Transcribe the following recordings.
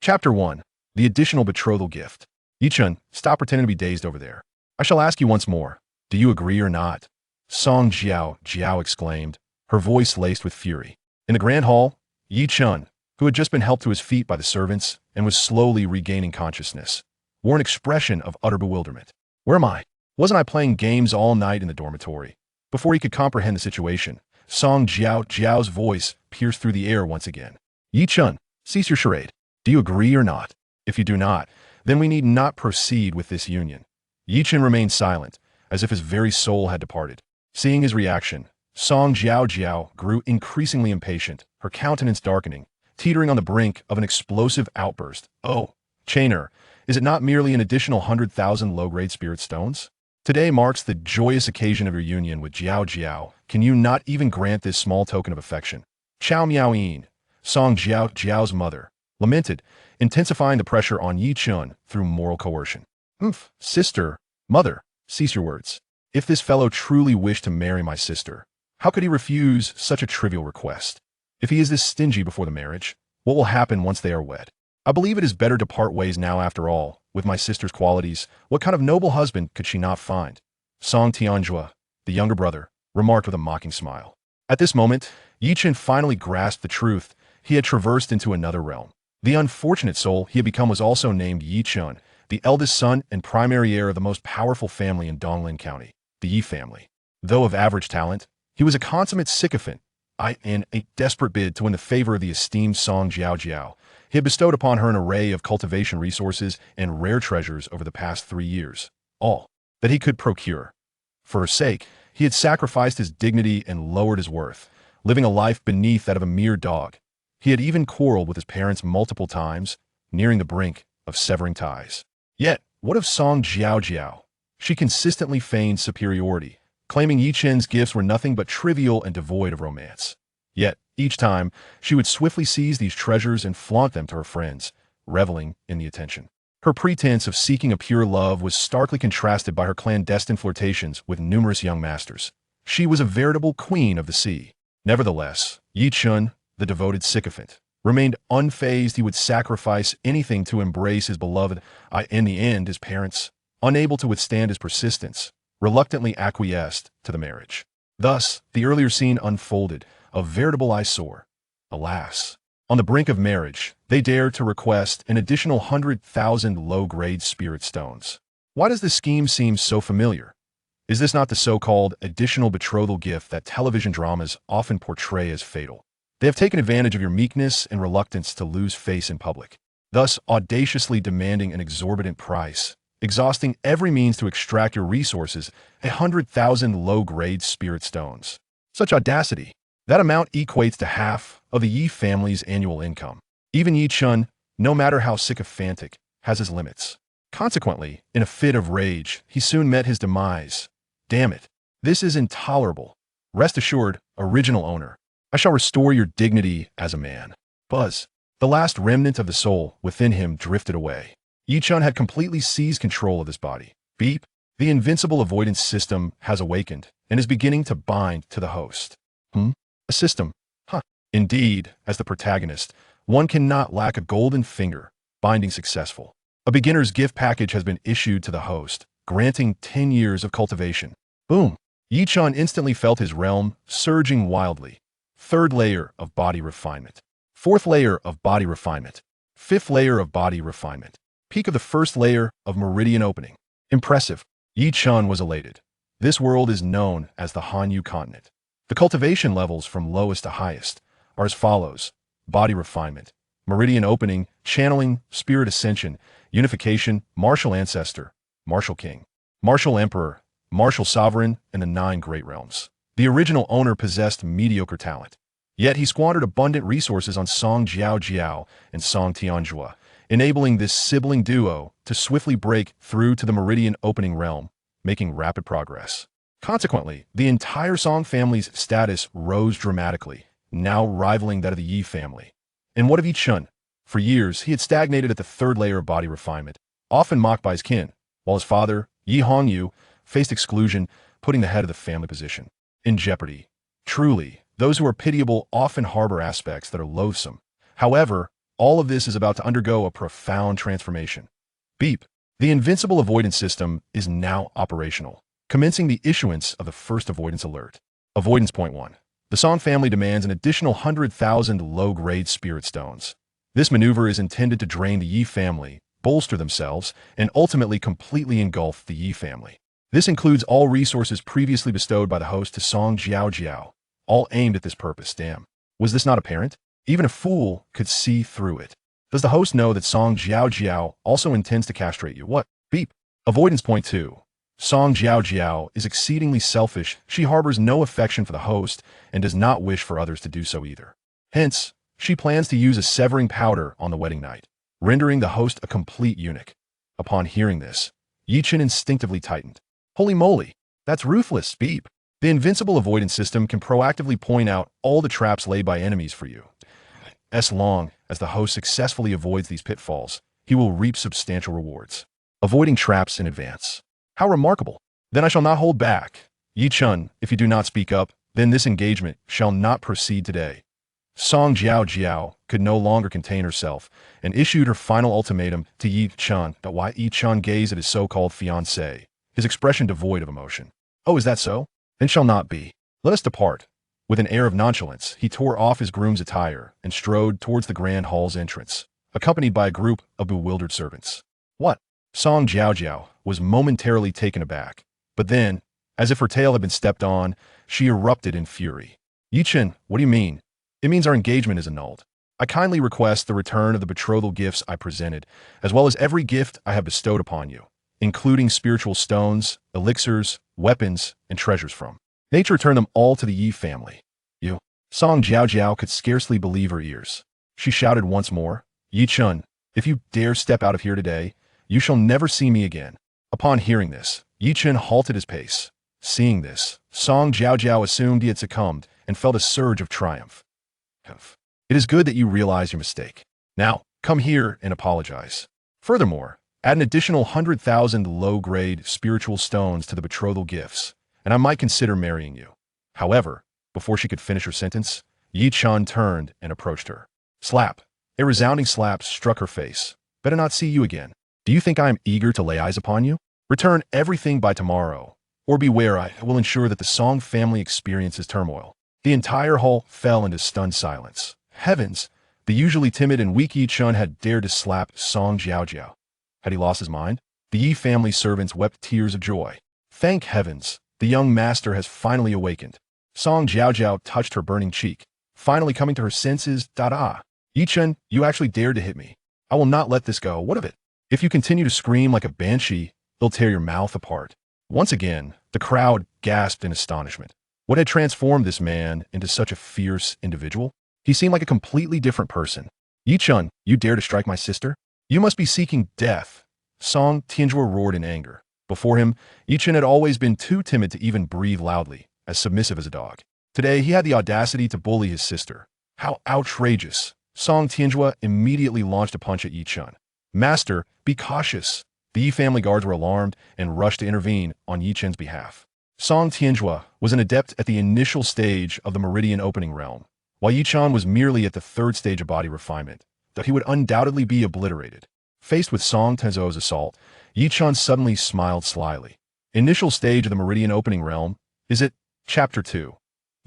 Chapter 1. The Additional Betrothal Gift. Chen, stop pretending to be dazed over there. I shall ask you once more. Do you agree or not? Song Jiao exclaimed, her voice laced with fury. In the grand hall, Chen, who had just been helped to his feet by the servants and was slowly regaining consciousness, wore an expression of utter bewilderment. Where am I? Wasn't I playing games all night in the dormitory? Before he could comprehend the situation, Song Jiao's voice pierced through the air once again. Chen, cease your charade. Do you agree or not? If you do not, then we need not proceed with this union. Chen remained silent, as if his very soul had departed. Seeing his reaction, Song Jiao grew increasingly impatient, her countenance darkening, teetering on the brink of an explosive outburst. Oh, Chainer, is it not merely an additional 100,000 low-grade spirit stones? Today marks the joyous occasion of your union with Jiao. Can you not even grant this small token of affection? Chao Miaoyin, Song Jiao's mother, lamented, intensifying the pressure on Chen through moral coercion. Sister, mother, cease your words. If this fellow truly wished to marry my sister, how could he refuse such a trivial request? If he is this stingy before the marriage, what will happen once they are wed? I believe it is better to part ways now after all. With my sister's qualities, what kind of noble husband could she not find? Song Tianjua, the younger brother, remarked with a mocking smile. At this moment, Chen finally grasped the truth. He had traversed into another realm. The unfortunate soul he had become was also named Chen, the eldest son and primary heir of the most powerful family in Donglin County, the Yi family. Though of average talent, he was a consummate sycophant. In a desperate bid to win the favor of the esteemed Song Jiao, he had bestowed upon her an array of cultivation resources and rare treasures over the past 3 years, all that he could procure. For her sake, he had sacrificed his dignity and lowered his worth, living a life beneath that of a mere dog. He had even quarreled with his parents multiple times, nearing the brink of severing ties. Yet, what of Song Jiao? She consistently feigned superiority, claiming Chen's gifts were nothing but trivial and devoid of romance. Yet, each time, she would swiftly seize these treasures and flaunt them to her friends, reveling in the attention. Her pretense of seeking a pure love was starkly contrasted by her clandestine flirtations with numerous young masters. She was a veritable queen of the sea. Nevertheless, Chen, the devoted sycophant, remained unfazed. He would sacrifice anything to embrace his beloved. In the end, his parents, unable to withstand his persistence, reluctantly acquiesced to the marriage. Thus, the earlier scene unfolded, a veritable eyesore. Alas, on the brink of marriage, they dared to request an additional 100,000 low-grade spirit stones. Why does this scheme seem so familiar? Is this not the so-called additional betrothal gift that television dramas often portray as fatal? They have taken advantage of your meekness and reluctance to lose face in public, thus audaciously demanding an exorbitant price, exhausting every means to extract your resources, 100,000 low-grade spirit stones. Such audacity! That amount equates to half of the Yi family's annual income. Even Chen, no matter how sycophantic, has his limits. Consequently, in a fit of rage, he soon met his demise. Damn it! This is intolerable. Rest assured, original owner, I shall restore your dignity as a man. Buzz. The last remnant of the soul within him drifted away. Chen had completely seized control of his body. Beep. The invincible avoidance system has awakened and is beginning to bind to the host. A system? Huh. Indeed, as the protagonist, one cannot lack a golden finger. Binding successful. A beginner's gift package has been issued to the host, granting 10 years of cultivation. Boom. Chen instantly felt his realm surging wildly. 3rd layer of body refinement. 4th layer of body refinement. 5th layer of body refinement. Peak of the 1st layer of meridian opening. Impressive. Chen was elated. This world is known as the Hanyu continent. The cultivation levels from lowest to highest are as follows: body refinement, meridian opening, channeling, spirit ascension, unification, martial ancestor, martial king, martial emperor, martial sovereign, and the 9 great realms. The original owner possessed mediocre talent, yet he squandered abundant resources on Song Jiao and Song Tianjua, enabling this sibling duo to swiftly break through to the meridian opening realm, making rapid progress. Consequently, the entire Song family's status rose dramatically, now rivaling that of the Yi family. And what of Chen? For years, he had stagnated at the 3rd layer of body refinement, often mocked by his kin, while his father, Yi Hongyu, faced exclusion, putting the head of the family position in jeopardy. Truly, those who are pitiable often harbor aspects that are loathsome. However, All of this is about to undergo a profound transformation. Beep. The invincible avoidance system is now operational, commencing the issuance of the first avoidance alert. Avoidance point 1. The Song family demands an additional 100,000 low-grade spirit stones. This maneuver is intended to drain the Yi family, bolster themselves, and ultimately completely engulf the Yi family. This includes all resources previously bestowed by the host to Song Jiao, all aimed at this purpose. Damn. Was this not apparent? Even a fool could see through it. Does the host know that Song Jiao also intends to castrate you? What? Beep. Avoidance point 2. Song Jiao is exceedingly selfish. She harbors no affection for the host and does not wish for others to do so either. Hence, she plans to use a severing powder on the wedding night, rendering the host a complete eunuch. Upon hearing this, Chen instinctively tightened. Holy moly, that's ruthless. Beep. The invincible avoidance system can proactively point out all the traps laid by enemies for you. As long as the host successfully avoids these pitfalls, he will reap substantial rewards. Avoiding traps in advance. How remarkable. Then I shall not hold back. Chen, if you do not speak up, then this engagement shall not proceed today. Song Jiao could no longer contain herself and issued her final ultimatum to Chen. But why Chen gazed at his so-called fiancé, his expression devoid of emotion. Oh, is that so? Then shall not be. Let us depart. With an air of nonchalance, he tore off his groom's attire and strode towards the grand hall's entrance, accompanied by a group of bewildered servants. What? Song Jiao was momentarily taken aback, but then, as if her tail had been stepped on, she erupted in fury. Chen, what do you mean? It means our engagement is annulled. I kindly request the return of the betrothal gifts I presented, as well as every gift I have bestowed upon you, including spiritual stones, elixirs, weapons, and treasures from. Nature returned them all to the Yi family. You. Song Jiao could scarcely believe her ears. She shouted once more, Chen, if you dare step out of here today, you shall never see me again. Upon hearing this, Chen halted his pace. Seeing this, Song Jiao assumed he had succumbed and felt a surge of triumph. It is good that you realize your mistake. Now, come here and apologize. Furthermore, add an additional 100,000 low-grade spiritual stones to the betrothal gifts, and I might consider marrying you. However, before she could finish her sentence, Chen turned and approached her. Slap. A resounding slap struck her face. Better not see you again. Do you think I am eager to lay eyes upon you? Return everything by tomorrow, or beware, I will ensure that the Song family experiences turmoil. The entire hall fell into stunned silence. Heavens, the usually timid and weak Chen had dared to slap Song Jiao. Had he lost his mind? The Yi family servants wept tears of joy. Thank heavens, the young master has finally awakened. Song Jiao touched her burning cheek, finally coming to her senses. Chen, you actually dared to hit me. I will not let this go. What of it? If you continue to scream like a banshee, they'll tear your mouth apart. Once again, the crowd gasped in astonishment. What had transformed this man into such a fierce individual? He seemed like a completely different person. Chen, you dare to strike my sister? You must be seeking death. Song Tianjua roared in anger. Before him, Chen had always been too timid to even breathe loudly, as submissive as a dog. Today, he had the audacity to bully his sister. How outrageous. Song Tianjua immediately launched a punch at Chen. Master, be cautious. The Yi family guards were alarmed and rushed to intervene on Chen's behalf. Song Tianjua was an adept at the initial stage of the meridian opening realm, while Chen was merely at the third stage of body refinement, that he would undoubtedly be obliterated. Faced with Song Tianjua's assault, Chen suddenly smiled slyly. Initial stage of the meridian opening realm, is it? Chapter 2.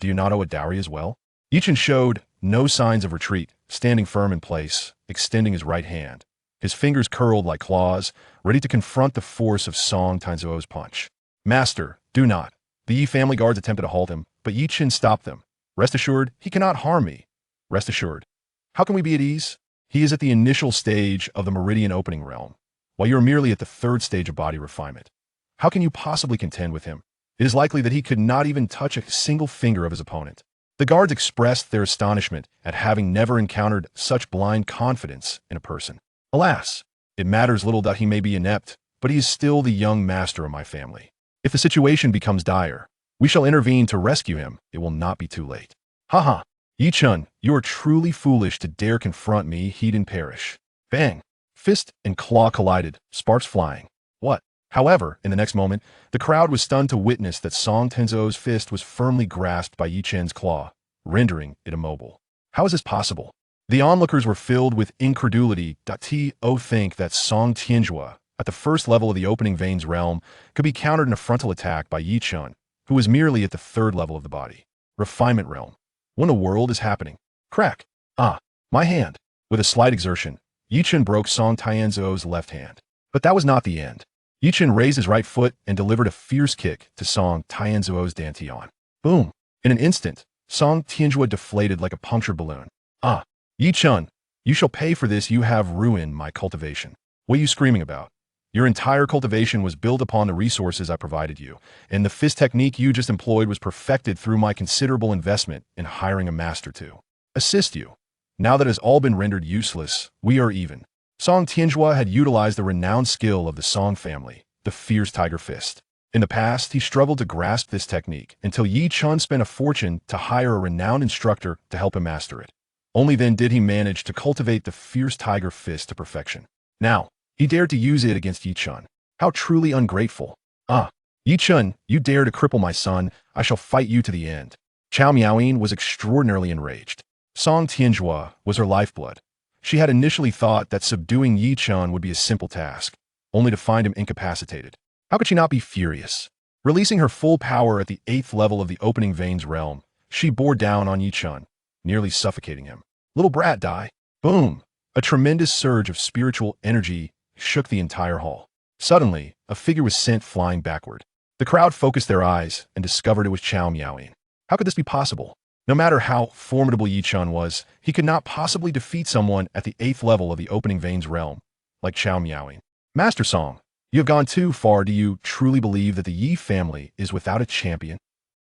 Do you not owe a dowry as well? Chen showed no signs of retreat, standing firm in place, extending his right hand. His fingers curled like claws, ready to confront the force of Song Tianjua's punch. Master, do not. The Yi family guards attempted to halt him, but Chen stopped them. Rest assured, he cannot harm me. Rest assured. How can we be at ease? He is at the initial stage of the meridian opening realm, while you are merely at the third stage of body refinement. How can you possibly contend with him? It is likely that he could not even touch a single finger of his opponent. The guards expressed their astonishment at having never encountered such blind confidence in a person. Alas, it matters little that he may be inept, but he is still the young master of my family. If the situation becomes dire, we shall intervene to rescue him. It will not be too late. Haha. Chen, you are truly foolish to dare confront me, heed and perish. Bang. Fist and claw collided, sparks flying. What? However, in the next moment, the crowd was stunned to witness that Song Tianjua's fist was firmly grasped by Chen's claw, rendering it immobile. How is this possible? The onlookers were filled with incredulity. To think that Song Tianjua, at the first level of the opening veins realm, could be countered in a frontal attack by Yi Chen, who was merely at the third level of the body. Refinement realm. What in the world is happening? Crack. Ah, my hand. With a slight exertion, Yi Chen broke Song Tianzuo's left hand. But that was not the end. Yi Chen raised his right foot and delivered a fierce kick to Song Tianzuo's dantian. Boom. In an instant, Song Tianzhuo deflated like a punctured balloon. Ah, Yi Chen, you shall pay for this. You have ruined my cultivation. What are you screaming about? Your entire cultivation was built upon the resources I provided you, and the fist technique you just employed was perfected through my considerable investment in hiring a master to assist you. Now that it has all been rendered useless, we are even. Song Tianzhua had utilized the renowned skill of the Song family, the fierce tiger fist. In the past, he struggled to grasp this technique until Yi Chen spent a fortune to hire a renowned instructor to help him master it. Only then did he manage to cultivate the fierce tiger fist to perfection. Now, he dared to use it against Yi Chen. How truly ungrateful. Ah, Yi Chen, you dare to cripple my son, I shall fight you to the end. Chao Miaoyin was extraordinarily enraged. Song Tianzhua was her lifeblood. She had initially thought that subduing Yi Chen would be a simple task, only to find him incapacitated. How could she not be furious? Releasing her full power at the 8th level of the opening veins realm, she bore down on Yi Chen, nearly suffocating him. Little brat, die. Boom! A tremendous surge of spiritual energy shook the entire hall. Suddenly, a figure was sent flying backward. The crowd focused their eyes and discovered it was Chao Miaoyin. How could this be possible? No matter how formidable Yi Chen was, he could not possibly defeat someone at the 8th level of the opening veins realm, like Chao Miaoyin. Master Song, you have gone too far. Do you truly believe that the Yi family is without a champion?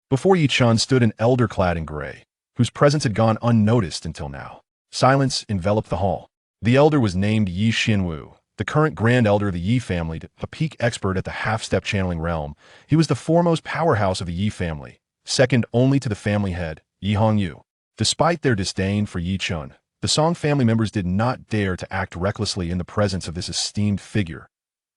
Before Yi Chen stood an elder clad in gray, whose presence had gone unnoticed until now. Silence enveloped the hall. The elder was named Yi Xianwu, the current grand elder of the Yi family, a peak expert at the half-step channeling realm. He was the foremost powerhouse of the Yi family, second only to the family head, Yi Hongyu. Despite their disdain for Yi Chen, the Song family members did not dare to act recklessly in the presence of this esteemed figure.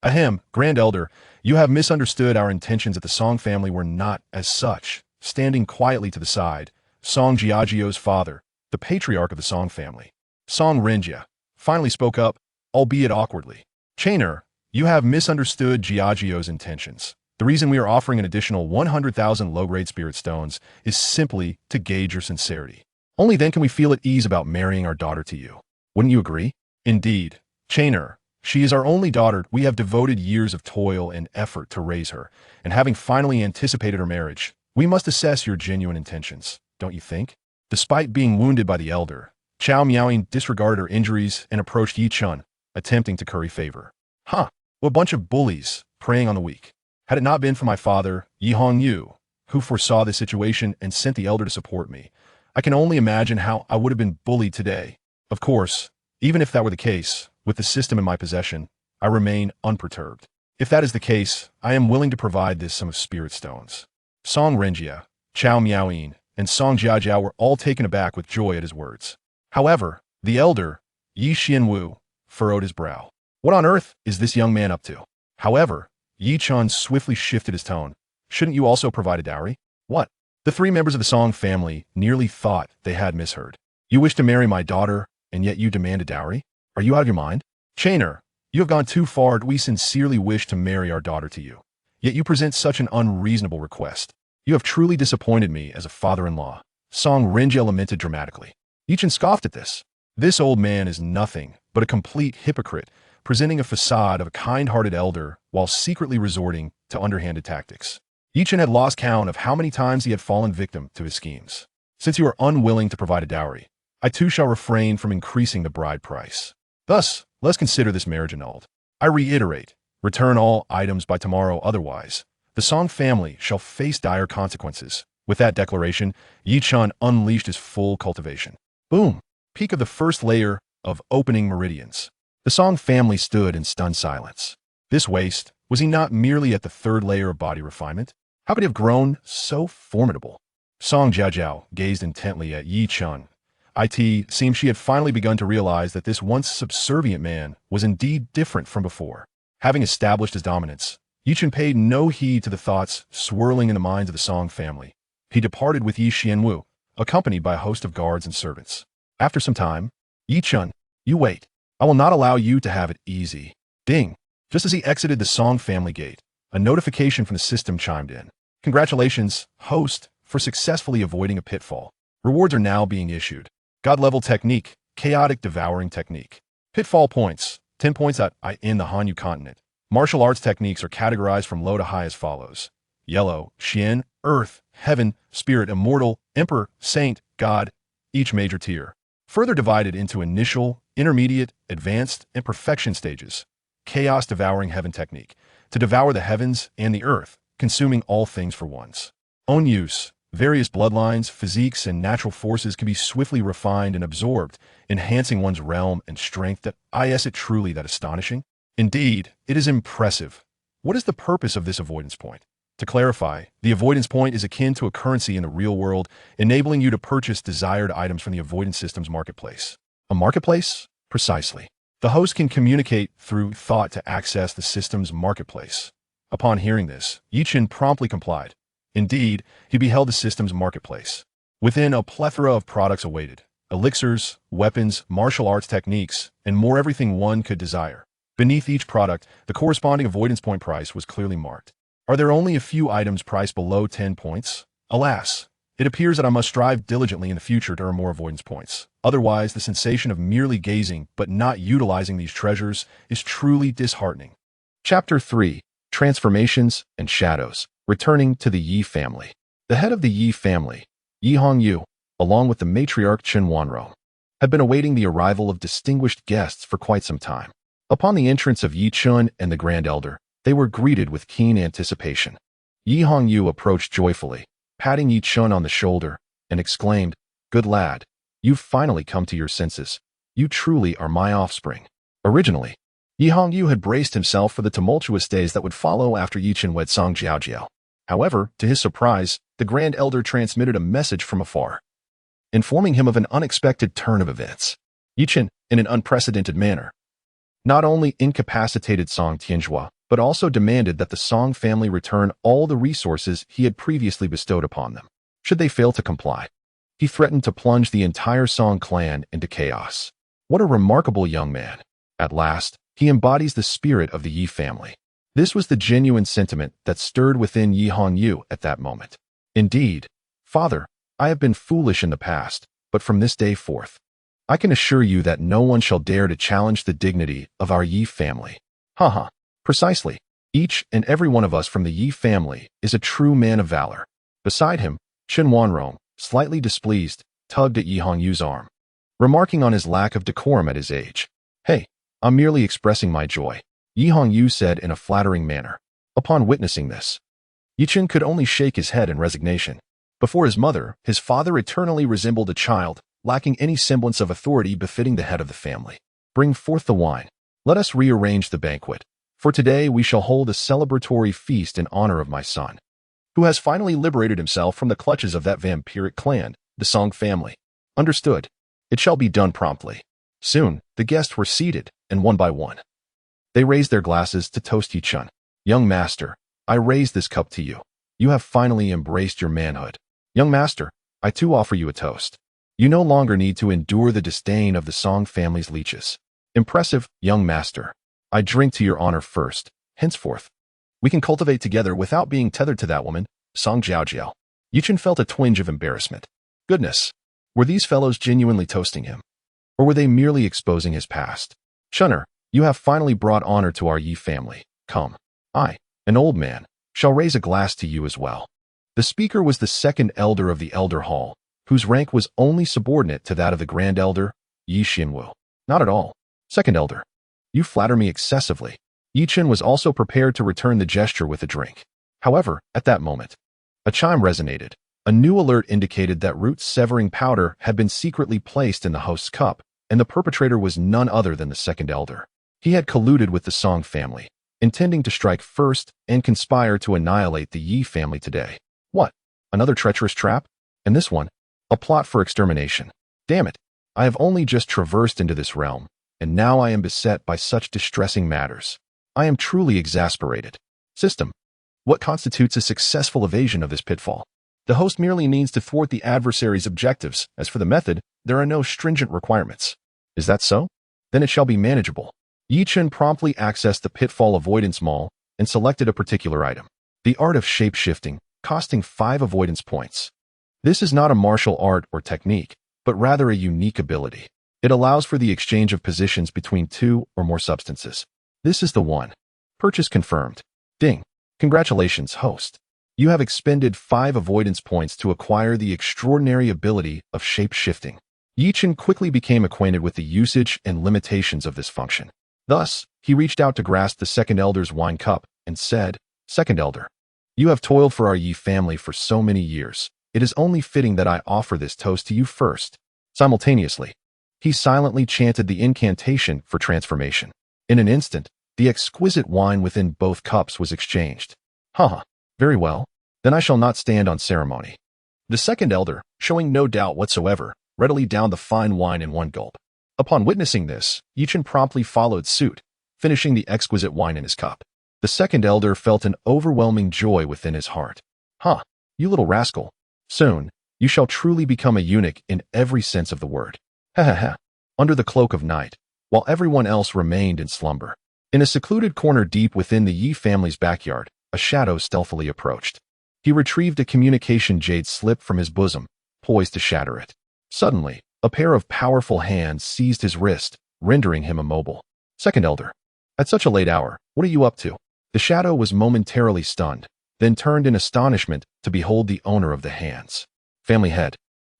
Ahem, Grand Elder, you have misunderstood our intentions. At the Song family were not as such. Standing quietly to the side, Song Jiajio's father, the patriarch of the Song family, Song Renjia, finally spoke up, albeit awkwardly. Chainer, you have misunderstood Jiajio's intentions. The reason we are offering an additional 100,000 low-grade spirit stones is simply to gauge your sincerity. Only then can we feel at ease about marrying our daughter to you. Wouldn't you agree? Indeed. Chainer, she is our only daughter. We have devoted years of toil and effort to raise her, and having finally anticipated her marriage, we must assess your genuine intentions, don't you think? Despite being wounded by the elder, Chao Miaoyin disregarded her injuries and approached Yi Chen, attempting to curry favor. Huh, what a bunch of bullies, preying on the weak. Had it not been for my father, Yi Hongyu, who foresaw this situation and sent the elder to support me, I can only imagine how I would have been bullied today. Of course, even if that were the case, with the system in my possession, I remain unperturbed. If that is the case, I am willing to provide this sum of spirit stones. Song Renjia, Chao Miaoyin, and Song Jiajiao were all taken aback with joy at his words. However, the elder, Yi Xianwu, furrowed his brow. What on earth is this young man up to? However, Yi Chen swiftly shifted his tone. Shouldn't you also provide a dowry? What? The three members of the Song family nearly thought they had misheard. You wish to marry my daughter, and yet you demand a dowry? Are you out of your mind? Chainer, you have gone too far. We sincerely wish to marry our daughter to you. Yet you present such an unreasonable request. You have truly disappointed me as a father-in-law. Song Renjia lamented dramatically. Yi Chen scoffed at this. This old man is nothing but a complete hypocrite, presenting a facade of a kind-hearted elder while secretly resorting to underhanded tactics. Yi Chen had lost count of how many times he had fallen victim to his schemes. Since you are unwilling to provide a dowry, I too shall refrain from increasing the bride price. Thus, let's consider this marriage annulled. I reiterate, return all items by tomorrow, otherwise, the Song family shall face dire consequences. With that declaration, Yi Chen unleashed his full cultivation. Boom! Peak of the first layer of opening meridians. The Song family stood in stunned silence. This waste, was he not merely at the third layer of body refinement? How could he have grown so formidable? Song Jiajiao gazed intently at Yi Chen. It seemed she had finally begun to realize that this once subservient man was indeed different from before. Having established his dominance, Yi Chen paid no heed to the thoughts swirling in the minds of the Song family. He departed with Yi Xianwu, accompanied by a host of guards and servants. After some time, Yi-chun, you wait. I will not allow you to have it easy. Ding. Just as he exited the Song family gate, a notification from the system chimed in. Congratulations, host, for successfully avoiding a pitfall. Rewards are now being issued. God-level technique, chaotic devouring technique. Pitfall points, 10 points in the Hanyu continent. Martial arts techniques are categorized from low to high as follows. Yellow, Xian, Earth, Heaven, Spirit, Immortal, Emperor, Saint, God, each major tier. Further divided into initial, intermediate, advanced, and perfection stages. Chaos devouring heaven technique. To devour the heavens and the earth, consuming all things for once. Own use. Various bloodlines, physiques, and natural forces can be swiftly refined and absorbed, enhancing one's realm and strength. Is it truly that astonishing? Indeed, it is impressive. What is the purpose of this avoidance point? To clarify, the avoidance point is akin to a currency in the real world, enabling you to purchase desired items from the avoidance system's marketplace. A marketplace? Precisely. The host can communicate through thought to access the system's marketplace. Upon hearing this, Yi-Chen promptly complied. Indeed, he beheld the system's marketplace. Within, a plethora of products awaited. Elixirs, weapons, martial arts techniques, and more, everything one could desire. Beneath each product, the corresponding avoidance point price was clearly marked. Are there only a few items priced below 10 points? Alas, it appears that I must strive diligently in the future to earn more avoidance points. Otherwise, the sensation of merely gazing but not utilizing these treasures is truly disheartening. Chapter 3. Transformations and Shadows. Returning to the Yi family. The head of the Yi family, Yi Hongyu, along with the matriarch Chen Wanrong, had been awaiting the arrival of distinguished guests for quite some time. Upon the entrance of Yi Chun and the Grand Elder, they were greeted with keen anticipation. Yi Hongyu approached joyfully, patting Yi Chun on the shoulder, and exclaimed, "Good lad, you've finally come to your senses. You truly are my offspring." Originally, Yi Hongyu had braced himself for the tumultuous days that would follow after Yi Chun wed Song Jiaojiao. However, to his surprise, the Grand Elder transmitted a message from afar, informing him of an unexpected turn of events. Yi Chun, in an unprecedented manner, not only incapacitated Song Tianzhua, but also demanded that the Song family return all the resources he had previously bestowed upon them. Should they fail to comply, he threatened to plunge the entire Song clan into chaos. What a remarkable young man. At last, he embodies the spirit of the Yi family. This was the genuine sentiment that stirred within Yi Hongyu at that moment. Indeed, Father, I have been foolish in the past, but from this day forth, I can assure you that no one shall dare to challenge the dignity of our Yi family. Haha, precisely. Each and every one of us from the Yi family is a true man of valor. Beside him, Chen Wanrong, slightly displeased, tugged at Yi Hongyu's arm, remarking on his lack of decorum at his age. Hey, I'm merely expressing my joy, Yi Hongyu said in a flattering manner. Upon witnessing this, Yi Chen could only shake his head in resignation. Before his mother, his father eternally resembled a child, lacking any semblance of authority befitting the head of the family. Bring forth the wine. Let us rearrange the banquet. For today we shall hold a celebratory feast in honor of my son, who has finally liberated himself from the clutches of that vampiric clan, the Song family. Understood. It shall be done promptly. Soon, the guests were seated, and one by one, they raised their glasses to toast Yi Chun. Young master, I raise this cup to you. You have finally embraced your manhood. Young master, I too offer you a toast. You no longer need to endure the disdain of the Song family's leeches. Impressive, young master. I drink to your honor first. Henceforth, we can cultivate together without being tethered to that woman, Song Jiaojiao. Yi Chen felt a twinge of embarrassment. Goodness, were these fellows genuinely toasting him? Or were they merely exposing his past? Chunner, you have finally brought honor to our Yi family. Come. I, an old man, shall raise a glass to you as well. The speaker was the second elder of the Elder Hall, whose rank was only subordinate to that of the Grand Elder, Yi Xinwu. Not at all. Second elder. You flatter me excessively. Yi Chen was also prepared to return the gesture with a drink. However, at that moment, a chime resonated. A new alert indicated that root-severing powder had been secretly placed in the host's cup, and the perpetrator was none other than the second elder. He had colluded with the Song family, intending to strike first and conspire to annihilate the Yi family today. What? Another treacherous trap? And this one? A plot for extermination. Damn it. I have only just traversed into this realm, and now I am beset by such distressing matters. I am truly exasperated. System. What constitutes a successful evasion of this pitfall? The host merely needs to thwart the adversary's objectives. As for the method, there are no stringent requirements. Is that so? Then it shall be manageable. Yi Chen promptly accessed the pitfall avoidance mall and selected a particular item. The art of shape-shifting, costing 5 avoidance points. This is not a martial art or technique, but rather a unique ability. It allows for the exchange of positions between 2 or more substances. This is the one. Purchase confirmed. Ding. Congratulations, host. You have expended 5 avoidance points to acquire the extraordinary ability of shape-shifting. Yi Chen quickly became acquainted with the usage and limitations of this function. Thus, he reached out to grasp the Second Elder's wine cup and said, Second Elder, you have toiled for our Yi family for so many years. It is only fitting that I offer this toast to you first. Simultaneously, he silently chanted the incantation for transformation. In an instant, the exquisite wine within both cups was exchanged. Haha, very well. Then I shall not stand on ceremony. The Second Elder, showing no doubt whatsoever, readily downed the fine wine in one gulp. Upon witnessing this, Yi Chen promptly followed suit, finishing the exquisite wine in his cup. The Second Elder felt an overwhelming joy within his heart. Huh, you little rascal. Soon, you shall truly become a eunuch in every sense of the word. Ha ha ha. Under the cloak of night, while everyone else remained in slumber. In a secluded corner deep within the Yi family's backyard, a shadow stealthily approached. He retrieved a communication jade slip from his bosom, poised to shatter it. Suddenly, a pair of powerful hands seized his wrist, rendering him immobile. Second Elder, at such a late hour, what are you up to? The shadow was momentarily stunned, then turned in astonishment to behold the owner of the hands. Family head,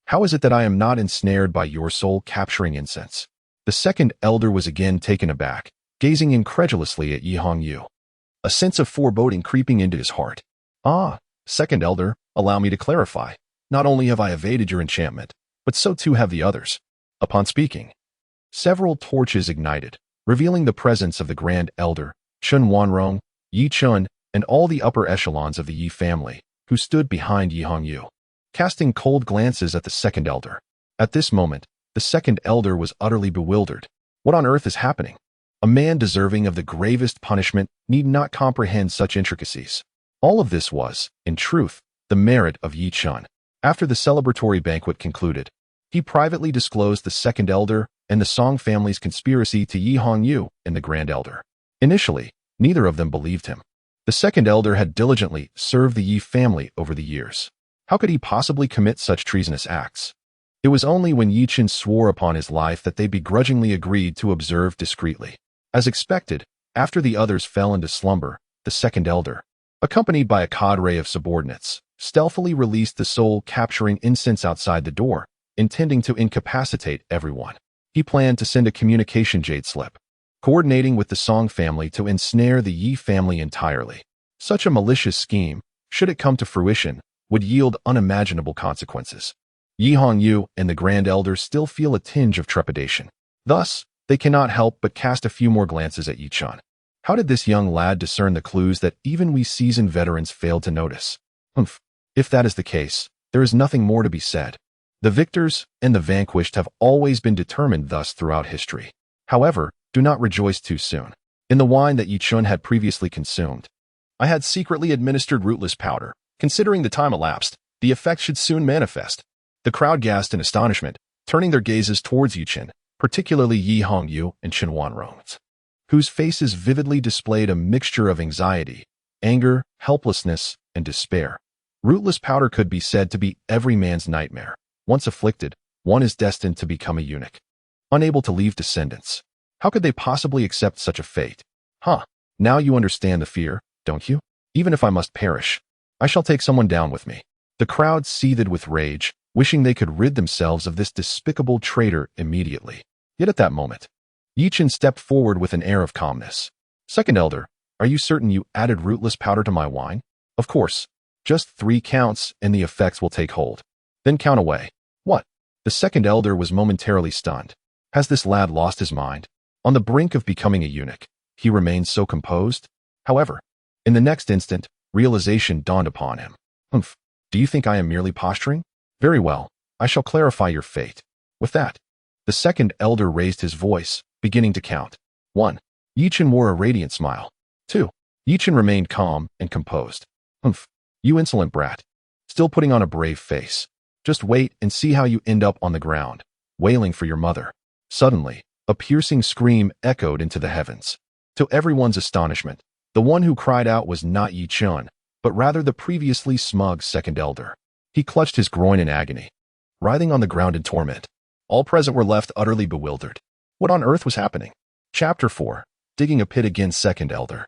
how is it that I am not ensnared by your soul-capturing incense? The Second Elder was again taken aback, gazing incredulously at Yi Hongyu. A sense of foreboding creeping into his heart. Ah, Second Elder, allow me to clarify. Not only have I evaded your enchantment, but so too have the others. Upon speaking, several torches ignited, revealing the presence of the Grand Elder, Chen Wanrong, Yi Chen, and all the upper echelons of the Yi family, who stood behind Yi Hongyu, casting cold glances at the Second Elder. At this moment, the Second Elder was utterly bewildered. What on earth is happening? A man deserving of the gravest punishment need not comprehend such intricacies. All of this was, in truth, the merit of Yi Chen. After the celebratory banquet concluded, he privately disclosed the Second Elder and the Song family's conspiracy to Yi Hongyu and the Grand Elder. Initially, neither of them believed him. The Second Elder had diligently served the Yi family over the years. How could he possibly commit such treasonous acts? It was only when Yi Chen swore upon his life that they begrudgingly agreed to observe discreetly. As expected, after the others fell into slumber, the Second Elder, accompanied by a cadre of subordinates, stealthily released the soul-capturing incense outside the door, intending to incapacitate everyone. He planned to send a communication jade slip, coordinating with the Song family to ensnare the Yi family entirely. Such a malicious scheme, should it come to fruition, would yield unimaginable consequences. Yi Hongyu and the Grand Elder still feel a tinge of trepidation. Thus, they cannot help but cast a few more glances at Yi Chen. How did this young lad discern the clues that even we seasoned veterans failed to notice? Humph. If that is the case, there is nothing more to be said. The victors and the vanquished have always been determined thus throughout history. However, do not rejoice too soon. In the wine that Yi Chen had previously consumed, I had secretly administered rootless powder. Considering the time elapsed, the effect should soon manifest. The crowd gasped in astonishment, turning their gazes towards Yi Chen, particularly Yi Hongyu and Chen Wanrong, whose faces vividly displayed a mixture of anxiety, anger, helplessness, and despair. Rootless powder could be said to be every man's nightmare. Once afflicted, one is destined to become a eunuch, unable to leave descendants. How could they possibly accept such a fate? Huh, now you understand the fear, don't you? Even if I must perish, I shall take someone down with me. The crowd seethed with rage, wishing they could rid themselves of this despicable traitor immediately. Yet at that moment, Yi Chen stepped forward with an air of calmness. Second Elder, are you certain you added rootless powder to my wine? Of course. Just 3 counts and the effects will take hold. Then count away. What? The Second Elder was momentarily stunned. Has this lad lost his mind? On the brink of becoming a eunuch, he remained so composed? However, in the next instant, realization dawned upon him. Humph, do you think I am merely posturing? Very well, I shall clarify your fate. With that, the Second Elder raised his voice, beginning to count. 1. Yi Chen wore a radiant smile. 2. Yi Chen remained calm and composed. Humph, you insolent brat. Still putting on a brave face. Just wait and see how you end up on the ground, wailing for your mother. Suddenly, A piercing scream echoed into the heavens. To everyone's astonishment, the one who cried out was not Yi Chen, but rather the previously smug second elder. He clutched his groin in agony, writhing on the ground in torment. All present were left utterly bewildered. What on earth was happening? Chapter 4. Digging a pit again, second elder.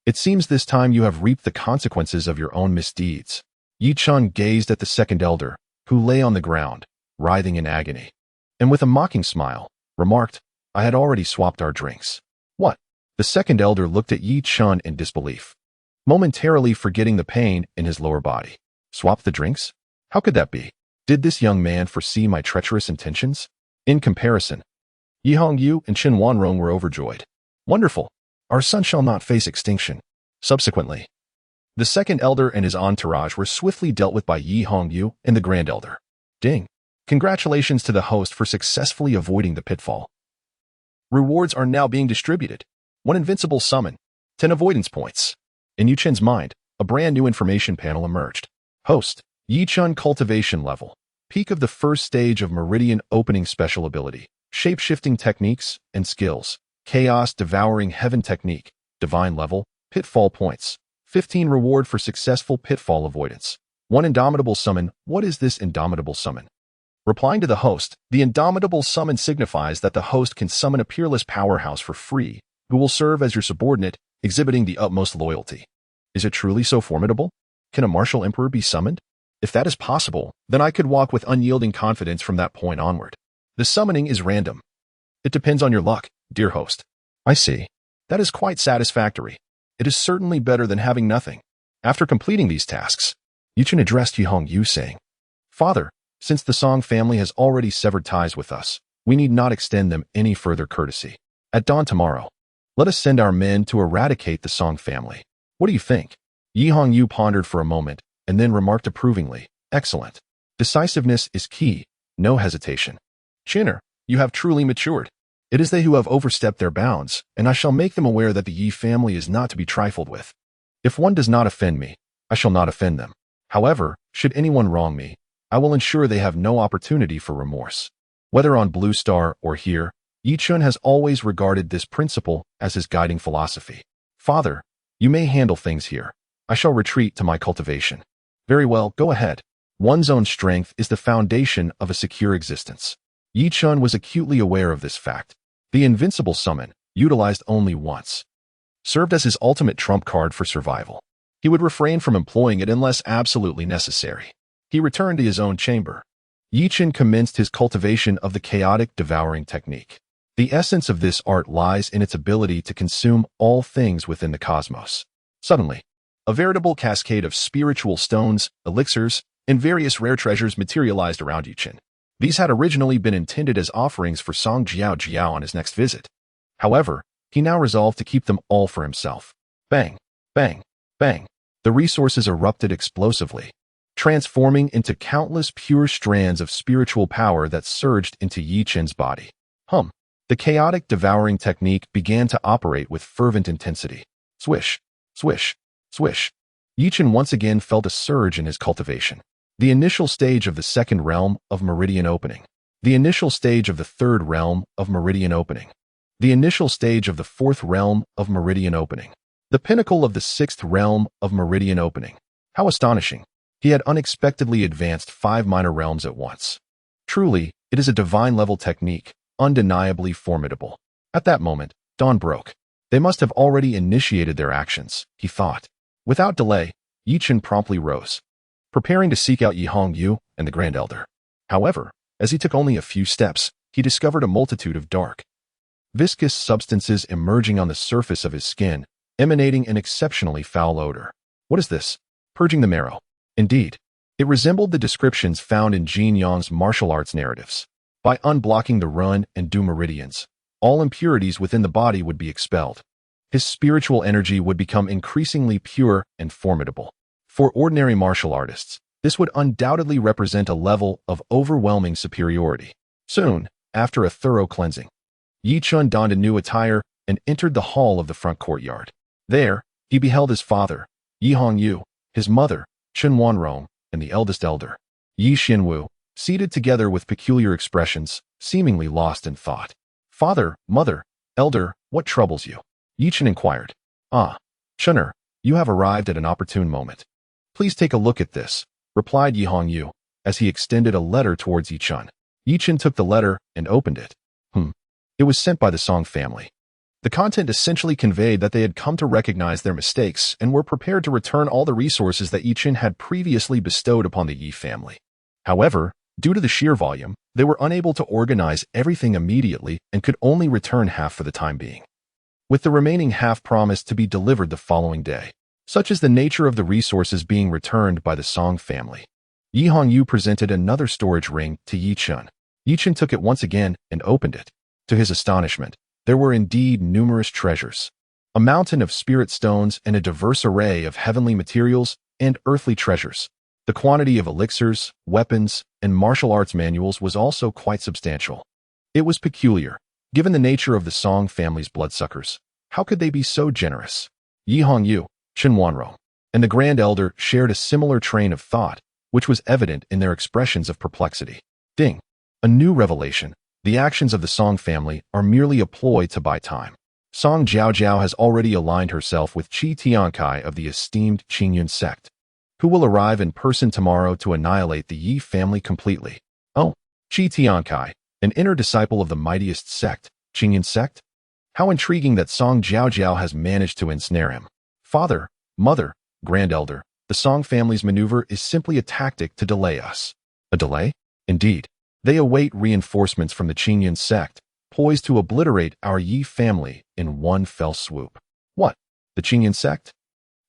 It seems this time you have reaped the consequences of your own misdeeds. Yi Chen gazed at the second elder, who lay on the ground, writhing in agony, and with a mocking smile, remarked, I had already swapped our drinks. What? The second elder looked at Yi Chen in disbelief, momentarily forgetting the pain in his lower body. Swap the drinks? How could that be? Did this young man foresee my treacherous intentions? In comparison, Yi Hongyu and Chen Wanrong were overjoyed. Wonderful! Our son shall not face extinction. Subsequently, the second elder and his entourage were swiftly dealt with by Yi Hongyu and the grand elder. Ding! Congratulations to the host for successfully avoiding the pitfall. Rewards are now being distributed. 1 invincible summon, 10 avoidance points. In Yu Chen's mind, a brand new information panel emerged. Host, Yi Chen cultivation level. Peak of the first stage of meridian opening special ability. Shape-shifting techniques and skills. Chaos devouring heaven technique. Divine level. Pitfall points. 15 reward for successful pitfall avoidance. 1 indomitable summon. What is this indomitable summon? Replying to the host, the indomitable summon signifies that the host can summon a peerless powerhouse for free, who will serve as your subordinate, exhibiting the utmost loyalty. Is it truly so formidable? Can a martial emperor be summoned? If that is possible, then I could walk with unyielding confidence from that point onward. The summoning is random. It depends on your luck, dear host. I see. That is quite satisfactory. It is certainly better than having nothing. After completing these tasks, Yu Chen addressed Yi Hongyu, saying, Father, since the Song family has already severed ties with us, we need not extend them any further courtesy. At dawn tomorrow, let us send our men to eradicate the Song family. What do you think? Yi Hongyu pondered for a moment, and then remarked approvingly, Excellent. Decisiveness is key, no hesitation. Chinner, you have truly matured. It is they who have overstepped their bounds, and I shall make them aware that the Yi family is not to be trifled with. If one does not offend me, I shall not offend them. However, should anyone wrong me, I will ensure they have no opportunity for remorse. Whether on Blue Star or here, Yi Chen has always regarded this principle as his guiding philosophy. Father, you may handle things here. I shall retreat to my cultivation. Very well, go ahead. One's own strength is the foundation of a secure existence. Yi Chen was acutely aware of this fact. The invincible summon, utilized only once, served as his ultimate trump card for survival. He would refrain from employing it unless absolutely necessary. He returned to his own chamber. Yi Chen commenced his cultivation of the chaotic devouring technique. The essence of this art lies in its ability to consume all things within the cosmos. Suddenly, a veritable cascade of spiritual stones, elixirs, and various rare treasures materialized around Yi Chen. These had originally been intended as offerings for Song Jiao on his next visit. However, he now resolved to keep them all for himself. Bang, bang, bang. The resources erupted explosively, transforming into countless pure strands of spiritual power that surged into Yi Chen's body. The chaotic devouring technique began to operate with fervent intensity. Swish, swish, swish. Yi Chen once again felt a surge in his cultivation. The initial stage of the second realm of meridian opening. The initial stage of the third realm of meridian opening. The initial stage of the fourth realm of meridian opening. The pinnacle of the sixth realm of meridian opening. How astonishing. He had unexpectedly advanced 5 minor realms at once. Truly, it is a divine-level technique, undeniably formidable. At that moment, dawn broke. They must have already initiated their actions, he thought. Without delay, Yi Chen promptly rose, preparing to seek out Yi Hongyu and the Grand Elder. However, as he took only a few steps, he discovered a multitude of dark, viscous substances emerging on the surface of his skin, emanating an exceptionally foul odor. What is this? Purging the marrow. Indeed, it resembled the descriptions found in Jin Yang's martial arts narratives. By unblocking the run and do meridians, all impurities within the body would be expelled. His spiritual energy would become increasingly pure and formidable. For ordinary martial artists, this would undoubtedly represent a level of overwhelming superiority. Soon, after a thorough cleansing, Yi Chen donned a new attire and entered the hall of the front courtyard. There, he beheld his father, Yi Hongyu, his mother, Chen Wanrong, and the eldest elder, Yi Xianwu, seated together with peculiar expressions, seemingly lost in thought. Father, mother, elder, what troubles you? Chen inquired. Ah, Chener, you have arrived at an opportune moment. Please take a look at this, replied Yu, as he extended a letter towards Chen. Chen took the letter and opened it. It was sent by the Song family. The content essentially conveyed that they had come to recognize their mistakes and were prepared to return all the resources that Chen had previously bestowed upon the Yi family. However, due to the sheer volume, they were unable to organize everything immediately and could only return half for the time being, with the remaining half promised to be delivered the following day. Such is the nature of the resources being returned by the Song family. Yu presented another storage ring to Chen. Chen took it once again and opened it. To his astonishment, there were indeed numerous treasures. A mountain of spirit stones and a diverse array of heavenly materials and earthly treasures. The quantity of elixirs, weapons, and martial arts manuals was also quite substantial. It was peculiar. Given the nature of the Song family's bloodsuckers, how could they be so generous? Yu, Chen Wanro, and the Grand Elder shared a similar train of thought, which was evident in their expressions of perplexity. Ding! A new revelation. The actions of the Song family are merely a ploy to buy time. Song Jiao has already aligned herself with Qi Tiankai of the esteemed Qingyun sect, who will arrive in person tomorrow to annihilate the Yi family completely. Oh, Qi Tiankai, an inner disciple of the mightiest sect, Qingyun sect? How intriguing that Song Jiao has managed to ensnare him. Father, mother, Grand Elder, the Song family's maneuver is simply a tactic to delay us. A delay? Indeed. They await reinforcements from the Qingyun sect, poised to obliterate our Yi family in one fell swoop. What? The Qingyun sect?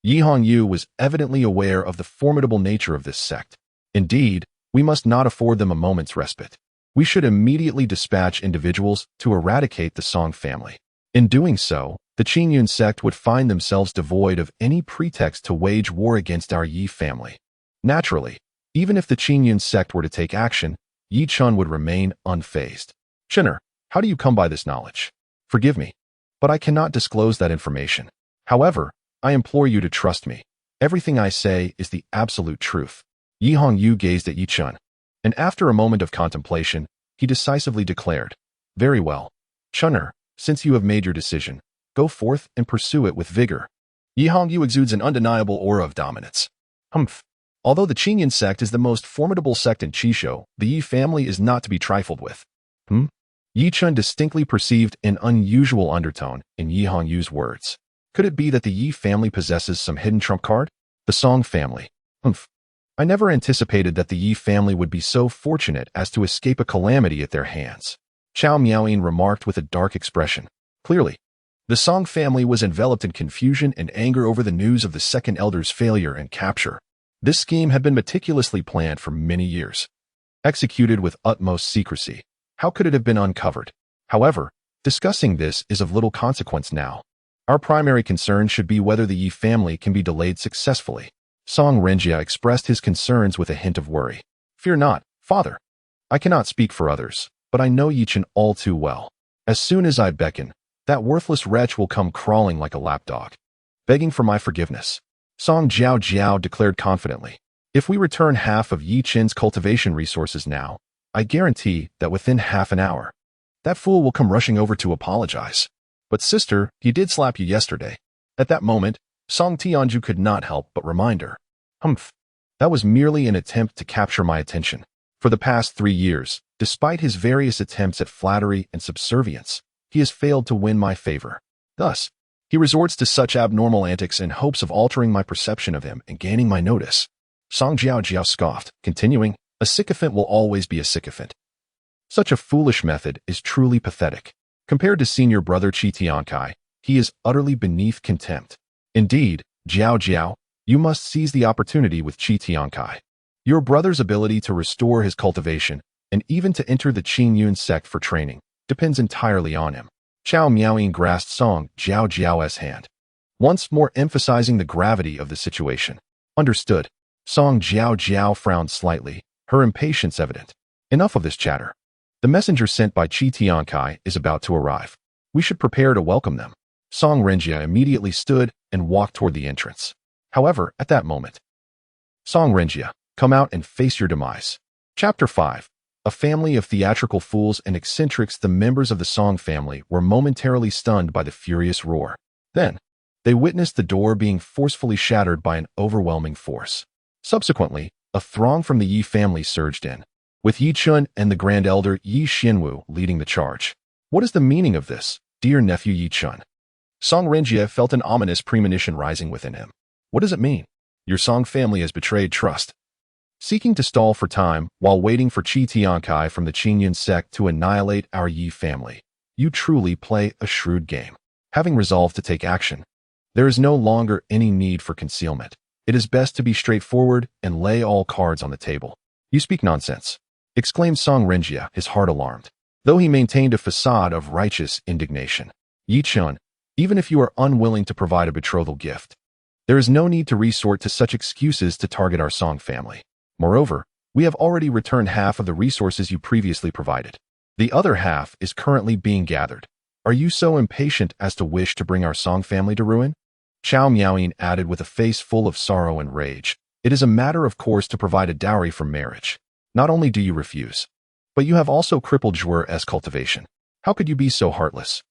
Yu was evidently aware of the formidable nature of this sect. Indeed, we must not afford them a moment's respite. We should immediately dispatch individuals to eradicate the Song family. In doing so, the Qingyun sect would find themselves devoid of any pretext to wage war against our Yi family. Naturally, even if the Qingyun sect were to take action, Chen would remain unfazed. Chener, how do you come by this knowledge? Forgive me, but I cannot disclose that information. However, I implore you to trust me. Everything I say is the absolute truth. Yu gazed at Chen, and after a moment of contemplation, he decisively declared, Very well. Chener, since you have made your decision, go forth and pursue it with vigor. Yu exudes an undeniable aura of dominance. Although the Qingyun sect is the most formidable sect in Qisho, the Yi family is not to be trifled with. Chen distinctly perceived an unusual undertone in Yu's words. Could it be that the Yi family possesses some hidden trump card? The Song family. I never anticipated that the Yi family would be so fortunate as to escape a calamity at their hands. Chao Miaoyin remarked with a dark expression. Clearly, the Song family was enveloped in confusion and anger over the news of the second elder's failure and capture. This scheme had been meticulously planned for many years, executed with utmost secrecy. How could it have been uncovered? However, discussing this is of little consequence now. Our primary concern should be whether the Yi family can be delayed successfully. Song Renjia expressed his concerns with a hint of worry. Fear not, father. I cannot speak for others, but I know Chen all too well. As soon as I beckon, that worthless wretch will come crawling like a lapdog, begging for my forgiveness. Song Jiao declared confidently. If we return half of Chen's cultivation resources now, I guarantee that within half an hour, that fool will come rushing over to apologize. But sister, he did slap you yesterday. At that moment, Song Tianju could not help but remind her. That was merely an attempt to capture my attention. For the past 3 years, despite his various attempts at flattery and subservience, he has failed to win my favor. Thus, he resorts to such abnormal antics in hopes of altering my perception of him and gaining my notice. Song Jiao scoffed, continuing, a sycophant will always be a sycophant. Such a foolish method is truly pathetic. Compared to senior brother Qi Tiankai, he is utterly beneath contempt. Indeed, Jiao, you must seize the opportunity with Qi Tiankai. Your brother's ability to restore his cultivation and even to enter the Qingyun sect for training depends entirely on him. Chao Miaoyin grasped Song Jiao's hand, once more emphasizing the gravity of the situation. Understood. Song Jiao frowned slightly, her impatience evident. Enough of this chatter. The messenger sent by Qi Tiankai is about to arrive. We should prepare to welcome them. Song Renjia immediately stood and walked toward the entrance. However, at that moment, Song Renjia, come out and face your demise. Chapter 5. A family of theatrical fools and eccentrics, the members of the Song family were momentarily stunned by the furious roar. Then, they witnessed the door being forcefully shattered by an overwhelming force. Subsequently, a throng from the Yi family surged in, with Yi Chen and the Grand Elder Yi Xianwu leading the charge. What is the meaning of this, dear nephew Yi Chen? Song Renjie felt an ominous premonition rising within him. What does it mean? Your Song family has betrayed trust. Seeking to stall for time while waiting for Qi Tiankai from the Qingyun sect to annihilate our Yi family, you truly play a shrewd game. Having resolved to take action, there is no longer any need for concealment. It is best to be straightforward and lay all cards on the table. You speak nonsense, exclaimed Song Renjie, his heart alarmed, though he maintained a facade of righteous indignation. Yi Chen, even if you are unwilling to provide a betrothal gift, there is no need to resort to such excuses to target our Song family. Moreover, we have already returned half of the resources you previously provided. The other half is currently being gathered. Are you so impatient as to wish to bring our Song family to ruin? Chao Miaoyin added with a face full of sorrow and rage. It is a matter of course to provide a dowry for marriage. Not only do you refuse, but you have also crippled Zhuer's cultivation. How could you be so heartless?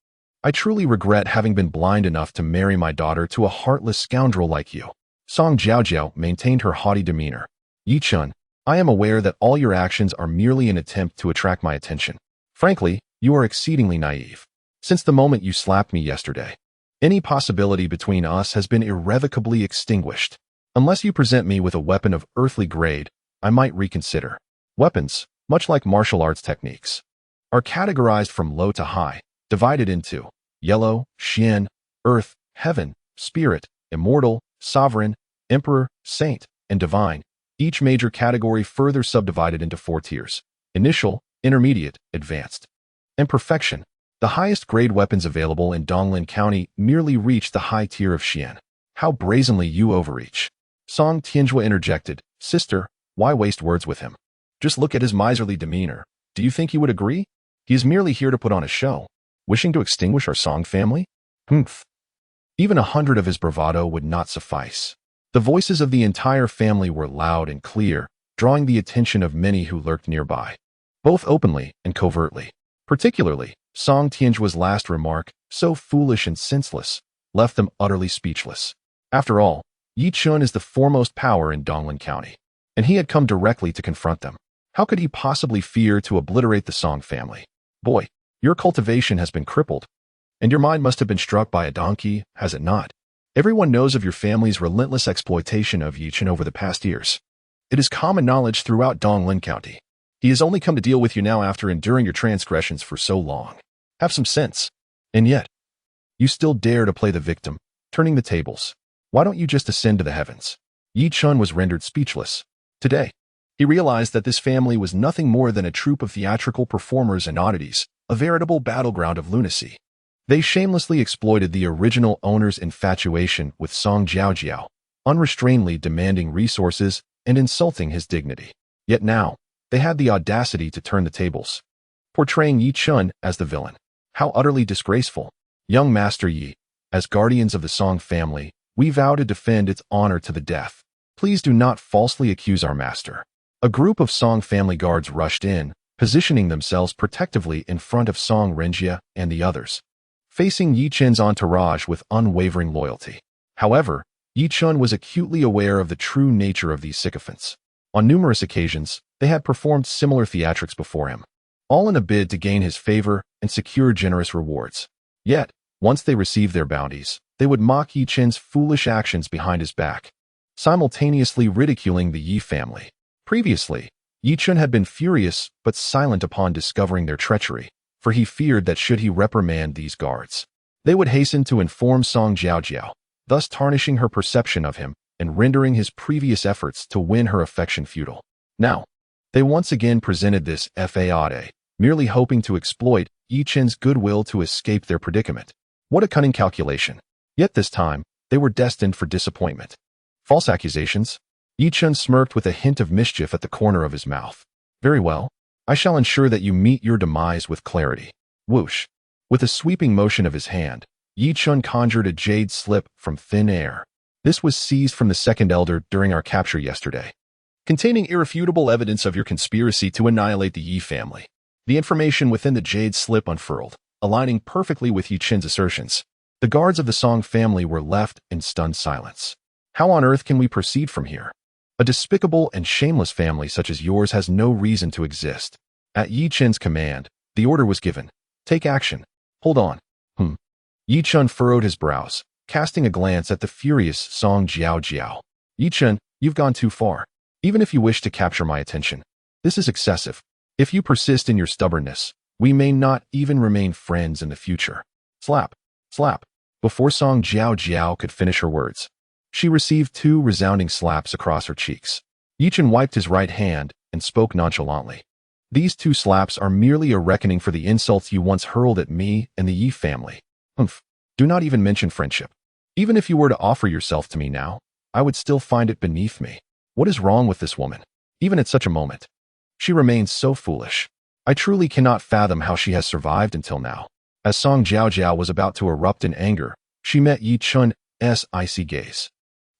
I truly regret having been blind enough to marry my daughter to a heartless scoundrel like you. Song Jiaojiao maintained her haughty demeanor. Yi Chen, I am aware that all your actions are merely an attempt to attract my attention. Frankly, you are exceedingly naive. Since the moment you slapped me yesterday, any possibility between us has been irrevocably extinguished. Unless you present me with a weapon of earthly grade, I might reconsider. Weapons, much like martial arts techniques, are categorized from low to high, divided into yellow, Xian, earth, heaven, spirit, immortal, sovereign, emperor, saint, and divine. Each major category further subdivided into 4 tiers: initial, intermediate, advanced, and perfection. The highest grade weapons available in Donglin County merely reach the high tier of Xian. How brazenly you overreach. Song Tianjue interjected. Sister, why waste words with him? Just look at his miserly demeanor. Do you think he would agree? He is merely here to put on a show, wishing to extinguish our Song family? Humph. Even 100 of his bravado would not suffice. The voices of the entire family were loud and clear, drawing the attention of many who lurked nearby, both openly and covertly. Particularly, Song Tianjue's last remark, so foolish and senseless, left them utterly speechless. After all, Yi Chen is the foremost power in Donglin County, and he had come directly to confront them. How could he possibly fear to obliterate the Song family? Boy, your cultivation has been crippled, and your mind must have been struck by a donkey, has it not? Everyone knows of your family's relentless exploitation of Yi Chen over the past years. It is common knowledge throughout Donglin County. He has only come to deal with you now after enduring your transgressions for so long. Have some sense. And yet, you still dare to play the victim, turning the tables. Why don't you just ascend to the heavens? Yi Chen was rendered speechless. Today, he realized that this family was nothing more than a troupe of theatrical performers and oddities, a veritable battleground of lunacy. They shamelessly exploited the original owner's infatuation with Song Jiaojiao, unrestrainedly demanding resources and insulting his dignity. Yet now, they had the audacity to turn the tables, portraying Yi Chen as the villain. How utterly disgraceful. Young Master Yi, as guardians of the Song family, we vow to defend its honor to the death. Please do not falsely accuse our master. A group of Song family guards rushed in, positioning themselves protectively in front of Song Renjie and the others, facing Yi Chen's entourage with unwavering loyalty. However, Yi Chen was acutely aware of the true nature of these sycophants. On numerous occasions, they had performed similar theatrics before him, all in a bid to gain his favor and secure generous rewards. Yet, once they received their bounties, they would mock Yi Chen's foolish actions behind his back, simultaneously ridiculing the Yi family. Previously, Yi Chen had been furious but silent upon discovering their treachery, for he feared that should he reprimand these guards, they would hasten to inform Song Jiaojiao, thus tarnishing her perception of him and rendering his previous efforts to win her affection futile. Now, they once again presented this facade, merely hoping to exploit Yi Chen's goodwill to escape their predicament. What a cunning calculation. Yet this time, they were destined for disappointment. False accusations? Yi Chen smirked with a hint of mischief at the corner of his mouth. Very well. I shall ensure that you meet your demise with clarity. Whoosh. With a sweeping motion of his hand, Yi Chen conjured a jade slip from thin air. This was seized from the second elder during our capture yesterday. containing irrefutable evidence of your conspiracy to annihilate the Yi family. The information within the jade slip unfurled, aligning perfectly with Yi Chen's assertions. The guards of the Song family were left in stunned silence. How on earth can we proceed from here? A despicable and shameless family such as yours has no reason to exist. At Yi Chen's command, the order was given. Take action. Hold on. Yi Chen furrowed his brows, casting a glance at the furious Song Jiao. Yi Chen, you've gone too far. Even if you wish to capture my attention, this is excessive. If you persist in your stubbornness, we may not even remain friends in the future. Slap. Slap. Before Song Jiao could finish her words, she received 2 resounding slaps across her cheeks. Yi Chen wiped his right hand and spoke nonchalantly. These 2 slaps are merely a reckoning for the insults you once hurled at me and the Yi family. Do not even mention friendship. Even if you were to offer yourself to me now, I would still find it beneath me. What is wrong with this woman? Even at such a moment, she remains so foolish. I truly cannot fathom how she has survived until now. As Song Jiao was about to erupt in anger, she met Yi Chen's icy gaze.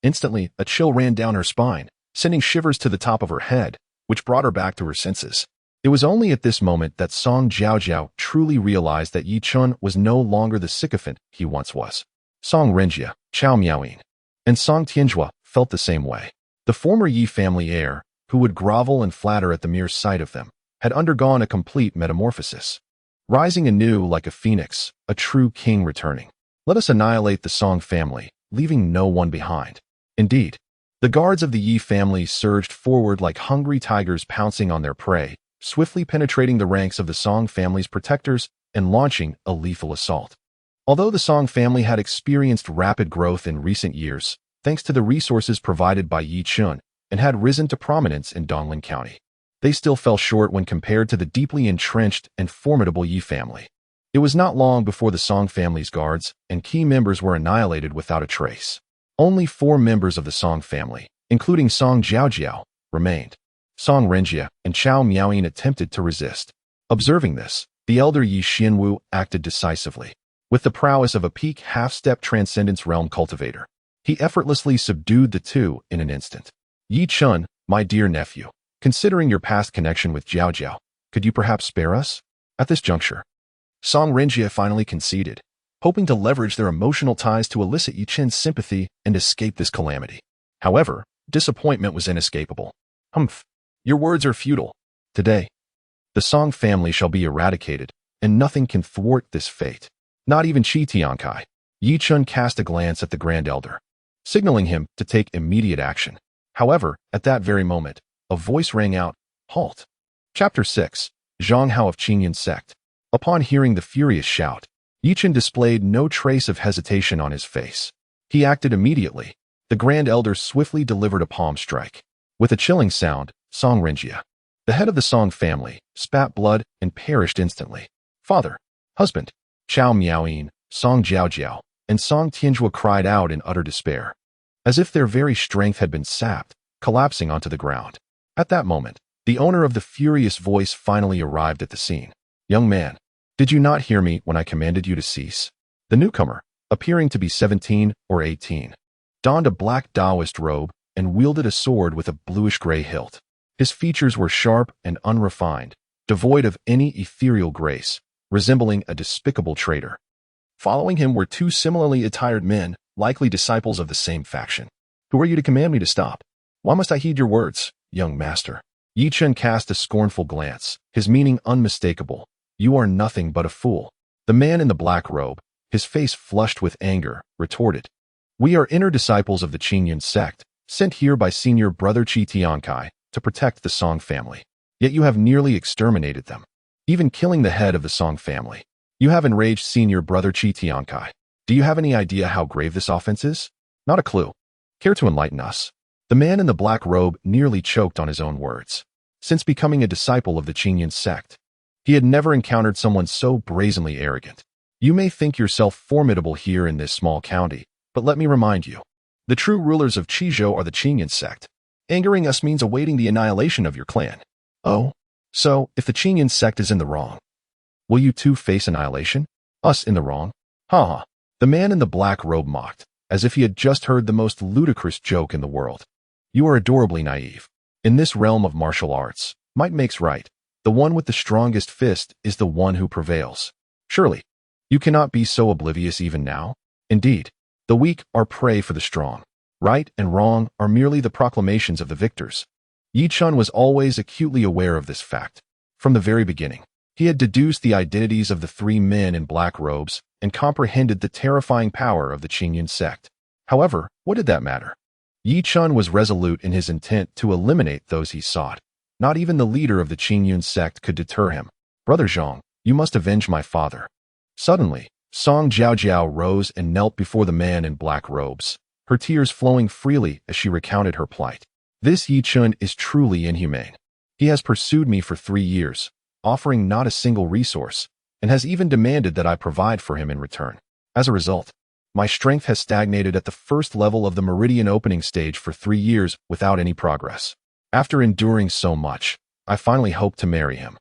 Instantly, a chill ran down her spine, sending shivers to the top of her head, which brought her back to her senses. It was only at this moment that Song Jiao truly realized that Yi Chen was no longer the sycophant he once was. Song Renjie, Chao Miaoyin, and Song Tianjue felt the same way. The former Yi family heir, who would grovel and flatter at the mere sight of them, had undergone a complete metamorphosis. Rising anew like a phoenix, a true king returning. Let us annihilate the Song family, leaving no one behind. Indeed, the guards of the Yi family surged forward like hungry tigers pouncing on their prey, swiftly penetrating the ranks of the Song family's protectors and launching a lethal assault. Although the Song family had experienced rapid growth in recent years, thanks to the resources provided by Yi Chen, and had risen to prominence in Dongling County, they still fell short when compared to the deeply entrenched and formidable Yi family. It was not long before the Song family's guards and key members were annihilated without a trace. Only 4 members of the Song family, including Song Jiao, remained. Song Renjie and Chao Miaoyin attempted to resist. Observing this, the elder Yi Xianwu acted decisively. With the prowess of a peak half-step transcendence realm cultivator, he effortlessly subdued the 2 in an instant. Yi Chen, my dear nephew, considering your past connection with Jiao, could you perhaps spare us? At this juncture, Song Renjie finally conceded, hoping to leverage their emotional ties to elicit Yi Chen's sympathy and escape this calamity. However, disappointment was inescapable. Your words are futile. Today, the Song family shall be eradicated, and nothing can thwart this fate. Not even Qi Tiankai. Yi Chen cast a glance at the Grand Elder, signaling him to take immediate action. However, at that very moment, a voice rang out, "Halt!" Chapter 6, Zhang Hao of Qingyun Sect. Upon hearing the furious shout, Yi Chen displayed no trace of hesitation on his face. He acted immediately. The Grand Elder swiftly delivered a palm strike. With a chilling sound, Song Renjie, the head of the Song family, spat blood and perished instantly. Father, husband, Chao Miaoyin, Song Jiao, and Song Tianjue cried out in utter despair, as if their very strength had been sapped, collapsing onto the ground. At that moment, the owner of the furious voice finally arrived at the scene. Young man, did you not hear me when I commanded you to cease? The newcomer, appearing to be 17 or 18, donned a black Taoist robe and wielded a sword with a bluish-gray hilt. His features were sharp and unrefined, devoid of any ethereal grace, resembling a despicable traitor. Following him were 2 similarly attired men, likely disciples of the same faction. Who are you to command me to stop? Why must I heed your words, young master? Yi Chen cast a scornful glance, his meaning unmistakable. You are nothing but a fool. The man in the black robe, his face flushed with anger, retorted. We are inner disciples of the Qingyun sect, sent here by senior brother Qi Tiankai to protect the Song family. Yet you have nearly exterminated them, even killing the head of the Song family. You have enraged senior brother Qi Tiankai. Do you have any idea how grave this offense is? Not a clue. Care to enlighten us? The man in the black robe nearly choked on his own words. Since becoming a disciple of the Qingyun sect, he had never encountered someone so brazenly arrogant. You may think yourself formidable here in this small county, but let me remind you, the true rulers of Qizhou are the Qingyun sect. Angering us means awaiting the annihilation of your clan. Oh, so if the Qingyun sect is in the wrong, will you too face annihilation? Us in the wrong? Ha ha. The man in the black robe mocked, as if he had just heard the most ludicrous joke in the world. You are adorably naive. In this realm of martial arts, might makes right. The one with the strongest fist is the one who prevails. Surely, you cannot be so oblivious even now? Indeed, the weak are prey for the strong. Right and wrong are merely the proclamations of the victors. Yi Chen was always acutely aware of this fact. From the very beginning, he had deduced the identities of the three men in black robes and comprehended the terrifying power of the Qingyun sect. However, what did that matter? Yi Chen was resolute in his intent to eliminate those he sought. Not even the leader of the Qingyun sect could deter him. Brother Zhang, you must avenge my father. Suddenly, Song Jiaojiao rose and knelt before the man in black robes, her tears flowing freely as she recounted her plight. This Yi Chen is truly inhumane. He has pursued me for 3 years, offering not a single resource, and has even demanded that I provide for him in return. As a result, my strength has stagnated at the first level of the meridian opening stage for 3 years without any progress. After enduring so much, I finally hoped to marry him,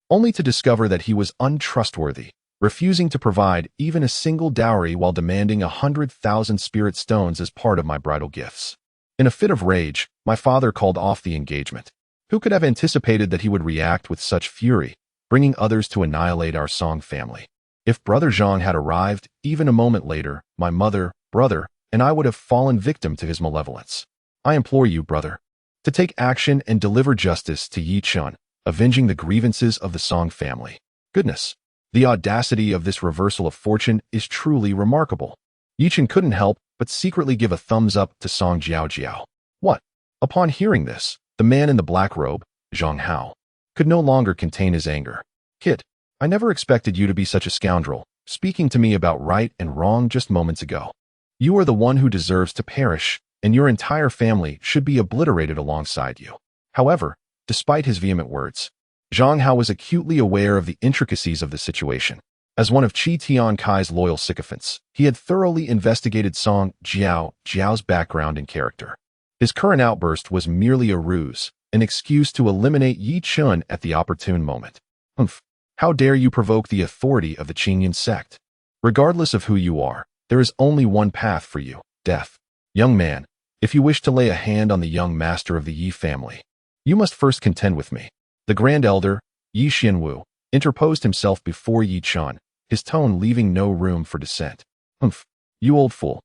only to discover that he was untrustworthy, refusing to provide even a single dowry while demanding 100,000 spirit stones as part of my bridal gifts. In a fit of rage, my father called off the engagement. Who could have anticipated that he would react with such fury, bringing others to annihilate our Song family? If Brother Zhang had arrived, even a moment later, my mother, brother, and I would have fallen victim to his malevolence. I implore you, brother, to take action and deliver justice to Yi Chen, avenging the grievances of the Song family. Goodness, the audacity of this reversal of fortune is truly remarkable. Yi Chen couldn't help but secretly give a thumbs up to Song Jiaojiao. What? Upon hearing this, the man in the black robe, Zhang Hao, could no longer contain his anger. Kid, I never expected you to be such a scoundrel, speaking to me about right and wrong just moments ago. You are the one who deserves to perish, and your entire family should be obliterated alongside you. However, despite his vehement words, Zhang Hao was acutely aware of the intricacies of the situation. As one of Qi Tiankai's loyal sycophants, he had thoroughly investigated Song Jiao's background and character. His current outburst was merely a ruse, an excuse to eliminate Yi Chen at the opportune moment. Humph! How dare you provoke the authority of the Qingyun sect? Regardless of who you are, there is only one path for you, death. Young man, if you wish to lay a hand on the young master of the Yi family, you must first contend with me. The Grand Elder, Yi Xianwu, interposed himself before Yi Chen, his tone leaving no room for dissent. Humph! You old fool.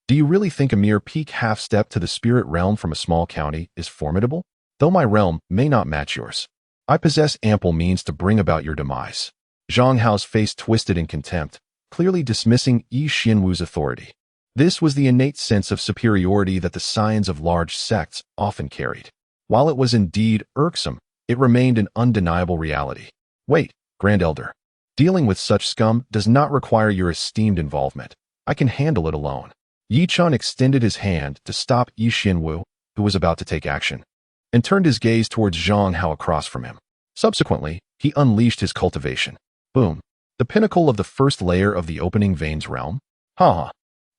Do you really think a mere peak half-step to the spirit realm from a small county is formidable? Though my realm may not match yours, I possess ample means to bring about your demise. Zhang Hao's face twisted in contempt, clearly dismissing Yi Xianwu's authority. This was the innate sense of superiority that the scions of large sects often carried. While it was indeed irksome, it remained an undeniable reality. Wait, Grand Elder. Dealing with such scum does not require your esteemed involvement. I can handle it alone. Yi Chen extended his hand to stop Yi Xianwu, who was about to take action, and turned his gaze towards Zhang Hao across from him. Subsequently, he unleashed his cultivation. Boom! The pinnacle of the first layer of the opening veins realm? Ha!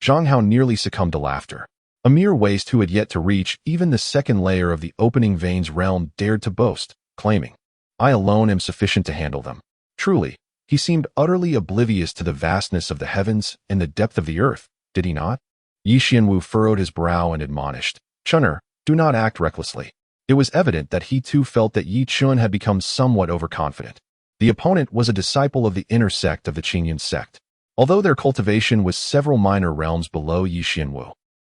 Zhang Hao nearly succumbed to laughter. A mere waste who had yet to reach even the second layer of the opening veins realm dared to boast, claiming, I alone am sufficient to handle them. Truly, he seemed utterly oblivious to the vastness of the heavens and the depth of the earth, did he not? Yi Xianwu furrowed his brow and admonished, Chener, do not act recklessly. It was evident that he too felt that Yi Chen had become somewhat overconfident. The opponent was a disciple of the inner sect of the Qingyun sect, although their cultivation was several minor realms below Yi Xianwu.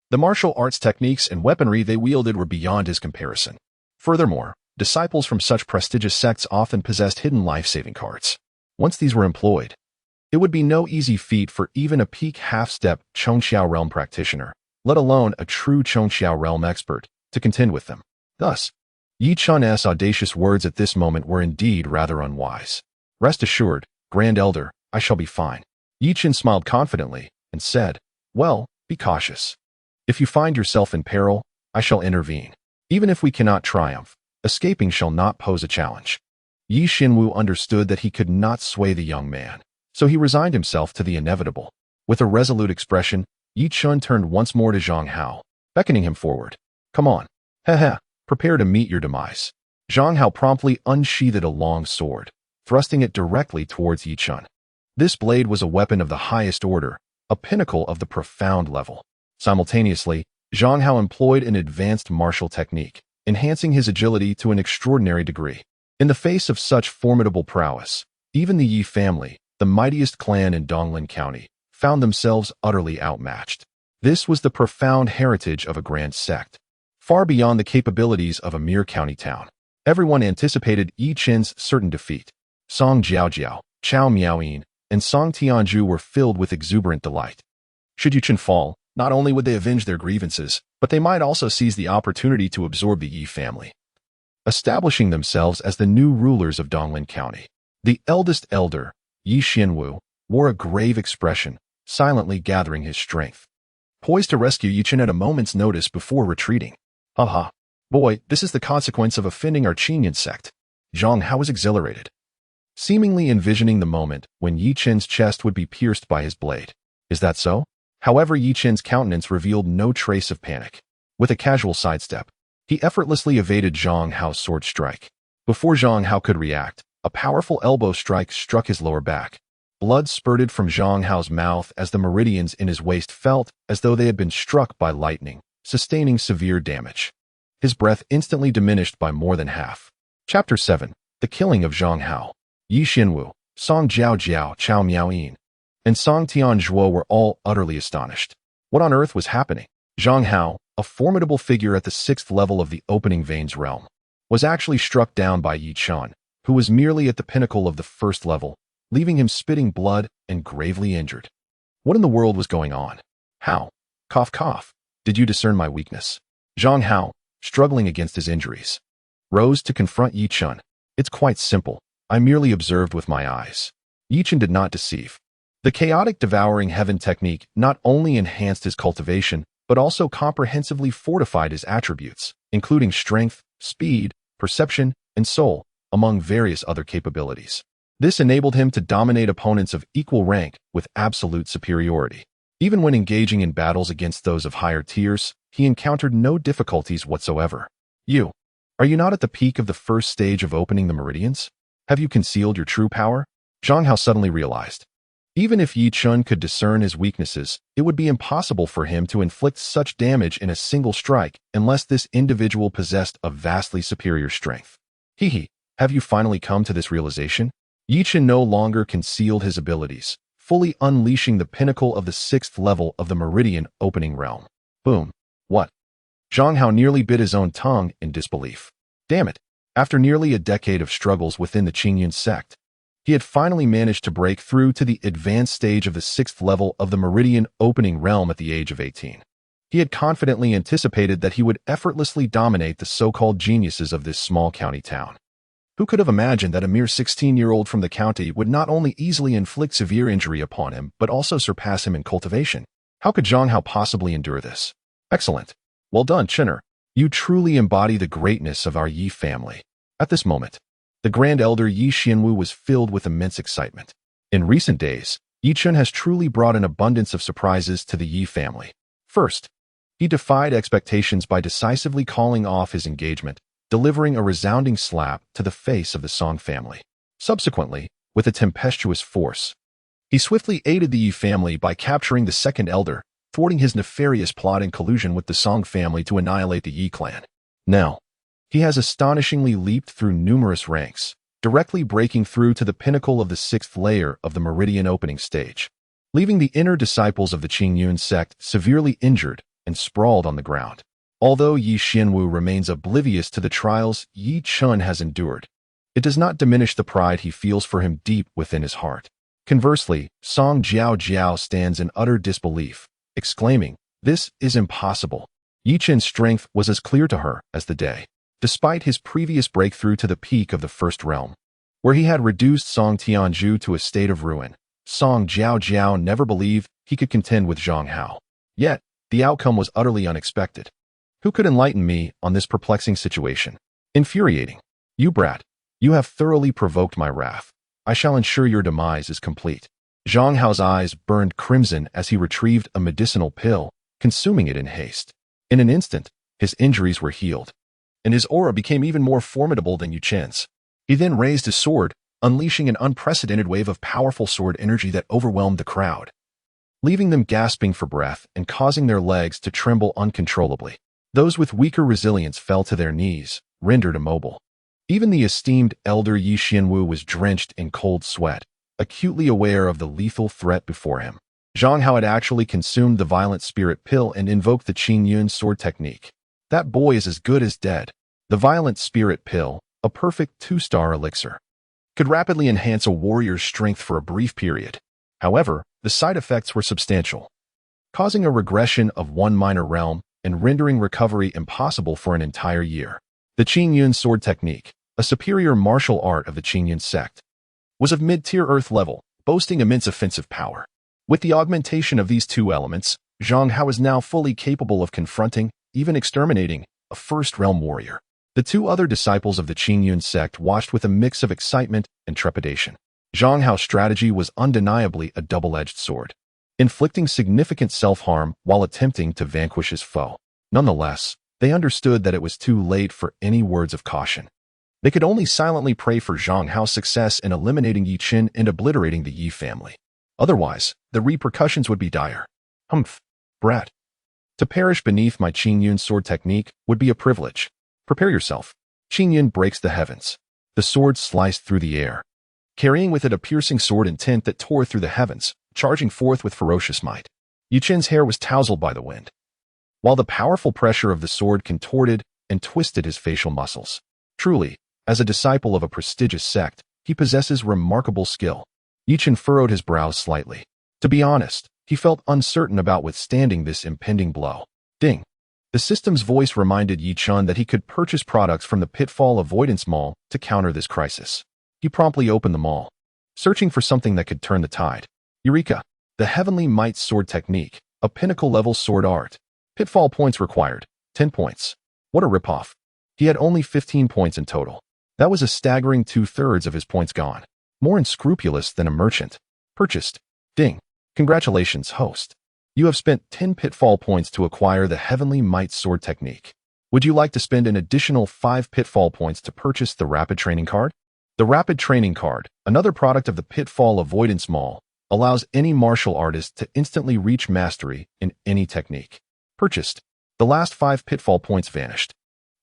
The martial arts techniques and weaponry they wielded were beyond his comparison. Furthermore, disciples from such prestigious sects often possessed hidden life-saving cards. Once these were employed, it would be no easy feat for even a peak half-step Chongxiao realm practitioner, let alone a true Chongxiao realm expert, to contend with them. Thus, Yi Chen's audacious words at this moment were indeed rather unwise. Rest assured, Grand Elder, I shall be fine. Yi Chen smiled confidently and said, well, be cautious. If you find yourself in peril, I shall intervene. Even if we cannot triumph, escaping shall not pose a challenge. Yi Xianwu understood that he could not sway the young man, so he resigned himself to the inevitable. With a resolute expression, Yi Chen turned once more to Zhang Hao, beckoning him forward. Come on. Heh, prepare to meet your demise. Zhang Hao promptly unsheathed a long sword, thrusting it directly towards Yi Chen. This blade was a weapon of the highest order, a pinnacle of the profound level. Simultaneously, Zhang Hao employed an advanced martial technique, enhancing his agility to an extraordinary degree. In the face of such formidable prowess, even the Yi family, the mightiest clan in Donglin County, found themselves utterly outmatched. This was the profound heritage of a grand sect, far beyond the capabilities of a mere county town. Everyone anticipated Yi Chen's certain defeat. Song Jiaojiao, Chao Miaoyin, and Song Tianju were filled with exuberant delight. Should Yi Chen fall, not only would they avenge their grievances, but they might also seize the opportunity to absorb the Yi family, establishing themselves as the new rulers of Donglin County. The eldest elder, Yi Xianwu, wore a grave expression, silently gathering his strength, poised to rescue Yi Chen at a moment's notice before retreating. Haha, boy, this is the consequence of offending our Qingyun sect. Zhang Hao was exhilarated, seemingly envisioning the moment when Yi Chen's chest would be pierced by his blade. Is that so? However, Yi Chen's countenance revealed no trace of panic. With a casual sidestep, he effortlessly evaded Zhang Hao's sword strike. Before Zhang Hao could react, a powerful elbow strike struck his lower back. Blood spurted from Zhang Hao's mouth as the meridians in his waist felt as though they had been struck by lightning, sustaining severe damage. His breath instantly diminished by more than half. Chapter 7. The Killing of Zhang Hao. Yi Xianwu, Song Jiaojiao, Chao Miaoyin, and Song Tianzhuo were all utterly astonished. What on earth was happening? Zhang Hao, a formidable figure at the 6th level of the opening veins realm, was actually struck down by Yi Chen, who was merely at the pinnacle of the 1st level, leaving him spitting blood and gravely injured. What in the world was going on? How? Cough cough. Did you discern my weakness? Zhang Hao, struggling against his injuries, rose to confront Yi Chen. It's quite simple. I merely observed with my eyes. Yi Chen did not deceive. The chaotic devouring heaven technique not only enhanced his cultivation, but also comprehensively fortified his attributes, including strength, speed, perception, and soul, among various other capabilities. This enabled him to dominate opponents of equal rank with absolute superiority. Even when engaging in battles against those of higher tiers, he encountered no difficulties whatsoever. Are you not at the peak of the 1st stage of opening the meridians? Have you concealed your true power? Zhang Hao suddenly realized. Even if Yi Chen could discern his weaknesses, it would be impossible for him to inflict such damage in a single strike unless this individual possessed a vastly superior strength. Have you finally come to this realization? Yi Chen no longer concealed his abilities, fully unleashing the pinnacle of the 6th level of the meridian opening realm. Boom. What? Zhang Hao nearly bit his own tongue in disbelief. Damn it. After nearly a decade of struggles within the Qingyun sect, he had finally managed to break through to the advanced stage of the 6th level of the meridian opening realm at the age of 18. He had confidently anticipated that he would effortlessly dominate the so-called geniuses of this small county town. Who could have imagined that a mere 16-year-old from the county would not only easily inflict severe injury upon him, but also surpass him in cultivation? How could Zhang Hao possibly endure this? Excellent. Well done, Chenner. You truly embody the greatness of our Yi family. At this moment, the Grand Elder Yi Xianwu was filled with immense excitement. In recent days, Yi Chen has truly brought an abundance of surprises to the Yi family. First, he defied expectations by decisively calling off his engagement, delivering a resounding slap to the face of the Song family. Subsequently, with a tempestuous force, he swiftly aided the Yi family by capturing the 2nd elder, thwarting his nefarious plot in collusion with the Song family to annihilate the Yi clan. Now, he has astonishingly leaped through numerous ranks, directly breaking through to the pinnacle of the 6th layer of the meridian opening stage, leaving the inner disciples of the Qingyun sect severely injured and sprawled on the ground. Although Yi Xianwu remains oblivious to the trials Yi Chen has endured, it does not diminish the pride he feels for him deep within his heart. Conversely, Song Jiaojiao stands in utter disbelief, exclaiming, "This is impossible." Yi Chen's strength was as clear to her as the day. Despite his previous breakthrough to the peak of the 1st realm, where he had reduced Song Tianju to a state of ruin, Song Jiaojiao never believed he could contend with Zhang Hao. Yet, the outcome was utterly unexpected. Who could enlighten me on this perplexing situation? Infuriating. You brat, you have thoroughly provoked my wrath. I shall ensure your demise is complete. Zhang Hao's eyes burned crimson as he retrieved a medicinal pill, consuming it in haste. In an instant, his injuries were healed, and his aura became even more formidable than Yu Chen's. He then raised his sword, unleashing an unprecedented wave of powerful sword energy that overwhelmed the crowd, leaving them gasping for breath and causing their legs to tremble uncontrollably. Those with weaker resilience fell to their knees, rendered immobile. Even the esteemed elder Yi Xianwu was drenched in cold sweat, acutely aware of the lethal threat before him. Zhang Hao had actually consumed the violent spirit pill and invoked the Qing Yun sword technique. That boy is as good as dead. The violent spirit pill, a perfect 2-star elixir, could rapidly enhance a warrior's strength for a brief period. However, the side effects were substantial, causing a regression of one minor realm and rendering recovery impossible for an entire year. The Qing Yun sword technique, a superior martial art of the Qing Yun sect, was of mid-tier earth level, boasting immense offensive power. With the augmentation of these two elements, Zhang Hao is now fully capable of confronting, even exterminating, a first-realm warrior. The two other disciples of the Qing Yun sect watched with a mix of excitement and trepidation. Zhang Hao's strategy was undeniably a double-edged sword, inflicting significant self-harm while attempting to vanquish his foe. Nonetheless, they understood that it was too late for any words of caution. They could only silently pray for Zhang Hao's success in eliminating Yi Chen and obliterating the Yi family. Otherwise, the repercussions would be dire. Humph, brat. To perish beneath my Qing Yun sword technique would be a privilege. Prepare yourself. Qing Yun breaks the heavens. The sword sliced through the air, carrying with it a piercing sword intent that tore through the heavens, charging forth with ferocious might. Yi Chen's hair was tousled by the wind, while the powerful pressure of the sword contorted and twisted his facial muscles. Truly, as a disciple of a prestigious sect, he possesses remarkable skill. Yi Chen furrowed his brows slightly. To be honest, he felt uncertain about withstanding this impending blow. Ding. The system's voice reminded Yi Chen that he could purchase products from the Pitfall Avoidance Mall to counter this crisis. He promptly opened the mall, searching for something that could turn the tide. Eureka! The Heavenly Might Sword Technique, a pinnacle-level sword art. Pitfall points required, 10 points. What a ripoff. He had only 15 points in total. That was a staggering 2/3 of his points gone. More unscrupulous than a merchant. Purchased. Ding. Congratulations, host. You have spent 10 pitfall points to acquire the Heavenly Might Sword Technique. Would you like to spend an additional 5 pitfall points to purchase the Rapid Training Card? The Rapid Training Card, another product of the Pitfall Avoidance Mall, allows any martial artist to instantly reach mastery in any technique. Purchased. The last 5 pitfall points vanished.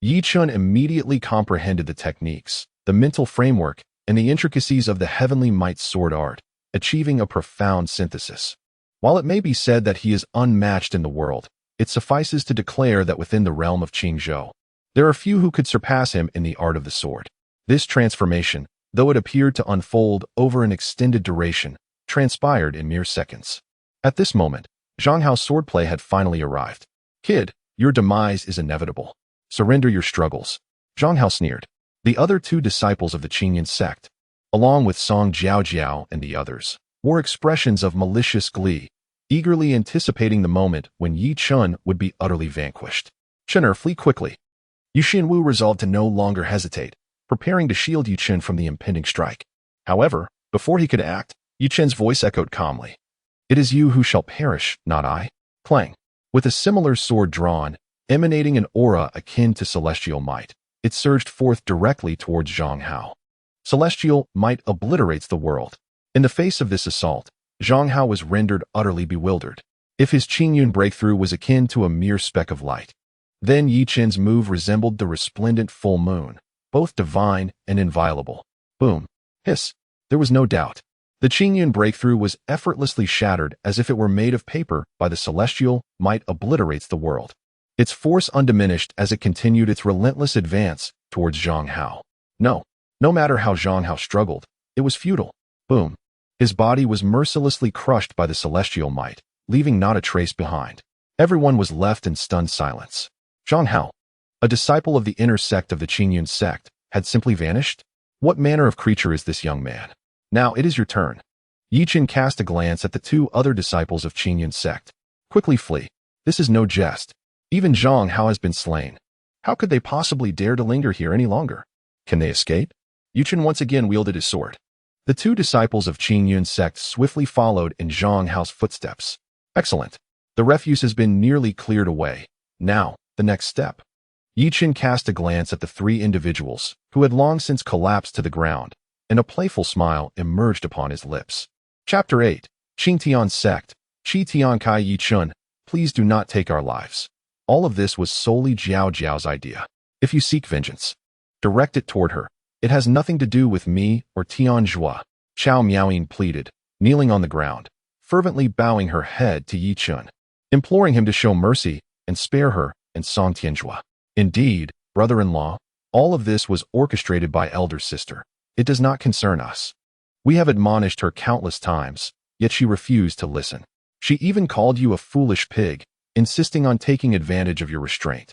Yi Chen immediately comprehended the techniques, the mental framework, and the intricacies of the Heavenly Might Sword art, achieving a profound synthesis. While it may be said that he is unmatched in the world, it suffices to declare that within the realm of Qingzhou, there are few who could surpass him in the art of the sword. This transformation, though it appeared to unfold over an extended duration, transpired in mere seconds. At this moment, Zhang Hao's swordplay had finally arrived. Kid, your demise is inevitable. Surrender your struggles. Zhang Hao sneered. The other two disciples of the Qingyan sect, along with Song Jiao and the others, wore expressions of malicious glee, eagerly anticipating the moment when Yi Chen would be utterly vanquished. Chener, flee quickly. Yu Xinwu resolved to no longer hesitate, preparing to shield Yi Chen from the impending strike. However, before he could act, Yi Chen's voice echoed calmly. It is you who shall perish, not I. Clang. With a similar sword drawn, emanating an aura akin to celestial might, it surged forth directly towards Zhang Hao. Celestial might obliterates the world. In the face of this assault, Zhang Hao was rendered utterly bewildered. If his Qingyun breakthrough was akin to a mere speck of light, then Yi Chen's move resembled the resplendent full moon, both divine and inviolable. Boom. Hiss. There was no doubt. The Qingyun breakthrough was effortlessly shattered as if it were made of paper by the celestial might obliterates the world. Its force undiminished as it continued its relentless advance towards Zhang Hao. No matter how Zhang Hao struggled, it was futile. Boom. His body was mercilessly crushed by the celestial might, leaving not a trace behind. Everyone was left in stunned silence. Zhang Hao, a disciple of the inner sect of the Qingyun sect, had simply vanished? What manner of creature is this young man? Now it is your turn. Yi Chen cast a glance at the two other disciples of Qingyun sect. Quickly flee. This is no jest. Even Zhang Hao has been slain. How could they possibly dare to linger here any longer? Can they escape? Yi Chen once again wielded his sword. The two disciples of Qingyun sect swiftly followed in Zhang Hao's footsteps. Excellent. The refuse has been nearly cleared away. Now, the next step. Yi Chen cast a glance at the three individuals, who had long since collapsed to the ground, and a playful smile emerged upon his lips. Chapter 8. Qingtian Sect. Qi Tian Kai Yi Chen. Please do not take our lives. All of this was solely Jiao Jiao's idea. If you seek vengeance, direct it toward her. It has nothing to do with me or Tianjua, Chao Miaoying pleaded, kneeling on the ground, fervently bowing her head to Yi Chen, imploring him to show mercy and spare her and Song Tianjua. Indeed, brother-in-law, all of this was orchestrated by elder sister. It does not concern us. We have admonished her countless times, yet she refused to listen. She even called you a foolish pig, insisting on taking advantage of your restraint.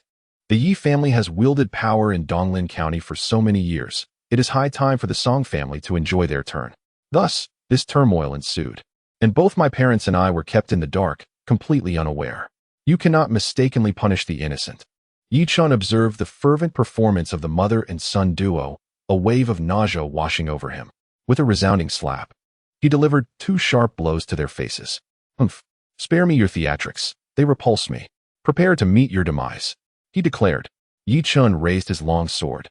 The Yi family has wielded power in Donglin County for so many years. It is high time for the Song family to enjoy their turn. Thus, this turmoil ensued. And both my parents and I were kept in the dark, completely unaware. You cannot mistakenly punish the innocent. Yi Chen observed the fervent performance of the mother and son duo, a wave of nausea washing over him. With a resounding slap, he delivered 2 sharp blows to their faces. Humph! Spare me your theatrics. They repulse me. Prepare to meet your demise, he declared. Yi Chen raised his long sword,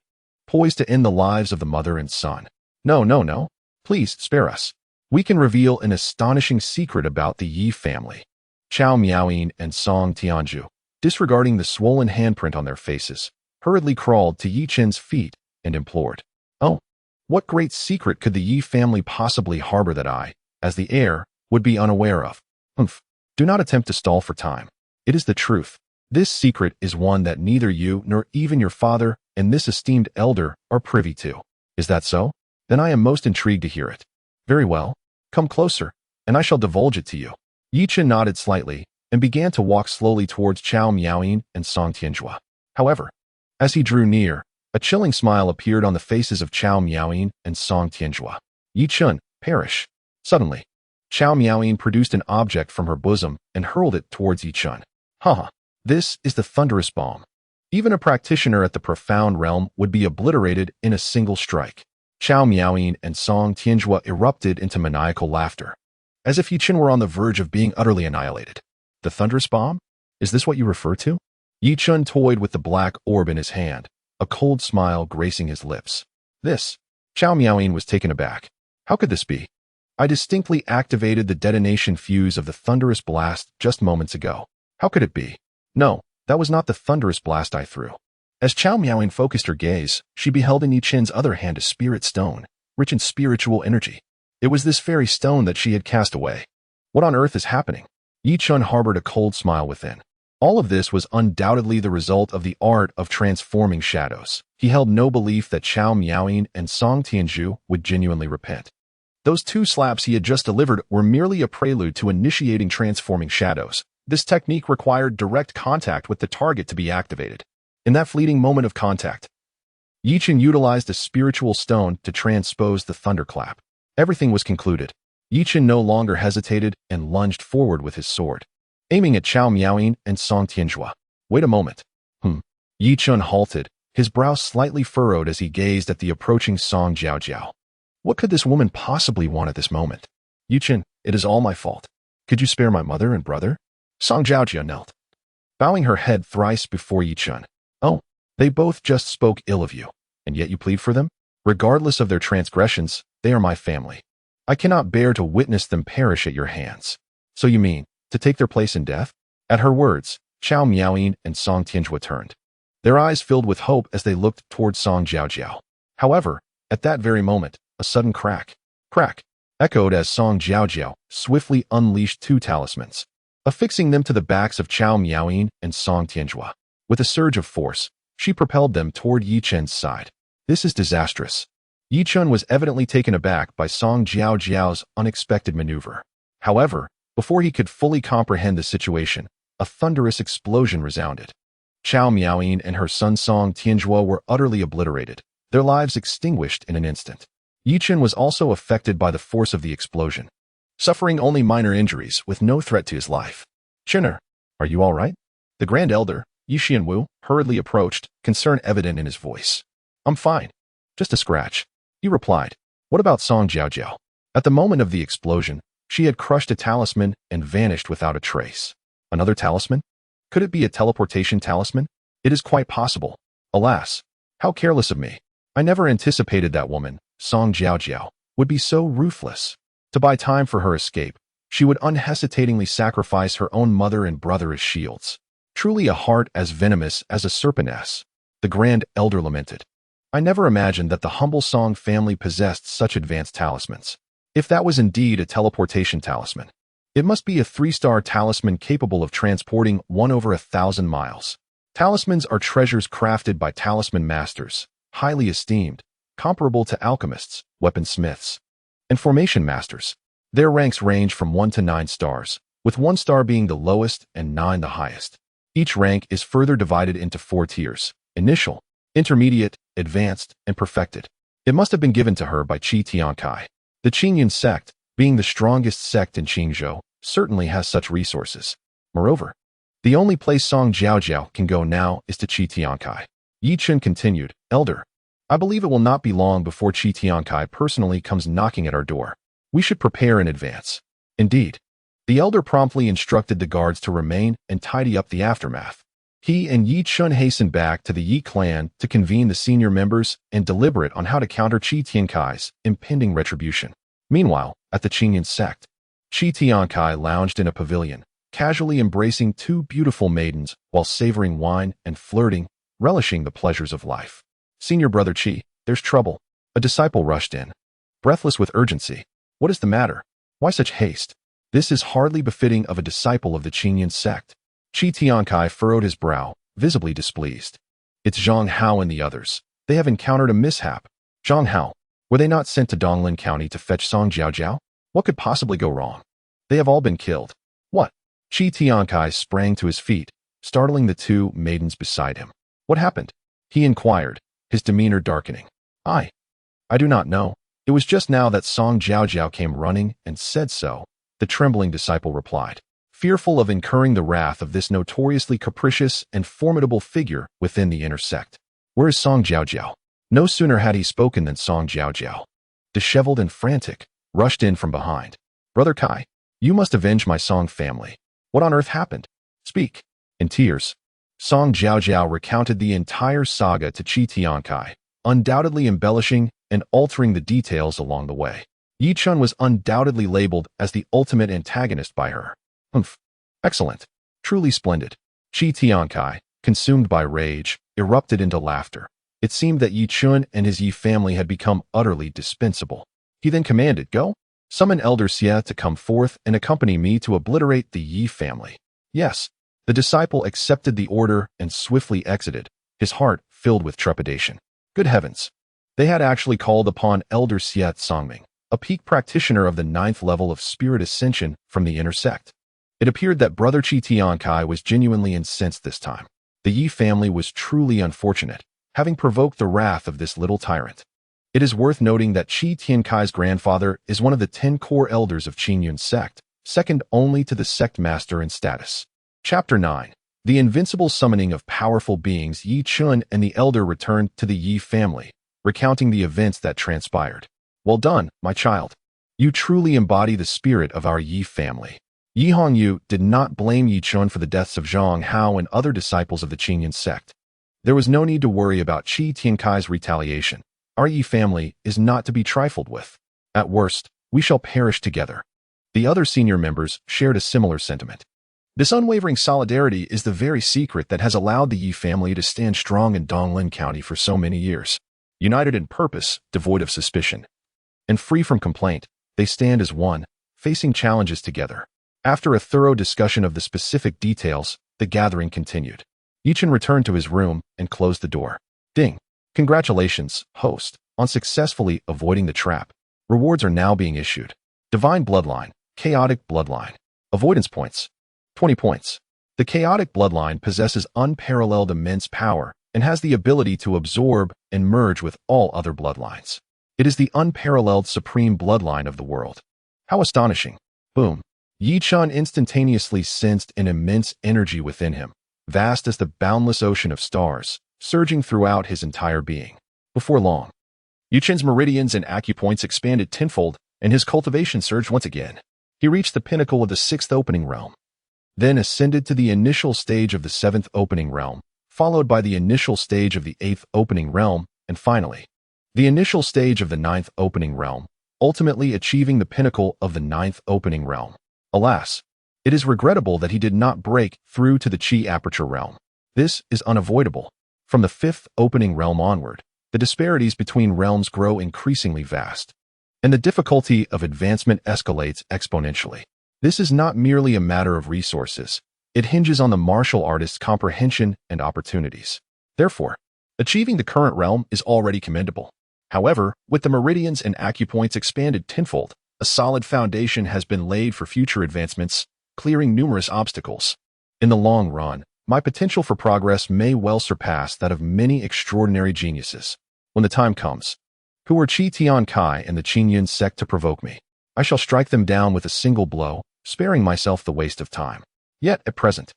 poised to end the lives of the mother and son. No, no, no. Please, spare us. We can reveal an astonishing secret about the Yi family. Chao Miaoying and Song Tianju, disregarding the swollen handprint on their faces, hurriedly crawled to Yi Chen's feet and implored. Oh, what great secret could the Yi family possibly harbor that I, as the heir, would be unaware of? Humph. Do not attempt to stall for time. It is the truth. This secret is one that neither you nor even your father and this esteemed elder are privy to. Is that so? Then I am most intrigued to hear it. Very well. Come closer, and I shall divulge it to you. Yi Chen nodded slightly and began to walk slowly towards Chao Miaoying and Song Tianjua. However, as he drew near, a chilling smile appeared on the faces of Chao Miaoying and Song Tianjua. Yi Chen, perish. Suddenly, Chao Miaoying produced an object from her bosom and hurled it towards Yi Chen. Haha, this is the thunderous bomb. Even a practitioner at the profound realm would be obliterated in a single strike. Chao Miaoying and Song Tianjua erupted into maniacal laughter, as if Yi Chen were on the verge of being utterly annihilated. The thunderous bomb? Is this what you refer to? Yi Chen toyed with the black orb in his hand, a cold smile gracing his lips. This? Chao Miaoying was taken aback. How could this be? I distinctly activated the detonation fuse of the thunderous blast just moments ago. How could it be? No, that was not the thunderous blast I threw. As Chao Miaoying focused her gaze, she beheld in Yi Chen's other hand a spirit stone, rich in spiritual energy. It was this very stone that she had cast away. What on earth is happening? Yi Chen harbored a cold smile within. All of this was undoubtedly the result of the art of transforming shadows. He held no belief that Chao Miaoying and Song Tianju would genuinely repent. Those 2 slaps he had just delivered were merely a prelude to initiating transforming shadows. This technique required direct contact with the target to be activated. In that fleeting moment of contact, Yi Chen utilized a spiritual stone to transpose the thunderclap. Everything was concluded. Yi Chen no longer hesitated and lunged forward with his sword, aiming at Chao Miaoying and Song Tianjua. Wait a moment. Yi Chen halted, his brow slightly furrowed as he gazed at the approaching Song Jiaojiao. What could this woman possibly want at this moment? Yi Chen, it is all my fault. Could you spare my mother and brother? Song Jiaojiao knelt, bowing her head thrice before Yi Chen. Oh, they both just spoke ill of you, and yet you plead for them? Regardless of their transgressions, they are my family. I cannot bear to witness them perish at your hands. So you mean, to take their place in death? At her words, Chao Miaoying and Song Tianjua turned, their eyes filled with hope as they looked toward Song Jiaojiao. However, at that very moment, a sudden crack, echoed as Song Jiaojiao swiftly unleashed 2 talismans, affixing them to the backs of Chao Miaoying and Song Tianjua. With a surge of force, she propelled them toward Yi Chen's side. This is disastrous. Yi Chen was evidently taken aback by Song Jiaojiao's unexpected maneuver. However, before he could fully comprehend the situation, a thunderous explosion resounded. Chao Miaoying and her son Song Tianjua were utterly obliterated, their lives extinguished in an instant. Yi Chen was also affected by the force of the explosion, suffering only minor injuries with no threat to his life. Chener, are you all right? The Grand Elder, Yi Xianwu, hurriedly approached, concern evident in his voice. I'm fine. Just a scratch, he replied. What about Song Jiaojiao? At the moment of the explosion, she had crushed a talisman and vanished without a trace. Another talisman? Could it be a teleportation talisman? It is quite possible. Alas, how careless of me. I never anticipated that woman, Song Jiaojiao, would be so ruthless. To buy time for her escape, she would unhesitatingly sacrifice her own mother and brother as shields. Truly a heart as venomous as a serpentess. The Grand Elder lamented. I never imagined that the humble Song family possessed such advanced talismans. If that was indeed a teleportation talisman, it must be a 3-star talisman capable of transporting one over 1,000 miles. Talismans are treasures crafted by talisman masters, highly esteemed, comparable to alchemists, weaponsmiths, and formation masters. Their ranks range from 1 to 9 stars, with 1 star being the lowest and 9 the highest. Each rank is further divided into 4 tiers: initial, intermediate, advanced, and perfected. It must have been given to her by Qi Tiankai. The Qingyun sect, being the strongest sect in Qingzhou, certainly has such resources. Moreover, the only place Song Jiaojiao can go now is to Qi Tiankai. Yi Chen continued, Elder, I believe it will not be long before Qi Tiankai personally comes knocking at our door. We should prepare in advance. Indeed. The elder promptly instructed the guards to remain and tidy up the aftermath. He and Yi Chen hastened back to the Yi clan to convene the senior members and deliberate on how to counter Qi Tiankai's impending retribution. Meanwhile, at the Qingyun sect, Qi Tiankai lounged in a pavilion, casually embracing 2 beautiful maidens while savoring wine and flirting, relishing the pleasures of life. Senior brother Qi, there's trouble. A disciple rushed in, breathless with urgency. What is the matter? Why such haste? This is hardly befitting of a disciple of the Qingyun sect. Qi Tiankai furrowed his brow, visibly displeased. It's Zhang Hao and the others. They have encountered a mishap. Zhang Hao, were they not sent to Donglin County to fetch Song Jiaojiao? What could possibly go wrong? They have all been killed. What? Qi Tiankai sprang to his feet, startling the 2 maidens beside him. What happened? He inquired, his demeanor darkening. I do not know. It was just now that Song Jiaojiao came running and said so, the trembling disciple replied, fearful of incurring the wrath of this notoriously capricious and formidable figure within the inner sect. Where is Song Jiaojiao? No sooner had he spoken than Song Jiaojiao, disheveled and frantic, rushed in from behind. Brother Kai, you must avenge my Song family. What on earth happened? Speak. In tears, Song Jiaojiao recounted the entire saga to Qi Tiankai, undoubtedly embellishing and altering the details along the way. Yi Chen was undoubtedly labeled as the ultimate antagonist by her. Humph. Excellent. Truly splendid. Qi Tiankai, consumed by rage, erupted into laughter. It seemed that Yi Chen and his Yi family had become utterly dispensable. He then commanded, Go, summon Elder Xie to come forth and accompany me to obliterate the Yi family. Yes, the disciple accepted the order and swiftly exited, his heart filled with trepidation. Good heavens. They had actually called upon Elder Xie Songming, a peak practitioner of the 9th level of spirit ascension from the inner sect. It appeared that Brother Qi Tiankai was genuinely incensed this time. The Yi family was truly unfortunate, having provoked the wrath of this little tyrant. It is worth noting that Qi Tiankai's grandfather is one of the 10 core elders of Qingyun sect, second only to the sect master in status. Chapter 9. The invincible summoning of powerful beings. Yi Chen and the elder returned to the Yi family, recounting the events that transpired. Well done, my child. You truly embody the spirit of our Yi family. Yi Hongyu did not blame Yi Chen for the deaths of Zhang Hao and other disciples of the Qingyun sect. There was no need to worry about Qi Tiankai's retaliation. Our Yi family is not to be trifled with. At worst, we shall perish together. The other senior members shared a similar sentiment. This unwavering solidarity is the very secret that has allowed the Yi family to stand strong in Donglin County for so many years. United in purpose, devoid of suspicion, and free from complaint, they stand as one, facing challenges together. After a thorough discussion of the specific details, the gathering continued. Yi Chen returned to his room and closed the door. Ding. Congratulations, host, on successfully avoiding the trap. Rewards are now being issued. Divine Bloodline, Chaotic Bloodline. Avoidance points. 20 points. The Chaotic Bloodline possesses unparalleled immense power and has the ability to absorb and merge with all other bloodlines. It is the unparalleled supreme bloodline of the world. How astonishing. Boom. Yi Chen instantaneously sensed an immense energy within him, vast as the boundless ocean of stars, surging throughout his entire being. Before long, Yi Chen's meridians and acupoints expanded tenfold, and his cultivation surged once again. He reached the pinnacle of the 6th opening realm, then ascended to the initial stage of the 7th opening realm, followed by the initial stage of the 8th opening realm, and finally, the initial stage of the 9th opening realm, ultimately achieving the pinnacle of the 9th opening realm. Alas, It is regrettable that he did not break through to the Qi aperture realm. This is unavoidable. From the fifth opening realm onward, the disparities between realms grow increasingly vast, and the difficulty of advancement escalates exponentially. This is not merely a matter of resources. It hinges on the martial artist's comprehension and opportunities. Therefore, achieving the current realm is already commendable. However, with the meridians and acupoints expanded tenfold, a solid foundation has been laid for future advancements, clearing numerous obstacles. In the long run, my potential for progress may well surpass that of many extraordinary geniuses. When the time comes, who are Qi Tian Kai and the Qingyun sect to provoke me, I shall strike them down with a single blow, sparing myself the waste of time. Yet, at present,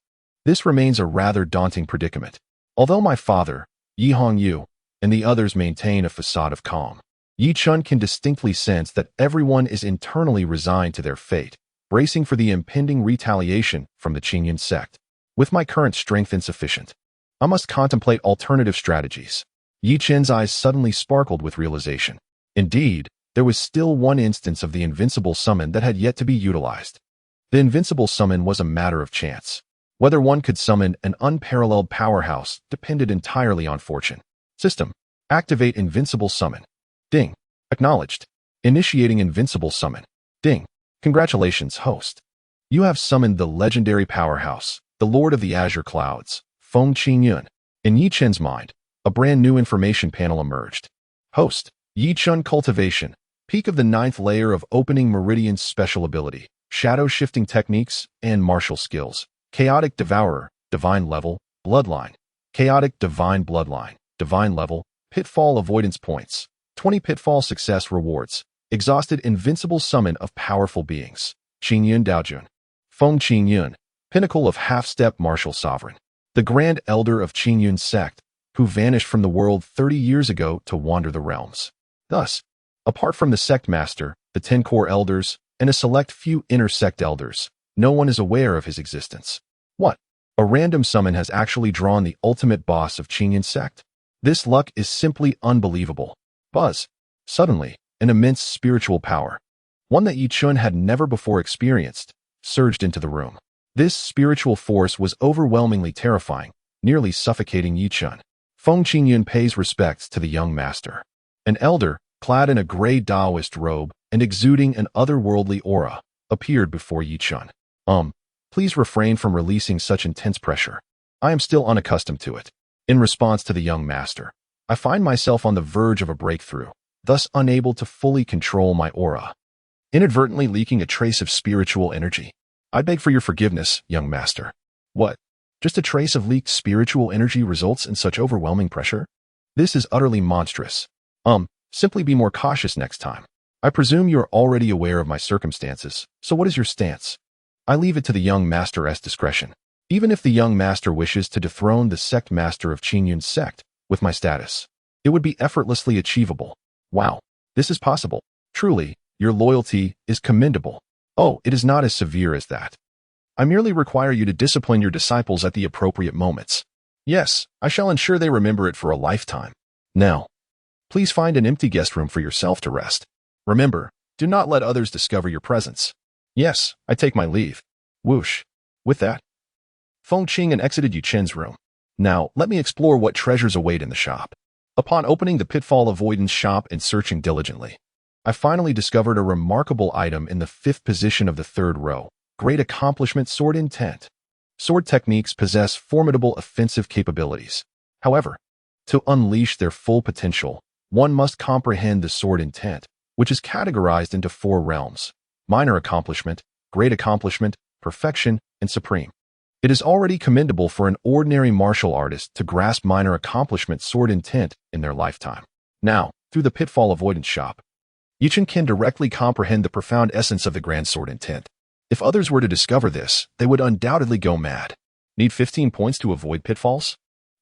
this remains a rather daunting predicament. Although my father, Yi Hongyu, and the others maintain a facade of calm, Yi Chen can distinctly sense that everyone is internally resigned to their fate, bracing for the impending retaliation from the Qingyun sect. With my current strength insufficient, I must contemplate alternative strategies. Yi Chen's eyes suddenly sparkled with realization. Indeed, there was still one instance of the invincible summon that had yet to be utilized. The invincible summon was a matter of chance. Whether one could summon an unparalleled powerhouse depended entirely on fortune. System. Activate invincible summon. Ding. Acknowledged. Initiating invincible summon. Ding. Congratulations, host. You have summoned the legendary powerhouse, the Lord of the Azure Clouds, Feng Qingyun. In Yi Chen's mind, a brand new information panel emerged. Host. Yi Chen Cultivation. Peak of the 9th layer of Opening Meridian's special ability. Shadow-shifting techniques and martial skills. Chaotic Devourer. Divine level. Bloodline. Chaotic Divine Bloodline. Divine level. Pitfall avoidance points. 20 pitfall success rewards. Exhausted invincible summon of powerful beings. Qingyun Daojun. Feng Qingyun. Pinnacle of half-step martial sovereign. The Grand Elder of Qingyun sect, who vanished from the world 30 years ago to wander the realms. Thus, apart from the sect master, the 10 core elders, and a select few inner sect elders, no one is aware of his existence. What? A random summon has actually drawn the ultimate boss of Qingyun sect? This luck is simply unbelievable. Buzz. Suddenly, an immense spiritual power, one that Yi Chen had never before experienced, surged into the room. This spiritual force was overwhelmingly terrifying, nearly suffocating Yi Chen. Feng Qingyun pays respects to the young master. An elder, clad in a gray Taoist robe and exuding an otherworldly aura, appeared before Yi Chen. Please refrain from releasing such intense pressure. I am still unaccustomed to it. In response to the young master, I find myself on the verge of a breakthrough, thus unable to fully control my aura, inadvertently leaking a trace of spiritual energy. I beg for your forgiveness, young master. What? Just a trace of leaked spiritual energy results in such overwhelming pressure? This is utterly monstrous. Simply be more cautious next time. I presume you are already aware of my circumstances, so what is your stance? I leave it to the young master's discretion. Even if the young master wishes to dethrone the sect master of Qingyun sect, with my status, it would be effortlessly achievable. Wow, this is possible. Truly, your loyalty is commendable. Oh, it is not as severe as that. I merely require you to discipline your disciples at the appropriate moments. Yes, I shall ensure they remember it for a lifetime. Now, please find an empty guest room for yourself to rest. Remember, do not let others discover your presence. Yes, I take my leave. Whoosh. With that, Feng Qingyun exited Yi Chen's room. Now, let me explore what treasures await in the shop. Upon opening the pitfall avoidance shop and searching diligently, I finally discovered a remarkable item in the 5th position of the 3rd row. Great accomplishment Sword Intent. Sword techniques possess formidable offensive capabilities. However, to unleash their full potential, one must comprehend the Sword Intent, which is categorized into 4 realms: minor accomplishment, great accomplishment, perfection, and supreme. It is already commendable for an ordinary martial artist to grasp minor accomplishment Sword Intent in their lifetime. Now, through the pitfall avoidance shop, Yi Chen can directly comprehend the profound essence of the Grand Sword Intent. If others were to discover this, they would undoubtedly go mad. Need 15 points to avoid pitfalls?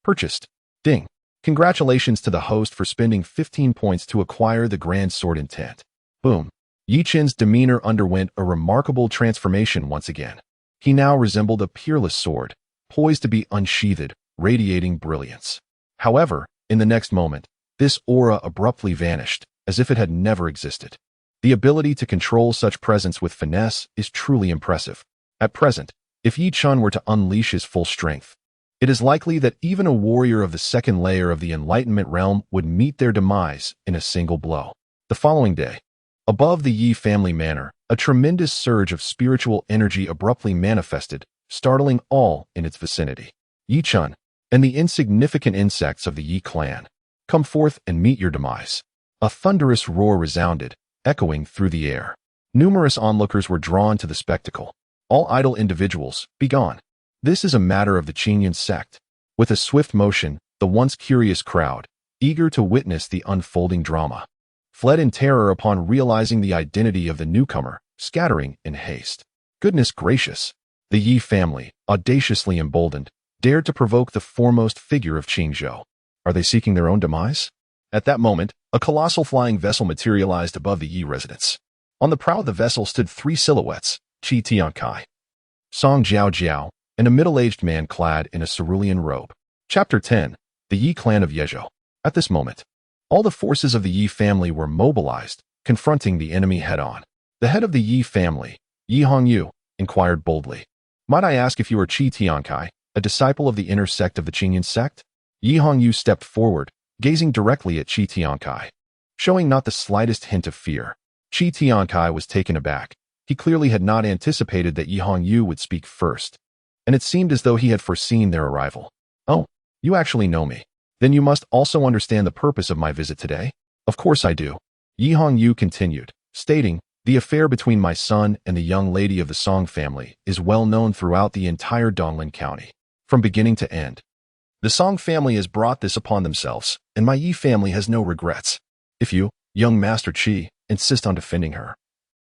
Purchased. Ding. Congratulations to the host for spending 15 points to acquire the Grand Sword Intent. Boom. Yi Chen's demeanor underwent a remarkable transformation once again. He now resembled a peerless sword, poised to be unsheathed, radiating brilliance. However, in the next moment, this aura abruptly vanished, as if it had never existed. The ability to control such presence with finesse is truly impressive. At present, if Yi Chen were to unleash his full strength, it is likely that even a warrior of the second layer of the Enlightenment realm would meet their demise in a single blow. The following day, above the Yi family manor, a tremendous surge of spiritual energy abruptly manifested, startling all in its vicinity. Yi Chen and the insignificant insects of the Yi clan, come forth and meet your demise. A thunderous roar resounded, echoing through the air. Numerous onlookers were drawn to the spectacle. All idle individuals, be gone. This is a matter of the Qingyun sect. With a swift motion, the once curious crowd, eager to witness the unfolding drama, fled in terror upon realizing the identity of the newcomer, scattering in haste. Goodness gracious! The Yi family, audaciously emboldened, dared to provoke the foremost figure of Qingzhou. Are they seeking their own demise? At that moment, a colossal flying vessel materialized above the Yi residence. On the prow of the vessel stood three silhouettes, Qi Tiankai, Song Jiao Jiao, and a middle-aged man clad in a cerulean robe. Chapter 10. The Yi clan of Yezhou. At this moment, all the forces of the Yi family were mobilized, confronting the enemy head-on. The head of the Yi family, Yi Hongyu, inquired boldly, "Might I ask if you are Qi Tiankai, a disciple of the inner sect of the Qingyun sect?" Yi Hongyu stepped forward, gazing directly at Qi Tiankai, showing not the slightest hint of fear. Qi Tiankai was taken aback. He clearly had not anticipated that Yi Hongyu would speak first, and it seemed as though he had foreseen their arrival. "Oh, you actually know me. Then you must also understand the purpose of my visit today?" "Of course I do," Yi Hongyu continued, stating, "The affair between my son and the young lady of the Song family is well known throughout the entire Donglin County, from beginning to end. The Song family has brought this upon themselves, and my Yi family has no regrets. If you, young Master Qi, insist on defending her,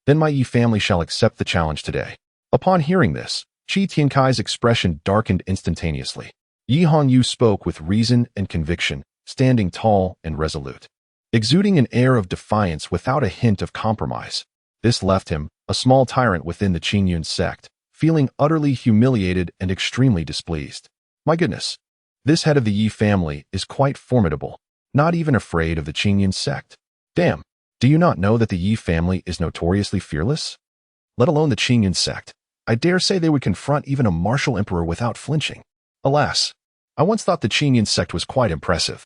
then my Yi family shall accept the challenge today." Upon hearing this, Qi Tiankai's expression darkened instantaneously. Yi Hongyu spoke with reason and conviction, standing tall and resolute, exuding an air of defiance without a hint of compromise. This left him, a small tyrant within the Qingyun sect, feeling utterly humiliated and extremely displeased. My goodness, this head of the Yi family is quite formidable, not even afraid of the Qingyun sect. Damn, do you not know that the Yi family is notoriously fearless? Let alone the Qingyun sect. I dare say they would confront even a martial emperor without flinching. Alas, I once thought the Qingyun sect was quite impressive,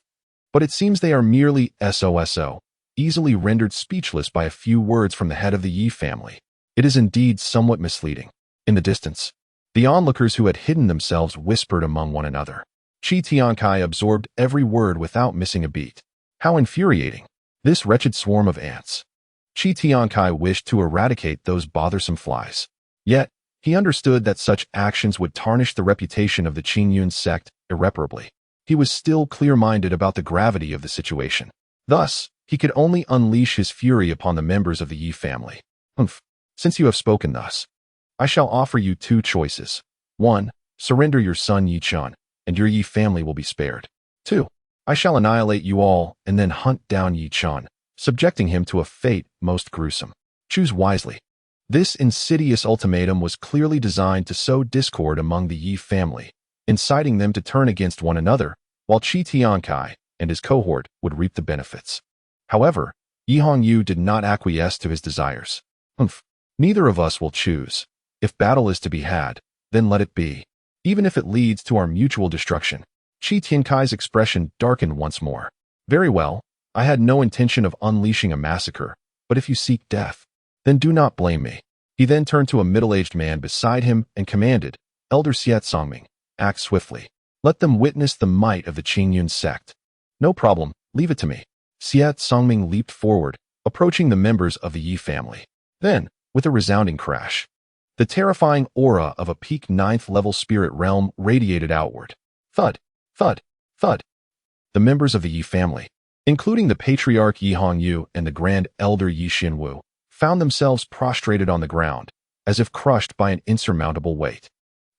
but it seems they are merely SOSO, easily rendered speechless by a few words from the head of the Yi family. It is indeed somewhat misleading. In the distance, the onlookers who had hidden themselves whispered among one another. Qi Tiankai absorbed every word without missing a beat. How infuriating! This wretched swarm of ants. Qi Tiankai wished to eradicate those bothersome flies. Yet, he understood that such actions would tarnish the reputation of the Qingyun sect irreparably. He was still clear-minded about the gravity of the situation. Thus, he could only unleash his fury upon the members of the Yi family. Since you have spoken thus, I shall offer you two choices. 1. Surrender your son Yi Chen, and your Yi family will be spared. 2. I shall annihilate you all and then hunt down Yi Chen, subjecting him to a fate most gruesome. Choose wisely. This insidious ultimatum was clearly designed to sow discord among the Yi family, inciting them to turn against one another, while Qi Tiankai and his cohort would reap the benefits. However, Yi Hongyu did not acquiesce to his desires. Neither of us will choose. If battle is to be had, then let it be, even if it leads to our mutual destruction. Qi Tiankai's expression darkened once more. Very well, I had no intention of unleashing a massacre, but if you seek death, then do not blame me. He then turned to a middle-aged man beside him and commanded, Elder Siet Songming, act swiftly. Let them witness the might of the Qingyun sect. No problem, leave it to me. Siet Songming leaped forward, approaching the members of the Yi family. Then, with a resounding crash, the terrifying aura of a peak 9th-level spirit realm radiated outward. Thud, thud, thud. The members of the Yi family, including the patriarch Yi Hongyu and the grand elder Yi Xianwu, found themselves prostrated on the ground, as if crushed by an insurmountable weight.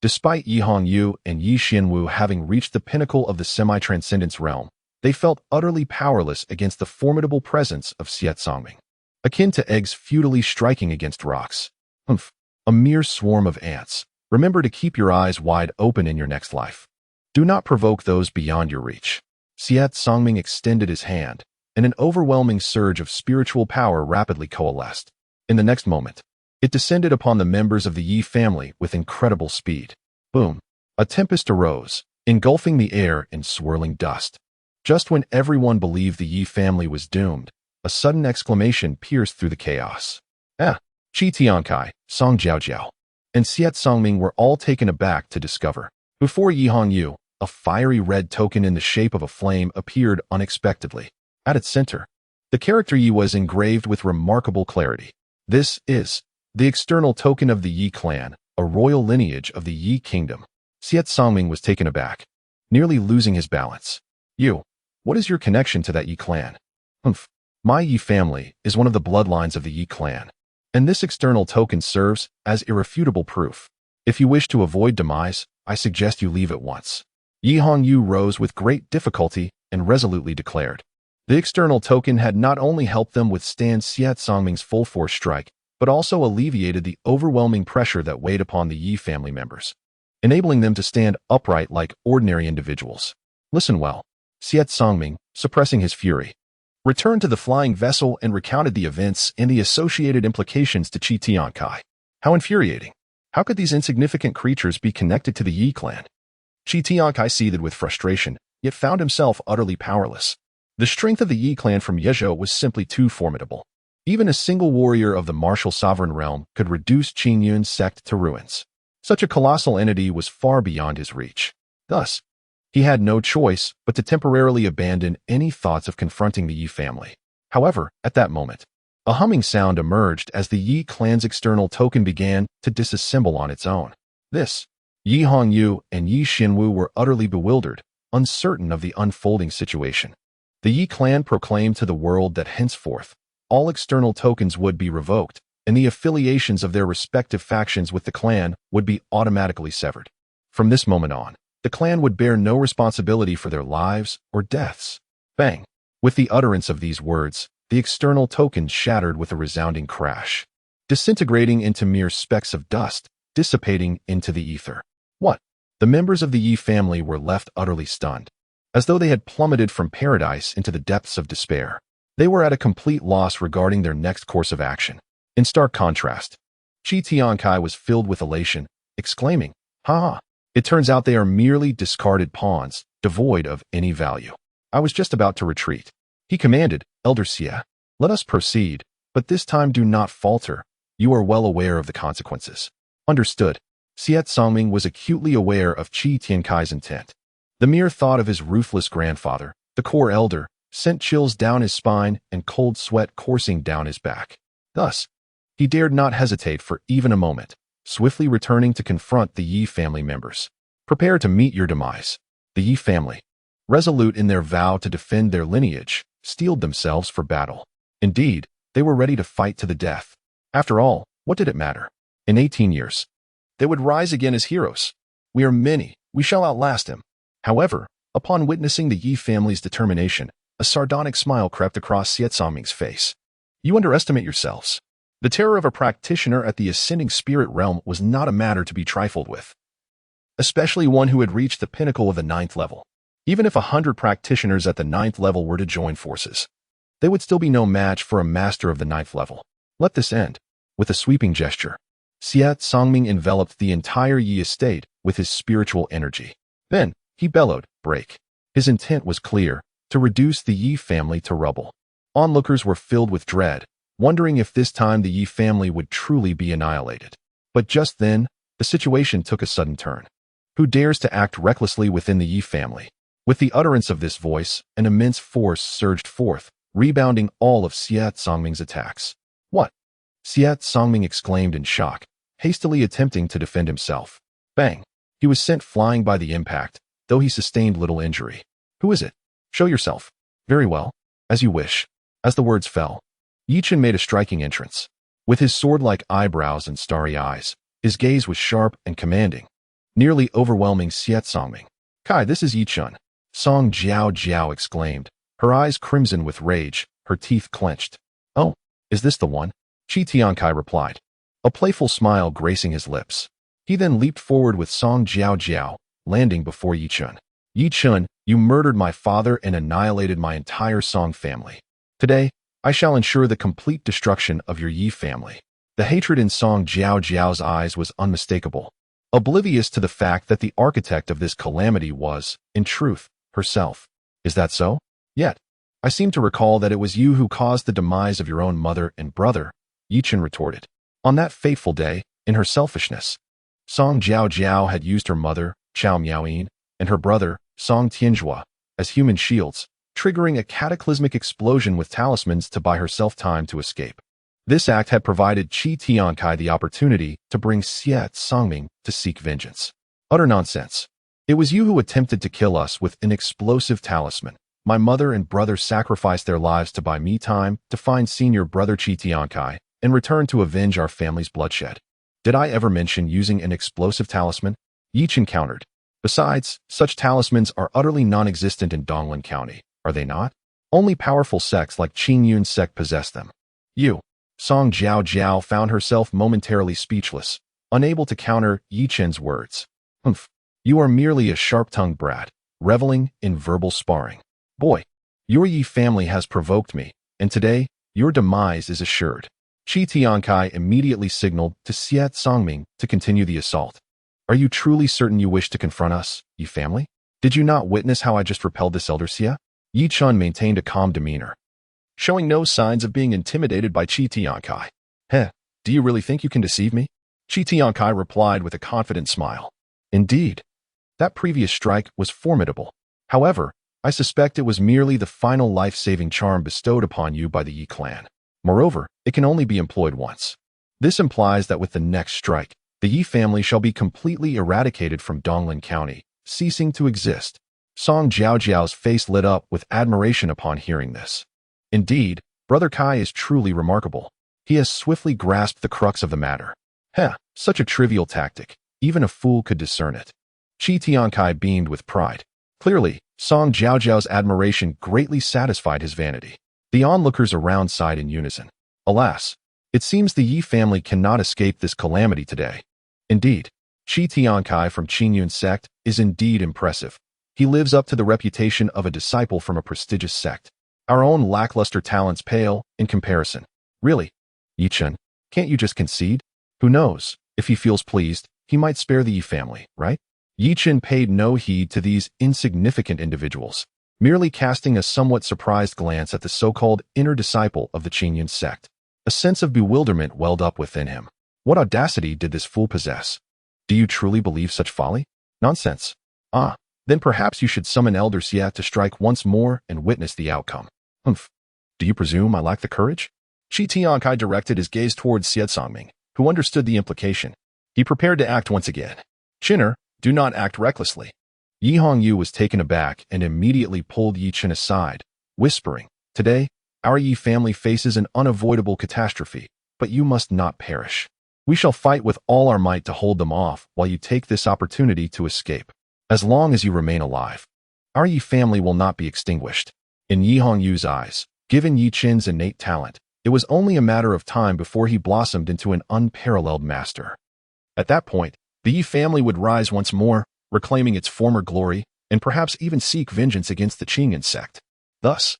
Despite Yi Hongyu and Yi Xianwu having reached the pinnacle of the semi-transcendence realm, they felt utterly powerless against the formidable presence of Siet Songming, akin to eggs futilely striking against rocks. A mere swarm of ants. Remember to keep your eyes wide open in your next life. Do not provoke those beyond your reach. Siet Songming extended his hand, and an overwhelming surge of spiritual power rapidly coalesced. In the next moment, It descended upon the members of the Yi family with incredible speed. Boom! A tempest arose, engulfing the air in swirling dust. Just when everyone believed the Yi family was doomed, a sudden exclamation pierced through the chaos. Ah! Qi Tiankai, Song Jiaojiao, and Xiet Songming were all taken aback to discover. Before Yi Hongyu, a fiery red token in the shape of a flame appeared unexpectedly. At its center, the character Yi was engraved with remarkable clarity. This is the external token of the Yi clan, a royal lineage of the Yi kingdom. Xiet Songming was taken aback, nearly losing his balance. You, what is your connection to that Yi clan? Humph. My Yi family is one of the bloodlines of the Yi clan, and this external token serves as irrefutable proof. If you wish to avoid demise, I suggest you leave at once. Yi Hongyu rose with great difficulty and resolutely declared. The external token had not only helped them withstand Xiet Songming's full-force strike, but also alleviated the overwhelming pressure that weighed upon the Yi family members, enabling them to stand upright like ordinary individuals. Listen well. Xiet Songming, suppressing his fury, returned to the flying vessel and recounted the events and the associated implications to Qi Tiankai. How infuriating! How could these insignificant creatures be connected to the Yi clan? Qi Tiankai seethed with frustration, yet found himself utterly powerless. The strength of the Yi clan from Yezhou was simply too formidable. Even a single warrior of the martial sovereign realm could reduce Qin Yun's sect to ruins. Such a colossal entity was far beyond his reach. Thus, he had no choice but to temporarily abandon any thoughts of confronting the Yi family. However, at that moment, a humming sound emerged as the Yi clan's external token began to disassemble on its own. Yi Hongyu and Yi Xinwu were utterly bewildered, uncertain of the unfolding situation. The Yi clan proclaimed to the world that henceforth, all external tokens would be revoked, and the affiliations of their respective factions with the clan would be automatically severed. From this moment on, the clan would bear no responsibility for their lives or deaths. Bang! With the utterance of these words, the external tokens shattered with a resounding crash, disintegrating into mere specks of dust, dissipating into the ether. What? The members of the Yi family were left utterly stunned, as though they had plummeted from paradise into the depths of despair. They were at a complete loss regarding their next course of action. In stark contrast, Qi Tiankai was filled with elation, exclaiming, "Ha! It turns out they are merely discarded pawns, devoid of any value." I was just about to retreat. He commanded, "Elder Xie, let us proceed, but this time do not falter. You are well aware of the consequences." Understood. Xiet Songming was acutely aware of Qi Tiankai's intent. The mere thought of his ruthless grandfather, the core elder, sent chills down his spine and cold sweat coursing down his back. Thus, he dared not hesitate for even a moment, swiftly returning to confront the Yi family members. Prepare to meet your demise. The Yi family, resolute in their vow to defend their lineage, steeled themselves for battle. Indeed, they were ready to fight to the death. After all, what did it matter? In 18 years, they would rise again as heroes. We are many, we shall outlast him. However, upon witnessing the Yi family's determination, a sardonic smile crept across Xiet Songming's face. You underestimate yourselves. The terror of a practitioner at the ascending spirit realm was not a matter to be trifled with, especially one who had reached the pinnacle of the 9th level. Even if 100 practitioners at the 9th level were to join forces, they would still be no match for a master of the 9th level. Let this end. With a sweeping gesture, Xiet Songming enveloped the entire Yi estate with his spiritual energy. Then, he bellowed, "Break." His intent was clear, to reduce the Yi family to rubble. Onlookers were filled with dread, wondering if this time the Yi family would truly be annihilated. But just then, the situation took a sudden turn. Who dares to act recklessly within the Yi family? With the utterance of this voice, an immense force surged forth, rebounding all of Xiet Songming's attacks. What? Xiet Songming exclaimed in shock, hastily attempting to defend himself. Bang! He was sent flying by the impact, though he sustained little injury. Who is it? Show yourself. Very well. As you wish. As the words fell, Chen made a striking entrance. With his sword-like eyebrows and starry eyes, his gaze was sharp and commanding, nearly overwhelming Xiet Songming. Kai, this is Chen. Song Jiao exclaimed, her eyes crimson with rage, her teeth clenched. Oh, is this the one? Qi Tiankai replied, a playful smile gracing his lips. He then leaped forward with Song Jiao, landing before Chen. Chen, you murdered my father and annihilated my entire Song family. Today, I shall ensure the complete destruction of your Yi family. The hatred in Song Jiao's eyes was unmistakable, oblivious to the fact that the architect of this calamity was, in truth, herself. Is that so? Yet, I seem to recall that it was you who caused the demise of your own mother and brother, Chen retorted. On that fateful day, in her selfishness, Song Jiao had used her mother, Chao Miaoyin, and her brother, Song Tianjua, as human shields, triggering a cataclysmic explosion with talismans to buy herself time to escape. This act had provided Qi Tiankai the opportunity to bring Xie Songming to seek vengeance. Utter nonsense. It was you who attempted to kill us with an explosive talisman. My mother and brother sacrificed their lives to buy me time to find senior brother Qi Tiankai and return to avenge our family's bloodshed. Did I ever mention using an explosive talisman? Chen countered. Besides, such talismans are utterly non-existent in Donglan County, are they not? Only powerful sects like Qingyun's sect possess them. You. Song Jiao found herself momentarily speechless, unable to counter Chen's words. Humph. You are merely a sharp-tongued brat, reveling in verbal sparring. Boy, your Yi family has provoked me, and today, your demise is assured. Qi Tiankai immediately signaled to Xie Songming to continue the assault. Are you truly certain you wish to confront us, Yi family? Did you not witness how I just repelled this elder Xie? Yi Chun maintained a calm demeanor, showing no signs of being intimidated by Qi Tiankai. Heh, do you really think you can deceive me? Qi Tiankai replied with a confident smile. Indeed. That previous strike was formidable. However, I suspect it was merely the final life-saving charm bestowed upon you by the Yi clan. Moreover, it can only be employed once. This implies that with the next strike, the Yi family shall be completely eradicated from Donglan County, ceasing to exist. Song Jiao's face lit up with admiration upon hearing this. Indeed, Brother Kai is truly remarkable. He has swiftly grasped the crux of the matter. Heh, such a trivial tactic. Even a fool could discern it. Qi Tiankai beamed with pride. Clearly, Song Jiao's admiration greatly satisfied his vanity. The onlookers around sighed in unison. Alas, it seems the Yi family cannot escape this calamity today. Indeed, Qi Tiankai from Qingyun's sect is indeed impressive. He lives up to the reputation of a disciple from a prestigious sect. Our own lackluster talents pale in comparison. Really, Yi Chen, can't you just concede? Who knows, if he feels pleased, he might spare the Yi family, right? Yi Chen paid no heed to these insignificant individuals, merely casting a somewhat surprised glance at the so-called inner disciple of the Qingyun sect. A sense of bewilderment welled up within him. What audacity did this fool possess? Do you truly believe such folly? Nonsense. Ah, then perhaps you should summon Elder Xie to strike once more and witness the outcome. Humph. Do you presume I lack the courage? Qi Tiankai directed his gaze towards Xie Songming, who understood the implication. He prepared to act once again. Chinner, do not act recklessly. Yi Hongyu was taken aback and immediately pulled Yi Chen aside, whispering, Today, our Yi family faces an unavoidable catastrophe, but you must not perish. We shall fight with all our might to hold them off while you take this opportunity to escape. As long as you remain alive, our Yi family will not be extinguished. In Yi Hongyu's eyes, given Yi Chen's innate talent, it was only a matter of time before he blossomed into an unparalleled master. At that point, the Yi family would rise once more, reclaiming its former glory, and perhaps even seek vengeance against the Qingyun sect. Thus,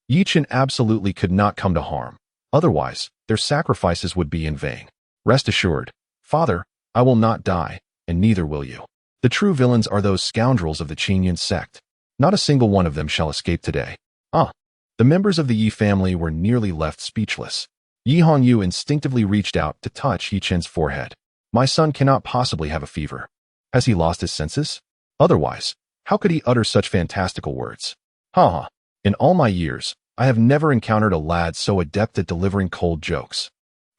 Yi Chen absolutely could not come to harm. Otherwise, their sacrifices would be in vain. Rest assured, Father, I will not die, and neither will you. The true villains are those scoundrels of the Qingyun sect. Not a single one of them shall escape today. Ah, the members of the Yi family were nearly left speechless. Yi Hongyu instinctively reached out to touch Yi Chen's forehead. My son cannot possibly have a fever. Has he lost his senses? Otherwise, how could he utter such fantastical words? Ha ha. In all my years, I have never encountered a lad so adept at delivering cold jokes.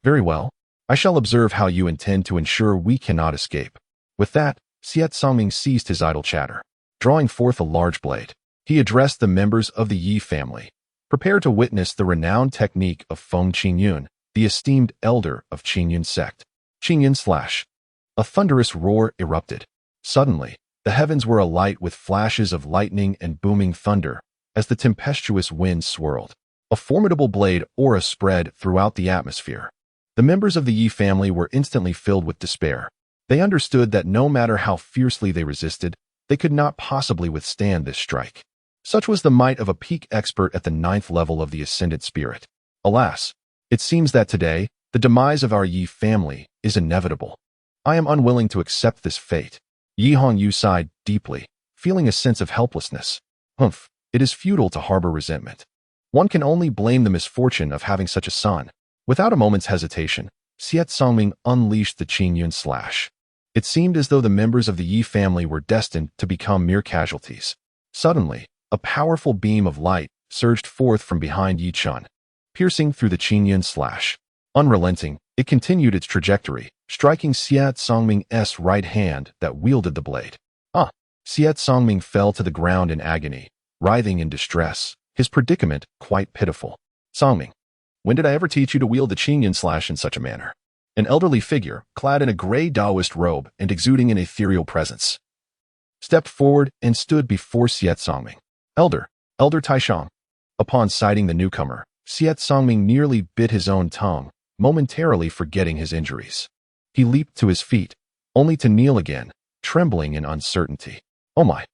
Very well. I shall observe how you intend to ensure we cannot escape. With that, Xie Songming ceased his idle chatter. Drawing forth a large blade, he addressed the members of the Yi family. Prepare to witness the renowned technique of Feng Qingyun, the esteemed elder of Qingyun sect. Qingyun slash. A thunderous roar erupted. Suddenly, the heavens were alight with flashes of lightning and booming thunder as the tempestuous wind swirled. A formidable blade aura spread throughout the atmosphere. The members of the Yi family were instantly filled with despair. They understood that no matter how fiercely they resisted, they could not possibly withstand this strike. Such was the might of a peak expert at the 9th level of the Ascendant Spirit. Alas, it seems that today, The demise of our Yi family is inevitable. I am unwilling to accept this fate. Yi Hongyu sighed deeply, feeling a sense of helplessness. Humph, it is futile to harbor resentment. One can only blame the misfortune of having such a son. Without a moment's hesitation, Xiet Songming unleashed the Qingyun slash. It seemed as though the members of the Yi family were destined to become mere casualties. Suddenly, a powerful beam of light surged forth from behind Yi Chun, piercing through the Qingyun slash. Unrelenting, it continued its trajectory, striking Xiet Songming's right hand that wielded the blade. Xiet Songming fell to the ground in agony, writhing in distress, his predicament quite pitiful. Songming, when did I ever teach you to wield the Qingyun slash in such a manner? An elderly figure, clad in a gray Taoist robe and exuding an ethereal presence, stepped forward and stood before Xiet Songming. Elder Taishang. Upon sighting the newcomer, Xiet Songming nearly bit his own tongue, momentarily forgetting his injuries. He leaped to his feet, only to kneel again, trembling in uncertainty. Oh my!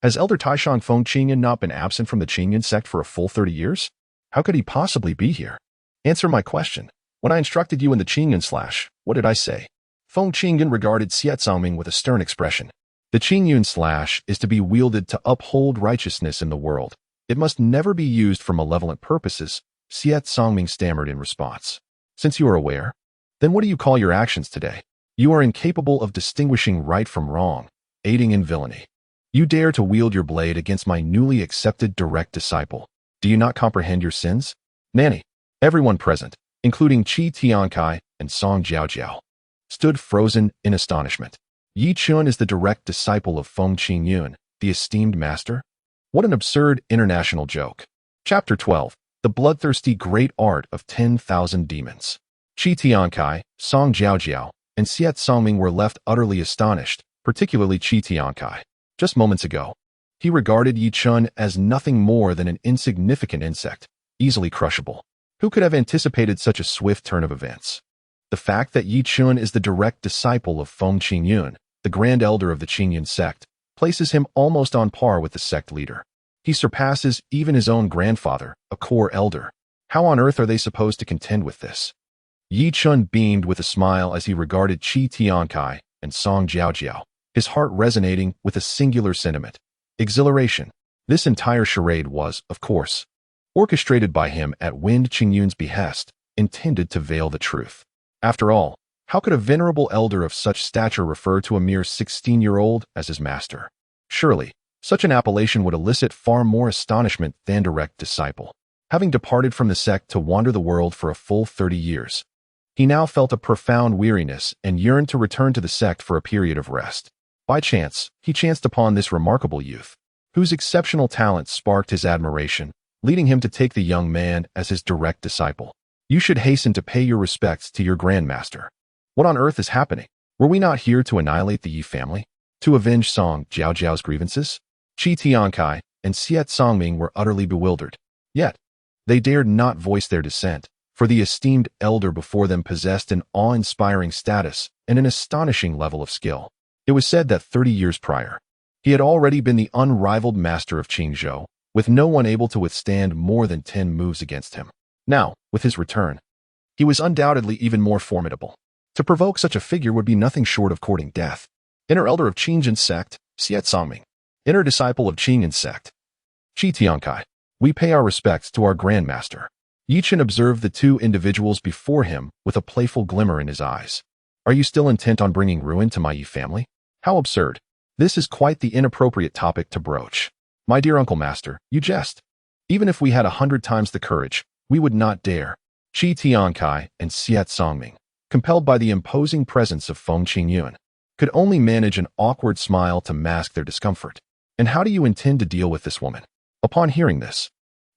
Has Elder Taishang Feng Qingyun not been absent from the Qingyun sect for a full 30 years? How could he possibly be here? Answer my question. When I instructed you in the Qingyun slash, what did I say? Feng Qingyun regarded Xiet Songming with a stern expression. The Qingyun slash is to be wielded to uphold righteousness in the world. It must never be used for malevolent purposes, Xiet Songming stammered in response. Since you are aware, then what do you call your actions today? You are incapable of distinguishing right from wrong, aiding in villainy. You dare to wield your blade against my newly accepted direct disciple. Do you not comprehend your sins? Nanny, everyone present, including Qi Tiankai and Song Jiaojiao, stood frozen in astonishment. Yi Chun is the direct disciple of Feng Qingyun, the esteemed master? What an absurd international joke. Chapter 12. The Bloodthirsty Great Art of 10,000 Demons. Qi Tiankai, Song Jiaojiao, and Xiet Songming were left utterly astonished, particularly Qi Tiankai. Just moments ago, he regarded Yi Chun as nothing more than an insignificant insect, easily crushable. Who could have anticipated such a swift turn of events? The fact that Yi Chun is the direct disciple of Feng Qingyun, the grand elder of the Qingyun sect, places him almost on par with the sect leader. He surpasses even his own grandfather, a core elder. How on earth are they supposed to contend with this? Yi Chun beamed with a smile as he regarded Qi Tiankai and Song Jiaojiao, his heart resonating with a singular sentiment: exhilaration. This entire charade was, of course, orchestrated by him at Wind Qingyun's behest, intended to veil the truth. After all, how could a venerable elder of such stature refer to a mere 16-year-old as his master? Surely, such an appellation would elicit far more astonishment than direct disciple. Having departed from the sect to wander the world for a full 30 years, he now felt a profound weariness and yearned to return to the sect for a period of rest. By chance, he chanced upon this remarkable youth, whose exceptional talent sparked his admiration, leading him to take the young man as his direct disciple. You should hasten to pay your respects to your grandmaster. What on earth is happening? Were we not here to annihilate the Yi family? To avenge Song Jiaojiao's grievances? Qi Tiankai and Xiet Songming were utterly bewildered. Yet, they dared not voice their dissent, for the esteemed elder before them possessed an awe-inspiring status and an astonishing level of skill. It was said that 30 years prior, he had already been the unrivaled master of Qingzhou, with no one able to withstand more than 10 moves against him. Now, with his return, he was undoubtedly even more formidable. To provoke such a figure would be nothing short of courting death. Inner elder of Qingyun sect, Xiet Songming. Inner disciple of Qingyun sect, Qi Tiankai. We pay our respects to our grandmaster. Yi Chen observed the two individuals before him with a playful glimmer in his eyes. Are you still intent on bringing ruin to my Yi family? How absurd. This is quite the inappropriate topic to broach. My dear uncle master, you jest. Even if we had 100 times the courage, we would not dare. Qi Tiankai and Xiet Songming, compelled by the imposing presence of Feng Qingyun, could only manage an awkward smile to mask their discomfort. And how do you intend to deal with this woman? Upon hearing this,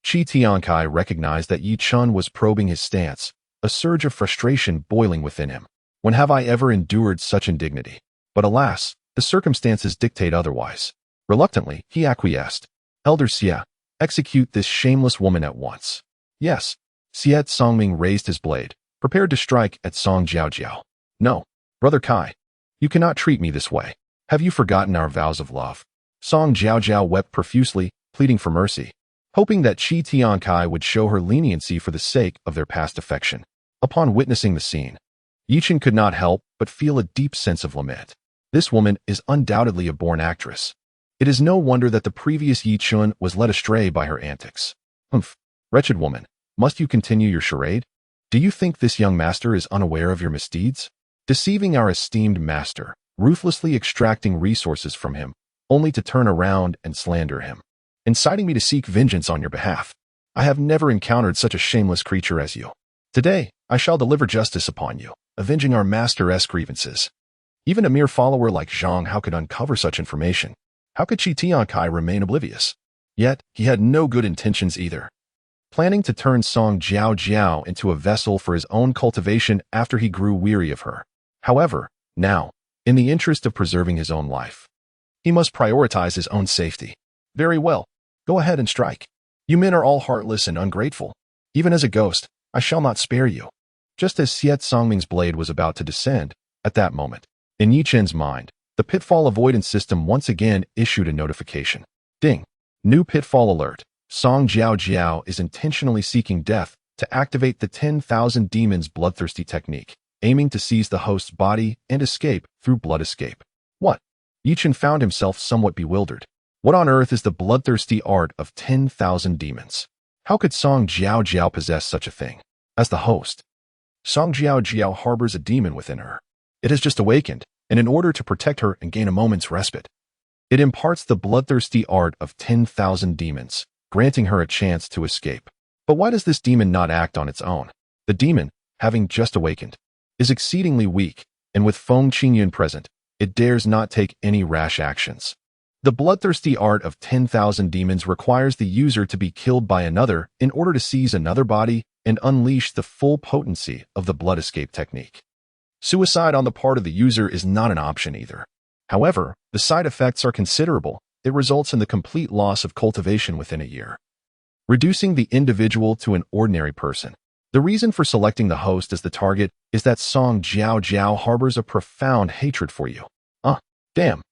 Qi Tiankai recognized that Yi Chun was probing his stance, a surge of frustration boiling within him. When have I ever endured such indignity? But alas, the circumstances dictate otherwise. Reluctantly, he acquiesced. Elder Xie, execute this shameless woman at once. Yes. Xiet Songming raised his blade, prepared to strike at Song Jiaojiao. No, Brother Kai, you cannot treat me this way. Have you forgotten our vows of love? Song Jiaojiao wept profusely, pleading for mercy, hoping that Qi Tiankai would show her leniency for the sake of their past affection. Upon witnessing the scene, Chen could not help but feel a deep sense of lament. This woman is undoubtedly a born actress. It is no wonder that the previous Chen was led astray by her antics. Humph, wretched woman, must you continue your charade? Do you think this young master is unaware of your misdeeds? Deceiving our esteemed master, ruthlessly extracting resources from him, only to turn around and slander him, inciting me to seek vengeance on your behalf. I have never encountered such a shameless creature as you. Today, I shall deliver justice upon you, avenging our master's grievances. Even a mere follower like Zhang Hao could uncover such information. How could Qi Tiankai remain oblivious? Yet, he had no good intentions either. Planning to turn Song Jiao into a vessel for his own cultivation after he grew weary of her. However, now, in the interest of preserving his own life, he must prioritize his own safety. Very well, go ahead and strike. You men are all heartless and ungrateful. Even as a ghost, I shall not spare you. Just as Xiet Songming's blade was about to descend, at that moment, in Yi Chen's mind, the pitfall avoidance system once again issued a notification. Ding! New pitfall alert. Song Jiao is intentionally seeking death to activate the 10,000 demons bloodthirsty technique, aiming to seize the host's body and escape through blood escape. What? Yi Chen found himself somewhat bewildered. What on earth is the bloodthirsty art of 10,000 demons? How could Song Jiao possess such a thing? As the host, Song Jiao harbors a demon within her. It has just awakened, and in order to protect her and gain a moment's respite, it imparts the bloodthirsty art of 10,000 demons, granting her a chance to escape. But why does this demon not act on its own? The demon, having just awakened, is exceedingly weak, and with Feng Qingyun present, it dares not take any rash actions. The bloodthirsty art of 10,000 demons requires the user to be killed by another in order to seize another body and unleash the full potency of the blood escape technique. Suicide on the part of the user is not an option either. However, the side effects are considerable. It results in the complete loss of cultivation within a year, reducing the individual to an ordinary person. The reason for selecting the host as the target is that Song Jiao harbors a profound hatred for you. Damn.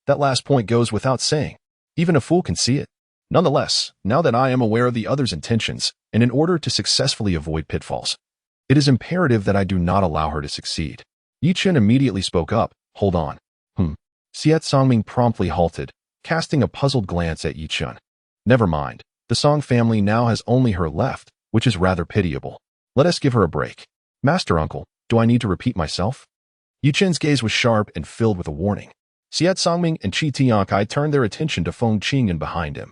That last point goes without saying. Even a fool can see it. Nonetheless, now that I am aware of the other's intentions, and in order to successfully avoid pitfalls, it is imperative that I do not allow her to succeed. Yi Chen immediately spoke up. Hold on. Xiet Songming promptly halted, casting a puzzled glance at Yi Chen. Never mind. The Song family now has only her left, which is rather pitiable. Let us give her a break. Master Uncle, do I need to repeat myself? Yi Chen's gaze was sharp and filled with a warning. Xiet Songming and Qi Tiankai turned their attention to Feng Qingyun behind him,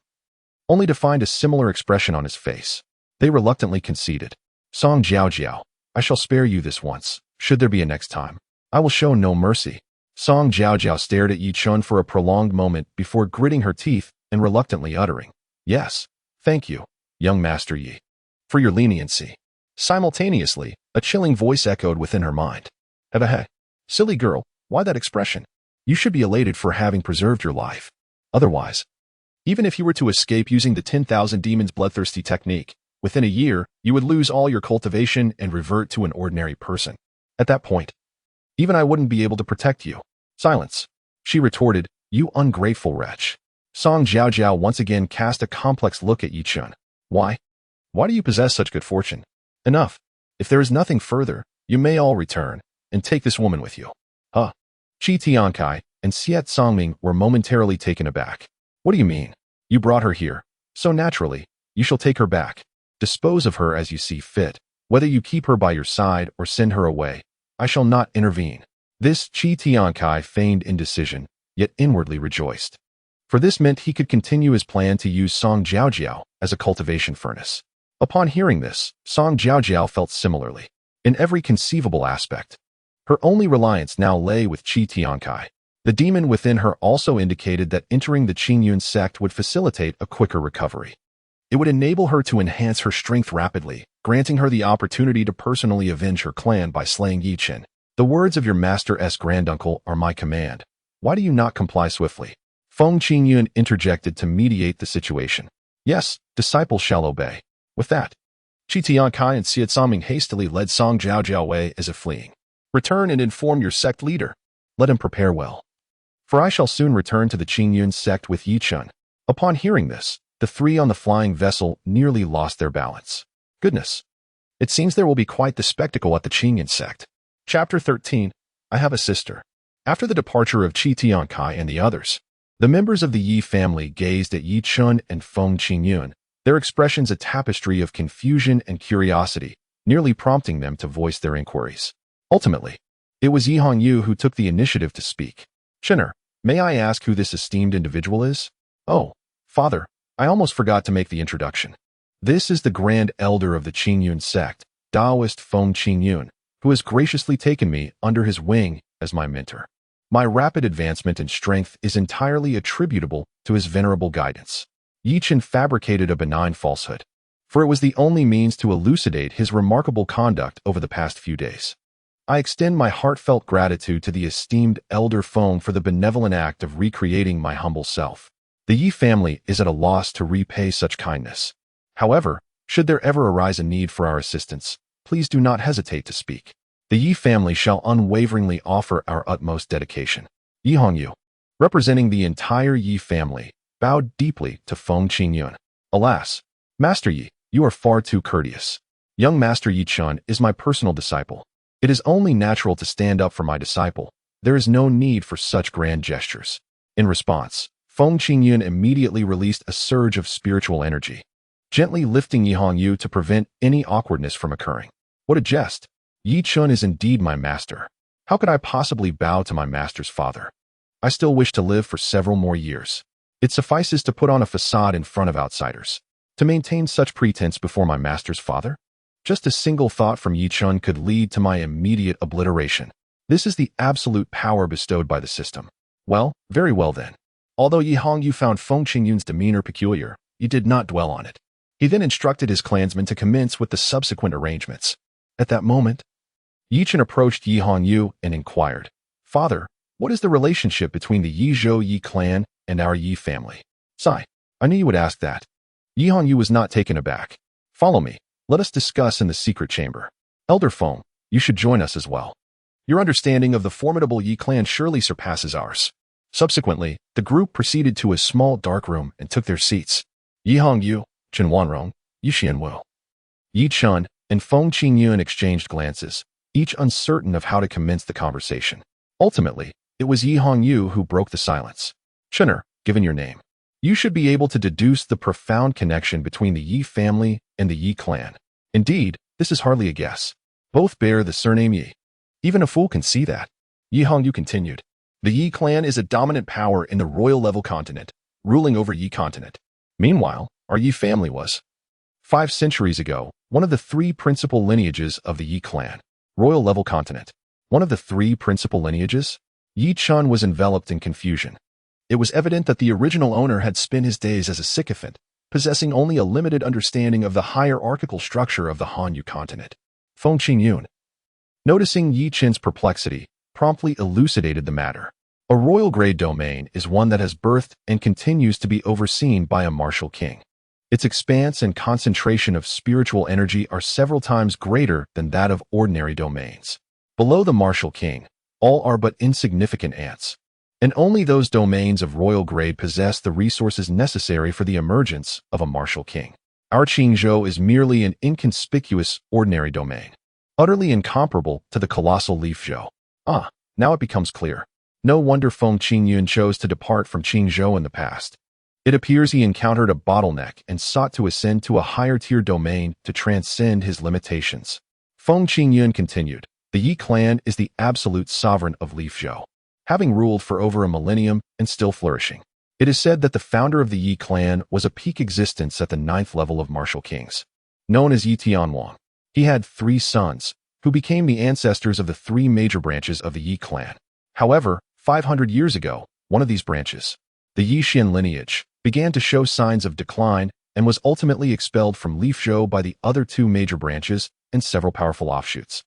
only to find a similar expression on his face. They reluctantly conceded. Song Jiao, I shall spare you this once. Should there be a next time, I will show no mercy. Song Jiao stared at Yi Chen for a prolonged moment before gritting her teeth and reluctantly uttering, Yes, thank you, young Master Yi, for your leniency. Simultaneously, a chilling voice echoed within her mind. Hey, silly girl, why that expression? You should be elated for having preserved your life. Otherwise, even if you were to escape using the 10,000 demons bloodthirsty technique, within a year, you would lose all your cultivation and revert to an ordinary person. At that point, even I wouldn't be able to protect you. Silence. She retorted, You ungrateful wretch. Song Jiao once again cast a complex look at Yi Chen. Why? Why do you possess such good fortune? Enough. If there is nothing further, you may all return, and take this woman with you. Qi Tiankai and Xiet Songming were momentarily taken aback. What do you mean? You brought her here. So naturally, you shall take her back. Dispose of her as you see fit. Whether you keep her by your side or send her away, I shall not intervene. This Qi Tiankai feigned indecision, yet inwardly rejoiced. For this meant he could continue his plan to use Song Jiao as a cultivation furnace. Upon hearing this, Song Jiao felt similarly. In every conceivable aspect, her only reliance now lay with Qi Tiankai. The demon within her also indicated that entering the Qingyun sect would facilitate a quicker recovery. It would enable her to enhance her strength rapidly, granting her the opportunity to personally avenge her clan by slaying Yi Chen. The words of your master's granduncle are my command. Why do you not comply swiftly? Feng Qingyun interjected to mediate the situation. Yes, disciples shall obey. With that, Qi Tiankai and Xiet Songming hastily led Song Jiao away as if fleeing. Return and inform your sect leader. Let him prepare well. For I shall soon return to the Qingyun sect with Yi Chen. Upon hearing this, the three on the flying vessel nearly lost their balance. Goodness! It seems there will be quite the spectacle at the Qingyun sect. Chapter 13. I have a sister. After the departure of Qi Tiankai and the others, the members of the Yi family gazed at Yi Chen and Feng Qingyun, their expressions a tapestry of confusion and curiosity, nearly prompting them to voice their inquiries. Ultimately, it was Yi Hongyu who took the initiative to speak. Chener, may I ask who this esteemed individual is? Oh, father, I almost forgot to make the introduction. This is the Grand Elder of the Qingyun sect, Taoist Feng Qingyun, who has graciously taken me under his wing as my mentor. My rapid advancement in strength is entirely attributable to his venerable guidance. Yi Chen fabricated a benign falsehood, for it was the only means to elucidate his remarkable conduct over the past few days. I extend my heartfelt gratitude to the esteemed Elder Feng for the benevolent act of recreating my humble self. The Yi family is at a loss to repay such kindness. However, should there ever arise a need for our assistance, please do not hesitate to speak. The Yi family shall unwaveringly offer our utmost dedication. Yi Hongyu, representing the entire Yi family, bowed deeply to Feng Qingyun. Alas, Master Yi, you are far too courteous. Young Master Yi Chen is my personal disciple. It is only natural to stand up for my disciple. There is no need for such grand gestures. In response, Feng Qingyun immediately released a surge of spiritual energy, gently lifting Yi Hongyu to prevent any awkwardness from occurring. What a jest! Yi Chen is indeed my master. How could I possibly bow to my master's father? I still wish to live for several more years. It suffices to put on a facade in front of outsiders. To maintain such pretense before my master's father? Just a single thought from Yi Chen could lead to my immediate obliteration. This is the absolute power bestowed by the system. Well, very well then. Although Yi Hongyu found Feng Qingyun's demeanor peculiar, he did not dwell on it. He then instructed his clansmen to commence with the subsequent arrangements. At that moment, Yi Chen approached Yi Hongyu and inquired, Father, what is the relationship between the Yi Zhou Yi clan and our Yi family? Sigh, I knew you would ask that. Yi Hongyu was not taken aback. Follow me. Let us discuss in the secret chamber. Elder Feng, you should join us as well. Your understanding of the formidable Yi clan surely surpasses ours. Subsequently, the group proceeded to a small dark room and took their seats. Yi Hongyu, Chen Wanrong, Yi Xianwu, Yi Chen, and Feng Qingyun exchanged glances, each uncertain of how to commence the conversation. Ultimately, it was Yi Hongyu who broke the silence. Chener, given your name, you should be able to deduce the profound connection between the Yi family and the Yi clan. Indeed, this is hardly a guess. Both bear the surname Yi. Even a fool can see that. Yi Hongyu continued. The Yi clan is a dominant power in the royal-level continent, ruling over Yi continent. Meanwhile, our Yi family was, 5 centuries ago, one of the 3 principal lineages of the Yi clan. Royal-level continent. One of the 3 principal lineages? Yi Chen was enveloped in confusion. It was evident that the original owner had spent his days as a sycophant, possessing only a limited understanding of the hierarchical structure of the Hanyu continent. Feng Qingyun, noticing Yi Chen's perplexity, promptly elucidated the matter. A royal-grade domain is one that has birthed and continues to be overseen by a martial king. Its expanse and concentration of spiritual energy are several times greater than that of ordinary domains. Below the martial king, all are but insignificant ants, and only those domains of royal grade possess the resources necessary for the emergence of a martial king. Our Qingzhou is merely an inconspicuous ordinary domain, utterly incomparable to the colossal Leafzhou. Ah, now it becomes clear. No wonder Feng Qingyun chose to depart from Qingzhou in the past. It appears he encountered a bottleneck and sought to ascend to a higher-tier domain to transcend his limitations. Feng Qingyun continued, the Yi clan is the absolute sovereign of Leafzhou, having ruled for over a millennium and still flourishing. It is said that the founder of the Yi clan was a peak existence at the 9th level of martial kings, known as Yi Tianwang. He had 3 sons, who became the ancestors of the 3 major branches of the Yi clan. However, 500 years ago, one of these branches, the Yi Xian lineage, began to show signs of decline and was ultimately expelled from Leafzhou by the other 2 major branches and several powerful offshoots,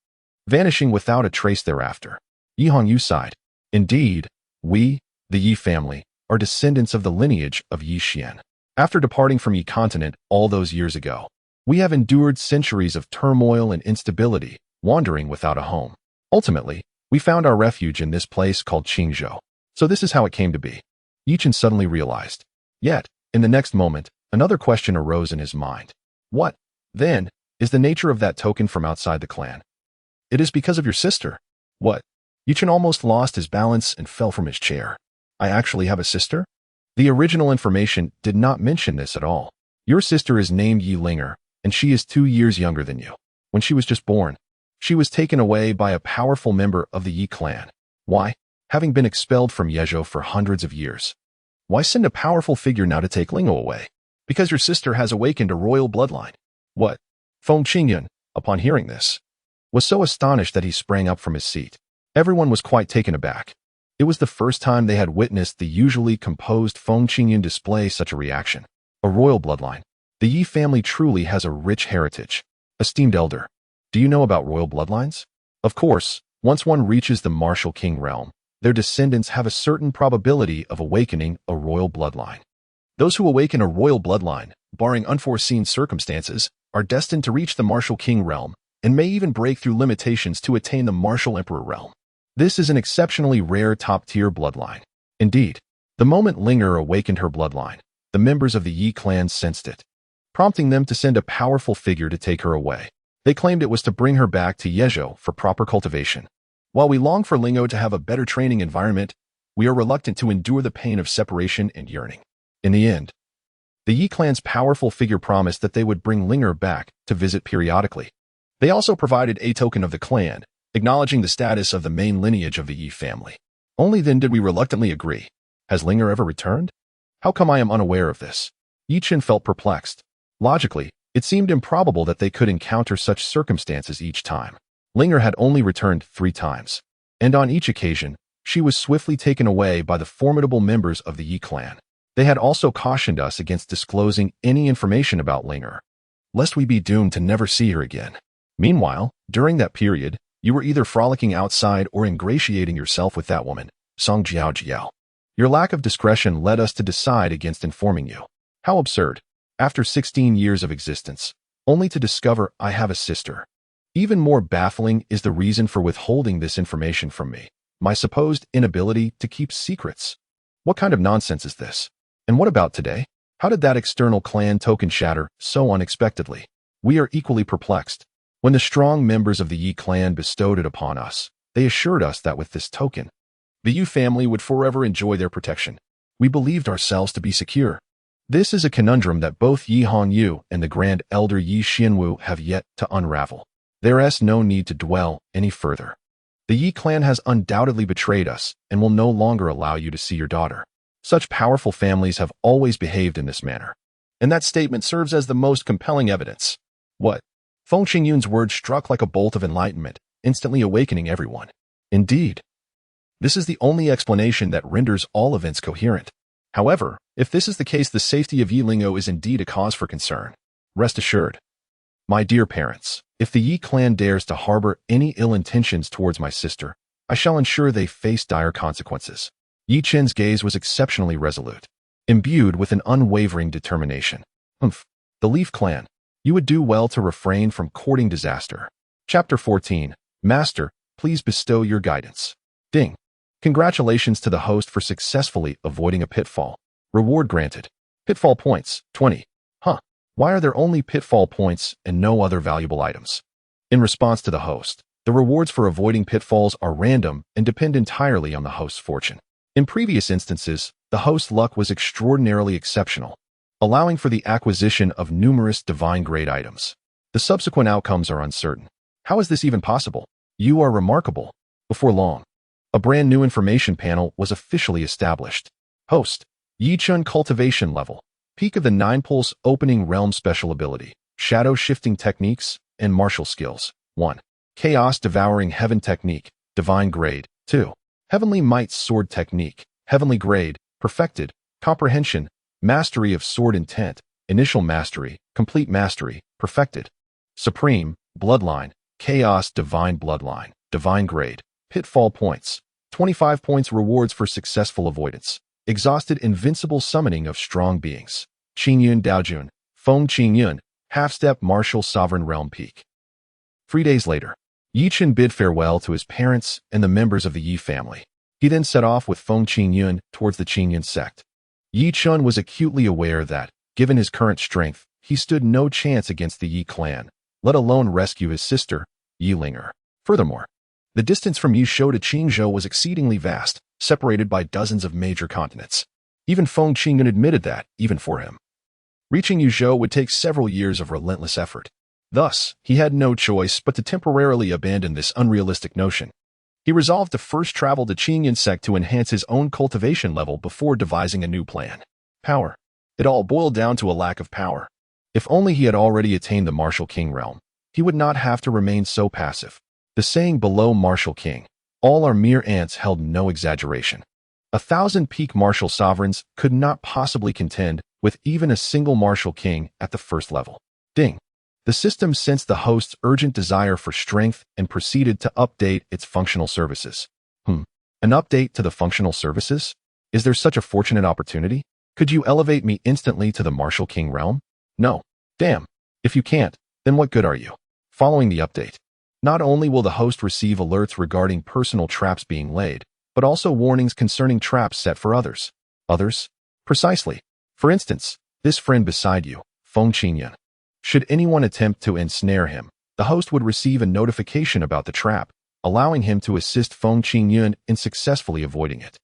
vanishing without a trace thereafter. Yi Hongyu sighed. Indeed, we, the Yi family, are descendants of the lineage of Yi Xian. After departing from Yi continent all those years ago, we have endured centuries of turmoil and instability, wandering without a home. Ultimately, we found our refuge in this place called Qingzhou. So this is how it came to be. Yi Chen suddenly realized. Yet, in the next moment, another question arose in his mind. What, then, Is the nature of that token from outside the clan? It is because of your sister. What? Chen almost lost his balance and fell from his chair. I actually have a sister? The original information did not mention this at all. Your sister is named Yi Linger, and she is 2 years younger than you. When she was just born, she was taken away by a powerful member of the Yi clan. Why? Having been expelled from Yezhou for hundreds of years. Why send a powerful figure now to take Lingo away? Because your sister has awakened a royal bloodline. What? Feng Qingyun, upon hearing this, was so astonished that he sprang up from his seat. Everyone was quite taken aback. It was the first time they had witnessed the usually composed Feng Qingyun display such a reaction. A royal bloodline. The Yi family truly has a rich heritage. Esteemed elder, do you know about royal bloodlines? Of course, once one reaches the martial king realm, their descendants have a certain probability of awakening a royal bloodline. Those who awaken a royal bloodline, barring unforeseen circumstances, are destined to reach the martial king realm and may even break through limitations to attain the martial emperor realm. This is an exceptionally rare top-tier bloodline. Indeed, the moment Linger awakened her bloodline, the members of the Yi clan sensed it, prompting them to send a powerful figure to take her away. They claimed it was to bring her back to Yezhou for proper cultivation. While we long for Lingo to have a better training environment, we are reluctant to endure the pain of separation and yearning. In the end, the Yi clan's powerful figure promised that they would bring Linger back to visit periodically. They also provided a token of the clan, acknowledging the status of the main lineage of the Yi family. Only then did we reluctantly agree. Has Linger ever returned? How come I am unaware of this? Chen felt perplexed. Logically, it seemed improbable that they could encounter such circumstances each time. Linger had only returned 3 times, and on each occasion, she was swiftly taken away by the formidable members of the Yi clan. They had also cautioned us against disclosing any information about Linger, lest we be doomed to never see her again. Meanwhile, during that period, you were either frolicking outside or ingratiating yourself with that woman, Song Jiao. Your lack of discretion led us to decide against informing you. How absurd. After 16 years of existence, only to discover I have a sister. Even more baffling is the reason for withholding this information from me, my supposed inability to keep secrets. What kind of nonsense is this? And what about today? How did that external clan token shatter so unexpectedly? We are equally perplexed. When the strong members of the Yi clan bestowed it upon us, they assured us that with this token, the Yu family would forever enjoy their protection. We believed ourselves to be secure. This is a conundrum that both Yi Hongyu and the Grand Elder Yi Xianwu have yet to unravel. There is no need to dwell any further. The Yi clan has undoubtedly betrayed us and will no longer allow you to see your daughter. Such powerful families have always behaved in this manner. And that statement serves as the most compelling evidence. What? Feng Qingyun's words struck like a bolt of enlightenment, instantly awakening everyone. Indeed, this is the only explanation that renders all events coherent. However, if this is the case, the safety of Yi Lingo is indeed a cause for concern. Rest assured, my dear parents, if the Yi clan dares to harbor any ill intentions towards my sister, I shall ensure they face dire consequences. Yi Chen's gaze was exceptionally resolute, imbued with an unwavering determination. The Leaf clan. You would do well to refrain from courting disaster. Chapter 14. Master, please bestow your guidance. Ding. Congratulations to the host for successfully avoiding a pitfall. Reward granted. Pitfall points, 20. Why are there only pitfall points and no other valuable items? In response to the host, the rewards for avoiding pitfalls are random and depend entirely on the host's fortune. In previous instances, the host's luck was extraordinarily exceptional, allowing for the acquisition of numerous divine-grade items. The subsequent outcomes are uncertain. How is this even possible? You are remarkable. Before long, a brand new information panel was officially established. Host, Yi Chun cultivation level, peak of the 9-pulse opening realm special ability, shadow shifting techniques, and martial skills. 1. Chaos devouring heaven technique, divine grade. 2. Heavenly might sword technique, heavenly grade, perfected, comprehension, mastery of sword intent, initial mastery, complete mastery, perfected. Supreme, bloodline, chaos divine bloodline, divine grade, pitfall points, 25 points rewards for successful avoidance, exhausted invincible summoning of strong beings, Qingyun Daojun, Feng Qingyun, half-step martial sovereign realm peak. 3 days later, Yi Chen bid farewell to his parents and the members of the Yi family. He then set off with Feng Qingyun towards the Qingyun sect. Yi Chen was acutely aware that, given his current strength, he stood no chance against the Yi clan, let alone rescue his sister, Yi Linger. Furthermore, the distance from Yizhou to Qingzhou was exceedingly vast, separated by dozens of major continents. Even Feng Qingyun admitted that, even for him, reaching Yizhou would take several years of relentless effort. Thus, he had no choice but to temporarily abandon this unrealistic notion. He resolved to first travel to Qingyun sect to enhance his own cultivation level before devising a new plan. Power. It all boiled down to a lack of power. If only he had already attained the martial king realm, he would not have to remain so passive. The saying below martial king, all are mere ants, held no exaggeration. 1,000 peak martial sovereigns could not possibly contend with even a single martial king at the first level. Ding. The system sensed the host's urgent desire for strength and proceeded to update its functional services. An update to the functional services? Is there such a fortunate opportunity? Could you elevate me instantly to the martial king realm? No. Damn. If you can't, then what good are you? Following the update, not only will the host receive alerts regarding personal traps being laid, but also warnings concerning traps set for others. Others? Precisely. For instance, this friend beside you, Feng Qingyun. Should anyone attempt to ensnare him, the host would receive a notification about the trap, allowing him to assist Feng Qingyun in successfully avoiding it,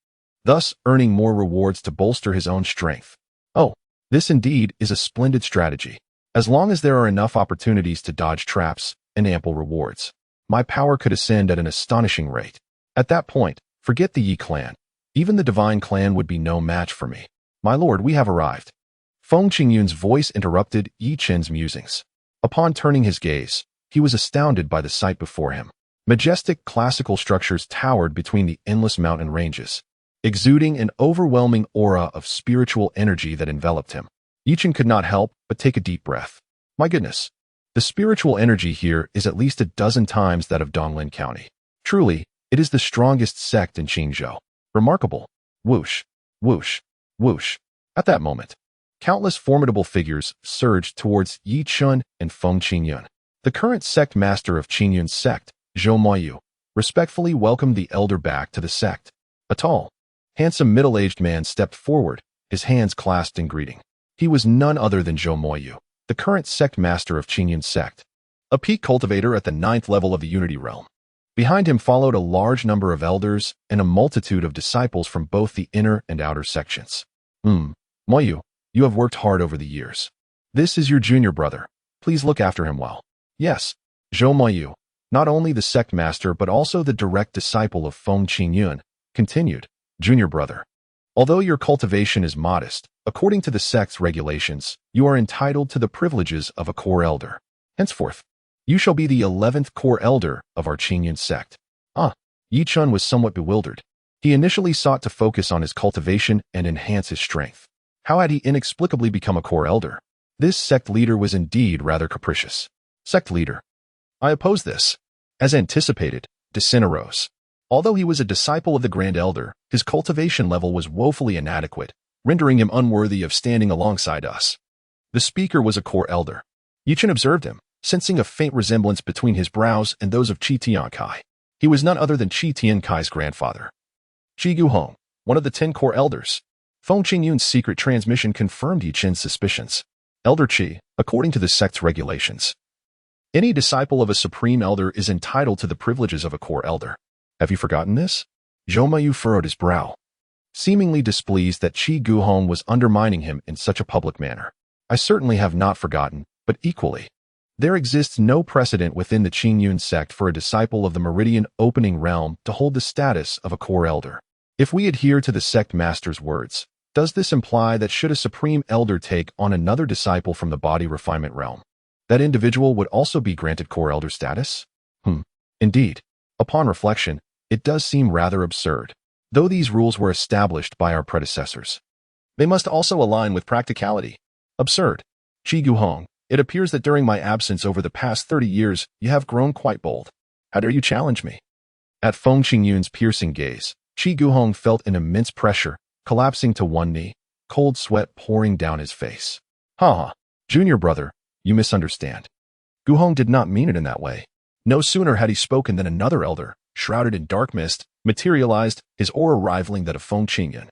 thus earning more rewards to bolster his own strength. Oh, this indeed is a splendid strategy. As long as there are enough opportunities to dodge traps and ample rewards, my power could ascend at an astonishing rate. At that point, forget the Yi clan. Even the divine clan would be no match for me. My lord, we have arrived. Feng Qingyun's voice interrupted Yi Chen's musings. Upon turning his gaze, he was astounded by the sight before him. Majestic classical structures towered between the endless mountain ranges, exuding an overwhelming aura of spiritual energy that enveloped him. Yi Chen could not help but take a deep breath. My goodness, the spiritual energy here is at least a dozen times that of Donglin County. Truly, it is the strongest sect in Qingzhou. Remarkable. Whoosh, whoosh, whoosh. At that moment, countless formidable figures surged towards Yi Chen and Feng Qingyun. The current sect master of Qingyun's sect, Zhou Moyu, respectfully welcomed the elder back to the sect. A tall, handsome middle-aged man stepped forward, his hands clasped in greeting. He was none other than Zhou Moyu, the current sect master of Qingyun's sect, a peak cultivator at the 9th level of the Unity Realm. Behind him followed a large number of elders and a multitude of disciples from both the inner and outer sections. Moyu, you have worked hard over the years. This is your junior brother. Please look after him well. Yes, Zhou Moyu, not only the sect master but also the direct disciple of Feng Qingyun, continued, junior brother. Although your cultivation is modest, according to the sect's regulations, you are entitled to the privileges of a core elder. Henceforth, you shall be the 11th core elder of our Qingyun sect. Yi Chen was somewhat bewildered. He initially sought to focus on his cultivation and enhance his strength. How had he inexplicably become a core elder? This sect leader was indeed rather capricious. Sect leader. I oppose this. As anticipated, dissent arose. Although he was a disciple of the Grand Elder, his cultivation level was woefully inadequate, rendering him unworthy of standing alongside us. The speaker was a core elder. Yi Chen observed him, sensing a faint resemblance between his brows and those of Qi Tiankai. He was none other than Qi Tiankai's grandfather. Qi Guhong, one of the 10 core elders. Feng Qingyun's secret transmission confirmed Yi Chen's suspicions. Elder Qi, according to the sect's regulations, any disciple of a supreme elder is entitled to the privileges of a core elder. Have you forgotten this? Zhou Moyu furrowed his brow, seemingly displeased that Qi Guhong was undermining him in such a public manner. I certainly have not forgotten, but equally, there exists no precedent within the Qingyun sect for a disciple of the Meridian Opening Realm to hold the status of a core elder. If we adhere to the sect master's words, does this imply that should a supreme elder take on another disciple from the body refinement realm, that individual would also be granted core elder status? Indeed, upon reflection, it does seem rather absurd. Though these rules were established by our predecessors, they must also align with practicality. Absurd. Qi Guhong, it appears that during my absence over the past 30 years, you have grown quite bold. How dare you challenge me? At Feng Qingyun's piercing gaze, Qi Guhong felt an immense pressure, collapsing to one knee, cold sweat pouring down his face. Junior brother, you misunderstand. Guhong did not mean it in that way. No sooner had he spoken than another elder, shrouded in dark mist, materialized, his aura rivaling that of Feng Qingyun.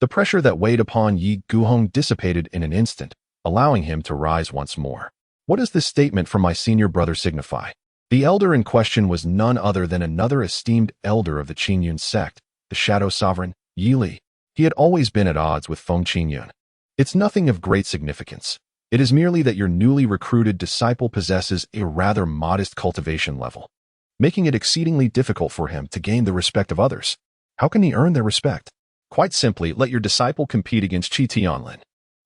The pressure that weighed upon Yi Guhong dissipated in an instant, allowing him to rise once more. What does this statement from my senior brother signify? The elder in question was none other than another esteemed elder of the Qingyun sect, the Shadow Sovereign, Yi Li. He had always been at odds with Feng Qingyun. It's nothing of great significance. It is merely that your newly recruited disciple possesses a rather modest cultivation level, making it exceedingly difficult for him to gain the respect of others. How can he earn their respect? Quite simply, let your disciple compete against Qi Tianlin.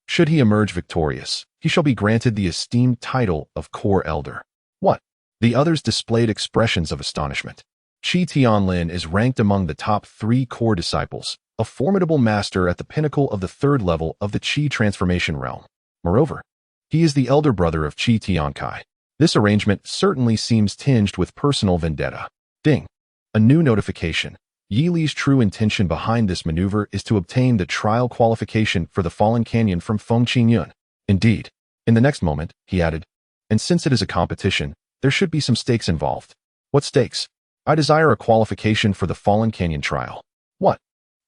Should he emerge victorious, he shall be granted the esteemed title of Core Elder. What? The others displayed expressions of astonishment. Qi Tianlin is ranked among the top 3 core disciples, a formidable master at the pinnacle of the 3rd level of the Qi transformation realm. Moreover, he is the elder brother of Qi Tiankai. This arrangement certainly seems tinged with personal vendetta. Ding! A new notification. Yi Li's true intention behind this maneuver is to obtain the trial qualification for the Fallen Canyon from Feng Qingyun. Indeed. In the next moment, he added, and since it is a competition, there should be some stakes involved. What stakes? I desire a qualification for the Fallen Canyon trial. What?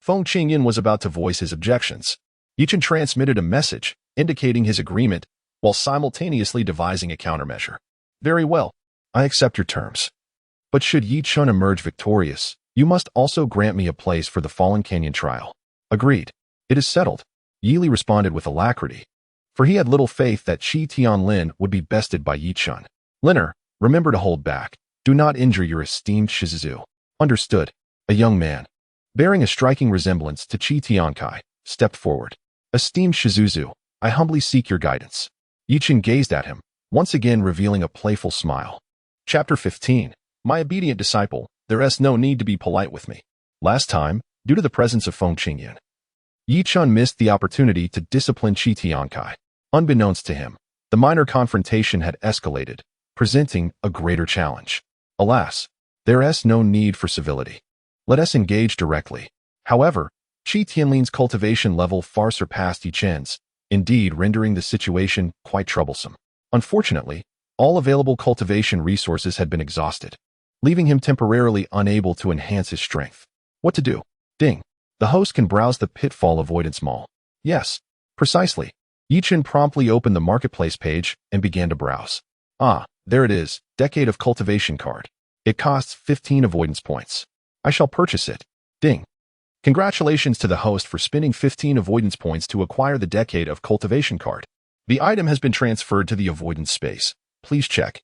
Feng Qingyun was about to voice his objections. Chen transmitted a message, indicating his agreement, while simultaneously devising a countermeasure. Very well. I accept your terms. But should Chen emerge victorious, you must also grant me a place for the Fallen Canyon trial. Agreed. It is settled. Yi Li responded with alacrity, for he had little faith that Qi Tianlin would be bested by Chen. Liner, remember to hold back. Do not injure your esteemed Shizuzu. Understood. A young man, bearing a striking resemblance to Qi Tiankai, stepped forward. Esteemed Shizuzu, I humbly seek your guidance. Chen gazed at him, once again revealing a playful smile. Chapter 15. My obedient disciple, there is no need to be polite with me. Last time, due to the presence of Feng Qingyun, Chen missed the opportunity to discipline Qi Tiankai. Unbeknownst to him, the minor confrontation had escalated, presenting a greater challenge. Alas, there is no need for civility. Let us engage directly. However, Qi Tianlin's cultivation level far surpassed Chen's, indeed rendering the situation quite troublesome. Unfortunately, all available cultivation resources had been exhausted, leaving him temporarily unable to enhance his strength. What to do? Ding. The host can browse the Pitfall Avoidance Mall. Yes, precisely. Chen promptly opened the marketplace page and began to browse. Ah, there it is, Decade of Cultivation card. It costs 15 avoidance points. I shall purchase it. Ding. Congratulations to the host for spending 15 avoidance points to acquire the Decade of Cultivation card. The item has been transferred to the avoidance space. Please check.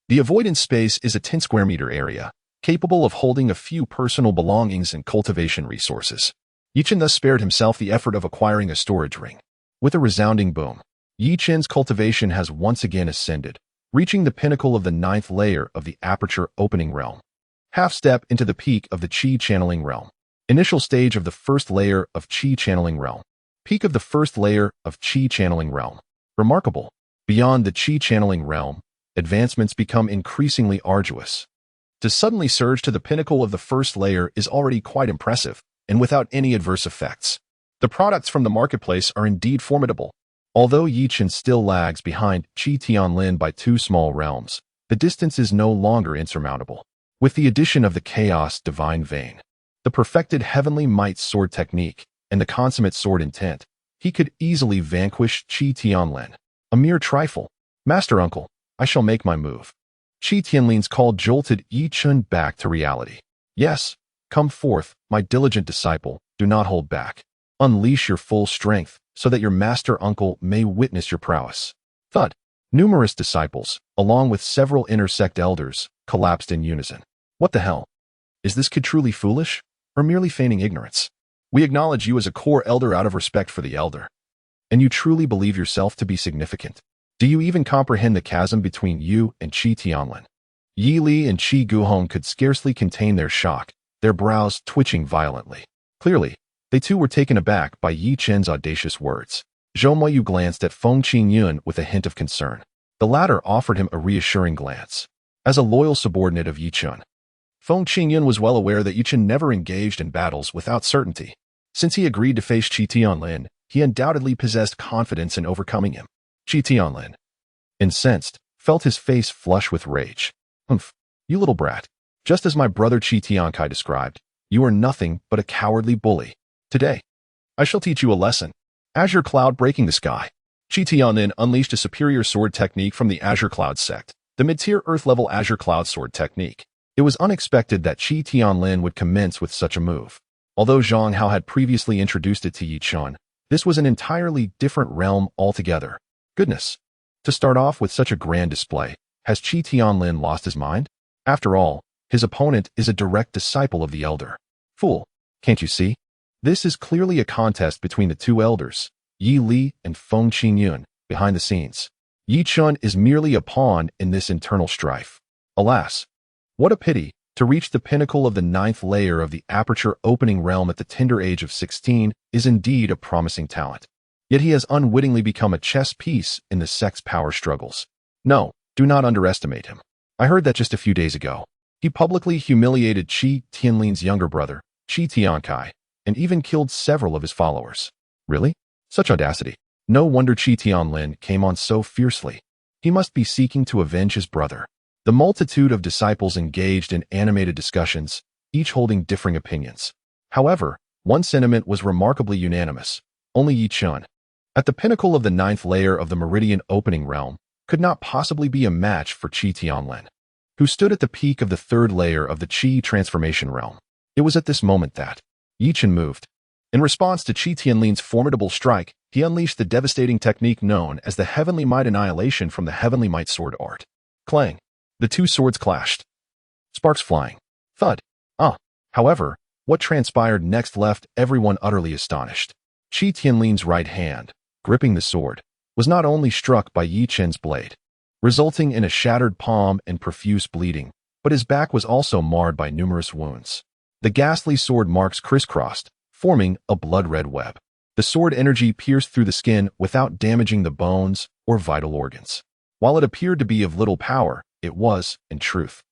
The avoidance space is a 10 square meter area, capable of holding a few personal belongings and cultivation resources. Chen thus spared himself the effort of acquiring a storage ring. With a resounding boom, Chen's cultivation has once again ascended, reaching the pinnacle of the 9th layer of the Aperture Opening Realm. Half step into the peak of the Qi Channeling Realm. Initial stage of the 1st layer of Qi Channeling Realm. Peak of the 1st layer of Qi Channeling Realm. Remarkable. Beyond the Qi Channeling Realm, advancements become increasingly arduous. To suddenly surge to the pinnacle of the 1st layer is already quite impressive, and without any adverse effects. The products from the marketplace are indeed formidable. Although Chen still lags behind Qi Tianlin by 2 small realms, the distance is no longer insurmountable. With the addition of the Chaos Divine Vein, the perfected Heavenly Might sword technique, and the consummate sword intent, he could easily vanquish Qi Tianlin. A mere trifle. Master Uncle, I shall make my move. Qi Tianlin's call jolted Chen back to reality. Yes, come forth, my diligent disciple, do not hold back. Unleash your full strength, so that your master uncle may witness your prowess. Thud. Numerous disciples, along with several inner sect elders, collapsed in unison. What the hell? Is this kid truly foolish, or merely feigning ignorance? We acknowledge you as a core elder out of respect for the elder. And you truly believe yourself to be significant. Do you even comprehend the chasm between you and Qi Tianlin? Yi Li and Qi Guhong could scarcely contain their shock, their brows twitching violently. Clearly, they too were taken aback by Chen's audacious words. Zhou Moyu glanced at Feng Qingyun with a hint of concern. The latter offered him a reassuring glance. As a loyal subordinate of Chen, Feng Qingyun was well aware that Chen never engaged in battles without certainty. Since he agreed to face Qi Tianlin, he undoubtedly possessed confidence in overcoming him. Qi Tianlin, incensed, felt his face flush with rage. Humph, you little brat. Just as my brother Qi Tiankai described, you are nothing but a cowardly bully. Today, I shall teach you a lesson. Azure cloud breaking the sky. Qi Tianlin unleashed a superior sword technique from the Azure Cloud sect, the mid-tier Earth-level Azure Cloud sword technique. It was unexpected that Qi Tianlin would commence with such a move. Although Zhang Hao had previously introduced it to Yi Chen, this was an entirely different realm altogether. Goodness! To start off with such a grand display, has Qi Tianlin lost his mind? After all, his opponent is a direct disciple of the elder. Fool, can't you see? This is clearly a contest between the two elders, Yi Li and Feng Qingyun, behind the scenes. Yi Chen is merely a pawn in this internal strife. Alas, what a pity, to reach the pinnacle of the 9th layer of the aperture opening realm at the tender age of 16 is indeed a promising talent. Yet he has unwittingly become a chess piece in the sect's power struggles. No, do not underestimate him. I heard that just a few days ago. He publicly humiliated Qi Tianlin's younger brother, Qi Tiankai, and even killed several of his followers. Really? Such audacity. No wonder Qi Tianlin came on so fiercely. He must be seeking to avenge his brother. The multitude of disciples engaged in animated discussions, each holding differing opinions. However, one sentiment was remarkably unanimous. Only Yi Chen, at the pinnacle of the 9th layer of the Meridian opening realm, could not possibly be a match for Qi Tianlin, who stood at the peak of the 3rd layer of the Qi transformation realm. It was at this moment that Yi Chen moved. In response to Qi Tianlin's formidable strike, he unleashed the devastating technique known as the Heavenly Might Annihilation from the Heavenly Might Sword Art. Clang! The two swords clashed. Sparks flying. Thud. However, what transpired next left everyone utterly astonished. Qi Tianlin's right hand, gripping the sword, was not only struck by Yi Chen's blade, resulting in a shattered palm and profuse bleeding, but his back was also marred by numerous wounds. The ghastly sword marks crisscrossed, forming a blood-red web. The sword energy pierced through the skin without damaging the bones or vital organs. While it appeared to be of little power, it was, in truth,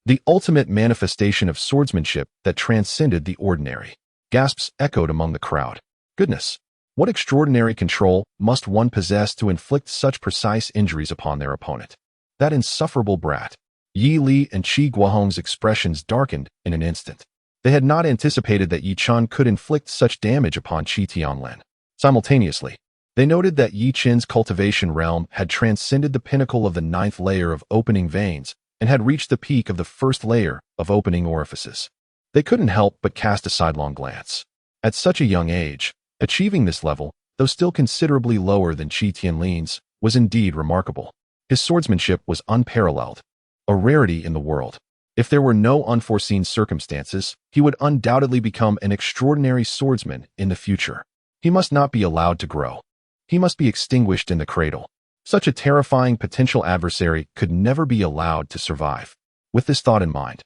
the ultimate manifestation of swordsmanship that transcended the ordinary. Gasps echoed among the crowd. Goodness! What extraordinary control must one possess to inflict such precise injuries upon their opponent? That insufferable brat. Yi Li and Qi Guohong's expressions darkened in an instant. They had not anticipated that Yi Chen could inflict such damage upon Qi Tianlin. Simultaneously, they noted that Yi Chen's cultivation realm had transcended the pinnacle of the 9th layer of opening veins and had reached the peak of the 1st layer of opening orifices. They couldn't help but cast a sidelong glance. At such a young age, achieving this level, though still considerably lower than Qi Tianlin's, was indeed remarkable. His swordsmanship was unparalleled, a rarity in the world. If there were no unforeseen circumstances, he would undoubtedly become an extraordinary swordsman in the future. He must not be allowed to grow. He must be extinguished in the cradle. Such a terrifying potential adversary could never be allowed to survive. With this thought in mind,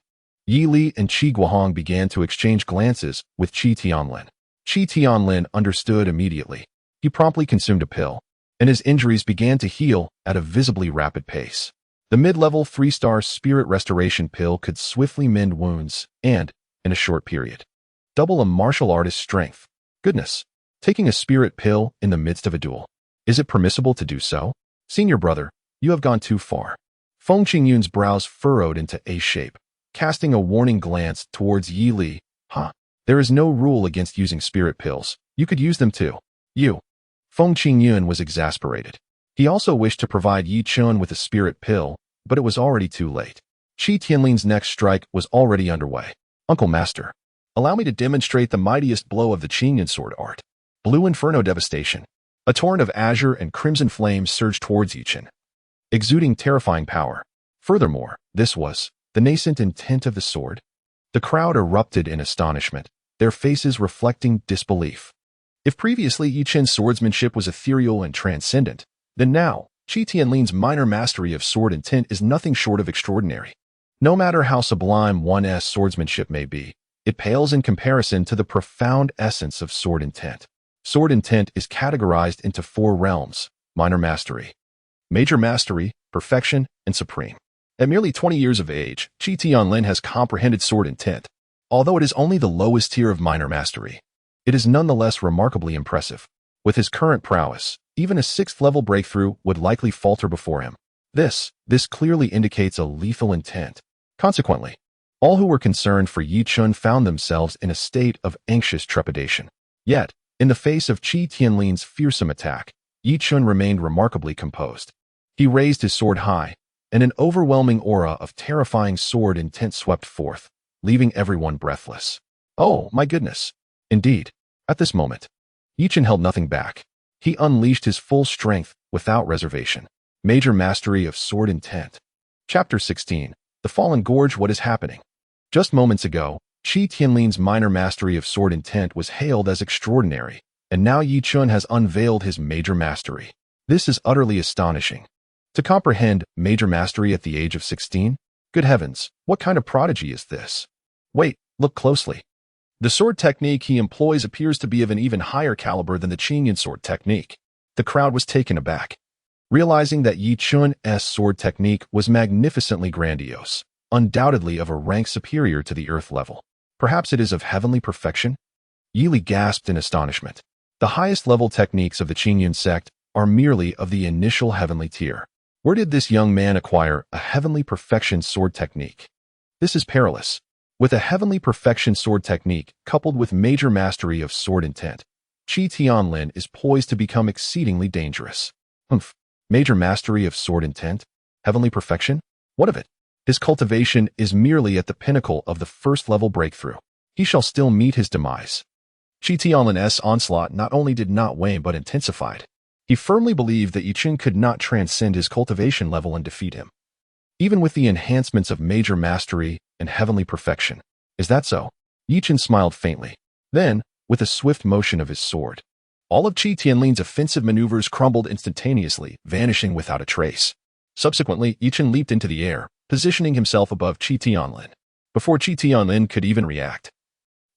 Yi Li and Qi Guohong began to exchange glances with Qi Tianlin. Qi Tianlin understood immediately. He promptly consumed a pill, and his injuries began to heal at a visibly rapid pace. The mid-level 3-star spirit restoration pill could swiftly mend wounds and, in a short period, double a martial artist's strength. Goodness! Taking a spirit pill in the midst of a duel. Is it permissible to do so? Senior brother, you have gone too far. Feng Qingyun's brows furrowed into a shape, casting a warning glance towards Yi Li. There is no rule against using spirit pills. You could use them too. You. Feng Qingyun was exasperated. He also wished to provide Yi Chen with a spirit pill, but it was already too late. Qi Tianlin's next strike was already underway. Uncle Master, allow me to demonstrate the mightiest blow of the Qingyun sword art. Blue Inferno Devastation. A torrent of azure and crimson flames surged towards Yi Chen, exuding terrifying power. Furthermore, this was the nascent intent of the sword. The crowd erupted in astonishment, their faces reflecting disbelief. If previously Yi Chen's swordsmanship was ethereal and transcendent, then now, Qi Tianlin's minor mastery of sword intent is nothing short of extraordinary. No matter how sublime one's swordsmanship may be, it pales in comparison to the profound essence of sword intent. Sword intent is categorized into 4 realms: minor mastery, major mastery, perfection, and supreme. At merely 20 years of age, Qi Tianlin has comprehended sword intent. Although it is only the lowest tier of minor mastery, it is nonetheless remarkably impressive. With his current prowess, even a 6th-level breakthrough would likely falter before him. This clearly indicates a lethal intent. Consequently, all who were concerned for Yi Chen found themselves in a state of anxious trepidation. Yet, in the face of Qi Tianlin's fearsome attack, Yi Chun remained remarkably composed. He raised his sword high, and an overwhelming aura of terrifying sword intent swept forth, leaving everyone breathless. Oh, my goodness. Indeed, at this moment, Yi Chun held nothing back. He unleashed his full strength without reservation. Major mastery of sword intent. Chapter 16. The Fallen Gorge. What is happening? Just moments ago, Qi Tianlin's minor mastery of sword intent was hailed as extraordinary, and now Yi Chun has unveiled his major mastery. This is utterly astonishing. To comprehend major mastery at the age of 16? Good heavens, what kind of prodigy is this? Wait, look closely. The sword technique he employs appears to be of an even higher caliber than the Qingyan sword technique. The crowd was taken aback, realizing that Yi Chun's sword technique was magnificently grandiose, undoubtedly of a rank superior to the earth level. Perhaps it is of heavenly perfection? Yi Li gasped in astonishment. The highest level techniques of the Qingyan sect are merely of the initial heavenly tier. Where did this young man acquire a heavenly perfection sword technique? This is perilous. With a heavenly perfection sword technique coupled with major mastery of sword intent, Qi Tianlin is poised to become exceedingly dangerous. Major mastery of sword intent? Heavenly perfection? What of it? His cultivation is merely at the pinnacle of the first level breakthrough. He shall still meet his demise. Qi Tianlin's onslaught not only did not wane but intensified. He firmly believed that Yi Chun could not transcend his cultivation level and defeat him, even with the enhancements of major mastery and heavenly perfection. Is that so? Yi Chun smiled faintly. Then, with a swift motion of his sword, all of Qi Tianlin's offensive maneuvers crumbled instantaneously, vanishing without a trace. Subsequently, Yi Chun leaped into the air, positioning himself above Qi Tianlin. Before Qi Tianlin could even react,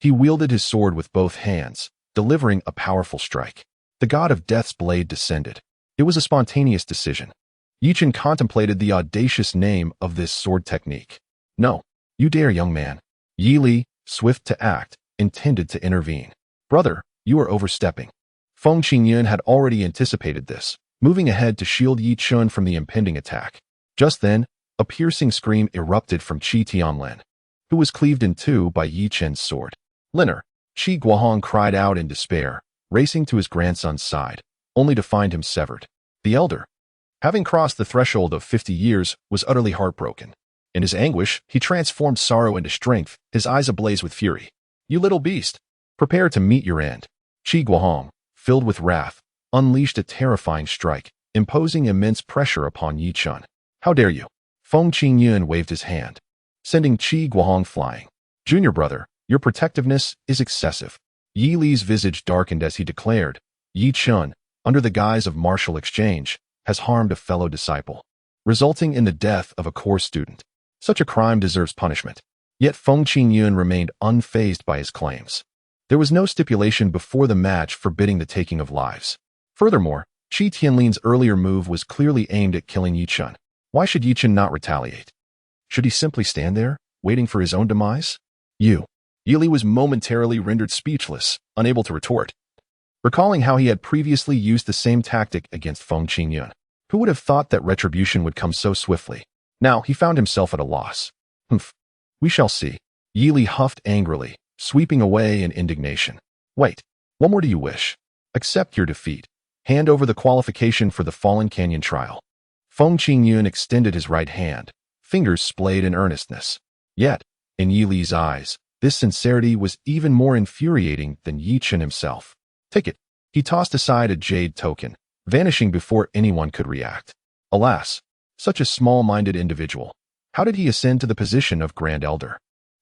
he wielded his sword with both hands, delivering a powerful strike. The god of death's blade descended. It was a spontaneous decision. Yi Chun contemplated the audacious name of this sword technique. No, you dare, young man. Yi Li, swift to act, intended to intervene. Brother, you are overstepping. Feng Qingyun had already anticipated this, moving ahead to shield Yi Chun from the impending attack. Just then, a piercing scream erupted from Qi Tianlin, who was cleaved in two by Yi Chun's sword. Liner, Qi Guohong cried out in despair, racing to his grandson's side, only to find him severed. The elder, having crossed the threshold of 50 years, was utterly heartbroken. In his anguish, he transformed sorrow into strength, his eyes ablaze with fury. You little beast, prepare to meet your end. Qi Guohong, filled with wrath, unleashed a terrifying strike, imposing immense pressure upon Yi Chun. How dare you? Feng Qingyun waved his hand, sending Qi Guohong flying. Junior brother, your protectiveness is excessive. Yi Li's visage darkened as he declared, Yi Chun, under the guise of martial exchange, has harmed a fellow disciple, resulting in the death of a core student. Such a crime deserves punishment. Yet Feng Qingyun remained unfazed by his claims. There was no stipulation before the match forbidding the taking of lives. Furthermore, Qi Tianlin's earlier move was clearly aimed at killing Yi Chun. Why should Yi Chun not retaliate? Should he simply stand there, waiting for his own demise? Yi Li was momentarily rendered speechless, unable to retort, recalling how he had previously used the same tactic against Feng Qingyun. Who would have thought that retribution would come so swiftly? Now he found himself at a loss. We shall see. Yi Li huffed angrily, sweeping away in indignation. Wait, what more do you wish? Accept your defeat. Hand over the qualification for the Fallen Canyon trial. Feng Qingyun extended his right hand, fingers splayed in earnestness. Yet, in Yi Li's eyes, this sincerity was even more infuriating than Yi Chun himself. Take it. He tossed aside a jade token, vanishing before anyone could react. Alas, such a small-minded individual. How did he ascend to the position of Grand Elder?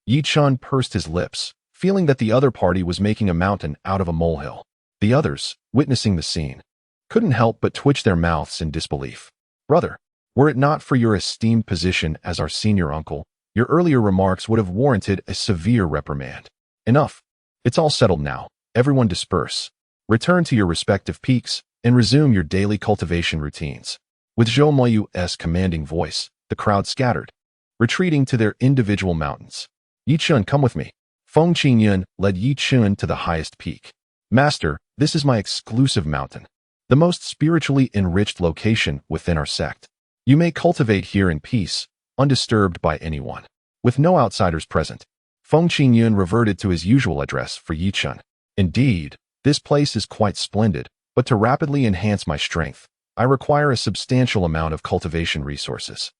Yi Chun pursed his lips, feeling that the other party was making a mountain out of a molehill. The others, witnessing the scene, couldn't help but twitch their mouths in disbelief. Brother, were it not for your esteemed position as our senior uncle, your earlier remarks would have warranted a severe reprimand. Enough. It's all settled now. Everyone disperse. Return to your respective peaks and resume your daily cultivation routines. With Zhou Moyu's commanding voice, the crowd scattered, retreating to their individual mountains. Yi Chun, come with me. Feng Qingyun led Yi Chun to the highest peak. Master, this is my exclusive mountain, the most spiritually enriched location within our sect. You may cultivate here in peace, undisturbed by anyone. With no outsiders present, Feng Qingyun reverted to his usual address for Yi Chun. Indeed, this place is quite splendid, but to rapidly enhance my strength, I require a substantial amount of cultivation resources.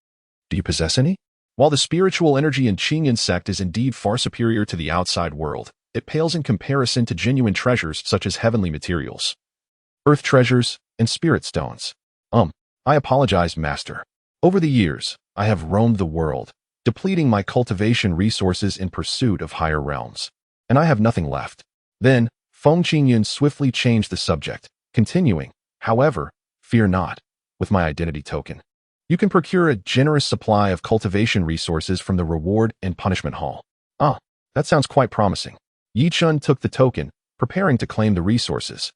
Do you possess any? While the spiritual energy in Qingyun sect is indeed far superior to the outside world, it pales in comparison to genuine treasures such as heavenly materials, earth treasures, and spirit stones. I apologize, Master. Over the years, I have roamed the world, depleting my cultivation resources in pursuit of higher realms, and I have nothing left. Then, Feng Qingyun swiftly changed the subject, continuing, however, fear not, with my identity token. You can procure a generous supply of cultivation resources from the reward and punishment hall. That sounds quite promising. Yi Chun took the token, preparing to claim the resources.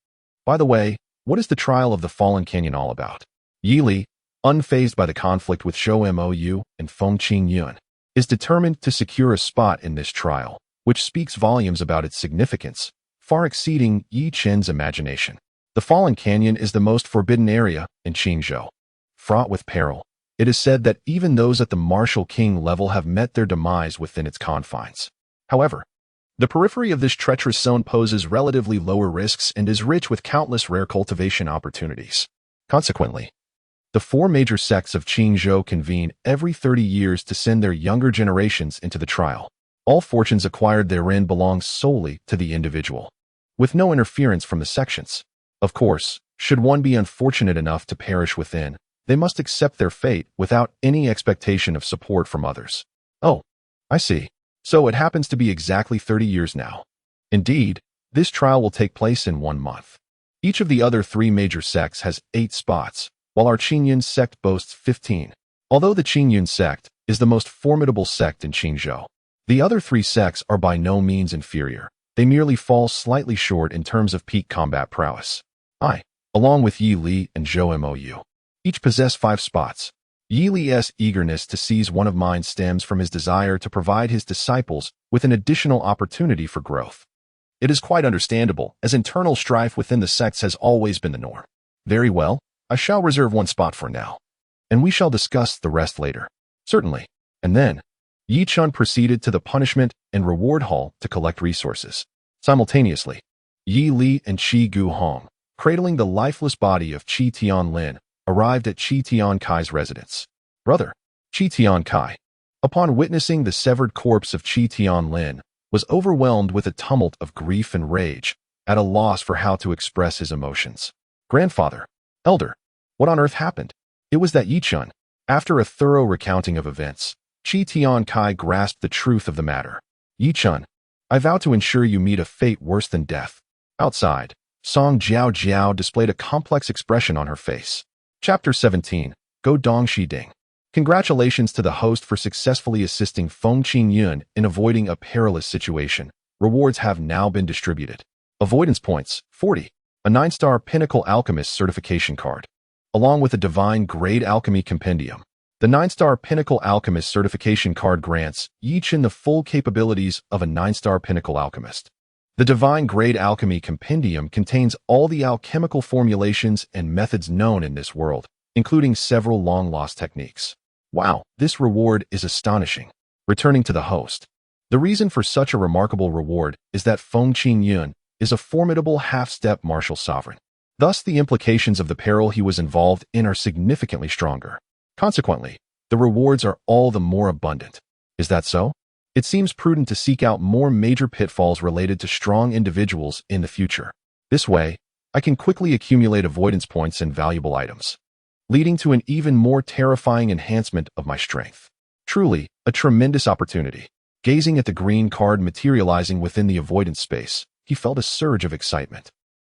By the way, what is the trial of the Fallen Canyon all about? Yi Li, unfazed by the conflict with Zhou Mou and Feng Qingyun, is determined to secure a spot in this trial, which speaks volumes about its significance, far exceeding Yi Chen's imagination. The Fallen Canyon is the most forbidden area in Qingzhou. Fraught with peril, it is said that even those at the martial king level have met their demise within its confines. However, the periphery of this treacherous zone poses relatively lower risks and is rich with countless rare cultivation opportunities. Consequently, the four major sects of Qingzhou convene every 30 years to send their younger generations into the trial. All fortunes acquired therein belong solely to the individual, with no interference from the sections. Of course, should one be unfortunate enough to perish within, they must accept their fate without any expectation of support from others. Oh, I see. So it happens to be exactly 30 years now. Indeed, this trial will take place in 1 month. Each of the other 3 major sects has 8 spots, while our Qingyun sect boasts 15. Although the Qingyun sect is the most formidable sect in Qingzhou, the other 3 sects are by no means inferior. They merely fall slightly short in terms of peak combat prowess. I, along with Yi Li and Zhou Mou, each possess 5 spots. Yi Li's eagerness to seize one of mine stems from his desire to provide his disciples with an additional opportunity for growth. It is quite understandable, as internal strife within the sects has always been the norm. Very well, I shall reserve 1 spot for now, and we shall discuss the rest later. Certainly. And then, Yi Chun proceeded to the punishment and reward hall to collect resources. Simultaneously, Yi Li and Qi Gu Hong, cradling the lifeless body of Qi Tian Lin, arrived at Qi Tian Kai's residence. Brother, Qi Tian Kai, upon witnessing the severed corpse of Qi Tian Lin, was overwhelmed with a tumult of grief and rage, at a loss for how to express his emotions. Grandfather, elder, what on earth happened? It was that Yi Chun. After a thorough recounting of events, Qi Tian Kai grasped the truth of the matter. Yi Chun, I vow to ensure you meet a fate worse than death. Outside, Song Jiao Jiao displayed a complex expression on her face. Chapter 17, Go Dong Shi Ding. Congratulations to the host for successfully assisting Feng Qingyun in avoiding a perilous situation. Rewards have now been distributed. Avoidance points, 40. A 9-star Pinnacle Alchemist certification card, along with a Divine Grade Alchemy Compendium. The 9-star Pinnacle Alchemist certification card grants Yi Chen the full capabilities of a 9-star Pinnacle Alchemist. The Divine Grade Alchemy Compendium contains all the alchemical formulations and methods known in this world, including several long-lost techniques. Wow, this reward is astonishing. Returning to the host. The reason for such a remarkable reward is that Feng Qingyun is a formidable half-step martial sovereign. Thus, the implications of the peril he was involved in are significantly stronger. Consequently, the rewards are all the more abundant. Is that so? It seems prudent to seek out more major pitfalls related to strong individuals in the future. This way, I can quickly accumulate avoidance points and valuable items, leading to an even more terrifying enhancement of my strength. Truly, a tremendous opportunity. Gazing at the green card materializing within the avoidance space, he felt a surge of excitement.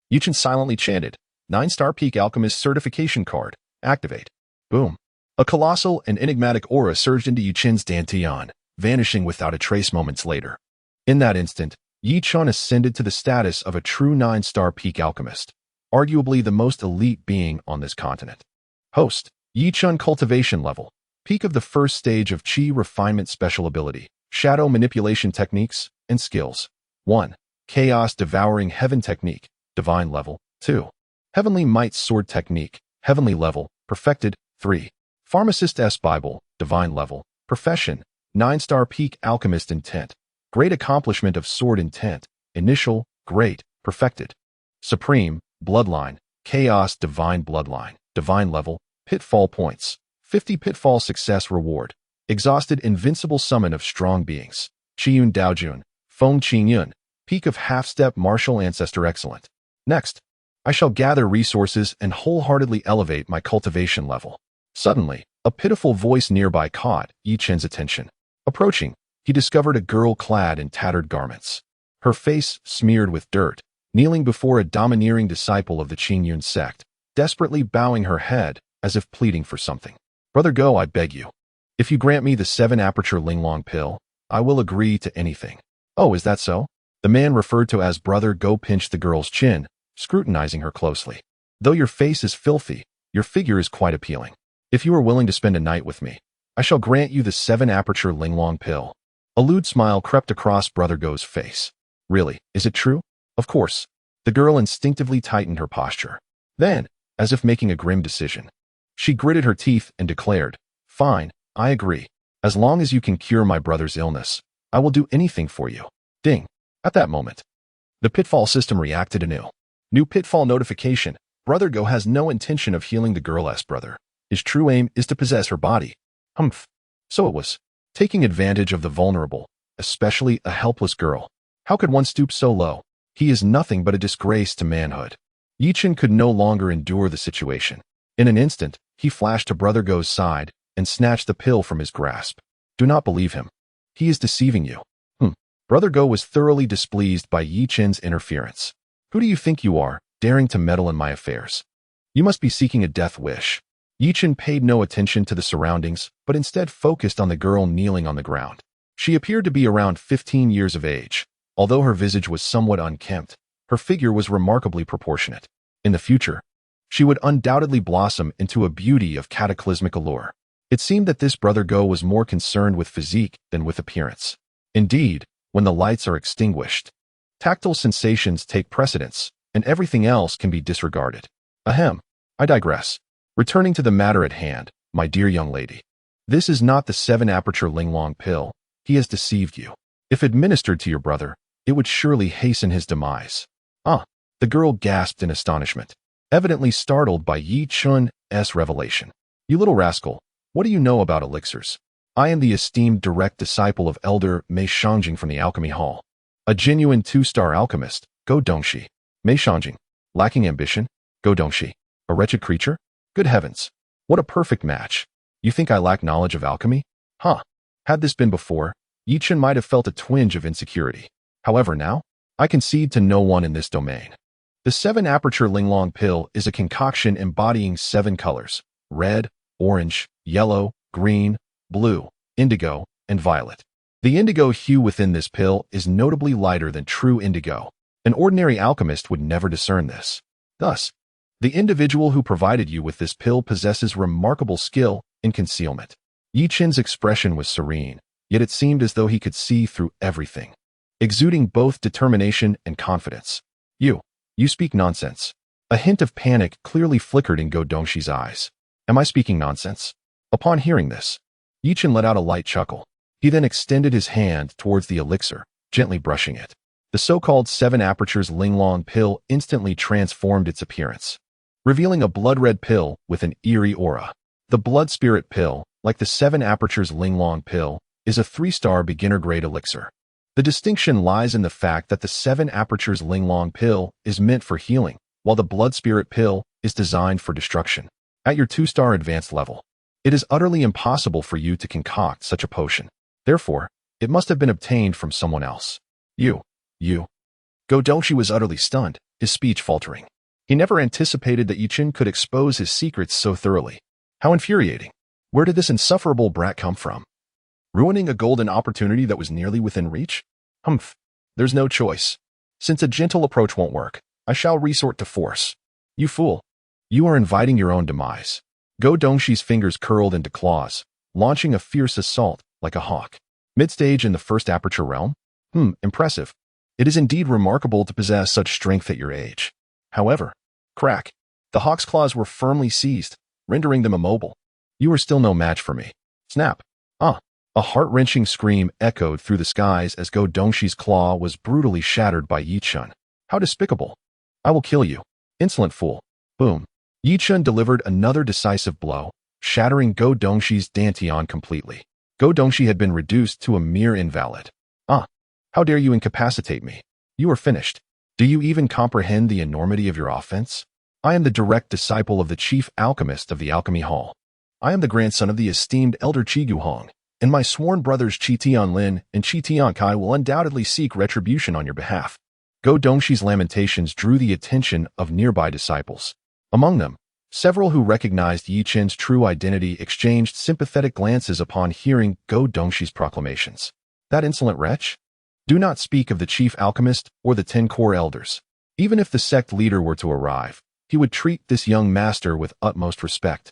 Yi Chen silently chanted, 9-star Peak Alchemist certification card, activate. Boom. A colossal and enigmatic aura surged into Yi Chen's dantian, vanishing without a trace moments later. In that instant, Yi Chen ascended to the status of a true 9-star Peak Alchemist, arguably the most elite being on this continent. Host, Yi Chen cultivation level, peak of the first stage of Qi refinement special ability, shadow manipulation techniques, and skills. 1. Chaos devouring heaven technique, divine level. 2. Heavenly might sword technique, heavenly level, perfected. 3. Pharmacist S Bible, divine level, profession, 9-star Peak Alchemist intent, great accomplishment of sword intent, initial, great, perfected. Supreme, bloodline, Chaos Divine Bloodline, Divine Level, Pitfall Points, 50 Pitfall Success Reward, Exhausted Invincible Summon of Strong Beings, Qiyun Daojun, Feng Qingyun, Peak of Half-Step Martial Ancestor Excellent. Next, I shall gather resources and wholeheartedly elevate my cultivation level. Suddenly, a pitiful voice nearby caught Yi Chen's attention. Approaching, he discovered a girl clad in tattered garments. Her face smeared with dirt, kneeling before a domineering disciple of the Qingyun sect, desperately bowing her head as if pleading for something. Brother Go, I beg you. If you grant me the 7-aperture Linglong pill, I will agree to anything. Oh, is that so? The man referred to as Brother Go pinched the girl's chin, scrutinizing her closely. Though your face is filthy, your figure is quite appealing. If you are willing to spend a night with me, I shall grant you the 7-aperture Linglong pill. A lewd smile crept across Brother Go's face. Really, is it true? Of course. The girl instinctively tightened her posture. Then, as if making a grim decision, she gritted her teeth and declared, "Fine, I agree. As long as you can cure my brother's illness, I will do anything for you." Ding. At that moment, the pitfall system reacted anew. New pitfall notification. Brother Go has no intention of healing the girl's brother. His true aim is to possess her body. Humph. So it was. Taking advantage of the vulnerable, especially a helpless girl. How could one stoop so low? He is nothing but a disgrace to manhood. Yi Chen could no longer endure the situation. In an instant, he flashed to Brother Go's side and snatched the pill from his grasp. Do not believe him. He is deceiving you. Brother Go was thoroughly displeased by Yi Chen's interference. Who do you think you are, daring to meddle in my affairs? You must be seeking a death wish. Yi Chen paid no attention to the surroundings, but instead focused on the girl kneeling on the ground. She appeared to be around 15 years of age. Although her visage was somewhat unkempt, her figure was remarkably proportionate. In the future, she would undoubtedly blossom into a beauty of cataclysmic allure. It seemed that this Brother Go was more concerned with physique than with appearance. Indeed, when the lights are extinguished, tactile sensations take precedence, and everything else can be disregarded. Ahem, I digress. Returning to the matter at hand, my dear young lady. This is not the 7-aperture Linglong pill. He has deceived you. If administered to your brother, it would surely hasten his demise. Ah, the girl gasped in astonishment, evidently startled by Yi Chen's revelation. You little rascal, what do you know about elixirs? I am the esteemed direct disciple of Elder Mei Shangjing from the Alchemy Hall. A genuine 2-star alchemist, Go Dongxi. Mei Shangjing. Lacking ambition, Go Dongxi. A wretched creature? Good heavens. What a perfect match. You think I lack knowledge of alchemy? Huh. Had this been before, Yi Chen might have felt a twinge of insecurity. However, now, I concede to no one in this domain. The 7-aperture Linglong pill is a concoction embodying 7 colors: red, orange, yellow, green, blue, indigo, and violet. The indigo hue within this pill is notably lighter than true indigo. An ordinary alchemist would never discern this. Thus, the individual who provided you with this pill possesses remarkable skill in concealment. Yi Chen's expression was serene, yet it seemed as though he could see through everything, exuding both determination and confidence. You speak nonsense. A hint of panic clearly flickered in Go Dongxi's eyes. Am I speaking nonsense? Upon hearing this, Yi Chen let out a light chuckle. He then extended his hand towards the elixir, gently brushing it. The so-called 7 apertures Linglong pill instantly transformed its appearance, revealing a blood-red pill with an eerie aura. The blood spirit pill, like the 7 apertures Linglong pill, is a 3-star beginner-grade elixir. The distinction lies in the fact that the 7 apertures Linglong pill is meant for healing, while the blood spirit pill is designed for destruction. At your 2-star advanced level, it is utterly impossible for you to concoct such a potion. Therefore, it must have been obtained from someone else. You. Go Dongxi was utterly stunned, his speech faltering. He never anticipated that Yi Chen could expose his secrets so thoroughly. How infuriating. Where did this insufferable brat come from? Ruining a golden opportunity that was nearly within reach? Humph. There's no choice. Since a gentle approach won't work, I shall resort to force. You fool. You are inviting your own demise. Go Dongxi's fingers curled into claws, launching a fierce assault like a hawk. Mid-stage in the 1st aperture realm? Impressive. It is indeed remarkable to possess such strength at your age. However, crack. The hawk's claws were firmly seized, rendering them immobile. You are still no match for me. Snap. A heart-wrenching scream echoed through the skies as Go Dongxi's claw was brutally shattered by Yi Chen. How despicable. I will kill you. Insolent fool. Boom. Yi Chen delivered another decisive blow, shattering Go Dongxi's dantian completely. Go Dongxi had been reduced to a mere invalid. Ah, how dare you incapacitate me? You are finished. Do you even comprehend the enormity of your offense? I am the direct disciple of the chief alchemist of the Alchemy Hall. I am the grandson of the esteemed elder Qi Guhong, and my sworn brothers Qi Tianlin and Qi Tiankai will undoubtedly seek retribution on your behalf. Go Dongxi's lamentations drew the attention of nearby disciples. Among them, several who recognized Yi Chen's true identity exchanged sympathetic glances upon hearing Go Dongxi's proclamations. That insolent wretch? Do not speak of the chief alchemist or the 10 core elders. Even if the sect leader were to arrive, he would treat this young master with utmost respect.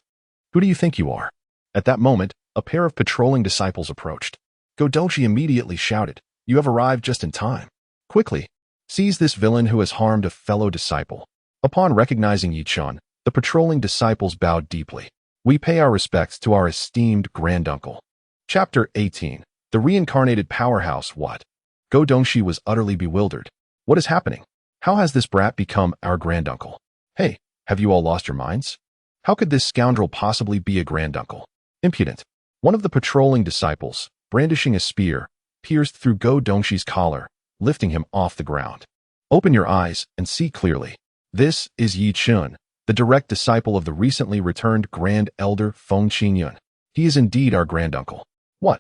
Who do you think you are? At that moment, a pair of patrolling disciples approached. Go Dongxi immediately shouted, "You have arrived just in time. Quickly, seize this villain who has harmed a fellow disciple." Upon recognizing Yi Chen, the patrolling disciples bowed deeply. We pay our respects to our esteemed granduncle. Chapter 18. The Reincarnated Powerhouse. What? Go Dongxi was utterly bewildered. What is happening? How has this brat become our granduncle? Hey, have you all lost your minds? How could this scoundrel possibly be a granduncle? Impudent. One of the patrolling disciples, brandishing a spear, pierced through Go Dongxi's collar, lifting him off the ground. Open your eyes and see clearly. This is Yi Chen, the direct disciple of the recently returned Grand Elder Feng Qingyun. He is indeed our granduncle. What?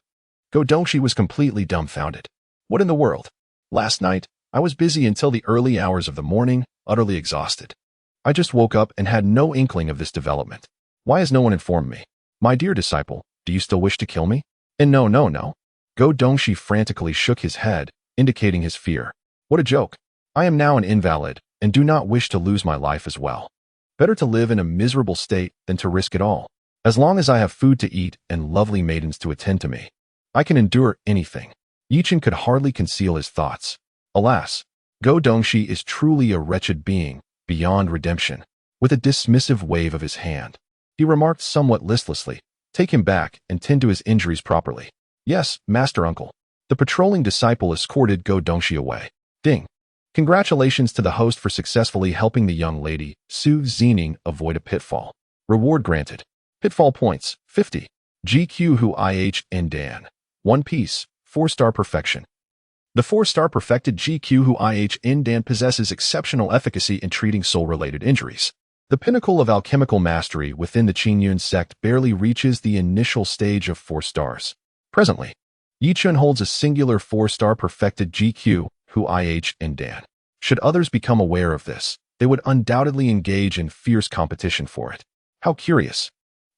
Go Dongxi was completely dumbfounded. What in the world? Last night, I was busy until the early hours of the morning, utterly exhausted. I just woke up and had no inkling of this development. Why has no one informed me? My dear disciple, do you still wish to kill me? And no. Go Dongxi frantically shook his head, indicating his fear. What a joke. I am now an invalid, and do not wish to lose my life as well. Better to live in a miserable state than to risk it all. As long as I have food to eat and lovely maidens to attend to me, I can endure anything. Yi Chen could hardly conceal his thoughts. Alas, Go Dongxi is truly a wretched being, beyond redemption. With a dismissive wave of his hand, he remarked somewhat listlessly, "Take him back and tend to his injuries properly." "Yes, master uncle." The patrolling disciple escorted Go Dongxi away. Ding. Congratulations to the host for successfully helping the young lady, Su Zining, avoid a pitfall. Reward granted. Pitfall points, 50. GQ Hu IH and Dan. One piece, 4-star perfection. The 4-star perfected GQ Hu IH in Dan possesses exceptional efficacy in treating soul-related injuries. The pinnacle of alchemical mastery within the Qingyun sect barely reaches the initial stage of 4 stars. Presently, Yi Chen holds a singular 4-star perfected GQ Hu IH in Dan. Should others become aware of this, they would undoubtedly engage in fierce competition for it. How curious.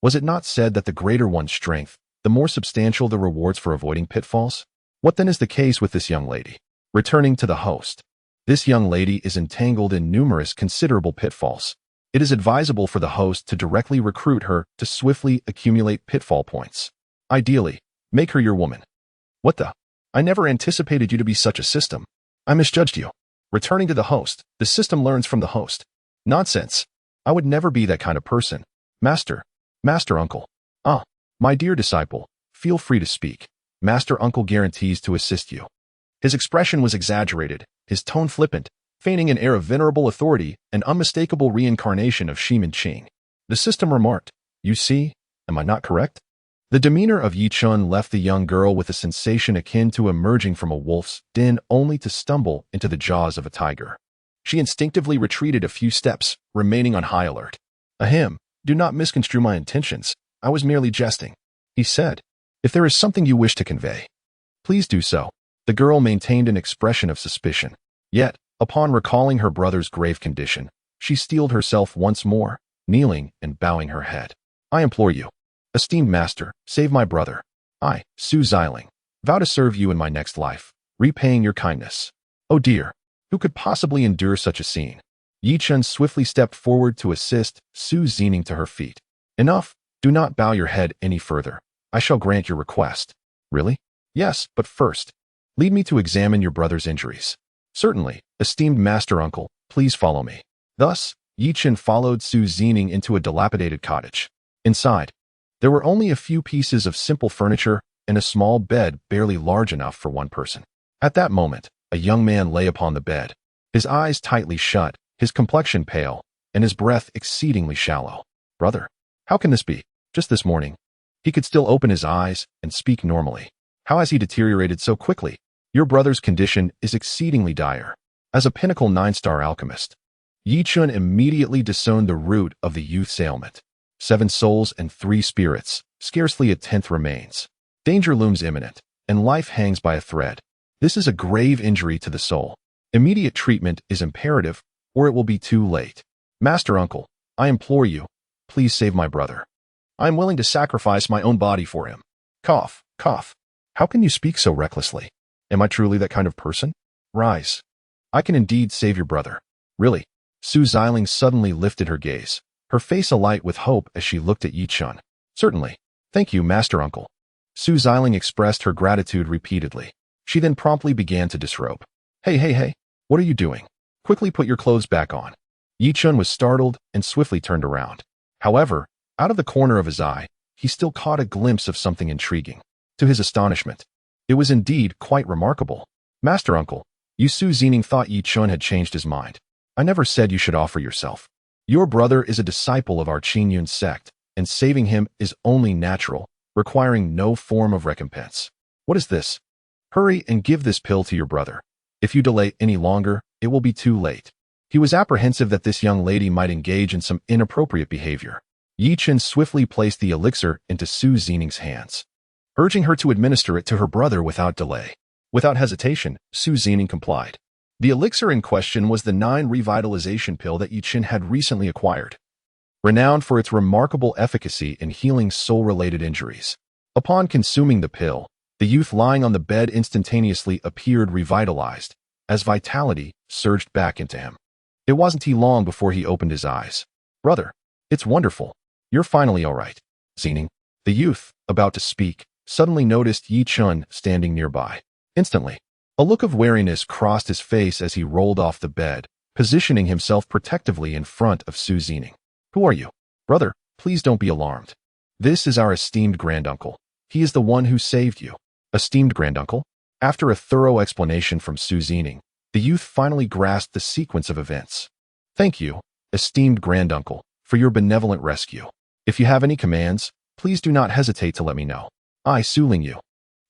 Was it not said that the greater one's strength, the more substantial the rewards for avoiding pitfalls? What then is the case with this young lady? Returning to the host. This young lady is entangled in numerous considerable pitfalls. It is advisable for the host to directly recruit her to swiftly accumulate pitfall points. Ideally, make her your woman. What the? I never anticipated you to be such a system. I misjudged you. Returning to the host, the system learns from the host. Nonsense. I would never be that kind of person. Master uncle. Ah, my dear disciple, feel free to speak. Master uncle guarantees to assist you. His expression was exaggerated, his tone flippant, feigning an air of venerable authority, an unmistakable reincarnation of Shimin Qing. The system remarked, "You see, am I not correct?" The demeanor of Yi Chen left the young girl with a sensation akin to emerging from a wolf's den only to stumble into the jaws of a tiger. She instinctively retreated a few steps, remaining on high alert. "Ahem, do not misconstrue my intentions. I was merely jesting," he said. "If there is something you wish to convey, please do so." The girl maintained an expression of suspicion. Yet, upon recalling her brother's grave condition, she steeled herself once more, kneeling and bowing her head. "I implore you, esteemed master, save my brother. I, Su Xiling, vow to serve you in my next life, repaying your kindness." Oh dear, who could possibly endure such a scene? Yi Chen swiftly stepped forward to assist Su Zining to her feet. "Enough, do not bow your head any further. I shall grant your request." "Really?" "Yes, but first, lead me to examine your brother's injuries." "Certainly, esteemed master uncle, please follow me." Thus, Yi Chen followed Su Zining into a dilapidated cottage. Inside, there were only a few pieces of simple furniture and a small bed barely large enough for one person. At that moment, a young man lay upon the bed, his eyes tightly shut, his complexion pale, and his breath exceedingly shallow. Brother, how can this be? Just this morning, he could still open his eyes and speak normally. How has he deteriorated so quickly? Your brother's condition is exceedingly dire. As a pinnacle 9-star alchemist, Chen immediately discerned the root of the youth's ailment. 7 souls and 3 spirits, scarcely a 10th remains. Danger looms imminent, and life hangs by a thread. This is a grave injury to the soul. Immediate treatment is imperative, or it will be too late. Master Uncle, I implore you, please save my brother. I am willing to sacrifice my own body for him. Cough, cough. How can you speak so recklessly? Am I truly that kind of person? Rise. I can indeed save your brother. Really? Su Xiling suddenly lifted her gaze, her face alight with hope as she looked at Chen. Certainly. Thank you, Master Uncle. Su Xiling expressed her gratitude repeatedly. She then promptly began to disrobe. Hey, what are you doing? Quickly put your clothes back on. Chen was startled and swiftly turned around. However, out of the corner of his eye, he still caught a glimpse of something intriguing. To his astonishment, it was indeed quite remarkable. Master Uncle, Su Xining thought Chen had changed his mind. I never said you should offer yourself. Your brother is a disciple of our Qingyun sect, and saving him is only natural, requiring no form of recompense. What is this? Hurry and give this pill to your brother. If you delay any longer, it will be too late. He was apprehensive that this young lady might engage in some inappropriate behavior. Chen swiftly placed the elixir into Su Xining's hands, urging her to administer it to her brother without delay. Without hesitation, Su Xining complied. The elixir in question was the 9 revitalization pill that Chen had recently acquired, renowned for its remarkable efficacy in healing soul-related injuries. Upon consuming the pill, the youth lying on the bed instantaneously appeared revitalized, as vitality surged back into him. It wasn't long before he opened his eyes. Brother, it's wonderful. You're finally all right. Xining. The youth, about to speak, suddenly noticed Chen standing nearby. Instantly, a look of wariness crossed his face as he rolled off the bed, positioning himself protectively in front of Su Xining. Who are you? Brother, please don't be alarmed. This is our esteemed granduncle. He is the one who saved you. Esteemed granduncle? After a thorough explanation from Su Xining, the youth finally grasped the sequence of events. Thank you, esteemed granduncle, for your benevolent rescue. If you have any commands, please do not hesitate to let me know. I, Su Lingyu,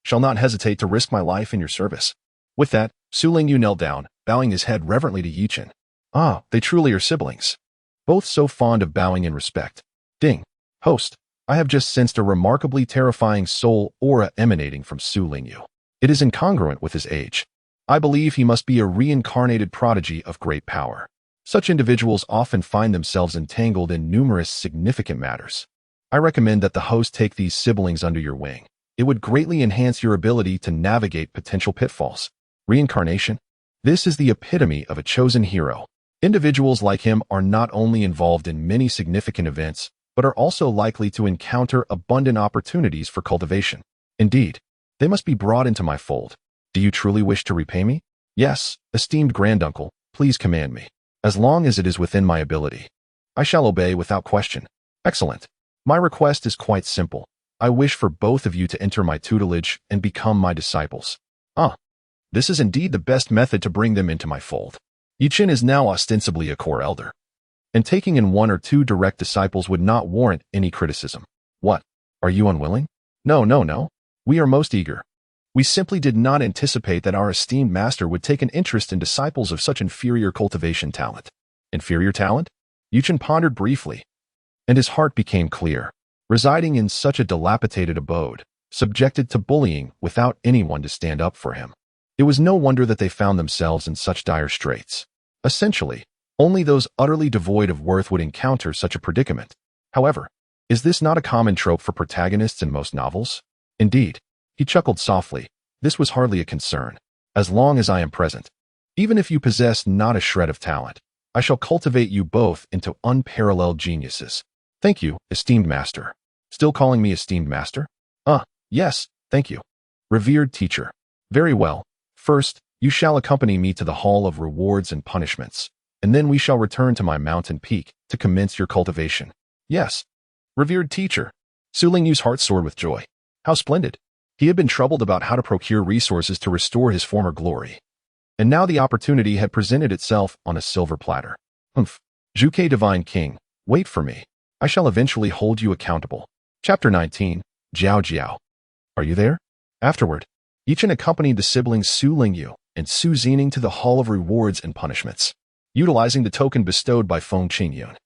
shall not hesitate to risk my life in your service. With that, Su Lingyu knelt down, bowing his head reverently to Chen. Ah, they truly are siblings. Both so fond of bowing in respect. Ding. Host, I have just sensed a remarkably terrifying soul aura emanating from Su Lingyu. It is incongruent with his age. I believe he must be a reincarnated prodigy of great power. Such individuals often find themselves entangled in numerous significant matters. I recommend that the host take these siblings under your wing. It would greatly enhance your ability to navigate potential pitfalls. Reincarnation? This is the epitome of a chosen hero. Individuals like him are not only involved in many significant events, but are also likely to encounter abundant opportunities for cultivation. Indeed, they must be brought into my fold. Do you truly wish to repay me? Yes, esteemed granduncle, please command me. As long as it is within my ability, I shall obey without question. Excellent. My request is quite simple. I wish for both of you to enter my tutelage and become my disciples. This is indeed the best method to bring them into my fold. Chen is now ostensibly a core elder, and taking in 1 or 2 direct disciples would not warrant any criticism. What? Are you unwilling? No. We are most eager. We simply did not anticipate that our esteemed master would take an interest in disciples of such inferior cultivation talent. Inferior talent? Chen pondered briefly, and his heart became clear. Residing in such a dilapidated abode, subjected to bullying without anyone to stand up for him, it was no wonder that they found themselves in such dire straits. Essentially, only those utterly devoid of worth would encounter such a predicament. However, is this not a common trope for protagonists in most novels? Indeed, he chuckled softly. This was hardly a concern. As long as I am present, even if you possess not a shred of talent, I shall cultivate you both into unparalleled geniuses. Thank you, esteemed master. Still calling me esteemed master? Yes, thank you. Revered teacher. Very well. First, you shall accompany me to the hall of rewards and punishments, and then we shall return to my mountain peak to commence your cultivation. Yes. Revered teacher. Su Lingyu's heart soared with joy. How splendid. He had been troubled about how to procure resources to restore his former glory, and now the opportunity had presented itself on a silver platter. Humph. Zhuke Divine King, wait for me. I shall eventually hold you accountable. Chapter 19, Jiao Jiao. Are you there? Afterward, Yichen accompanied the siblings Su Lingyu and Su Zining to the Hall of Rewards and Punishments, utilizing the token bestowed by Feng Qingyun.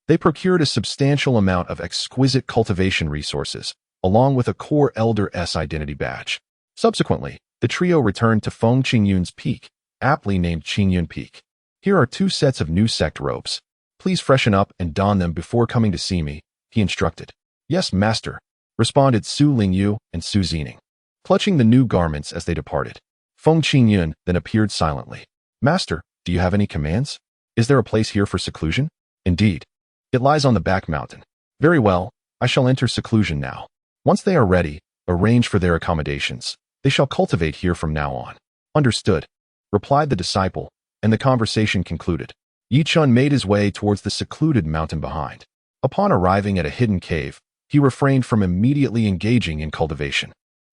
They procured a substantial amount of exquisite cultivation resources, along with a core Elder S identity badge. Subsequently, the trio returned to Feng Qingyun's peak, aptly named Qingyun Peak. Here are 2 sets of new sect robes. Please freshen up and don them before coming to see me, he instructed. Yes, master, responded Su Lingyu and Su Zining, clutching the new garments as they departed. Feng Qingyun then appeared silently. Master, do you have any commands? Is there a place here for seclusion? Indeed. It lies on the back mountain. Very well, I shall enter seclusion now. Once they are ready, arrange for their accommodations. They shall cultivate here from now on. Understood, replied the disciple, and the conversation concluded. Yichen made his way towards the secluded mountain behind. Upon arriving at a hidden cave, he refrained from immediately engaging in cultivation.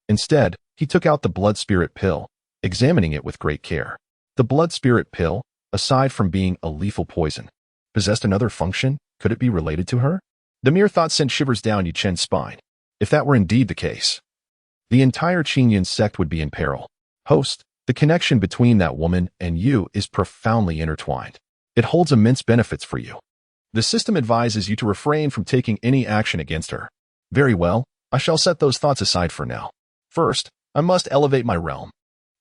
Instead, he took out the blood spirit pill, examining it with great care. The blood spirit pill, aside from being a lethal poison, possessed another function. Could it be related to her? The mere thought sent shivers down Yichen's spine. If that were indeed the case, the entire Qingyun sect would be in peril. Host, the connection between that woman and you is profoundly intertwined. It holds immense benefits for you. The system advises you to refrain from taking any action against her. Very well, I shall set those thoughts aside for now. First, I must elevate my realm.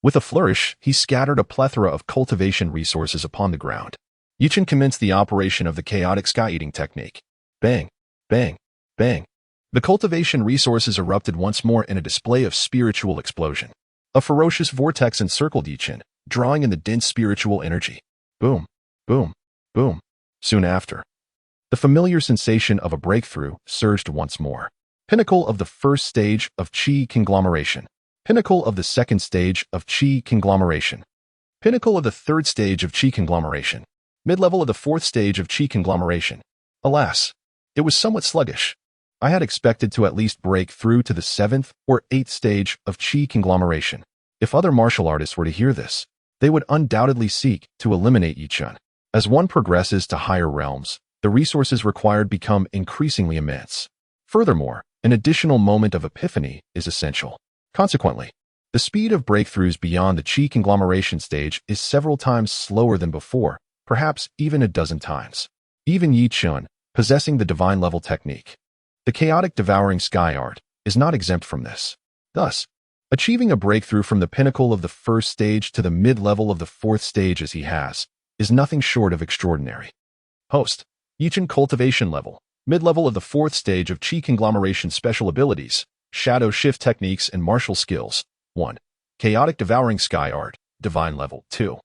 With a flourish, he scattered a plethora of cultivation resources upon the ground. Yichen commenced the operation of the chaotic sky-eating technique. Bang, bang, bang. The cultivation resources erupted once more in a display of spiritual explosion. A ferocious vortex encircled Yichen, drawing in the dense spiritual energy. Boom, boom, boom. Soon after, the familiar sensation of a breakthrough surged once more. Pinnacle of the first stage of Qi conglomeration. Pinnacle of the second stage of Qi conglomeration. Pinnacle of the third stage of Qi conglomeration. Mid-level of the fourth stage of Qi conglomeration. Alas, it was somewhat sluggish. I had expected to at least break through to the 7th or 8th stage of Qi conglomeration. If other martial artists were to hear this, they would undoubtedly seek to eliminate Yichen. As one progresses to higher realms, the resources required become increasingly immense. Furthermore, an additional moment of epiphany is essential. Consequently, the speed of breakthroughs beyond the Qi conglomeration stage is several times slower than before, perhaps even a dozen times. Even Yichen, possessing the divine level technique, the chaotic devouring sky art, is not exempt from this. Thus, achieving a breakthrough from the pinnacle of the first stage to the mid-level of the fourth stage as he has, is nothing short of extraordinary. Host, Yichen cultivation level, mid-level of the fourth stage of Qi conglomeration special abilities, shadow shift techniques and martial skills. 1. Chaotic devouring sky art, divine level. 2.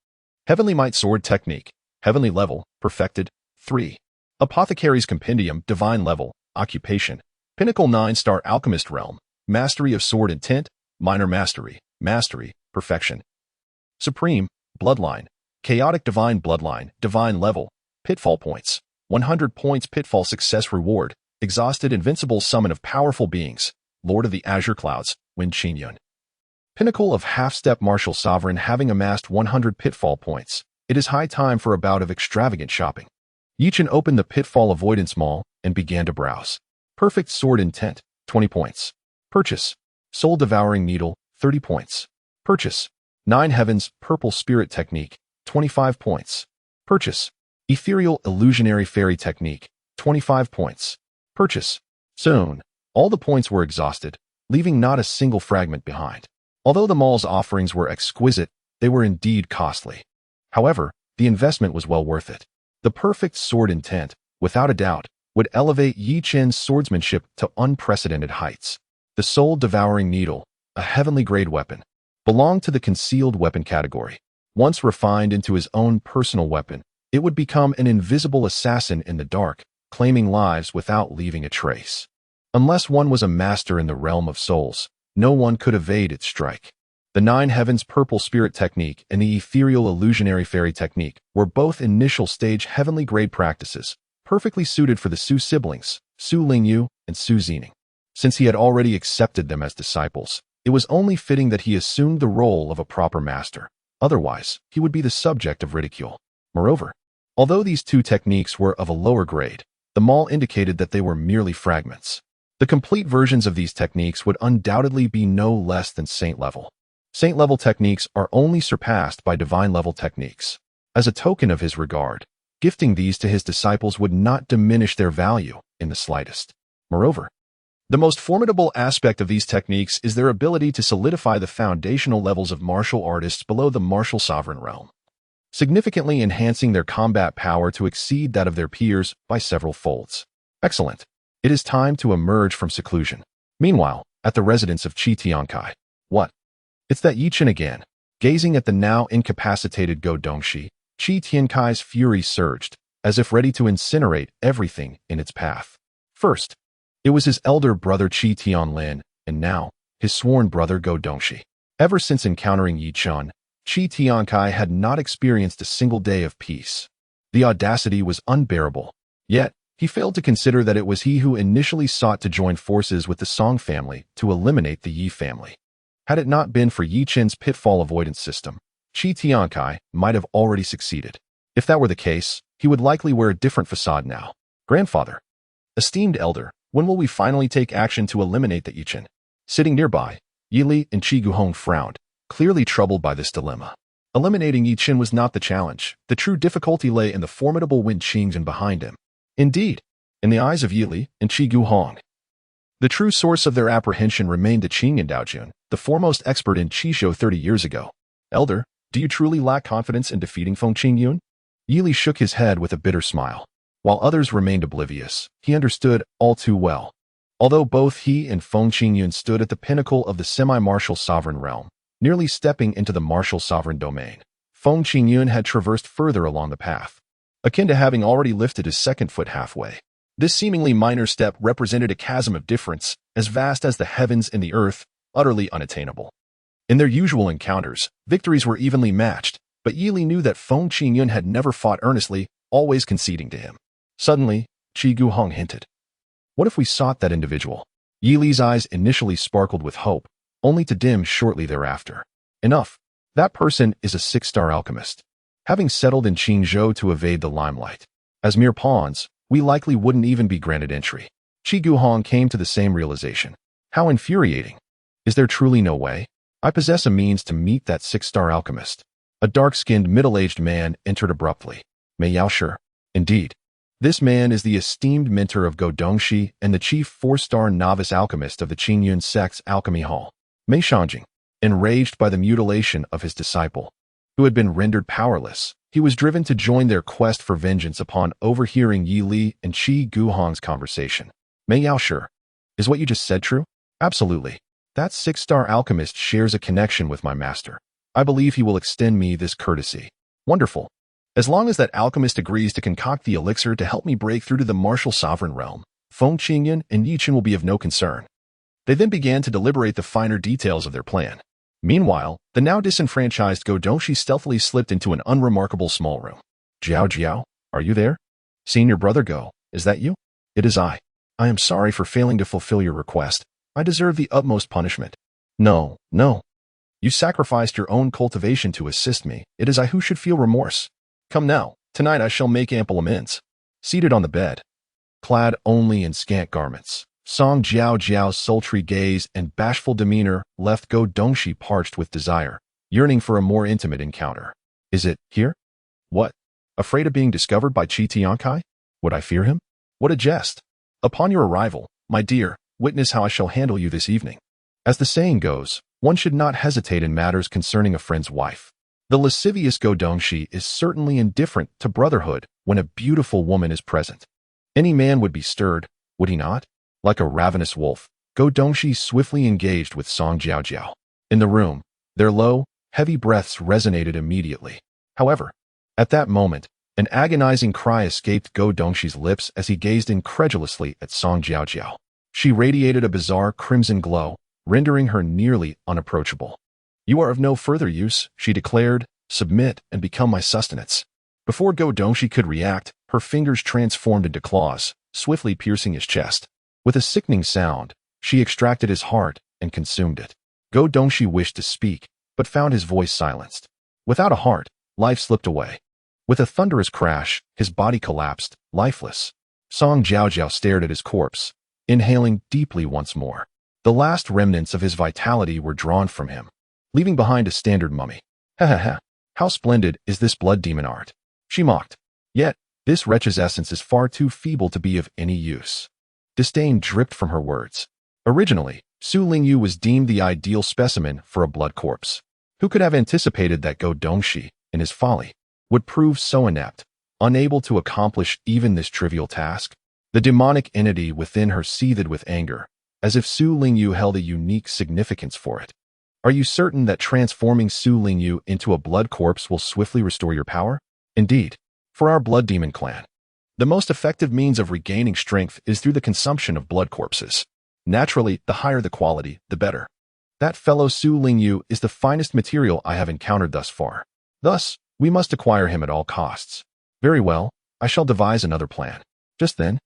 Heavenly might sword technique, heavenly level, perfected. 3. Apothecary's compendium, divine level, occupation, pinnacle 9-star alchemist realm, mastery of sword intent, minor mastery, mastery, perfection. Supreme, bloodline, chaotic divine bloodline, divine level, pitfall points, 100 points pitfall success reward, exhausted invincible summon of powerful beings, Lord of the Azure Clouds, Wen Qingyun. Pinnacle of half-step martial sovereign having amassed 100 pitfall points. It is high time for a bout of extravagant shopping. Yichen opened the pitfall avoidance mall and began to browse. Perfect sword intent, 20 points. Purchase. Soul devouring needle, 30 points. Purchase. 9 heavens purple spirit technique, 25 points. Purchase. Ethereal illusionary fairy technique, 25 points. Purchase. Soon, all the points were exhausted, leaving not a single fragment behind. Although the mall's offerings were exquisite, they were indeed costly. However, the investment was well worth it. The perfect sword intent, without a doubt, would elevate Yichen's swordsmanship to unprecedented heights. The soul-devouring needle, a heavenly grade weapon, belonged to the concealed weapon category. Once refined into his own personal weapon, it would become an invisible assassin in the dark, claiming lives without leaving a trace. Unless one was a master in the realm of souls, no one could evade its strike. The 9 heavens purple spirit technique and the ethereal illusionary fairy technique were both initial stage heavenly grade practices, perfectly suited for the Su siblings, Su Lingyu and Su Zining. Since he had already accepted them as disciples, it was only fitting that he assumed the role of a proper master. Otherwise, he would be the subject of ridicule. Moreover, Although these two techniques were of a lower grade, the mall indicated that they were merely fragments. The complete versions of these techniques would undoubtedly be no less than saint-level. Saint-level techniques are only surpassed by divine-level techniques. As a token of his regard, gifting these to his disciples would not diminish their value in the slightest. Moreover, the most formidable aspect of these techniques is their ability to solidify the foundational levels of martial artists below the martial sovereign realm, significantly enhancing their combat power to exceed that of their peers by several folds. Excellent. It is time to emerge from seclusion. Meanwhile, at the residence of Qi Tiankai. What? It's that Yi Chen again. Gazing at the now incapacitated Go Dongxi, Qi Tiankai's fury surged, as if ready to incinerate everything in its path. First, it was his elder brother Qi Tianlin, and now, his sworn brother Go Dongxi. Ever since encountering Yi Chen, Qi Tiankai had not experienced a single day of peace. The audacity was unbearable. Yet, he failed to consider that it was he who initially sought to join forces with the Song family to eliminate the Yi family. Had it not been for Yi Chen's pitfall avoidance system, Qi Tiankai might have already succeeded. If that were the case, he would likely wear a different facade now. Grandfather. Esteemed elder, when will we finally take action to eliminate the Yi Chen? Sitting nearby, Yi Li and Qi Guhong frowned, clearly troubled by this dilemma. Eliminating Yi Chen was not the challenge. The true difficulty lay in the formidable Wen Qingzhen behind him. Indeed, in the eyes of Yi Li and Qi Guhong, the true source of their apprehension remained the Qing and Daojun, the foremost expert in Qishou 30 years ago. Elder, do you truly lack confidence in defeating Feng Qingyun? Yi Li shook his head with a bitter smile. While others remained oblivious, he understood all too well. Although both he and Feng Qingyun stood at the pinnacle of the semi-martial sovereign realm, nearly stepping into the martial sovereign domain, Feng Qingyun had traversed further along the path, akin to having already lifted his second foot halfway. This seemingly minor step represented a chasm of difference, as vast as the heavens and the earth, utterly unattainable. In their usual encounters, victories were evenly matched, but Yi Li knew that Feng Qingyun had never fought earnestly, always conceding to him. Suddenly, Qi Guhong hinted. What if we sought that individual? Yi Li's eyes initially sparkled with hope, only to dim shortly thereafter. Enough. That person is a 6-star alchemist. Having settled in Qingzhou to evade the limelight, as mere pawns, we likely wouldn't even be granted entry. Qi Guhong came to the same realization. How infuriating. Is there truly no way? I possess a means to meet that 6-star alchemist. A dark-skinned, middle-aged man entered abruptly. Mei Yaoshi. Indeed. This man is the esteemed mentor of Go Dongxi and the chief 4-star novice alchemist of the Qingyun sect's alchemy hall. Mei Shanjing. Enraged by the mutilation of his disciple, who had been rendered powerless, he was driven to join their quest for vengeance upon overhearing Yi Li and Qi Guhong's conversation. Mei Yaoshi. Is what you just said true? Absolutely. That 6-star alchemist shares a connection with my master. I believe he will extend me this courtesy. Wonderful. As long as that alchemist agrees to concoct the elixir to help me break through to the martial sovereign realm, Feng Qingyun and Yi Chen will be of no concern. They then began to deliberate the finer details of their plan. Meanwhile, the now disenfranchised Go Dongxi stealthily slipped into an unremarkable small room. Jiao, are you there? Seeing your brother go, is that you? It is I. I am sorry for failing to fulfill your request. I deserve the utmost punishment. No. You sacrificed your own cultivation to assist me. It is I who should feel remorse. Come now, tonight I shall make ample amends. Seated on the bed, clad only in scant garments, Song Jiao's sultry gaze and bashful demeanor left Go Dongxi parched with desire, yearning for a more intimate encounter. Is it here? What? Afraid of being discovered by Qi Tiankai? Would I fear him? What a jest! Upon your arrival, my dear, witness how I shall handle you this evening. As the saying goes, one should not hesitate in matters concerning a friend's wife. The lascivious Go Dongxi is certainly indifferent to brotherhood when a beautiful woman is present. Any man would be stirred, would he not? Like a ravenous wolf, Go Dongxi swiftly engaged with Song Jiao. In the room, their low, heavy breaths resonated immediately. However, at that moment, an agonizing cry escaped Go Dongxi's lips as he gazed incredulously at Song Jiao. She radiated a bizarre crimson glow, rendering her nearly unapproachable. You are of no further use, she declared. Submit and become my sustenance. Before Go Dongxi could react, her fingers transformed into claws, swiftly piercing his chest. With a sickening sound, she extracted his heart and consumed it. Go Dongxi wished to speak, but found his voice silenced. Without a heart, life slipped away. With a thunderous crash, his body collapsed, lifeless. Song Jiaojiao stared at his corpse, inhaling deeply once more. The last remnants of his vitality were drawn from him, leaving behind a standard mummy. Ha ha ha! How splendid is this blood demon art! She mocked. Yet, this wretch's essence is far too feeble to be of any use. Disdain dripped from her words. Originally, Su Lingyu was deemed the ideal specimen for a blood corpse. Who could have anticipated that Go Dongxi, in his folly, would prove so inept, unable to accomplish even this trivial task? The demonic entity within her seethed with anger, as if Su Lingyu held a unique significance for it. Are you certain that transforming Su Lingyu into a blood corpse will swiftly restore your power? Indeed, for our blood demon clan, the most effective means of regaining strength is through the consumption of blood corpses. Naturally, the higher the quality, the better. That fellow Su Lingyu is the finest material I have encountered thus far. Thus, we must acquire him at all costs. Very well, I shall devise another plan. Just then,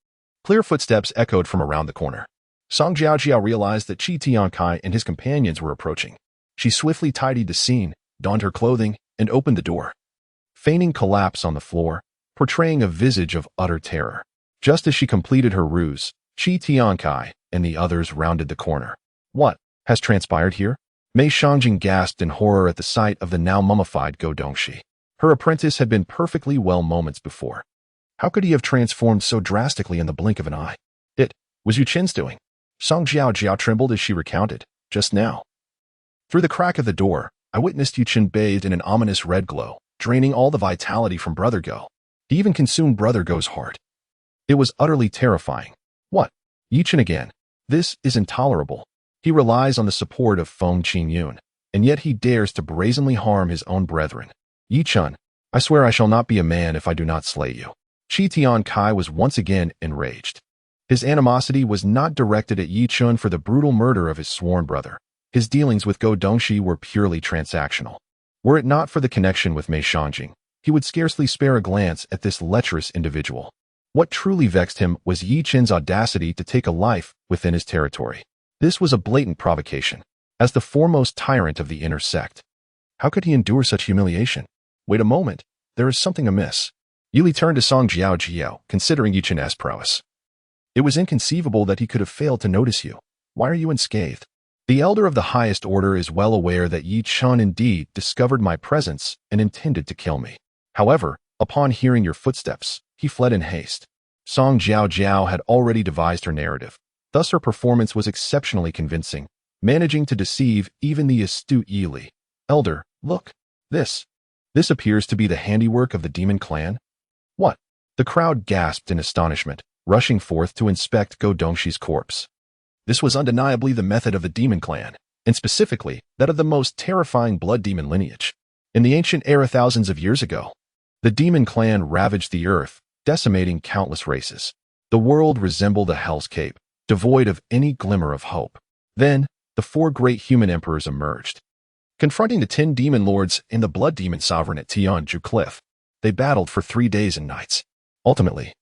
clear footsteps echoed from around the corner. Song Jiaojiao realized that Qi Tiankai and his companions were approaching. She swiftly tidied the scene, donned her clothing, and opened the door, feigning collapse on the floor, portraying a visage of utter terror. Just as she completed her ruse, Qi Tiankai and the others rounded the corner. What has transpired here? Mei Shangjing gasped in horror at the sight of the now mummified Go Dongxi. Her apprentice had been perfectly well moments before. How could he have transformed so drastically in the blink of an eye? It was Yu Chen's doing. Song Jiaojiao trembled as she recounted. Just now, through the crack of the door, I witnessed Yu Chen bathed in an ominous red glow, draining all the vitality from Brother Go. He even consumed Brother Go's heart. It was utterly terrifying. What? Yu Chen again? This is intolerable. He relies on the support of Feng Qingyun, and yet he dares to brazenly harm his own brethren. Yi Chen, I swear I shall not be a man if I do not slay you. Qi Tiankai was once again enraged. His animosity was not directed at Yi Chen for the brutal murder of his sworn brother. His dealings with Go Dongxi were purely transactional. Were it not for the connection with Mei Shangjing, he would scarcely spare a glance at this lecherous individual. What truly vexed him was Yi Chen's audacity to take a life within his territory. This was a blatant provocation. As the foremost tyrant of the inner sect, how could he endure such humiliation? Wait a moment, there is something amiss. Yili turned to Song Jiaojiao, considering Yi Chen's prowess. It was inconceivable that he could have failed to notice you. Why are you unscathed? The elder of the highest order is well aware that Yi Chen indeed discovered my presence and intended to kill me. However, upon hearing your footsteps, he fled in haste. Song Jiaojiao had already devised her narrative. Thus her performance was exceptionally convincing, managing to deceive even the astute Yili. Elder, look. This appears to be the handiwork of the demon clan. What? The crowd gasped in astonishment, rushing forth to inspect Go Dongxi's corpse. This was undeniably the method of the demon clan, and specifically that of the most terrifying blood demon lineage. In the ancient era thousands of years ago, the demon clan ravaged the earth, decimating countless races. The world resembled a hell's cape, devoid of any glimmer of hope. Then, the four great human emperors emerged. Confronting the 10 demon lords and the blood demon sovereign at Tianju Cliff, they battled for 3 days and nights. Ultimately,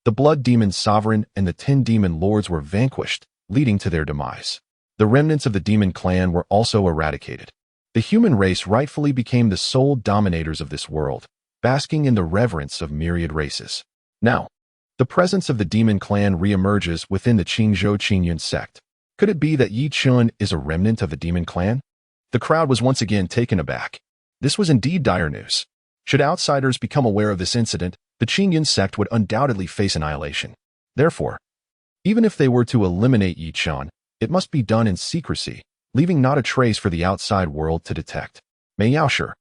the blood demon sovereign and the 10 demon lords were vanquished, leading to their demise. The remnants of the demon clan were also eradicated. The human race rightfully became the sole dominators of this world, basking in the reverence of myriad races. Now, the presence of the demon clan reemerges within the Qingzhou Qingyun sect. Could it be that Yi Chen is a remnant of the demon clan? The crowd was once again taken aback. This was indeed dire news. Should outsiders become aware of this incident, the Qingyun sect would undoubtedly face annihilation. Therefore, even if they were to eliminate Yi Chen, it must be done in secrecy, leaving not a trace for the outside world to detect. Mei Yaoshi,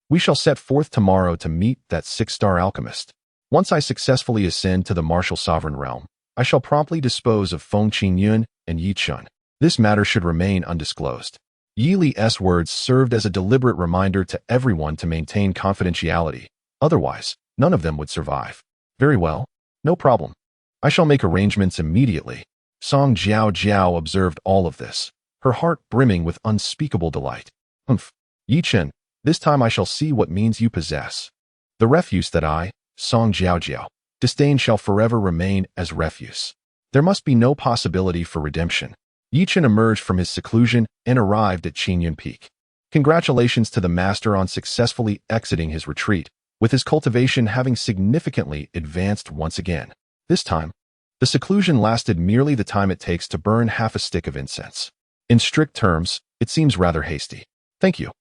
we shall set forth tomorrow to meet that 6-star alchemist. Once I successfully ascend to the martial sovereign realm, I shall promptly dispose of Feng Qingyun and Yi Chen. This matter should remain undisclosed. Yi Li's words served as a deliberate reminder to everyone to maintain confidentiality. Otherwise, none of them would survive. Very well, no problem. I shall make arrangements immediately. Song Jiaojiao observed all of this, her heart brimming with unspeakable delight. Humph. Yi Chen, this time I shall see what means you possess. The refuse that I, Song Jiaojiao, disdain shall forever remain as refuse. There must be no possibility for redemption. Yi Chen emerged from his seclusion and arrived at Qingyun Peak. Congratulations to the master on successfully exiting his retreat. with his cultivation having significantly advanced once again. This time, the seclusion lasted merely the time it takes to burn half a stick of incense. In strict terms, it seems rather hasty. Thank you.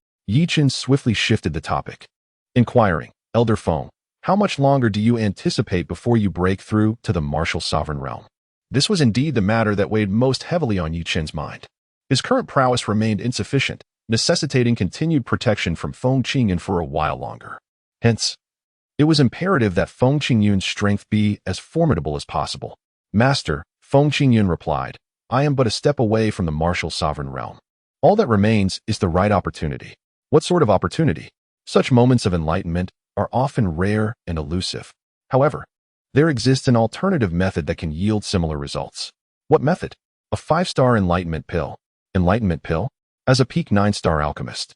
Chen swiftly shifted the topic, inquiring, Elder Feng, how much longer do you anticipate before you break through to the martial sovereign realm? This was indeed the matter that weighed most heavily on Chen's mind. His current prowess remained insufficient, necessitating continued protection from Feng Qingyun for a while longer. Hence, it was imperative that Feng Qingyun's strength be as formidable as possible. Master, Feng Qingyun replied, I am but a step away from the martial sovereign realm. All that remains is the right opportunity. What sort of opportunity? Such moments of enlightenment are often rare and elusive. However, there exists an alternative method that can yield similar results. What method? A 5-star enlightenment pill. Enlightenment pill? As a peak 9-star alchemist,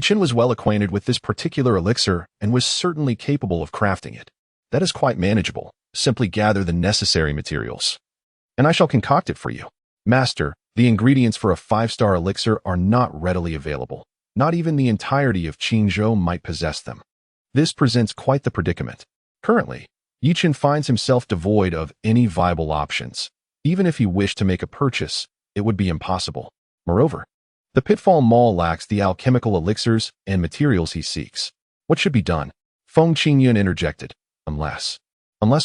Chen was well acquainted with this particular elixir and was certainly capable of crafting it. That is quite manageable. Simply gather the necessary materials, and I shall concoct it for you. Master, the ingredients for a 5-star elixir are not readily available. Not even the entirety of Qingzhou might possess them. This presents quite the predicament. Currently, Chen finds himself devoid of any viable options. Even if he wished to make a purchase, it would be impossible. Moreover, the Pitfall Mall lacks the alchemical elixirs and materials he seeks. What should be done? Feng Qingyun interjected. Unless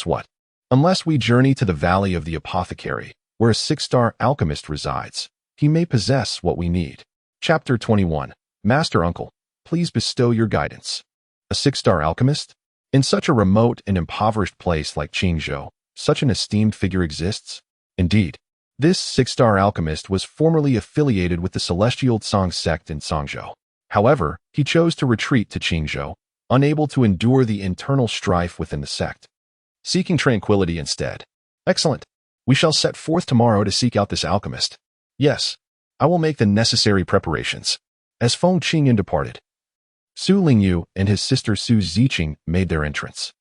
what? Unless we journey to the Valley of the Apothecary, where a 6-star alchemist resides. He may possess what we need. Chapter 21. Master Uncle, please bestow your guidance. A 6-star alchemist? In such a remote and impoverished place like Qingzhou, such an esteemed figure exists? Indeed, this 6-star alchemist was formerly affiliated with the Celestial Tsang sect in Songzhou. However, he chose to retreat to Qingzhou, unable to endure the internal strife within the sect, seeking tranquility instead. Excellent. We shall set forth tomorrow to seek out this alchemist. Yes, I will make the necessary preparations. As Feng Qingyun departed, Su Lingyu and his sister Su Ziqing made their entrance.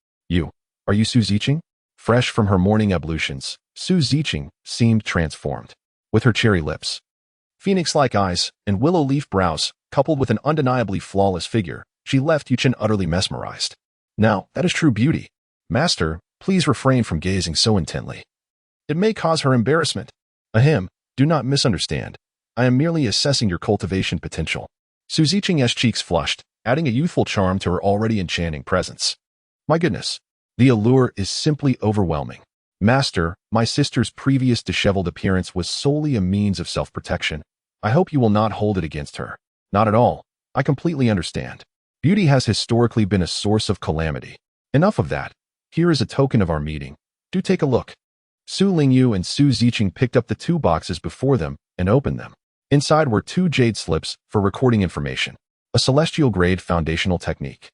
Are you Su Ziqing? Fresh from her morning ablutions, Su Ziqing seemed transformed. With her cherry lips, phoenix-like eyes, and willow leaf brows, coupled with an undeniably flawless figure, she left Chen utterly mesmerized. Now, that is true beauty. Master, please refrain from gazing so intently. It may cause her embarrassment. Ahem, do not misunderstand. I am merely assessing your cultivation potential. Su Ziqing's cheeks flushed, adding a youthful charm to her already enchanting presence. My goodness, the allure is simply overwhelming. Master, my sister's previous disheveled appearance was solely a means of self-protection. I hope you will not hold it against her. Not at all. I completely understand. Beauty has historically been a source of calamity. Enough of that. Here is a token of our meeting. Do take a look. Su Lingyu and Su Ziqing picked up the 2 boxes before them and opened them. Inside were 2 jade slips for recording information, a celestial-grade foundational technique.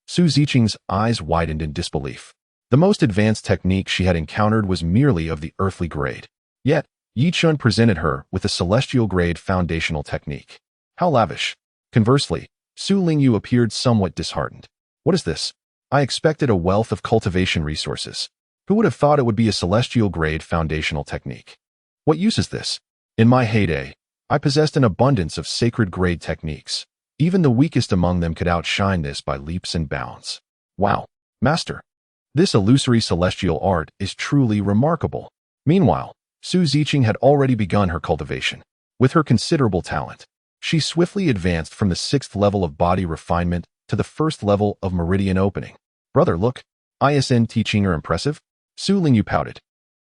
Su Ziqing's eyes widened in disbelief. The most advanced technique she had encountered was merely of the earthly grade. Yet, Chen presented her with a celestial-grade foundational technique. How lavish. Conversely, Su Lingyu appeared somewhat disheartened. What is this? I expected a wealth of cultivation resources. Who would have thought it would be a celestial-grade foundational technique? What use is this? In my heyday, I possessed an abundance of sacred-grade techniques. Even the weakest among them could outshine this by leaps and bounds. Wow, Master! This illusory celestial art is truly remarkable. Meanwhile, Su Ziqing had already begun her cultivation. With her considerable talent, she swiftly advanced from the 6th level of body refinement to the 1st level of meridian opening. Brother, look, ISN teaching are impressive. Su Lingyu pouted.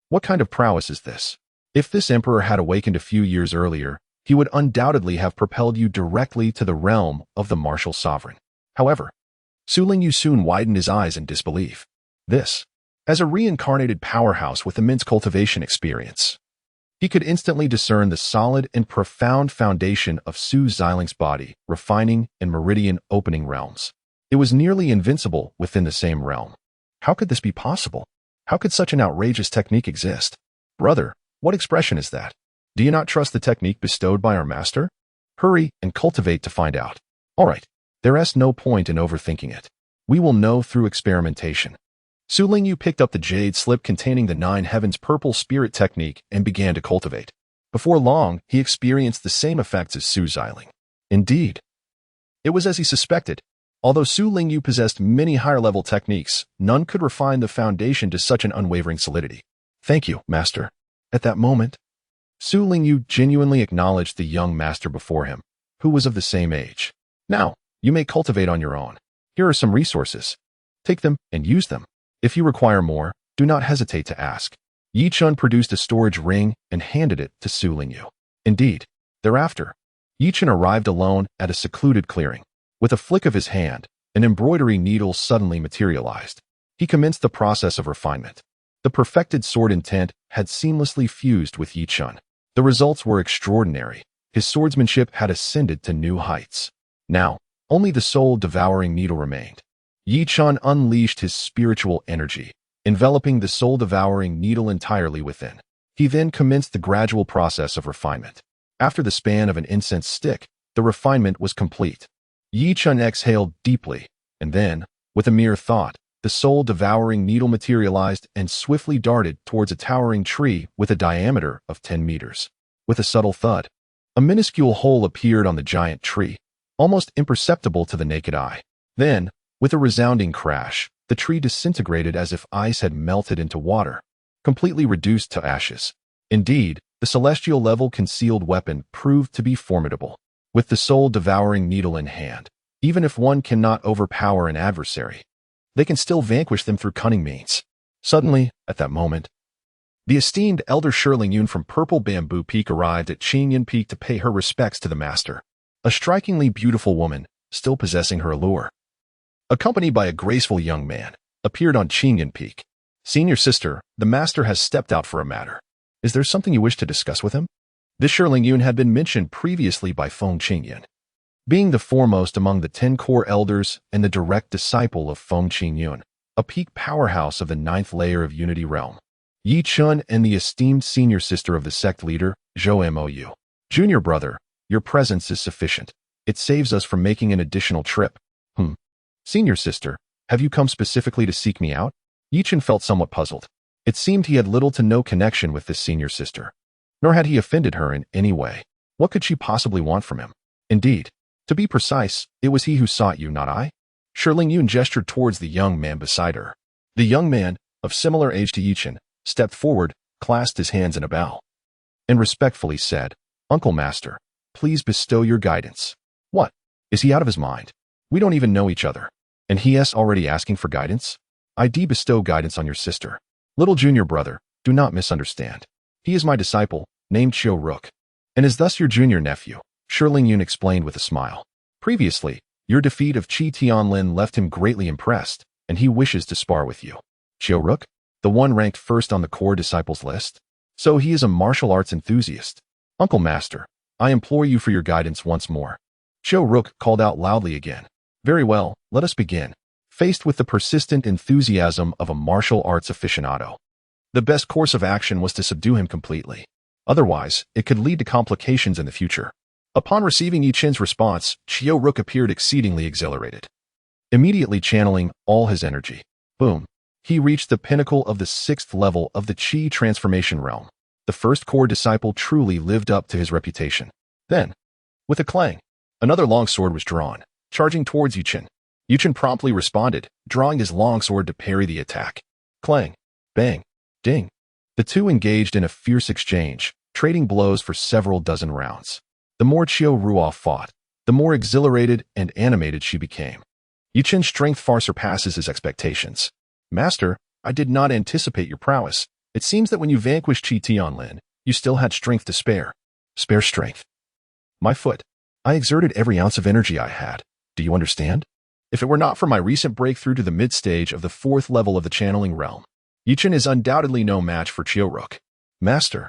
What kind of prowess is this? If this emperor had awakened a few years earlier, he would undoubtedly have propelled you directly to the realm of the martial sovereign. However, Su Lingyu soon widened his eyes in disbelief. This, as a reincarnated powerhouse with immense cultivation experience, he could instantly discern the solid and profound foundation of Su Ziling's body, refining and meridian opening realms. It was nearly invincible within the same realm. How could this be possible? How could such an outrageous technique exist? Brother, what expression is that? Do you not trust the technique bestowed by our master? Hurry and cultivate to find out. All right, there is no point in overthinking it. We will know through experimentation. Su Lingyu picked up the jade slip containing the 9 Heavens purple spirit technique and began to cultivate. Before long, he experienced the same effects as Su Ziling. Indeed, it was as he suspected. Although Su Lingyu possessed many higher-level techniques, none could refine the foundation to such an unwavering solidity. Thank you, master. At that moment, Su Lingyu genuinely acknowledged the young master before him, who was of the same age. Now, you may cultivate on your own. Here are some resources. Take them and use them. If you require more, do not hesitate to ask. Yi Chen produced a storage ring and handed it to Su Lingyu. Indeed, thereafter, Yi Chen arrived alone at a secluded clearing. With a flick of his hand, an embroidery needle suddenly materialized. He commenced the process of refinement. The perfected sword intent had seamlessly fused with Yi Chen. The results were extraordinary. His swordsmanship had ascended to new heights. Now, only the soul-devouring needle remained. Yi Chen unleashed his spiritual energy, enveloping the soul-devouring needle entirely within. He then commenced the gradual process of refinement. After the span of an incense stick, the refinement was complete. Yi Chen exhaled deeply, and then, with a mere thought, the soul-devouring needle materialized and swiftly darted towards a towering tree with a diameter of 10 meters. With a subtle thud, a minuscule hole appeared on the giant tree, almost imperceptible to the naked eye. Then, with a resounding crash, the tree disintegrated as if ice had melted into water, completely reduced to ashes. Indeed, the celestial-level concealed weapon proved to be formidable. With the soul-devouring needle in hand, even if one cannot overpower an adversary, they can still vanquish them through cunning means. Suddenly, at that moment, the esteemed elder Shirling Yun from Purple Bamboo Peak arrived at Qingyan Peak to pay her respects to the master, a strikingly beautiful woman, still possessing her allure. Accompanied by a graceful young man, appeared on Qingyan Peak. Senior sister, the master has stepped out for a matter. Is there something you wish to discuss with him? This Shirling Yun had been mentioned previously by Feng Qingyan. Being the foremost among the 10 core elders and the direct disciple of Feng Qingyun, a peak powerhouse of the 9th layer of Unity Realm. Yi Chen and the esteemed senior sister of the sect leader, Zhou Mou. Junior brother, your presence is sufficient. It saves us from making an additional trip. Senior sister, have you come specifically to seek me out? Yi Chen felt somewhat puzzled. It seemed he had little to no connection with this senior sister, nor had he offended her in any way. What could she possibly want from him? Indeed, to be precise, it was he who sought you, not I. Shirling Yun gestured towards the young man beside her. The young man, of similar age to Yi Chen, stepped forward, clasped his hands in a bow, and respectfully said, Uncle Master, please bestow your guidance. What? Is he out of his mind? We don't even know each other. And he is already asking for guidance? I bestow guidance on your sister. Little junior brother, do not misunderstand. He is my disciple, named Chiu Rook, and is thus your junior nephew. Shirling Yun explained with a smile. Previously, your defeat of Qi Tianlin left him greatly impressed, and he wishes to spar with you. Chiu Rook? The one ranked first on the core disciples list? So he is a martial arts enthusiast. Uncle Master, I implore you for your guidance once more. Chiu Rook called out loudly again. Very well, let us begin. Faced with the persistent enthusiasm of a martial arts aficionado, the best course of action was to subdue him completely. Otherwise, it could lead to complications in the future. Upon receiving Yi Chen's response, Chiu Rook appeared exceedingly exhilarated. Immediately channeling all his energy, boom, he reached the pinnacle of the 6th level of the Qi transformation realm. The first core disciple truly lived up to his reputation. Then, with a clang, another longsword was drawn, charging towards Yi Chen. Yi Chen promptly responded, drawing his longsword to parry the attack. Clang, bang, ding. The two engaged in a fierce exchange, trading blows for several dozen rounds. The more Chiu Ruo fought, the more exhilarated and animated she became. Yi Chen's strength far surpasses his expectations. Master, I did not anticipate your prowess. It seems that when you vanquished Qi Tianlin, you still had strength to spare. Spare strength. My foot. I exerted every ounce of energy I had. Do you understand? If it were not for my recent breakthrough to the mid-stage of the 4th level of the channeling realm, Yi Chen is undoubtedly no match for Chiu Rook. Master.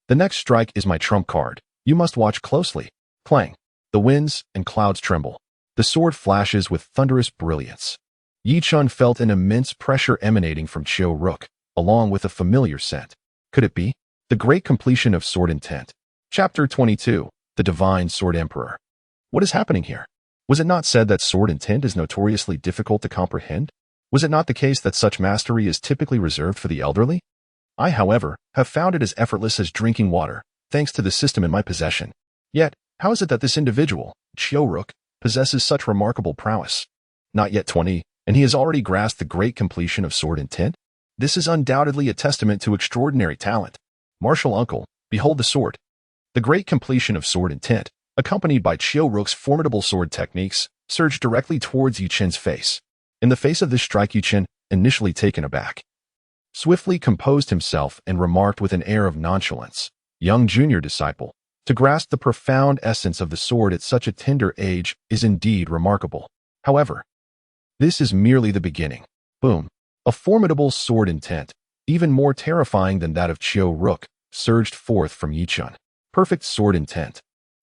The next strike is my trump card. You must watch closely. Clang. The winds and clouds tremble. The sword flashes with thunderous brilliance. Yi Chen felt an immense pressure emanating from Chiu Rook, along with a familiar scent. Could it be? The Great Completion of Sword Intent. Chapter 22. The Divine Sword Emperor. What is happening here? Was it not said that sword intent is notoriously difficult to comprehend? Was it not the case that such mastery is typically reserved for the elderly? I, however, have found it as effortless as drinking water, thanks to the system in my possession. Yet, how is it that this individual, Chiu Rook, possesses such remarkable prowess? not yet 20, and he has already grasped the great completion of sword intent? This is undoubtedly a testament to extraordinary talent. Martial uncle, behold the sword. The great completion of sword intent, accompanied by Chiu Rook's formidable sword techniques, surged directly towards Yu Chen's face. In the face of this strike, Yu Chen, initially taken aback, swiftly composed himself and remarked with an air of nonchalance, "Young junior disciple, to grasp the profound essence of the sword at such a tender age is indeed remarkable. However, this is merely the beginning." Boom. A formidable sword intent, even more terrifying than that of Chiu Rook, surged forth from Yi Chen. Perfect sword intent.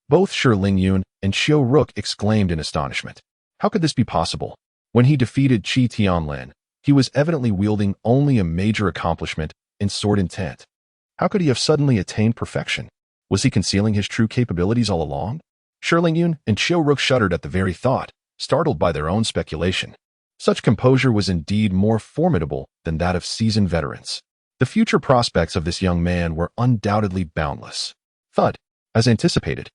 Both Shi Lingyun and Chiu Rook exclaimed in astonishment. How could this be possible? When he defeated Qi Tianlin, he was evidently wielding only a major accomplishment in sword intent. How could he have suddenly attained perfection? Was he concealing his true capabilities all along? Shi Lingyun and Chiu Rook shuddered at the very thought, startled by their own speculation. Such composure was indeed more formidable than that of seasoned veterans. The future prospects of this young man were undoubtedly boundless. Thud. As anticipated,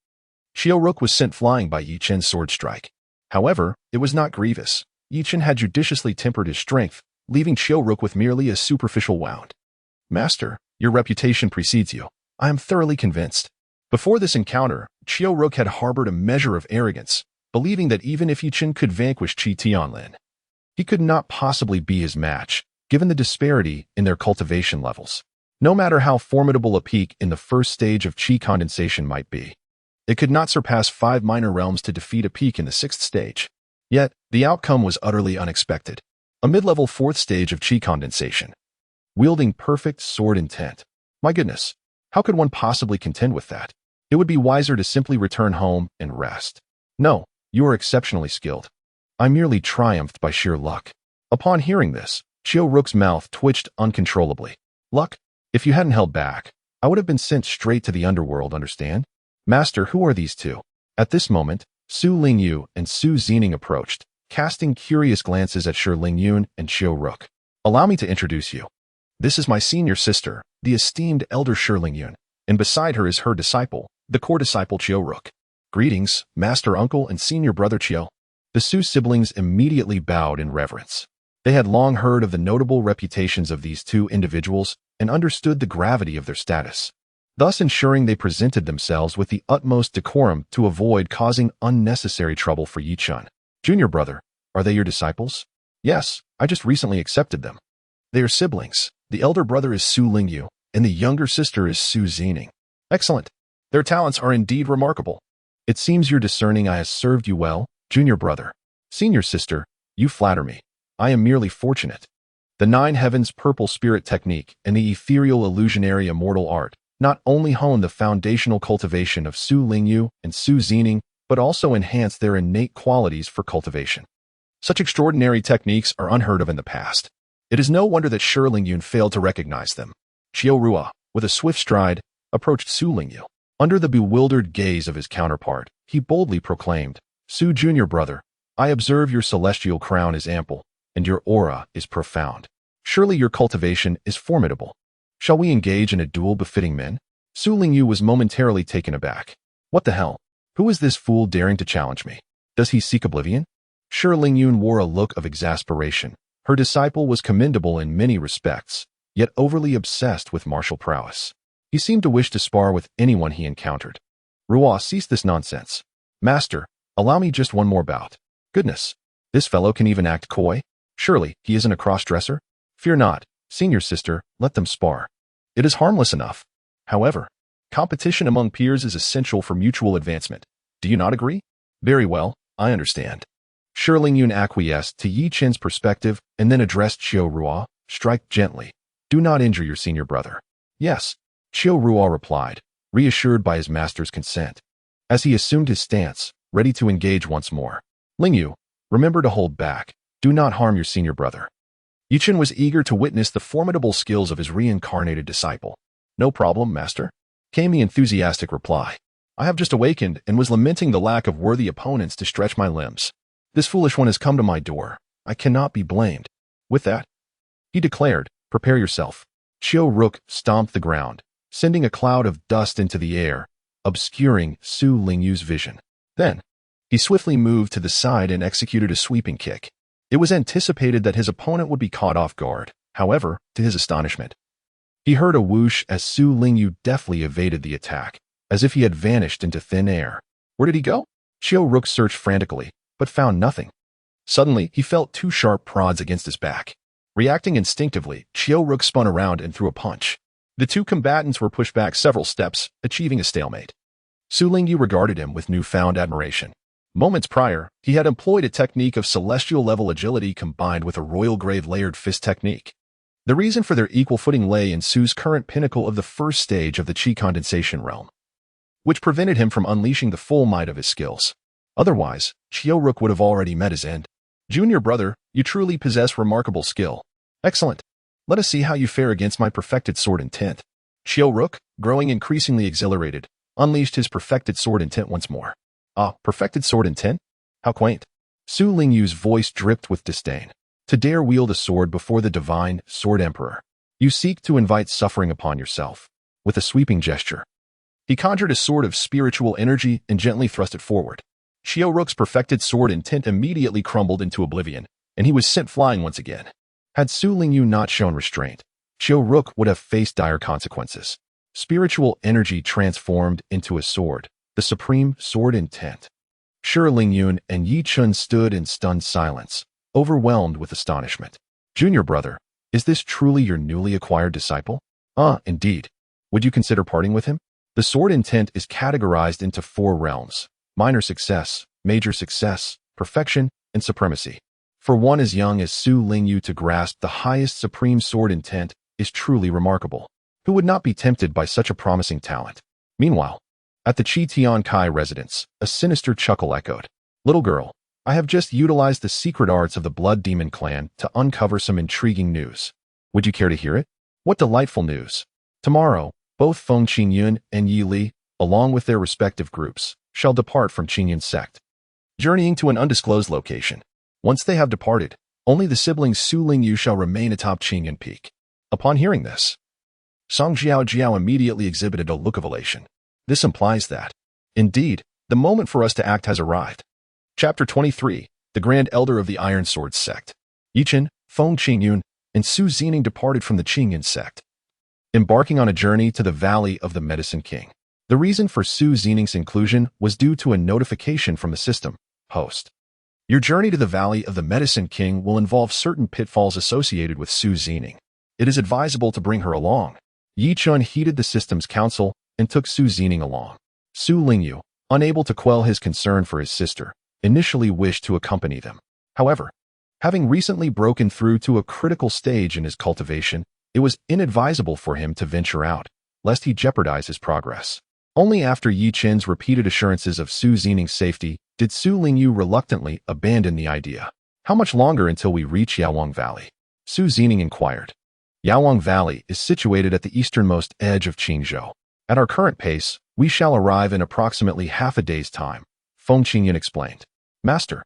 Chiu Rook was sent flying by Yi Chen's sword strike. However, it was not grievous. Yi Chen had judiciously tempered his strength, leaving Chiu Rook with merely a superficial wound. Master, your reputation precedes you. I am thoroughly convinced. Before this encounter, Chiu Rook had harbored a measure of arrogance, believing that even if Yi Chen could vanquish Qi Tianlin, he could not possibly be his match, given the disparity in their cultivation levels. No matter how formidable a peak in the first stage of Qi condensation might be, it could not surpass 5 minor realms to defeat a peak in the 6th stage. Yet, the outcome was utterly unexpected. A mid-level 4th stage of Qi condensation, wielding perfect sword intent. My goodness, how could one possibly contend with that? It would be wiser to simply return home and rest. No, you are exceptionally skilled. I merely triumphed by sheer luck. Upon hearing this, Chiu Rook's mouth twitched uncontrollably. Luck? If you hadn't held back, I would have been sent straight to the underworld, understand? Master, who are these two? At this moment, Su Lingyu and Su Zining approached, casting curious glances at Shi Lingyun and Chiu Rook. Allow me to introduce you. This is my senior sister, the esteemed elder Shi Lingyun, and beside her is her disciple, the core disciple Chiu Rook. Greetings, master uncle and senior brother Chiu. The Su siblings immediately bowed in reverence. They had long heard of the notable reputations of these two individuals and understood the gravity of their status, thus ensuring they presented themselves with the utmost decorum to avoid causing unnecessary trouble for Yi Chen. Junior brother, are they your disciples? Yes, I just recently accepted them. They are siblings. The elder brother is Su Lingyu, and the younger sister is Su Zining. Excellent. Their talents are indeed remarkable. It seems you're discerning I have served you well, junior brother. Senior sister, you flatter me. I am merely fortunate. The 9 Heavens purple spirit technique and the ethereal illusionary immortal art not only hone the foundational cultivation of Su Lingyu and Su Zining, but also enhance their innate qualities for cultivation. Such extraordinary techniques are unheard of in the past. It is no wonder that Shi Lingyun failed to recognize them. Chiu Rua, with a swift stride, approached Su Lingyu. Under the bewildered gaze of his counterpart, he boldly proclaimed, Su junior brother, I observe your celestial crown is ample, and your aura is profound. Surely your cultivation is formidable. Shall we engage in a duel befitting men? Su Lingyu was momentarily taken aback. What the hell? Who is this fool daring to challenge me? Does he seek oblivion? Shi Lingyun wore a look of exasperation. Her disciple was commendable in many respects, yet overly obsessed with martial prowess. He seemed to wish to spar with anyone he encountered. Rua, cease this nonsense. Master, allow me just one more bout. Goodness, this fellow can even act coy? Surely, he isn't a cross-dresser? Fear not, senior sister, let them spar. It is harmless enough. However, competition among peers is essential for mutual advancement. Do you not agree? Very well, I understand. Shi Lingyun acquiesced to Yi Chen's perspective and then addressed Chiu Rua, strike gently. Do not injure your senior brother. Yes, Chiu Rua replied, reassured by his master's consent. As he assumed his stance, ready to engage once more. Lingyu, remember to hold back. Do not harm your senior brother. Yi Chen was eager to witness the formidable skills of his reincarnated disciple. No problem, master, came the enthusiastic reply. I have just awakened and was lamenting the lack of worthy opponents to stretch my limbs. This foolish one has come to my door. I cannot be blamed. With that, he declared, prepare yourself. Chiu Rook stomped the ground, sending a cloud of dust into the air, obscuring Su Lingyu's vision. Then, he swiftly moved to the side and executed a sweeping kick. It was anticipated that his opponent would be caught off guard. However, to his astonishment, he heard a whoosh as Su Lingyu deftly evaded the attack, as if he had vanished into thin air. Where did he go? Qiao Ruk searched frantically, but found nothing. Suddenly, he felt two sharp prods against his back. Reacting instinctively, Qiao Ruk spun around and threw a punch. The two combatants were pushed back several steps, achieving a stalemate. Su Lingyu regarded him with newfound admiration. Moments prior, he had employed a technique of celestial-level agility combined with a royal-grade layered fist technique. The reason for their equal footing lay in Su's current pinnacle of the first stage of the Qi condensation realm, which prevented him from unleashing the full might of his skills. Otherwise, Qiao Ruk would have already met his end. Junior brother, you truly possess remarkable skill. Excellent. Let us see how you fare against my perfected sword intent. Qiao Ruk, growing increasingly exhilarated, unleashed his perfected sword intent once more. Ah, perfected sword intent? How quaint. Su Lingyu's voice dripped with disdain. To dare wield a sword before the divine Sword Emperor. You seek to invite suffering upon yourself. With a sweeping gesture, he conjured a sword of spiritual energy and gently thrust it forward. Qiao Ruk's perfected sword intent immediately crumbled into oblivion, and he was sent flying once again. Had Su Lingyu not shown restraint, Qiao Ruk would have faced dire consequences. Spiritual energy transformed into a sword, the supreme sword intent. Shi Lingyun and Yi Chun stood in stunned silence, overwhelmed with astonishment. Junior brother, is this truly your newly acquired disciple? Ah, indeed. Would you consider parting with him? The sword intent is categorized into 4 realms: minor success, major success, perfection, and supremacy. For one as young as Su Lingyu to grasp the highest supreme sword intent is truly remarkable. Who would not be tempted by such a promising talent? Meanwhile, at the Qi Tian Kai residence, a sinister chuckle echoed. Little girl, I have just utilized the secret arts of the Blood Demon clan to uncover some intriguing news. Would you care to hear it? What delightful news. Tomorrow, both Feng Qingyun and Yi Li, along with their respective groups, shall depart from Qingyun sect, journeying to an undisclosed location. Once they have departed, only the siblings Su Lingyu shall remain atop Qingyun Peak. Upon hearing this, Song Jiao immediately exhibited a look of elation. This implies that, indeed, the moment for us to act has arrived. Chapter 23, The Grand Elder of the Iron Sword Sect. Yichen, Feng Qingyun, and Su Zining departed from the Qingyun sect, embarking on a journey to the Valley of the Medicine King. The reason for Su Zining's inclusion was due to a notification from the system host. Your journey to the Valley of the Medicine King will involve certain pitfalls associated with Su Zining. It is advisable to bring her along. Yi Chun heeded the system's counsel and took Su Zining along. Su Lingyu, unable to quell his concern for his sister, initially wished to accompany them. However, having recently broken through to a critical stage in his cultivation, it was inadvisable for him to venture out, lest he jeopardize his progress. Only after Yi Chen's repeated assurances of Su Zining's safety did Su Lingyu reluctantly abandon the idea. How much longer until we reach Yaowang Valley? Su Zining inquired. Yaowang Valley is situated at the easternmost edge of Qingzhou. At our current pace, we shall arrive in approximately half a day's time, Feng Qingyun explained. Master,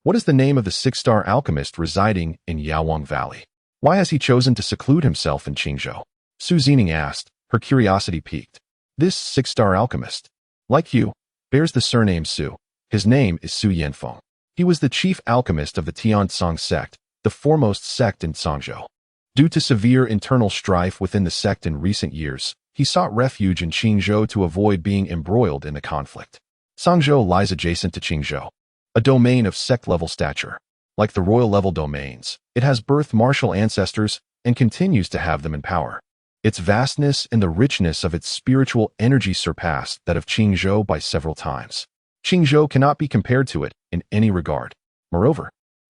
what is the name of the 6-star alchemist residing in Yaowang Valley? Why has he chosen to seclude himself in Qingzhou? Su Zining asked, her curiosity piqued. This 6-star alchemist, like you, bears the surname Su. His name is Su Yanfeng. He was the chief alchemist of the Tianzong sect, the foremost sect in Songzhou. Due to severe internal strife within the sect in recent years, he sought refuge in Qingzhou to avoid being embroiled in the conflict. Songzhou lies adjacent to Qingzhou, a domain of sect-level stature. Like the royal-level domains, it has birthed martial ancestors and continues to have them in power. Its vastness and the richness of its spiritual energy surpass that of Qingzhou by several times. Qingzhou cannot be compared to it in any regard. Moreover,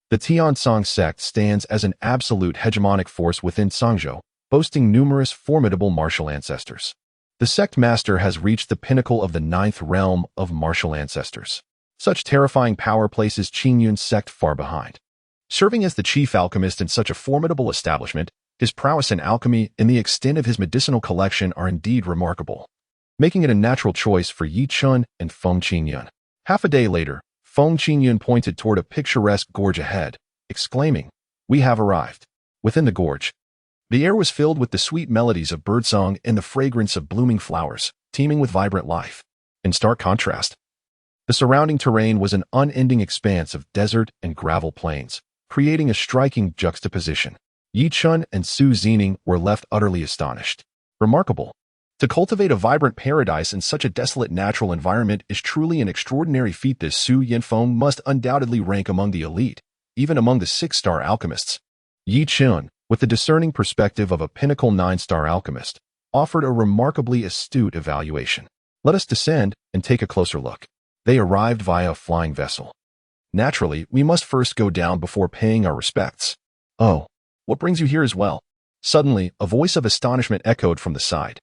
the Tianzong sect stands as an absolute hegemonic force within Songzhou, boasting numerous formidable martial ancestors. The sect master has reached the pinnacle of the 9th realm of martial ancestors. Such terrifying power places Qingyun's sect far behind. Serving as the chief alchemist in such a formidable establishment, his prowess in alchemy and the extent of his medicinal collection are indeed remarkable, making it a natural choice for Yi Chun and Feng Qingyun. Half a day later, Feng Qingyun pointed toward a picturesque gorge ahead, exclaiming, "We have arrived." Within the gorge, the air was filled with the sweet melodies of birdsong and the fragrance of blooming flowers, teeming with vibrant life. In stark contrast, the surrounding terrain was an unending expanse of desert and gravel plains, creating a striking juxtaposition. Yi Chen and Su Zining were left utterly astonished. Remarkable. To cultivate a vibrant paradise in such a desolate natural environment is truly an extraordinary feat. This Su Yanfeng must undoubtedly rank among the elite, even among the 6-star alchemists. Yi Chen, with the discerning perspective of a pinnacle 9-star alchemist, offered a remarkably astute evaluation. Let us descend and take a closer look. They arrived via a flying vessel. Naturally, we must first go down before paying our respects. Oh, what brings you here as well? Suddenly, a voice of astonishment echoed from the side.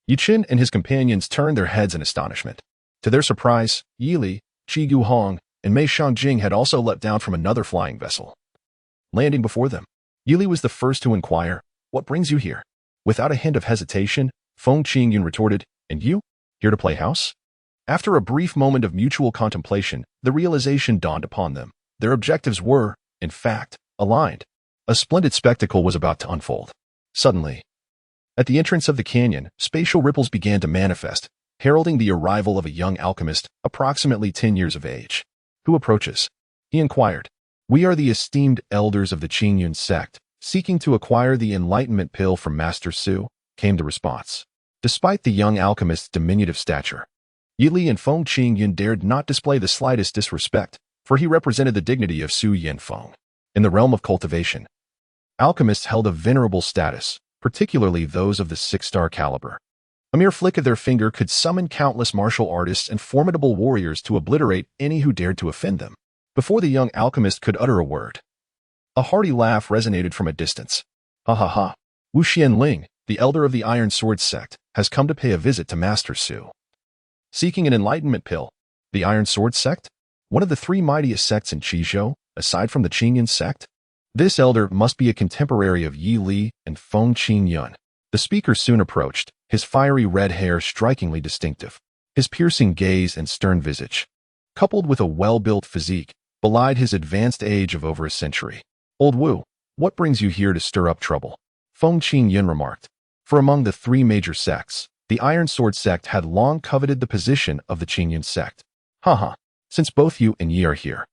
Yi Chen and his companions turned their heads in astonishment. To their surprise, Yi Li, Qi Guhong, and Mei Shangjing had also leapt down from another flying vessel. Landing before them, Yi Li was the first to inquire, "What brings you here?" Without a hint of hesitation, Feng Qingyun retorted, "And you? Here to play house?" After a brief moment of mutual contemplation, the realization dawned upon them. Their objectives were, in fact, aligned. A splendid spectacle was about to unfold. Suddenly, at the entrance of the canyon, spatial ripples began to manifest, heralding the arrival of a young alchemist, approximately 10 years of age. "Who approaches?" he inquired. "We are the esteemed elders of the Qingyun sect, seeking to acquire the enlightenment pill from Master Su," came the response. Despite the young alchemist's diminutive stature, Yi Li and Feng Qingyun dared not display the slightest disrespect, for he represented the dignity of Su Yanfeng. In the realm of cultivation, alchemists held a venerable status, particularly those of the 6-star caliber. A mere flick of their finger could summon countless martial artists and formidable warriors to obliterate any who dared to offend them. Before the young alchemist could utter a word, a hearty laugh resonated from a distance. "Ha ha ha! Wu Xianling, the elder of the Iron Sword sect, has come to pay a visit to Master Su. Seeking an enlightenment pill, the Iron Sword sect? One of the 3 mightiest sects in Qizhou, aside from the Qingyun sect? This elder must be a contemporary of Yi Li and Feng Qingyun." The speaker soon approached, his fiery red hair strikingly distinctive. His piercing gaze and stern visage, coupled with a well-built physique, belied his advanced age of over a century. "Old Wu, what brings you here to stir up trouble?" Feng Qingyun remarked. For among the 3 major sects, the Iron Sword sect had long coveted the position of the Qingyun sect. "Haha, since both you and Yi are here,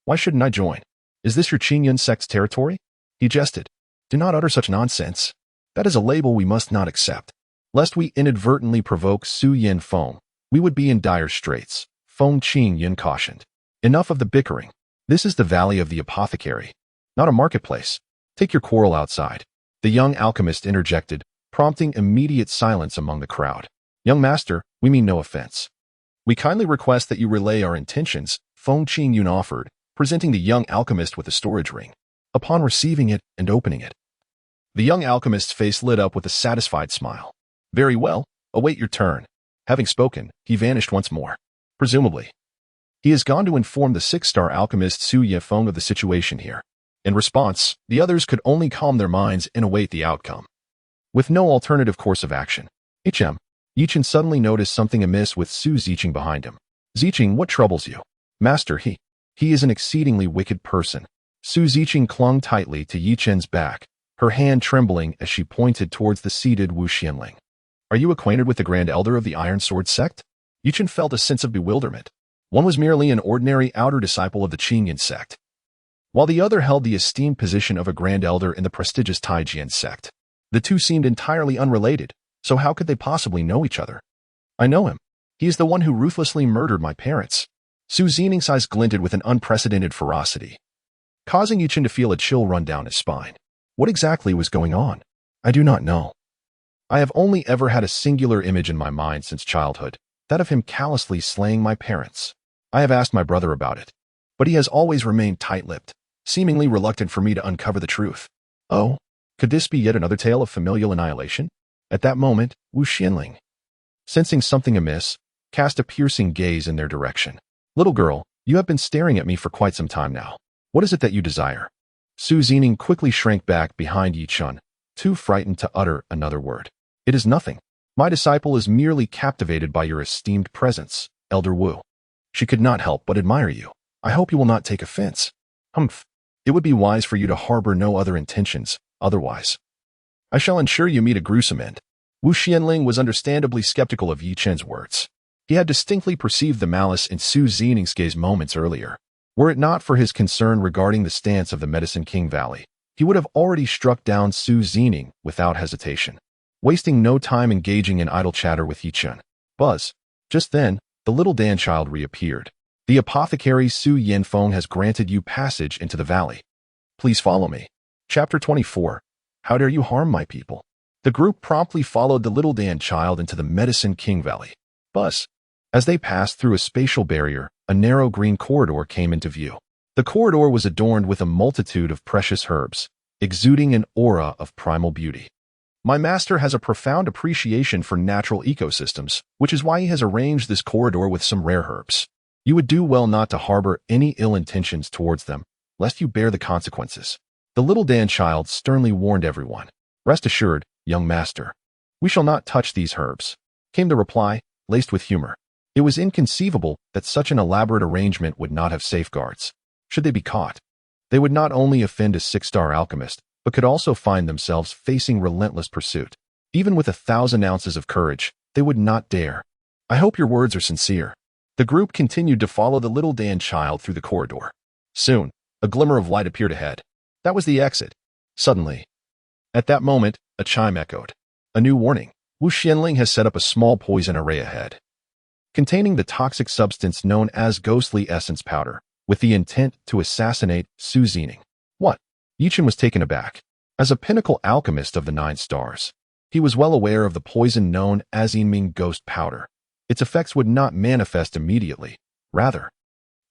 why shouldn't I join? Is this your Qingyun sect's territory?" He jested. "Do not utter such nonsense. That is a label we must not accept. Lest we inadvertently provoke Su Yanfeng, we would be in dire straits," Feng Qingyun cautioned. "Enough of the bickering. This is the Valley of the Apothecary, not a marketplace. Take your quarrel outside." The young alchemist interjected, prompting immediate silence among the crowd. "Young master, we mean no offense. We kindly request that you relay our intentions," Feng Qingyun offered, presenting the young alchemist with a storage ring. Upon receiving it and opening it, the young alchemist's face lit up with a satisfied smile. "Very well, await your turn." Having spoken, he vanished once more. Presumably, he has gone to inform the 6-star alchemist Su Yefeng of the situation here. In response, the others could only calm their minds and await the outcome. With no alternative course of action, Yi Chen suddenly noticed something amiss with Su Ziqing behind him. "Ziqing, what troubles you?" "Master, he is an exceedingly wicked person." Su Ziqing clung tightly to Yi Chen's back, her hand trembling as she pointed towards the seated Wu Xianling. "Are you acquainted with the Grand Elder of the Iron Sword sect?" Yi Chen felt a sense of bewilderment. One was merely an ordinary outer disciple of the Qingyun sect, while the other held the esteemed position of a Grand Elder in the prestigious Taijian sect. The two seemed entirely unrelated, so how could they possibly know each other? "I know him. He is the one who ruthlessly murdered my parents." Su Zining's eyes glinted with an unprecedented ferocity, causing Yi Chen to feel a chill run down his spine. What exactly was going on? "I do not know. I have only ever had a singular image in my mind since childhood, that of him callously slaying my parents. I have asked my brother about it, but he has always remained tight-lipped, seemingly reluctant for me to uncover the truth." "Oh, could this be yet another tale of familial annihilation?" At that moment, Wu Xianling, sensing something amiss, cast a piercing gaze in their direction. "Little girl, you have been staring at me for quite some time now. What is it that you desire?" Su Zining quickly shrank back behind Yi Chen, too frightened to utter another word. "It is nothing. My disciple is merely captivated by your esteemed presence, Elder Wu. She could not help but admire you. I hope you will not take offense." "Humph. It would be wise for you to harbor no other intentions, otherwise I shall ensure you meet a gruesome end." Wu Xianling was understandably skeptical of Yi Chen's words. He had distinctly perceived the malice in Su Zining's gaze moments earlier. Were it not for his concern regarding the stance of the Medicine King Valley, he would have already struck down Su Zining without hesitation, wasting no time engaging in idle chatter with Chen. Buzz. Just then, the little Dan child reappeared. The apothecary Su Yanfeng has granted you passage into the valley. Please follow me. Chapter 24. How dare you harm my people? The group promptly followed the little Dan child into the Medicine King Valley. Buzz. As they passed through a spatial barrier, a narrow green corridor came into view. The corridor was adorned with a multitude of precious herbs, exuding an aura of primal beauty. My master has a profound appreciation for natural ecosystems, which is why he has arranged this corridor with some rare herbs. You would do well not to harbor any ill intentions towards them, lest you bear the consequences. The little Dan child sternly warned everyone. Rest assured, young master, we shall not touch these herbs, came the reply, laced with humor. It was inconceivable that such an elaborate arrangement would not have safeguards. Should they be caught, they would not only offend a 6-star alchemist, but could also find themselves facing relentless pursuit. Even with 1,000 ounces of courage, they would not dare. I hope your words are sincere. The group continued to follow the little Dan child through the corridor. Soon, a glimmer of light appeared ahead. That was the exit. Suddenly, at that moment, a chime echoed. A new warning. Wu Xianling has set up a small poison array ahead, containing the toxic substance known as ghostly essence powder, with the intent to assassinate Su Zining. What? Chen was taken aback. As a pinnacle alchemist of the 9 stars, he was well aware of the poison known as Yinming ghost powder. Its effects would not manifest immediately. Rather,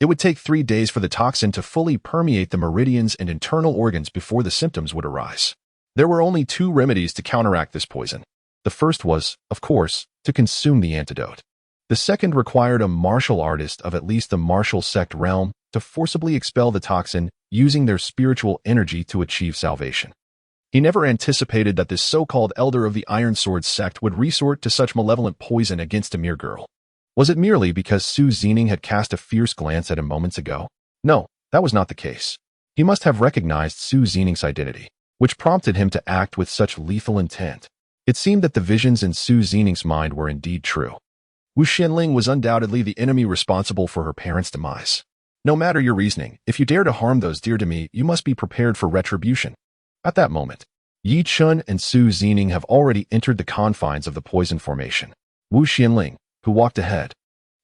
it would take 3 days for the toxin to fully permeate the meridians and internal organs before the symptoms would arise. There were only 2 remedies to counteract this poison. The first was, of course, to consume the antidote. The second required a martial artist of at least the martial sect realm to forcibly expel the toxin using their spiritual energy to achieve salvation. He never anticipated that this so-called elder of the Iron Sword sect would resort to such malevolent poison against a mere girl. Was it merely because Su Zining had cast a fierce glance at him moments ago? No, that was not the case. He must have recognized Su Zining's identity, which prompted him to act with such lethal intent. It seemed that the visions in Su Zining's mind were indeed true. Wu Xianling was undoubtedly the enemy responsible for her parents' demise. No matter your reasoning, if you dare to harm those dear to me, you must be prepared for retribution. At that moment, Chen and Su Zining have already entered the confines of the poison formation. Wu Xianling, who walked ahead,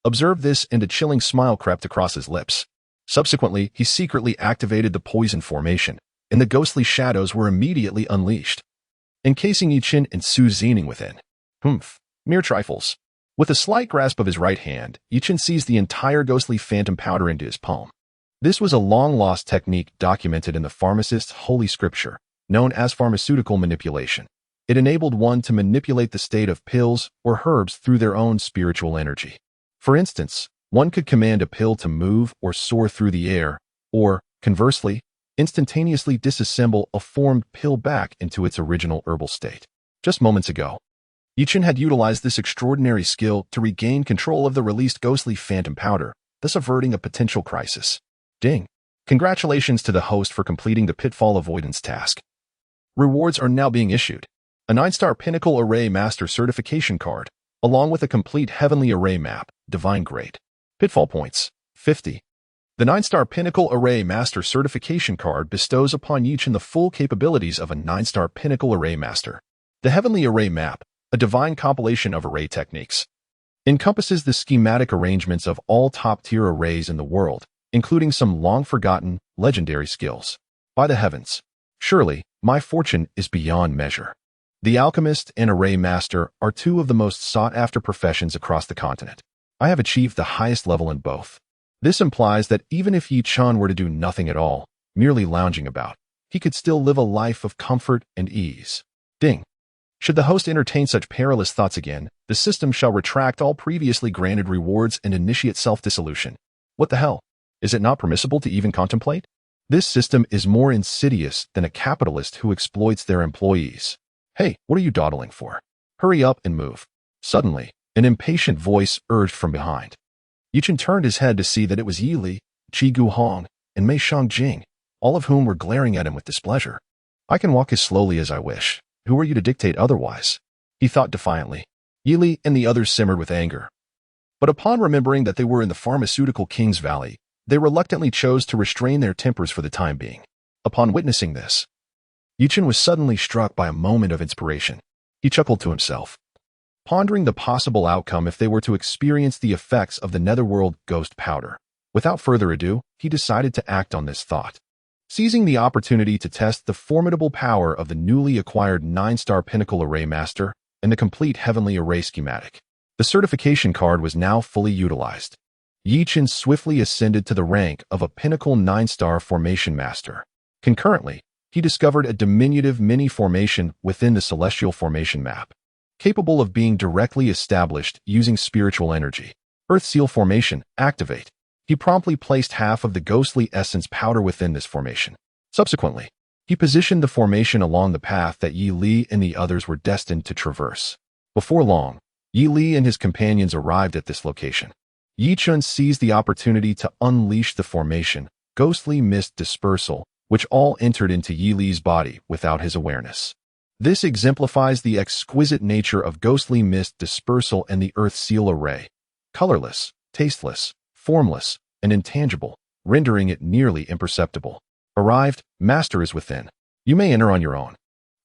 observed this and a chilling smile crept across his lips. Subsequently, he secretly activated the poison formation, and the ghostly shadows were immediately unleashed, encasing Chen and Su Zining within. Mere trifles. With a slight grasp of his right hand, Chen seized the entire ghostly phantom powder into his palm. This was a long-lost technique documented in the pharmacist's holy scripture, known as pharmaceutical manipulation. It enabled one to manipulate the state of pills or herbs through their own spiritual energy. For instance, one could command a pill to move or soar through the air, or, conversely, instantaneously disassemble a formed pill back into its original herbal state. Just moments ago, Chen had utilized this extraordinary skill to regain control of the released ghostly phantom powder, thus averting a potential crisis. Ding! Congratulations to the host for completing the pitfall avoidance task. Rewards are now being issued. A 9-star Pinnacle Array Master certification card, along with a complete Heavenly Array map, Divine Grade. Pitfall points, 50. The 9-star Pinnacle Array Master certification card bestows upon Chen the full capabilities of a 9-star Pinnacle Array Master. The Heavenly Array map, a divine compilation of array techniques, encompasses the schematic arrangements of all top-tier arrays in the world, including some long-forgotten, legendary skills. By the heavens, surely, my fortune is beyond measure. The alchemist and array master are 2 of the most sought-after professions across the continent. I have achieved the highest level in both. This implies that even if Chen were to do nothing at all, merely lounging about, he could still live a life of comfort and ease. Ding! Should the host entertain such perilous thoughts again, the system shall retract all previously granted rewards and initiate self-dissolution. What the hell? Is it not permissible to even contemplate? This system is more insidious than a capitalist who exploits their employees. Hey, what are you dawdling for? Hurry up and move. Suddenly, an impatient voice urged from behind. Chen turned his head to see that it was Yi Li, Qi Guhong, and Mei Shangjing, all of whom were glaring at him with displeasure. I can walk as slowly as I wish. Who are you to dictate otherwise? He thought defiantly. Yi Li and the others simmered with anger. But upon remembering that they were in the pharmaceutical King's Valley, they reluctantly chose to restrain their tempers for the time being. Upon witnessing this, Chen was suddenly struck by a moment of inspiration. He chuckled to himself, pondering the possible outcome if they were to experience the effects of the netherworld ghost powder. Without further ado, he decided to act on this thought. Seizing the opportunity to test the formidable power of the newly acquired 9-star Pinnacle Array Master and the complete Heavenly Array schematic, the certification card was now fully utilized. Chen swiftly ascended to the rank of a Pinnacle 9-star Formation Master. Concurrently, he discovered a diminutive mini-formation within the Celestial Formation map, capable of being directly established using spiritual energy. Earth Seal Formation, activate. He promptly placed half of the ghostly essence powder within this formation. Subsequently, he positioned the formation along the path that Yi Li and the others were destined to traverse. Before long, Yi Li and his companions arrived at this location. Chen seized the opportunity to unleash the formation, ghostly mist dispersal, which all entered into Yi Li's body without his awareness. This exemplifies the exquisite nature of ghostly mist dispersal and the Earth Seal Array. Colorless, tasteless, formless, and intangible, rendering it nearly imperceptible. Arrived, Master is within. You may enter on your own.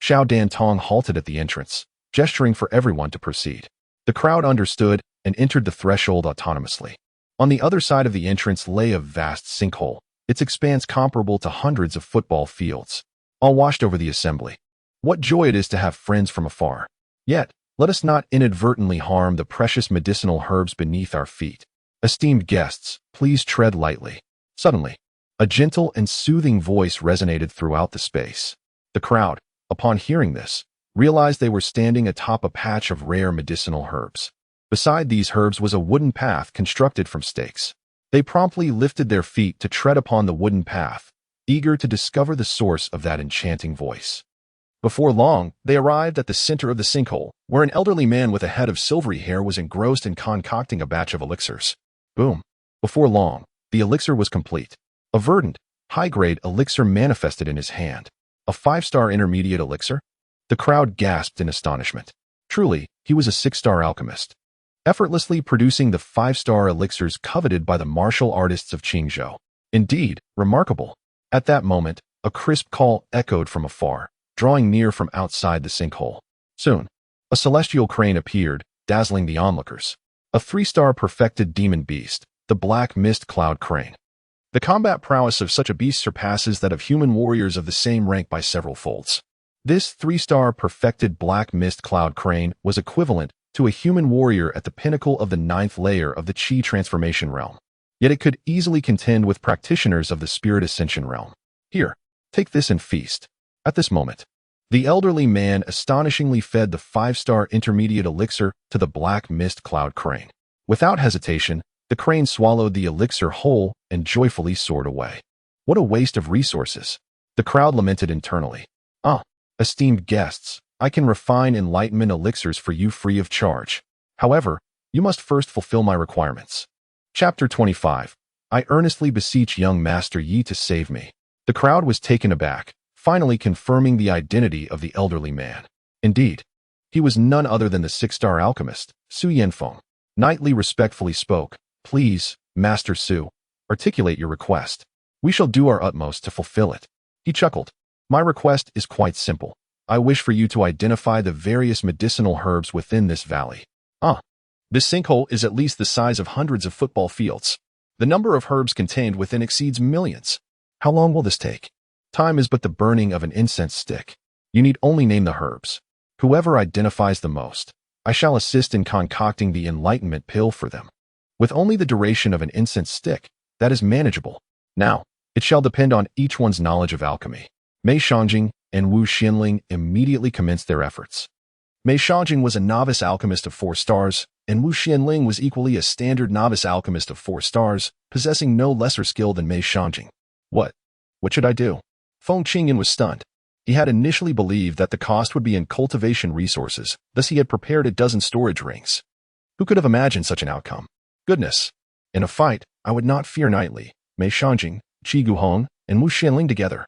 Xiao Dan Tong halted at the entrance, gesturing for everyone to proceed. The crowd understood and entered the threshold autonomously. On the other side of the entrance lay a vast sinkhole, its expanse comparable to hundreds of football fields, all washed over the assembly. What joy it is to have friends from afar. Yet, let us not inadvertently harm the precious medicinal herbs beneath our feet. Esteemed guests, please tread lightly. Suddenly, a gentle and soothing voice resonated throughout the space. The crowd, upon hearing this, realized they were standing atop a patch of rare medicinal herbs. Beside these herbs was a wooden path constructed from stakes. They promptly lifted their feet to tread upon the wooden path, eager to discover the source of that enchanting voice. Before long, they arrived at the center of the sinkhole, where an elderly man with a head of silvery hair was engrossed in concocting a batch of elixirs. Boom. Before long, the elixir was complete. A verdant, high-grade elixir manifested in his hand. A 5-star intermediate elixir? The crowd gasped in astonishment. Truly, he was a 6-star alchemist, effortlessly producing the 5-star elixirs coveted by the martial artists of Qingzhou. Indeed, remarkable. At that moment, a crisp call echoed from afar, drawing near from outside the sinkhole. Soon, a celestial crane appeared, dazzling the onlookers. A 3-star perfected demon beast, the Black Mist Cloud Crane. The combat prowess of such a beast surpasses that of human warriors of the same rank by several folds. This 3-star perfected Black Mist Cloud Crane was equivalent to a human warrior at the pinnacle of the 9th layer of the Qi transformation realm. Yet it could easily contend with practitioners of the Spirit Ascension realm. Here, take this and feast. At this moment, the elderly man astonishingly fed the 5-star intermediate elixir to the Black Mist Cloud Crane. Without hesitation, the crane swallowed the elixir whole and joyfully soared away. What a waste of resources! The crowd lamented internally. Esteemed guests, I can refine enlightenment elixirs for you free of charge. However, you must first fulfill my requirements. Chapter 25. I earnestly beseech young Master Yi to save me. The crowd was taken aback, finally confirming the identity of the elderly man. Indeed, he was none other than the 6-star alchemist, Su Yanfeng. Knightly respectfully spoke, Please, Master Su, articulate your request. We shall do our utmost to fulfill it. He chuckled. My request is quite simple. I wish for you to identify the various medicinal herbs within this valley. This sinkhole is at least the size of hundreds of football fields. The number of herbs contained within exceeds millions. How long will this take? Time is but the burning of an incense stick. You need only name the herbs. Whoever identifies the most, I shall assist in concocting the enlightenment pill for them. With only the duration of an incense stick, that is manageable. Now, it shall depend on each one's knowledge of alchemy. Mei Xiangjing and Wu Xianling immediately commenced their efforts. Mei Xiangjing was a novice alchemist of 4 stars, and Wu Xianling was equally a standard novice alchemist of 4 stars, possessing no lesser skill than Mei Xiangjing. What should I do? Feng Qingyan was stunned. He had initially believed that the cost would be in cultivation resources, thus he had prepared a dozen storage rings. Who could have imagined such an outcome? Goodness! In a fight, I would not fear Knightly, Mei Xiangjing, Qi Guhong, and Wu Xianling together.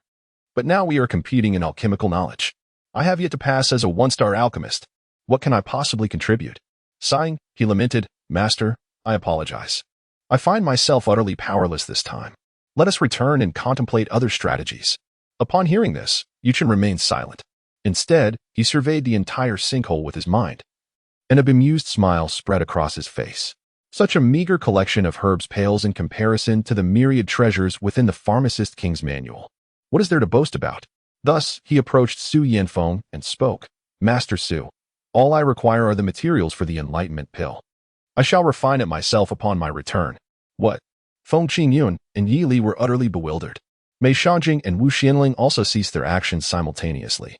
But now we are competing in alchemical knowledge. I have yet to pass as a 1-star alchemist. What can I possibly contribute? Sighing, he lamented, Master, I apologize. I find myself utterly powerless this time. Let us return and contemplate other strategies. Upon hearing this, Chen remained silent. Instead, he surveyed the entire sinkhole with his mind, and a bemused smile spread across his face. Such a meager collection of herbs pales in comparison to the myriad treasures within the Pharmacist King's manual. What is there to boast about? Thus, he approached Su Yanfeng and spoke. Master Su, all I require are the materials for the enlightenment pill. I shall refine it myself upon my return. What? Feng Qingyun and Yi Li were utterly bewildered. Mei Shanjing and Wu Xianling also ceased their actions simultaneously,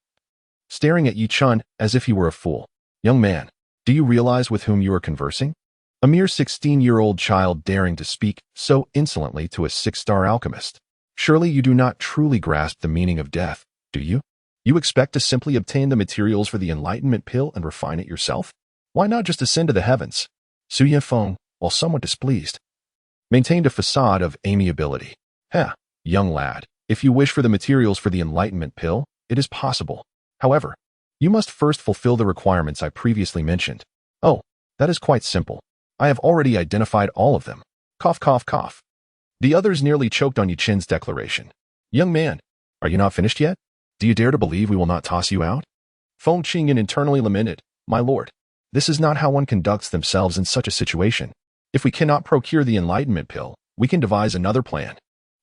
staring at Yi Chen as if he were a fool. Young man, do you realize with whom you are conversing? A mere 16-year-old child daring to speak so insolently to a 6-star alchemist. Surely you do not truly grasp the meaning of death, do you? You expect to simply obtain the materials for the enlightenment pill and refine it yourself? Why not just ascend to the heavens? Su Yanfeng, while somewhat displeased, maintained a facade of amiability. Young lad, if you wish for the materials for the enlightenment pill, it is possible. However, you must first fulfill the requirements I previously mentioned. Oh, that is quite simple. I have already identified all of them. Cough, cough, cough. The others nearly choked on Yi Chen's declaration. Young man, are you not finished yet? Do you dare to believe we will not toss you out? Feng Qingyun internally lamented, My lord, this is not how one conducts themselves in such a situation. If we cannot procure the enlightenment pill, we can devise another plan.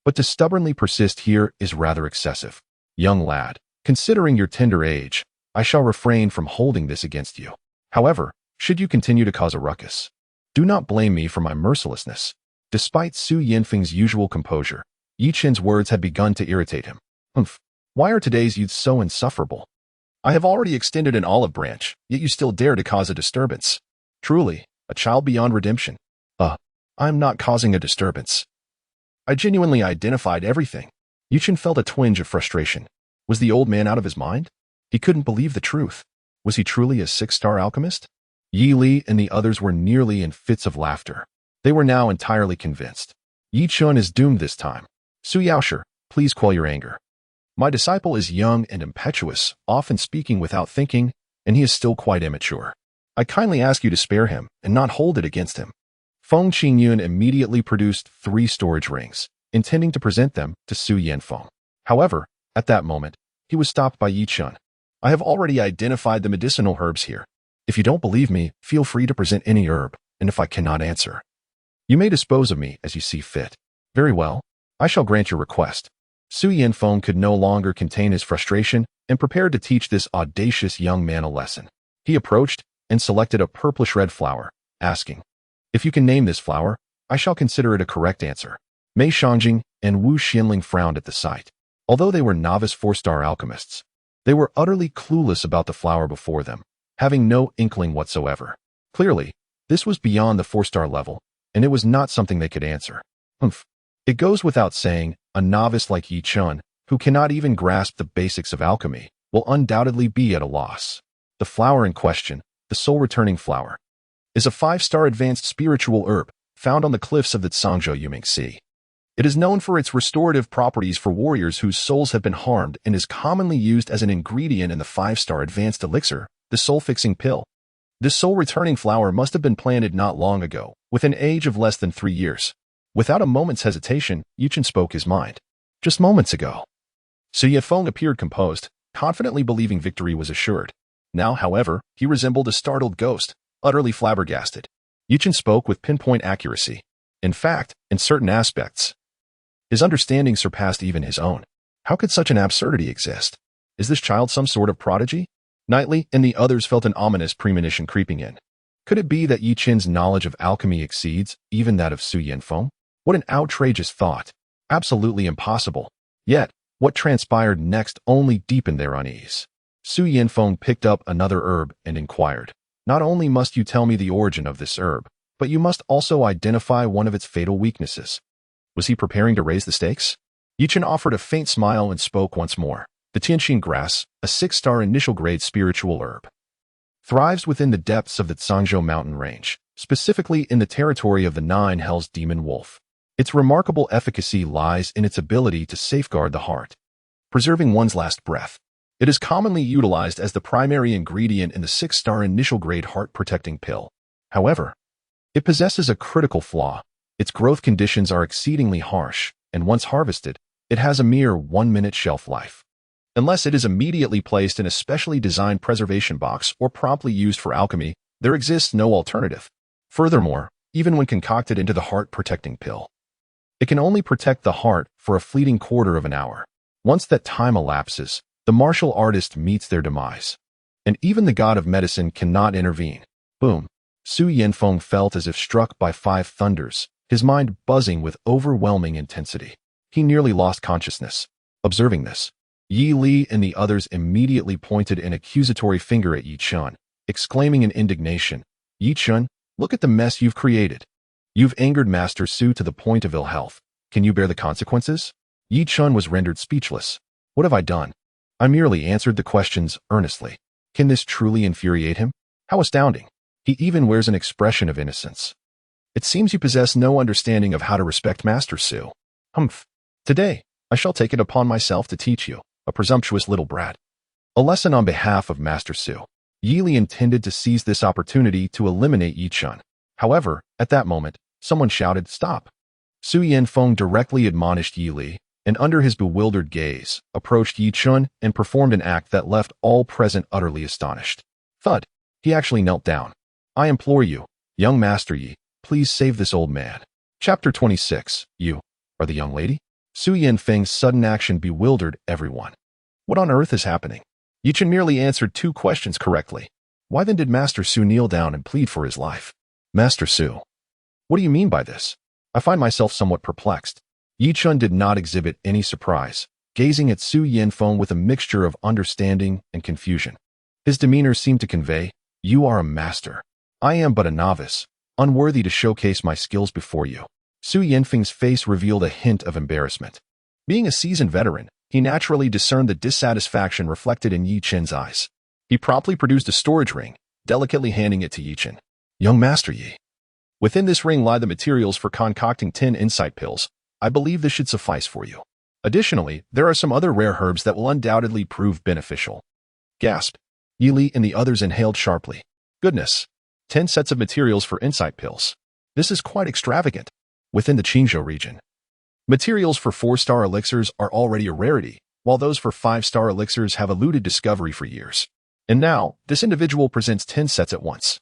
But to stubbornly persist here is rather excessive. Young lad, considering your tender age, I shall refrain from holding this against you. However, should you continue to cause a ruckus, do not blame me for my mercilessness. Despite Su Yanfeng's usual composure, Yi Chen's words had begun to irritate him. Why are today's youths so insufferable? I have already extended an olive branch, yet you still dare to cause a disturbance. Truly, a child beyond redemption. I am not causing a disturbance. I genuinely identified everything. Yi Chen felt a twinge of frustration. Was the old man out of his mind? He couldn't believe the truth. Was he truly a 6-star alchemist? Yi Li and the others were nearly in fits of laughter. They were now entirely convinced. Yi Chen is doomed this time. Su Yaoshi, please quell your anger. My disciple is young and impetuous, often speaking without thinking, and he is still quite immature. I kindly ask you to spare him and not hold it against him. Feng Qingyun immediately produced 3 storage rings, intending to present them to Su Yanfeng. However, at that moment, he was stopped by Yi Chen. I have already identified the medicinal herbs here. If you don't believe me, feel free to present any herb, and if I cannot answer, you may dispose of me as you see fit. Very well, I shall grant your request. Su Yanfeng could no longer contain his frustration and prepared to teach this audacious young man a lesson. He approached and selected a purplish-red flower, asking, If you can name this flower, I shall consider it a correct answer. Mei Shanjing and Wu Xianling frowned at the sight. Although they were novice 4-star alchemists, they were utterly clueless about the flower before them, having no inkling whatsoever. Clearly, this was beyond the 4-star level, and it was not something they could answer. It goes without saying, a novice like Yi Chen, who cannot even grasp the basics of alchemy, will undoubtedly be at a loss. The flower in question, the soul-returning flower, is a 5-star advanced spiritual herb found on the cliffs of the Zhangzhou Yuming Sea. It is known for its restorative properties for warriors whose souls have been harmed and is commonly used as an ingredient in the 5-star advanced elixir, the soul-fixing pill. This soul-returning flower must have been planted not long ago, with an age of less than 3 years. Without a moment's hesitation, Yi Chen spoke his mind. Just moments ago. Su Yanfeng appeared composed, confidently believing victory was assured. Now, however, he resembled a startled ghost, utterly flabbergasted. Yi Chen spoke with pinpoint accuracy. In fact, in certain aspects, his understanding surpassed even his own. How could such an absurdity exist? Is this child some sort of prodigy? Knightley and the others felt an ominous premonition creeping in. Could it be that Yi Chen's knowledge of alchemy exceeds even that of Su Yanfeng? What an outrageous thought. Absolutely impossible. Yet, what transpired next only deepened their unease. Su Yanfeng picked up another herb and inquired, Not only must you tell me the origin of this herb, but you must also identify one of its fatal weaknesses. Was he preparing to raise the stakes? Yi Chen offered a faint smile and spoke once more. The Tianxin grass, a 6-star initial-grade spiritual herb, thrives within the depths of the Zhangzhou mountain range, specifically in the territory of the 9 Hells demon wolf. Its remarkable efficacy lies in its ability to safeguard the heart, preserving one's last breath. It is commonly utilized as the primary ingredient in the 6-star initial-grade heart-protecting pill. However, it possesses a critical flaw. Its growth conditions are exceedingly harsh, and once harvested, it has a mere 1-minute shelf life. Unless it is immediately placed in a specially designed preservation box or promptly used for alchemy, there exists no alternative. Furthermore, even when concocted into the heart-protecting pill, it can only protect the heart for a fleeting quarter of an hour. Once that time elapses, the martial artist meets their demise. And even the god of medicine cannot intervene. Boom. Su Yanfeng felt as if struck by 5 thunders, his mind buzzing with overwhelming intensity. He nearly lost consciousness. Observing this, Yi Li and the others immediately pointed an accusatory finger at Yi Chen, exclaiming in indignation, "Yi Chen, look at the mess you've created. You've angered Master Su to the point of ill health. Can you bear the consequences?" Yi Chen was rendered speechless. "What have I done?" "I merely answered the questions earnestly." Can this truly infuriate him? How astounding. He even wears an expression of innocence. It seems you possess no understanding of how to respect Master Su. Humph. Today, I shall take it upon myself to teach you, a presumptuous little brat. A lesson on behalf of Master Su. Yi Li intended to seize this opportunity to eliminate Yi Chen. However, at that moment, someone shouted, "Stop!" Su Yanfeng directly admonished Yi Li, and under his bewildered gaze, approached Yi Chen and performed an act that left all present utterly astonished. Thud. He actually knelt down. "I implore you, young Master Yi, please save this old man." Chapter 26. You are the young lady? Su Yanfeng's sudden action bewildered everyone. What on earth is happening? Yi Chen merely answered 2 questions correctly. Why then did Master Su kneel down and plead for his life? Master Su. What do you mean by this? I find myself somewhat perplexed. Yi Chen did not exhibit any surprise, gazing at Su Yanfeng with a mixture of understanding and confusion. His demeanor seemed to convey, "You are a master. I am but a novice, unworthy to showcase my skills before you." Su Yanfeng's face revealed a hint of embarrassment. Being a seasoned veteran, he naturally discerned the dissatisfaction reflected in Yi Chen's eyes. He promptly produced a storage ring, delicately handing it to Yi Chen. "Young Master Yi, within this ring lie the materials for concocting 10 insight pills. I believe this should suffice for you. Additionally, there are some other rare herbs that will undoubtedly prove beneficial." Gasp. Yi Li and the others inhaled sharply. Goodness. 10 sets of materials for insight pills. This is quite extravagant. Within the Qingzhou region, materials for 4-star elixirs are already a rarity, while those for 5-star elixirs have eluded discovery for years. And now, this individual presents 10 sets at once,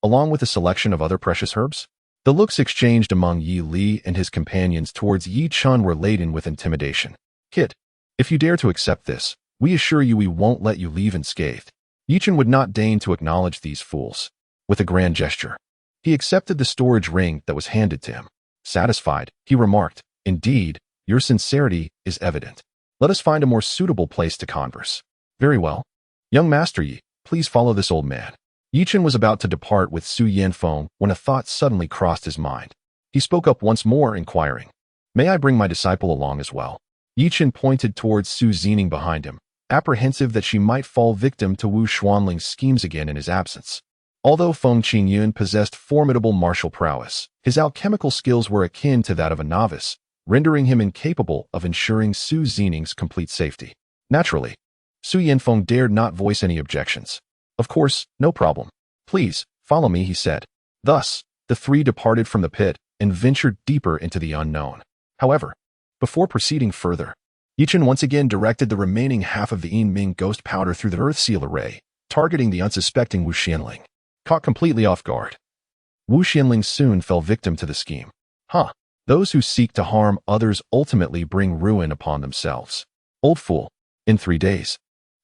along with a selection of other precious herbs. The looks exchanged among Yi Li and his companions towards Yi Chen were laden with intimidation. "Kid, if you dare to accept this, we assure you we won't let you leave unscathed." Yi Chen would not deign to acknowledge these fools. With a grand gesture, he accepted the storage ring that was handed to him. Satisfied, he remarked, "Indeed, your sincerity is evident. Let us find a more suitable place to converse." "Very well. Young Master Yi, please follow this old man." Yi Chen was about to depart with Su Yanfeng when a thought suddenly crossed his mind. He spoke up once more, inquiring, "May I bring my disciple along as well?" Yi Chen pointed towards Su Zining behind him, apprehensive that she might fall victim to Wu Xuanling's schemes again in his absence. Although Feng Qingyun possessed formidable martial prowess, his alchemical skills were akin to that of a novice, rendering him incapable of ensuring Su Zining's complete safety. Naturally, Su Yanfeng dared not voice any objections. "Of course, no problem. Please, follow me," he said. Thus, the 3 departed from the pit and ventured deeper into the unknown. However, before proceeding further, Yi Chen once again directed the remaining half of the Yin Ming ghost powder through the Earth Seal array, targeting the unsuspecting Wu Xianling. Caught completely off guard, Wu Xianling soon fell victim to the scheme. Those who seek to harm others ultimately bring ruin upon themselves. Old fool, in 3 days,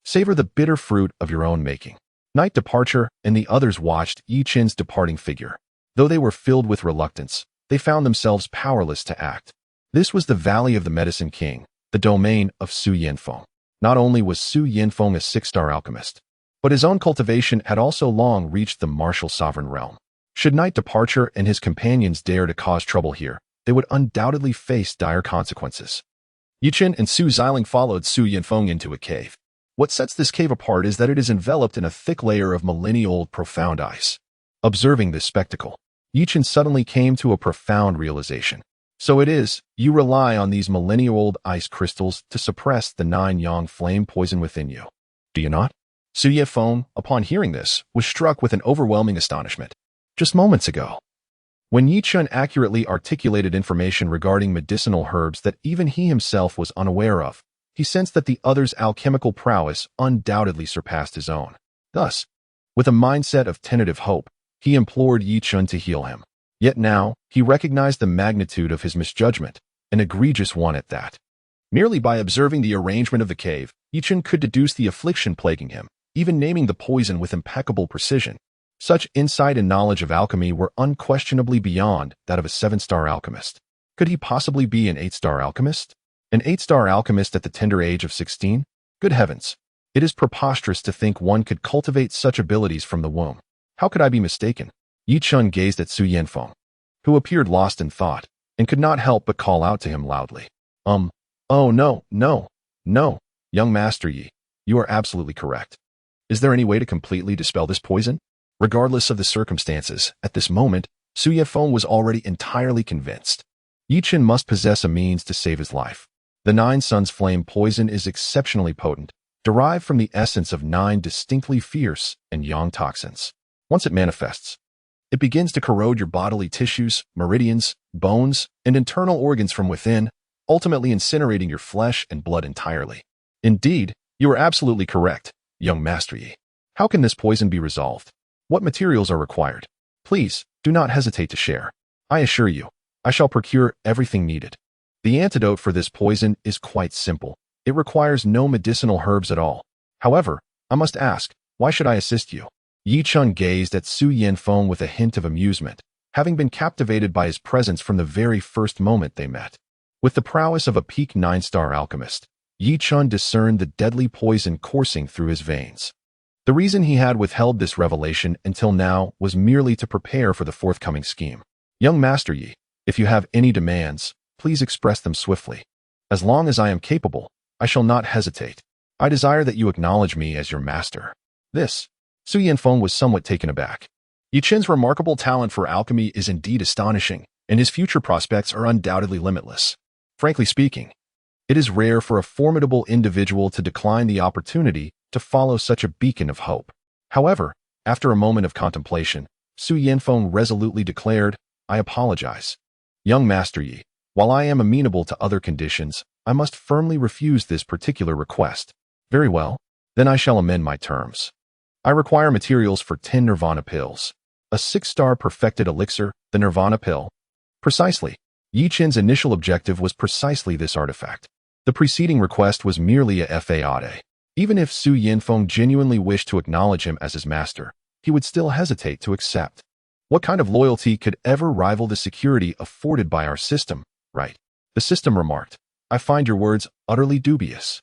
savor the bitter fruit of your own making. Night departure, and the others watched Yi Chen's departing figure. Though they were filled with reluctance, they found themselves powerless to act. This was the Valley of the Medicine King, the domain of Su Yanfeng. Not only was Su Yanfeng a 6-star alchemist, but his own cultivation had also long reached the martial sovereign realm. Should Night Departure and his companions dare to cause trouble here, they would undoubtedly face dire consequences. Yi Chen and Su Ziling followed Su Yanfeng into a cave. What sets this cave apart is that it is enveloped in a thick layer of millennia-old profound ice. Observing this spectacle, Yi Chen suddenly came to a profound realization. So it is, you rely on these millennia-old ice crystals to suppress the 9-yang flame poison within you. Do you not? Su Yanfeng, upon hearing this, was struck with an overwhelming astonishment. Just moments ago, When Yi Chen accurately articulated information regarding medicinal herbs that even he himself was unaware of, he sensed that the other's alchemical prowess undoubtedly surpassed his own. Thus, with a mindset of tentative hope, he implored Yi Chen to heal him. Yet now, he recognized the magnitude of his misjudgment, an egregious one at that. Merely by observing the arrangement of the cave, Yi Chen could deduce the affliction plaguing him, even naming the poison with impeccable precision. Such insight and knowledge of alchemy were unquestionably beyond that of a 7-star alchemist. Could he possibly be an 8-star alchemist? An 8-star alchemist at the tender age of 16? Good heavens! It is preposterous to think one could cultivate such abilities from the womb. How could I be mistaken? Yi Chen gazed at Su Yanfeng, who appeared lost in thought, and could not help but call out to him loudly. Oh no, young Master Yi, you are absolutely correct. Is there any way to completely dispel this poison? Regardless of the circumstances, at this moment, Su Yanfeng was already entirely convinced. Yi Chen must possess a means to save his life. The 9 Suns Flame poison is exceptionally potent, derived from the essence of 9 distinctly fierce and yang toxins. Once it manifests, it begins to corrode your bodily tissues, meridians, bones, and internal organs from within, ultimately incinerating your flesh and blood entirely. Indeed, you are absolutely correct, young Master Yi. How can this poison be resolved? What materials are required? Please, do not hesitate to share. I assure you, I shall procure everything needed. The antidote for this poison is quite simple. It requires no medicinal herbs at all. However, I must ask, why should I assist you? Yi Chen gazed at Su Yanfeng with a hint of amusement, having been captivated by his presence from the very first moment they met. With the prowess of a peak 9-star alchemist, Yi Chen discerned the deadly poison coursing through his veins. The reason he had withheld this revelation until now was merely to prepare for the forthcoming scheme. Young Master Yi, if you have any demands, please express them swiftly. As long as I am capable, I shall not hesitate. I desire that you acknowledge me as your master. This. Su Yanfeng was somewhat taken aback. Yi Chen's remarkable talent for alchemy is indeed astonishing, and his future prospects are undoubtedly limitless. Frankly speaking, it is rare for a formidable individual to decline the opportunity to follow such a beacon of hope. However, after a moment of contemplation, Su Yanfeng resolutely declared, I apologize. Young Master Yi, while I am amenable to other conditions, I must firmly refuse this particular request. Very well, then I shall amend my terms. I require materials for 10 Nirvana pills. A 6-star perfected elixir, the Nirvana pill. Precisely. Yi Chen's initial objective was precisely this artifact. The preceding request was merely a fade. Even if Su Yanfeng genuinely wished to acknowledge him as his master, he would still hesitate to accept. What kind of loyalty could ever rival the security afforded by our system, right? The system remarked, I find your words utterly dubious.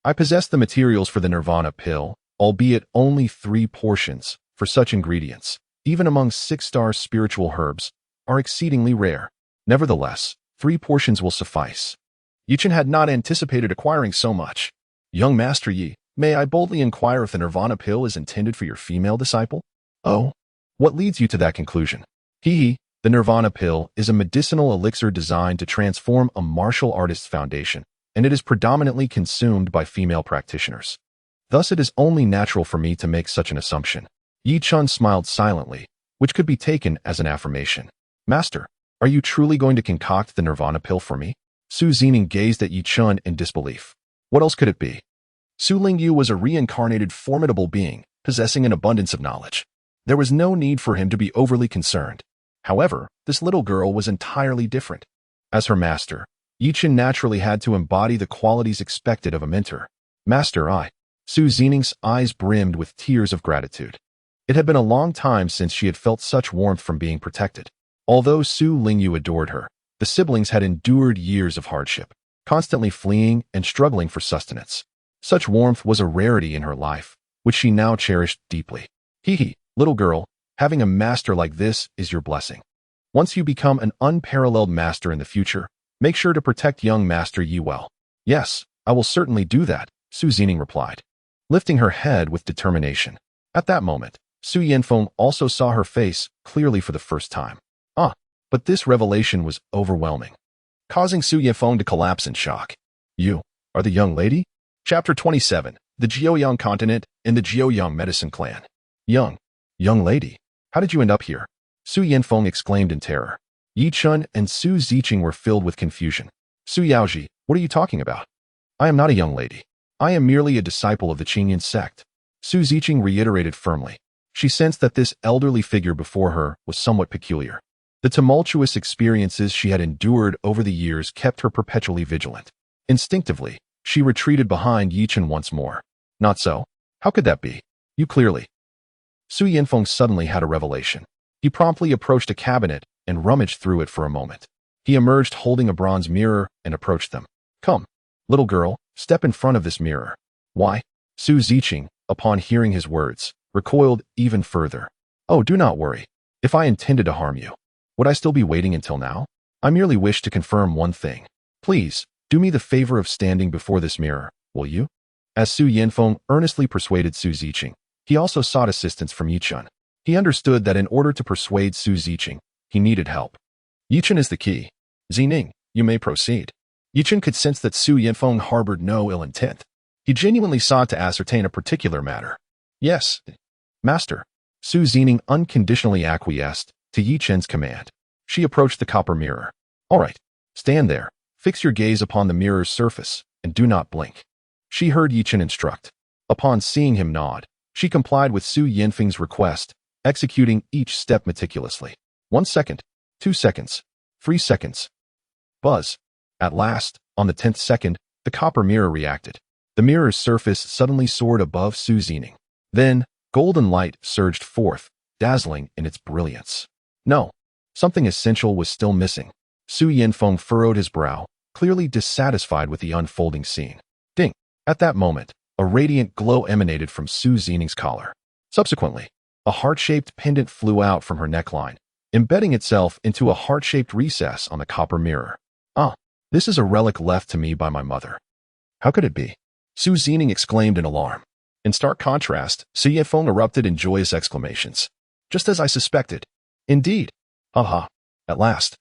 I possess the materials for the Nirvana pill, albeit only 3 portions, for such ingredients, even among 6-star spiritual herbs, are exceedingly rare. Nevertheless, 3 portions will suffice. Yi Chen had not anticipated acquiring so much. Young Master Yi, may I boldly inquire if the Nirvana pill is intended for your female disciple? Oh, what leads you to that conclusion? The Nirvana pill is a medicinal elixir designed to transform a martial artist's foundation, and it is predominantly consumed by female practitioners. Thus it is only natural for me to make such an assumption. Yi Chen smiled silently, which could be taken as an affirmation. Master, are you truly going to concoct the Nirvana pill for me? Su Zining gazed at Yi Chen in disbelief. What else could it be? Su Lingyu was a reincarnated formidable being, possessing an abundance of knowledge. There was no need for him to be overly concerned. However, this little girl was entirely different. As her master, Yi Chen naturally had to embody the qualities expected of a mentor. Master, Su Zining's eyes brimmed with tears of gratitude. It had been a long time since she had felt such warmth from being protected. Although Su Lingyu adored her, the siblings had endured years of hardship, constantly fleeing and struggling for sustenance. Such warmth was a rarity in her life, which she now cherished deeply. Little girl, having a master like this is your blessing. Once you become an unparalleled master in the future, make sure to protect young Master Yi well. Yes, I will certainly do that, Su Zining replied, lifting her head with determination. At that moment, Su Yanfeng also saw her face clearly for the first time. But this revelation was overwhelming, causing Su Yanfeng to collapse in shock. You are the young lady? Chapter 27, the Jiaoyang Continent and the Jiaoyang Medicine Clan. Young lady, how did you end up here? Su Yanfeng exclaimed in terror. Yi Chen and Su Ziqing were filled with confusion. Su Yaoji, what are you talking about? I am not a young lady. I am merely a disciple of the Qingyan sect. Su Ziqing reiterated firmly. She sensed that this elderly figure before her was somewhat peculiar. The tumultuous experiences she had endured over the years kept her perpetually vigilant. Instinctively, she retreated behind Yi Chen once more. Not so. How could that be? You clearly. Su Yanfeng suddenly had a revelation. He promptly approached a cabinet and rummaged through it for a moment. He emerged holding a bronze mirror and approached them. Come, little girl, step in front of this mirror. Why? Su Ziqing, upon hearing his words, recoiled even further. Oh, do not worry. If I intended to harm you, would I still be waiting until now? I merely wish to confirm one thing. Please, do me the favor of standing before this mirror, will you? As Su Yanfeng earnestly persuaded Su Ziqing, he also sought assistance from Yi Chen. He understood that in order to persuade Su Ziqing, he needed help. Yi Chen is the key. Ning, you may proceed. Yi Chen could sense that Su Yanfeng harbored no ill intent. He genuinely sought to ascertain a particular matter. Yes, Master. Su Zining unconditionally acquiesced to Yi Chen's command. She approached the copper mirror. All right, stand there, fix your gaze upon the mirror's surface, and do not blink. She heard Yi Chen instruct. Upon seeing him nod, she complied with Su Yanfeng's request, executing each step meticulously. 1 second, 2 seconds, 3 seconds. Buzz. At last, on the 10th second, the copper mirror reacted. The mirror's surface suddenly soared above Su Zining. Then, golden light surged forth, dazzling in its brilliance. No, something essential was still missing. Su Yanfeng furrowed his brow, clearly dissatisfied with the unfolding scene. Ding! At that moment, a radiant glow emanated from Su Zining's collar. Subsequently, a heart-shaped pendant flew out from her neckline, embedding itself into a heart-shaped recess on the copper mirror. Ah, this is a relic left to me by my mother. How could it be? Su Zining exclaimed in alarm. In stark contrast, Su Yanfeng erupted in joyous exclamations. Just as I suspected. Indeed. Haha. At last.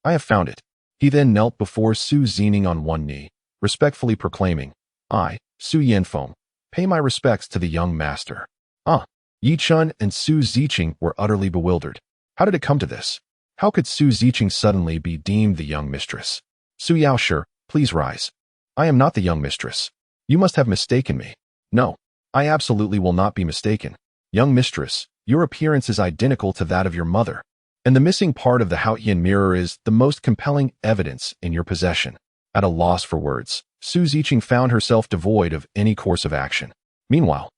I have found it. He then knelt before Su Zining on one knee, respectfully proclaiming, I, Su Yanfeng, pay my respects to the young master. Ah. Yi Chen and Su Ziqing were utterly bewildered. How did it come to this? How could Su Ziqing suddenly be deemed the young mistress? Su Yaoshi, please rise. I am not the young mistress. You must have mistaken me. No, I absolutely will not be mistaken. Young mistress, your appearance is identical to that of your mother, and the missing part of the Haotian mirror is the most compelling evidence in your possession. At a loss for words, Su Ziqing found herself devoid of any course of action. Meanwhile,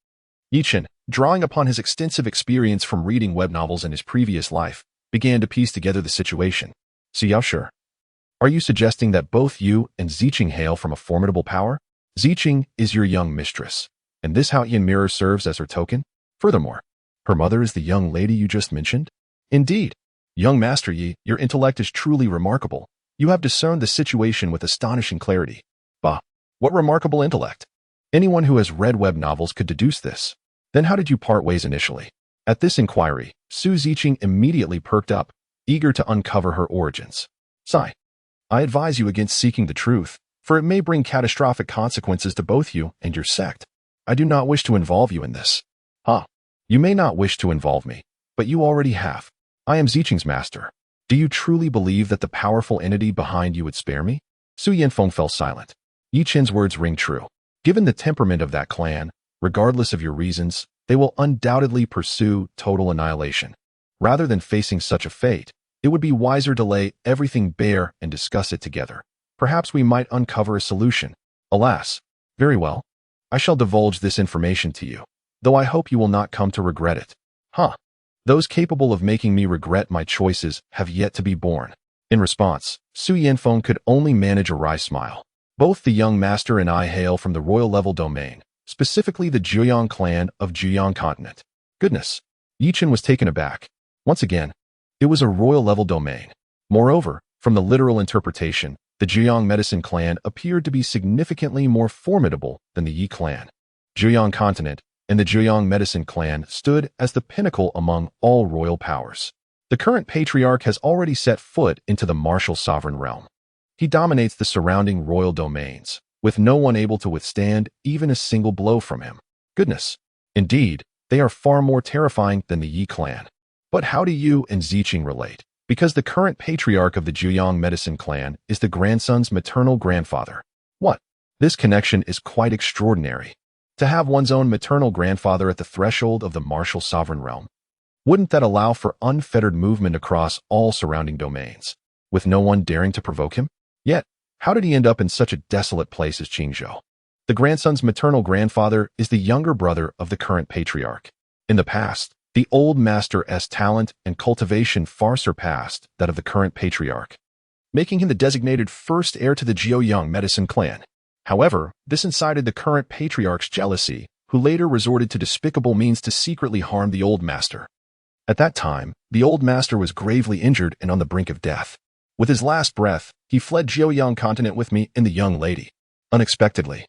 Yi Chen, drawing upon his extensive experience from reading web novels in his previous life, began to piece together the situation. Su Yaoshi, are you suggesting that both you and Ziqing hail from a formidable power? Ziqing is your young mistress, and this Haotian mirror serves as her token? Furthermore, her mother is the young lady you just mentioned? Indeed. Young Master Yi, your intellect is truly remarkable. You have discerned the situation with astonishing clarity. Bah, what remarkable intellect. Anyone who has read web novels could deduce this. Then how did you part ways initially? At this inquiry, Su Ziqing immediately perked up, eager to uncover her origins. Sigh. I advise you against seeking the truth, for it may bring catastrophic consequences to both you and your sect. I do not wish to involve you in this. You may not wish to involve me, but you already have. I am Ziqing's master. Do you truly believe that the powerful entity behind you would spare me? Su Yanfeng fell silent. Yi Chen's words ring true. Given the temperament of that clan, regardless of your reasons, they will undoubtedly pursue total annihilation. Rather than facing such a fate, it would be wiser to lay everything bare and discuss it together. Perhaps we might uncover a solution. Alas. Very well. I shall divulge this information to you, though I hope you will not come to regret it. Those capable of making me regret my choices have yet to be born. In response, Su Yanfeng could only manage a wry smile. Both the young master and I hail from the royal-level domain, specifically the Jiuyang clan of Jiuyang continent. Goodness. Yi Chen was taken aback. Once again, it was a royal-level domain. Moreover, from the literal interpretation, the Jiuyang medicine clan appeared to be significantly more formidable than the Yi clan. Jiuyang continent and the Jiuyang medicine clan stood as the pinnacle among all royal powers. The current patriarch has already set foot into the martial sovereign realm. He dominates the surrounding royal domains, with no one able to withstand even a single blow from him. Goodness. Indeed, they are far more terrifying than the Yi clan. But how do you and Ziqing relate? Because the current patriarch of the Juyang medicine clan is the grandson's maternal grandfather. What? This connection is quite extraordinary. To have one's own maternal grandfather at the threshold of the martial sovereign realm. Wouldn't that allow for unfettered movement across all surrounding domains, with no one daring to provoke him? Yet, how did he end up in such a desolate place as Qingzhou? The grandson's maternal grandfather is the younger brother of the current patriarch. In the past, the old master's talent and cultivation far surpassed that of the current patriarch, making him the designated first heir to the Jiuyang medicine clan. However, this incited the current patriarch's jealousy, who later resorted to despicable means to secretly harm the old master. At that time, the old master was gravely injured and on the brink of death. With his last breath, he fled Jiuyang continent with me and the young lady. Unexpectedly,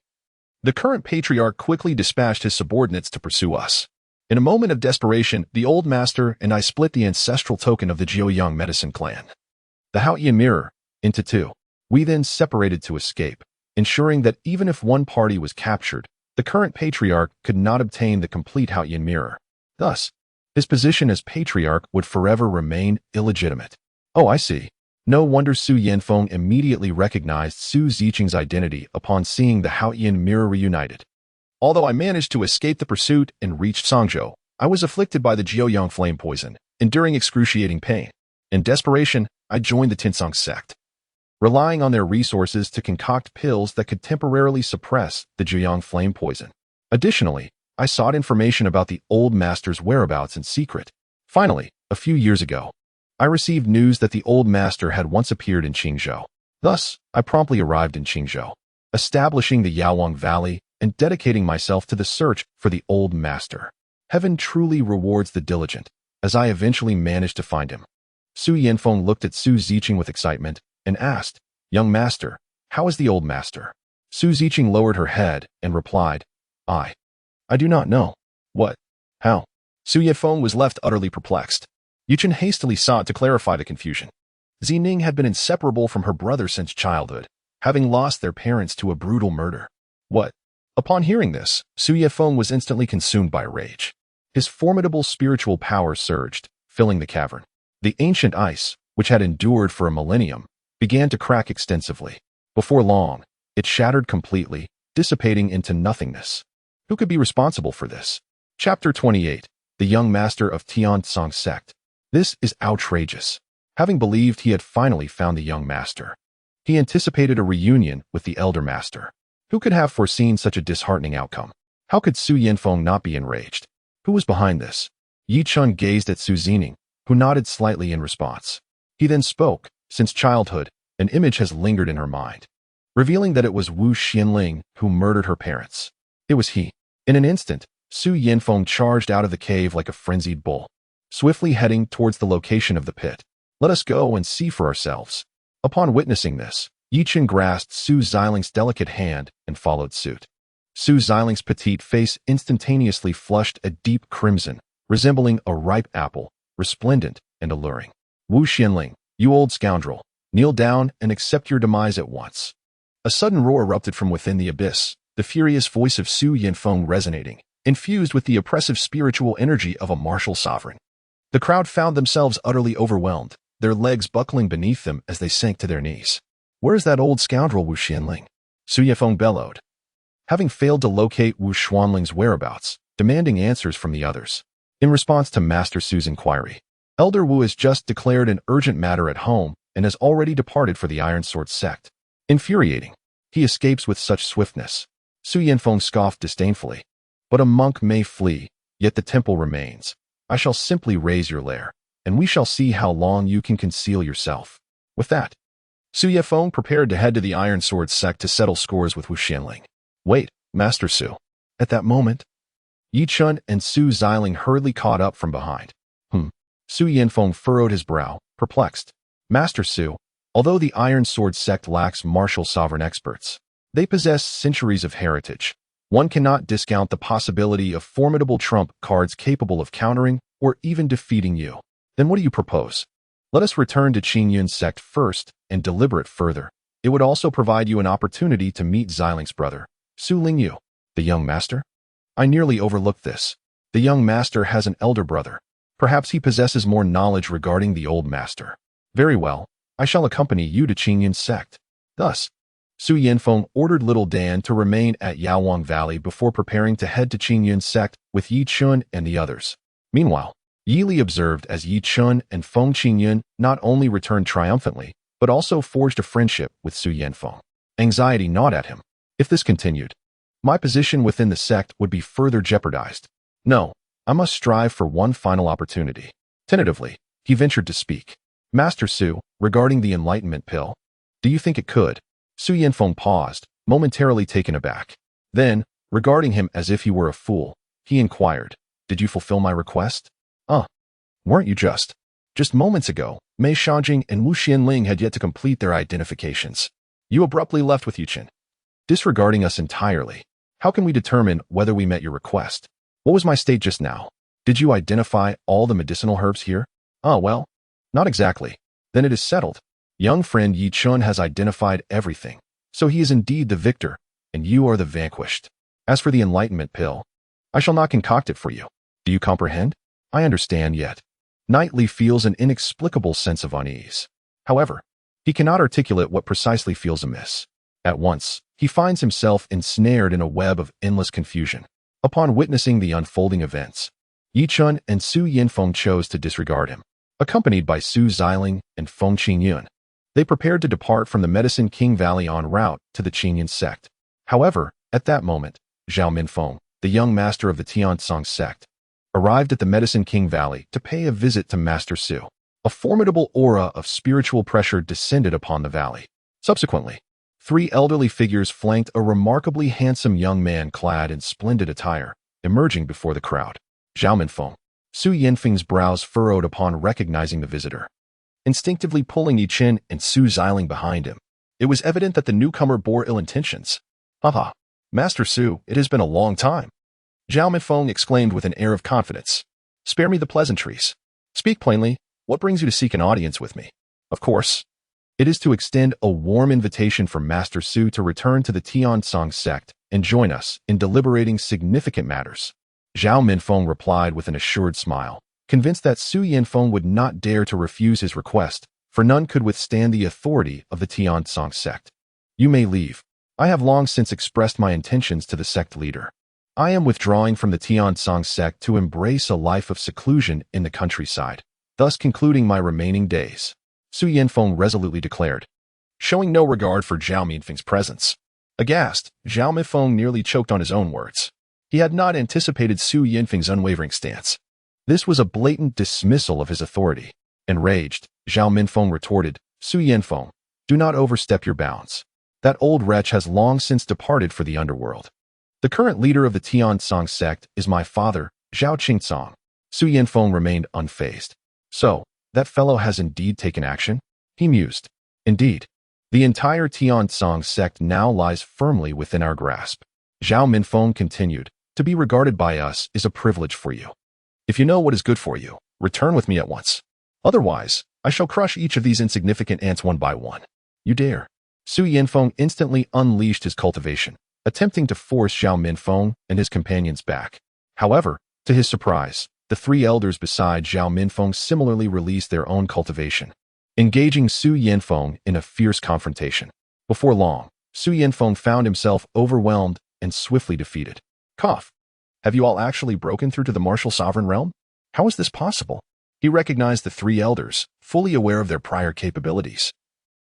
the current patriarch quickly dispatched his subordinates to pursue us. In a moment of desperation, the old master and I split the ancestral token of the Jiuyang medicine clan, the Haoyan mirror, into two. We then separated to escape, ensuring that even if one party was captured, the current patriarch could not obtain the complete Haoyan mirror. Thus, his position as patriarch would forever remain illegitimate. Oh, I see. No wonder Su Yanfeng immediately recognized Su Ziqing's identity upon seeing the Haoyan mirror reunited. Although I managed to escape the pursuit and reached Songzhou, I was afflicted by the Jiuyang flame poison, enduring excruciating pain. In desperation, I joined the Tinsong sect, relying on their resources to concoct pills that could temporarily suppress the Jiuyang flame poison. Additionally, I sought information about the old master's whereabouts in secret. Finally, a few years ago, I received news that the old master had once appeared in Qingzhou. Thus, I promptly arrived in Qingzhou, establishing the Yaowang Valley and dedicating myself to the search for the old master. Heaven truly rewards the diligent, as I eventually managed to find him. Su Yanfeng looked at Su Ziqing with excitement and asked, "Young master, how is the old master?" Su Ziqing lowered her head and replied, I do not know. What? How? Su Yanfeng was left utterly perplexed. Chen hastily sought to clarify the confusion. Ning had been inseparable from her brother since childhood, having lost their parents to a brutal murder. What? Upon hearing this, Su Yanfeng was instantly consumed by rage. His formidable spiritual power surged, filling the cavern. The ancient ice, which had endured for a millennium, began to crack extensively. Before long, it shattered completely, dissipating into nothingness. Who could be responsible for this? Chapter 28. The Young Master of Tianzong Sect. This is outrageous. Having believed he had finally found the young master, he anticipated a reunion with the elder master. Who could have foreseen such a disheartening outcome? How could Su Yanfeng not be enraged? Who was behind this? Chen gazed at Su Zining, who nodded slightly in response. He then spoke. Since childhood, an image has lingered in her mind, revealing that it was Wu Xianling who murdered her parents. It was he. In an instant, Su Yanfeng charged out of the cave like a frenzied bull, swiftly heading towards the location of the pit. Let us go and see for ourselves. Upon witnessing this, Chen grasped Su Ziling's delicate hand and followed suit. Su Ziling's petite face instantaneously flushed a deep crimson, resembling a ripe apple, resplendent and alluring. Wu Xianling, you old scoundrel, kneel down and accept your demise at once. A sudden roar erupted from within the abyss, the furious voice of Su Yanfeng resonating, infused with the oppressive spiritual energy of a martial sovereign. The crowd found themselves utterly overwhelmed, their legs buckling beneath them as they sank to their knees. Where is that old scoundrel Wu Xianling? Su Yanfeng bellowed, having failed to locate Wu Xuanling's whereabouts, demanding answers from the others. In response to Master Su's inquiry, Elder Wu has just declared an urgent matter at home and has already departed for the Iron Sword sect. Infuriating. He escapes with such swiftness. Su Yanfeng scoffed disdainfully. But a monk may flee, yet the temple remains. I shall simply raise your lair, and we shall see how long you can conceal yourself. With that, Su Yanfeng prepared to head to the Iron Sword sect to settle scores with Wu Xianling. Wait, Master Su. At that moment, Chen and Su Ziling hurriedly caught up from behind. Su Yanfeng furrowed his brow, perplexed. Master Su, although the Iron Sword sect lacks martial sovereign experts, they possess centuries of heritage. One cannot discount the possibility of formidable trump cards capable of countering or even defeating you. Then what do you propose? Let us return to Qingyun's sect first and deliberate further. It would also provide you an opportunity to meet Ziling's brother, Su Lingyu, the young master. I nearly overlooked this. The young master has an elder brother. Perhaps he possesses more knowledge regarding the old master. Very well, I shall accompany you to Qingyun's sect. Thus, Su Yanfeng ordered little Dan to remain at Yaowang Valley before preparing to head to Qingyun's sect with Yi Chun and the others. Meanwhile, Yi Li observed as Yi Chun and Feng Qingyun not only returned triumphantly, but also forged a friendship with Su Yanfeng. Anxiety gnawed at him. If this continued, my position within the sect would be further jeopardized. No, I must strive for one final opportunity. Tentatively, he ventured to speak. Master Su, regarding the enlightenment pill, do you think it could? Su Yanfeng paused, momentarily taken aback. Then, regarding him as if he were a fool, he inquired, did you fulfill my request? Weren't you just moments ago, Mei Shajing and Wu Xianling had yet to complete their identifications. You abruptly left with Yuchen, disregarding us entirely. How can we determine whether we met your request? What was my state just now? Did you identify all the medicinal herbs here? Well, not exactly. Then it is settled. Young friend Yi Chun has identified everything, so he is indeed the victor, and you are the vanquished. As for the enlightenment pill, I shall not concoct it for you. Do you comprehend? I understand yet. Knightley feels an inexplicable sense of unease. However, he cannot articulate what precisely feels amiss. At once, he finds himself ensnared in a web of endless confusion. Upon witnessing the unfolding events, Yi Chun and Su Yanfeng chose to disregard him. Accompanied by Su Xiling and Feng Qingyun, they prepared to depart from the Medicine King Valley en route to the Qingyun sect. However, at that moment, Zhao Minfeng, the young master of the Tiansong sect, arrived at the Medicine King Valley to pay a visit to Master Su. A formidable aura of spiritual pressure descended upon the valley. Subsequently, 3 elderly figures flanked a remarkably handsome young man clad in splendid attire, emerging before the crowd. Zhao Minfeng, Su Yanfeng's brows furrowed upon recognizing the visitor, instinctively pulling Yi Chen and Su Xiling behind him. It was evident that the newcomer bore ill intentions. Haha, Master Su, it has been a long time. Zhao Minfeng exclaimed with an air of confidence. Spare me the pleasantries. Speak plainly, what brings you to seek an audience with me? Of course, it is to extend a warm invitation for Master Su to return to the Tiansong sect and join us in deliberating significant matters. Zhao Minfeng replied with an assured smile, convinced that Su Yanfeng would not dare to refuse his request, for none could withstand the authority of the Tiansong sect. You may leave. I have long since expressed my intentions to the sect leader. I am withdrawing from the Tiansong sect to embrace a life of seclusion in the countryside, thus concluding my remaining days, Su Yanfeng resolutely declared, showing no regard for Zhao Minfeng's presence. Aghast, Zhao Minfeng nearly choked on his own words. He had not anticipated Su Yanfeng's unwavering stance. This was a blatant dismissal of his authority. Enraged, Zhao Minfeng retorted, Su Yanfeng, do not overstep your bounds. That old wretch has long since departed for the underworld. The current leader of the Tiansong sect is my father, Zhao Qingcong. Su Yanfeng remained unfazed. So, that fellow has indeed taken action? He mused. Indeed, the entire Tiansong sect now lies firmly within our grasp. Zhao Minfeng continued, to be regarded by us is a privilege for you. If you know what is good for you, return with me at once. Otherwise, I shall crush each of these insignificant ants one by one. You dare. Su Yanfeng instantly unleashed his cultivation, attempting to force Zhao Minfeng and his companions back. However, to his surprise, the 3 elders beside Zhao Minfeng similarly released their own cultivation, engaging Su Yanfeng in a fierce confrontation. Before long, Su Yanfeng found himself overwhelmed and swiftly defeated. Cough. Have you all actually broken through to the martial sovereign realm? How is this possible? He recognized the 3 elders, fully aware of their prior capabilities.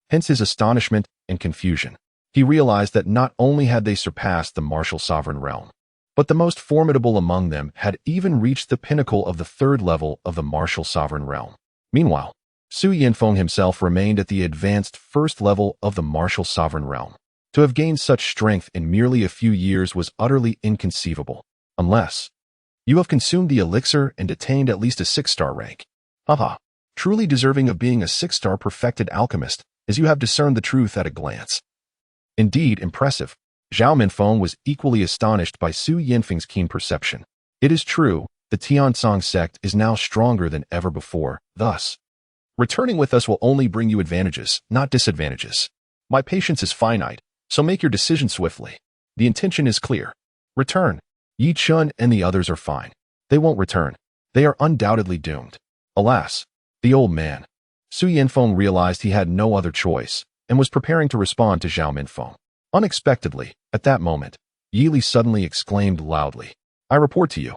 Hence his astonishment and confusion. He realized that not only had they surpassed the martial sovereign realm, but the most formidable among them had even reached the pinnacle of the 3rd level of the martial sovereign realm. Meanwhile, Su Yanfeng himself remained at the advanced 1st level of the martial sovereign realm. To have gained such strength in merely a few years was utterly inconceivable, unless you have consumed the elixir and attained at least a 6-star rank. Haha, truly deserving of being a 6-star perfected alchemist, as you have discerned the truth at a glance. Indeed impressive. Zhao Minfeng was equally astonished by Su Yanfeng's keen perception. It is true, the Tiansong sect is now stronger than ever before, thus, returning with us will only bring you advantages, not disadvantages. My patience is finite, so make your decision swiftly. The intention is clear. Return. Yi Chun and the others are fine. They won't return. They are undoubtedly doomed. Alas, the old man. Su Yanfeng realized he had no other choice and was preparing to respond to Zhao Minfeng. Unexpectedly, at that moment, Yi Li suddenly exclaimed loudly, "I report to you,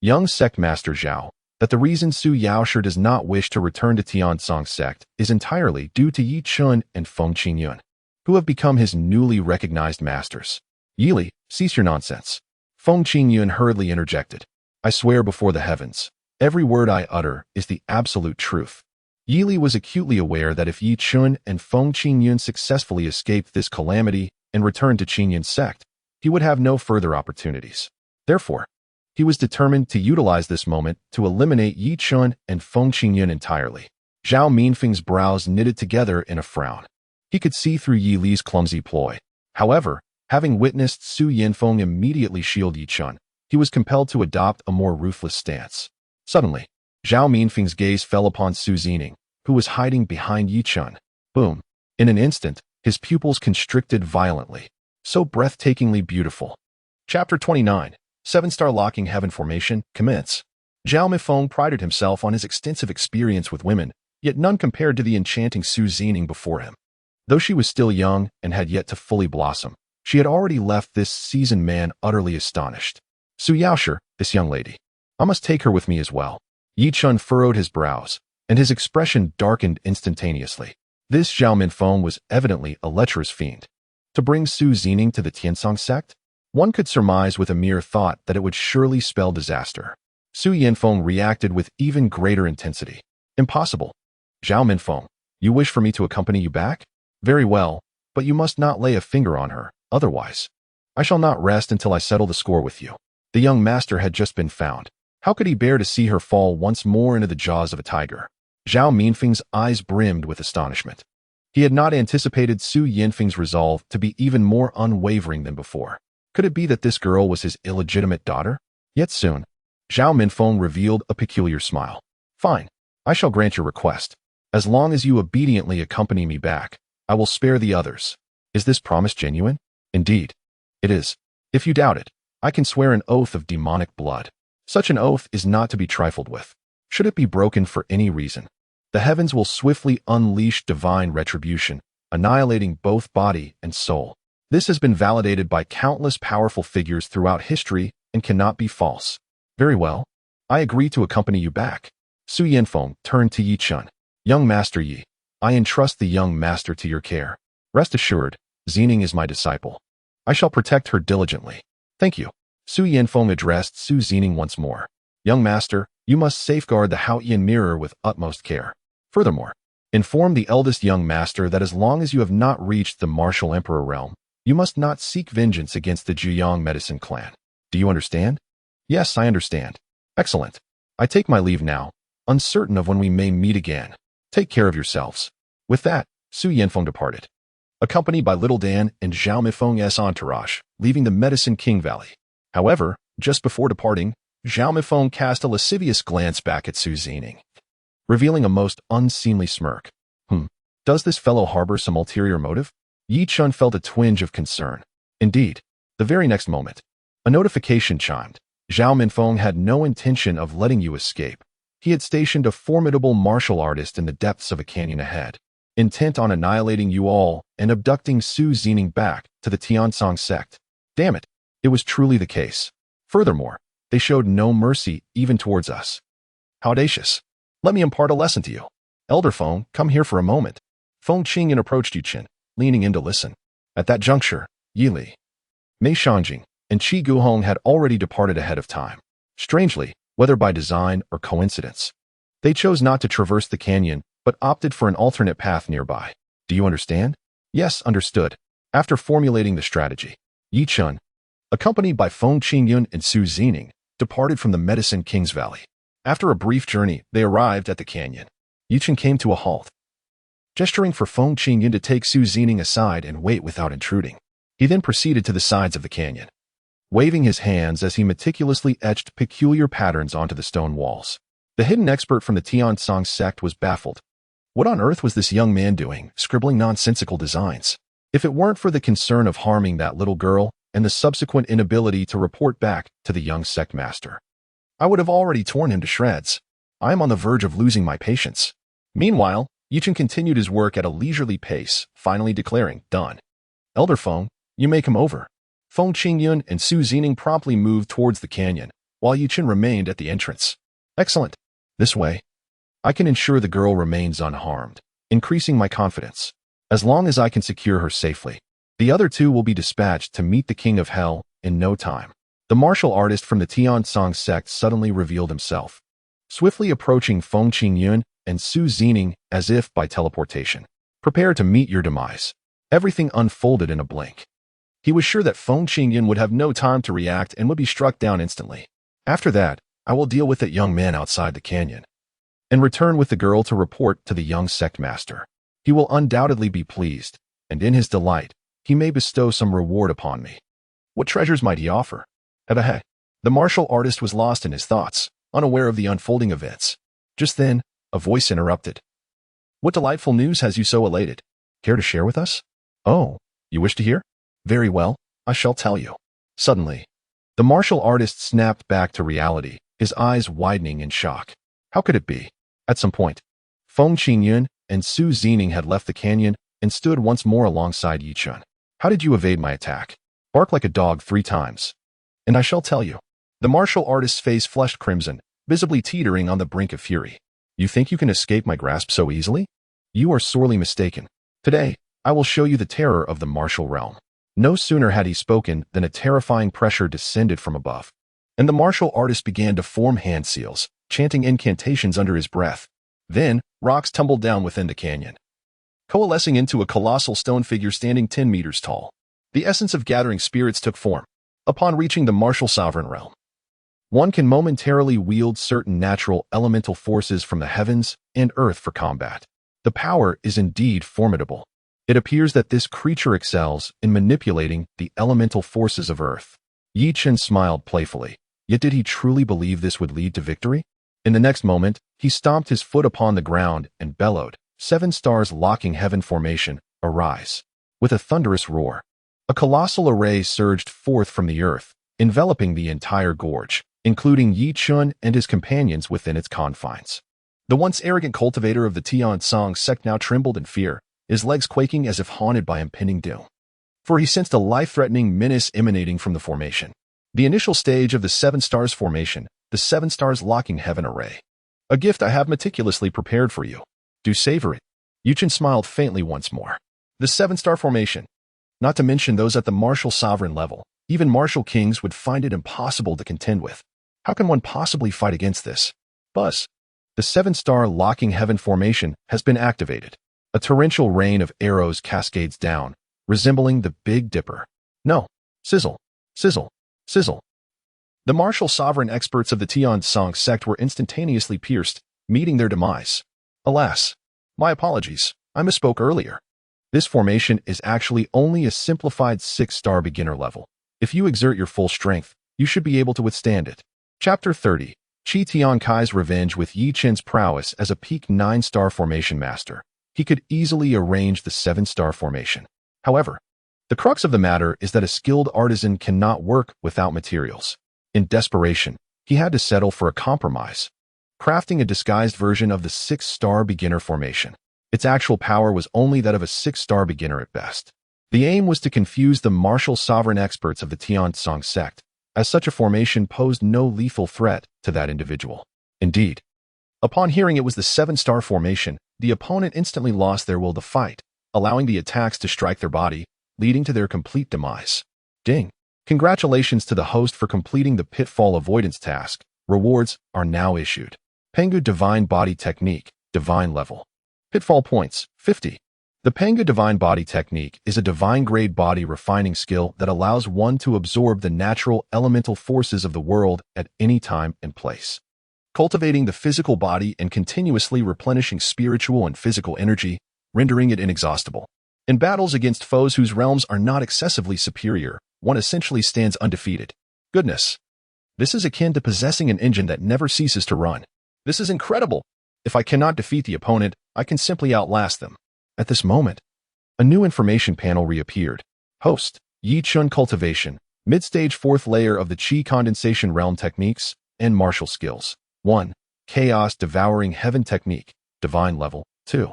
young sect master Zhao, that the reason Su Yaoshe does not wish to return to Tiansong sect is entirely due to Yi Chen and Feng Qingyun, who have become his newly recognized masters." "Yi Li, cease your nonsense," Feng Qingyun hurriedly interjected. "I swear before the heavens, every word I utter is the absolute truth." Yi Li was acutely aware that if Yi Chen and Feng Qingyun successfully escaped this calamity and returned to Qingyun's sect, he would have no further opportunities. Therefore, he was determined to utilize this moment to eliminate Yi Chen and Feng Qingyun entirely. Zhao Minfeng's brows knitted together in a frown. He could see through Yi Li's clumsy ploy. However, having witnessed Su Yanfeng immediately shield Yi Chen, he was compelled to adopt a more ruthless stance. Suddenly, Zhao Minfeng's gaze fell upon Su Zining, who was hiding behind Yi Chen. Boom! In an instant, his pupils constricted violently. So breathtakingly beautiful. Chapter 29. 7-Star Locking Heaven Formation, commence. Zhao Minfeng prided himself on his extensive experience with women, yet none compared to the enchanting Su Zining before him. Though she was still young and had yet to fully blossom, she had already left this seasoned man utterly astonished. "Su Yaoshe, this young lady. I must take her with me as well." Yi Chen furrowed his brows, and his expression darkened instantaneously. This Zhao Minfeng was evidently a lecherous fiend. To bring Su Zining to the Tiansong sect? One could surmise with a mere thought that it would surely spell disaster. Su Yanfeng reacted with even greater intensity. "Impossible. Zhao Minfeng, you wish for me to accompany you back? Very well, but you must not lay a finger on her, otherwise I shall not rest until I settle the score with you." The young master had just been found. How could he bear to see her fall once more into the jaws of a tiger? Zhao Minfeng's eyes brimmed with astonishment. He had not anticipated Su Yanfeng's resolve to be even more unwavering than before. Could it be that this girl was his illegitimate daughter? Yet soon, Zhao Minfeng revealed a peculiar smile. "Fine, I shall grant your request. As long as you obediently accompany me back, I will spare the others. Is this promise genuine?" "Indeed, it is. If you doubt it, I can swear an oath of demonic blood. Such an oath is not to be trifled with. Should it be broken for any reason, the heavens will swiftly unleash divine retribution, annihilating both body and soul. This has been validated by countless powerful figures throughout history and cannot be false." "Very well. I agree to accompany you back." Su Yanfeng turned to Yi Chen. "Young Master Yi, I entrust the young master to your care. Rest assured, Zining is my disciple. I shall protect her diligently." "Thank you." Su Yanfeng addressed Su Zining once more. "Young master, you must safeguard the Haoyan mirror with utmost care. Furthermore, inform the eldest young master that as long as you have not reached the martial emperor realm, you must not seek vengeance against the Juyong medicine clan. Do you understand?" "Yes, I understand." "Excellent. I take my leave now, uncertain of when we may meet again. Take care of yourselves." With that, Su Yanfeng departed, accompanied by Little Dan and Zhao Minfeng's entourage, leaving the Medicine King Valley. However, just before departing, Zhao Minfeng cast a lascivious glance back at Su Zining, revealing a most unseemly smirk. Does this fellow harbor some ulterior motive? Yi Chen felt a twinge of concern. Indeed, the very next moment, a notification chimed. Zhao Minfeng had no intention of letting you escape. He had stationed a formidable martial artist in the depths of a canyon ahead, intent on annihilating you all and abducting Su Zining back to the Tiansong sect. Damn it, it was truly the case. Furthermore, they showed no mercy even towards us. How audacious. Let me impart a lesson to you. Elder Feng, come here for a moment. Feng Qingyun approached Yu Chen, leaning in to listen. At that juncture, Yi Li, Mei Shangjing, and Qi Guhong had already departed ahead of time. Strangely, whether by design or coincidence, they chose not to traverse the canyon, but opted for an alternate path nearby. Do you understand? Yes, understood. After formulating the strategy, Yi Chen, accompanied by Feng Qingyun and Su Zining, departed from the Medicine King's Valley. After a brief journey, they arrived at the canyon. Yi Chen came to a halt, gesturing for Feng Qingyun to take Su Zining aside and wait without intruding. He then proceeded to the sides of the canyon, waving his hands as he meticulously etched peculiar patterns onto the stone walls. The hidden expert from the Tiansong sect was baffled. What on earth was this young man doing, scribbling nonsensical designs? If it weren't for the concern of harming that little girl and the subsequent inability to report back to the young sect master, I would have already torn him to shreds. I am on the verge of losing my patience. Meanwhile, Chen continued his work at a leisurely pace, finally declaring, "Done." "Elder Feng, you may come over." Feng Qingyun and Su Zining promptly moved towards the canyon, while Chen remained at the entrance. "Excellent. This way. I can ensure the girl remains unharmed, increasing my confidence. As long as I can secure her safely, the other two will be dispatched to meet the King of Hell in no time." The martial artist from the Tiansong sect suddenly revealed himself, swiftly approaching Feng Qingyun and Su Zining as if by teleportation. "Prepare to meet your demise." Everything unfolded in a blink. He was sure that Feng Qingyun would have no time to react and would be struck down instantly. "After that, I will deal with that young man outside the canyon and return with the girl to report to the young sect master. He will undoubtedly be pleased, and in his delight, he may bestow some reward upon me." What treasures might he offer? The martial artist was lost in his thoughts, unaware of the unfolding events. Just then, a voice interrupted. "What delightful news has you so elated? Care to share with us?" "Oh, you wish to hear? Very well, I shall tell you." Suddenly, the martial artist snapped back to reality, his eyes widening in shock. How could it be? At some point, Feng Qingyun and Su Zining had left the canyon and stood once more alongside Chen. "How did you evade my attack? Bark like a dog 3 times, and I shall tell you." The martial artist's face flushed crimson, visibly teetering on the brink of fury. "You think you can escape my grasp so easily? You are sorely mistaken. Today, I will show you the terror of the martial realm." No sooner had he spoken than a terrifying pressure descended from above, and the martial artist began to form hand seals, chanting incantations under his breath. Then, rocks tumbled down within the canyon, coalescing into a colossal stone figure standing 10 meters tall. The essence of gathering spirits took form. Upon reaching the martial sovereign realm, one can momentarily wield certain natural elemental forces from the heavens and earth for combat. The power is indeed formidable. It appears that this creature excels in manipulating the elemental forces of earth. Chen smiled playfully, yet did he truly believe this would lead to victory? In the next moment, he stomped his foot upon the ground and bellowed, "7 stars locking heaven formation, arise." With a thunderous roar, a colossal array surged forth from the earth, enveloping the entire gorge, including Chen and his companions within its confines. The once arrogant cultivator of the Tiansong sect now trembled in fear, his legs quaking as if haunted by impending doom. For he sensed a life-threatening menace emanating from the formation. The initial stage of the 7 stars formation, the 7 stars locking heaven array. "A gift I have meticulously prepared for you. Do savor it." Chen smiled faintly once more. The 7-star formation. Not to mention those at the martial sovereign level, even martial kings would find it impossible to contend with. How can one possibly fight against this? Buzz. The 7-star locking heaven formation has been activated. A torrential rain of arrows cascades down, resembling the Big Dipper. No. Sizzle. Sizzle. Sizzle. The martial sovereign experts of the Tiansong sect were instantaneously pierced, meeting their demise. Alas. My apologies, I misspoke earlier. This formation is actually only a simplified 6-star beginner level. If you exert your full strength, you should be able to withstand it. Chapter 30. Qi Tiankai's revenge. With Chen's prowess as a peak 9-star formation master, he could easily arrange the 7-star formation. However, the crux of the matter is that a skilled artisan cannot work without materials. In desperation, he had to settle for a compromise, crafting a disguised version of the 6-star beginner formation. Its actual power was only that of a 6-star beginner at best. The aim was to confuse the martial sovereign experts of the Tiansong sect, as such a formation posed no lethal threat to that individual. Indeed, upon hearing it was the 7-star formation, the opponent instantly lost their will to fight, allowing the attacks to strike their body, leading to their complete demise. Ding! Congratulations to the host for completing the pitfall avoidance task. Rewards are now issued. Pengu Divine Body Technique, Divine Level. Pitfall points, 50. The Pengu Divine Body Technique is a divine-grade body refining skill that allows one to absorb the natural elemental forces of the world at any time and place, cultivating the physical body and continuously replenishing spiritual and physical energy, rendering it inexhaustible. In battles against foes whose realms are not excessively superior, one essentially stands undefeated. Goodness. This is akin to possessing an engine that never ceases to run. This is incredible. If I cannot defeat the opponent, I can simply outlast them. At this moment, a new information panel reappeared. Host, Chen Cultivation, Mid-Stage 4th Layer of the Qi Condensation Realm Techniques, and martial skills. 1. Chaos Devouring Heaven Technique, Divine Level. 2.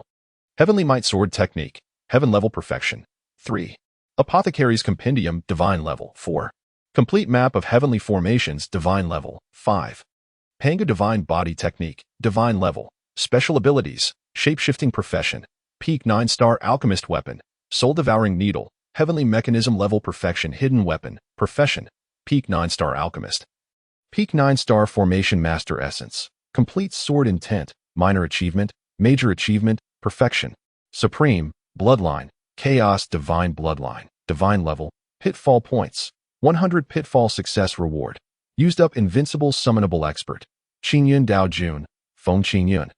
Heavenly Might Sword Technique, Heaven Level Perfection. 3. Apothecary's Compendium, Divine Level. 4. Complete Map of Heavenly Formations, Divine Level. 5. Panga Divine Body Technique, Divine Level. Special Abilities, Shape-Shifting Profession, Peak 9-Star Alchemist Weapon, Soul-Devouring Needle, Heavenly Mechanism Level Perfection Hidden Weapon, Profession, Peak 9-Star Alchemist. Peak 9-Star Formation Master Essence, Complete Sword Intent, Minor Achievement, Major Achievement, Perfection, Supreme, Bloodline, Chaos Divine Bloodline, Divine Level, Pitfall Points, 100 Pitfall Success Reward, Used Up Invincible Summonable Expert, Qingyun Dao Jun, Feng Qingyun.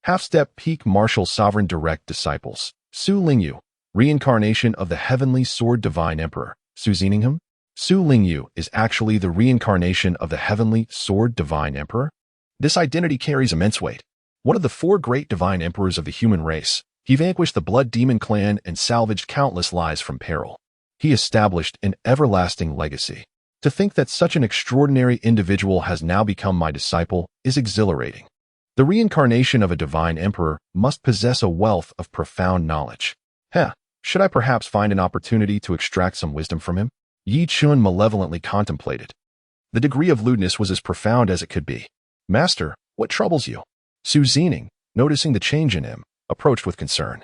Half-Step Peak Martial Sovereign Direct Disciples, Su Lingyu, Reincarnation of the Heavenly Sword Divine Emperor, Su Xiningham? Su Lingyu is actually the reincarnation of the Heavenly Sword Divine Emperor? This identity carries immense weight. One of the 4 great divine emperors of the human race, he vanquished the Blood Demon clan and salvaged countless lives from peril. He established an everlasting legacy. To think that such an extraordinary individual has now become my disciple is exhilarating. The reincarnation of a divine emperor must possess a wealth of profound knowledge. Should I perhaps find an opportunity to extract some wisdom from him? Yi Chun malevolently contemplated. The degree of lewdness was as profound as it could be. Master, what troubles you? Su Xining, noticing the change in him, approached with concern,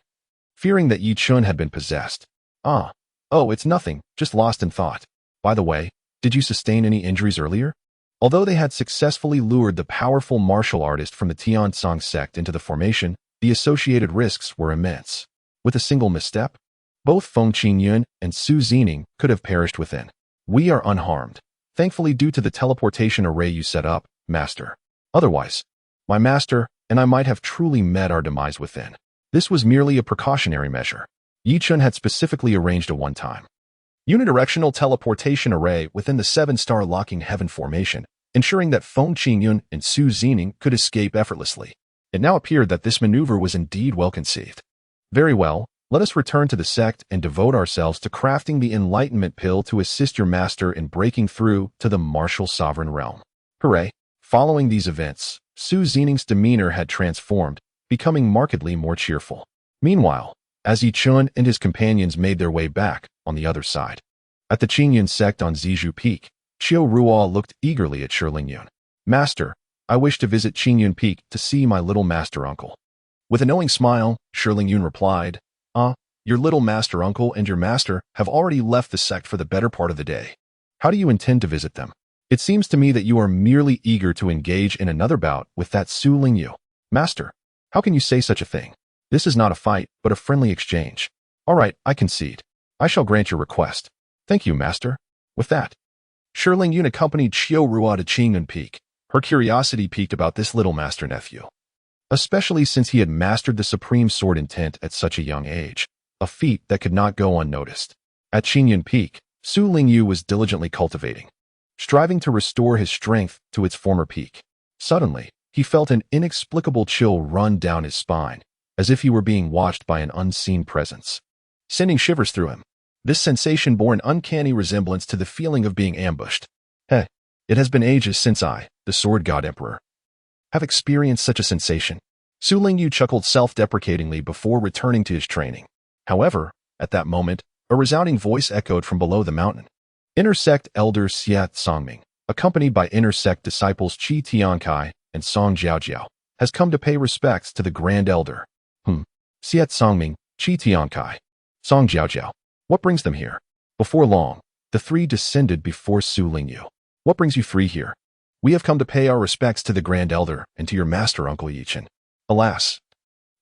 fearing that Yi Chun had been possessed. Oh, it's nothing, just lost in thought. By the way, did you sustain any injuries earlier? Although they had successfully lured the powerful martial artist from the Tiansong sect into the formation, the associated risks were immense. With a single misstep, both Feng Qingyun and Su Xining could have perished within. We are unharmed, thankfully due to the teleportation array you set up, Master. Otherwise, my master and I might have truly met our demise within. This was merely a precautionary measure. Yi Chun had specifically arranged a one-time unidirectional teleportation array within the 7-star locking heaven formation, ensuring that Feng Qingyun and Su Xining could escape effortlessly. It now appeared that this maneuver was indeed well conceived. Very well, let us return to the sect and devote ourselves to crafting the enlightenment pill to assist your master in breaking through to the martial sovereign realm. Hooray! Following these events, Su Xining's demeanor had transformed, becoming markedly more cheerful. Meanwhile, as Yi Chun and his companions made their way back on the other side, at the Qingyun sect on Zizhu Peak, Qiu Ruo looked eagerly at Shi Lingyun. Master, I wish to visit Qingyun Peak to see my little master uncle. With a knowing smile, Shi Lingyun replied, your little master uncle and your master have already left the sect for the better part of the day. How do you intend to visit them? It seems to me that you are merely eager to engage in another bout with that Su Lingyu. Master, how can you say such a thing? This is not a fight, but a friendly exchange. All right, I concede. I shall grant your request. Thank you, Master. With that, Shi Lingyun accompanied Qiu Ruo to Qingyun Peak. Her curiosity piqued about this little master-nephew, especially since he had mastered the supreme sword intent at such a young age, a feat that could not go unnoticed. At Qingyun Peak, Su Lingyu was diligently cultivating, striving to restore his strength to its former peak. Suddenly, he felt an inexplicable chill run down his spine, as if he were being watched by an unseen presence, sending shivers through him. This sensation bore an uncanny resemblance to the feeling of being ambushed. It has been ages since I, the Sword God Emperor, have experienced such a sensation. Su Lingyu chuckled self-deprecatingly before returning to his training. However, at that moment, a resounding voice echoed from below the mountain. Intersect Elder Xia Songming, accompanied by Intersect disciples Qi Tiankai and Song Jiaojiao, has come to pay respects to the Grand Elder. Xia Songming, Qi Tiankai, Song Jiaojiao. What brings them here? Before long, the three descended before Su Lingyu. What brings you three here? We have come to pay our respects to the Grand Elder and to your master, Uncle Yi Chen. Alas,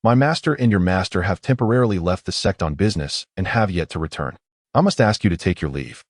my master and your master have temporarily left the sect on business and have yet to return. I must ask you to take your leave.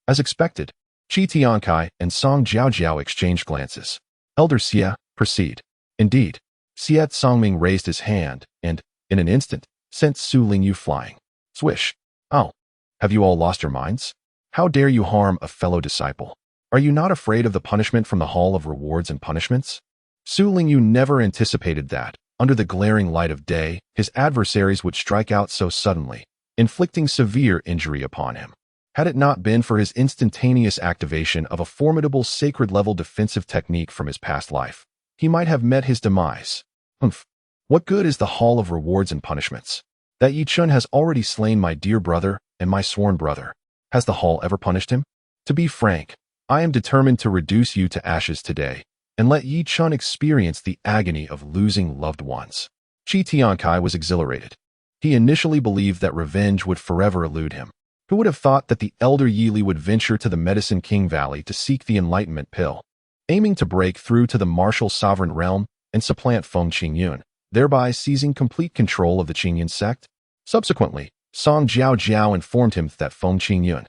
As expected, Qi Tiankai and Song Jiaojiao exchanged glances. Elder Xia, proceed. Indeed, Xia Songming raised his hand and, in an instant, sent Su Lingyu flying. Swish. Oh, have you all lost your minds? How dare you harm a fellow disciple? Are you not afraid of the punishment from the Hall of Rewards and Punishments? Su Lingyu never anticipated that, under the glaring light of day, his adversaries would strike out so suddenly, inflicting severe injury upon him. Had it not been for his instantaneous activation of a formidable sacred-level defensive technique from his past life, he might have met his demise. Humph. What good is the Hall of Rewards and Punishments? That Chen has already slain my dear brother and my sworn brother. Has the Hall ever punished him? To be frank, I am determined to reduce you to ashes today and let Chen experience the agony of losing loved ones. Qi Tiankai was exhilarated. He initially believed that revenge would forever elude him. Who would have thought that the elder Yili would venture to the Medicine King Valley to seek the Enlightenment Pill, aiming to break through to the martial sovereign realm and supplant Feng Qingyun, thereby seizing complete control of the Qingyun sect? Subsequently, Song Jiao informed him that Feng Qingyun,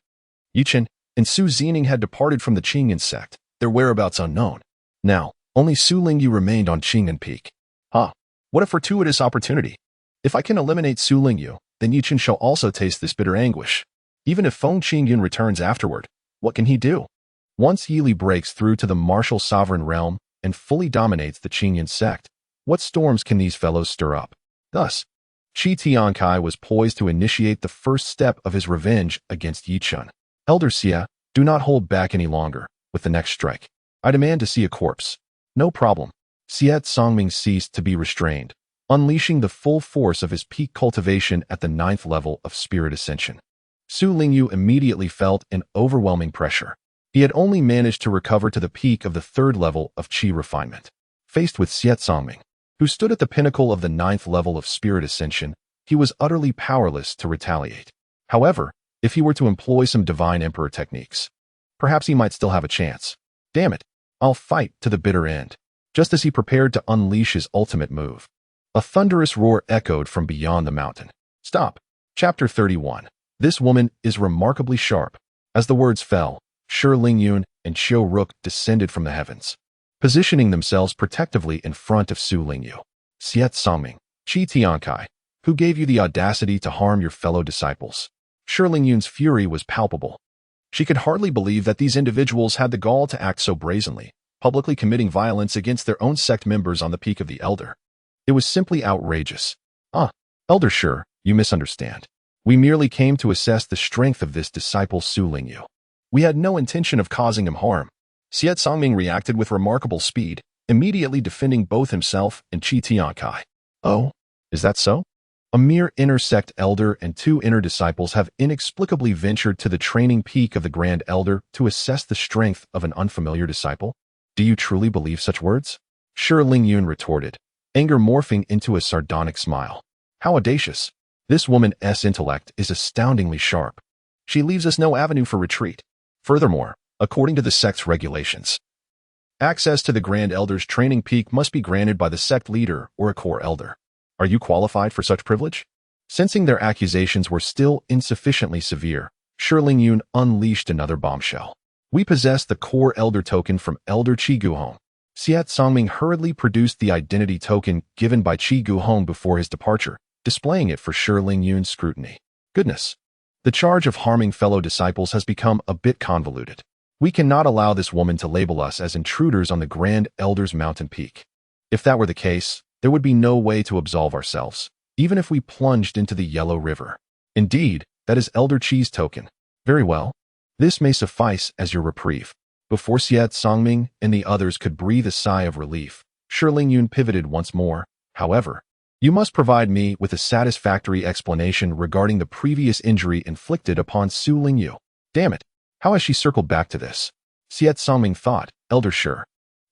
Chen, and Su Zining had departed from the Qingyun sect, their whereabouts unknown. Now, only Su Lingyu remained on Qingyun Peak. What a fortuitous opportunity. If I can eliminate Su Lingyu, then Chen shall also taste this bitter anguish. Even if Feng Qingyun returns afterward, what can he do? Once Yili breaks through to the martial sovereign realm and fully dominates the Qingyun sect, what storms can these fellows stir up? Thus, Qi Tiankai was poised to initiate the first step of his revenge against Chen. Elder Xia, do not hold back any longer with the next strike. I demand to see a corpse. No problem. Xia Songming ceased to be restrained, unleashing the full force of his peak cultivation at the 9th level of spirit ascension. Su Lingyu immediately felt an overwhelming pressure. He had only managed to recover to the peak of the 3rd level of qi refinement. Faced with Xia Songming, who stood at the pinnacle of the 9th level of spirit ascension, he was utterly powerless to retaliate. However, if he were to employ some divine emperor techniques, perhaps he might still have a chance. Damn it, I'll fight to the bitter end. Just as he prepared to unleash his ultimate move, a thunderous roar echoed from beyond the mountain. Stop. Chapter 31. This woman is remarkably sharp. As the words fell, Shi Lingyun and Xiu Ruk descended from the heavens, positioning themselves protectively in front of Su Lingyu. Xie Songming, Qi Tiankai, who gave you the audacity to harm your fellow disciples? Shi Lingyun's fury was palpable. She could hardly believe that these individuals had the gall to act so brazenly, publicly committing violence against their own sect members on the peak of the Elder. It was simply outrageous. Elder Shi, you misunderstand. We merely came to assess the strength of this disciple Su Lingyu. We had no intention of causing him harm. Xie Songming reacted with remarkable speed, immediately defending both himself and Qi Tiankai. Oh, is that so? A mere inner sect elder and 2 inner disciples have inexplicably ventured to the training peak of the Grand Elder to assess the strength of an unfamiliar disciple? Do you truly believe such words? Shi Lingyun retorted, anger morphing into a sardonic smile. How audacious! This woman's intellect is astoundingly sharp. She leaves us no avenue for retreat. Furthermore, according to the sect's regulations, access to the Grand Elder's training peak must be granted by the sect leader or a core elder. Are you qualified for such privilege? Sensing their accusations were still insufficiently severe, Shi Lingyun unleashed another bombshell. We possess the core elder token from Elder Qi Guhong. Xie Songming hurriedly produced the identity token given by Qi Guhong before his departure, displaying it for Shi Lingyun's scrutiny. Goodness. The charge of harming fellow disciples has become a bit convoluted. We cannot allow this woman to label us as intruders on the Grand Elder's mountain peak. If that were the case, there would be no way to absolve ourselves, even if we plunged into the Yellow River. Indeed, that is Elder Qi's token. Very well. This may suffice as your reprieve. Before Xie Songming and the others could breathe a sigh of relief, Shi Lingyun pivoted once more. However, you must provide me with a satisfactory explanation regarding the previous injury inflicted upon Su Lingyu. Damn it, how has she circled back to this? Xie Songming thought, Elder Shi.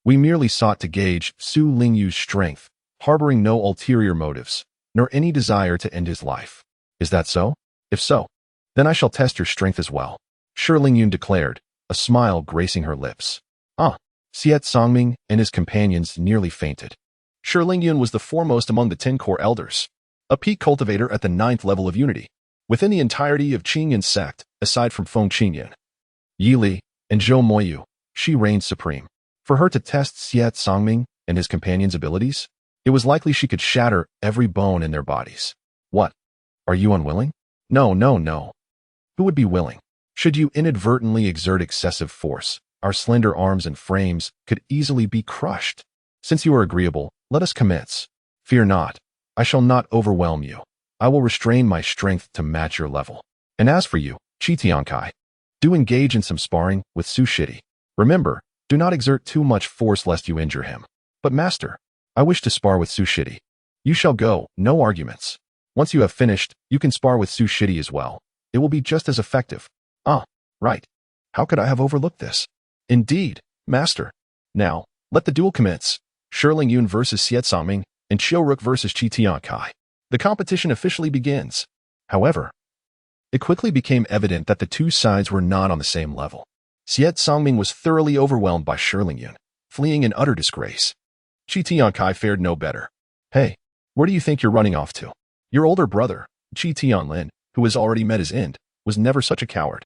We merely sought to gauge Su Lingyu's strength, harboring no ulterior motives, nor any desire to end his life. Is that so? If so, then I shall test your strength as well, Shi Lingyun declared, a smile gracing her lips. Xie Songming and his companions nearly fainted. Shi Lingyun was the foremost among the 10 core elders, a peak cultivator at the 9th level of unity. Within the entirety of Qingyun sect, aside from Feng Qingyun, Yili, and Zhou Moyu, she reigned supreme. For her to test Xie Songming and his companions' abilities, it was likely she could shatter every bone in their bodies. What? Are you unwilling? No. Who would be willing? Should you inadvertently exert excessive force, our slender arms and frames could easily be crushed. Since you are agreeable, let us commence. Fear not. I shall not overwhelm you. I will restrain my strength to match your level. And as for you, Qi Tiankai, Do engage in some sparring with Su Shidi. Remember, do not exert too much force lest you injure him. But master, I wish to spar with Su Shidi. You shall go, no arguments. Once you have finished, you can spar with Su Shidi as well. It will be just as effective. Ah, right. How could I have overlooked this? Indeed, master. Now, let the duel commence. Shiling Yun versus Xiet Songming and Qiueruk versus Qi Tiankai. The competition officially begins. However, it quickly became evident that the two sides were not on the same level. Xiet Songming was thoroughly overwhelmed by Shiling Yun, fleeing in utter disgrace. Qi Tiankai fared no better. Hey, where do you think you're running off to? Your older brother, Qi Tianlin, who has already met his end, was never such a coward.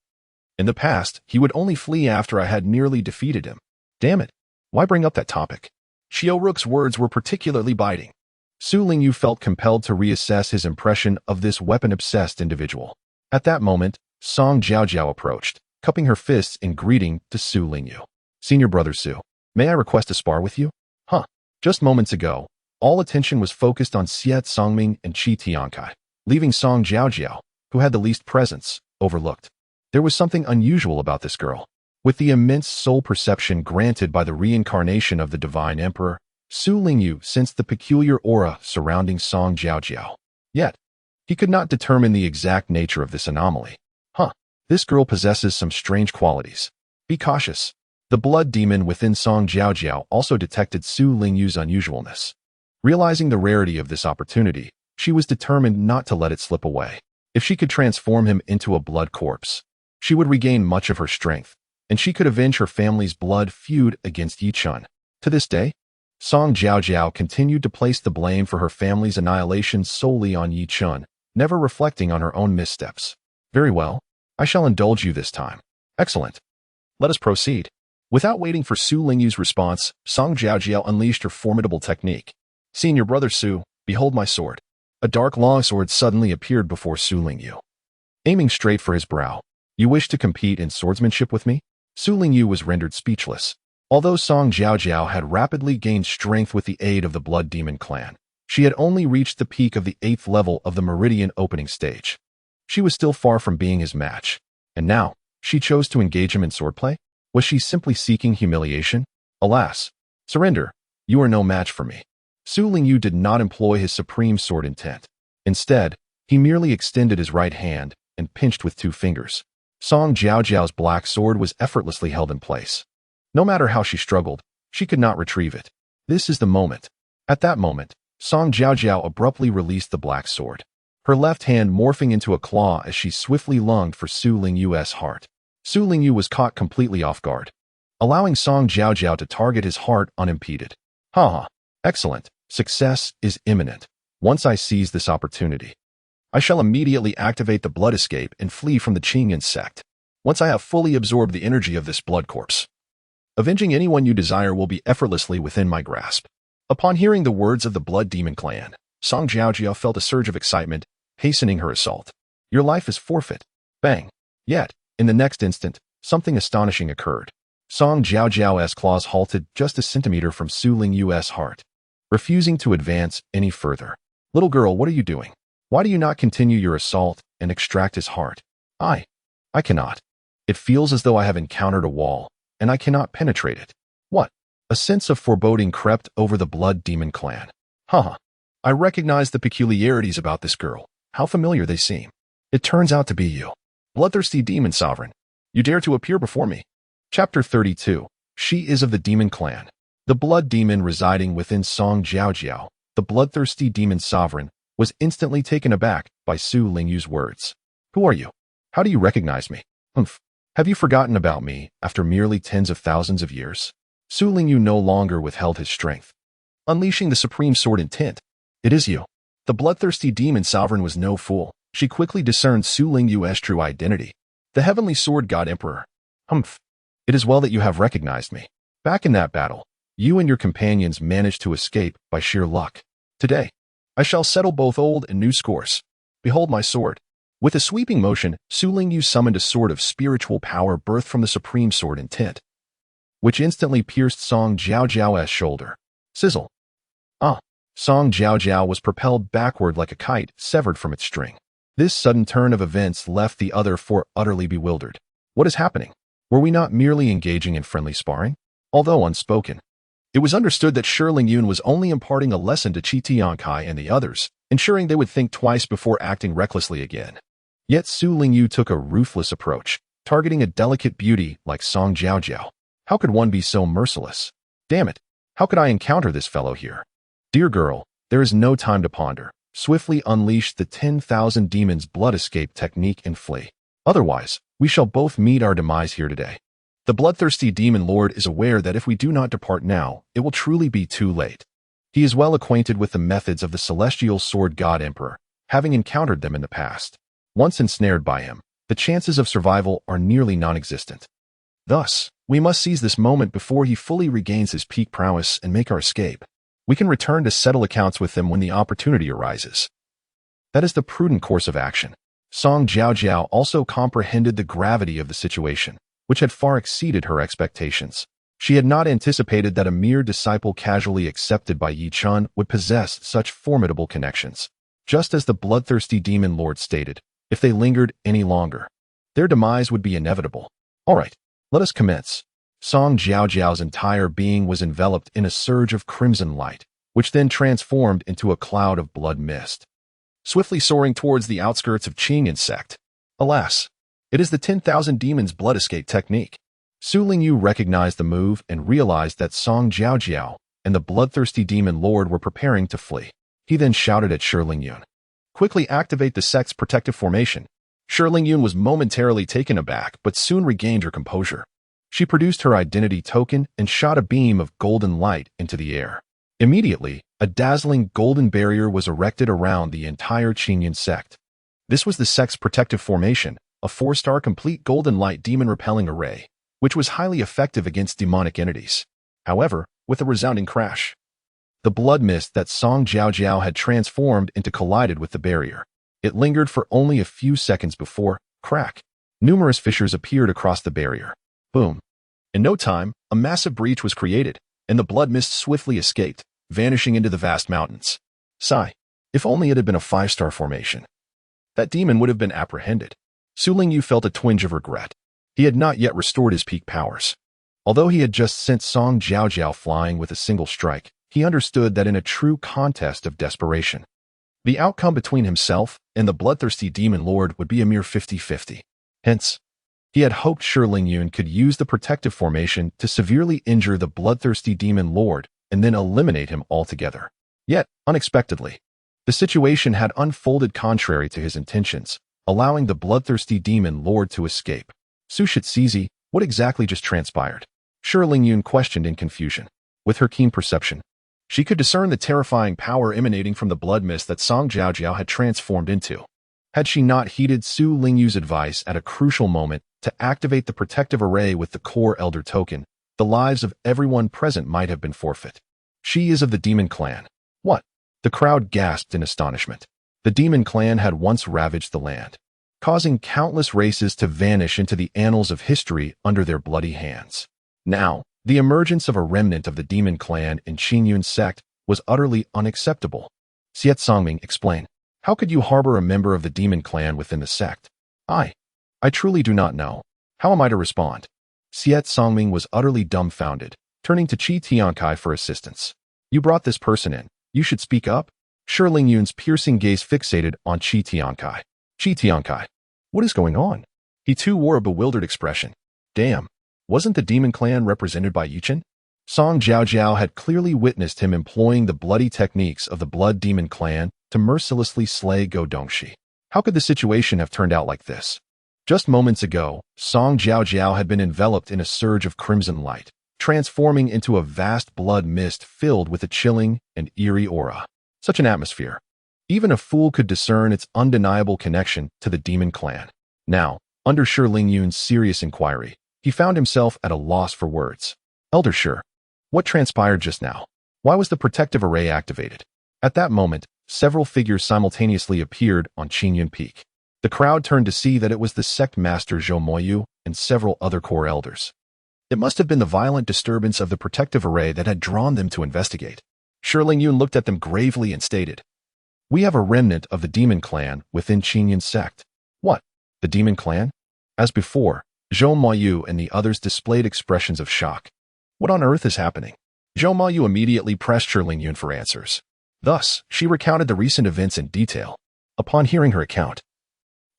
In the past, he would only flee after I had nearly defeated him. Damn it, why bring up that topic? Qiueruk's words were particularly biting. Su Lingyu felt compelled to reassess his impression of this weapon-obsessed individual. At that moment, Song Jiaojiao approached, cupping her fists in greeting to Su Lingyu. Senior brother Su, may I request a spar with you? Huh. Just moments ago, all attention was focused on Xiet Songming and Qi Tiankai, leaving Song Jiaojiao, who had the least presence, overlooked. There was something unusual about this girl. With the immense soul perception granted by the reincarnation of the Divine Emperor, Su Lingyu sensed the peculiar aura surrounding Song Jiaojiao. Yet, he could not determine the exact nature of this anomaly. This girl possesses some strange qualities. Be cautious. The blood demon within Song Jiaojiao also detected Su Lingyu's unusualness. Realizing the rarity of this opportunity, she was determined not to let it slip away. If she could transform him into a blood corpse, she would regain much of her strength, and she could avenge her family's blood feud against Yi Chen. To this day, Song Jiaojiao continued to place the blame for her family's annihilation solely on Yi Chen, never reflecting on her own missteps. Very well, I shall indulge you this time. Excellent. Let us proceed. Without waiting for Su Lingyu's response, Song Jiaojiao unleashed her formidable technique. Senior brother Su, behold my sword. A dark longsword suddenly appeared before Su Lingyu. Aiming straight for his brow, you wish to compete in swordsmanship with me? Su Lingyu was rendered speechless. Although Song Jiaojiao had rapidly gained strength with the aid of the Blood Demon clan, she had only reached the peak of the 8th level of the Meridian opening stage. She was still far from being his match. And now, she chose to engage him in swordplay? Was she simply seeking humiliation? Alas, surrender. You are no match for me. Su Lingyu did not employ his supreme sword intent. Instead, he merely extended his right hand and pinched with 2 fingers. Song Jiaojiao's black sword was effortlessly held in place. No matter how she struggled, she could not retrieve it. This is the moment. At that moment, Song Jiaojiao abruptly released the black sword, her left hand morphing into a claw as she swiftly lunged for Su Lingyu's heart. Su Lingyu was caught completely off guard, allowing Song Jiaojiao to target his heart unimpeded. Haha, excellent. Success is imminent. Once I seize this opportunity, I shall immediately activate the blood escape and flee from the Qing sect. Once I have fully absorbed the energy of this blood corpse, avenging anyone you desire will be effortlessly within my grasp. Upon hearing the words of the Blood Demon clan, Song Jiaojiao felt a surge of excitement, hastening her assault. Your life is forfeit. Bang. Yet, in the next instant, something astonishing occurred. Song Jiaojiao's claws halted just a centimeter from Su Lingyu's heart, refusing to advance any further. Little girl, what are you doing? Why do you not continue your assault and extract his heart? I cannot. It feels as though I have encountered a wall, and I cannot penetrate it. What? A sense of foreboding crept over the Blood Demon clan. Haha. I recognize the peculiarities about this girl. How familiar they seem. It turns out to be you. Bloodthirsty Demon Sovereign. You dare to appear before me. Chapter 32. She is of the Demon clan. The Blood Demon residing within Song Jiaojiao, the bloodthirsty Demon Sovereign, was instantly taken aback by Su Lingyu's words. Who are you? How do you recognize me? Humph. Have you forgotten about me after merely tens of thousands of years? Su Lingyu no longer withheld his strength, unleashing the supreme sword intent. It is you. The bloodthirsty Demon Sovereign was no fool. She quickly discerned Su Lingyu's true identity. The Heavenly Sword God Emperor. Humph. It is well that you have recognized me. Back in that battle, you and your companions managed to escape by sheer luck. Today, I shall settle both old and new scores. Behold my sword. With a sweeping motion, Su Lingyu summoned a sword of spiritual power birthed from the supreme sword intent, which instantly pierced Song Jiaojiao's shoulder. Sizzle. Song Jiaojiao was propelled backward like a kite severed from its string. This sudden turn of events left the other four utterly bewildered. What is happening? Were we not merely engaging in friendly sparring? Although unspoken, it was understood that Shi Lingyun was only imparting a lesson to Qi Tiankai and the others, ensuring they would think twice before acting recklessly again. Yet Su Lingyu took a ruthless approach, targeting a delicate beauty like Song Jiaojiao. How could one be so merciless? Damn it! How could I encounter this fellow here? Dear girl, there is no time to ponder. Swiftly unleash the 10,000 demons' blood escape technique and flee. Otherwise, we shall both meet our demise here today. The bloodthirsty demon lord is aware that if we do not depart now, it will truly be too late. He is well acquainted with the methods of the celestial sword god emperor, having encountered them in the past. Once ensnared by him, the chances of survival are nearly non-existent. Thus, we must seize this moment before he fully regains his peak prowess and make our escape. We can return to settle accounts with him when the opportunity arises. That is the prudent course of action. Song Jiaojiao also comprehended the gravity of the situation, which had far exceeded her expectations. She had not anticipated that a mere disciple casually accepted by Yi Chen would possess such formidable connections. Just as the bloodthirsty demon lord stated, if they lingered any longer, their demise would be inevitable. All right, let us commence. Song Jiaojiao's entire being was enveloped in a surge of crimson light, which then transformed into a cloud of blood mist, swiftly soaring towards the outskirts of Qing sect. Alas, it is the 10,000 demons blood escape technique. Su Lingyu recognized the move and realized that Song Jiaojiao and the bloodthirsty demon lord were preparing to flee. He then shouted at Shi Lingyun, "Quickly activate the sect's protective formation." Shi Lingyun was momentarily taken aback, but soon regained her composure. She produced her identity token and shot a beam of golden light into the air. Immediately, a dazzling golden barrier was erected around the entire Qingyun sect. This was the sect's protective formation, a 4-star complete golden light demon-repelling array, which was highly effective against demonic entities. However, with a resounding crash, the blood mist that Song Jiaojiao had transformed into collided with the barrier. It lingered for only a few seconds before, crack. Numerous fissures appeared across the barrier. Boom. In no time, a massive breach was created, and the blood mist swiftly escaped, vanishing into the vast mountains. Sigh. If only it had been a 5-star formation. That demon would have been apprehended. Su Lingyu felt a twinge of regret. He had not yet restored his peak powers. Although he had just sent Song Jiaojiao flying with a single strike, he understood that in a true contest of desperation, the outcome between himself and the bloodthirsty demon lord would be a mere 50-50. Hence, he had hoped Shi Lingyun could use the protective formation to severely injure the bloodthirsty demon lord and then eliminate him altogether. Yet, unexpectedly, the situation had unfolded contrary to his intentions, allowing the bloodthirsty demon lord to escape. Su Shizizi, what exactly just transpired? Shi Lingyun questioned in confusion. With her keen perception, she could discern the terrifying power emanating from the blood mist that Song Jiaojiao had transformed into. Had she not heeded Su Lingyu's advice at a crucial moment to activate the protective array with the core elder token, the lives of everyone present might have been forfeit. She is of the demon clan. What? The crowd gasped in astonishment. The demon clan had once ravaged the land, causing countless races to vanish into the annals of history under their bloody hands. Now, the emergence of a remnant of the demon clan in Qingyun sect was utterly unacceptable. Xiet Songming explained, "How could you harbor a member of the demon clan within the sect?" I truly do not know. How am I to respond?" Xiet Songming was utterly dumbfounded, turning to Qi Tiankai for assistance. "You brought this person in. You should speak up." Shi Lingyun's piercing gaze fixated on Qi Tiankai. "Qi Tiankai, what is going on?" He too wore a bewildered expression. Damn, wasn't the demon clan represented by Chen? Song Jiaojiao had clearly witnessed him employing the bloody techniques of the blood demon clan to mercilessly slay Go Dongxi. How could the situation have turned out like this? Just moments ago, Song Jiaojiao had been enveloped in a surge of crimson light, transforming into a vast blood mist filled with a chilling and eerie aura. Such an atmosphere. Even a fool could discern its undeniable connection to the demon clan. Now, under Shi Lingyun's serious inquiry, he found himself at a loss for words. "Elder Shi, what transpired just now? Why was the protective array activated?" At that moment, several figures simultaneously appeared on Qingyun Peak. The crowd turned to see that it was the sect master Zhou Moyu and several other core elders. It must have been the violent disturbance of the protective array that had drawn them to investigate. Shi Lingyun looked at them gravely and stated, "We have a remnant of the demon clan within Qingyun sect." "What? The demon clan?" As before, Zhou Moyu and the others displayed expressions of shock. What on earth is happening? Zhou Moyu immediately pressed Ling Yun for answers. Thus, she recounted the recent events in detail. Upon hearing her account,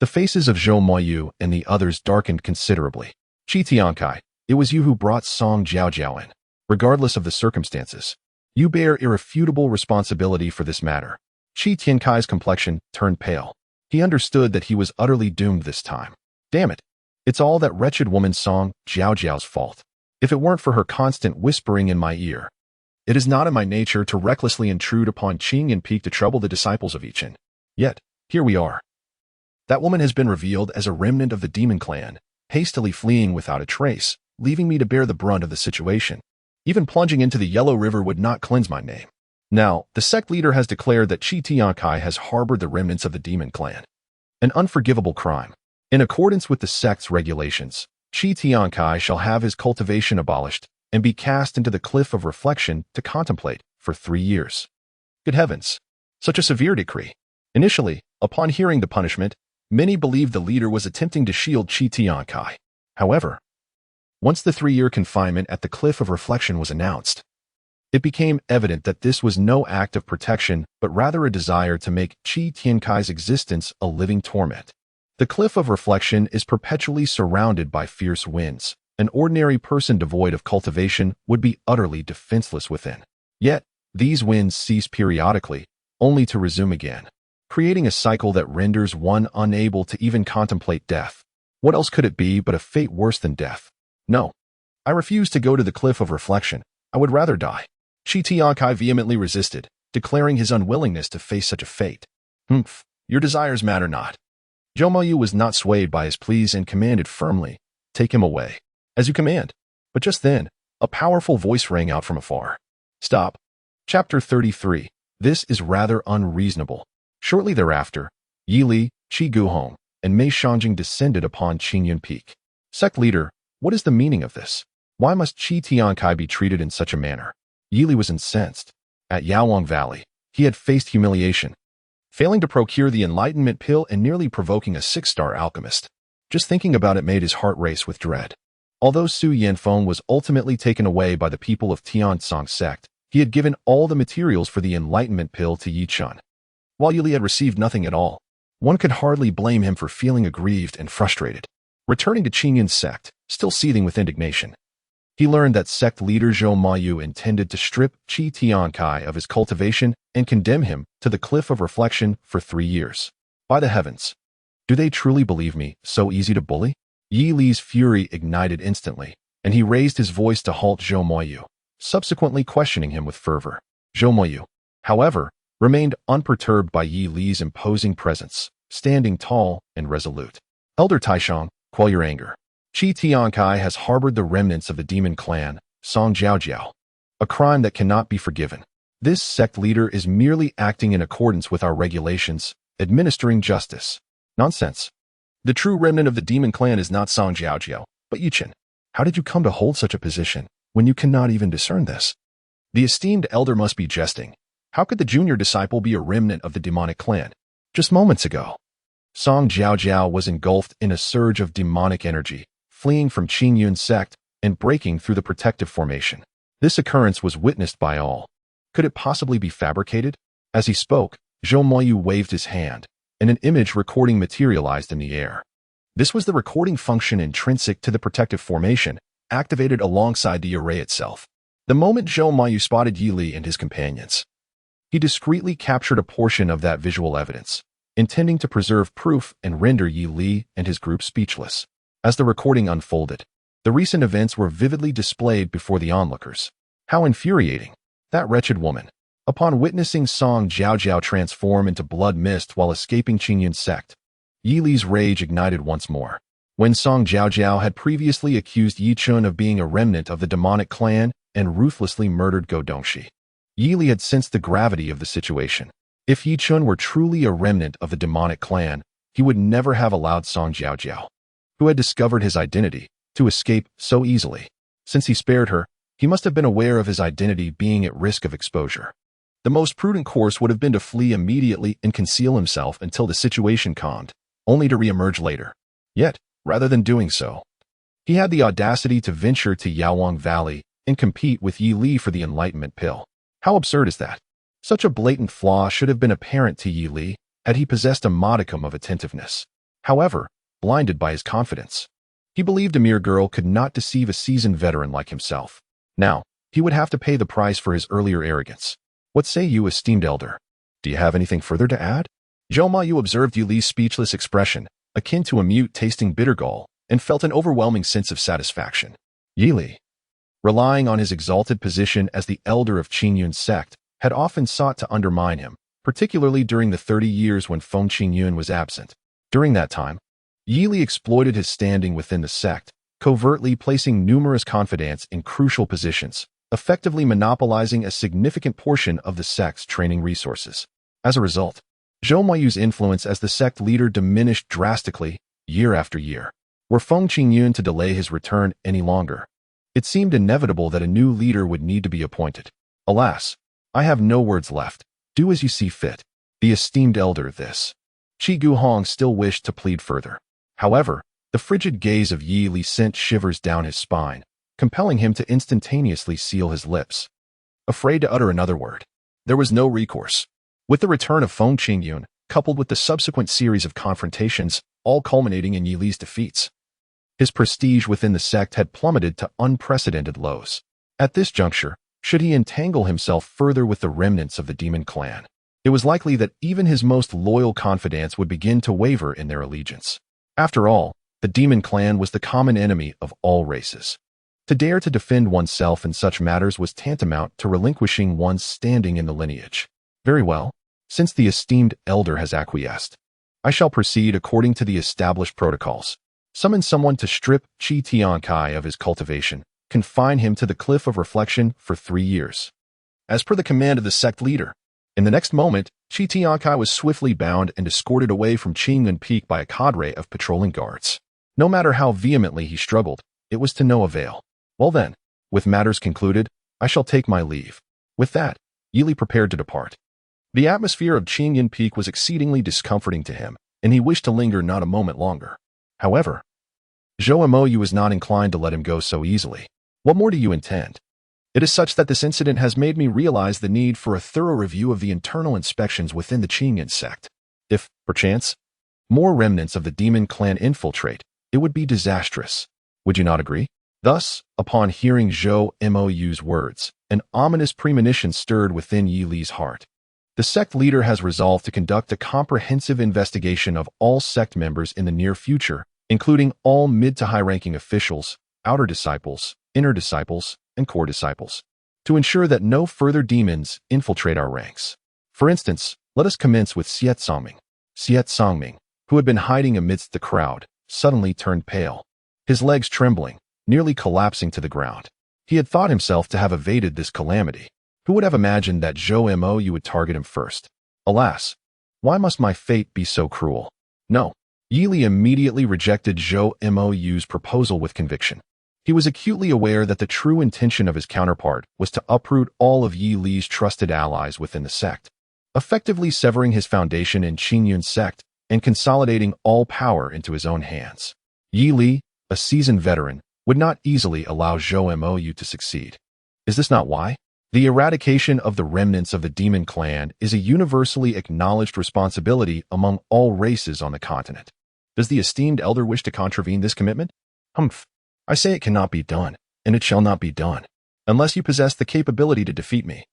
the faces of Zhou Moyu and the others darkened considerably. Qi Tiankai, it was you who brought Song Jiaojiao in. Regardless of the circumstances, you bear irrefutable responsibility for this matter. Qi Tiankai's complexion turned pale. He understood that he was utterly doomed this time. Damn it. It's all that wretched woman Song Jiaojiao's fault. If it weren't for her constant whispering in my ear. It is not in my nature to recklessly intrude upon Qing and Peak to trouble the disciples of Chen. Yet, here we are. That woman has been revealed as a remnant of the demon clan, hastily fleeing without a trace, leaving me to bear the brunt of the situation. Even plunging into the Yellow River would not cleanse my name. Now, the sect leader has declared that Qi Tiankai has harbored the remnants of the demon clan. An unforgivable crime. In accordance with the sect's regulations, Qi Tiankai shall have his cultivation abolished and be cast into the cliff of reflection to contemplate for 3 years. Good heavens! Such a severe decree. Initially, upon hearing the punishment, many believed the leader was attempting to shield Qi Tiankai. However, once the 3-year confinement at the cliff of reflection was announced, it became evident that this was no act of protection but rather a desire to make Qi Tiankai's existence a living torment. The cliff of reflection is perpetually surrounded by fierce winds. An ordinary person devoid of cultivation would be utterly defenseless within. Yet, these winds cease periodically, only to resume again, creating a cycle that renders one unable to even contemplate death. What else could it be but a fate worse than death? No. I refuse to go to the cliff of reflection. I would rather die. Qi Tiankai vehemently resisted, declaring his unwillingness to face such a fate. Humph, your desires matter not. Zhou Moyu was not swayed by his pleas and commanded firmly, take him away. As you command. But just then, a powerful voice rang out from afar. Stop. Chapter 33. This is rather unreasonable. Shortly thereafter, Yi Li, Qi Guhong, and Mei Shangjing descended upon Qingyun Peak. Sect leader, what is the meaning of this? Why must Qi Tiankai be treated in such a manner? Yi Li was incensed. At Yaowang Valley, he had faced humiliation, failing to procure the enlightenment pill and nearly provoking a 6-star alchemist. Just thinking about it made his heart race with dread. Although Su Yanfeng was ultimately taken away by the people of Tiansong sect, he had given all the materials for the enlightenment pill to Yi Chun. While Yi Li had received nothing at all, one could hardly blame him for feeling aggrieved and frustrated. Returning to Qingyun's sect, still seething with indignation, he learned that sect leader Zhou Moyu intended to strip Qi Tiankai of his cultivation and condemn him to the cliff of reflection for 3 years. By the heavens! Do they truly believe me, so easy to bully? Yi Li's fury ignited instantly, and he raised his voice to halt Zhou Moyu, subsequently questioning him with fervor. Zhou Moyu, however, remained unperturbed by Yi Li's imposing presence, standing tall and resolute. Elder Taishang, quell your anger. Qi Tiankai has harbored the remnants of the demon clan, Song Jiaojiao, a crime that cannot be forgiven. This sect leader is merely acting in accordance with our regulations, administering justice. Nonsense. The true remnant of the demon clan is not Song Jiaojiao, but Yi Chen. How did you come to hold such a position, when you cannot even discern this? The esteemed elder must be jesting. How could the junior disciple be a remnant of the demonic clan? Just moments ago, Song Jiaojiao was engulfed in a surge of demonic energy, fleeing from Qingyun's sect and breaking through the protective formation. This occurrence was witnessed by all. Could it possibly be fabricated? As he spoke, Zhou Moyu waved his hand, and an image recording materialized in the air. This was the recording function intrinsic to the protective formation, activated alongside the array itself. The moment Zhou Moyu spotted Yi Li and his companions, he discreetly captured a portion of that visual evidence, intending to preserve proof and render Yi Li and his group speechless. As the recording unfolded, the recent events were vividly displayed before the onlookers. How infuriating! That wretched woman, upon witnessing Song Jiaojiao transform into blood mist while escaping Qingyun's sect, Yi Li's rage ignited once more. When Song Jiaojiao had previously accused Yi Chun of being a remnant of the demonic clan and ruthlessly murdered Go Dongxi, Yi Li had sensed the gravity of the situation. If Yi Chun were truly a remnant of the demonic clan, he would never have allowed Song Jiaojiao, who had discovered his identity, to escape so easily. Since he spared her, he must have been aware of his identity being at risk of exposure. The most prudent course would have been to flee immediately and conceal himself until the situation calmed, only to re-emerge later. Yet, rather than doing so, He had the audacity to venture to Yaowang Valley and compete with Yi Li for the Enlightenment Pill. How absurd is that? Such a blatant flaw should have been apparent to Yi Li had he possessed a modicum of attentiveness. However, blinded by his confidence, he believed a mere girl could not deceive a seasoned veteran like himself. Now, he would have to pay the price for his earlier arrogance. What say you, esteemed elder? Do you have anything further to add? Zhou Mayu observed Yi Li's speechless expression, akin to a mute tasting bitter gall, and felt an overwhelming sense of satisfaction. Yi Li, relying on his exalted position as the elder of Qingyun's sect, had often sought to undermine him, particularly during the 30 years when Feng Qingyun was absent. During that time, Yi Li exploited his standing within the sect, covertly placing numerous confidants in crucial positions, effectively monopolizing a significant portion of the sect's training resources. As a result, Zhou Mayu's influence as the sect leader diminished drastically year after year. Were Feng Qingyun to delay his return any longer, it seemed inevitable that a new leader would need to be appointed. Alas, I have no words left. Do as you see fit. The esteemed elder, this. Qi Guhong still wished to plead further. However, the frigid gaze of Yi Li sent shivers down his spine, compelling him to instantaneously seal his lips. Afraid to utter another word, there was no recourse. With the return of Feng Qingyun, coupled with the subsequent series of confrontations, all culminating in Yi Li's defeats, his prestige within the sect had plummeted to unprecedented lows. At this juncture, should he entangle himself further with the remnants of the demon clan, it was likely that even his most loyal confidants would begin to waver in their allegiance. After all, the demon clan was the common enemy of all races. To dare to defend oneself in such matters was tantamount to relinquishing one's standing in the lineage. Very well, since the esteemed elder has acquiesced, I shall proceed according to the established protocols. Summon someone to strip Qi Tiankai of his cultivation, confine him to the cliff of reflection for 3 years. As per the command of the sect leader, in the next moment, Qi Tiankai was swiftly bound and escorted away from Qingyun Peak by a cadre of patrolling guards. No matter how vehemently he struggled, it was to no avail. Well then, with matters concluded, I shall take my leave. With that, Yi Li prepared to depart. The atmosphere of Qingyun Peak was exceedingly discomforting to him, and he wished to linger not a moment longer. However, Zhou Moyu was not inclined to let him go so easily. What more do you intend? It is such that this incident has made me realize the need for a thorough review of the internal inspections within the Qingyun sect. If, perchance, more remnants of the demon clan infiltrate, it would be disastrous. Would you not agree? Thus, upon hearing Zhou Moyu's words, an ominous premonition stirred within Yi Li's heart. The sect leader has resolved to conduct a comprehensive investigation of all sect members in the near future, including all mid to high-ranking officials, outer disciples, inner disciples, and core disciples, to ensure that no further demons infiltrate our ranks. For instance, let us commence with Xiet Songming. Xiet Songming, who had been hiding amidst the crowd, suddenly turned pale, his legs trembling, nearly collapsing to the ground. He had thought himself to have evaded this calamity. Who would have imagined that Zhou Moyu would target him first? Alas, why must my fate be so cruel? No. Yi Li immediately rejected Zhou Moyu's proposal with conviction. He was acutely aware that the true intention of his counterpart was to uproot all of Yi Li's trusted allies within the sect, effectively severing his foundation in Qingyun's sect and consolidating all power into his own hands. Yi Li, a seasoned veteran, would not easily allow Zhou Moyu to succeed. Is this not why? The eradication of the remnants of the demon clan is a universally acknowledged responsibility among all races on the continent. Does the esteemed elder wish to contravene this commitment? Humph. I say it cannot be done, and it shall not be done, unless you possess the capability to defeat me.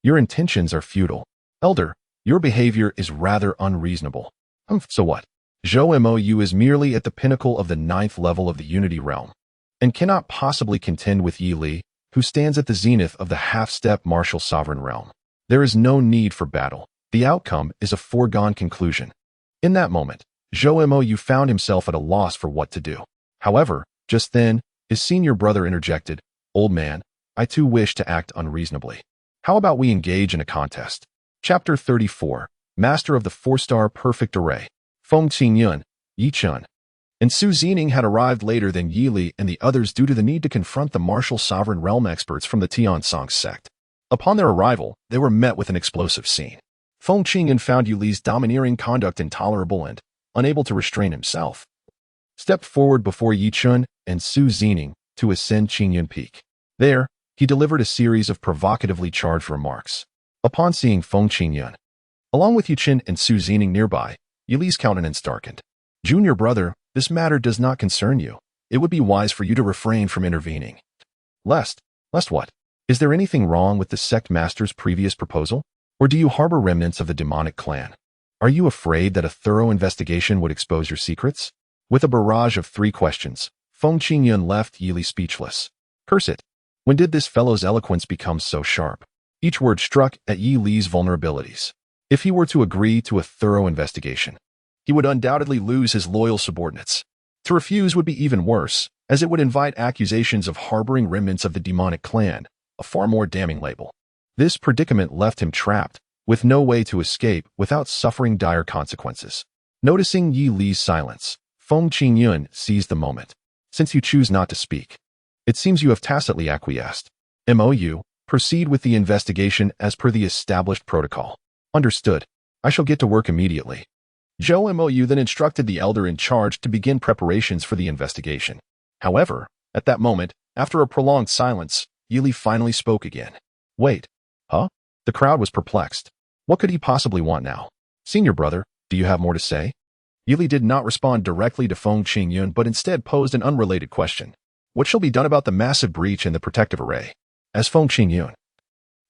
Your intentions are futile. Elder, your behavior is rather unreasonable. Humph, so what? Zhou Moyu is merely at the pinnacle of the 9th level of the Unity Realm, and cannot possibly contend with Yi Li, who stands at the zenith of the half-step martial sovereign realm. There is no need for battle. The outcome is a foregone conclusion. In that moment, Zhou Moyu found himself at a loss for what to do. However, just then, his senior brother interjected, "Old man, I too wish to act unreasonably. How about we engage in a contest?" Chapter 34, Master of the 4-Star Perfect Array. Feng Qingyun, Yi Chen, and Su Zining had arrived later than Yi Li and the others due to the need to confront the martial sovereign realm experts from the Tiansong sect. Upon their arrival, they were met with an explosive scene. Feng Qingyun found Yi Li's domineering conduct intolerable and, unable to restrain himself, stepped forward before Yi Chun and Su Zining to ascend Qingyun Peak. There, he delivered a series of provocatively charged remarks. Upon seeing Feng Qingyun, along with Yi Chun and Su Zining nearby, Yili's countenance darkened. Junior brother, this matter does not concern you. It would be wise for you to refrain from intervening. Lest what? Is there anything wrong with the sect master's previous proposal? Or do you harbor remnants of the demonic clan? Are you afraid that a thorough investigation would expose your secrets? With a barrage of 3 questions, Feng Qingyun left Yili speechless. Curse it! When did this fellow's eloquence become so sharp? Each word struck at Yi Li's vulnerabilities. If he were to agree to a thorough investigation, he would undoubtedly lose his loyal subordinates. To refuse would be even worse, as it would invite accusations of harboring remnants of the demonic clan, a far more damning label. This predicament left him trapped, with no way to escape without suffering dire consequences. Noticing Yi Li's silence, Feng Qingyun seized the moment. Since you choose not to speak, it seems you have tacitly acquiesced. MOU, proceed with the investigation as per the established protocol. Understood. I shall get to work immediately. Zhou MOU then instructed the elder in charge to begin preparations for the investigation. However, at that moment, after a prolonged silence, Yili finally spoke again. Wait. Huh? The crowd was perplexed. What could he possibly want now? Senior brother, do you have more to say? Yili did not respond directly to Feng Qingyun but instead posed an unrelated question. What shall be done about the massive breach in the protective array? As Feng Qingyun,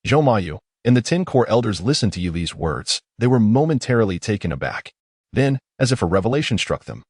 Zhou Mayu, and the 10 core elders listened to Yili's words, they were momentarily taken aback. Then, as if a revelation struck them,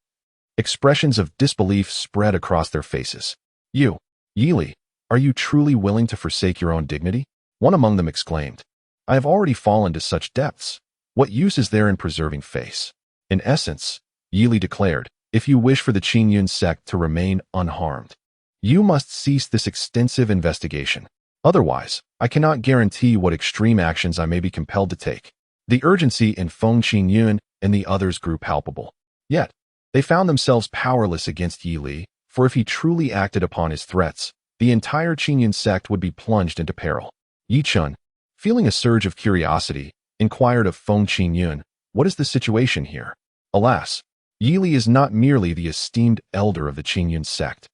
expressions of disbelief spread across their faces. Yili, are you truly willing to forsake your own dignity? One among them exclaimed. I have already fallen to such depths. What use is there in preserving face? In essence, Yili declared, if you wish for the Qingyun sect to remain unharmed, you must cease this extensive investigation. Otherwise, I cannot guarantee what extreme actions I may be compelled to take. The urgency in Feng Qingyun and the others grew palpable. Yet, they found themselves powerless against Yi Li, for if he truly acted upon his threats, the entire Qingyun sect would be plunged into peril. Yi Chun, feeling a surge of curiosity, inquired of Feng Qingyun, what is the situation here? Alas, Yi Li is not merely the esteemed elder of the Qingyun sect.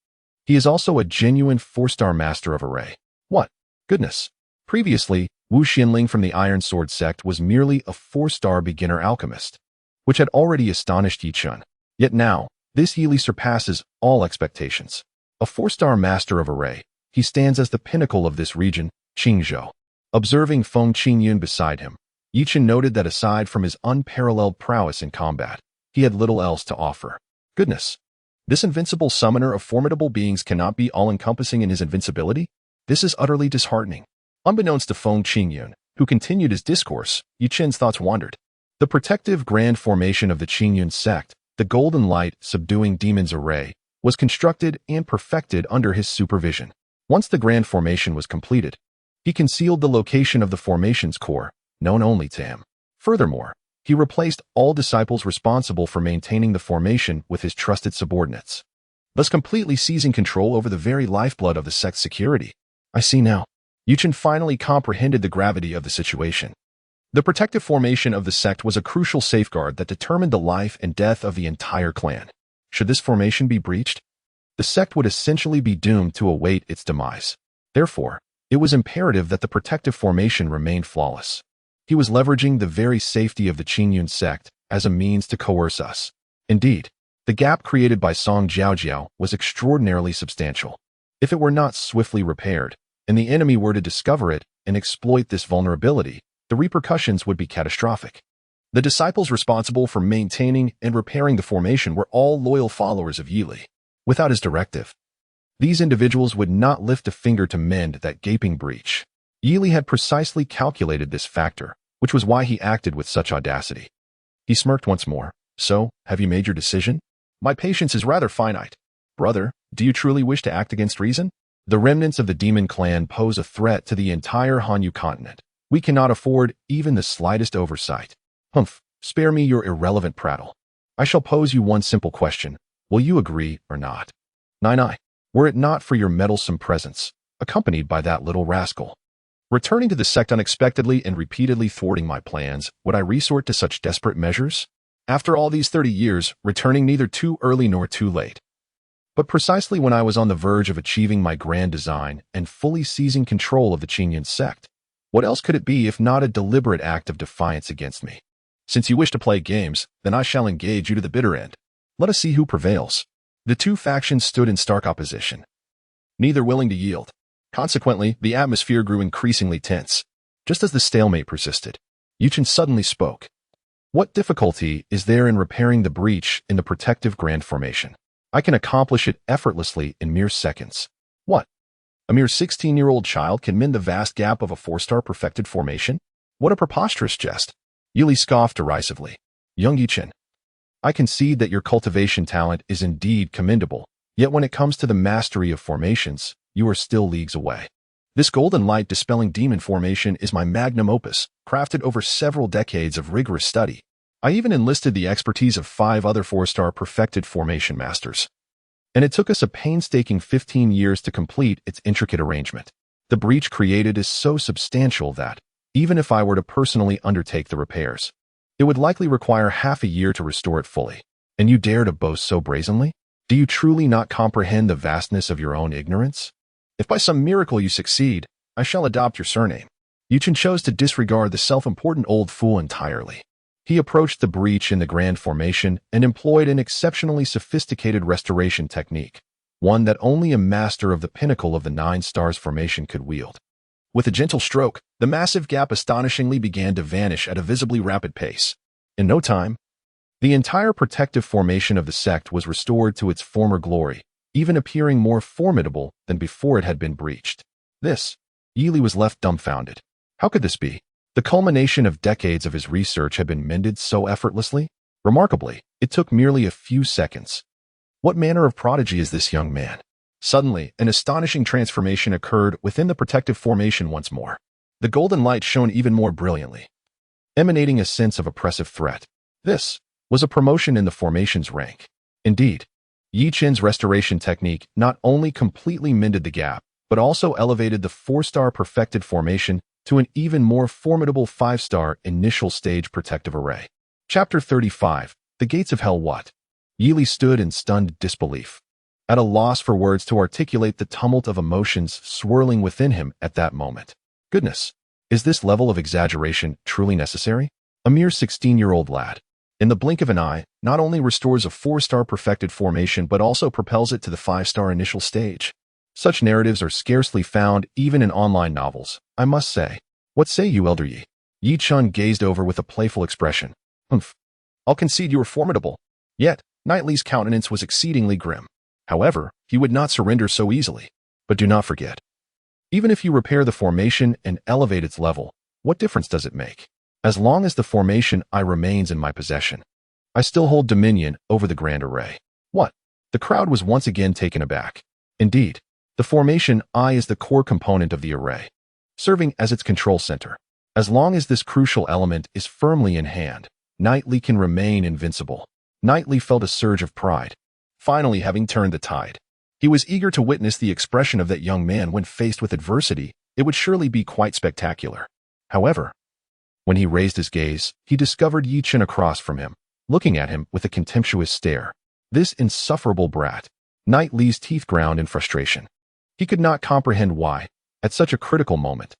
He is also a genuine 4-star master of array. What? Goodness. Previously, Wu Xinling from the Iron Sword sect was merely a 4-star beginner alchemist, which had already astonished Yi Chun. Yet now, this Yi Li surpasses all expectations. A 4-star master of array, he stands as the pinnacle of this region, Qingzhou. Observing Feng Qingyun beside him, Yi Chun noted that aside from his unparalleled prowess in combat, he had little else to offer. Goodness. This invincible summoner of formidable beings cannot be all-encompassing in his invincibility? This is utterly disheartening. Unbeknownst to Feng Qingyun, who continued his discourse, Yi Chun's thoughts wandered. The protective grand formation of the Qingyun sect, the golden light subduing demons array, was constructed and perfected under his supervision. Once the grand formation was completed, he concealed the location of the formation's core, known only to him. Furthermore, he replaced all disciples responsible for maintaining the formation with his trusted subordinates, thus completely seizing control over the very lifeblood of the sect's security. I see now. Yi Chun finally comprehended the gravity of the situation. The protective formation of the sect was a crucial safeguard that determined the life and death of the entire clan. Should this formation be breached, the sect would essentially be doomed to await its demise. Therefore, it was imperative that the protective formation remain flawless. He was leveraging the very safety of the Qingyun sect as a means to coerce us. Indeed, the gap created by Song Jiaojiao was extraordinarily substantial. If it were not swiftly repaired, and the enemy were to discover it and exploit this vulnerability, the repercussions would be catastrophic. The disciples responsible for maintaining and repairing the formation were all loyal followers of Yi Li. Without his directive, these individuals would not lift a finger to mend that gaping breach. Yi Li had precisely calculated this factor, which was why he acted with such audacity. He smirked once more. So, have you made your decision? My patience is rather finite. Brother, do you truly wish to act against reason? The remnants of the demon clan pose a threat to the entire Hanyu continent. We cannot afford even the slightest oversight. Humph, spare me your irrelevant prattle. I shall pose you one simple question. Will you agree or not? Nine. Were it not for your meddlesome presence, accompanied by that little rascal, returning to the sect unexpectedly and repeatedly thwarting my plans, would I resort to such desperate measures? After all these 30 years, returning neither too early nor too late. But precisely when I was on the verge of achieving my grand design and fully seizing control of the Qinyan sect, what else could it be if not a deliberate act of defiance against me? Since you wish to play games, then I shall engage you to the bitter end. Let us see who prevails. The two factions stood in stark opposition, neither willing to yield. Consequently, the atmosphere grew increasingly tense. Just as the stalemate persisted, Chen suddenly spoke. What difficulty is there in repairing the breach in the protective grand formation? I can accomplish it effortlessly in mere seconds. What? A mere 16-year-old child can mend the vast gap of a 4-star perfected formation? What a preposterous jest. Yili scoffed derisively. Young Chen, I concede that your cultivation talent is indeed commendable, yet when it comes to the mastery of formations, you are still leagues away. This golden light dispelling demon formation is my magnum opus, crafted over several decades of rigorous study. I even enlisted the expertise of 5 other 4-star perfected formation masters. And it took us a painstaking 15 years to complete its intricate arrangement. The breach created is so substantial that, even if I were to personally undertake the repairs, it would likely require half a year to restore it fully. And you dare to boast so brazenly? Do you truly not comprehend the vastness of your own ignorance? If by some miracle you succeed, I shall adopt your surname. Chen chose to disregard the self-important old fool entirely. He approached the breach in the grand formation and employed an exceptionally sophisticated restoration technique, one that only a master of the pinnacle of the 9 stars formation could wield. With a gentle stroke, the massive gap astonishingly began to vanish at a visibly rapid pace. In no time, the entire protective formation of the sect was restored to its former glory, even appearing more formidable than before it had been breached. Yili was left dumbfounded. How could this be? The culmination of decades of his research had been mended so effortlessly. Remarkably, it took merely a few seconds. What manner of prodigy is this young man? Suddenly, an astonishing transformation occurred within the protective formation once more. The golden light shone even more brilliantly, emanating a sense of oppressive threat. This was a promotion in the formation's rank. Indeed, Chen's restoration technique not only completely mended the gap, but also elevated the 4-star perfected formation to an even more formidable 5-star initial stage protective array. Chapter 35, The Gates of Hell. What? Yili stood in stunned disbelief, at a loss for words to articulate the tumult of emotions swirling within him at that moment. Goodness, is this level of exaggeration truly necessary? A mere 16-year-old lad, in the blink of an eye, not only restores a 4-star perfected formation but also propels it to the 5-star initial stage. Such narratives are scarcely found even in online novels, I must say. What say you, Elder Yi? Chen gazed over with a playful expression. Humph. I'll concede you were formidable. Yet, Knightley's countenance was exceedingly grim. However, he would not surrender so easily. But do not forget, even if you repair the formation and elevate its level, what difference does it make? As long as the formation I remains in my possession, I still hold dominion over the grand array. What? The crowd was once again taken aback. Indeed, the formation I is the core component of the array, serving as its control center. As long as this crucial element is firmly in hand, Knightley can remain invincible. Knightley felt a surge of pride, finally having turned the tide. He was eager to witness the expression of that young man when faced with adversity. It would surely be quite spectacular. However, when he raised his gaze, he discovered Chen across from him, looking at him with a contemptuous stare. This insufferable brat. Knightley's teeth ground in frustration. He could not comprehend why, at such a critical moment,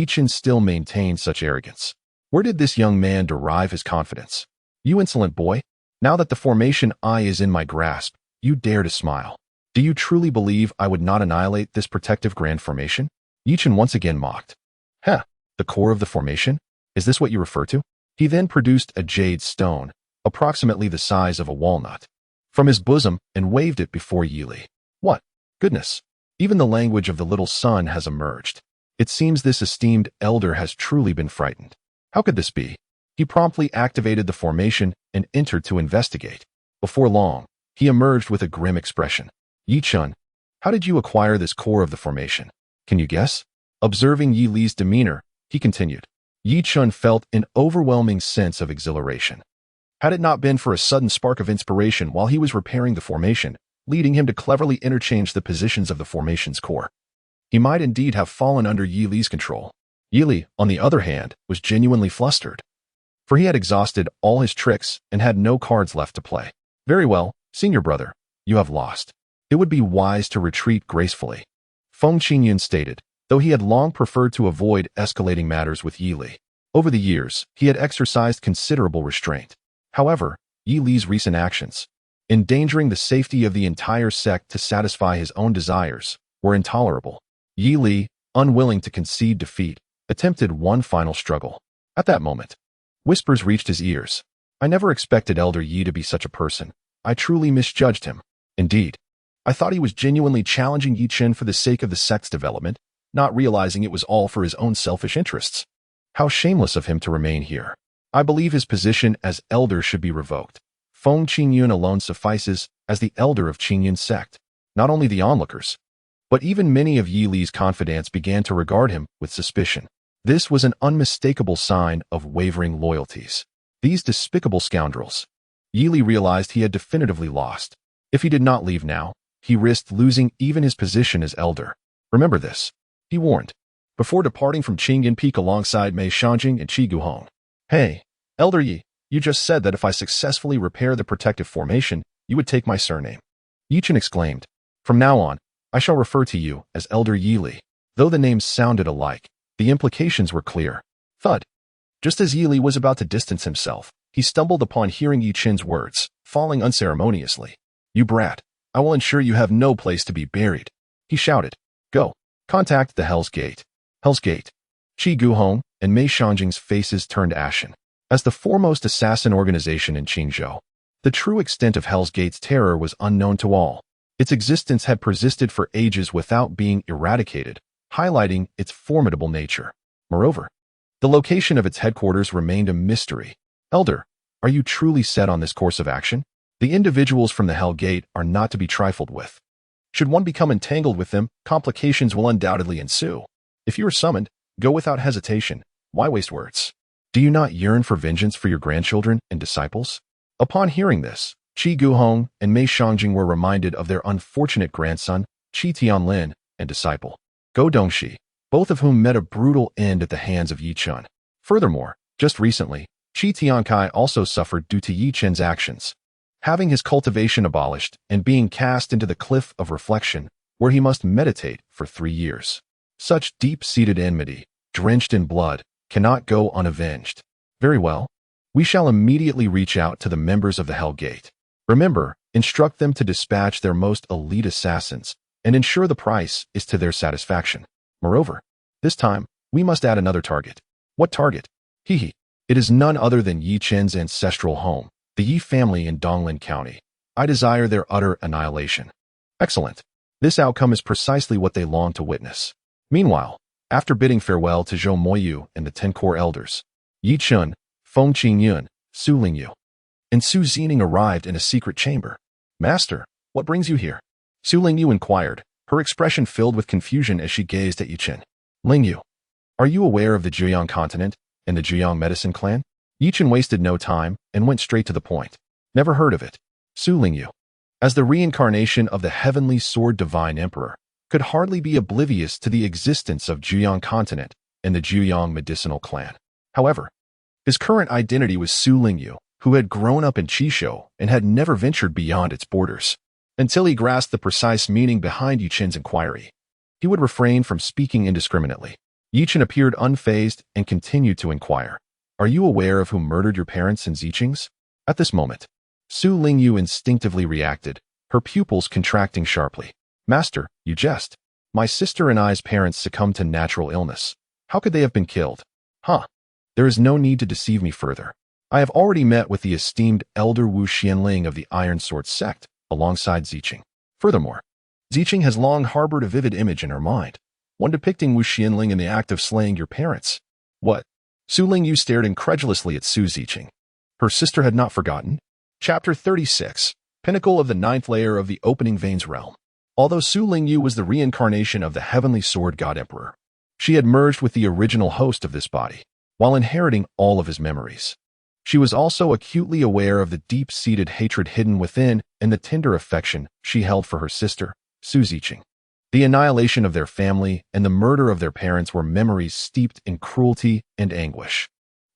Chen still maintained such arrogance. Where did this young man derive his confidence? You insolent boy, now that the formation I is in my grasp, you dare to smile. Do you truly believe I would not annihilate this protective grand formation? Chen once again mocked. Heh, the core of the formation? Is this what you refer to? He then produced a jade stone, approximately the size of a walnut, from his bosom and waved it before Yili. What? Goodness! Even the language of the little son has emerged. It seems this esteemed elder has truly been frightened. How could this be? He promptly activated the formation and entered to investigate. Before long, he emerged with a grim expression. Chen, how did you acquire this core of the formation? Can you guess? Observing Yi Li's demeanor, he continued. Chen felt an overwhelming sense of exhilaration. Had it not been for a sudden spark of inspiration while he was repairing the formation, leading him to cleverly interchange the positions of the formation's core, he might indeed have fallen under Yi Li's control. Yi Li, on the other hand, was genuinely flustered. for he had exhausted all his tricks and had no cards left to play. Very well, senior brother, you have lost. It would be wise to retreat gracefully, Feng Qingyun stated, though he had long preferred to avoid escalating matters with Yi Li. Over the years, he had exercised considerable restraint. However, Yi Li's recent actions, endangering the safety of the entire sect to satisfy his own desires, were intolerable. Yi Li, unwilling to concede defeat, attempted one final struggle. At that moment, whispers reached his ears. I never expected Elder Yi to be such a person. I truly misjudged him. Indeed, I thought he was genuinely challenging Yi Chen for the sake of the sect's development, not realizing it was all for his own selfish interests. How shameless of him to remain here. I believe his position as elder should be revoked. Feng Qingyun alone suffices as the elder of Qingyun's sect. Not only the onlookers, but even many of Yi Li's confidants began to regard him with suspicion. This was an unmistakable sign of wavering loyalties. These despicable scoundrels. Yi Li realized he had definitively lost. If he did not leave now, he risked losing even his position as elder. Remember this, he warned, before departing from Qingyan Peak alongside Mei Shanjing and Qi Guhong. Hey, Elder Yi, you just said that if I successfully repair the protective formation, you would take my surname. Yi Chen exclaimed. From now on, I shall refer to you as Elder Yi Li. Though the names sounded alike, the implications were clear. Thud. Just as Yi Li was about to distance himself, he stumbled upon hearing Yi Chen's words, falling unceremoniously. You brat, I will ensure you have no place to be buried. He shouted. Go. Contact the Hell's Gate. Hell's Gate. Qi Guhong and Mei Shanjing's faces turned ashen. As the foremost assassin organization in Qingzhou, the true extent of Hell's Gate's terror was unknown to all. Its existence had persisted for ages without being eradicated, highlighting its formidable nature. Moreover, the location of its headquarters remained a mystery. Elder, are you truly set on this course of action? The individuals from the Hell Gate are not to be trifled with. Should one become entangled with them, complications will undoubtedly ensue. If you are summoned, go without hesitation. Why waste words? Do you not yearn for vengeance for your grandchildren and disciples? Upon hearing this, Qi Guhong and Mei Shangjing were reminded of their unfortunate grandson, Qi Tianlin, and disciple, Go Dongxi, both of whom met a brutal end at the hands of Yi Chen. Furthermore, just recently, Qi Tiankai also suffered due to Yi Chen's actions, having his cultivation abolished and being cast into the cliff of reflection, where he must meditate for 3 years. Such deep-seated enmity, drenched in blood, cannot go unavenged. Very well. We shall immediately reach out to the members of the Hell Gate. Remember, instruct them to dispatch their most elite assassins and ensure the price is to their satisfaction. Moreover, this time, we must add another target. What target? Hehe. It is none other than Yi Chen's ancestral home, the Yi family in Donglin County. I desire their utter annihilation. Excellent. This outcome is precisely what they long to witness. Meanwhile, after bidding farewell to Zhou Moyu and the 10 core elders, Yi Chen, Feng Qingyun, Su Lingyu, and Su Zining arrived in a secret chamber. Master, what brings you here? Su Lingyu inquired, her expression filled with confusion as she gazed at Yi Chen. Lingyu, are you aware of the Zhejiang continent and the Zhejiang medicine clan? Yi Chen wasted no time and went straight to the point. Never heard of it. Su Lingyu, as the reincarnation of the heavenly sword divine emperor, could hardly be oblivious to the existence of Zhejiang continent and the Zhejiang medicinal clan. However, his current identity was Su Lingyu, who had grown up in Qishou and had never ventured beyond its borders. Until he grasped the precise meaning behind Yi Chen's inquiry, he would refrain from speaking indiscriminately. Yi Chen appeared unfazed and continued to inquire. Are you aware of who murdered your parents and Ziqing's? At this moment, Su Lingyu instinctively reacted, her pupils contracting sharply. Master, you jest. My sister and I's parents succumbed to natural illness. How could they have been killed? Huh. There is no need to deceive me further. I have already met with the esteemed Elder Wu Xianling of the Iron Sword sect, alongside Ziqing. Furthermore, Ziqing has long harbored a vivid image in her mind, one depicting Wu Xianling in the act of slaying your parents. What? Su Lingyu stared incredulously at Su Ziqing. Her sister had not forgotten. Chapter 36, Pinnacle of the 9th Layer of the Opening Veins Realm. Although Su Lingyu was the reincarnation of the Heavenly Sword God Emperor, she had merged with the original host of this body, while inheriting all of his memories. She was also acutely aware of the deep-seated hatred hidden within and the tender affection she held for her sister, Su Ziqing. The annihilation of their family and the murder of their parents were memories steeped in cruelty and anguish.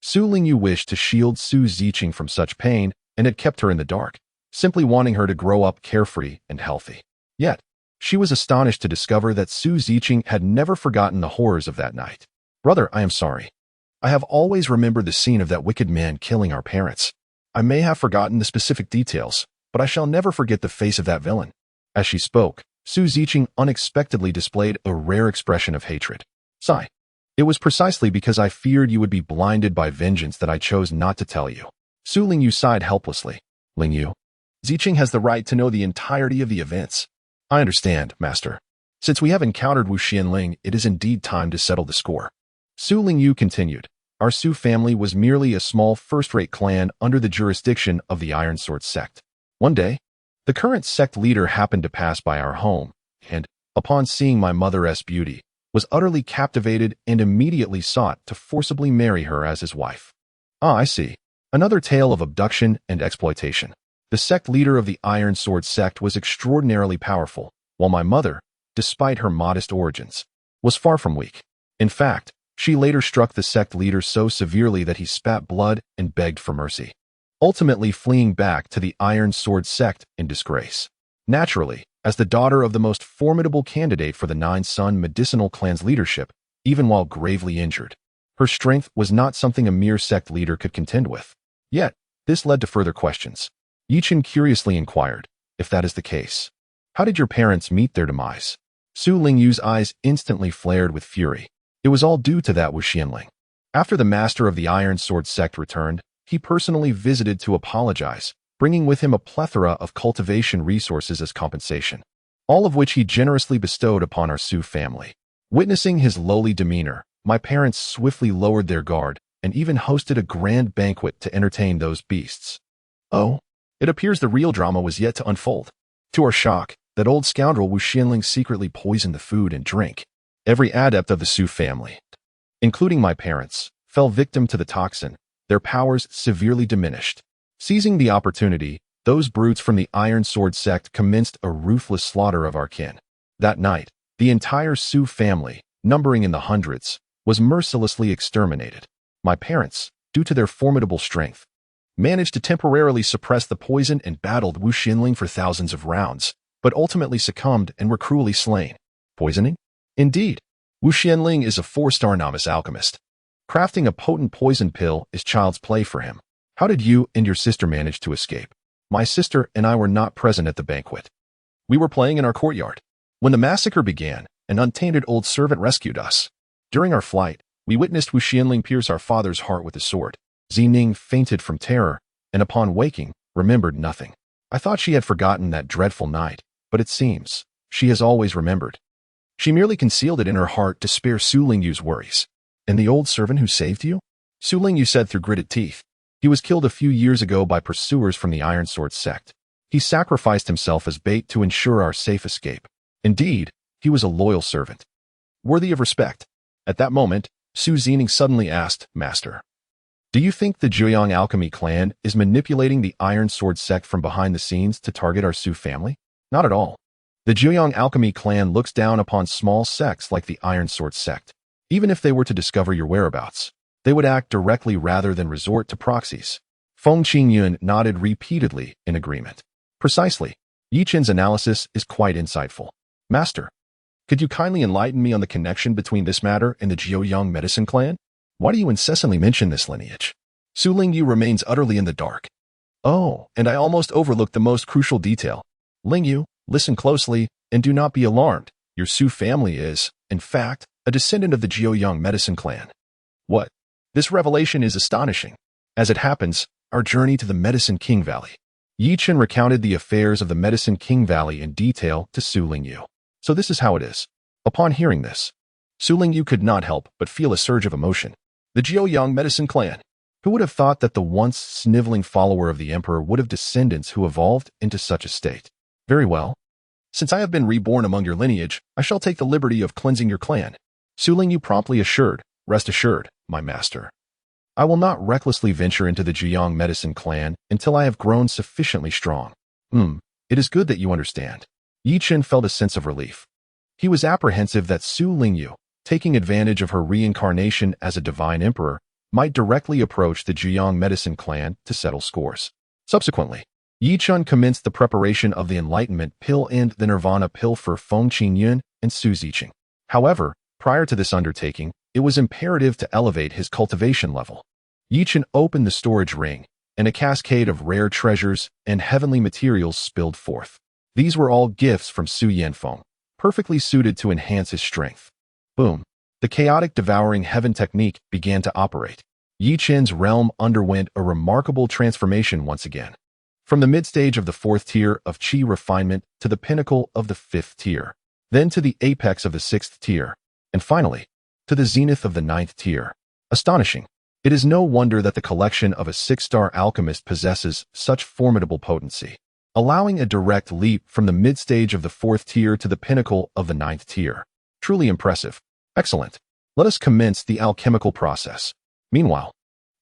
Su Lingyu wished to shield Su Ziqing from such pain and had kept her in the dark, simply wanting her to grow up carefree and healthy. Yet, she was astonished to discover that Su Ziqing had never forgotten the horrors of that night. Brother, I am sorry. I have always remembered the scene of that wicked man killing our parents. I may have forgotten the specific details, but I shall never forget the face of that villain. As she spoke, Su Ziqing unexpectedly displayed a rare expression of hatred. Sigh. It was precisely because I feared you would be blinded by vengeance that I chose not to tell you. Su Lingyu sighed helplessly. Lingyu, Ziqing has the right to know the entirety of the events. I understand, Master. Since we have encountered Wu Xianling, it is indeed time to settle the score. Su Lingyu continued. Our Su family was merely a small first-rate clan under the jurisdiction of the Iron Sword sect. One day, the current sect leader happened to pass by our home, and, upon seeing my mother's beauty, was utterly captivated and immediately sought to forcibly marry her as his wife. Ah, I see. Another tale of abduction and exploitation. The sect leader of the Iron Sword sect was extraordinarily powerful, while my mother, despite her modest origins, was far from weak. In fact, she later struck the sect leader so severely that he spat blood and begged for mercy, ultimately fleeing back to the Iron Sword sect in disgrace. Naturally, as the daughter of the most formidable candidate for the Nine-Sun Medicinal Clan's leadership, even while gravely injured, her strength was not something a mere sect leader could contend with. Yet, this led to further questions. Chen curiously inquired, if that is the case, how did your parents meet their demise? Su Lingyu's eyes instantly flared with fury. It was all due to that Wu Xianling. After the master of the Iron Sword sect returned, he personally visited to apologize, bringing with him a plethora of cultivation resources as compensation, all of which he generously bestowed upon our Su family. Witnessing his lowly demeanor, my parents swiftly lowered their guard and even hosted a grand banquet to entertain those beasts. Oh, it appears the real drama was yet to unfold. To our shock, that old scoundrel Wu Xianling secretly poisoned the food and drink. Every adept of the Su family, including my parents, fell victim to the toxin, their powers severely diminished. Seizing the opportunity, those brutes from the Iron Sword sect commenced a ruthless slaughter of our kin. That night, the entire Su family, numbering in the hundreds, was mercilessly exterminated. My parents, due to their formidable strength, managed to temporarily suppress the poison and battled Wu Xianling for thousands of rounds, but ultimately succumbed and were cruelly slain. Poisoning? Indeed, Wu Xianling is a 4-star novice alchemist. Crafting a potent poison pill is child's play for him. How did you and your sister manage to escape? My sister and I were not present at the banquet. We were playing in our courtyard. When the massacre began, an untainted old servant rescued us. During our flight, we witnessed Wu Xianling pierce our father's heart with a sword. Ning fainted from terror, and upon waking, remembered nothing. I thought she had forgotten that dreadful night, but it seems she has always remembered. She merely concealed it in her heart to spare Su Lingyu's worries. And the old servant who saved you? Su Lingyu said through gritted teeth. He was killed a few years ago by pursuers from the Iron Sword sect. He sacrificed himself as bait to ensure our safe escape. Indeed, he was a loyal servant, worthy of respect. At that moment, Su Zining suddenly asked, Master, do you think the Jiuyang Alchemy clan is manipulating the Iron Sword sect from behind the scenes to target our Su family? Not at all. The Jiuyang Alchemy clan looks down upon small sects like the Iron Sword sect. Even if they were to discover your whereabouts, they would act directly rather than resort to proxies. Feng Qingyun nodded repeatedly in agreement. Precisely. Chen's analysis is quite insightful. Master, could you kindly enlighten me on the connection between this matter and the Jiuyang medicine clan? Why do you incessantly mention this lineage? Su Lingyu remains utterly in the dark. Oh, and I almost overlooked the most crucial detail. Lingyu, listen closely and do not be alarmed. Your Su family is, in fact, a descendant of the Jiuyang medicine clan. What? This revelation is astonishing. As it happens, our journey to the Medicine King Valley. Chen recounted the affairs of the Medicine King Valley in detail to Su Lingyu. So this is how it is. Upon hearing this, Su Lingyu could not help but feel a surge of emotion. The Jiuyang medicine clan. Who would have thought that the once sniveling follower of the emperor would have descendants who evolved into such a state? Very well. Since I have been reborn among your lineage, I shall take the liberty of cleansing your clan. Su Lingyu promptly assured, rest assured, my master. I will not recklessly venture into the Jiuyang medicine clan until I have grown sufficiently strong. It is good that you understand. Chen felt a sense of relief. He was apprehensive that Su Lingyu, taking advantage of her reincarnation as a divine emperor, might directly approach the Jiang medicine clan to settle scores. Subsequently, Yi Chun commenced the preparation of the Enlightenment pill and the Nirvana pill for Feng Qingyun and Su Ziqing. However, prior to this undertaking, it was imperative to elevate his cultivation level. Yi Chun opened the storage ring, and a cascade of rare treasures and heavenly materials spilled forth. These were all gifts from Su Yanfeng, perfectly suited to enhance his strength. Boom! The chaotic devouring heaven technique began to operate. Yi Chun's realm underwent a remarkable transformation once again. From the mid-stage of the 4th tier of Qi refinement to the pinnacle of the 5th tier, then to the apex of the 6th tier, and finally, to the zenith of the 9th tier. Astonishing. It is no wonder that the collection of a 6-star alchemist possesses such formidable potency, allowing a direct leap from the mid-stage of the 4th tier to the pinnacle of the 9th tier. Truly impressive. Excellent. Let us commence the alchemical process. Meanwhile,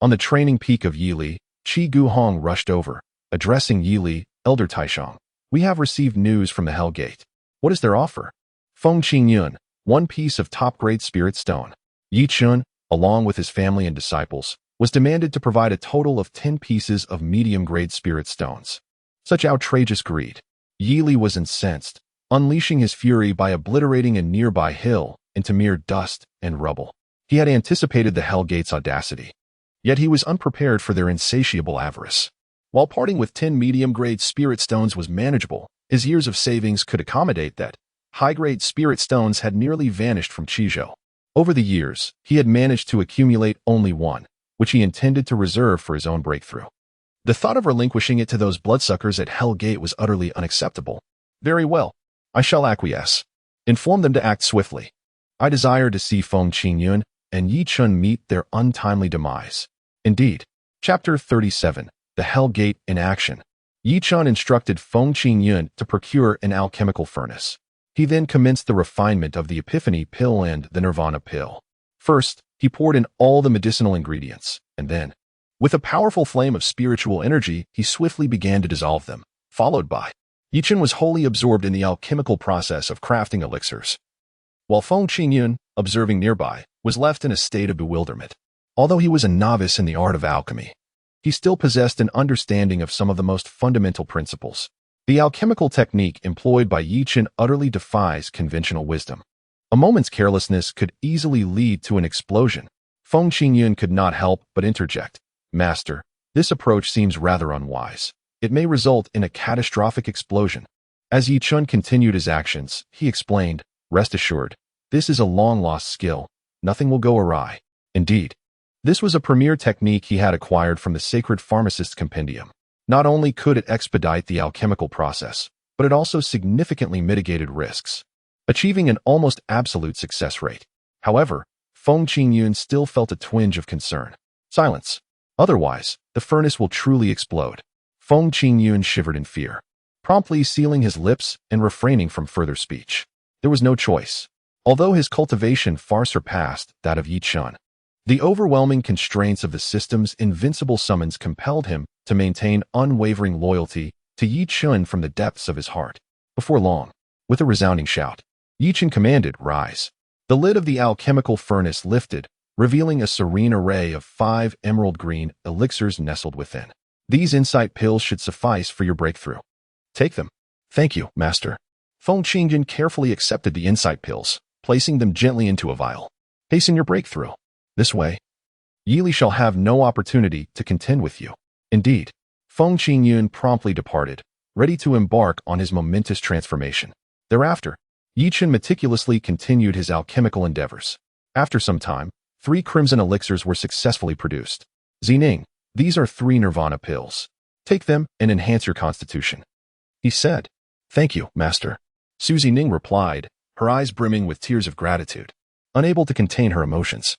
on the training peak of Yili, Qi Guhong rushed over, addressing Yili, Elder Taishang. We have received news from the Hell Gate. What is their offer? Feng Qingyun, 1 piece of top-grade spirit stone. Yi Chun, along with his family and disciples, was demanded to provide a total of 10 pieces of medium-grade spirit stones. Such outrageous greed. Yili was incensed, unleashing his fury by obliterating a nearby hill into mere dust and rubble. He had anticipated the Hell Gate's audacity, yet he was unprepared for their insatiable avarice. While parting with 10 medium-grade spirit stones was manageable, his years of savings could accommodate that. High-grade spirit stones had nearly vanished from Qizhou. Over the years, he had managed to accumulate only 1, which he intended to reserve for his own breakthrough. The thought of relinquishing it to those bloodsuckers at Hell Gate was utterly unacceptable. Very well. I shall acquiesce. Inform them to act swiftly. I desire to see Feng Qingyun and Yi Chun meet their untimely demise. Indeed. Chapter 37. The Hell Gate in Action. Yi Chun instructed Feng Qingyun to procure an alchemical furnace. He then commenced the refinement of the Epiphany pill and the Nirvana pill. First, he poured in all the medicinal ingredients, and then, with a powerful flame of spiritual energy, he swiftly began to dissolve them, followed by. Yi Chun was wholly absorbed in the alchemical process of crafting elixirs, while Feng Qingyun, observing nearby, was left in a state of bewilderment. Although he was a novice in the art of alchemy, he still possessed an understanding of some of the most fundamental principles. The alchemical technique employed by Yi Chun utterly defies conventional wisdom. A moment's carelessness could easily lead to an explosion. Feng Qingyun could not help but interject. Master, this approach seems rather unwise. It may result in a catastrophic explosion. As Yi Chun continued his actions, he explained, rest assured, this is a long-lost skill. Nothing will go awry. Indeed, this was a premier technique he had acquired from the Sacred Pharmacist's Compendium. Not only could it expedite the alchemical process, but it also significantly mitigated risks, achieving an almost absolute success rate. However, Feng Qingyun still felt a twinge of concern. Silence. Otherwise, the furnace will truly explode. Feng Qingyun shivered in fear, promptly sealing his lips and refraining from further speech. There was no choice. Although his cultivation far surpassed that of Yi Chun, the overwhelming constraints of the system's invincible summons compelled him to maintain unwavering loyalty to Yi Chun from the depths of his heart. Before long, with a resounding shout, Yi Chun commanded, rise. The lid of the alchemical furnace lifted, revealing a serene array of 5 emerald green elixirs nestled within. These insight pills should suffice for your breakthrough. Take them. Thank you, Master. Feng Qingyun carefully accepted the insight pills, placing them gently into a vial. Hasten your breakthrough. This way, Yili shall have no opportunity to contend with you. Indeed, Feng Qingyun promptly departed, ready to embark on his momentous transformation. Thereafter, Yi Chun meticulously continued his alchemical endeavors. After some time, 3 crimson elixirs were successfully produced. Ning, these are 3 nirvana pills. Take them and enhance your constitution. He said. Thank you, Master. Ning replied, her eyes brimming with tears of gratitude. Unable to contain her emotions,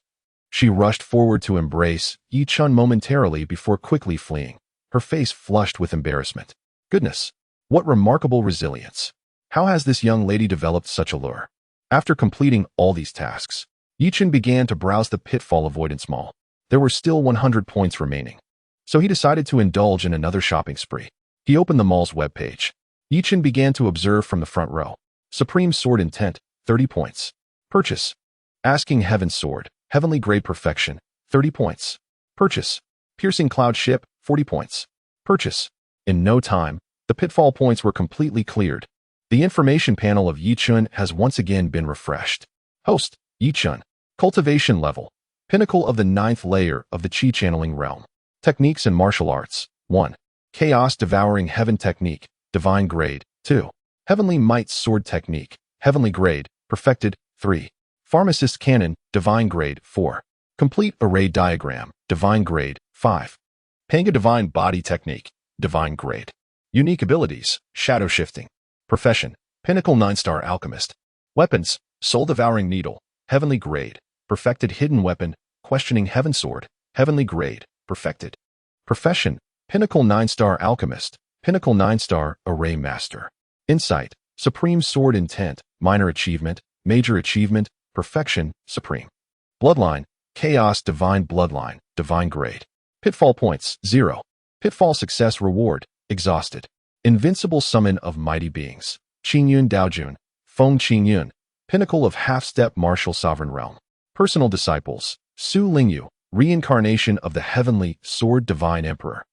she rushed forward to embrace Yi Chun momentarily before quickly fleeing, her face flushed with embarrassment. Goodness, what remarkable resilience. How has this young lady developed such allure? After completing all these tasks, Yi Chun began to browse the pitfall avoidance mall. There were still 100 points remaining, so he decided to indulge in another shopping spree. He opened the mall's webpage. Yi Chun began to observe from the front row. Supreme Sword Intent, 30 points. Purchase. Asking Heaven Sword, Heavenly Grade Perfection, 30 points. Purchase. Piercing cloud ship, 40 points. Purchase. In no time, the pitfall points were completely cleared. The information panel of Chen has once again been refreshed. Host, Chen. Cultivation level. Pinnacle of the 9th layer of the Qi channeling realm. Techniques and martial arts. 1. Chaos devouring heaven technique, divine grade. 2. Heavenly might sword technique, heavenly grade, perfected. 3. Pharmacist cannon, divine grade. 4. Complete array diagram, divine grade. 5. Panga divine body technique, divine grade. Unique abilities, shadow shifting. Profession, pinnacle 9-star alchemist. Weapons, soul devouring needle, heavenly grade. Perfected hidden weapon, questioning heaven sword, heavenly grade, perfected. Profession, pinnacle 9-star alchemist, pinnacle 9-star array master. Insight, supreme sword intent, minor achievement, major achievement, perfection, supreme. Bloodline, chaos divine bloodline, divine grade. Pitfall points, 0. Pitfall success reward, exhausted. Invincible summon of mighty beings. Qingyun Daojun, Feng Qingyun, pinnacle of half-step martial sovereign realm. Personal disciples, Su Lingyu, reincarnation of the heavenly sword divine emperor.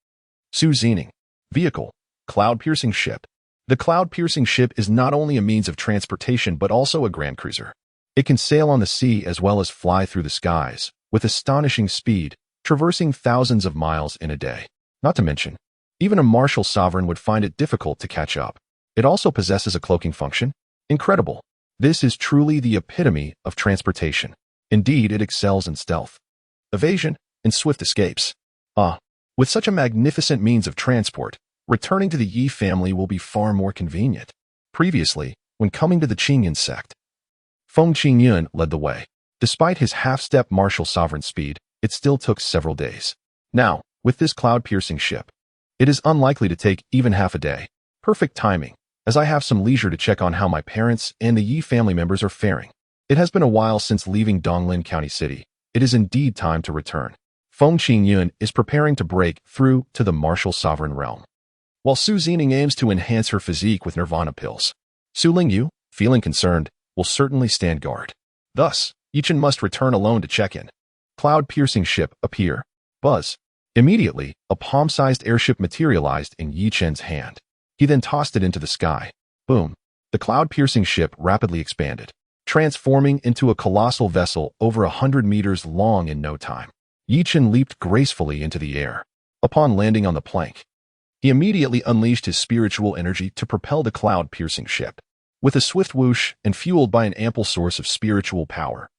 Su Zining, vehicle, cloud-piercing ship. The cloud-piercing ship is not only a means of transportation but also a grand cruiser. It can sail on the sea as well as fly through the skies, with astonishing speed, traversing thousands of miles in a day. Not to mention, even a martial sovereign would find it difficult to catch up. It also possesses a cloaking function. Incredible. This is truly the epitome of transportation. Indeed, it excels in stealth, evasion, and swift escapes. With such a magnificent means of transport, returning to the Yi family will be far more convenient. Previously, when coming to the Qingyun sect, Feng Qingyun led the way. Despite his half-step martial sovereign speed, it still took several days. Now, with this cloud-piercing ship, it is unlikely to take even half a day. Perfect timing, as I have some leisure to check on how my parents and the Yi family members are faring. It has been a while since leaving Donglin County City. It is indeed time to return. Feng Qingyun is preparing to break through to the martial sovereign realm, while Su Zining aims to enhance her physique with nirvana pills. Su Lingyu, feeling concerned, will certainly stand guard. Thus, Chen must return alone to check in. Cloud-piercing ship appear. Buzz. Immediately, a palm-sized airship materialized in Yi Chen's hand. He then tossed it into the sky. Boom. The cloud-piercing ship rapidly expanded, transforming into a colossal vessel over 100 meters long in no time. Yi Chen leaped gracefully into the air. Upon landing on the plank, he immediately unleashed his spiritual energy to propel the cloud-piercing ship. With a swift whoosh and fueled by an ample source of spiritual power,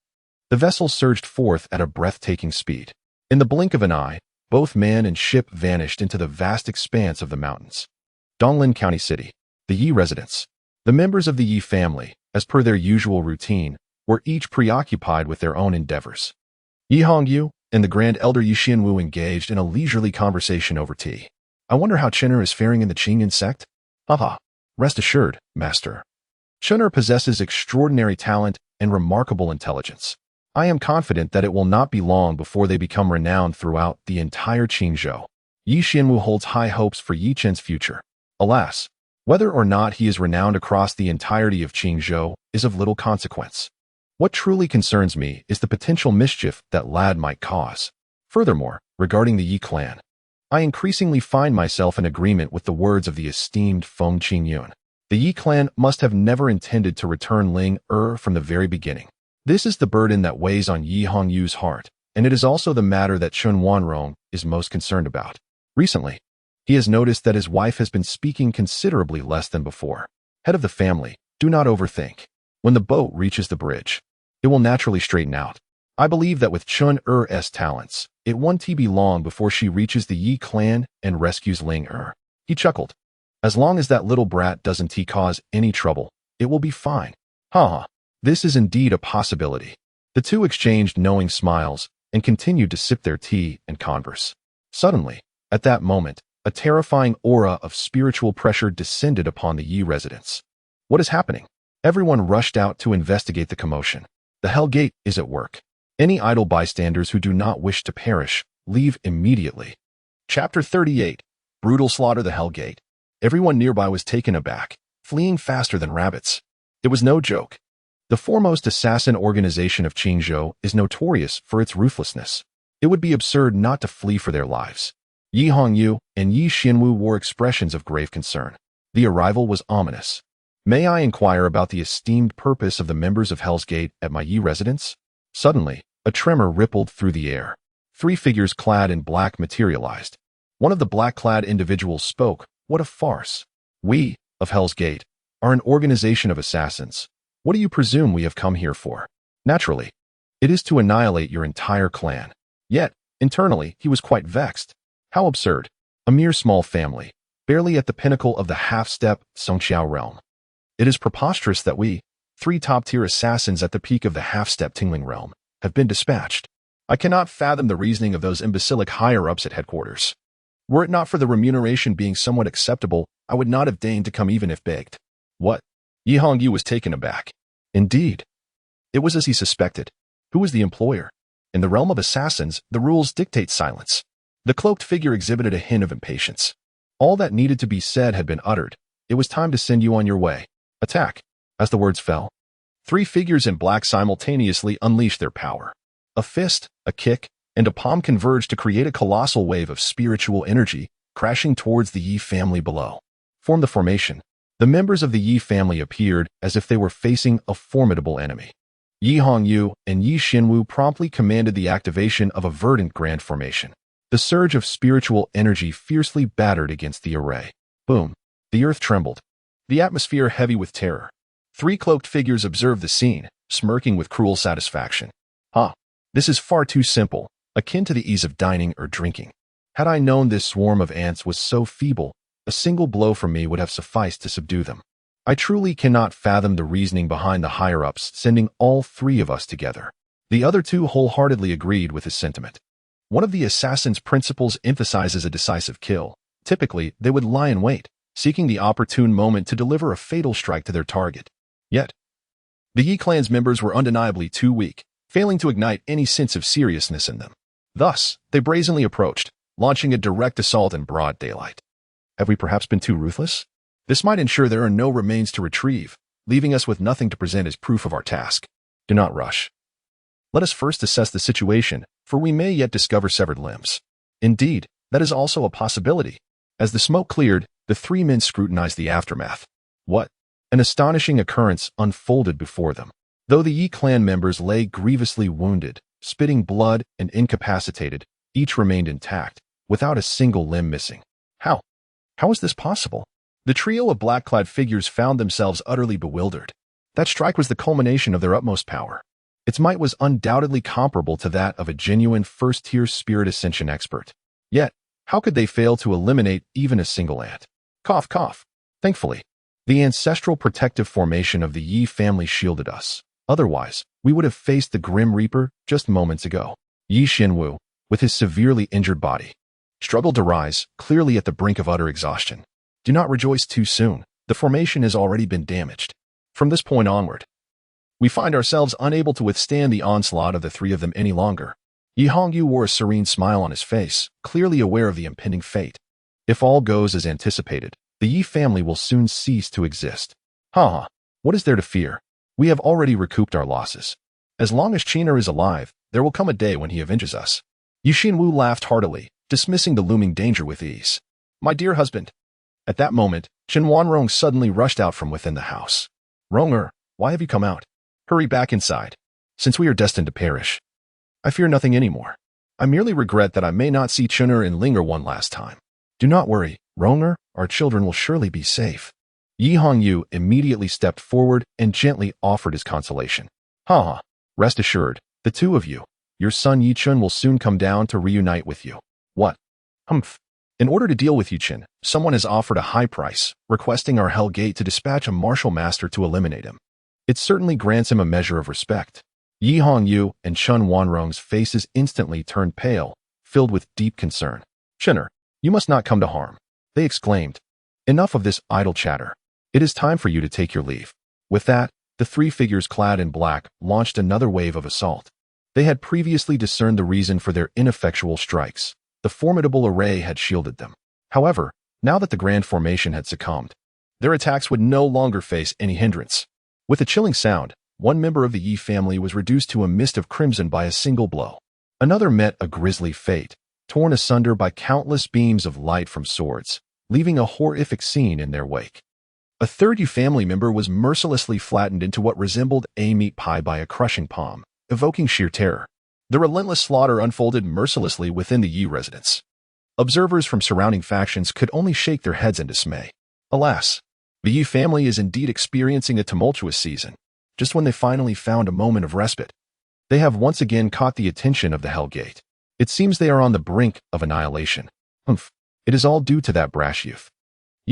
the vessel surged forth at a breathtaking speed. In the blink of an eye, both man and ship vanished into the vast expanse of the mountains. Donglin County City, the Yi residence. The members of the Yi family, as per their usual routine, were each preoccupied with their own endeavors. Yi Hongyu and the Grand Elder Yi Xianwu engaged in a leisurely conversation over tea. I wonder how Chen'er is faring in the Qingyun sect? Rest assured, master. Chen'er possesses extraordinary talent and remarkable intelligence. I am confident that it will not be long before they become renowned throughout the entire Qingzhou. Yi Xianwu holds high hopes for Yi Chen's future. Alas, whether or not he is renowned across the entirety of Qingzhou is of little consequence. What truly concerns me is the potential mischief that lad might cause. Furthermore, regarding the Yi clan, I increasingly find myself in agreement with the words of the esteemed Feng Qingyun. The Yi clan must have never intended to return Ling from the very beginning. This is the burden that weighs on Yi Hongyu's heart, and it is also the matter that Chen Wanrong is most concerned about. Recently, he has noticed that his wife has been speaking considerably less than before. Head of the family, do not overthink. When the boat reaches the bridge, it will naturally straighten out. I believe that with Chen-er's talents, it won't be long before she reaches the Yi clan and rescues Ling. He chuckled. As long as that little brat doesn't cause any trouble, it will be fine. This is indeed a possibility. The two exchanged knowing smiles and continued to sip their tea and converse. Suddenly, at that moment, a terrifying aura of spiritual pressure descended upon the Yi residents. What is happening? Everyone rushed out to investigate the commotion. The Hell Gate is at work. Any idle bystanders who do not wish to perish, leave immediately. Chapter 38. Brutal slaughter. The Hell Gate. Everyone nearby was taken aback, fleeing faster than rabbits. It was no joke. The foremost assassin organization of Qingzhou is notorious for its ruthlessness. It would be absurd not to flee for their lives. Yi Hongyu and Yi Xinwu wore expressions of grave concern. The arrival was ominous. May I inquire about the esteemed purpose of the members of Hell's Gate at my Yi residence? Suddenly, a tremor rippled through the air. 3 figures clad in black materialized. One of the black-clad individuals spoke. What a farce. We, of Hell's Gate, are an organization of assassins. What do you presume we have come here for? Naturally, it is to annihilate your entire clan. Yet, internally, he was quite vexed. How absurd. A mere small family, barely at the pinnacle of the half-step Songqiao realm. It is preposterous that we, 3 top-tier assassins at the peak of the half-step Tingling realm, have been dispatched. I cannot fathom the reasoning of those imbecilic higher-ups at headquarters. Were it not for the remuneration being somewhat acceptable, I would not have deigned to come even if begged. What? Yi Hongyu was taken aback. Indeed. It was as he suspected. Who was the employer? In the realm of assassins, the rules dictate silence. The cloaked figure exhibited a hint of impatience. All that needed to be said had been uttered. It was time to send you on your way. Attack. As the words fell, 3 figures in black simultaneously unleashed their power. A fist, a kick, and a palm converged to create a colossal wave of spiritual energy, crashing towards the Yi family below. Form the formation. The members of the Yi family appeared as if they were facing a formidable enemy. Yi Hongyu and Yi Xinwu promptly commanded the activation of a verdant grand formation. The surge of spiritual energy fiercely battered against the array. Boom. The earth trembled. The atmosphere heavy with terror. 3 cloaked figures observed the scene, smirking with cruel satisfaction. This is far too simple, akin to the ease of dining or drinking. Had I known this swarm of ants was so feeble, a single blow from me would have sufficed to subdue them. I truly cannot fathom the reasoning behind the higher-ups sending all 3 of us together. The other 2 wholeheartedly agreed with his sentiment. One of the assassin's principles emphasizes a decisive kill. Typically, they would lie in wait, seeking the opportune moment to deliver a fatal strike to their target. Yet, the Yi clan's members were undeniably too weak, failing to ignite any sense of seriousness in them. Thus, they brazenly approached, launching a direct assault in broad daylight. Have we perhaps been too ruthless? This might ensure there are no remains to retrieve, leaving us with nothing to present as proof of our task. Do not rush. Let us first assess the situation, for we may yet discover severed limbs. Indeed, that is also a possibility. As the smoke cleared, the 3 men scrutinized the aftermath. What? An astonishing occurrence unfolded before them. Though the Yi clan members lay grievously wounded, spitting blood and incapacitated, each remained intact, without a single limb missing. How? How is this possible? The trio of black-clad figures found themselves utterly bewildered. That strike was the culmination of their utmost power. Its might was undoubtedly comparable to that of a genuine first-tier spirit ascension expert. Yet, how could they fail to eliminate even a single ant? Cough, cough. Thankfully, the ancestral protective formation of the Yi family shielded us. Otherwise, we would have faced the Grim Reaper just moments ago. Yi Xinwu, with his severely injured body, struggled to rise, clearly at the brink of utter exhaustion. Do not rejoice too soon. The formation has already been damaged. From this point onward, we find ourselves unable to withstand the onslaught of the 3 of them any longer. Yi Hongyu wore a serene smile on his face, clearly aware of the impending fate. If all goes as anticipated, the Yi family will soon cease to exist. What is there to fear? We have already recouped our losses. As long as Chen is alive, there will come a day when he avenges us. Yi Xinwu laughed heartily, dismissing the looming danger with ease. My dear husband. At that moment, Chen Wanrong suddenly rushed out from within the house. Ronger, why have you come out? Hurry back inside, since we are destined to perish. I fear nothing anymore. I merely regret that I may not see Chen and Linger one last time. Do not worry, Ronger, our children will surely be safe. Yi Hongyu immediately stepped forward and gently offered his consolation. Rest assured, the 2 of you, your son Yi Chen will soon come down to reunite with you. What? In order to deal with Yi Chen, someone has offered a high price, requesting our Hell Gate to dispatch a martial master to eliminate him. It certainly grants him a measure of respect. Yi Hongyu and Chen Wanrong's faces instantly turned pale, filled with deep concern. Chener, you must not come to harm, they exclaimed. Enough of this idle chatter. It is time for you to take your leave. With that, the 3 figures clad in black launched another wave of assault. They had previously discerned the reason for their ineffectual strikes. The formidable array had shielded them. However, now that the grand formation had succumbed, their attacks would no longer face any hindrance. With a chilling sound, one member of the Yi family was reduced to a mist of crimson by a single blow. Another met a grisly fate, torn asunder by countless beams of light from swords, leaving a horrific scene in their wake. A third Yi family member was mercilessly flattened into what resembled a meat pie by a crushing palm, evoking sheer terror. The relentless slaughter unfolded mercilessly within the Yi residence. Observers from surrounding factions could only shake their heads in dismay. Alas, the Yi family is indeed experiencing a tumultuous season. Just when they finally found a moment of respite, they have once again caught the attention of the Hell Gate. It seems they are on the brink of annihilation. Humph. It is all due to that brash youth,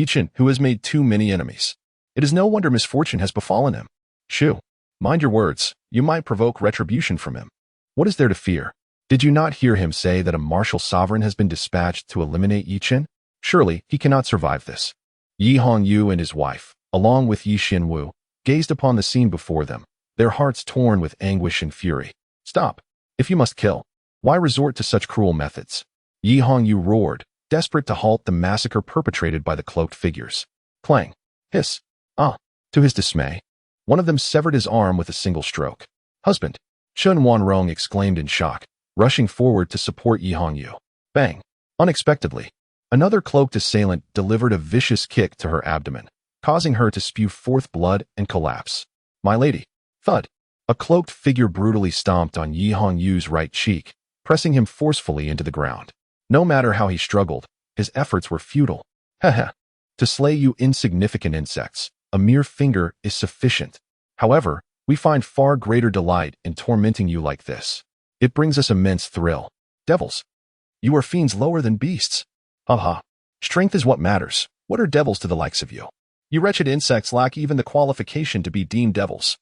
Chen, who has made too many enemies. It is no wonder misfortune has befallen him. Shoo, mind your words. You might provoke retribution from him. What is there to fear? Did you not hear him say that a martial sovereign has been dispatched to eliminate Chen? Surely he cannot survive this. Yi Hongyu and his wife, along with Yi Xianwu, gazed upon the scene before them, their hearts torn with anguish and fury. Stop. If you must kill, why resort to such cruel methods? Yi Hongyu roared, desperate to halt the massacre perpetrated by the cloaked figures. Clang. Hiss. Ah. To his dismay, one of them severed his arm with a single stroke. Husband. Chen Wanrong exclaimed in shock, rushing forward to support Yi Hongyu. Bang. Unexpectedly, another cloaked assailant delivered a vicious kick to her abdomen, causing her to spew forth blood and collapse. My lady. Thud. A cloaked figure brutally stomped on Yi Hongyu's right cheek, pressing him forcefully into the ground. No matter how he struggled, his efforts were futile. Heh. To slay you insignificant insects, a mere finger is sufficient. However, we find far greater delight in tormenting you like this. It brings us immense thrill. Devils. You are fiends lower than beasts. Aha. Strength is what matters. What are devils to the likes of you? You wretched insects lack even the qualification to be deemed devils.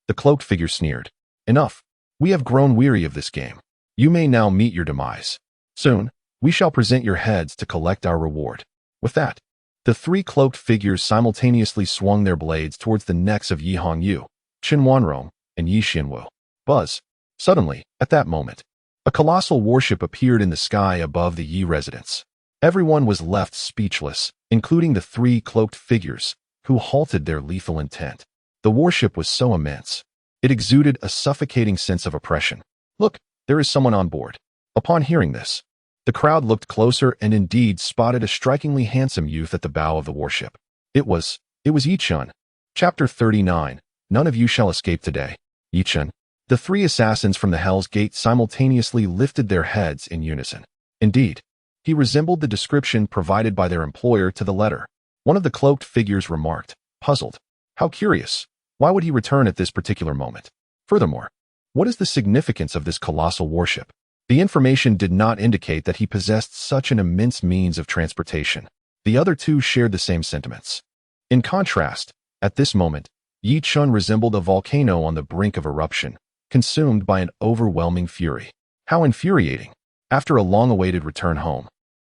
The cloaked figure sneered. Enough. We have grown weary of this game. You may now meet your demise. Soon, we shall present your heads to collect our reward. With that, the three cloaked figures simultaneously swung their blades towards the necks of Yi Hongyu, Chen Wanrong, and Yi Xianwu. Buzz. Suddenly, at that moment, a colossal warship appeared in the sky above the Yi residence. Everyone was left speechless, including the three cloaked figures, who halted their lethal intent. The warship was so immense. It exuded a suffocating sense of oppression. Look, there is someone on board. Upon hearing this, the crowd looked closer and indeed spotted a strikingly handsome youth at the bow of the warship. It was Yi Chen. Chapter 39. None of you shall escape today. Yi Chen. The three assassins from the Hell's Gate simultaneously lifted their heads in unison. Indeed, he resembled the description provided by their employer to the letter. One of the cloaked figures remarked, puzzled. How curious. Why would he return at this particular moment? Furthermore, what is the significance of this colossal warship? The information did not indicate that he possessed such an immense means of transportation. The other two shared the same sentiments. In contrast, at this moment, Yi Chen resembled a volcano on the brink of eruption, consumed by an overwhelming fury. How infuriating. After a long-awaited return home,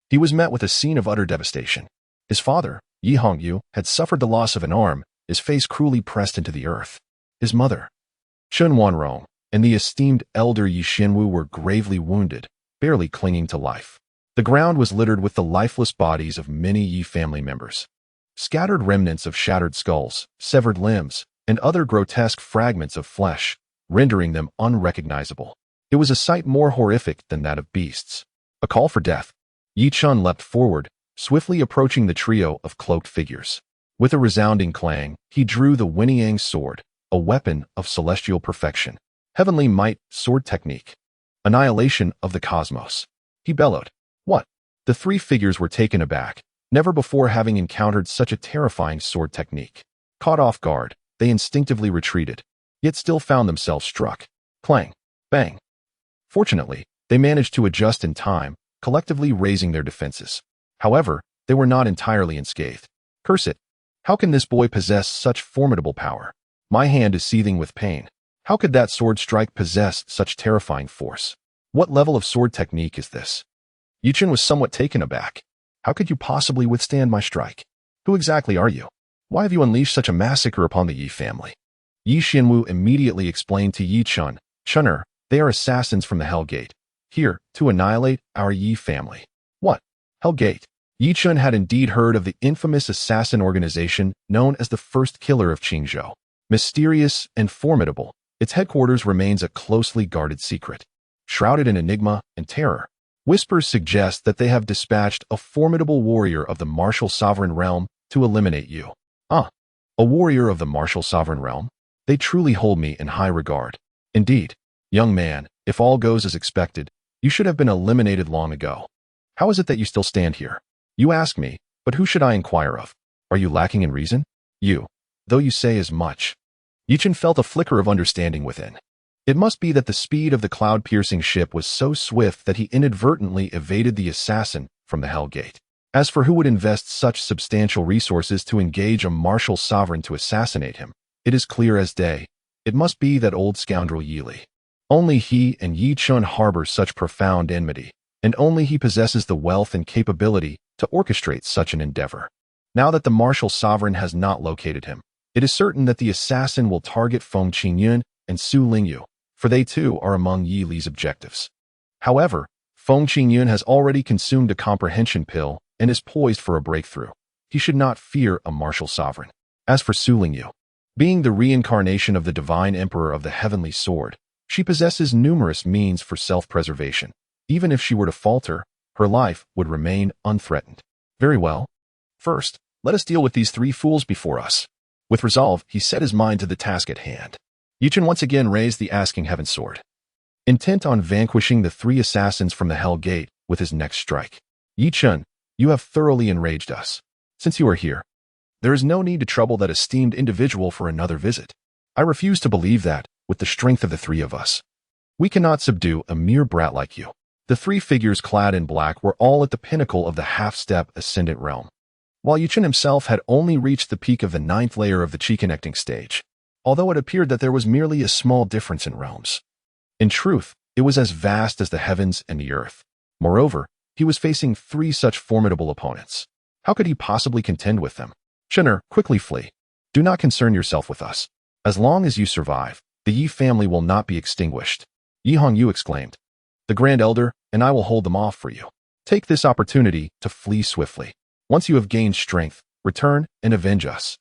he was met with a scene of utter devastation. His father, Yi Hongyu, had suffered the loss of an arm, his face cruelly pressed into the earth. His mother, Chen Wanrong, and the esteemed elder Yi Xianwu were gravely wounded, barely clinging to life. The ground was littered with the lifeless bodies of many Yi family members. Scattered remnants of shattered skulls, severed limbs, and other grotesque fragments of flesh, rendering them unrecognizable. It was a sight more horrific than that of beasts. A call for death. Yi Chen leapt forward, swiftly approaching the trio of cloaked figures. With a resounding clang, he drew the Winiang sword, a weapon of celestial perfection. Heavenly might, sword technique. Annihilation of the cosmos. He bellowed. What? The three figures were taken aback, never before having encountered such a terrifying sword technique. Caught off guard, they instinctively retreated, yet still found themselves struck. Clang. Bang. Fortunately, they managed to adjust in time, collectively raising their defenses. However, they were not entirely unscathed. Curse it. How can this boy possess such formidable power? My hand is seething with pain. How could that sword strike possess such terrifying force? What level of sword technique is this? Yi Chen was somewhat taken aback. How could you possibly withstand my strike? Who exactly are you? Why have you unleashed such a massacre upon the Yi family? Yi Xianwu immediately explained to Yi Chen, Chener, they are assassins from the Hell Gate, here to annihilate our Yi family. What? Hell Gate? Yi Chen had indeed heard of the infamous assassin organization known as the First Killer of Qingzhou. Mysterious and formidable, its headquarters remains a closely guarded secret. shrouded in enigma and terror. Whispers suggest that they have dispatched a formidable warrior of the martial sovereign realm to eliminate you. Ah, a warrior of the martial sovereign realm? They truly hold me in high regard. Indeed, young man, if all goes as expected, you should have been eliminated long ago. How is it that you still stand here? You ask me, but who should I inquire of? Are you lacking in reason? You, though you say as much. Chen felt a flicker of understanding within. It must be that the speed of the cloud-piercing ship was so swift that he inadvertently evaded the assassin from the Hell Gate. As for who would invest such substantial resources to engage a martial sovereign to assassinate him, it is clear as day. It must be that old scoundrel Yi Li. Only he and Chen harbor such profound enmity, and only he possesses the wealth and capability to orchestrate such an endeavor. Now that the martial sovereign has not located him, it is certain that the assassin will target Feng Qingyun and Su Lingyu, for they too are among Yi Li's objectives. However, Feng Qingyun has already consumed a comprehension pill and is poised for a breakthrough. He should not fear a martial sovereign. As for Su Lingyu, being the reincarnation of the divine emperor of the heavenly sword, she possesses numerous means for self-preservation. Even if she were to falter, her life would remain unthreatened. Very well. First, let us deal with these three fools before us. With resolve, he set his mind to the task at hand. Chen once again raised the asking heaven sword, intent on vanquishing the three assassins from the Hell Gate with his next strike. Chen, you have thoroughly enraged us. Since you are here, there is no need to trouble that esteemed individual for another visit. I refuse to believe that, with the strength of the three of us, we cannot subdue a mere brat like you. The three figures clad in black were all at the pinnacle of the half-step ascendant realm, while Chen himself had only reached the peak of the 9th layer of the chi-connecting stage, although it appeared that there was merely a small difference in realms. In truth, it was as vast as the heavens and the earth. Moreover, he was facing three such formidable opponents. How could he possibly contend with them? Chener, quickly flee. Do not concern yourself with us. As long as you survive, the Yi family will not be extinguished. Yi Hongyu exclaimed. The Grand Elder and I will hold them off for you. Take this opportunity to flee swiftly. Once you have gained strength, return and avenge us.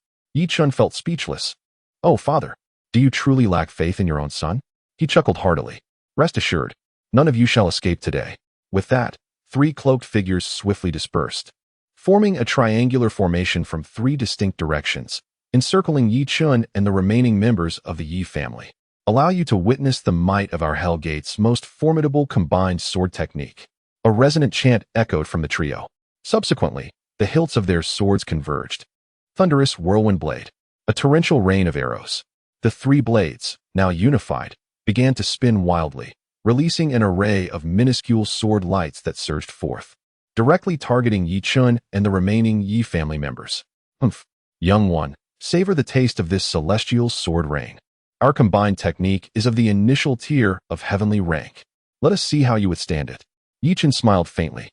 Chen felt speechless. Oh, father, do you truly lack faith in your own son? He chuckled heartily. Rest assured, none of you shall escape today. With that, three cloaked figures swiftly dispersed, forming a triangular formation from three distinct directions, encircling Chen and the remaining members of the Yi family. Allow you to witness the might of our Hell Gate's most formidable combined sword technique. A resonant chant echoed from the trio. Subsequently, the hilts of their swords converged. Thunderous whirlwind blade. A torrential rain of arrows. The three blades, now unified, began to spin wildly, releasing an array of minuscule sword lights that surged forth, directly targeting Chen and the remaining Yi family members. Humph, young one, savor the taste of this celestial sword rain. Our combined technique is of the initial tier of heavenly rank. Let us see how you withstand it. Chen smiled faintly.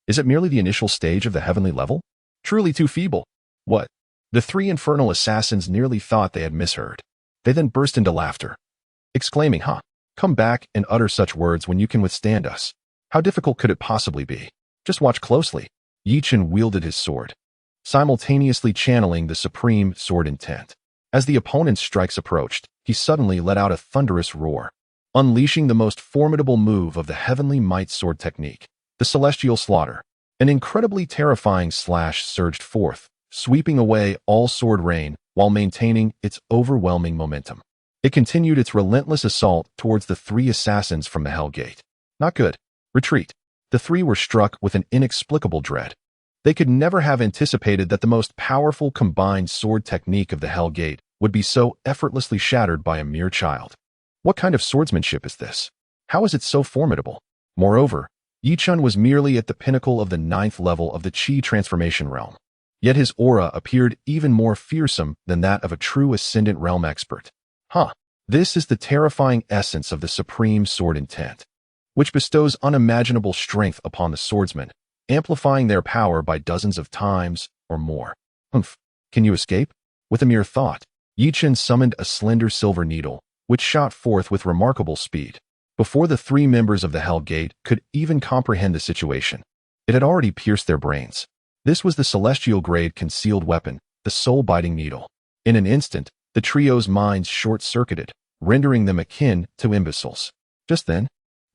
Is it merely the initial stage of the heavenly level? Truly too feeble. What? The three infernal assassins nearly thought they had misheard. They then burst into laughter, exclaiming, come back and utter such words when you can withstand us. How difficult could it possibly be? Just watch closely. Chen wielded his sword, simultaneously channeling the supreme sword intent. As the opponent's strikes approached, he suddenly let out a thunderous roar, unleashing the most formidable move of the heavenly might sword technique, the celestial slaughter. An incredibly terrifying slash surged forth, sweeping away all sword rain while maintaining its overwhelming momentum. It continued its relentless assault towards the three assassins from the Hell Gate. Not good. Retreat. The three were struck with an inexplicable dread. They could never have anticipated that the most powerful combined sword technique of the Hell Gate would be so effortlessly shattered by a mere child. What kind of swordsmanship is this? How is it so formidable? Moreover, Chen was merely at the pinnacle of the 9th level of the Qi transformation realm. Yet his aura appeared even more fearsome than that of a true ascendant realm expert. This is the terrifying essence of the supreme sword intent, which bestows unimaginable strength upon the swordsman, amplifying their power by dozens of times or more. Can you escape? With a mere thought, Chen summoned a slender silver needle, which shot forth with remarkable speed. Before the three members of the Hell Gate could even comprehend the situation, it had already pierced their brains. This was the celestial-grade concealed weapon, the soul-biting needle. In an instant, the trio's minds short-circuited, rendering them akin to imbeciles. Just then,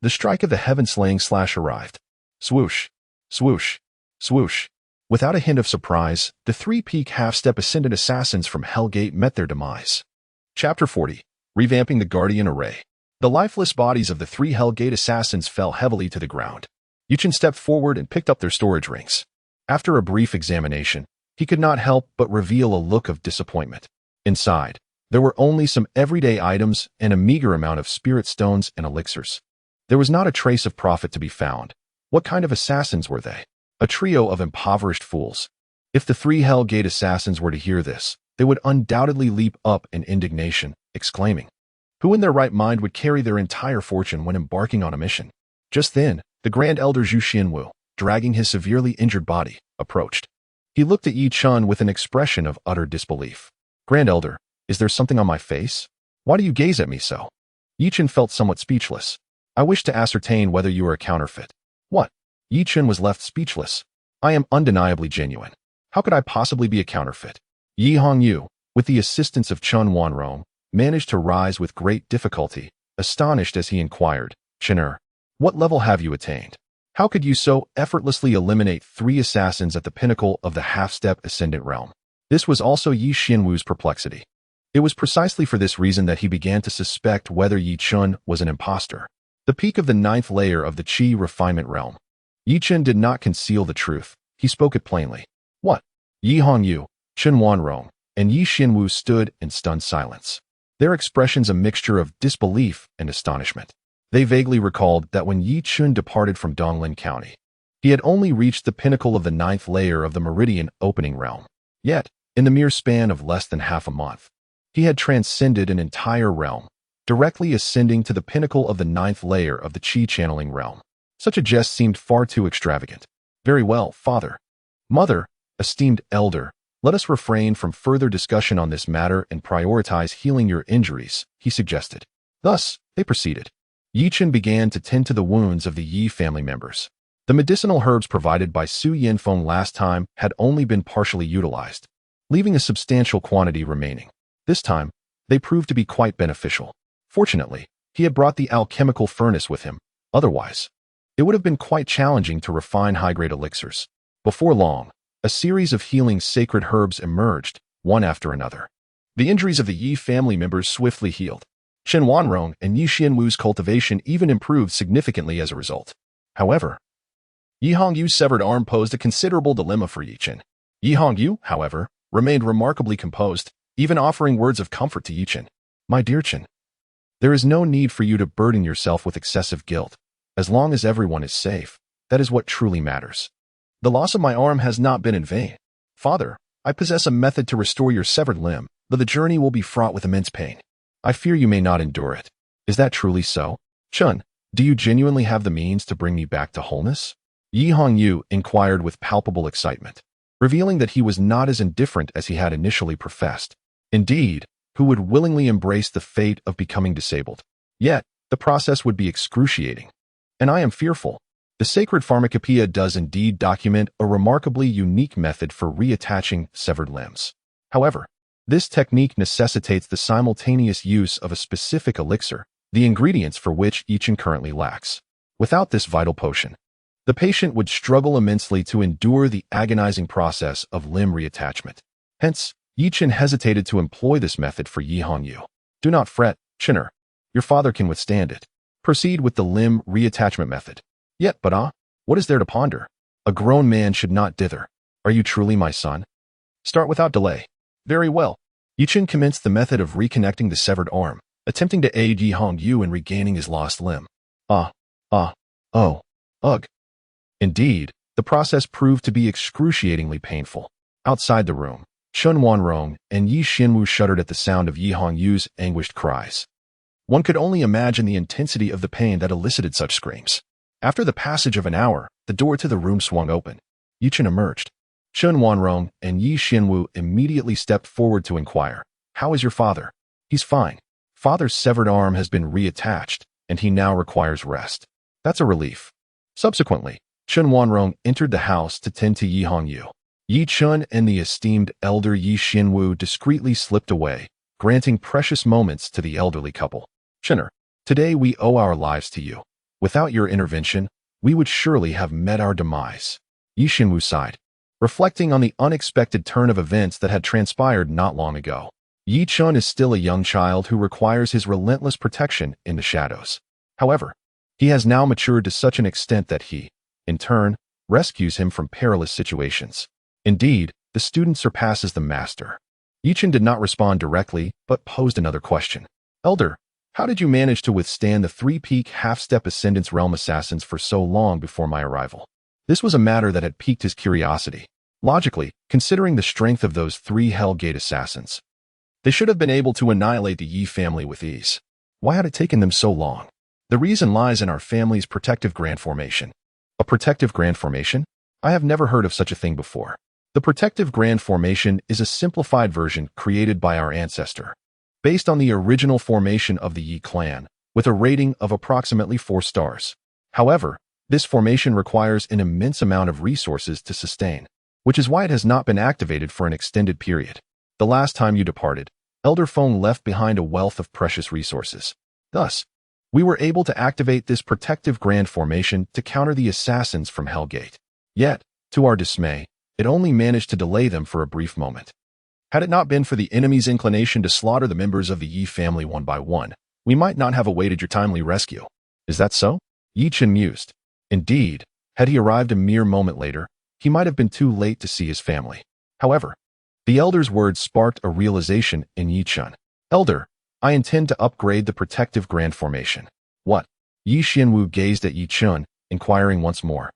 The strike of the heaven-slaying slash arrived. Swoosh, swoosh, swoosh. Without a hint of surprise, the three-peak half-step ascendant assassins from Hellgate met their demise. Chapter 40. Revamping the Guardian Array. The lifeless bodies of the three Hellgate assassins fell heavily to the ground. Chen stepped forward and picked up their storage rings. After a brief examination, he could not help but reveal a look of disappointment. Inside, there were only some everyday items and a meager amount of spirit stones and elixirs. There was not a trace of profit to be found. What kind of assassins were they? A trio of impoverished fools. If the three Hellgate assassins were to hear this, they would undoubtedly leap up in indignation, exclaiming, "Who in their right mind would carry their entire fortune when embarking on a mission?" Just then, the Grand Elder Zhu Xianwu, dragging his severely injured body, approached. He looked at Chen with an expression of utter disbelief. "Grand Elder, is there something on my face? Why do you gaze at me so?" Chen felt somewhat speechless. "I wish to ascertain whether you are a counterfeit." "What?" Chen was left speechless. "I am undeniably genuine. How could I possibly be a counterfeit?" Yi Hongyu, with the assistance of Chen Wanrong, managed to rise with great difficulty, astonished as he inquired, "Chener, what level have you attained? How could you so effortlessly eliminate three assassins at the pinnacle of the half-step ascendant realm?" This was also Yi Xianwu's perplexity. It was precisely for this reason that he began to suspect whether Yi Chen was an impostor. The peak of the 9th layer of the Qi refinement realm. Yi Chen did not conceal the truth. He spoke it plainly. "What?" Yi Hongyu, Chen Wanrong, and Yi Xianwu stood in stunned silence. Their expressions a mixture of disbelief and astonishment. They vaguely recalled that when Yi Chen departed from Donglin County, he had only reached the pinnacle of the 9th layer of the Meridian opening realm. Yet, in the mere span of less than half a month, he had transcended an entire realm, directly ascending to the pinnacle of the 9th layer of the Qi channeling realm. Such a jest seemed far too extravagant. "Very well, father. Mother, esteemed elder, let us refrain from further discussion on this matter and prioritize healing your injuries," he suggested. Thus, they proceeded. Yi Chen began to tend to the wounds of the Yi family members. The medicinal herbs provided by Su Yanfeng last time had only been partially utilized, leaving a substantial quantity remaining. This time, they proved to be quite beneficial. Fortunately, he had brought the alchemical furnace with him. Otherwise, it would have been quite challenging to refine high-grade elixirs. Before long, a series of healing sacred herbs emerged, one after another. The injuries of the Yi family members swiftly healed. Chen Wanrong and Yi Xianwu's cultivation even improved significantly as a result. However, Yi Hongyu's severed arm posed a considerable dilemma for Yi Chen. Yi Hongyu, however, remained remarkably composed, even offering words of comfort to Yi Chen. "My dear Chen, there is no need for you to burden yourself with excessive guilt. As long as everyone is safe, that is what truly matters. The loss of my arm has not been in vain. Father, I possess a method to restore your severed limb, though the journey will be fraught with immense pain. I fear you may not endure it. Is that truly so? Chen, do you genuinely have the means to bring me back to wholeness?" Yi Hongyu inquired with palpable excitement, revealing that he was not as indifferent as he had initially professed. Indeed, who would willingly embrace the fate of becoming disabled? Yet, the process would be excruciating. And I am fearful. The sacred pharmacopoeia does indeed document a remarkably unique method for reattaching severed limbs. However, this technique necessitates the simultaneous use of a specific elixir, the ingredients for which Yi Chen currently lacks. Without this vital potion, the patient would struggle immensely to endure the agonizing process of limb reattachment. Hence, Yi Chen hesitated to employ this method for Yi Hongyu. "Do not fret, Chener. Your father can withstand it. Proceed with the limb reattachment method." "Yet, but what is there to ponder? A grown man should not dither. Are you truly my son? Start without delay." "Very well." Yi Chen commenced the method of reconnecting the severed arm, attempting to aid Yi Hongyu in regaining his lost limb. Ugh. Indeed, the process proved to be excruciatingly painful. Outside the room, Chen Wanrong and Yi Xianwu shuddered at the sound of Yi Hongyu's anguished cries. One could only imagine the intensity of the pain that elicited such screams. After the passage of an hour, the door to the room swung open. Yi Chen emerged. Chen Wanrong and Yi Xianwu immediately stepped forward to inquire, "How is your father?" "He's fine. Father's severed arm has been reattached, and he now requires rest." "That's a relief." Subsequently, Chen Wanrong entered the house to tend to Yi Hongyu. Yi Chen and the esteemed elder Yi Xianwu discreetly slipped away, granting precious moments to the elderly couple. "Chener, today we owe our lives to you. Without your intervention, we would surely have met our demise. Yi Xianwu sighed, reflecting on the unexpected turn of events that had transpired not long ago. Yi Chen is still a young child who requires his relentless protection in the shadows. However, he has now matured to such an extent that he, in turn, rescues him from perilous situations. Indeed, the student surpasses the master. Yi Chen did not respond directly, but posed another question. Elder, how did you manage to withstand the three-peak half-step Ascendance Realm assassins for so long before my arrival? This was a matter that had piqued his curiosity. Logically, considering the strength of those 3 Hell Gate assassins, they should have been able to annihilate the Yi family with ease. Why had it taken them so long? The reason lies in our family's protective grand formation. A protective grand formation? I have never heard of such a thing before. The protective grand formation is a simplified version created by our ancestor, based on the original formation of the Yi clan, with a rating of approximately 4 stars. However, this formation requires an immense amount of resources to sustain, which is why it has not been activated for an extended period. The last time you departed, Elder Feng left behind a wealth of precious resources. Thus, we were able to activate this protective grand formation to counter the assassins from Hellgate. Yet, to our dismay, it only managed to delay them for a brief moment. Had it not been for the enemy's inclination to slaughter the members of the Yi family one by one, we might not have awaited your timely rescue. Is that so? Yi Chen mused. Indeed, had he arrived a mere moment later, he might have been too late to see his family. However, the elder's words sparked a realization in Yi Chen. Elder, I intend to upgrade the protective grand formation. What? Yi Xianwu gazed at Yi Chen, inquiring once more.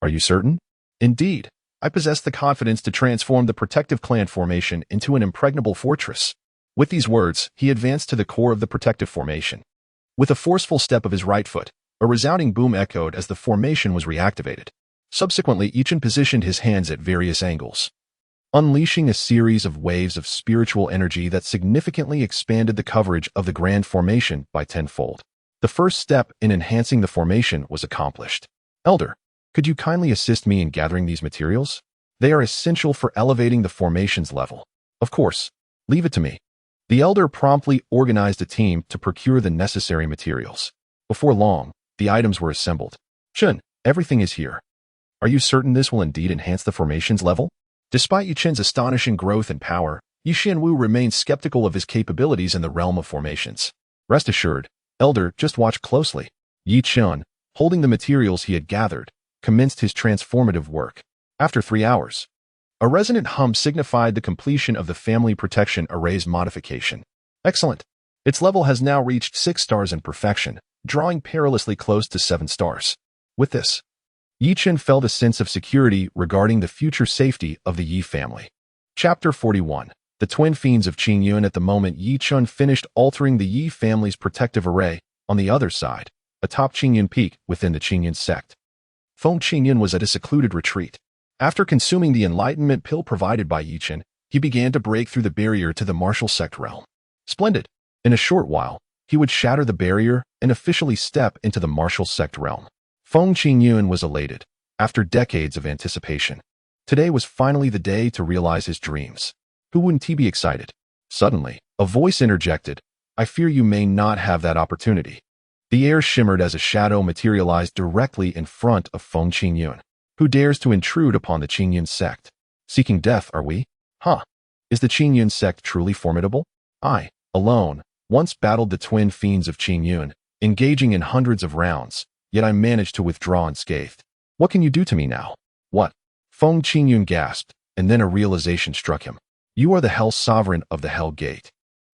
Are you certain? Indeed, I possess the confidence to transform the protective clan formation into an impregnable fortress. With these words, he advanced to the core of the protective formation. With a forceful step of his right foot, a resounding boom echoed as the formation was reactivated. Subsequently, Yi Chen positioned his hands at various angles, unleashing a series of waves of spiritual energy that significantly expanded the coverage of the grand formation by tenfold. The first step in enhancing the formation was accomplished. Elder, could you kindly assist me in gathering these materials? They are essential for elevating the formation's level. Of course, leave it to me. The elder promptly organized a team to procure the necessary materials. Before long, the items were assembled. Chen, everything is here. Are you certain this will indeed enhance the formation's level? Despite Yi Chen's astonishing growth and power, Yi Xianwu remained skeptical of his capabilities in the realm of formations. Rest assured, Elder, just watch closely. Yi Chen, holding the materials he had gathered, commenced his transformative work. After 3 hours, a resonant hum signified the completion of the family protection array's modification. Excellent. Its level has now reached 6 stars in perfection, drawing perilously close to 7 stars. With this, Yi Chen felt a sense of security regarding the future safety of the Yi family. Chapter 41. The Twin Fiends of Qingyun. At the moment Yi Chen finished altering the Yi family's protective array, on the other side, atop Qingyun Peak within the Qingyun sect, Feng Qingyun was at a secluded retreat. After consuming the enlightenment pill provided by Yi Chen, he began to break through the barrier to the martial sect realm. Splendid! In a short while, he would shatter the barrier and officially step into the martial sect realm. Feng Qingyun was elated, after decades of anticipation. Today was finally the day to realize his dreams. Who wouldn't he be excited? Suddenly, a voice interjected, I fear you may not have that opportunity. The air shimmered as a shadow materialized directly in front of Feng Qingyun. Who dares to intrude upon the Qingyun sect? Seeking death, are we? Huh. Is the Qingyun sect truly formidable? I, alone, once battled the twin fiends of Qingyun, engaging in hundreds of rounds, yet I managed to withdraw unscathed. What can you do to me now? What? Feng Qingyun gasped, and then a realization struck him. You are the Hell Sovereign of the Hell Gate.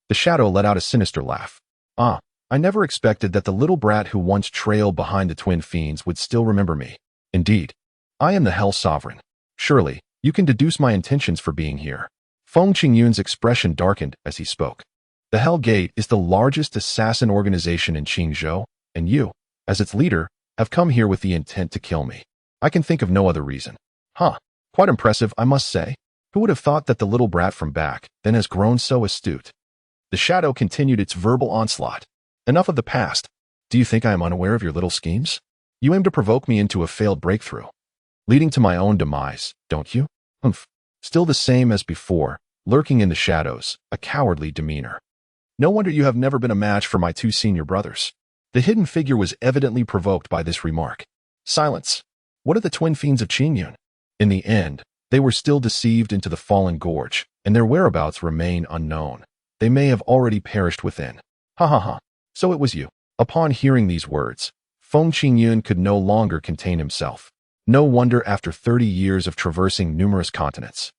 The shadow let out a sinister laugh. Ah. I never expected that the little brat who once trailed behind the twin fiends would still remember me. Indeed, I am the Hell Sovereign. Surely, you can deduce my intentions for being here. Feng Qingyun's expression darkened as he spoke. The Hell Gate is the largest assassin organization in Qingzhou, and you, as its leader, have come here with the intent to kill me. I can think of no other reason. Huh, quite impressive, I must say. Who would have thought that the little brat from back then has grown so astute? The shadow continued its verbal onslaught. Enough of the past. Do you think I am unaware of your little schemes? You aim to provoke me into a failed breakthrough, leading to my own demise, don't you? Humph. Still the same as before, lurking in the shadows, a cowardly demeanor. No wonder you have never been a match for my 2 senior brothers. The hidden figure was evidently provoked by this remark. Silence. What are the twin fiends of Qingyun? In the end, they were still deceived into the fallen gorge, and their whereabouts remain unknown. They may have already perished within. Ha ha ha. So it was you. Upon hearing these words, Feng Qingyun could no longer contain himself. No wonder after 30 years of traversing numerous continents,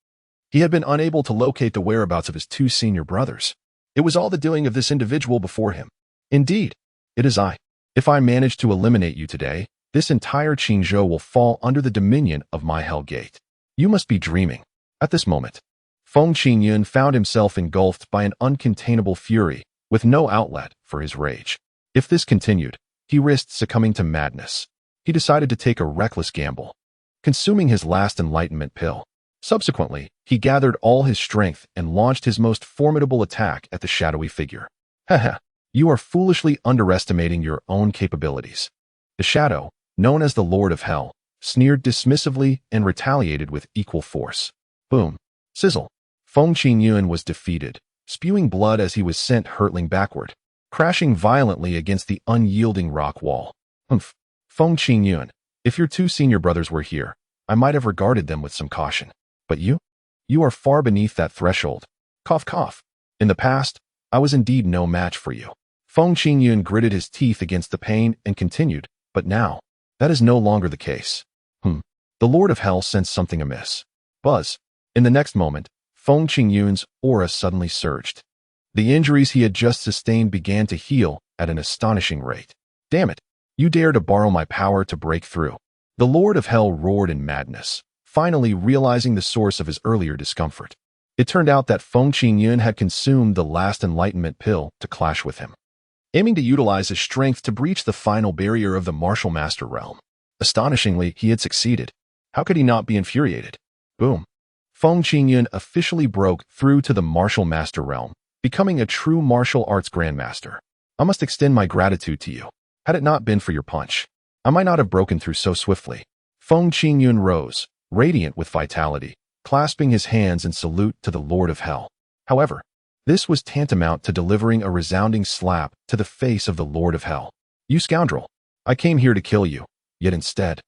he had been unable to locate the whereabouts of his two senior brothers. It was all the doing of this individual before him. Indeed, it is I. If I manage to eliminate you today, this entire Qingzhou will fall under the dominion of my Hell Gate. You must be dreaming. At this moment, Feng Qingyun found himself engulfed by an uncontainable fury, with no outlet for his rage. If this continued, he risked succumbing to madness. He decided to take a reckless gamble, consuming his last enlightenment pill. Subsequently, he gathered all his strength and launched his most formidable attack at the shadowy figure. Haha, you are foolishly underestimating your own capabilities. The shadow, known as the Lord of Hell, sneered dismissively and retaliated with equal force. Boom. Sizzle. Feng Qingyun was defeated, spewing blood as he was sent hurtling backward, crashing violently against the unyielding rock wall. Humph. Feng Qingyun, if your two senior brothers were here, I might have regarded them with some caution. But you? You are far beneath that threshold. Cough cough. In the past, I was indeed no match for you. Feng Qingyun gritted his teeth against the pain and continued, but now, that is no longer the case. The Lord of Hell sensed something amiss. Buzz. In the next moment, Feng Qingyun's aura suddenly surged. The injuries he had just sustained began to heal at an astonishing rate. Damn it. You dare to borrow my power to break through. The Lord of Hell roared in madness, finally realizing the source of his earlier discomfort. It turned out that Feng Qingyun had consumed the last enlightenment pill to clash with him, aiming to utilize his strength to breach the final barrier of the martial master realm. Astonishingly, he had succeeded. How could he not be infuriated? Boom. Feng Qingyun officially broke through to the martial master realm, becoming a true martial arts grandmaster. I must extend my gratitude to you. Had it not been for your punch, I might not have broken through so swiftly. Feng Qingyun rose, radiant with vitality, clasping his hands in salute to the Lord of Hell. However, this was tantamount to delivering a resounding slap to the face of the Lord of Hell. You scoundrel! I came here to kill you, yet instead,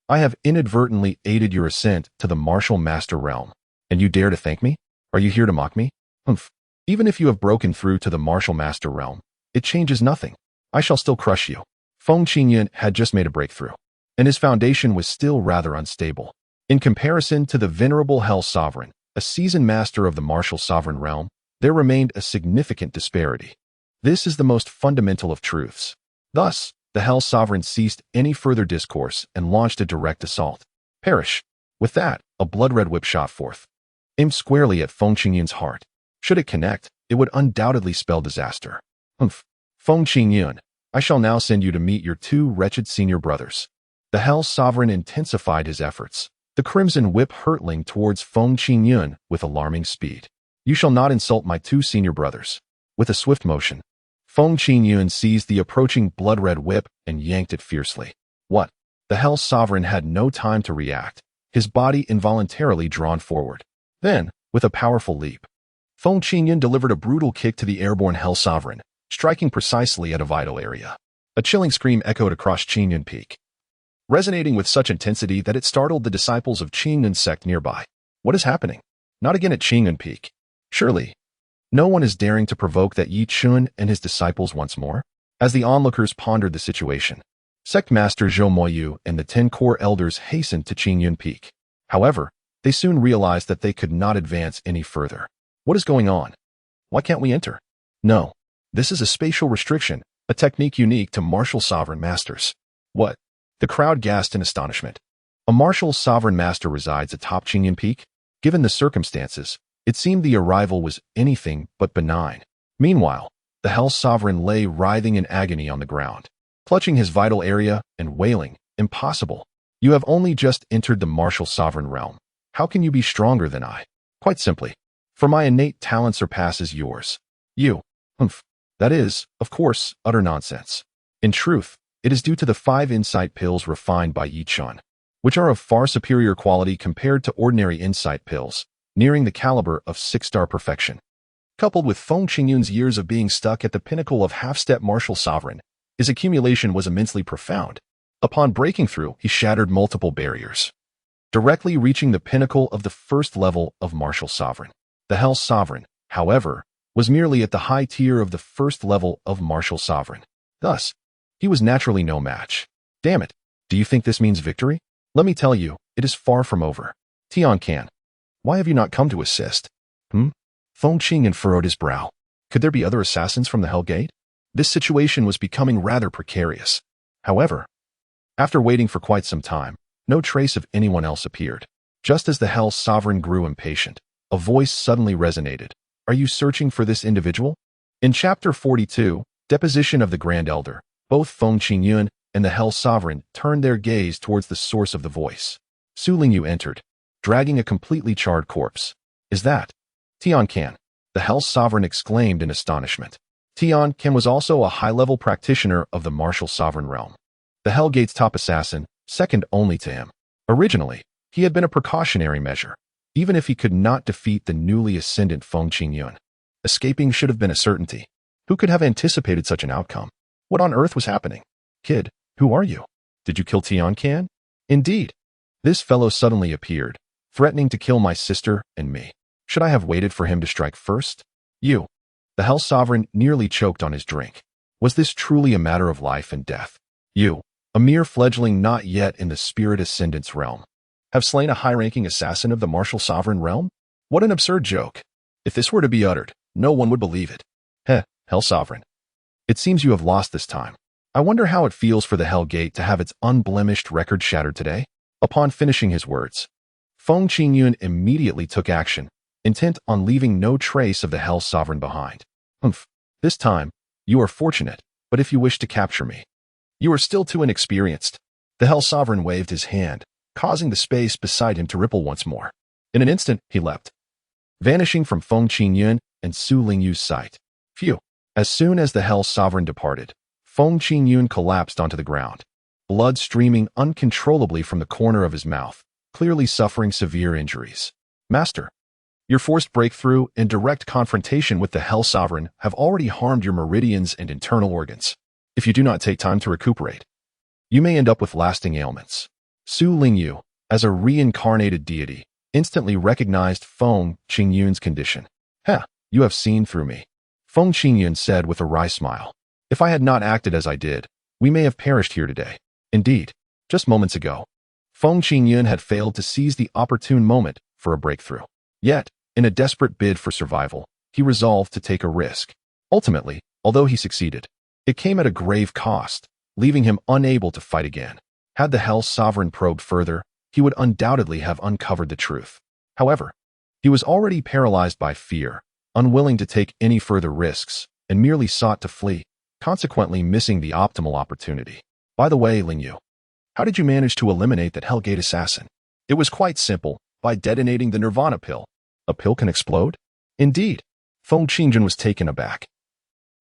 I have inadvertently aided your ascent to the martial master realm. And you dare to thank me? Are you here to mock me? Humph. Even if you have broken through to the martial master realm, it changes nothing. I shall still crush you. Feng Qingyun had just made a breakthrough, and his foundation was still rather unstable. In comparison to the venerable Hell Sovereign, a seasoned master of the martial sovereign realm, there remained a significant disparity. This is the most fundamental of truths. Thus, the Hell Sovereign ceased any further discourse and launched a direct assault. Perish. With that, a blood-red whip shot forth, aimed squarely at Feng Qingyun's heart. Should it connect, it would undoubtedly spell disaster. Humph. Feng Qingyun, I shall now send you to meet your two wretched senior brothers. The Hell Sovereign intensified his efforts, the crimson whip hurtling towards Feng Qingyun with alarming speed. You shall not insult my two senior brothers. With a swift motion, Feng Qingyun seized the approaching blood-red whip and yanked it fiercely. What? The Hell Sovereign had no time to react, his body involuntarily drawn forward. Then, with a powerful leap, Feng Qingyun delivered a brutal kick to the airborne Hell Sovereign, striking precisely at a vital area. A chilling scream echoed across Qingyun Peak, resonating with such intensity that it startled the disciples of Qingyun sect nearby. What is happening? Not again at Qingyun Peak. Surely, no one is daring to provoke that Yi Chun and his disciples once more? As the onlookers pondered the situation, Sect Master Zhou Moyu and the 10 core elders hastened to Qingyun Peak. However, they soon realized that they could not advance any further. What is going on? Why can't we enter? No. This is a spatial restriction, a technique unique to martial sovereign masters. What? The crowd gasped in astonishment. A martial sovereign master resides atop Qingyun Peak? Given the circumstances, it seemed the arrival was anything but benign. Meanwhile, the Hell Sovereign lay writhing in agony on the ground, clutching his vital area and wailing, "Impossible. You have only just entered the martial sovereign realm. How can you be stronger than I? Quite simply, for my innate talent surpasses yours. You. Humph. That is, of course, utter nonsense. In truth, it is due to the 5 insight pills refined by Yi Chun, which are of far superior quality compared to ordinary insight pills, nearing the caliber of 6-star perfection. Coupled with Feng Qingyun's years of being stuck at the pinnacle of half-step martial sovereign, His accumulation was immensely profound. Upon breaking through, he shattered multiple barriers, directly reaching the pinnacle of the first level of martial sovereign. The Hell Sovereign, however, was merely at the high tier of the first level of martial sovereign. Thus, he was naturally no match. Damn it, do you think this means victory? Let me tell you, it is far from over. Tian Can, why have you not come to assist? Feng Qing furrowed his brow. Could there be other assassins from the Hell Gate? This situation was becoming rather precarious. However, after waiting for quite some time, no trace of anyone else appeared. Just as the Hell Sovereign grew impatient, a voice suddenly resonated. Are you searching for this individual? In Chapter 42, Deposition of the Grand Elder, both Feng Qingyun and the Hell Sovereign turned their gaze towards the source of the voice. Su Lingyu entered, dragging a completely charred corpse. Is that Tian Can? The Hell Sovereign exclaimed in astonishment. Tian Can was also a high-level practitioner of the martial sovereign realm, the Hell Gate's top assassin, second only to him. Originally, he had been a precautionary measure, even if he could not defeat the newly ascendant Feng Qingyun. Escaping should have been a certainty. Who could have anticipated such an outcome? What on earth was happening? Kid, who are you? Did you kill Tian Can? Indeed. This fellow suddenly appeared, threatening to kill my sister and me. Should I have waited for him to strike first? You. The Hell Sovereign nearly choked on his drink. Was this truly a matter of life and death? You, a mere fledgling not yet in the Spirit Ascendant's realm, have slain a high-ranking assassin of the martial sovereign realm? What an absurd joke. If this were to be uttered, no one would believe it. Hell Sovereign. It seems you have lost this time. I wonder how it feels for the Hell Gate to have its unblemished record shattered today? Upon finishing his words, Feng Qingyun immediately took action, intent on leaving no trace of the Hell Sovereign behind. This time, you are fortunate, but if you wish to capture me, you are still too inexperienced. The Hell Sovereign waved his hand, causing the space beside him to ripple once more. In an instant, he leapt, vanishing from Feng Qingyun and Su Lingyu's sight. Phew. As soon as the Hell Sovereign departed, Feng Qingyun collapsed onto the ground, blood streaming uncontrollably from the corner of his mouth, clearly suffering severe injuries. Master, your forced breakthrough and direct confrontation with the Hell Sovereign have already harmed your meridians and internal organs. If you do not take time to recuperate, you may end up with lasting ailments. Su Lingyu, as a reincarnated deity, instantly recognized Feng Qingyun's condition. You have seen through me, Feng Qingyun said with a wry smile. If I had not acted as I did, we may have perished here today. Indeed, just moments ago, Feng Qingyun had failed to seize the opportune moment for a breakthrough. Yet, in a desperate bid for survival, he resolved to take a risk. Ultimately, although he succeeded, it came at a grave cost, leaving him unable to fight again. Had the Hell Sovereign probed further, he would undoubtedly have uncovered the truth. However, he was already paralyzed by fear, unwilling to take any further risks, and merely sought to flee, consequently missing the optimal opportunity. By the way, Lingyu, how did you manage to eliminate that Hellgate assassin? It was quite simple, by detonating the Nirvana pill. A pill can explode? Indeed. Feng Qingjun was taken aback.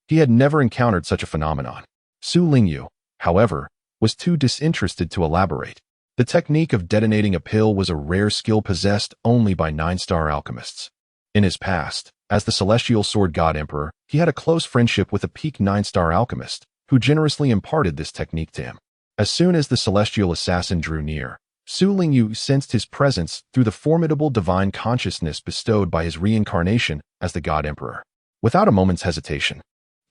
He had never encountered such a phenomenon. Su Lingyu, however, was too disinterested to elaborate. The technique of detonating a pill was a rare skill possessed only by 9-star alchemists. In his past, as the Celestial Sword God Emperor, he had a close friendship with a peak 9-star alchemist, who generously imparted this technique to him. As soon as the celestial assassin drew near, Su Lingyu sensed his presence through the formidable divine consciousness bestowed by his reincarnation as the God Emperor. Without a moment's hesitation,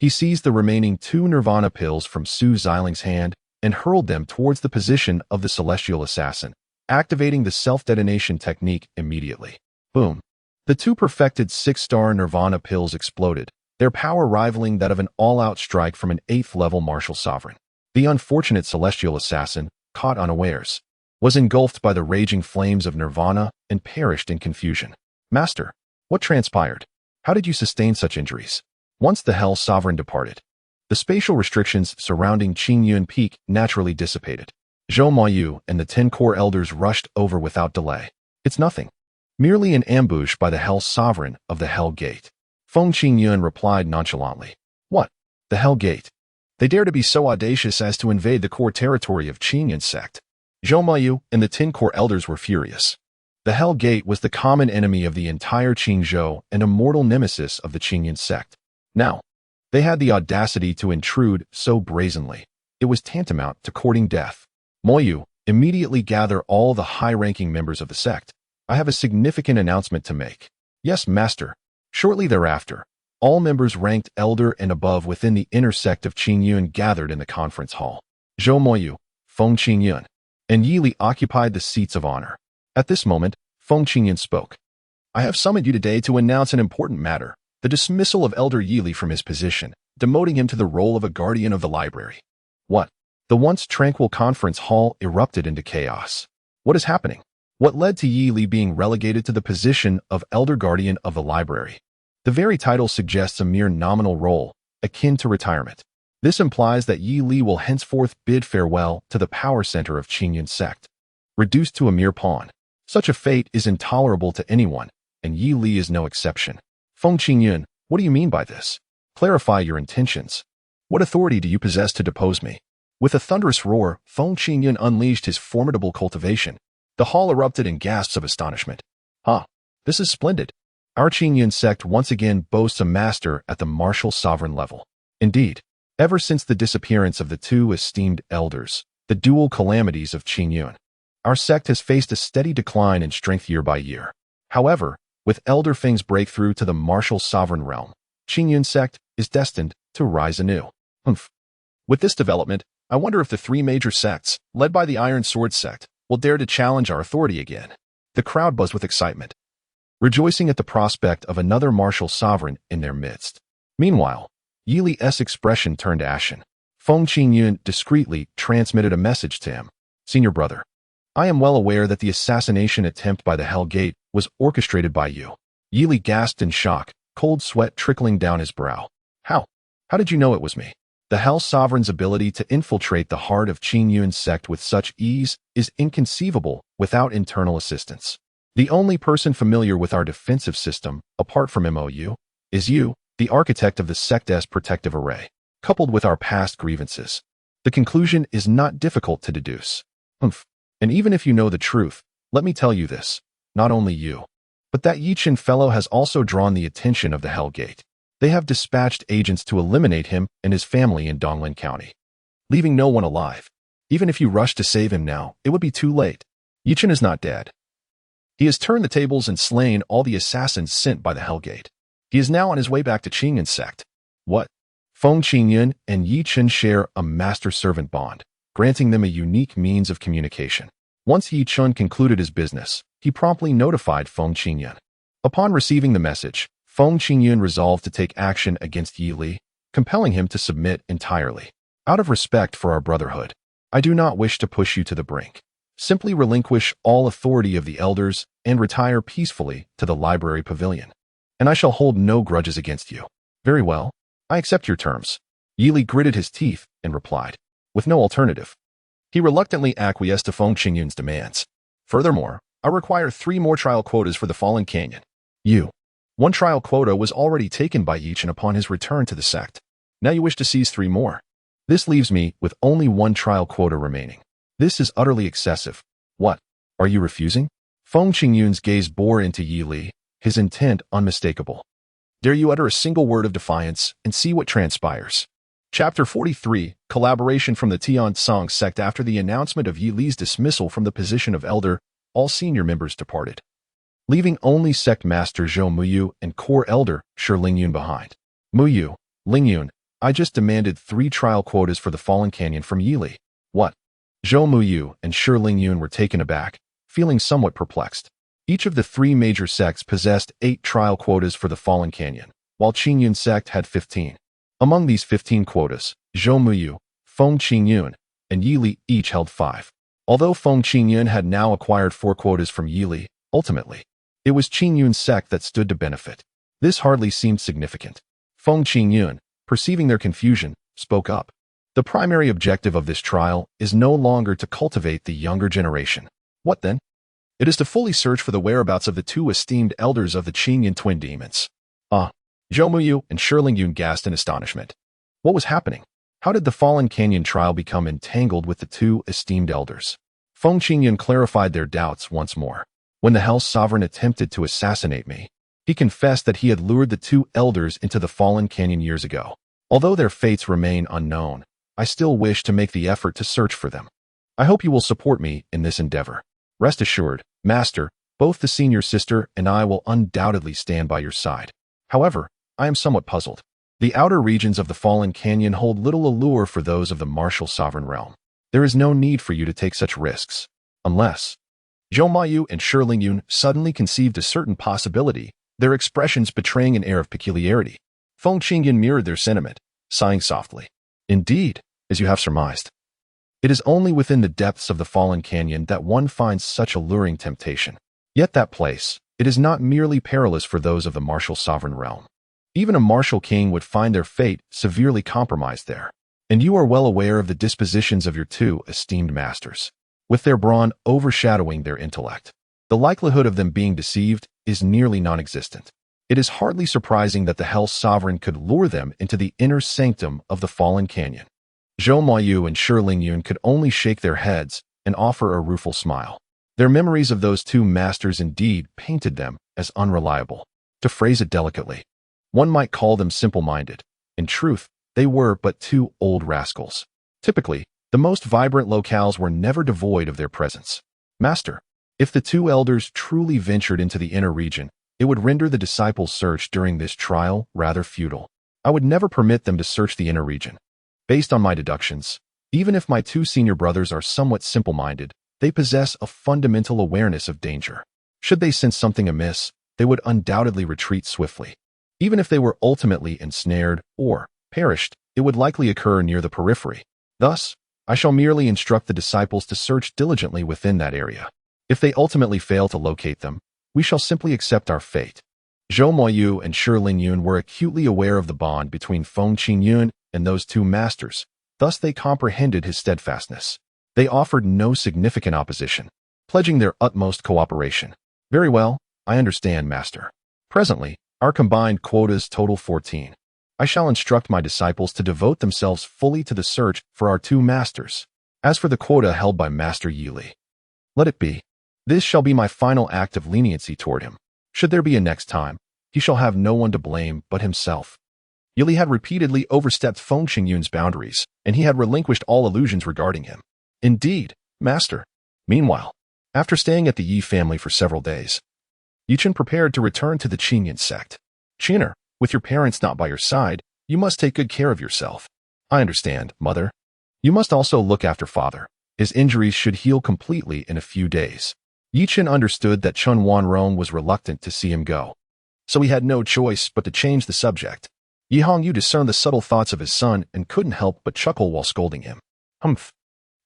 he seized the remaining 2 Nirvana pills from Su Xilin's hand and hurled them towards the position of the celestial assassin, activating the self-detonation technique immediately. Boom. The 2 perfected 6-star Nirvana pills exploded, their power rivaling that of an all-out strike from an 8th-level martial sovereign. The unfortunate celestial assassin, caught unawares, was engulfed by the raging flames of Nirvana and perished in confusion. Master, what transpired? How did you sustain such injuries? Once the Hell Sovereign departed, the spatial restrictions surrounding Qingyun Peak naturally dissipated. Zhou Mayu and the 10 core elders rushed over without delay. It's nothing. Merely an ambush by the Hell Sovereign of the Hell Gate. Feng Qingyun replied nonchalantly. What? The Hell Gate? They dare to be so audacious as to invade the core territory of Qingyun's sect. Zhou Mayu and the 10 core elders were furious. The Hell Gate was the common enemy of the entire Qingzhou and a mortal nemesis of the Qingyun sect. Now, They had the audacity to intrude so brazenly. It was tantamount to courting death. Moyu, immediately gather all the high-ranking members of the sect. I have a significant announcement to make. Yes, master. Shortly thereafter, all members ranked elder and above within the inner sect of Qingyun gathered in the conference hall. Zhou Moyu, Feng Qingyun, and Yili occupied the seats of honor. At this moment, Feng Qingyun spoke. I have summoned you today to announce an important matter, the dismissal of Elder Yili from his position, demoting him to the role of a guardian of the library. What? The once tranquil conference hall erupted into chaos. What is happening? What led to Yili being relegated to the position of Elder Guardian of the library? The very title suggests a mere nominal role, akin to retirement. This implies that Yi Li will henceforth bid farewell to the power center of Qingyun sect. Reduced to a mere pawn, such a fate is intolerable to anyone, and Yi Li is no exception. Feng Qingyun, what do you mean by this? Clarify your intentions. What authority do you possess to depose me? With a thunderous roar, Feng Qingyun unleashed his formidable cultivation. The hall erupted in gasps of astonishment. This is splendid. Our Qingyun sect once again boasts a master at the martial sovereign level. Indeed, ever since the disappearance of the two esteemed elders, the dual calamities of Qingyun, our sect has faced a steady decline in strength year by year. However, with Elder Feng's breakthrough to the martial sovereign realm, Qingyun sect is destined to rise anew. With this development, I wonder if the three major sects, led by the Iron Sword sect, will dare to challenge our authority again. The crowd buzzed with excitement, rejoicing at the prospect of another martial sovereign in their midst. Meanwhile, Yili's expression turned ashen. Feng Qingyun discreetly transmitted a message to him. Senior brother, I am well aware that the assassination attempt by the Hell Gate was orchestrated by you. Yili gasped in shock, cold sweat trickling down his brow. How? How did you know it was me? The Hell Sovereign's ability to infiltrate the heart of Qingyun's sect with such ease is inconceivable without internal assistance. The only person familiar with our defensive system, apart from MOU, is you, the architect of the sect's protective array, coupled with our past grievances. The conclusion is not difficult to deduce. And even if you know the truth, let me tell you this, not only you, but that Chen fellow has also drawn the attention of the Hell Gate. They have dispatched agents to eliminate him and his family in Donglin County, leaving no one alive. Even if you rush to save him now, it would be too late. Chen is not dead. He has turned the tables and slain all the assassins sent by the Hell Gate. He is now on his way back to Qingyun sect. What? Feng Qingyun and Chen share a master-servant bond, granting them a unique means of communication. Once Chen concluded his business, he promptly notified Feng Qingyun. Upon receiving the message, Feng Qingyun resolved to take action against Yi Li, compelling him to submit entirely. Out of respect for our brotherhood, I do not wish to push you to the brink. Simply relinquish all authority of the elders and retire peacefully to the library pavilion, and I shall hold no grudges against you. Very well, I accept your terms. Yi Li gritted his teeth and replied, with no alternative. He reluctantly acquiesced to Feng Qingyun's demands. Furthermore, I require 3 more trial quotas for the Fallen Canyon. One trial quota was already taken by Chen upon his return to the sect. Now you wish to seize 3 more. This leaves me with only 1 trial quota remaining. This is utterly excessive. What? Are you refusing? Feng Qingyun's gaze bore into Yi Li, his intent unmistakable. Dare you utter a single word of defiance and see what transpires. Chapter 43, Collaboration from the Tian Song sect. After the announcement of Yi Li's dismissal from the position of elder, all senior members departed, leaving only sect master Zhou Muyu and core elder Shi Lingyun behind. Muyu, Lingyun, I just demanded 3 trial quotas for the Fallen Canyon from Yi Li. What? Zhou Muyu and Shi Lingyun were taken aback, feeling somewhat perplexed. Each of the 3 major sects possessed 8 trial quotas for the Fallen Canyon, while Qingyun sect had 15. Among these 15 quotas, Zhou Muyu, Feng Qingyun, and Yi Li each held 5. Although Feng Qingyun had now acquired 4 quotas from Yi Li, ultimately, it was Qingyun's sect that stood to benefit. This hardly seemed significant. Feng Qingyun, perceiving their confusion, spoke up. The primary objective of this trial is no longer to cultivate the younger generation. What then? It is to fully search for the whereabouts of the 2 esteemed elders of the Qingyun twin demons. Zhou Muyu and Shi Lingyun gasped in astonishment. What was happening? How did the Fallen Canyon trial become entangled with the 2 esteemed elders? Feng Qingyun clarified their doubts once more. When the Hell Sovereign attempted to assassinate me, he confessed that he had lured the 2 elders into the Fallen Canyon years ago. Although their fates remain unknown, I still wish to make the effort to search for them. I hope you will support me in this endeavor. Rest assured, Master, both the senior sister and I will undoubtedly stand by your side. However, I am somewhat puzzled. The outer regions of the Fallen Canyon hold little allure for those of the martial sovereign realm. There is no need for you to take such risks. Unless Zhou Mayu and Shi Lingyun suddenly conceived a certain possibility, their expressions betraying an air of peculiarity. Feng Qingyan mirrored their sentiment, sighing softly. Indeed, as you have surmised. It is only within the depths of the Fallen Canyon that one finds such alluring temptation. Yet that place, it is not merely perilous for those of the martial sovereign realm. Even a martial king would find their fate severely compromised there. And you are well aware of the dispositions of your two esteemed masters, with their brawn overshadowing their intellect. The likelihood of them being deceived is nearly non-existent. It is hardly surprising that the Hell Sovereign could lure them into the inner sanctum of the Fallen Canyon. Zhou Mayu and Shi Lingyun could only shake their heads and offer a rueful smile. Their memories of those two masters indeed painted them as unreliable. To phrase it delicately, one might call them simple-minded. In truth, they were but two old rascals. Typically, the most vibrant locales were never devoid of their presence. Master, if the two elders truly ventured into the inner region, it would render the disciples' search during this trial rather futile. I would never permit them to search the inner region. Based on my deductions, even if my two senior brothers are somewhat simple-minded, they possess a fundamental awareness of danger. Should they sense something amiss, they would undoubtedly retreat swiftly. Even if they were ultimately ensnared or perished, it would likely occur near the periphery. Thus, I shall merely instruct the disciples to search diligently within that area. If they ultimately fail to locate them, we shall simply accept our fate. Zhou Mayu and Shi Lingyun were acutely aware of the bond between Feng Qingyun and those two masters, thus they comprehended his steadfastness. They offered no significant opposition, pledging their utmost cooperation. Very well, I understand, Master. Presently, our combined quotas total 14. I shall instruct my disciples to devote themselves fully to the search for our two masters. As for the quota held by Master Yili, let it be. This shall be my final act of leniency toward him. Should there be a next time, he shall have no one to blame but himself. Yili had repeatedly overstepped Feng Qingyun's boundaries, and he had relinquished all illusions regarding him. Indeed, Master. Meanwhile, after staying at the Yi family for several days, Chen prepared to return to the Qingyun sect. Chener, with your parents not by your side, you must take good care of yourself. I understand, Mother. You must also look after Father. His injuries should heal completely in a few days. Chen understood that Chen Wanrong was reluctant to see him go, so he had no choice but to change the subject. Yi Hongyu discerned the subtle thoughts of his son and couldn't help but chuckle while scolding him. Humph.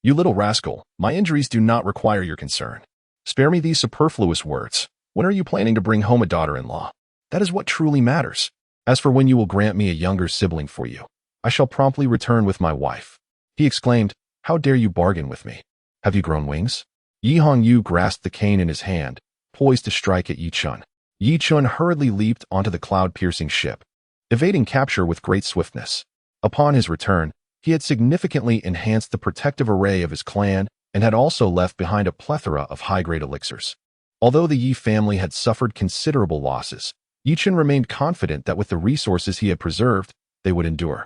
You little rascal, my injuries do not require your concern. Spare me these superfluous words. When are you planning to bring home a daughter-in-law? That is what truly matters. As for when you will grant me a younger sibling for you, I shall promptly return with my wife. He exclaimed, How dare you bargain with me? Have you grown wings? Yi Hongyu grasped the cane in his hand, poised to strike at Yi Chen. Yi Chen hurriedly leaped onto the cloud-piercing ship, evading capture with great swiftness. Upon his return, he had significantly enhanced the protective array of his clan and had also left behind a plethora of high-grade elixirs. Although the Yi family had suffered considerable losses, Yi Chen remained confident that with the resources he had preserved, they would endure.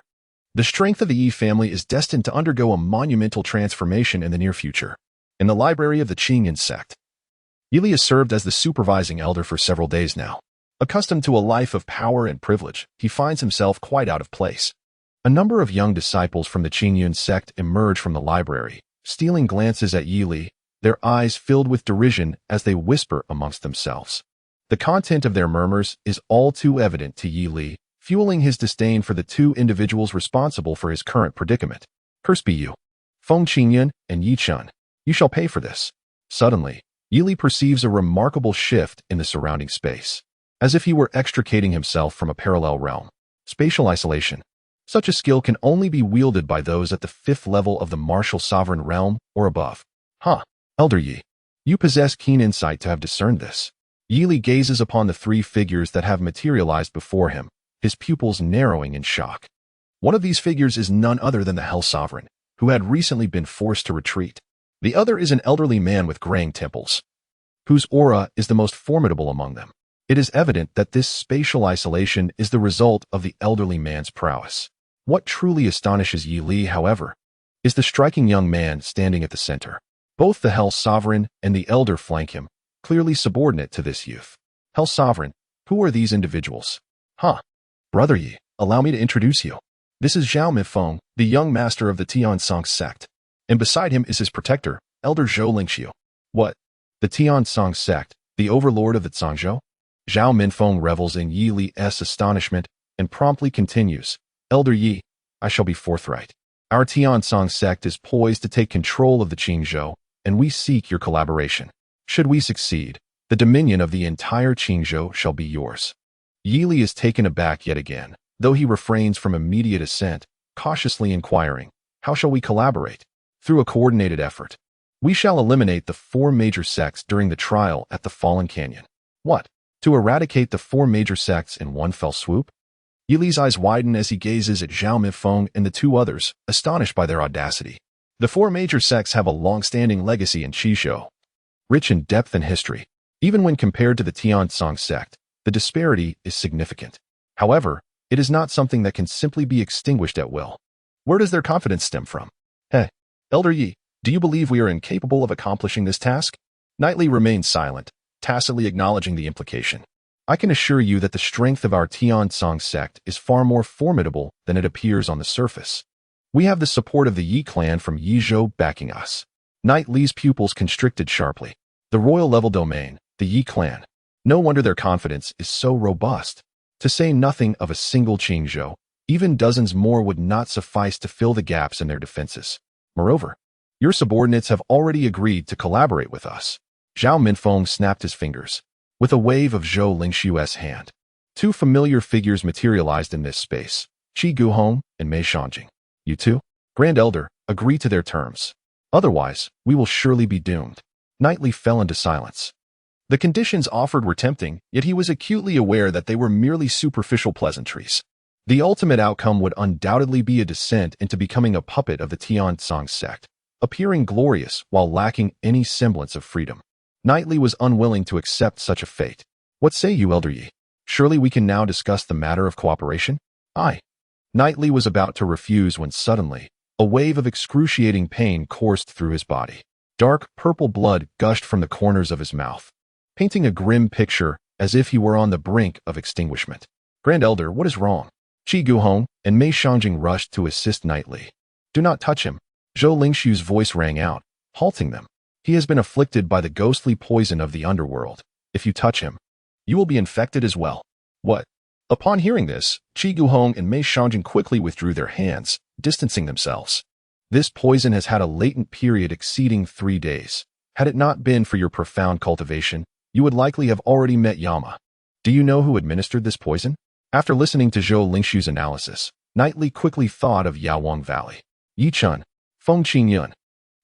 The strength of the Yi family is destined to undergo a monumental transformation in the near future. In the library of the Qingyun sect, Yili has served as the supervising elder for several days now. Accustomed to a life of power and privilege, he finds himself quite out of place. A number of young disciples from the Qingyun sect emerge from the library, stealing glances at Yili, their eyes filled with derision as they whisper amongst themselves. The content of their murmurs is all too evident to Yili, fueling his disdain for the two individuals responsible for his current predicament. Curse be you, Feng Qingyun and Yi Chen. You shall pay for this. Suddenly, Yili perceives a remarkable shift in the surrounding space, as if he were extricating himself from a parallel realm. Spatial isolation. Such a skill can only be wielded by those at the 5th level of the martial sovereign realm or above. Elder Yi, you possess keen insight to have discerned this. Yili gazes upon the 3 figures that have materialized before him, his pupils narrowing in shock. One of these figures is none other than the Hell Sovereign, who had recently been forced to retreat. The other is an elderly man with graying temples, whose aura is the most formidable among them. It is evident that this spatial isolation is the result of the elderly man's prowess. What truly astonishes Yi Li, however, is the striking young man standing at the center. Both the Hell Sovereign and the Elder flank him, clearly subordinate to this youth. Hell Sovereign, who are these individuals? Huh. Brother Yi, allow me to introduce you. This is Zhao Mifeng, the young master of the Tiansong sect. And beside him is his protector, Elder Zhou Lingxiu. What? The Tiansong sect, the overlord of the Zhangzhou? Zhao Minfeng revels in Yi Li's astonishment and promptly continues. Elder Yi, I shall be forthright. Our Tiansong sect is poised to take control of the Qingzhou, and we seek your collaboration. Should we succeed, the dominion of the entire Qingzhou shall be yours. Yi Li is taken aback yet again, though he refrains from immediate assent, cautiously inquiring, how shall we collaborate? Through a coordinated effort. We shall eliminate the 4 major sects during the trial at the Fallen Canyon. What? To eradicate the 4 major sects in one fell swoop? Yi Li's eyes widen as he gazes at Zhao Mifeng and the 2 others, astonished by their audacity. The 4 major sects have a long-standing legacy in Qizhou, rich in depth and history. Even when compared to the Tiansong sect, the disparity is significant. However, it is not something that can simply be extinguished at will. Where does their confidence stem from? Hey, Elder Yi, do you believe we are incapable of accomplishing this task? Knightley remains silent, tacitly acknowledging the implication. I can assure you that the strength of our Tiansong sect is far more formidable than it appears on the surface. We have the support of the Yi clan from Yizhou backing us. Knightley's pupils constricted sharply. The royal-level domain, the Yi clan. No wonder their confidence is so robust. To say nothing of a single Qingzhou, even dozens more would not suffice to fill the gaps in their defenses. Moreover, your subordinates have already agreed to collaborate with us. Zhao Minfeng snapped his fingers. With a wave of Zhou Lingxiu's hand, 2 familiar figures materialized in this space, Qi Guhong and Mei Shangjing. You 2, Grand Elder, agree to their terms. Otherwise, we will surely be doomed. Knightley fell into silence. The conditions offered were tempting, yet he was acutely aware that they were merely superficial pleasantries. The ultimate outcome would undoubtedly be a descent into becoming a puppet of the Tiansong sect, appearing glorious while lacking any semblance of freedom. Knightley was unwilling to accept such a fate. What say you, Elder Yi? Surely we can now discuss the matter of cooperation? Aye. Knightley was about to refuse when suddenly, a wave of excruciating pain coursed through his body. Dark purple blood gushed from the corners of his mouth, painting a grim picture as if he were on the brink of extinguishment. Grand Elder, what is wrong? Qi Guhong and Mei Shangjing rushed to assist Knightley. Do not touch him. Zhou Lingxiu's voice rang out, halting them. He has been afflicted by the ghostly poison of the underworld. If you touch him, you will be infected as well. What? Upon hearing this, Qi Guhong and Mei Shangjing quickly withdrew their hands, distancing themselves. This poison has had a latent period exceeding 3 days. Had it not been for your profound cultivation, you would likely have already met Yama. Do you know who administered this poison? After listening to Zhou Lingxiu's analysis, Knightley quickly thought of Yaowang Valley. Yi Chen, Feng Qingyun.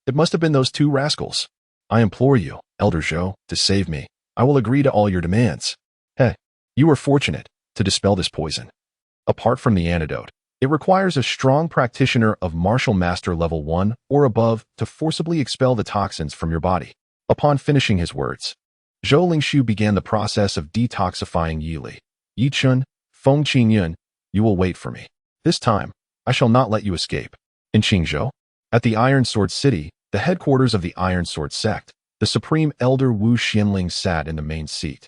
It must have been those 2 rascals. I implore you, Elder Zhou, to save me. I will agree to all your demands. Hey, you were fortunate to dispel this poison. Apart from the antidote, it requires a strong practitioner of martial master level 1 or above to forcibly expel the toxins from your body. Upon finishing his words, Zhou Lingxiu began the process of detoxifying Yi Li. Yi Chen, Feng Qingyun, you will wait for me. This time, I shall not let you escape. In Qingzhou, at the Iron Sword City, the headquarters of the Iron Sword sect, the Supreme Elder Wu Xianling sat in the main seat.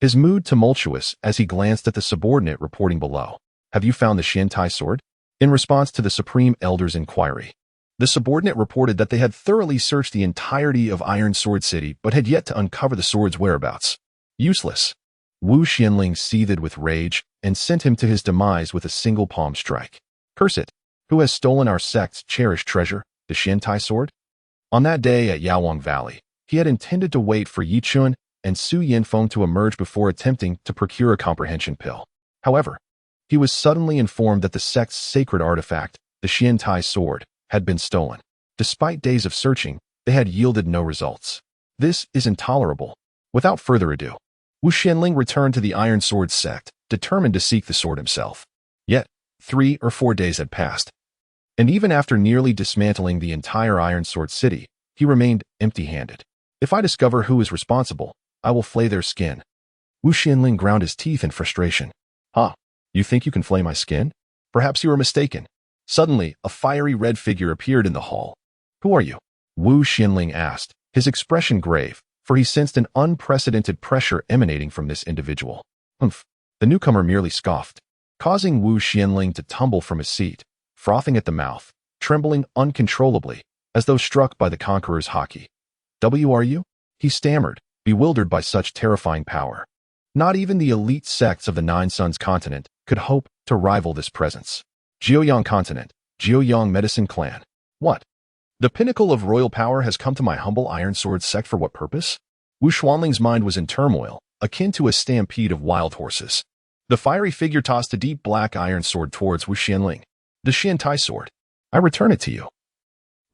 His mood tumultuous as he glanced at the subordinate reporting below. Have you found the Xiantai sword? In response to the Supreme Elder's inquiry, the subordinate reported that they had thoroughly searched the entirety of Iron Sword City but had yet to uncover the sword's whereabouts. Useless. Wu Xianling seethed with rage and sent him to his demise with a single palm strike. Curse it! Who has stolen our sect's cherished treasure, the Xiantai sword? On that day at Yaowang Valley, he had intended to wait for Yi Chun and Su Yanfeng to emerge before attempting to procure a comprehension pill. However, he was suddenly informed that the sect's sacred artifact, the Xiantai sword, had been stolen. Despite days of searching, they had yielded no results. This is intolerable. Without further ado, Wu Xianling returned to the Iron Sword sect, determined to seek the sword himself. Yet, 3 or 4 days had passed, and even after nearly dismantling the entire Iron Sword City, he remained empty-handed. If I discover who is responsible, I will flay their skin. Wu Xianling ground his teeth in frustration. You think you can flay my skin? Perhaps you are mistaken. Suddenly, a fiery red figure appeared in the hall. "Who are you?" Wu Xianling asked, his expression grave, for he sensed an unprecedented pressure emanating from this individual. "Humph." The newcomer merely scoffed, causing Wu Xianling to tumble from his seat, frothing at the mouth, trembling uncontrollably, as though struck by the conqueror's haki. "W are you?" he stammered, bewildered by such terrifying power. Not even the elite sects of the Nine Suns continent could hope to rival this presence. Jiuyang continent, Jiuyang medicine clan. What? The pinnacle of royal power has come to my humble Iron Sword sect for what purpose? Wu Xuanling's mind was in turmoil, akin to a stampede of wild horses. The fiery figure tossed a deep black iron sword towards Wu Xianling. "The Xian Tai sword. I return it to you.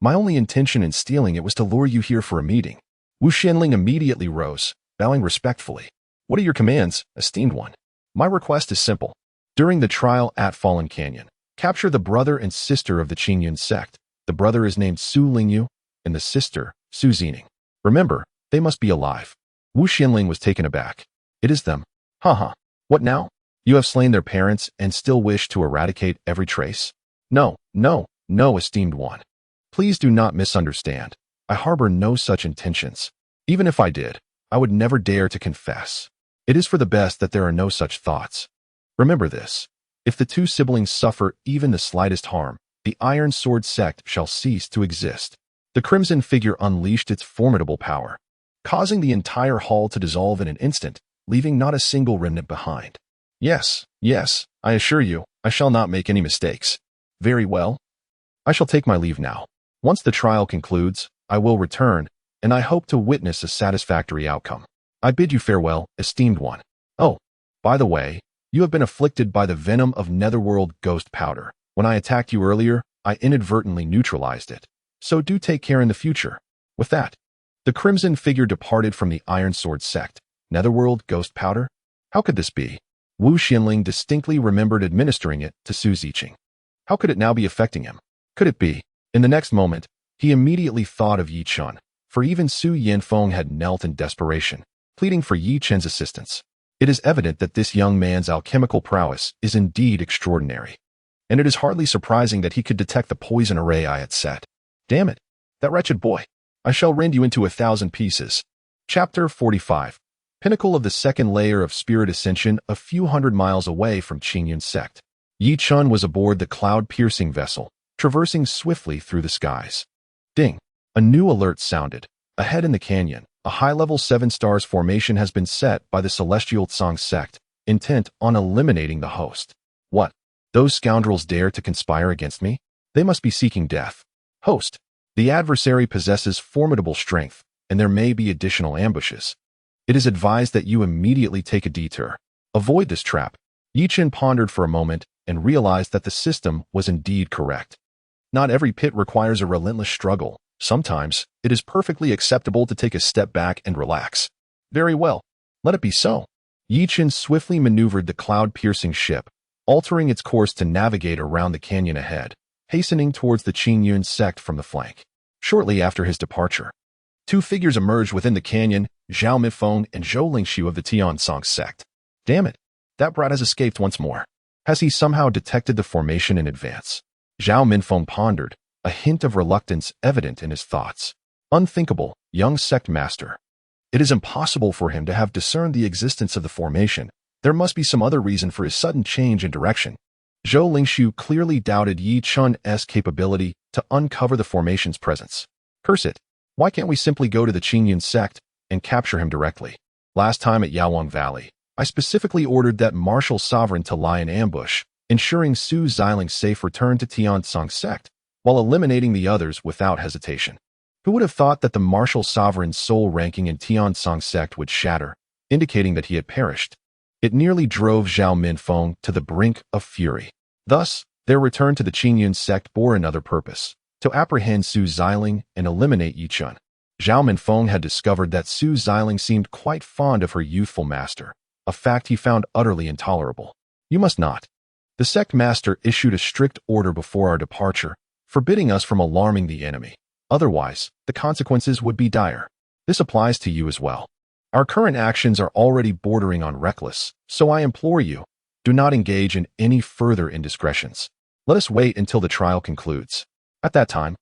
My only intention in stealing it was to lure you here for a meeting." Wu Xianling immediately rose, bowing respectfully. "What are your commands, esteemed one?" "My request is simple. During the trial at Fallen Canyon, capture the brother and sister of the Qingyun sect. The brother is named Su Lingyu, and the sister, Su Zining. Remember, they must be alive." Wu Xianling was taken aback. "It is them. Haha. What now? You have slain their parents and still wish to eradicate every trace?" No, esteemed one. Please do not misunderstand. I harbor no such intentions. Even if I did, I would never dare to confess. It is for the best that there are no such thoughts. Remember this. If the two siblings suffer even the slightest harm, the Iron Sword sect shall cease to exist. The crimson figure unleashed its formidable power, causing the entire hall to dissolve in an instant, leaving not a single remnant behind. Yes, I assure you, I shall not make any mistakes. Very well. I shall take my leave now. Once the trial concludes, I will return, and I hope to witness a satisfactory outcome. I bid you farewell, esteemed one. Oh, by the way, you have been afflicted by the venom of Netherworld ghost powder. When I attacked you earlier, I inadvertently neutralized it. So do take care in the future. With that, the crimson figure departed from the Iron Sword sect. Netherworld ghost powder? How could this be? Wu Xianling distinctly remembered administering it to Su Ziqing. How could it now be affecting him? Could it be? In the next moment, he immediately thought of Yi Chen, for even Su Yanfeng had knelt in desperation, pleading for Yi Chen's assistance. It is evident that this young man's alchemical prowess is indeed extraordinary, and it is hardly surprising that he could detect the poison array I had set. Damn it, that wretched boy. I shall rend you into 1,000 pieces. Chapter 45. Pinnacle of the second layer of spirit ascension a few hundred miles away from Qingyun sect. Yi Chen was aboard the cloud-piercing vessel, traversing swiftly through the skies. Ding! A new alert sounded. Ahead in the canyon, a high-level 7 stars formation has been set by the Celestial Tsang sect, intent on eliminating the host. What? Those scoundrels dare to conspire against me? They must be seeking death. Host. The adversary possesses formidable strength, and there may be additional ambushes. It is advised that you immediately take a detour. Avoid this trap. Yi Chen pondered for a moment and realized that the system was indeed correct. Not every pit requires a relentless struggle. Sometimes, it is perfectly acceptable to take a step back and relax. Very well. Let it be so. Yi Chen swiftly maneuvered the cloud-piercing ship, altering its course to navigate around the canyon ahead, hastening towards the Qingyun sect from the flank. Shortly after his departure, 2 figures emerged within the canyon, Zhao Mifeng and Zhou Lingxiu of the Tiansong sect. Damn it, that brat has escaped once more. Has he somehow detected the formation in advance? Zhao Minfeng pondered, a hint of reluctance evident in his thoughts. Unthinkable, young sect master. It is impossible for him to have discerned the existence of the formation. There must be some other reason for his sudden change in direction. Zhou Lingxiu clearly doubted Yi Chen's capability to uncover the formation's presence. Curse it. Why can't we simply go to the Qingyun sect and capture him directly? Last time at Yawang Valley, I specifically ordered that martial sovereign to lie in ambush, ensuring Su Ziling's safe return to Tiansong sect, while eliminating the others without hesitation. Who would have thought that the martial sovereign's sole ranking in Tiansong sect would shatter, indicating that he had perished? It nearly drove Zhao Minfeng to the brink of fury. Thus, their return to the Qingyun sect bore another purpose: to apprehend Su Ziling and eliminate Yi Chen. Zhao Minfeng had discovered that Su Ziling seemed quite fond of her youthful master, a fact he found utterly intolerable. You must not. The sect master issued a strict order before our departure, forbidding us from alarming the enemy. Otherwise, the consequences would be dire. This applies to you as well. Our current actions are already bordering on reckless, so I implore you, do not engage in any further indiscretions. Let us wait until the trial concludes. At that time,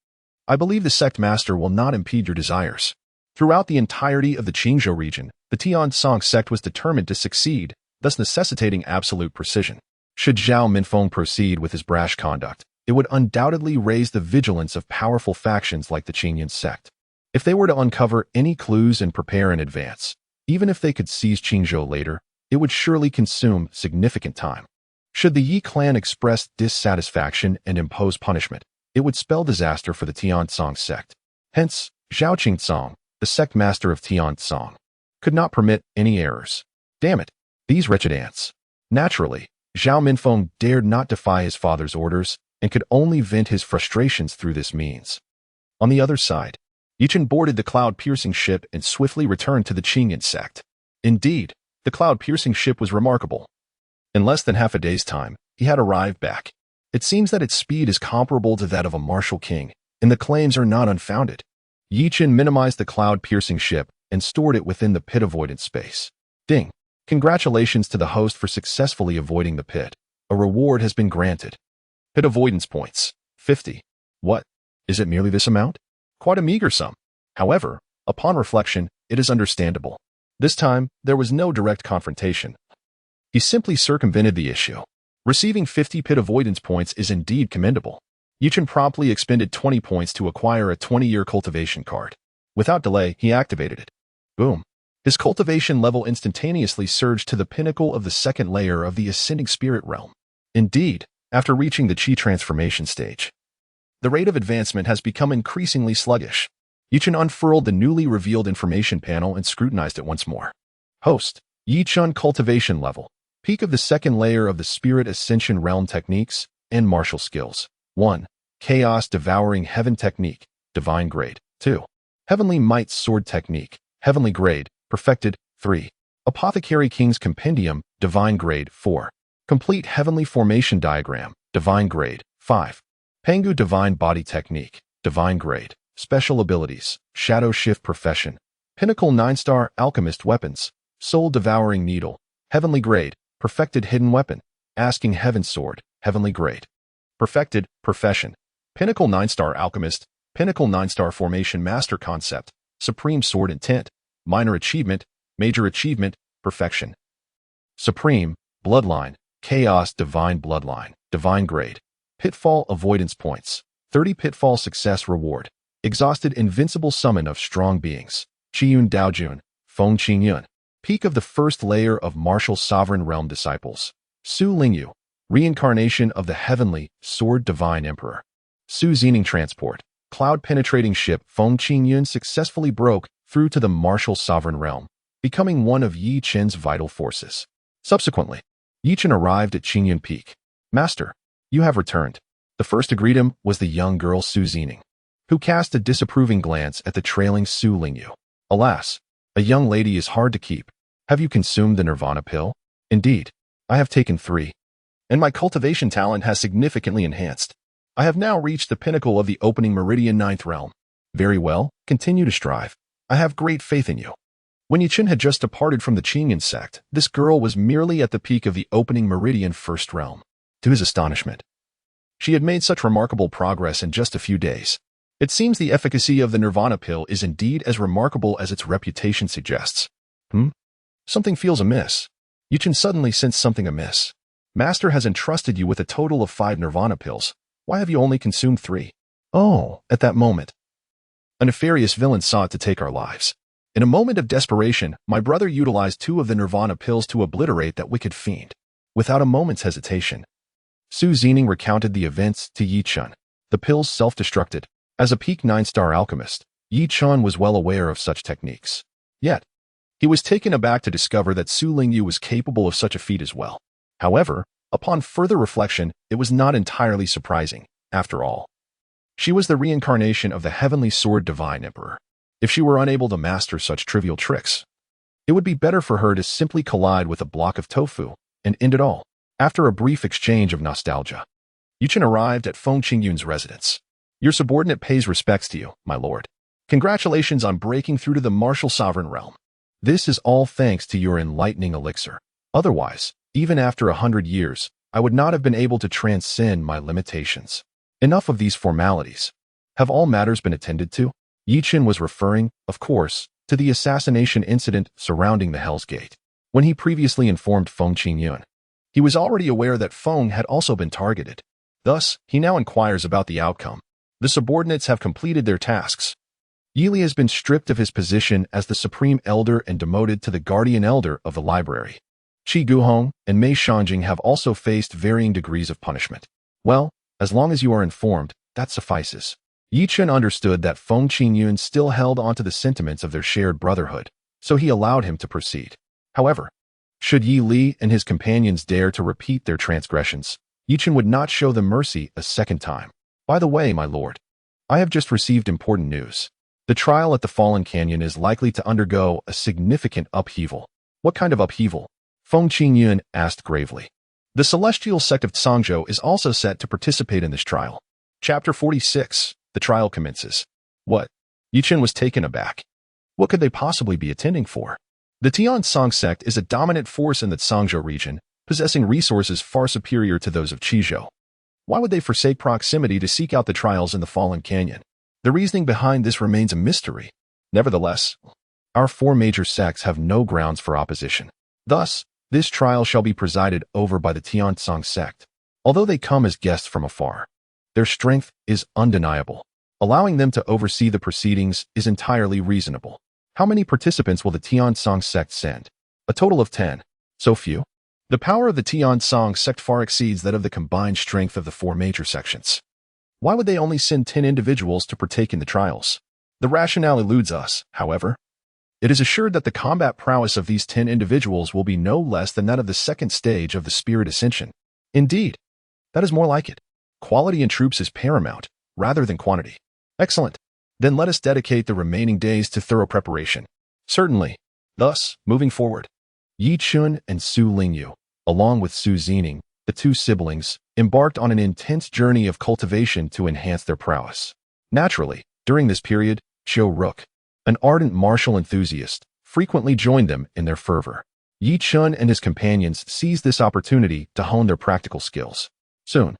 I believe the sect master will not impede your desires. Throughout the entirety of the Qingzhou region, the Tiansong sect was determined to succeed, thus necessitating absolute precision. Should Zhao Minfeng proceed with his brash conduct, it would undoubtedly raise the vigilance of powerful factions like the Qingyan sect. If they were to uncover any clues and prepare in advance, even if they could seize Qingzhou later, it would surely consume significant time. Should the Yi clan express dissatisfaction and impose punishment, it would spell disaster for the Tiansong sect. Hence, Zhao Qingtsong, the sect master of Tiansong, could not permit any errors. Damn it, these wretched ants. Naturally, Zhao Minfeng dared not defy his father's orders and could only vent his frustrations through this means. On the other side, Chen boarded the cloud-piercing ship and swiftly returned to the Qingyan sect. Indeed, the cloud-piercing ship was remarkable. In less than half a day's time, he had arrived back. It seems that its speed is comparable to that of a martial king, and the claims are not unfounded. Chen minimized the cloud-piercing ship and stored it within the pit avoidance space. Ding! Congratulations to the host for successfully avoiding the pit. A reward has been granted. Pit avoidance points, 50. What? Is it merely this amount? Quite a meager sum. However, upon reflection, it is understandable. This time, there was no direct confrontation. He simply circumvented the issue. Receiving 50 pit avoidance points is indeed commendable. Chen promptly expended 20 points to acquire a 20-year cultivation card. Without delay, he activated it. Boom. His cultivation level instantaneously surged to the pinnacle of the second layer of the ascending spirit realm. Indeed, after reaching the Qi transformation stage, the rate of advancement has become increasingly sluggish. Chen unfurled the newly revealed information panel and scrutinized it once more. Host, Chen cultivation level, peak of the second layer of the spirit ascension realm techniques and martial skills. 1. Chaos devouring heaven technique, divine grade. 2. Heavenly might sword technique, heavenly grade, perfected. 3. Apothecary King's compendium, divine grade. 4. Complete heavenly formation diagram, divine grade. 5. Pengu divine body technique, divine grade. Special abilities, shadow shift profession, pinnacle 9-star alchemist weapons, soul devouring needle, heavenly grade, perfected hidden weapon, asking heaven sword, heavenly grade. Perfected profession, pinnacle 9-star alchemist, pinnacle 9-star formation master concept, supreme sword intent, minor achievement, major achievement, perfection. Supreme, bloodline, chaos divine bloodline, divine grade. Pitfall avoidance points, 30 pitfall success reward. Exhausted invincible summon of strong beings, Qiyun Daojun, Feng Qingyun. Peak of the first layer of martial sovereign realm disciples. Su Lingyu, reincarnation of the heavenly sword divine emperor. Su Zining transport, cloud penetrating ship Feng Qingyun successfully broke through to the martial sovereign realm, becoming one of Yi Chen's vital forces. Subsequently, Yi Chen arrived at Qingyun Peak. Master, you have returned. The first to greet him was the young girl Su Zining, who cast a disapproving glance at the trailing Su Lingyu. Alas, a young lady is hard to keep. Have you consumed the nirvana pill? Indeed, I have taken 3. And my cultivation talent has significantly enhanced. I have now reached the pinnacle of the opening meridian 9th realm. Very well, continue to strive. I have great faith in you. When Yi Chen had just departed from the Qingyan sect, this girl was merely at the peak of the opening meridian 1st realm. To his astonishment, she had made such remarkable progress in just a few days. It seems the efficacy of the nirvana pill is indeed as remarkable as its reputation suggests. Something feels amiss. Yi Chen suddenly sensed something amiss. Master has entrusted you with a total of 5 nirvana pills. Why have you only consumed 3? Oh, at that moment, a nefarious villain sought to take our lives. In a moment of desperation, my brother utilized 2 of the nirvana pills to obliterate that wicked fiend. Without a moment's hesitation, Su Zining recounted the events to Yi Chen. The pills self-destructed. As a peak 9-star alchemist, Yi Chen was well aware of such techniques. Yet, he was taken aback to discover that Su Lingyu was capable of such a feat as well. However, upon further reflection, it was not entirely surprising. After all, she was the reincarnation of the heavenly sword divine emperor. If she were unable to master such trivial tricks, it would be better for her to simply collide with a block of tofu and end it all. After a brief exchange of nostalgia, Yi Chen arrived at Feng Qingyun's residence. Your subordinate pays respects to you, my lord. Congratulations on breaking through to the martial sovereign realm. This is all thanks to your enlightening elixir. Otherwise, even after 100 years, I would not have been able to transcend my limitations. Enough of these formalities. Have all matters been attended to? Chen was referring, of course, to the assassination incident surrounding the Hell's Gate. When he previously informed Feng Qingyun, he was already aware that Feng had also been targeted. Thus, he now inquires about the outcome. The subordinates have completed their tasks. Yili has been stripped of his position as the Supreme Elder and demoted to the Guardian Elder of the library. Qi Guhong and Mei Shanjing have also faced varying degrees of punishment. Well, as long as you are informed, that suffices. Chen understood that Feng Qingyun still held onto the sentiments of their shared brotherhood, so he allowed him to proceed. However, should Yi Li and his companions dare to repeat their transgressions, Chen would not show them mercy a second time. By the way, my lord, I have just received important news. The trial at the Fallen Canyon is likely to undergo a significant upheaval. What kind of upheaval? Feng Qingyun asked gravely. The celestial sect of Sangzhou is also set to participate in this trial. Chapter 46. The trial commences. What? Chen was taken aback. What could they possibly be attending for? The Tiansong sect is a dominant force in the Sangzhou region, possessing resources far superior to those of Qizhou. Why would they forsake proximity to seek out the trials in the Fallen Canyon? The reasoning behind this remains a mystery. Nevertheless, our four major sects have no grounds for opposition. Thus, this trial shall be presided over by the Tiansong sect. Although they come as guests from afar, their strength is undeniable. Allowing them to oversee the proceedings is entirely reasonable. How many participants will the Tiansong sect send? A total of 10. So few? The power of the Tiansong sect far exceeds that of the combined strength of the four major sections. Why would they only send 10 individuals to partake in the trials? The rationale eludes us, however. It is assured that the combat prowess of these 10 individuals will be no less than that of the second stage of the Spirit Ascension. Indeed, that is more like it. Quality in troops is paramount, rather than quantity. Excellent. Then let us dedicate the remaining days to thorough preparation. Certainly. Thus, moving forward, Yi Chun and Su Lingyu, along with Su Zining, the two siblings, embarked on an intense journey of cultivation to enhance their prowess. Naturally, during this period, Qiu Ruk, an ardent martial enthusiast, frequently joined them in their fervor. Yi Chun and his companions seized this opportunity to hone their practical skills. Soon,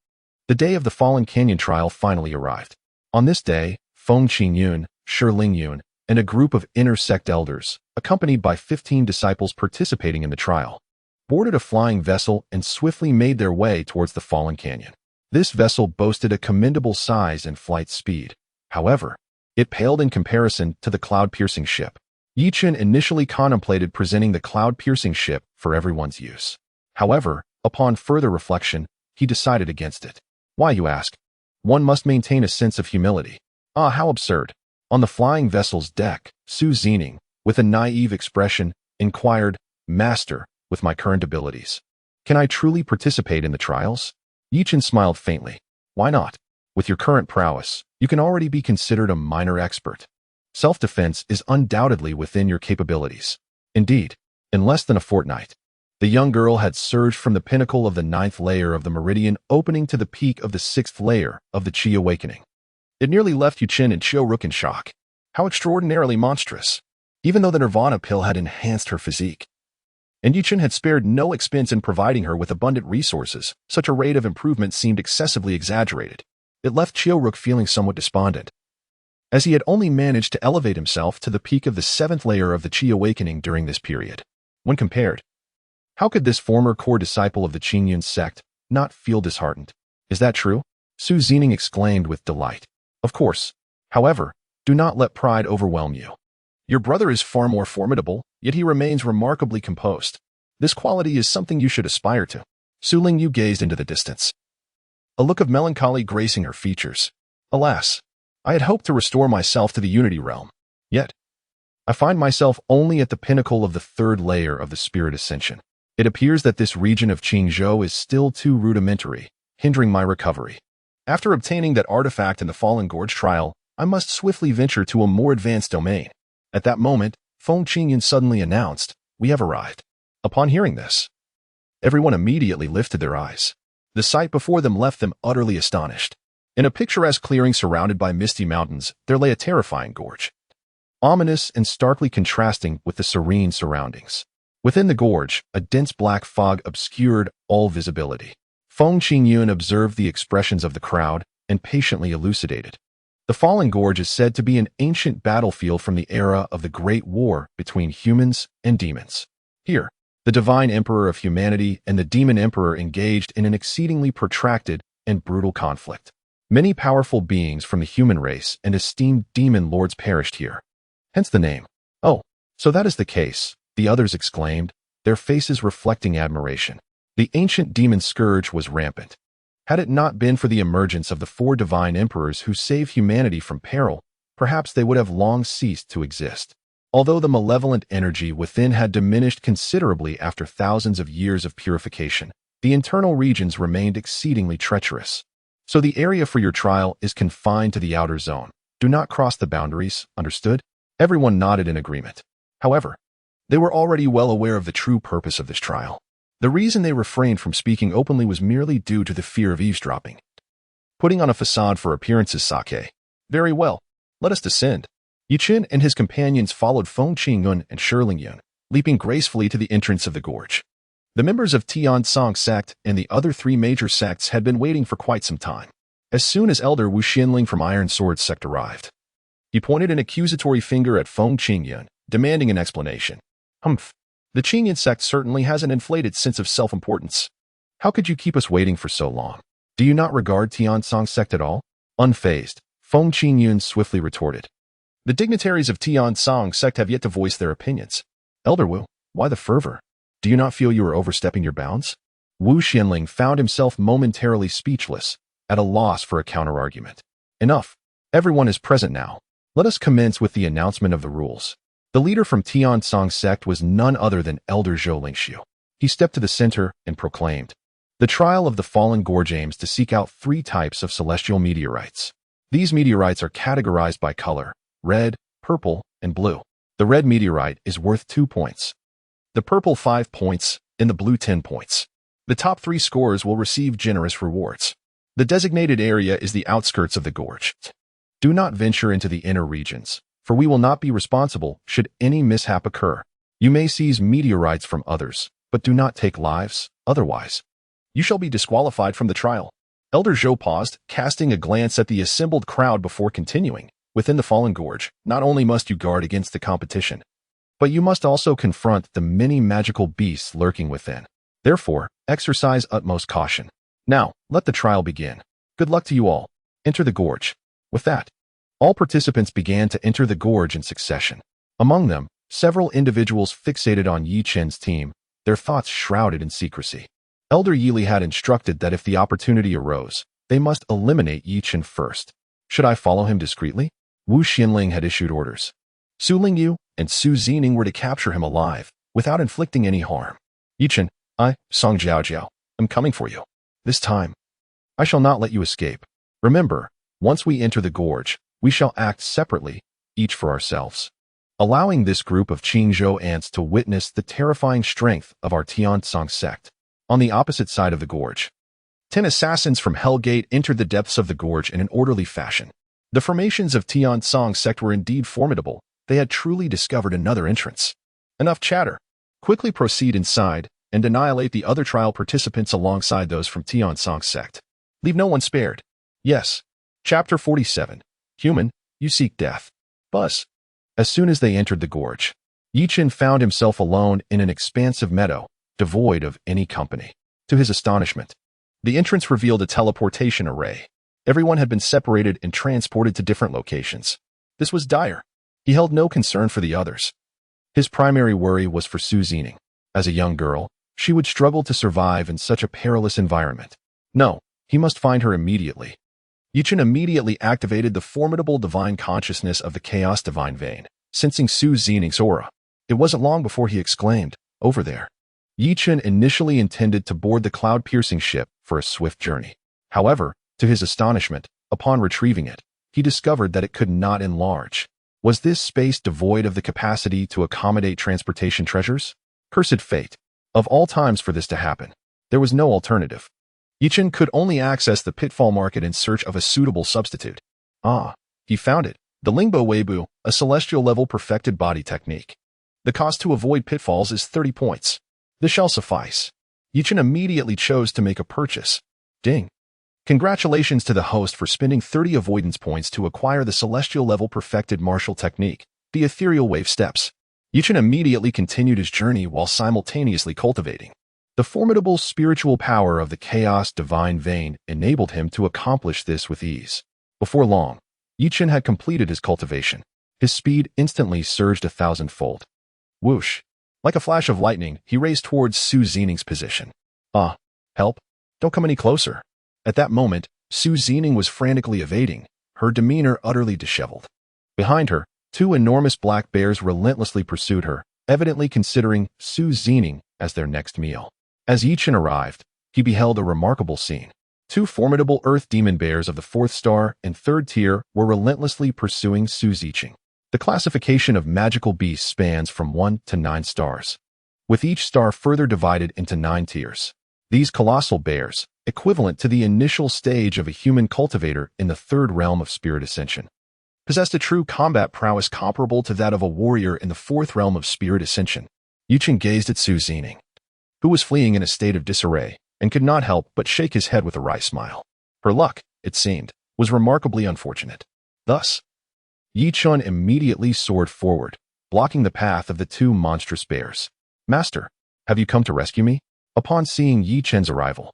the day of the Fallen Canyon trial finally arrived. On this day, Feng Qingyun, Shi Lingyun, and a group of inner sect elders, accompanied by 15 disciples participating in the trial, boarded a flying vessel and swiftly made their way towards the Fallen Canyon. This vessel boasted a commendable size and flight speed. However, it paled in comparison to the cloud-piercing ship. Yi Chen initially contemplated presenting the cloud-piercing ship for everyone's use. However, upon further reflection, he decided against it. Why, you ask? One must maintain a sense of humility. Ah, how absurd. On the flying vessel's deck, Su Zining, with a naive expression, inquired, Master, with my current abilities, can I truly participate in the trials? Yi Chen smiled faintly. Why not? With your current prowess, you can already be considered a minor expert. Self-defense is undoubtedly within your capabilities. Indeed, in less than a fortnight, the young girl had surged from the pinnacle of the 9th layer of the meridian opening to the peak of the 6th layer of the Qi awakening. It nearly left Chen and Qiu Ruk in shock. How extraordinarily monstrous, even though the Nirvana pill had enhanced her physique. And Chen had spared no expense in providing her with abundant resources. Such a rate of improvement seemed excessively exaggerated. It left Qiu Ruk feeling somewhat despondent, as he had only managed to elevate himself to the peak of the 7th layer of the Qi awakening during this period. When compared, how could this former core disciple of the Qingyun sect not feel disheartened? Is that true? Su Zining exclaimed with delight. Of course. However, do not let pride overwhelm you. Your brother is far more formidable, yet he remains remarkably composed. This quality is something you should aspire to. Su Lingyu gazed into the distance, a look of melancholy gracing her features. Alas, I had hoped to restore myself to the Unity realm. Yet, I find myself only at the pinnacle of the 3rd layer of the Spirit Ascension. It appears that this region of Qingzhou is still too rudimentary, hindering my recovery. After obtaining that artifact in the Fallen Gorge trial, I must swiftly venture to a more advanced domain. At that moment, Feng Qingyun suddenly announced, We have arrived. Upon hearing this, everyone immediately lifted their eyes. The sight before them left them utterly astonished. In a picturesque clearing surrounded by misty mountains, there lay a terrifying gorge, ominous and starkly contrasting with the serene surroundings. Within the gorge, a dense black fog obscured all visibility. Feng Qingyun observed the expressions of the crowd and patiently elucidated. The Fallen Gorge is said to be an ancient battlefield from the era of the Great War between humans and demons. Here, the Divine Emperor of Humanity and the Demon Emperor engaged in an exceedingly protracted and brutal conflict. Many powerful beings from the human race and esteemed demon lords perished here. Hence the name. Oh, so that is the case, the others exclaimed, their faces reflecting admiration. The ancient demon scourge was rampant. Had it not been for the emergence of the 4 divine emperors who saved humanity from peril, perhaps they would have long ceased to exist. Although the malevolent energy within had diminished considerably after thousands of years of purification, the internal regions remained exceedingly treacherous. So the area for your trial is confined to the outer zone. Do not cross the boundaries, understood? Everyone nodded in agreement. However, they were already well aware of the true purpose of this trial. The reason they refrained from speaking openly was merely due to the fear of eavesdropping. Putting on a facade for appearances, Sake. Very well, let us descend. Chen and his companions followed Feng Qingyun and Shilingyun, leaping gracefully to the entrance of the gorge. The members of Tiansong sect and the other 3 major sects had been waiting for quite some time. As soon as Elder Wu Xinling from Iron Sword sect arrived, he pointed an accusatory finger at Feng Qingyun, demanding an explanation. Humph. The Qingyun sect certainly has an inflated sense of self-importance. How could you keep us waiting for so long? Do you not regard Tiansong sect at all? Unfazed, Feng Qingyun swiftly retorted. The dignitaries of Tiansong sect have yet to voice their opinions. Elder Wu, why the fervor? Do you not feel you are overstepping your bounds? Wu Xinling found himself momentarily speechless, at a loss for a counter-argument. Enough. Everyone is present now. Let us commence with the announcement of the rules. The leader from Tiansong sect was none other than Elder Zhou Lingxiu. He stepped to the center and proclaimed, "The trial of the Fallen Gorge aims to seek out 3 types of celestial meteorites. These meteorites are categorized by color: red, purple, and blue. The red meteorite is worth 2 points. The purple 5 points, and the blue 10 points. The top 3 scorers will receive generous rewards. The designated area is the outskirts of the gorge. Do not venture into the inner regions, for we will not be responsible should any mishap occur. You may seize meteorites from others, but do not take lives, otherwise you shall be disqualified from the trial." Elder Zhou paused, casting a glance at the assembled crowd before continuing. Within the Fallen Gorge, not only must you guard against the competition, but you must also confront the many magical beasts lurking within. Therefore, exercise utmost caution. Now, let the trial begin. Good luck to you all. Enter the gorge. With that, all participants began to enter the gorge in succession. Among them, several individuals fixated on Yi Chen's team, their thoughts shrouded in secrecy. Elder Yili had instructed that if the opportunity arose, they must eliminate Yi Chen first. Should I follow him discreetly? Wu Xinling had issued orders. Su Lingyu and Su Zining were to capture him alive, without inflicting any harm. Yi Chen, I, Song Jiao, am coming for you. This time, I shall not let you escape. Remember, once we enter the gorge, we shall act separately, each for ourselves. Allowing this group of Qingzhou ants to witness the terrifying strength of our Tiansong sect. On the opposite side of the gorge, 10 assassins from Hellgate entered the depths of the gorge in an orderly fashion. The formations of Tiansong sect were indeed formidable. They had truly discovered another entrance. Enough chatter. Quickly proceed inside and annihilate the other trial participants alongside those from Tiansong sect. Leave no one spared. Yes. Chapter 47. Human, you seek death. Buzz. As soon as they entered the gorge, Yi Chen found himself alone in an expansive meadow, devoid of any company. To his astonishment, the entrance revealed a teleportation array. Everyone had been separated and transported to different locations. This was dire. He held no concern for the others. His primary worry was for Su Zining. As a young girl, she would struggle to survive in such a perilous environment. No, he must find her immediately. Yi Chen immediately activated the formidable divine consciousness of the Chaos Divine Vein, sensing Su Zining's aura. It wasn't long before he exclaimed, "Over there." Yi Chen initially intended to board the cloud-piercing ship for a swift journey. However, to his astonishment, upon retrieving it, he discovered that it could not enlarge. Was this space devoid of the capacity to accommodate transportation treasures? Cursed fate. Of all times for this to happen, there was no alternative. Yi Chen could only access the pitfall market in search of a suitable substitute. Ah, he found it. The Lingbo Weibu, a celestial-level perfected body technique. The cost to avoid pitfalls is 30 points. This shall suffice. Yi Chen immediately chose to make a purchase, Ding. Congratulations to the host for spending 30 avoidance points to acquire the celestial-level perfected martial technique, the ethereal wave steps. Chen immediately continued his journey while simultaneously cultivating. The formidable spiritual power of the chaos divine vein enabled him to accomplish this with ease. Before long, Chen had completed his cultivation. His speed instantly surged 1,000-fold. Whoosh! Like a flash of lightning, he raced towards Su Zining's position. Help! Don't come any closer. At that moment, Su Zining was frantically evading, her demeanor utterly disheveled. Behind her, two enormous black bears relentlessly pursued her, evidently considering Su Zining as their next meal. As Chen arrived, he beheld a remarkable scene. Two formidable earth demon bears of the 4th star and 3rd tier were relentlessly pursuing Su Zining. The classification of magical beasts spans from 1 to 9 stars, with each star further divided into 9 tiers. These colossal bears, equivalent to the initial stage of a human cultivator in the 3rd realm of spirit ascension, possessed a true combat prowess comparable to that of a warrior in the 4th realm of spirit ascension. Chen gazed at Su Zining, who was fleeing in a state of disarray, and could not help but shake his head with a wry smile. Her luck, it seemed, was remarkably unfortunate. Thus, Chen immediately soared forward, blocking the path of the two monstrous bears. "Master, have you come to rescue me?" Upon seeing Chen's arrival,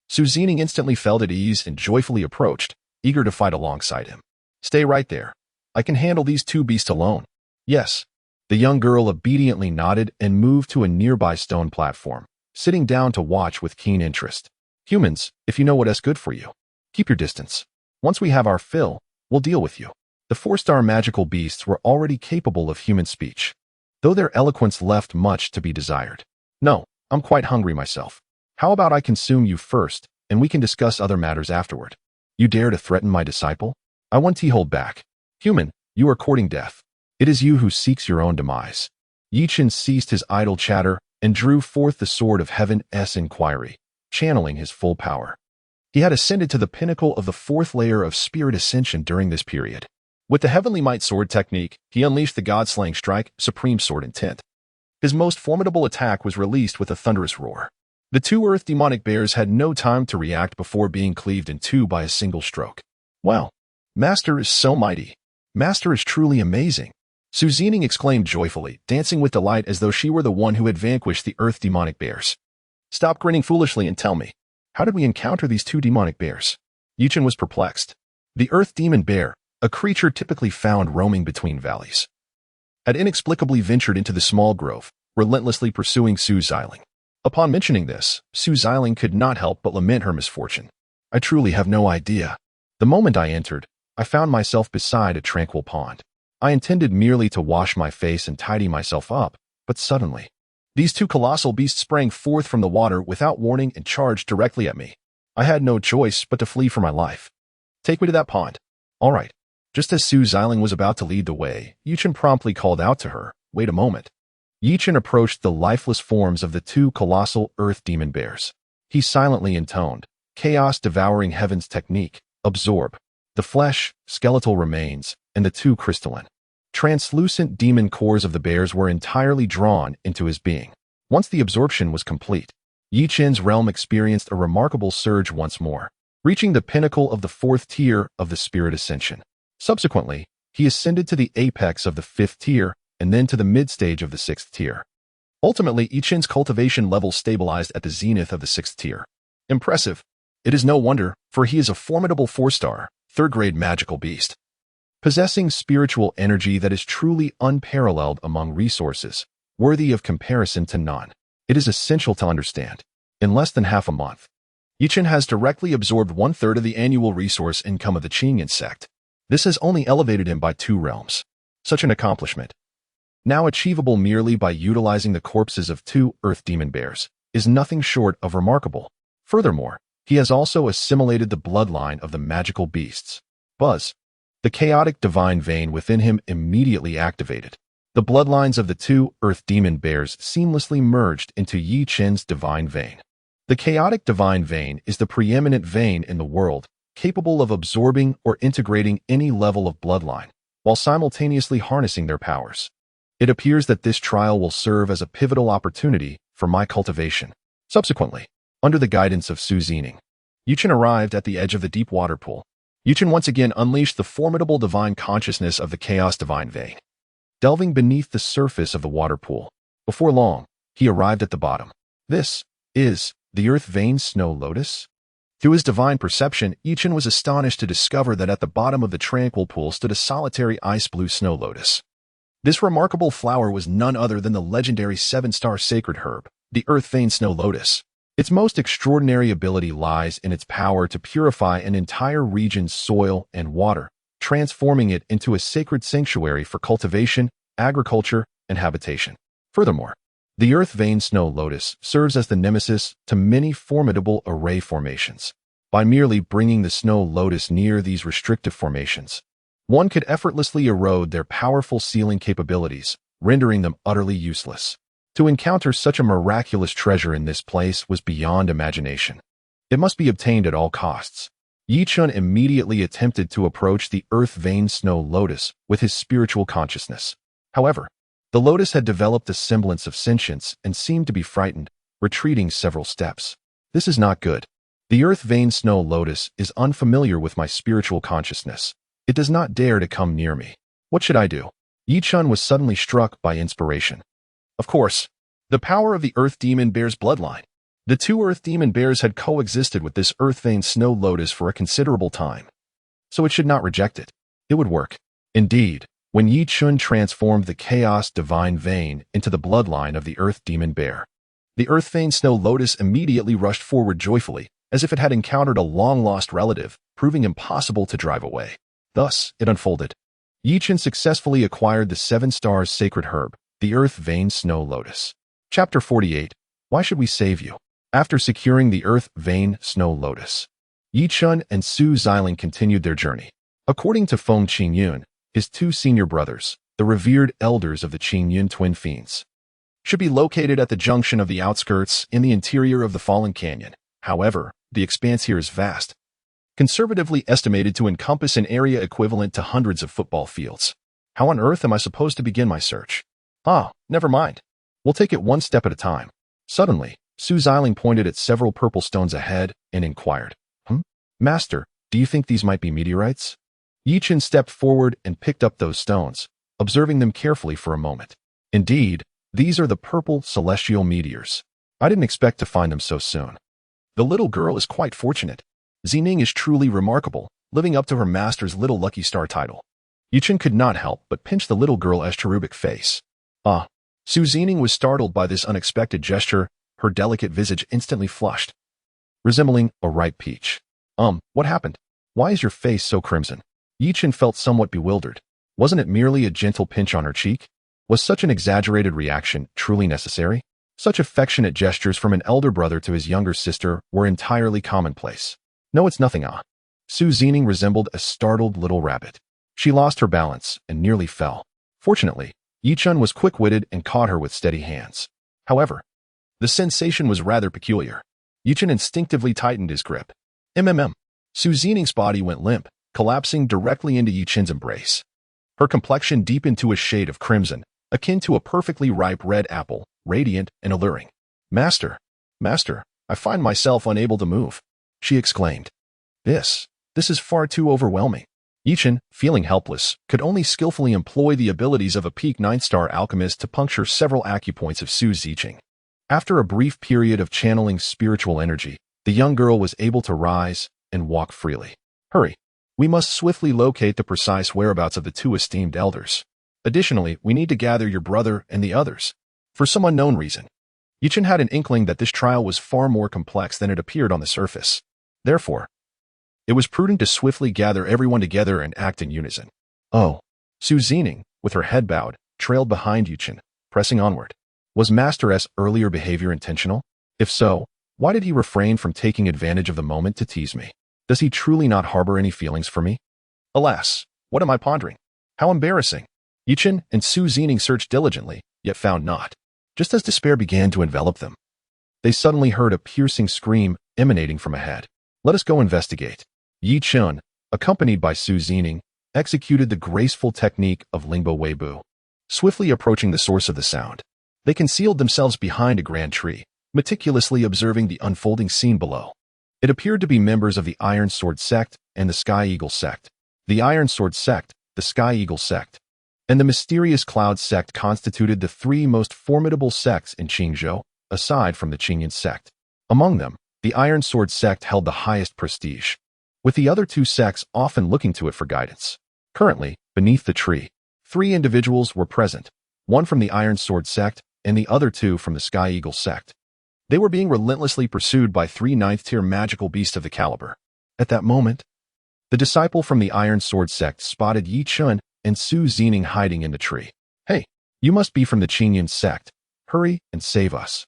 Su Zining instantly felt at ease and joyfully approached, eager to fight alongside him. "Stay right there. I can handle these two beasts alone." "Yes." The young girl obediently nodded and moved to a nearby stone platform, sitting down to watch with keen interest. "Humans, if you know what's good for you, keep your distance. Once we have our fill, we'll deal with you." The 4-star magical beasts were already capable of human speech, though their eloquence left much to be desired. "No, I'm quite hungry myself. How about I consume you first, and we can discuss other matters afterward? You dare to threaten my disciple? I want to hold back. Human, you are courting death. It is you who seeks your own demise." Chen ceased his idle chatter and drew forth the sword of Heaven's inquiry, channeling his full power. He had ascended to the pinnacle of the 4th layer of spirit ascension during this period. With the Heavenly Might sword technique, he unleashed the God-slaying strike, Supreme Sword Intent. His most formidable attack was released with a thunderous roar. The two earth demonic bears had no time to react before being cleaved in two by a single stroke. "Wow, Master is so mighty. Master is truly amazing." Su Zining exclaimed joyfully, dancing with delight as though she were the one who had vanquished the earth demonic bears. "Stop grinning foolishly and tell me, how did we encounter these two demonic bears?" Chen was perplexed. The earth demon bear, a creature typically found roaming between valleys, had inexplicably ventured into the small grove, relentlessly pursuing Su Ziling. Upon mentioning this, Su Ziling could not help but lament her misfortune. "I truly have no idea. The moment I entered, I found myself beside a tranquil pond. I intended merely to wash my face and tidy myself up, but suddenly, these two colossal beasts sprang forth from the water without warning and charged directly at me. I had no choice but to flee for my life. Take me to that pond." "All right." Just as Su Ziling was about to lead the way, Chen promptly called out to her, "Wait a moment." Chen approached the lifeless forms of the two colossal earth demon bears. He silently intoned, chaos-devouring heaven's technique, absorb. The flesh, skeletal remains, and the two crystalline, translucent demon cores of the bears were entirely drawn into his being. Once the absorption was complete, Chen's realm experienced a remarkable surge once more, reaching the pinnacle of the 4th tier of the spirit ascension. Subsequently, he ascended to the apex of the 5th tier and then to the mid-stage of the 6th tier. Ultimately, Chen's cultivation level stabilized at the zenith of the 6th tier. Impressive. It is no wonder, for he is a formidable 4-star, 3rd-grade magical beast, possessing spiritual energy that is truly unparalleled among resources, worthy of comparison to none. It is essential to understand. In less than half a month, Chen has directly absorbed 1/3 of the annual resource income of the Qing insect. This has only elevated him by 2 realms. Such an accomplishment, now achievable merely by utilizing the corpses of 2 earth demon bears, is nothing short of remarkable. Furthermore, he has also assimilated the bloodline of the magical beasts. Buzz. The chaotic divine vein within him immediately activated. The bloodlines of the 2 earth demon bears seamlessly merged into Chen's divine vein. The chaotic divine vein is the preeminent vein in the world, capable of absorbing or integrating any level of bloodline, while simultaneously harnessing their powers. It appears that this trial will serve as a pivotal opportunity for my cultivation. Subsequently, under the guidance of Su Zining, Chen arrived at the edge of the deep water pool. Chen once again unleashed the formidable divine consciousness of the chaos divine vein. Delving beneath the surface of the water pool, before long, he arrived at the bottom. This is the earth vein snow lotus? Through his divine perception, Chen was astonished to discover that at the bottom of the tranquil pool stood a solitary ice-blue snow lotus. This remarkable flower was none other than the legendary 7-star sacred herb, the earth vein snow lotus. Its most extraordinary ability lies in its power to purify an entire region's soil and water, transforming it into a sacred sanctuary for cultivation, agriculture, and habitation. Furthermore, the earth vein snow lotus serves as the nemesis to many formidable array formations. By merely bringing the snow lotus near these restrictive formations, one could effortlessly erode their powerful sealing capabilities, rendering them utterly useless. To encounter such a miraculous treasure in this place was beyond imagination. It must be obtained at all costs. Chen immediately attempted to approach the earth vein snow lotus with his spiritual consciousness. However, the lotus had developed a semblance of sentience and seemed to be frightened, retreating several steps. This is not good. The earth vein snow lotus is unfamiliar with my spiritual consciousness. It does not dare to come near me. What should I do? Chen was suddenly struck by inspiration. Of course, the power of the earth demon bear's bloodline. The two earth demon bears had coexisted with this earth vein snow lotus for a considerable time, so it should not reject it. It would work. Indeed, when Chen transformed the chaos divine vein into the bloodline of the earth demon bear, the earth vein snow lotus immediately rushed forward joyfully, as if it had encountered a long-lost relative, proving impossible to drive away. Thus, it unfolded. Chen successfully acquired the 7 stars sacred herb, the earth vein snow lotus. Chapter 48. Why should we save you? After securing the earth vein snow lotus, Chen and Su Xiling continued their journey. According to Feng Qingyun, his 2 senior brothers, the revered elders of the Qingyun twin fiends, should be located at the junction of the outskirts in the interior of the Fallen Canyon. However, the expanse here is vast, conservatively estimated to encompass an area equivalent to hundreds of football fields. How on earth am I supposed to begin my search? Never mind. We'll take it one step at a time. Suddenly, Su Xiling pointed at several purple stones ahead and inquired, Master, do you think these might be meteorites? Chen stepped forward and picked up those stones, observing them carefully for a moment. Indeed, these are the purple celestial meteors. I didn't expect to find them so soon. The little girl is quite fortunate. Ning is truly remarkable, living up to her master's little lucky star title. Chen could not help but pinch the little girl's cherubic face. Su Ning was startled by this unexpected gesture, her delicate visage instantly flushed, resembling a ripe peach. What happened? Why is your face so crimson? Chen felt somewhat bewildered. Wasn't it merely a gentle pinch on her cheek? Was such an exaggerated reaction truly necessary? Such affectionate gestures from an elder brother to his younger sister were entirely commonplace. No, it's nothing. Su Ning resembled a startled little rabbit. She lost her balance and nearly fell. Fortunately, Chen was quick-witted and caught her with steady hands. However, the sensation was rather peculiar. Chen instinctively tightened his grip. Su Ning's body went limp, collapsing directly into Chen's embrace. Her complexion deepened to a shade of crimson, akin to a perfectly ripe red apple, radiant and alluring. Master, I find myself unable to move, she exclaimed. This is far too overwhelming. Chen, feeling helpless, could only skillfully employ the abilities of a peak 9-star alchemist to puncture several acupoints of Su's Ziqing. After a brief period of channeling spiritual energy, the young girl was able to rise and walk freely. Hurry. We must swiftly locate the precise whereabouts of the 2 esteemed elders. Additionally, we need to gather your brother and the others. For some unknown reason, Chen had an inkling that this trial was far more complex than it appeared on the surface. Therefore, it was prudent to swiftly gather everyone together and act in unison. Su Ning, with her head bowed, trailed behind Chen, pressing onward. Was Master earlier behavior intentional? If so, why did he refrain from taking advantage of the moment to tease me? Does he truly not harbor any feelings for me? Alas, what am I pondering? How embarrassing. Chen and Su Ning searched diligently, yet found naught. Just as despair began to envelop them, they suddenly heard a piercing scream emanating from ahead. Let us go investigate. Chen, accompanied by Su Ning, executed the graceful technique of Lingbo Weibu. Swiftly approaching the source of the sound, they concealed themselves behind a grand tree, meticulously observing the unfolding scene below. It appeared to be members of the Iron Sword sect and the Sky Eagle sect. The Iron Sword sect, the Sky Eagle sect, and the Mysterious Cloud sect constituted the three most formidable sects in Qingzhou, aside from the Qingyan sect. Among them, the Iron Sword sect held the highest prestige, with the other two sects often looking to it for guidance. Currently, beneath the tree, 3 individuals were present, one from the Iron Sword sect and the other 2 from the Sky Eagle sect. They were being relentlessly pursued by 3 ninth-tier magical beasts of the caliber. At that moment, the disciple from the Iron Sword sect spotted Yi Chen and Su Zining hiding in the tree. "Hey, you must be from the Qingyan sect. Hurry and save us,"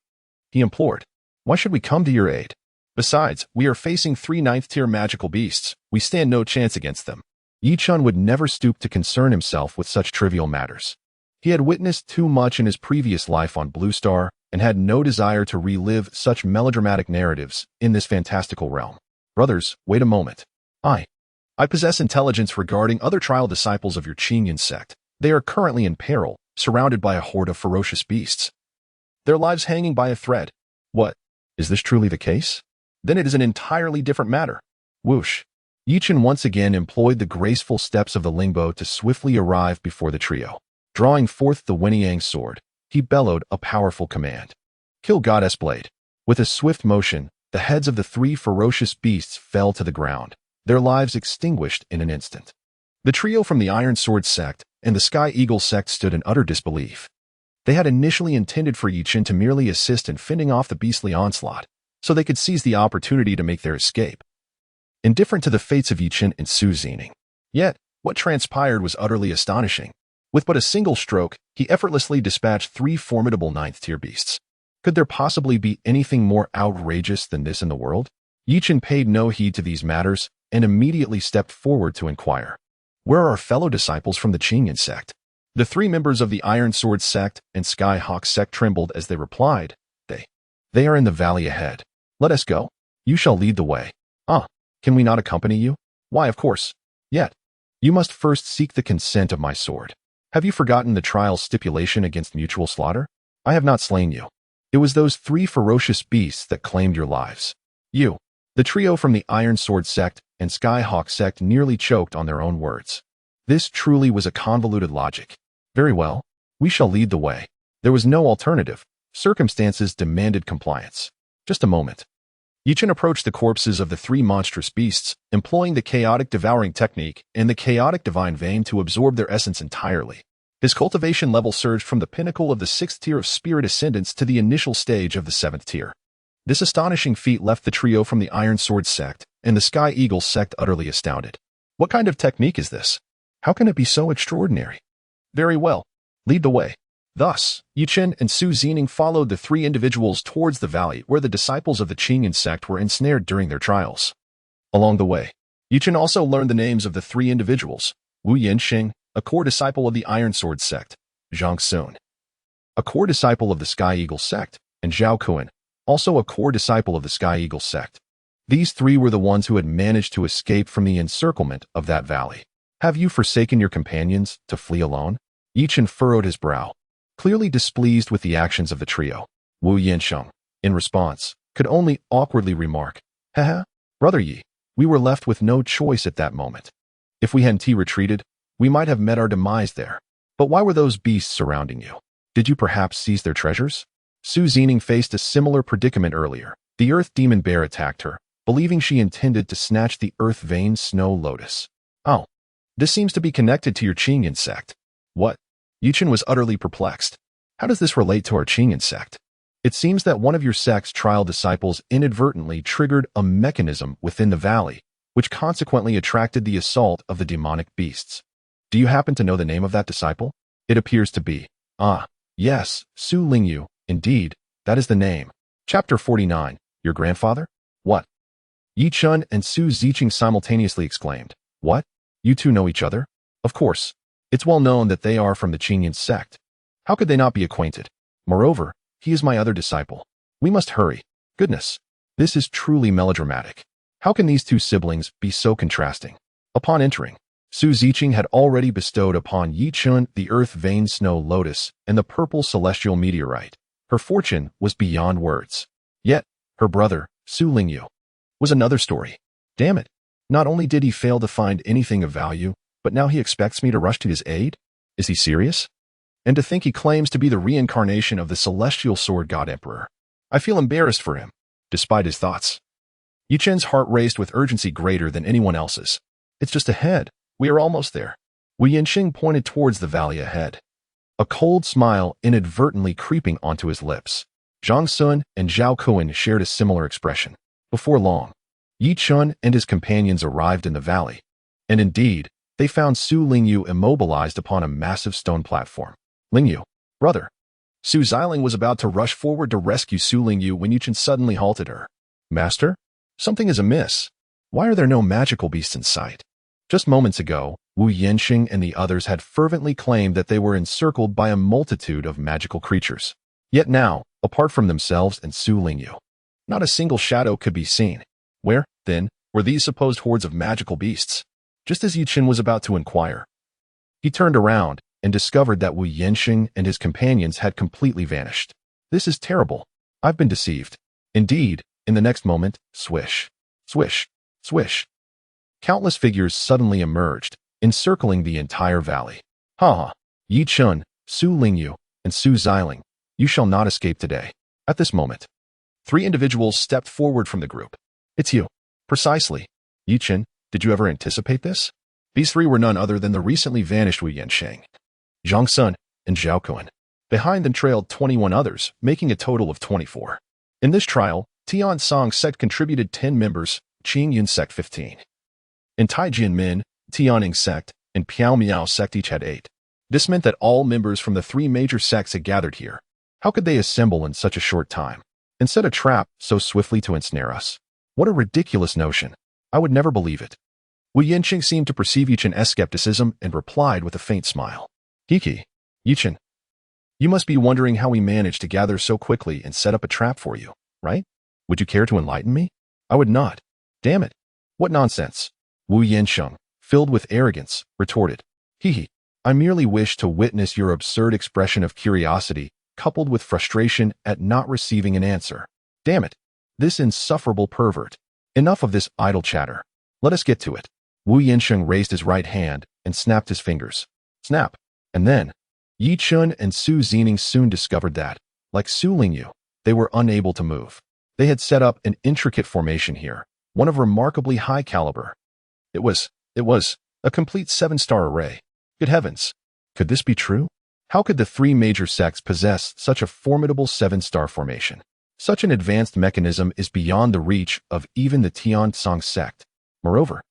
he implored. "Why should we come to your aid? Besides, we are facing 3 ninth-tier magical beasts. We stand no chance against them." Yi Chen would never stoop to concern himself with such trivial matters. He had witnessed too much in his previous life on Blue Star and had no desire to relive such melodramatic narratives in this fantastical realm. "Brothers, wait a moment. I possess intelligence regarding other trial disciples of your Qingyan sect. They are currently in peril, surrounded by a horde of ferocious beasts, their lives hanging by a thread." "What? Is this truly the case? Then it is an entirely different matter." Whoosh. Yi Chen once again employed the graceful steps of the Lingbo to swiftly arrive before the trio. Drawing forth the Wenyang sword, he bellowed a powerful command. "Kill Goddess Blade." With a swift motion, the heads of the 3 ferocious beasts fell to the ground, their lives extinguished in an instant. The trio from the Iron Sword sect and the Sky Eagle sect stood in utter disbelief. They had initially intended for Yi Chen to merely assist in fending off the beastly onslaught, so they could seize the opportunity to make their escape, indifferent to the fates of Yi Chen and Su Zining. Yet, what transpired was utterly astonishing. With but a single stroke, he effortlessly dispatched 3 formidable 9th-tier beasts. Could there possibly be anything more outrageous than this in the world? Yi Chen paid no heed to these matters and immediately stepped forward to inquire. "Where are our fellow disciples from the Qingyan sect?" The 3 members of the Iron Sword sect and Sky Hawk sect trembled as they replied, They are in the valley ahead. Let us go. You shall lead the way." Can we not accompany you?" "Why, of course. Yet, you must first seek the consent of my sword. Have you forgotten the trial's stipulation against mutual slaughter? I have not slain you. It was those 3 ferocious beasts that claimed your lives. You." The trio from the Iron Sword sect and Sky Hawk sect nearly choked on their own words. This truly was a convoluted logic. "Very well. We shall lead the way." There was no alternative. Circumstances demanded compliance. "Just a moment." Yi Chen approached the corpses of the 3 monstrous beasts, employing the chaotic devouring technique and the chaotic divine vein to absorb their essence entirely. His cultivation level surged from the pinnacle of the 6th tier of spirit ascendance to the initial stage of the 7th tier. This astonishing feat left the trio from the Iron Sword sect and the Sky Eagle sect utterly astounded. What kind of technique is this? How can it be so extraordinary? "Very well. Lead the way." Thus, Yi Chen and Su Zining followed the 3 individuals towards the valley where the disciples of the Qingyan sect were ensnared during their trials. Along the way, Yi Chen also learned the names of the 3 individuals: Wu Yanxing, a core disciple of the Iron Sword sect; Zhang Sun, a core disciple of the Sky Eagle sect; and Zhao Kuan, also a core disciple of the Sky Eagle sect. These 3 were the ones who had managed to escape from the encirclement of that valley. "Have you forsaken your companions to flee alone?" Yi Chen furrowed his brow, clearly displeased with the actions of the trio. Wu Yansheng, in response, could only awkwardly remark, "Haha, Brother Yi, we were left with no choice at that moment. If we hadn't retreated, we might have met our demise there. But why were those beasts surrounding you? Did you perhaps seize their treasures?" Su Zining faced a similar predicament earlier. The Earth Demon Bear attacked her, believing she intended to snatch the Earth Vein Snow Lotus. "Oh, this seems to be connected to your Qingyan sect." "What?" Yi Chen was utterly perplexed. "How does this relate to our Qingyan sect?" "It seems that one of your sect's trial disciples inadvertently triggered a mechanism within the valley, which consequently attracted the assault of the demonic beasts. Do you happen to know the name of that disciple?" "It appears to be." Yes, Su Lingyu. Indeed, that is the name." Chapter 49. Your grandfather? What? Yi Chen and Su Ziqing simultaneously exclaimed. "What? You two know each other?" "Of course. It's well known that they are from the Qingyan sect. How could they not be acquainted? Moreover, he is my other disciple. We must hurry. Goodness, this is truly melodramatic. How can these 2 siblings be so contrasting?" Upon entering, Su Ziqing had already bestowed upon Yi Chen the Earth Vein Snow Lotus and the purple celestial meteorite. Her fortune was beyond words. Yet, her brother, Su Lingyu, was another story. Damn it. Not only did he fail to find anything of value, but now he expects me to rush to his aid? Is he serious? And to think he claims to be the reincarnation of the celestial sword god emperor. I feel embarrassed for him, despite his thoughts. Yi Chen's heart raced with urgency greater than anyone else's. It's just ahead. We are almost there. Wu Yanqing pointed towards the valley ahead, a cold smile inadvertently creeping onto his lips. Zhang Sun and Zhao Kuan shared a similar expression. Before long, Yi Chun and his companions arrived in the valley, and indeed, they found Su Lingyu immobilized upon a massive stone platform. Lingyu, brother. Su Xiling was about to rush forward to rescue Su Lingyu when Yi Chen suddenly halted her. Master? Something is amiss. Why are there no magical beasts in sight? Just moments ago, Wu Yanqing and the others had fervently claimed that they were encircled by a multitude of magical creatures. Yet now, apart from themselves and Su Lingyu, not a single shadow could be seen. Where, then, were these supposed hordes of magical beasts? Just as Yi Chen was about to inquire, he turned around and discovered that Wu Yanqing and his companions had completely vanished. This is terrible. I've been deceived. Indeed, in the next moment, swish, swish, swish. Countless figures suddenly emerged, encircling the entire valley. Ha ha! Yi Chun, Su Lingyu, and Su Xiling, you shall not escape today. At this moment, 3 individuals stepped forward from the group. It's you. Precisely. Yi Chen, did you ever anticipate this? These 3 were none other than the recently vanished Wu Yanqing, Zhang Sun, and Zhao Kuan. Behind them trailed 21 others, making a total of 24. In this trial, Tian Song sect contributed 10 members, Qing Yun sect 15. And Taijian Min, Tianing sect, and Piao Miao sect each had 8. This meant that all members from the 3 major sects had gathered here. How could they assemble in such a short time and set a trap so swiftly to ensnare us? What a ridiculous notion. I would never believe it. Wu Yanqing seemed to perceive Yi Chen's skepticism and replied with a faint smile. Hiki, Yi Chen, you must be wondering how we managed to gather so quickly and set up a trap for you, right? Would you care to enlighten me? I would not. Damn it. What nonsense. Wu Yanqing, filled with arrogance, retorted. Hehe, I merely wish to witness your absurd expression of curiosity, coupled with frustration at not receiving an answer. Damn it. This insufferable pervert. Enough of this idle chatter. Let us get to it. Wu Yanqing raised his right hand and snapped his fingers. Snap. And then, Yi Chun and Su Xining soon discovered that, like Su Lingyu, they were unable to move. They had set up an intricate formation here, one of remarkably high caliber. It was a complete 7-star array. Good heavens. Could this be true? How could the 3 major sects possess such a formidable 7-star formation? Such an advanced mechanism is beyond the reach of even the Tian Song sect. Moreover,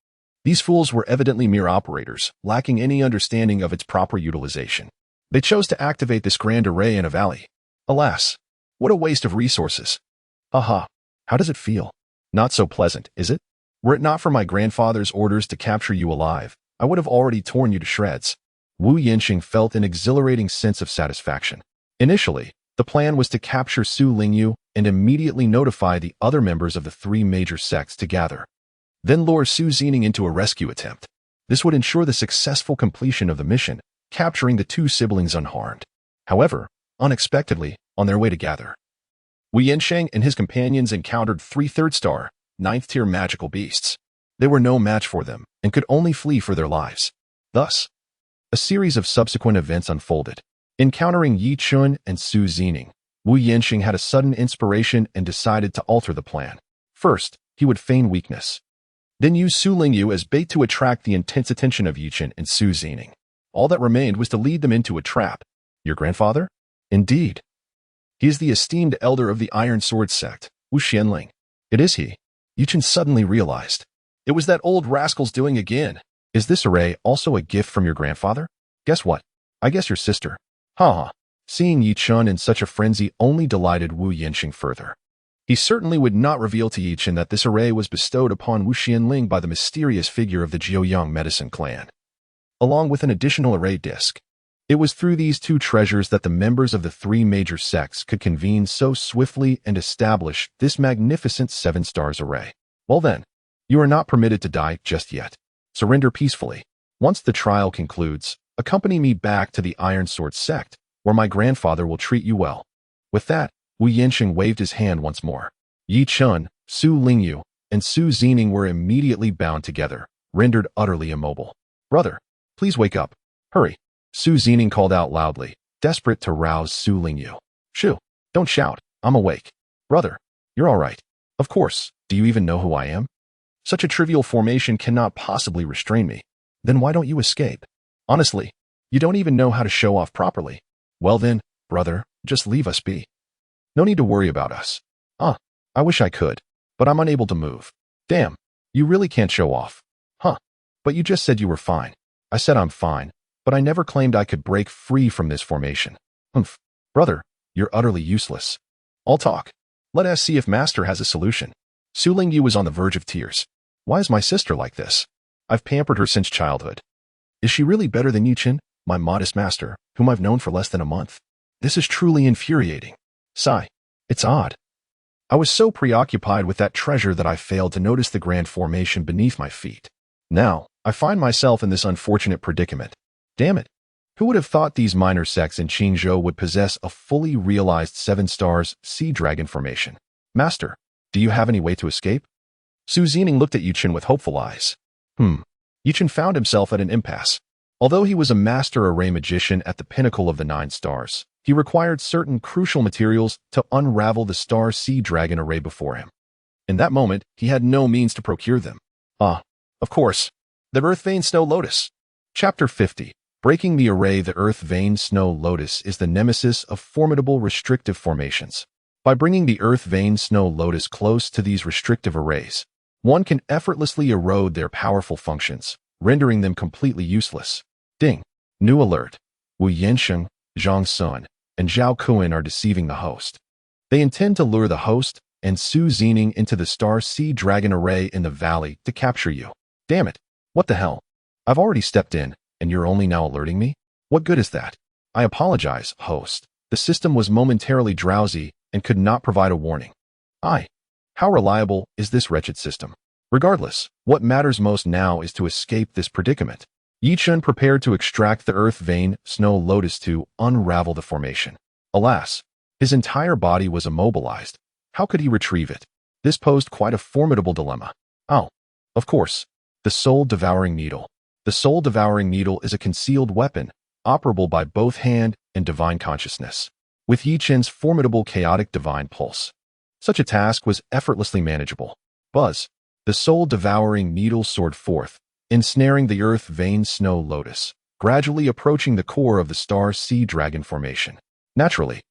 these fools were evidently mere operators, lacking any understanding of its proper utilization. They chose to activate this grand array in a valley. Alas, what a waste of resources. Aha, how does it feel? Not so pleasant, is it? Were it not for my grandfather's orders to capture you alive, I would have already torn you to shreds. Wu Yanqing felt an exhilarating sense of satisfaction. Initially, the plan was to capture Su Lingyu and immediately notify the other members of the 3 major sects to gather. Then lure Su Xining into a rescue attempt. This would ensure the successful completion of the mission, capturing the 2 siblings unharmed. However, unexpectedly, on their way to gather, Wu Yanqing and his companions encountered 3 third-star, 9th-tier magical beasts. They were no match for them and could only flee for their lives. Thus, a series of subsequent events unfolded. Encountering Yi Chun and Su Xining, Wu Yanqing had a sudden inspiration and decided to alter the plan. First, he would feign weakness, then use Su Lingyu as bait to attract the intense attention of Yi Chen and Su Xining. All that remained was to lead them into a trap. Your grandfather? Indeed. He is the esteemed elder of the Iron Sword sect, Wu Xianling. It is he. Yi Chen suddenly realized. It was that old rascal's doing again. Is this array also a gift from your grandfather? Guess what? I guess your sister. Ha ha. Seeing Yi Chen in such a frenzy only delighted Wu Yanqing further. He certainly would not reveal to Yi Chen that this array was bestowed upon Wu Xianling by the mysterious figure of the Jiuyang medicine clan, along with an additional array disc. It was through these 2 treasures that the members of the 3 major sects could convene so swiftly and establish this magnificent 7 stars array. Well then, you are not permitted to die just yet. Surrender peacefully. Once the trial concludes, accompany me back to the Iron Sword sect, where my grandfather will treat you well. With that, Wu Yanqing waved his hand once more. Yi Chun, Su Lingyu, and Su Zining were immediately bound together, rendered utterly immobile. "Brother, please wake up. Hurry," Su Zining called out loudly, desperate to rouse Su Lingyu. "Shoo, don't shout, I'm awake." "Brother, you're all right. Of course, do you even know who I am? Such a trivial formation cannot possibly restrain me. Then why don't you escape? Honestly, you don't even know how to show off properly. Well then, brother, just leave us be. No need to worry about us." I wish I could, but I'm unable to move." "Damn, you really can't show off." "Huh, but you just said you were fine." "I said I'm fine, but I never claimed I could break free from this formation." "Humph, brother, you're utterly useless. I'll talk. Let us see if Master has a solution." Su Lingyu was on the verge of tears. "Why is my sister like this? I've pampered her since childhood. Is she really better than Chen, my modest master, whom I've known for less than a month? This is truly infuriating. Sigh, it's odd. I was so preoccupied with that treasure that I failed to notice the grand formation beneath my feet. Now, I find myself in this unfortunate predicament. Damn it. Who would have thought these minor sects in Qingzhou would possess a fully realized 7 stars sea dragon formation? Master, do you have any way to escape?" Su Zining looked at Chen with hopeful eyes. Chen found himself at an impasse. Although he was a master array magician at the pinnacle of the 9 stars, he required certain crucial materials to unravel the star sea dragon array before him. In that moment, he had no means to procure them. Of course, the Earth Vein Snow Lotus. Chapter 50. Breaking the array. The Earth Vein Snow Lotus is the nemesis of formidable restrictive formations. By bringing the Earth Vein Snow Lotus close to these restrictive arrays, one can effortlessly erode their powerful functions, rendering them completely useless. Ding. New alert. Wu Yansheng, Zhang Sun, and Zhao Kuan are deceiving the host. They intend to lure the host and Su Zining into the Star Sea Dragon array in the valley to capture you. Damn it. What the hell? I've already stepped in, and you're only now alerting me? What good is that? I apologize, host. The system was momentarily drowsy and could not provide a warning. How reliable is this wretched system? Regardless, what matters most now is to escape this predicament. Chen prepared to extract the Earth Vein Snow Lotus to unravel the formation. Alas, his entire body was immobilized. How could he retrieve it? This posed quite a formidable dilemma. Of course, the soul-devouring needle. The soul-devouring needle is a concealed weapon, operable by both hand and divine consciousness, with Chen's formidable chaotic divine pulse. Such a task was effortlessly manageable. Buzz, the soul-devouring needle soared forth, ensnaring the Earth Vein Snow Lotus, gradually approaching the core of the Star Sea Dragon formation. Naturally,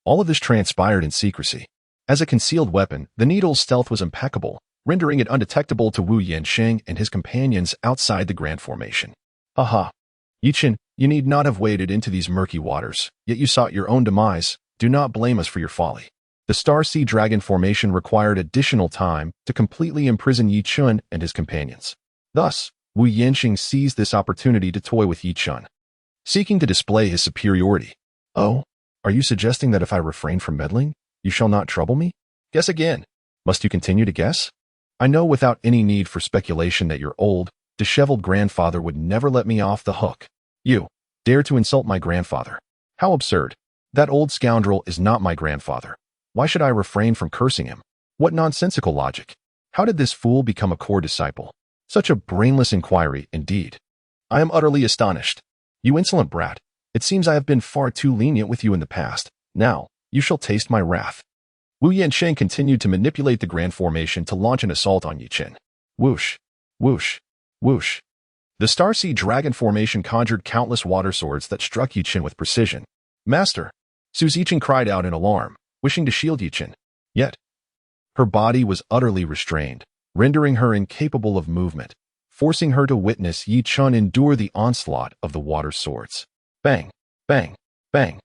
all of this transpired in secrecy. As a concealed weapon, the needle's stealth was impeccable, rendering it undetectable to Wu Yansheng and his companions outside the Grand Formation. Chen, you need not have waded into these murky waters, yet you sought your own demise. Do not blame us for your folly. The Star Sea Dragon formation required additional time to completely imprison Chen and his companions. Thus, Wu Yansheng seized this opportunity to toy with Chen, seeking to display his superiority. "Oh, are you suggesting that if I refrain from meddling, you shall not trouble me? Guess again. Must you continue to guess? I know without any need for speculation that your old, disheveled grandfather would never let me off the hook. You dare to insult my grandfather. How absurd. That old scoundrel is not my grandfather. Why should I refrain from cursing him? What nonsensical logic. How did this fool become a core disciple? Such a brainless inquiry, indeed. I am utterly astonished. You insolent brat. It seems I have been far too lenient with you in the past. Now, you shall taste my wrath." Wu Yansheng continued to manipulate the Grand Formation to launch an assault on Chen. Whoosh, whoosh, whoosh. The Starseed Dragon Formation conjured countless water swords that struck Chen with precision. "Master!" Su Zicheng cried out in alarm, wishing to shield Chen. Yet, her body was utterly restrained, rendering her incapable of movement, forcing her to witness Chen endure the onslaught of the water swords. Bang, bang, bang.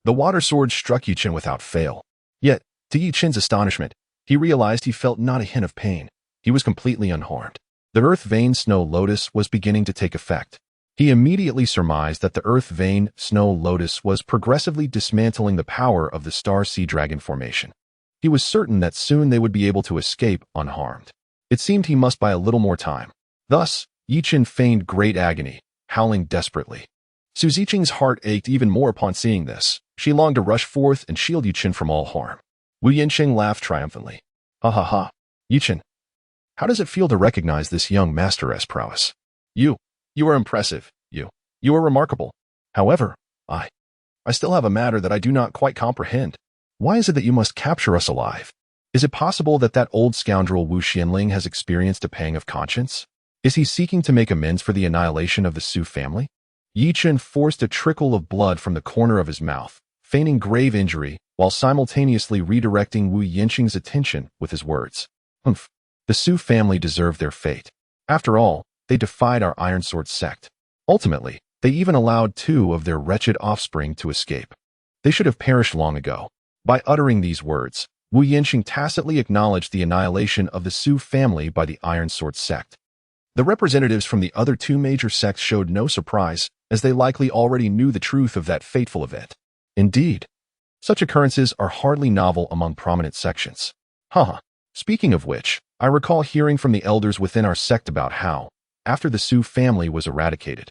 The water swords struck Chen without fail. Yet, to Chen's astonishment, he realized he felt not a hint of pain. He was completely unharmed. The Earth Vein Snow Lotus was beginning to take effect. He immediately surmised that the Earth Vein Snow Lotus was progressively dismantling the power of the Star Sea Dragon Formation. He was certain that soon they would be able to escape unharmed. It seemed he must buy a little more time. Thus, Chen feigned great agony, howling desperately. Su Zicheng's heart ached even more upon seeing this. She longed to rush forth and shield Chen from all harm. Wu Yansheng laughed triumphantly. Ha ha ha. Chen, How does it feel to recognize this young masteress prowess? You are impressive. You are remarkable. However, I still have a matter that I do not quite comprehend. Why is it that you must capture us alive? Is it possible that that old scoundrel Wu Xianling has experienced a pang of conscience? Is he seeking to make amends for the annihilation of the Su family? Yi Chen forced a trickle of blood from the corner of his mouth, feigning grave injury, while simultaneously redirecting Wu Yanqing's attention with his words. Humph. The Su family deserved their fate. After all, they defied our Iron Sword sect. Ultimately, they even allowed 2 of their wretched offspring to escape. They should have perished long ago. By uttering these words, Wu Yanqing tacitly acknowledged the annihilation of the Su family by the Iron Sword sect. The representatives from the other 2 major sects showed no surprise, as they likely already knew the truth of that fateful event. Indeed, such occurrences are hardly novel among prominent sections. Speaking of which, I recall hearing from the elders within our sect about how, after the Su family was eradicated,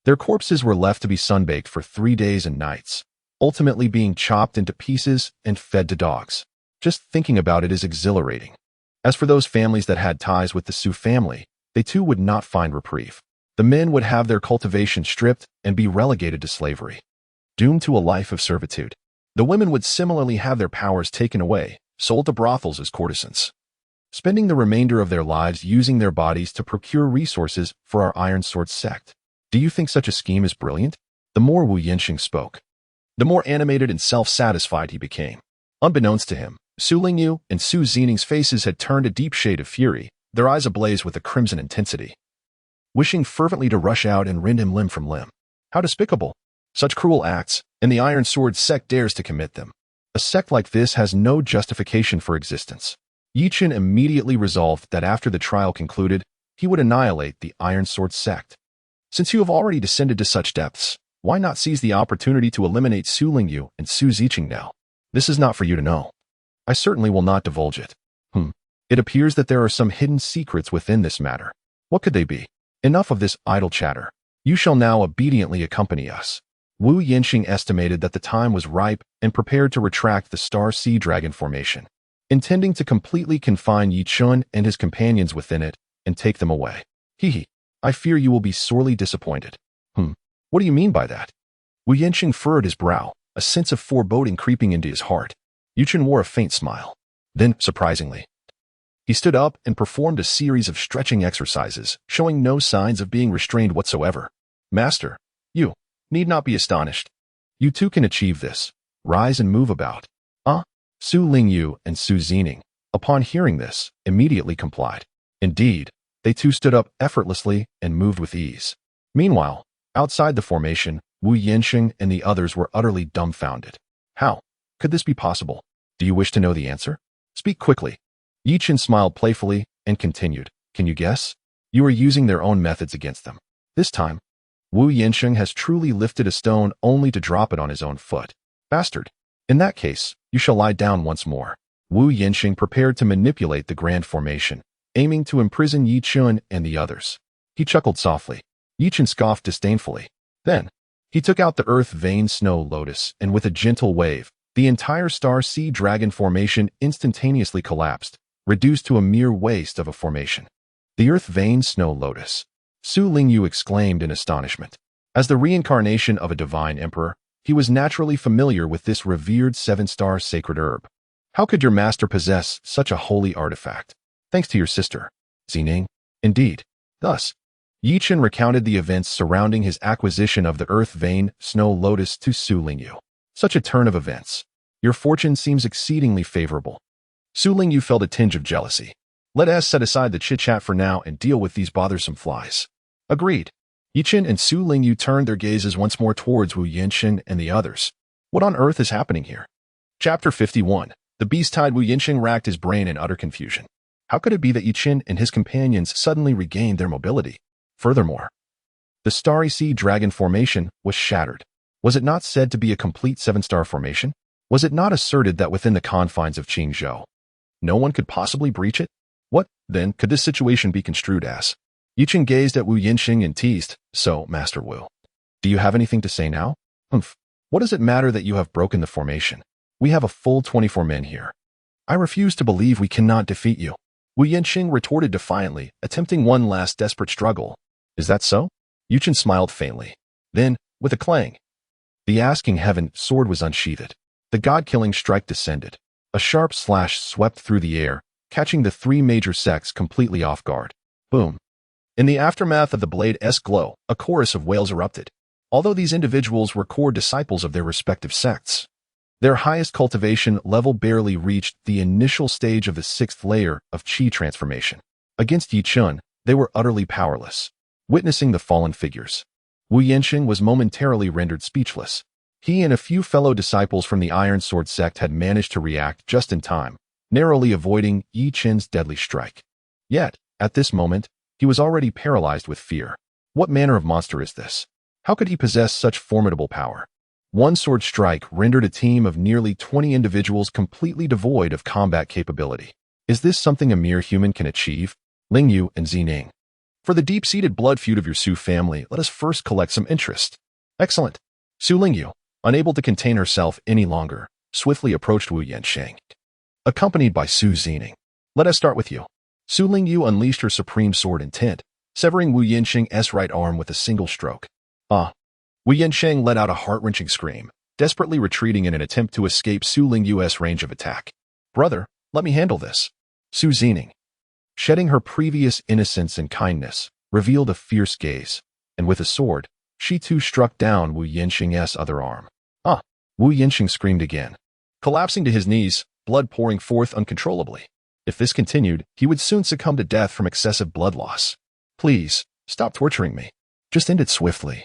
their corpses were left to be sunbaked for 3 days and nights, ultimately being chopped into pieces and fed to dogs. Just thinking about it is exhilarating. As for those families that had ties with the Su family, they too would not find reprieve. The men would have their cultivation stripped and be relegated to slavery, doomed to a life of servitude. The women would similarly have their powers taken away, sold to brothels as courtesans, spending the remainder of their lives using their bodies to procure resources for our Iron Sword sect. Do you think such a scheme is brilliant? The more Wu Yanqing spoke, the more animated and self-satisfied he became. Unbeknownst to him, Su Lingyu and Su Zining's faces had turned a deep shade of fury, their eyes ablaze with a crimson intensity, wishing fervently to rush out and rend him limb from limb. How despicable! Such cruel acts, and the Iron Sword sect dares to commit them. A sect like this has no justification for existence. Yi Chen immediately resolved that after the trial concluded, he would annihilate the Iron Sword sect. Since you have already descended to such depths, why not seize the opportunity to eliminate Su Lingyu and Su Ziqing now? This is not for you to know. I certainly will not divulge it. It appears that there are some hidden secrets within this matter. What could they be? Enough of this idle chatter. You shall now obediently accompany us. Wu Yanqing estimated that the time was ripe and prepared to retract the Star Sea Dragon formation, intending to completely confine Yi Chen and his companions within it and take them away. I fear you will be sorely disappointed. What do you mean by that? Wu Yanqing furrowed his brow, a sense of foreboding creeping into his heart. Yi Chen wore a faint smile. Then, surprisingly, he stood up and performed a series of stretching exercises, showing no signs of being restrained whatsoever. Master, you need not be astonished. You too can achieve this. Rise and move about. Su Lingyu and Su Zining, upon hearing this, immediately complied. Indeed, they too stood up effortlessly and moved with ease. Meanwhile, outside the formation, Wu Yanqing and the others were utterly dumbfounded. How could this be possible? Do you wish to know the answer? Speak quickly. Yi Chen smiled playfully and continued. Can you guess? You are using their own methods against them. This time, Wu Yanqing has truly lifted a stone only to drop it on his own foot. Bastard. In that case, you shall lie down once more. Wu Yanqing prepared to manipulate the grand formation, aiming to imprison Yi Chen and the others. He chuckled softly. Yi Chen scoffed disdainfully. Then, he took out the Earth Vein Snow Lotus, and with a gentle wave, the entire Star Sea Dragon formation instantaneously collapsed, reduced to a mere waste of a formation. The Earth Vein Snow Lotus. Su Lingyu exclaimed in astonishment. As the reincarnation of a divine emperor, he was naturally familiar with this revered 7-star sacred herb. How could your master possess such a holy artifact? Thanks to your sister, Ning. Indeed. Thus, Yi Chen recounted the events surrounding his acquisition of the Earth Vein Snow Lotus to Su Lingyu. Such a turn of events. Your fortune seems exceedingly favorable. Su Lingyu felt a tinge of jealousy. Let us set aside the chit-chat for now and deal with these bothersome flies. Agreed. Yi Chen and Su Lingyu turned their gazes once more towards Wu Yanqing and the others. What on earth is happening here? Chapter 51. The beast-tide Wu Yanqing racked his brain in utter confusion. How could it be that Yi Chen and his companions suddenly regained their mobility? Furthermore, the Starry Sea Dragon formation was shattered. Was it not said to be a complete 7-star formation? Was it not asserted that within the confines of Qingzhou, no one could possibly breach it? What, then, could this situation be construed as? Yi Chen gazed at Wu Yanqing and teased, So, Master Wu, do you have anything to say now? What does it matter that you have broken the formation? We have a full 24 men here. I refuse to believe we cannot defeat you. Wu Yanqing retorted defiantly, attempting one last desperate struggle. Is that so? Chen smiled faintly. Then, with a clang, the asking heaven sword was unsheathed. The god-killing strike descended. A sharp slash swept through the air, catching the three major sects completely off guard. Boom. In the aftermath of the blade's glow, a chorus of wails erupted. Although these individuals were core disciples of their respective sects, their highest cultivation level barely reached the initial stage of the 6th layer of Qi transformation. Against Chen, they were utterly powerless. Witnessing the fallen figures, Wu Yanqing was momentarily rendered speechless. He and a few fellow disciples from the Iron Sword sect had managed to react just in time, narrowly avoiding Chen's deadly strike. Yet, at this moment, he was already paralyzed with fear. What manner of monster is this? How could he possess such formidable power? One sword strike rendered a team of nearly 20 individuals completely devoid of combat capability. Is this something a mere human can achieve? Ling Yu and Ning. For the deep-seated blood feud of your Su family, let us first collect some interest. Excellent. Su Lingyu, unable to contain herself any longer, swiftly approached Wu Yanqing, accompanied by Su Zining. Let us start with you. Su Lingyu unleashed her supreme sword intent, severing Wu Yanqing's right arm with a single stroke. Wu Yanqing let out a heart-wrenching scream, desperately retreating in an attempt to escape Su Lingyu's range of attack. Brother, let me handle this. Su Zining, shedding her previous innocence and kindness, revealed a fierce gaze, and with a sword, she too struck down Wu Yanqing's other arm. Wu Yanqing screamed again, collapsing to his knees, blood pouring forth uncontrollably. If this continued, he would soon succumb to death from excessive blood loss. Please, stop torturing me. Just end it swiftly.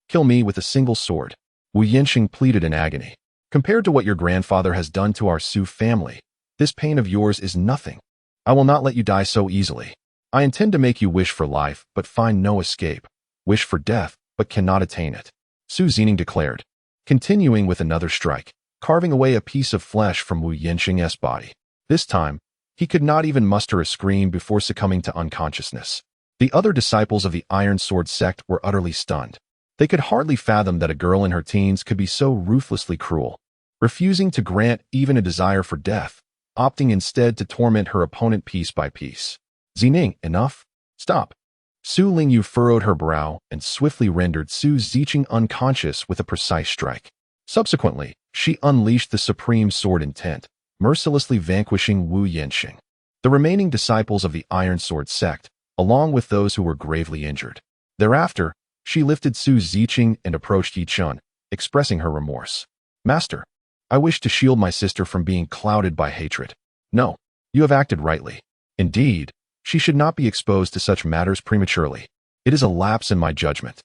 Kill me with a single sword, Wu Yanqing pleaded in agony. Compared to what your grandfather has done to our Su family, this pain of yours is nothing. I will not let you die so easily. I intend to make you wish for life, but find no escape. Wish for death, but cannot attain it. Su Zining declared, continuing with another strike, carving away a piece of flesh from Wu Yanqing's body. This time, he could not even muster a scream before succumbing to unconsciousness. The other disciples of the Iron Sword sect were utterly stunned. They could hardly fathom that a girl in her teens could be so ruthlessly cruel, refusing to grant even a desire for death, opting instead to torment her opponent piece by piece. Zining, enough? Stop. Su Lingyu furrowed her brow and swiftly rendered Su Zining unconscious with a precise strike. Subsequently, she unleashed the supreme sword intent, mercilessly vanquishing Wu Yanqing. The remaining disciples of the Iron Sword sect, along with those who were gravely injured. Thereafter, she lifted Su Zining and approached Chen, expressing her remorse. Master, I wish to shield my sister from being clouded by hatred. No, you have acted rightly. Indeed, she should not be exposed to such matters prematurely. It is a lapse in my judgment.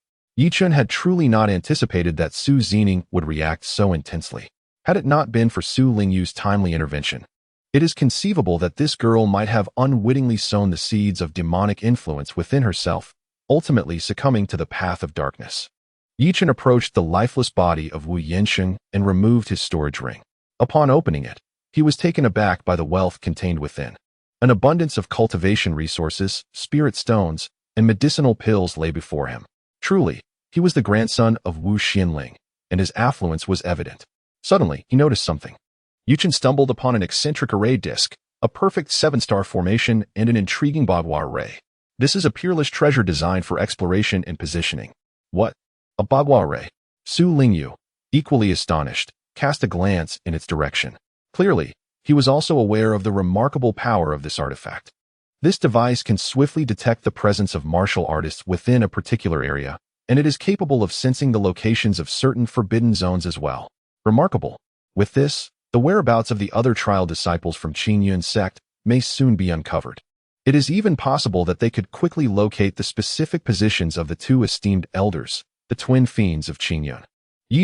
Chen had truly not anticipated that Su Zining would react so intensely. Had it not been for Su Lingyu's timely intervention, it is conceivable that this girl might have unwittingly sown the seeds of demonic influence within herself, ultimately succumbing to the path of darkness. Chen approached the lifeless body of Wu Yanqing and removed his storage ring. Upon opening it, he was taken aback by the wealth contained within. An abundance of cultivation resources, spirit stones, and medicinal pills lay before him. Truly, he was the grandson of Wu Xinling, and his affluence was evident. Suddenly, he noticed something. Chen stumbled upon an eccentric array disc, a perfect 7-star formation, and an intriguing boudoir array. This is a peerless treasure designed for exploration and positioning. What? A boudoir array? Su Lingyu, equally astonished, cast a glance in its direction. Clearly, he was also aware of the remarkable power of this artifact. This device can swiftly detect the presence of martial artists within a particular area, and it is capable of sensing the locations of certain forbidden zones as well. Remarkable. With this, the whereabouts of the other trial disciples from Qingyun sect may soon be uncovered. It is even possible that they could quickly locate the specific positions of the two esteemed elders, the twin fiends of Qingyun.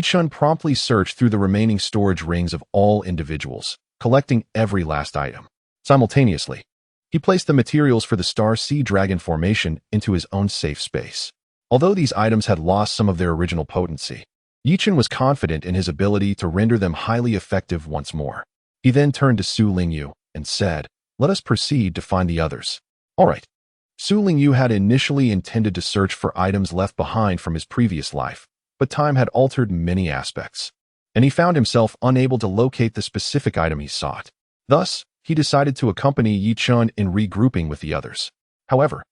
Chen promptly searched through the remaining storage rings of all individuals, collecting every last item. Simultaneously, he placed the materials for the Star Sea Dragon formation into his own safe space. Although these items had lost some of their original potency, Chen was confident in his ability to render them highly effective once more. He then turned to Su Lingyu and said, "Let us proceed to find the others." All right. Su Lingyu had initially intended to search for items left behind from his previous life, but time had altered many aspects, and he found himself unable to locate the specific item he sought. Thus, he decided to accompany Yi Chen in regrouping with the others. However,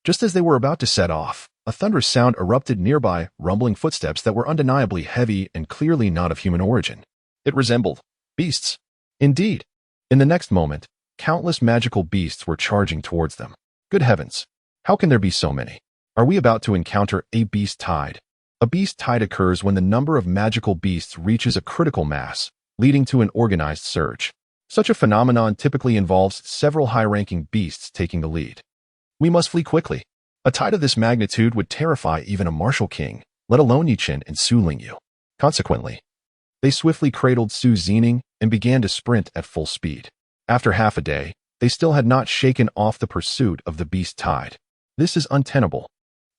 just as they were about to set off, a thunderous sound erupted nearby, rumbling footsteps that were undeniably heavy and clearly not of human origin. It resembled beasts. Indeed, in the next moment, countless magical beasts were charging towards them. Good heavens! How can there be so many? Are we about to encounter a beast tide? A beast tide occurs when the number of magical beasts reaches a critical mass, leading to an organized surge. Such a phenomenon typically involves several high-ranking beasts taking the lead. We must flee quickly. A tide of this magnitude would terrify even a martial king, let alone Yi Chen and Su Lingyu. Consequently, they swiftly cradled Su Zining and began to sprint at full speed. After half a day, they still had not shaken off the pursuit of the beast tide. This is untenable.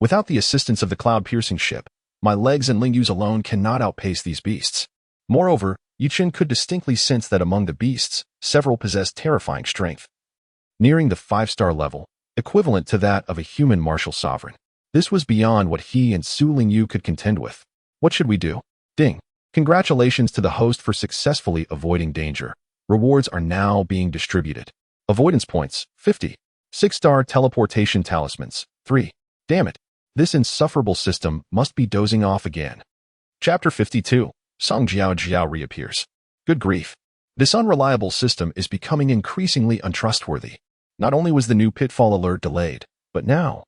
Without the assistance of the cloud-piercing ship, my legs and Lingyu's alone cannot outpace these beasts. Moreover, Yi Chen could distinctly sense that among the beasts, several possessed terrifying strength. Nearing the 5-star level, equivalent to that of a human martial sovereign. This was beyond what he and Su Lingyu could contend with. What should we do? Ding. Congratulations to the host for successfully avoiding danger. Rewards are now being distributed. Avoidance points, 50. 6-star teleportation talismans, 3. Damn it. This insufferable system must be dozing off again. Chapter 52. Song Jiao Jiao reappears. Good grief. This unreliable system is becoming increasingly untrustworthy. Not only was the new pitfall alert delayed, but now,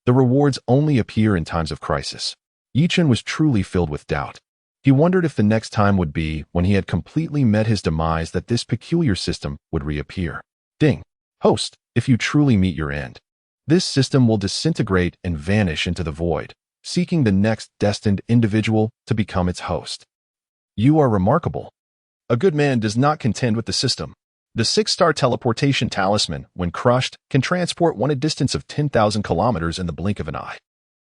the rewards only appear in times of crisis. Yi Chen was truly filled with doubt. He wondered if the next time would be when he had completely met his demise that this peculiar system would reappear. Ding. Host, if you truly meet your end, this system will disintegrate and vanish into the void, seeking the next destined individual to become its host. You are remarkable. A good man does not contend with the system. The 6-star teleportation talisman, when crushed, can transport one a distance of 10,000 kilometers in the blink of an eye.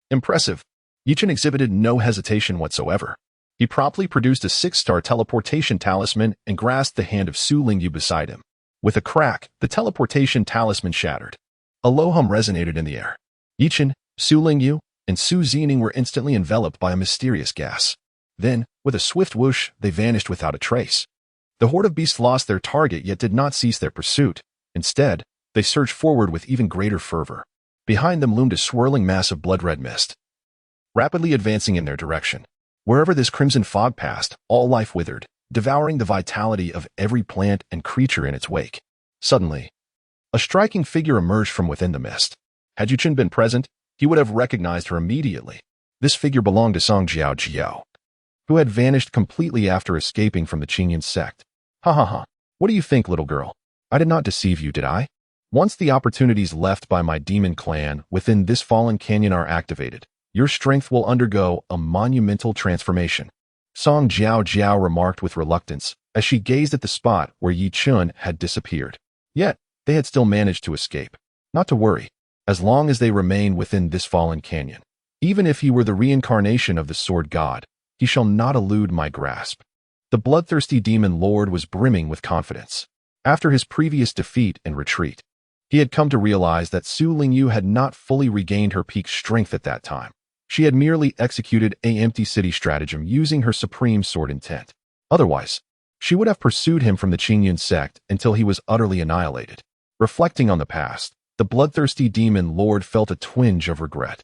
Impressive. Yi Chen exhibited no hesitation whatsoever. He promptly produced a 6-star teleportation talisman and grasped the hand of Su Lingyu beside him. With a crack, the teleportation talisman shattered. A low hum resonated in the air. Yi Chen, Su Lingyu, and Su Zining were instantly enveloped by a mysterious gas. Then, with a swift whoosh, they vanished without a trace. The horde of beasts lost their target yet did not cease their pursuit. Instead, they surged forward with even greater fervor. Behind them loomed a swirling mass of blood-red mist, rapidly advancing in their direction. Wherever this crimson fog passed, all life withered, devouring the vitality of every plant and creature in its wake. Suddenly, a striking figure emerged from within the mist. Had Yi Chen been present, he would have recognized her immediately. This figure belonged to Song Jiao Jiao, who had vanished completely after escaping from the Qingyan sect. Ha ha ha. What do you think, little girl? I did not deceive you, did I? Once the opportunities left by my demon clan within this fallen canyon are activated, your strength will undergo a monumental transformation. Song Jiao Jiao remarked with reluctance as she gazed at the spot where Yi Chen had disappeared. Yet, they had still managed to escape. Not to worry, as long as they remain within this fallen canyon. Even if he were the reincarnation of the sword god, he shall not elude my grasp. The bloodthirsty demon lord was brimming with confidence. After his previous defeat and retreat, he had come to realize that Su Lingyu had not fully regained her peak strength at that time. She had merely executed a empty city stratagem using her supreme sword intent. Otherwise, she would have pursued him from the Qingyan sect until he was utterly annihilated. Reflecting on the past, the bloodthirsty demon lord felt a twinge of regret.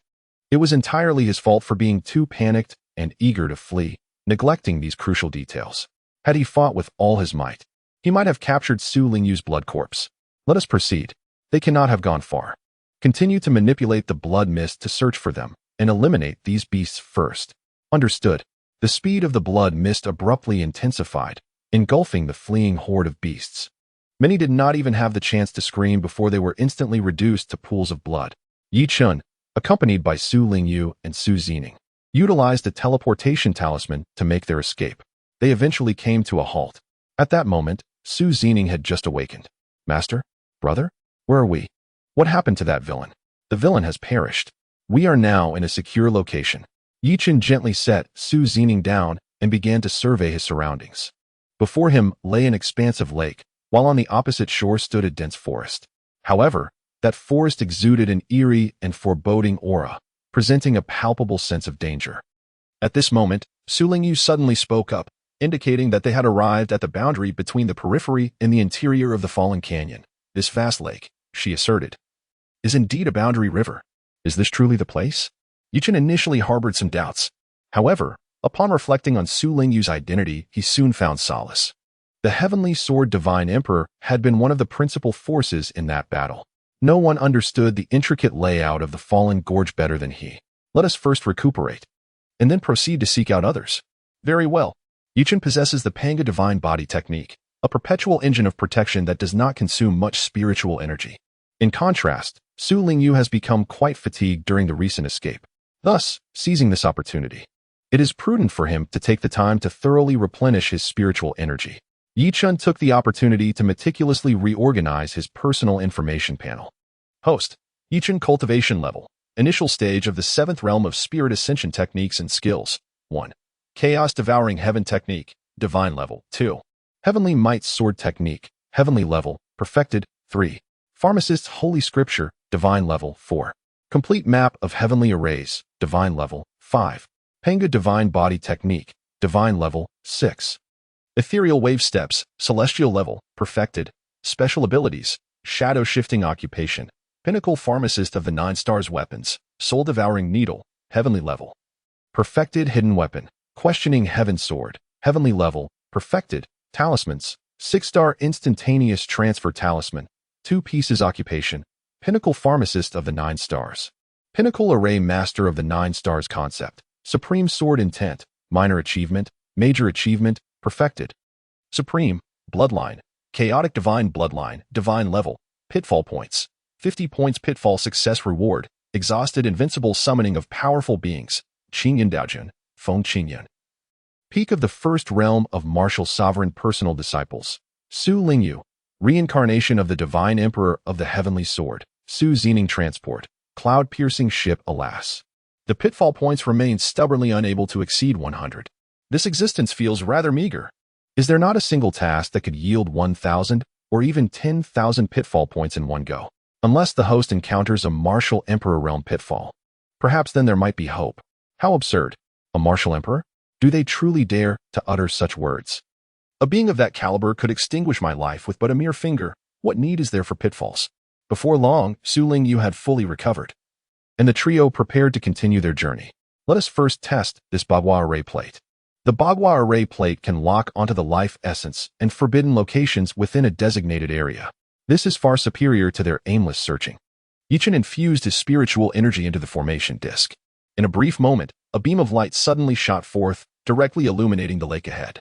It was entirely his fault for being too panicked and eager to flee, neglecting these crucial details. Had he fought with all his might, he might have captured Su Lingyu's blood corpse. Let us proceed. They cannot have gone far. Continue to manipulate the blood mist to search for them, and eliminate these beasts first. Understood. The speed of the blood mist abruptly intensified, engulfing the fleeing horde of beasts. Many did not even have the chance to scream before they were instantly reduced to pools of blood. Yi Chen, accompanied by Su Lingyu and Su Zining, utilized a teleportation talisman to make their escape. They eventually came to a halt. At that moment, Su Zining had just awakened. Master? Brother? Where are we? What happened to that villain? The villain has perished. We are now in a secure location. Yi Chen gently set Su Zining down and began to survey his surroundings. Before him lay an expansive lake, while on the opposite shore stood a dense forest. However, that forest exuded an eerie and foreboding aura, presenting a palpable sense of danger. At this moment, Su Lingyu suddenly spoke up, indicating that they had arrived at the boundary between the periphery and the interior of the fallen canyon. This vast lake, she asserted, is indeed a boundary river. Is this truly the place? Chen initially harbored some doubts. However, upon reflecting on Su Lingyu's identity, he soon found solace. The Heavenly Sword Divine Emperor had been one of the principal forces in that battle. No one understood the intricate layout of the fallen gorge better than he. Let us first recuperate, and then proceed to seek out others. Very well. Chen possesses the Panga Divine Body Technique, a perpetual engine of protection that does not consume much spiritual energy. In contrast, Su Lingyu has become quite fatigued during the recent escape. Thus, seizing this opportunity, it is prudent for him to take the time to thoroughly replenish his spiritual energy. Chen took the opportunity to meticulously reorganize his personal information panel. Host, Chen Cultivation Level, Initial Stage of the 7th Realm of Spirit Ascension Techniques and Skills. 1. Chaos Devouring Heaven Technique, Divine Level. 2. Heavenly Might Sword Technique, Heavenly Level, Perfected. 3. Pharmacist's Holy Scripture, Divine Level. 4. Complete Map of Heavenly Arrays, Divine Level. 5. Panga Divine Body Technique, Divine Level. 6. Ethereal Wave Steps, Celestial Level, Perfected. Special Abilities, Shadow Shifting Occupation, Pinnacle Pharmacist of the 9 Stars Weapons, Soul Devouring Needle, Heavenly Level. Perfected Hidden Weapon, Questioning Heaven Sword, Heavenly Level, Perfected. Talismans, 6-star Instantaneous Transfer Talisman, 2 Pieces Occupation, Pinnacle Pharmacist of the 9 Stars. Pinnacle Array Master of the 9 Stars Concept, Supreme Sword Intent, Minor Achievement, Major Achievement, Perfected. Supreme, Bloodline, Chaotic Divine Bloodline, Divine Level, Pitfall Points, 50 points Pitfall Success Reward, Exhausted Invincible Summoning of Powerful Beings, Qingyan Daojun, Feng Qingyan. Peak of the 1st Realm of Martial Sovereign Personal Disciples, Su Lingyu, Reincarnation of the Divine Emperor of the Heavenly Sword, Su Zening Transport, Cloud-Piercing Ship. Alas, the pitfall points remain stubbornly unable to exceed 100. This existence feels rather meager. Is there not a single task that could yield 1,000 or even 10,000 pitfall points in one go? Unless the host encounters a Martial Emperor Realm pitfall. Perhaps then there might be hope. How absurd. A Martial Emperor? Do they truly dare to utter such words? A being of that caliber could extinguish my life with but a mere finger. What need is there for pitfalls? Before long, Su Lingyu had fully recovered, and the trio prepared to continue their journey. Let us first test this Bagua Array Plate. The Bagua Array Plate can lock onto the life essence and forbidden locations within a designated area. This is far superior to their aimless searching. Chen infused his spiritual energy into the formation disk. In a brief moment, a beam of light suddenly shot forth, directly illuminating the lake ahead.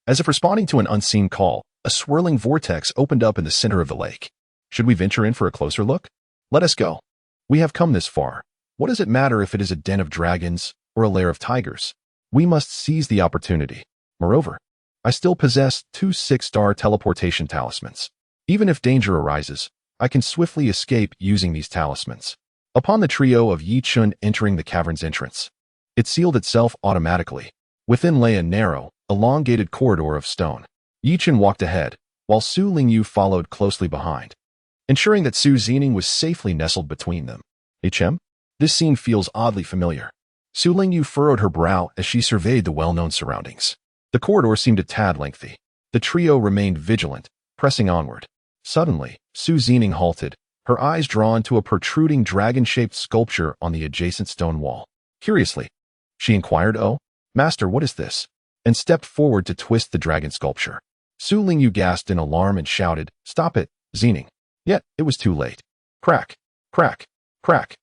As if responding to an unseen call, a swirling vortex opened up in the center of the lake. Should we venture in for a closer look? Let us go. We have come this far. What does it matter if it is a den of dragons or a lair of tigers? We must seize the opportunity. Moreover, I still possess 2 6-star teleportation talismans. Even if danger arises, I can swiftly escape using these talismans. Upon the trio of Chen entering the cavern's entrance, it sealed itself automatically. Within lay a narrow, elongated corridor of stone. Chen walked ahead, while Su Lingyu followed closely behind, ensuring that Su Zening was safely nestled between them. Chen? This scene feels oddly familiar. Su Lingyu furrowed her brow as she surveyed the well-known surroundings. The corridor seemed a tad lengthy. The trio remained vigilant, pressing onward. Suddenly, Su Zening halted, her eyes drawn to a protruding dragon-shaped sculpture on the adjacent stone wall. Curiously, she inquired, "Oh, Master, what is this?" and stepped forward to twist the dragon sculpture. Su Lingyu gasped in alarm and shouted, "Stop it, Zening." Yet, it was too late. Crack, crack, crack.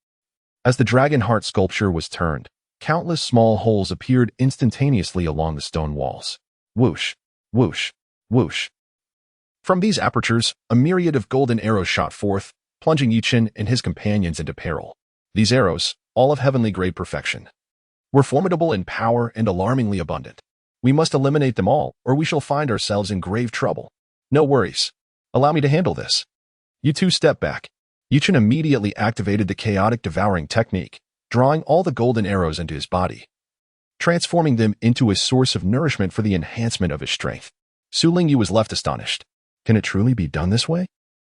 As the dragon heart sculpture was turned, countless small holes appeared instantaneously along the stone walls. Whoosh, whoosh, whoosh. From these apertures, a myriad of golden arrows shot forth, plunging Chen and his companions into peril. These arrows, all of heavenly grade perfection, were formidable in power and alarmingly abundant. We must eliminate them all, or we shall find ourselves in grave trouble. No worries. Allow me to handle this. You two step back. Chen immediately activated the chaotic devouring technique, drawing all the golden arrows into his body, transforming them into a source of nourishment for the enhancement of his strength. Su Lingyu was left astonished. Can it truly be done this way?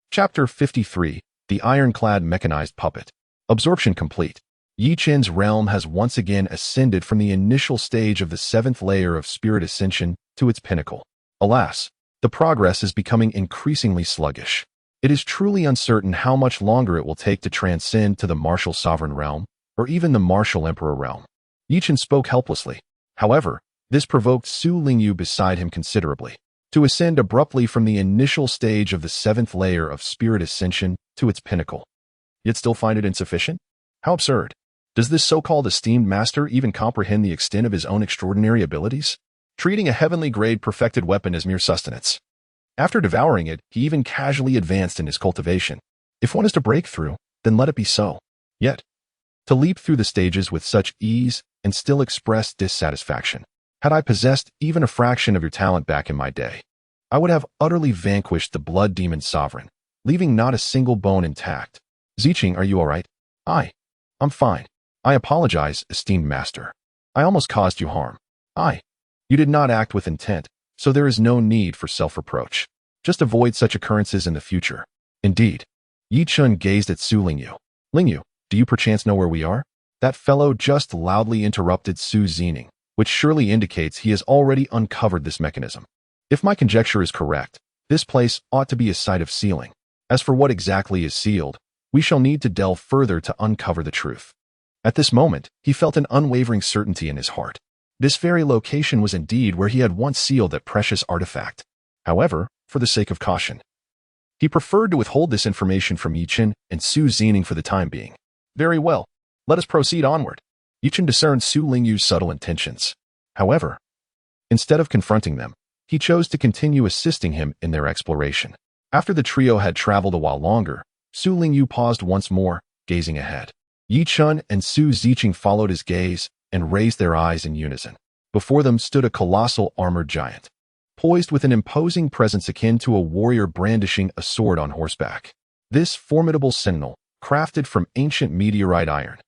Chapter 53, The Ironclad Mechanized Puppet. Absorption complete. Yi Chen's realm has once again ascended from the initial stage of the 7th layer of spirit ascension to its pinnacle. Alas, the progress is becoming increasingly sluggish. It is truly uncertain how much longer it will take to transcend to the martial sovereign realm, or even the martial emperor realm. Yi Chen spoke helplessly. However, this provoked Su Lingyu beside him considerably. To ascend abruptly from the initial stage of the 7th layer of spirit ascension to its pinnacle, yet still find it insufficient? How absurd. Does this so-called esteemed master even comprehend the extent of his own extraordinary abilities? Treating a heavenly-grade perfected weapon as mere sustenance. After devouring it, he even casually advanced in his cultivation. If one is to break through, then let it be so. Yet, to leap through the stages with such ease and still express dissatisfaction. Had I possessed even a fraction of your talent back in my day, I would have utterly vanquished the blood demon sovereign, leaving not a single bone intact. Ziqing, are you all right? I'm fine. I apologize, esteemed master. I almost caused you harm. You did not act with intent, so there is no need for self-reproach. Just avoid such occurrences in the future. Indeed. Yi Chen gazed at Su Lingyu. Lingyu, do you perchance know where we are? That fellow just loudly interrupted Su Zining, which surely indicates he has already uncovered this mechanism. If my conjecture is correct, this place ought to be a site of sealing. As for what exactly is sealed, we shall need to delve further to uncover the truth. At this moment, he felt an unwavering certainty in his heart. This very location was indeed where he had once sealed that precious artifact. However, for the sake of caution, he preferred to withhold this information from Yi Chen and Su Zining for the time being. Very well, let us proceed onward. Yi Chen discerned Su Lingyu's subtle intentions. However, instead of confronting them, he chose to continue assisting him in their exploration. After the trio had traveled a while longer, Su Lingyu paused once more, gazing ahead. Yi Chen and Su Ziqing followed his gaze and raised their eyes in unison. Before them stood a colossal armored giant, poised with an imposing presence akin to a warrior brandishing a sword on horseback. This formidable sentinel, crafted from ancient meteorite iron,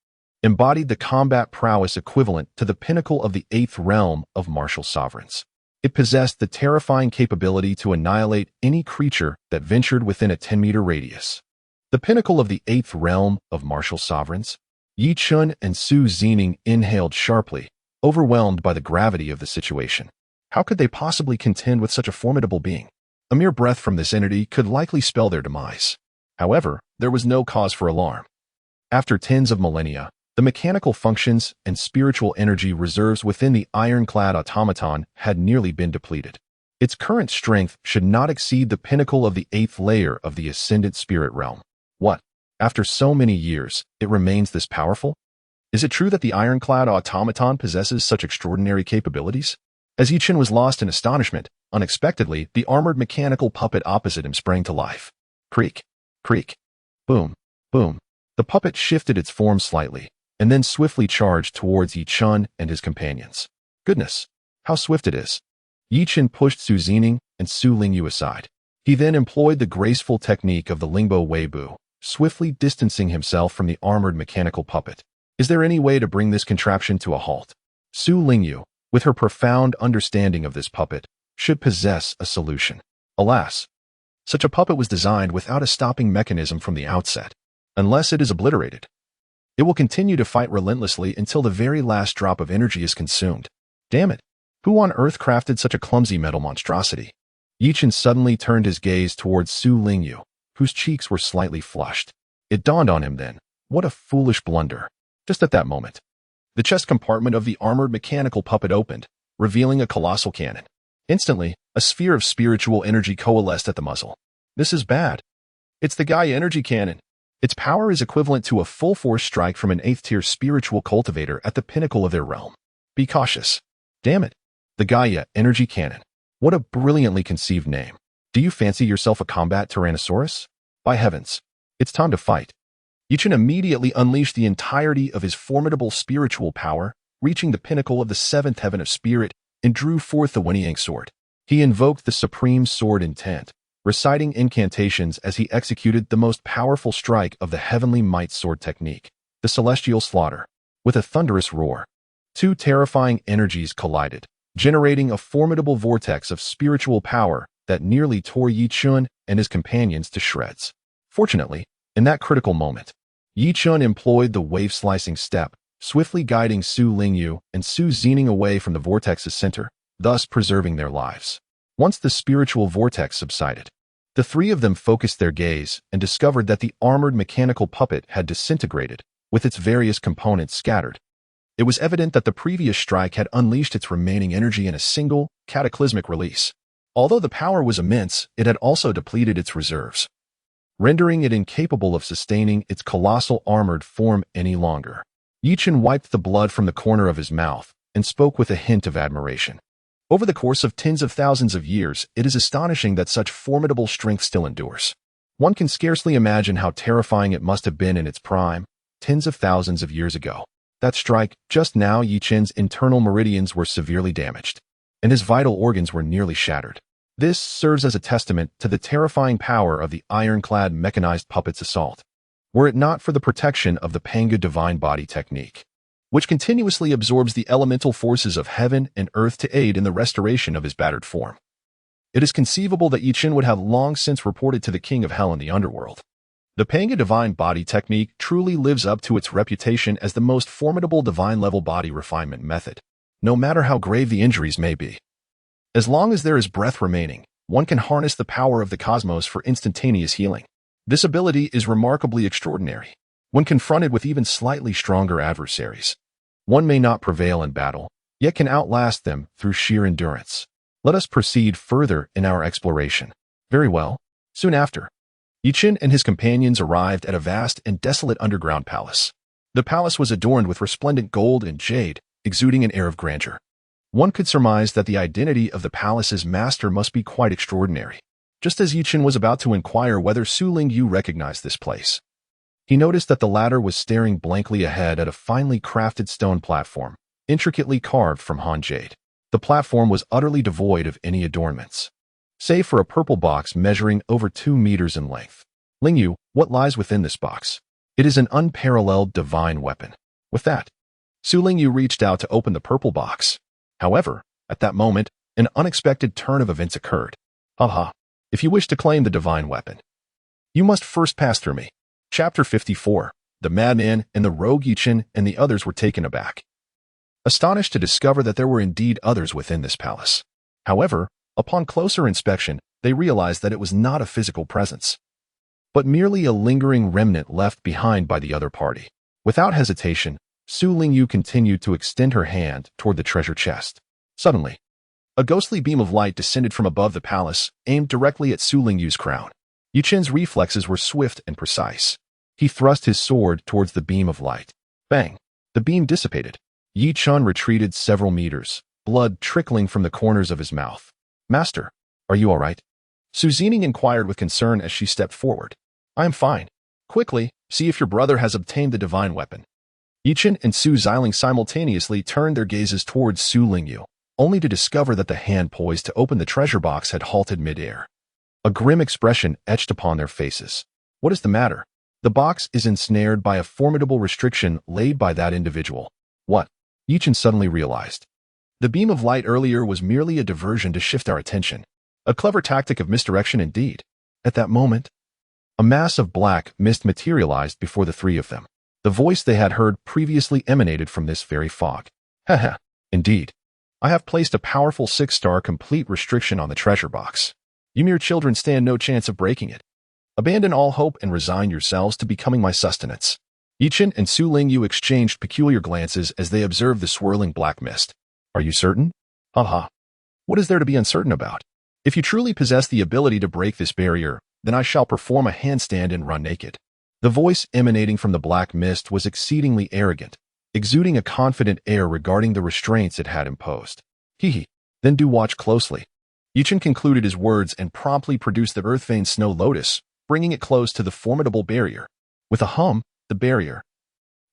embodied the combat prowess equivalent to the pinnacle of the 8th realm of martial sovereigns. It possessed the terrifying capability to annihilate any creature that ventured within a 10-meter radius. The pinnacle of the 8th realm of martial sovereigns? Yi Chen and Su Zining inhaled sharply, overwhelmed by the gravity of the situation. How could they possibly contend with such a formidable being? A mere breath from this entity could likely spell their demise. However, there was no cause for alarm. After tens of millennia, the mechanical functions and spiritual energy reserves within the ironclad automaton had nearly been depleted. Its current strength should not exceed the pinnacle of the 8th layer of the ascendant spirit realm. What? After so many years, it remains this powerful? Is it true that the ironclad automaton possesses such extraordinary capabilities? As Yi Chen was lost in astonishment, unexpectedly, the armored mechanical puppet opposite him sprang to life. Creak, creak, boom, boom. The puppet shifted its form slightly, and then swiftly charged towards Yi Chen and his companions. Goodness, how swift it is. Yi Chen pushed Su Zining and Su Lingyu aside. He then employed the graceful technique of the Lingbo Weibu, swiftly distancing himself from the armored mechanical puppet. Is there any way to bring this contraption to a halt? Su Lingyu, with her profound understanding of this puppet, should possess a solution. Alas, such a puppet was designed without a stopping mechanism from the outset. Unless it is obliterated, it will continue to fight relentlessly until the very last drop of energy is consumed. Damn it! Who on earth crafted such a clumsy metal monstrosity? Yi Chen suddenly turned his gaze towards Su Lingyu, whose cheeks were slightly flushed. It dawned on him then, what a foolish blunder. Just at that moment, the chest compartment of the armored mechanical puppet opened, revealing a colossal cannon. Instantly, a sphere of spiritual energy coalesced at the muzzle. This is bad. It's the Gaia energy cannon. Its power is equivalent to a full-force strike from an 8th-tier spiritual cultivator at the pinnacle of their realm. Be cautious. Damn it. The Gaia energy cannon. What a brilliantly conceived name. Do you fancy yourself a combat Tyrannosaurus? By heavens, it's time to fight. Yi Chen immediately unleashed the entirety of his formidable spiritual power, reaching the pinnacle of the 7th heaven of spirit, and drew forth the Weniang sword. He invoked the supreme sword intent, reciting incantations as he executed the most powerful strike of the heavenly might sword technique, the celestial slaughter. With a thunderous roar, two terrifying energies collided, generating a formidable vortex of spiritual power that nearly tore Yi Chen and his companions to shreds. Fortunately, in that critical moment, Yi Chun employed the wave-slicing step, swiftly guiding Su Lingyu and Su Zining away from the vortex's center, thus preserving their lives. Once the spiritual vortex subsided, the three of them focused their gaze and discovered that the armored mechanical puppet had disintegrated, with its various components scattered. It was evident that the previous strike had unleashed its remaining energy in a single, cataclysmic release. Although the power was immense, it had also depleted its reserves, rendering it incapable of sustaining its colossal armored form any longer. Yi Chun wiped the blood from the corner of his mouth and spoke with a hint of admiration. Over the course of tens of thousands of years, it is astonishing that such formidable strength still endures. One can scarcely imagine how terrifying it must have been in its prime, tens of thousands of years ago. That strike, just now Yi Chun's internal meridians were severely damaged, and his vital organs were nearly shattered. This serves as a testament to the terrifying power of the ironclad mechanized puppet's assault, were it not for the protection of the Panga divine body technique, which continuously absorbs the elemental forces of heaven and earth to aid in the restoration of his battered form. It is conceivable that Yi Chun would have long since reported to the king of hell in the underworld. The Panga divine body technique truly lives up to its reputation as the most formidable divine-level body refinement method, no matter how grave the injuries may be. As long as there is breath remaining, one can harness the power of the cosmos for instantaneous healing. This ability is remarkably extraordinary. When confronted with even slightly stronger adversaries, one may not prevail in battle, yet can outlast them through sheer endurance. Let us proceed further in our exploration. Very well. Soon after, Yi Chun and his companions arrived at a vast and desolate underground palace. The palace was adorned with resplendent gold and jade, exuding an air of grandeur. One could surmise that the identity of the palace's master must be quite extraordinary. Just as Yi Chun was about to inquire whether Su Lingyu recognized this place, he noticed that the latter was staring blankly ahead at a finely crafted stone platform, intricately carved from Han jade. The platform was utterly devoid of any adornments, save for a purple box measuring over 2 meters in length. Lingyu, what lies within this box? It is an unparalleled divine weapon. With that, Su Lingyu reached out to open the purple box. However, at that moment, an unexpected turn of events occurred. Haha, if you wish to claim the divine weapon, you must first pass through me. Chapter 54. The madman and the rogue Yi Chun and the others were taken aback, astonished to discover that there were indeed others within this palace. However, upon closer inspection, they realized that it was not a physical presence, but merely a lingering remnant left behind by the other party. Without hesitation, Su Lingyu continued to extend her hand toward the treasure chest. Suddenly, a ghostly beam of light descended from above the palace, aimed directly at Su Lingyu's crown. Yi Chun's reflexes were swift and precise. He thrust his sword towards the beam of light. Bang! The beam dissipated. Yi Chun retreated several meters, blood trickling from the corners of his mouth. Master, are you all right? Su Zining inquired with concern as she stepped forward. I am fine. Quickly, see if your brother has obtained the divine weapon. Yi Chun and Su Ziling simultaneously turned their gazes towards Su Lingyu, only to discover that the hand poised to open the treasure box had halted mid-air. A grim expression etched upon their faces. What is the matter? The box is ensnared by a formidable restriction laid by that individual. What? Yi Chun suddenly realized. The beam of light earlier was merely a diversion to shift our attention. A clever tactic of misdirection indeed. At that moment, a mass of black mist materialized before the three of them. The voice they had heard previously emanated from this very fog. Haha, indeed. I have placed a powerful 6-star complete restriction on the treasure box. You mere children stand no chance of breaking it. Abandon all hope and resign yourselves to becoming my sustenance. Yi Chun and Su Lingyu exchanged peculiar glances as they observed the swirling black mist. Are you certain? Haha. What is there to be uncertain about? If you truly possess the ability to break this barrier, then I shall perform a handstand and run naked. The voice emanating from the black mist was exceedingly arrogant, exuding a confident air regarding the restraints it had imposed. Hee. Then do watch closely. Yi Chun concluded his words and promptly produced the earth-veined snow lotus, bringing it close to the formidable barrier. With a hum, the barrier,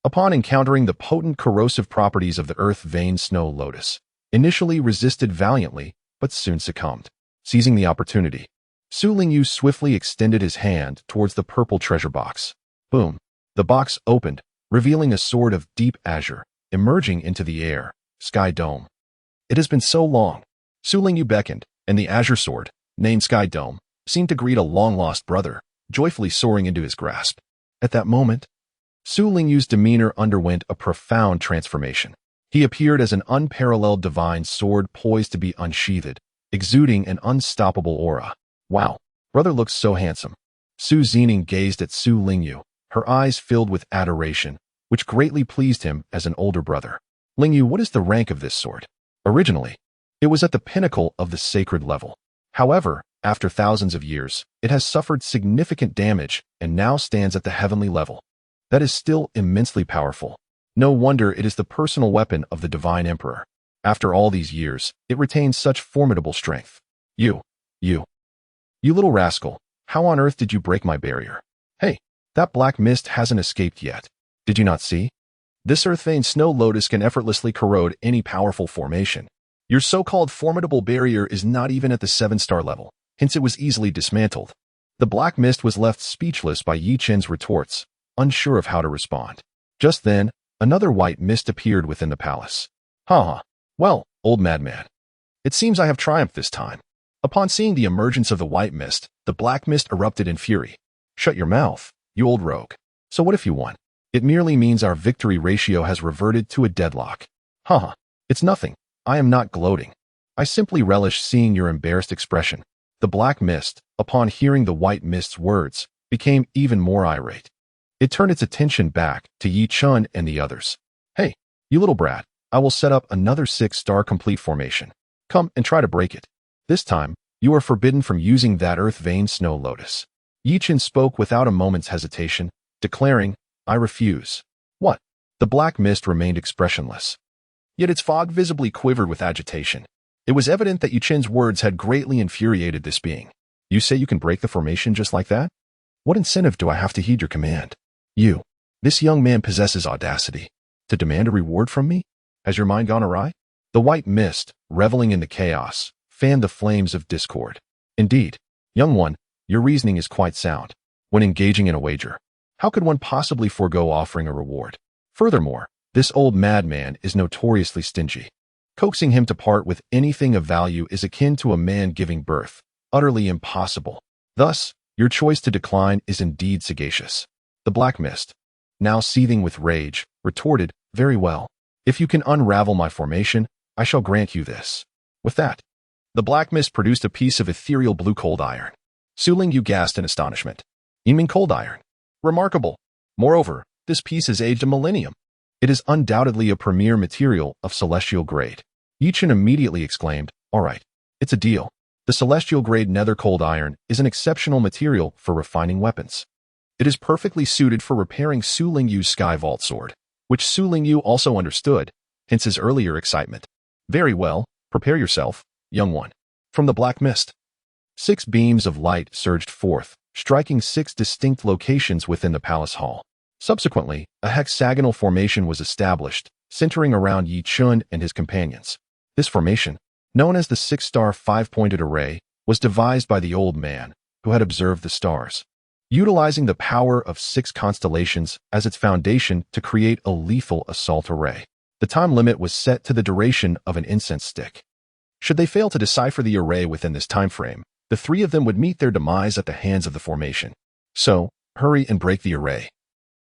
upon encountering the potent corrosive properties of the earth-veined snow lotus, initially resisted valiantly, but soon succumbed. Seizing the opportunity, Su Lingyu swiftly extended his hand towards the purple treasure box. Boom! The box opened, revealing a sword of deep azure, emerging into the air, Sky Dome. It has been so long. Su Lingyu beckoned, and the azure sword, named Sky Dome, seemed to greet a long-lost brother, joyfully soaring into his grasp. At that moment, Su Lingyu's demeanor underwent a profound transformation. He appeared as an unparalleled divine sword poised to be unsheathed, exuding an unstoppable aura. Wow, brother looks so handsome. Su Zining gazed at Su Lingyu, her eyes filled with adoration, which greatly pleased him as an older brother. Lingyu, what is the rank of this sword? Originally, it was at the pinnacle of the sacred level. However, after thousands of years, it has suffered significant damage and now stands at the heavenly level. That is still immensely powerful. No wonder it is the personal weapon of the Divine Emperor. After all these years, it retains such formidable strength. You little rascal, how on earth did you break my barrier? Hey, that black mist hasn't escaped yet. Did you not see? This earth-veined snow lotus can effortlessly corrode any powerful formation. Your so-called formidable barrier is not even at the 7-star level, hence it was easily dismantled. The black mist was left speechless by Yi Chen's retorts, unsure of how to respond. Just then, another white mist appeared within the palace. Well, old madman. It seems I have triumphed this time. Upon seeing the emergence of the white mist, the black mist erupted in fury. Shut your mouth, you old rogue. So what if you won? It merely means our victory ratio has reverted to a deadlock. It's nothing. I am not gloating. I simply relish seeing your embarrassed expression. The black mist, upon hearing the white mist's words, became even more irate. It turned its attention back to Yi Chen and the others. Hey, you little brat, I will set up another 6-star complete formation. Come and try to break it. This time, you are forbidden from using that earth-veined snow lotus. Yi Chen spoke without a moment's hesitation, declaring, I refuse. What? The black mist remained expressionless. Yet its fog visibly quivered with agitation. It was evident that Yi Chen's words had greatly infuriated this being. You say you can break the formation just like that? What incentive do I have to heed your command? This young man possesses audacity. To demand a reward from me? Has your mind gone awry? The white mist, reveling in the chaos, fanned the flames of discord. Indeed, young one, your reasoning is quite sound. When engaging in a wager, how could one possibly forego offering a reward? Furthermore, this old madman is notoriously stingy. Coaxing him to part with anything of value is akin to a man giving birth, utterly impossible. Thus, your choice to decline is indeed sagacious. The black mist, now seething with rage, retorted, very well. If you can unravel my formation, I shall grant you this. With that, the black mist produced a piece of ethereal blue cold iron. Su Lingyu gasped in astonishment. You mean cold iron? Remarkable. Moreover, this piece has aged a millennium. It is undoubtedly a premier material of celestial grade. Yi Chen immediately exclaimed, all right, it's a deal. The celestial grade nether cold iron is an exceptional material for refining weapons. It is perfectly suited for repairing Su Lingyu's sky vault sword, which Su Lingyu also understood, hence his earlier excitement. Very well, prepare yourself, young one. From the black mist, 6 beams of light surged forth, striking 6 distinct locations within the palace hall. Subsequently, a hexagonal formation was established, centering around Yi Chen and his companions. This formation, known as the 6-star 5-pointed array, was devised by the old man, who had observed the stars, utilizing the power of 6 constellations as its foundation to create a lethal assault array. The time limit was set to the duration of an incense stick. Should they fail to decipher the array within this time frame, the 3 of them would meet their demise at the hands of the formation. So, hurry and break the array.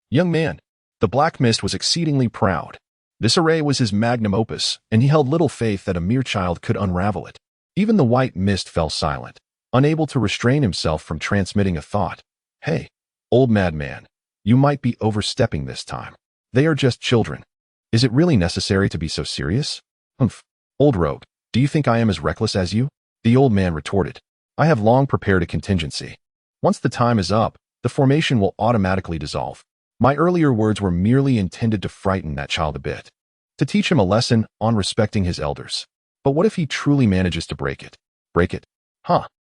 Young man, the black mist was exceedingly proud. This array was his magnum opus, and he held little faith that a mere child could unravel it. Even the white mist fell silent, unable to restrain himself from transmitting a thought. Hey, old madman, you might be overstepping this time. They are just children. Is it really necessary to be so serious? Humph, old rogue, do you think I am as reckless as you? The old man retorted. I have long prepared a contingency. Once the time is up, the formation will automatically dissolve. My earlier words were merely intended to frighten that child a bit, to teach him a lesson on respecting his elders. But what if he truly manages to break it? Break it?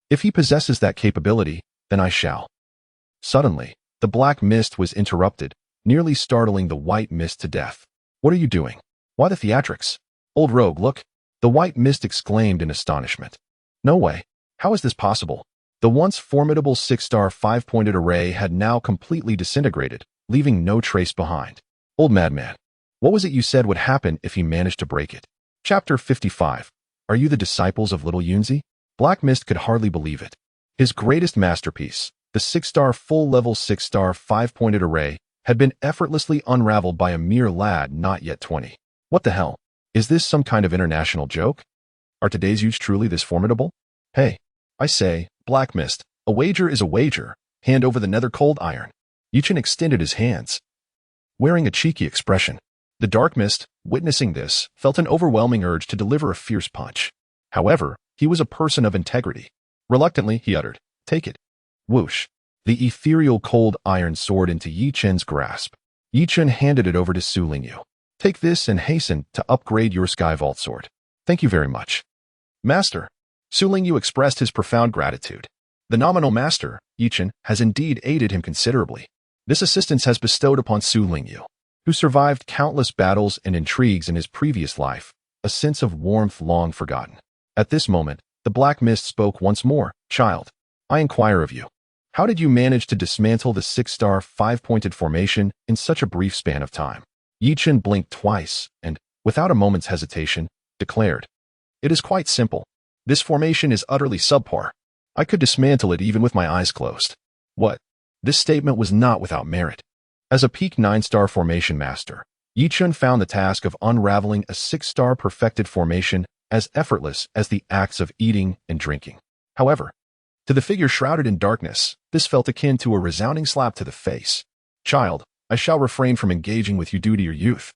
If he possesses that capability, then I shall. Suddenly, the black mist was interrupted, nearly startling the white mist to death. What are you doing? Why the theatrics? Old rogue, look! The white mist exclaimed in astonishment. No way. How is this possible? The once formidable 6-star 5-pointed array had now completely disintegrated, leaving no trace behind. Old madman, what was it you said would happen if he managed to break it? Chapter 55. Are you the disciples of little Yunzi? Black Mist could hardly believe it. His greatest masterpiece, the 6-star full-level 6-star 5-pointed array, had been effortlessly unraveled by a mere lad not yet 20. What the hell? Is this some kind of international joke? Are today's youths truly this formidable? Hey, I say, Black Mist, a wager is a wager. Hand over the nether cold iron. Chen extended his hands, wearing a cheeky expression. The Dark Mist, witnessing this, felt an overwhelming urge to deliver a fierce punch. However, he was a person of integrity. Reluctantly, he uttered, "Take it." Whoosh. The ethereal cold iron soared into Yi Chen's grasp. Yi Chen handed it over to Su Lingyu. "Take this and hasten to upgrade your Sky Vault sword. Thank you very much." "Master." Su Lingyu expressed his profound gratitude. The nominal master, Yi Chen, has indeed aided him considerably. This assistance has bestowed upon Su Lingyu, who survived countless battles and intrigues in his previous life, a sense of warmth long forgotten. At this moment, the Black Mist spoke once more. "Child, I inquire of you. How did you manage to dismantle the 6-star 5-pointed formation in such a brief span of time?" Yi Chen blinked twice and, without a moment's hesitation, declared, "It is quite simple. This formation is utterly subpar. I could dismantle it even with my eyes closed." What? This statement was not without merit. As a peak 9-star formation master, Yi Chen found the task of unraveling a 6-star perfected formation as effortless as the acts of eating and drinking. However, to the figure shrouded in darkness, this felt akin to a resounding slap to the face. "Child, I shall refrain from engaging with you due to your youth.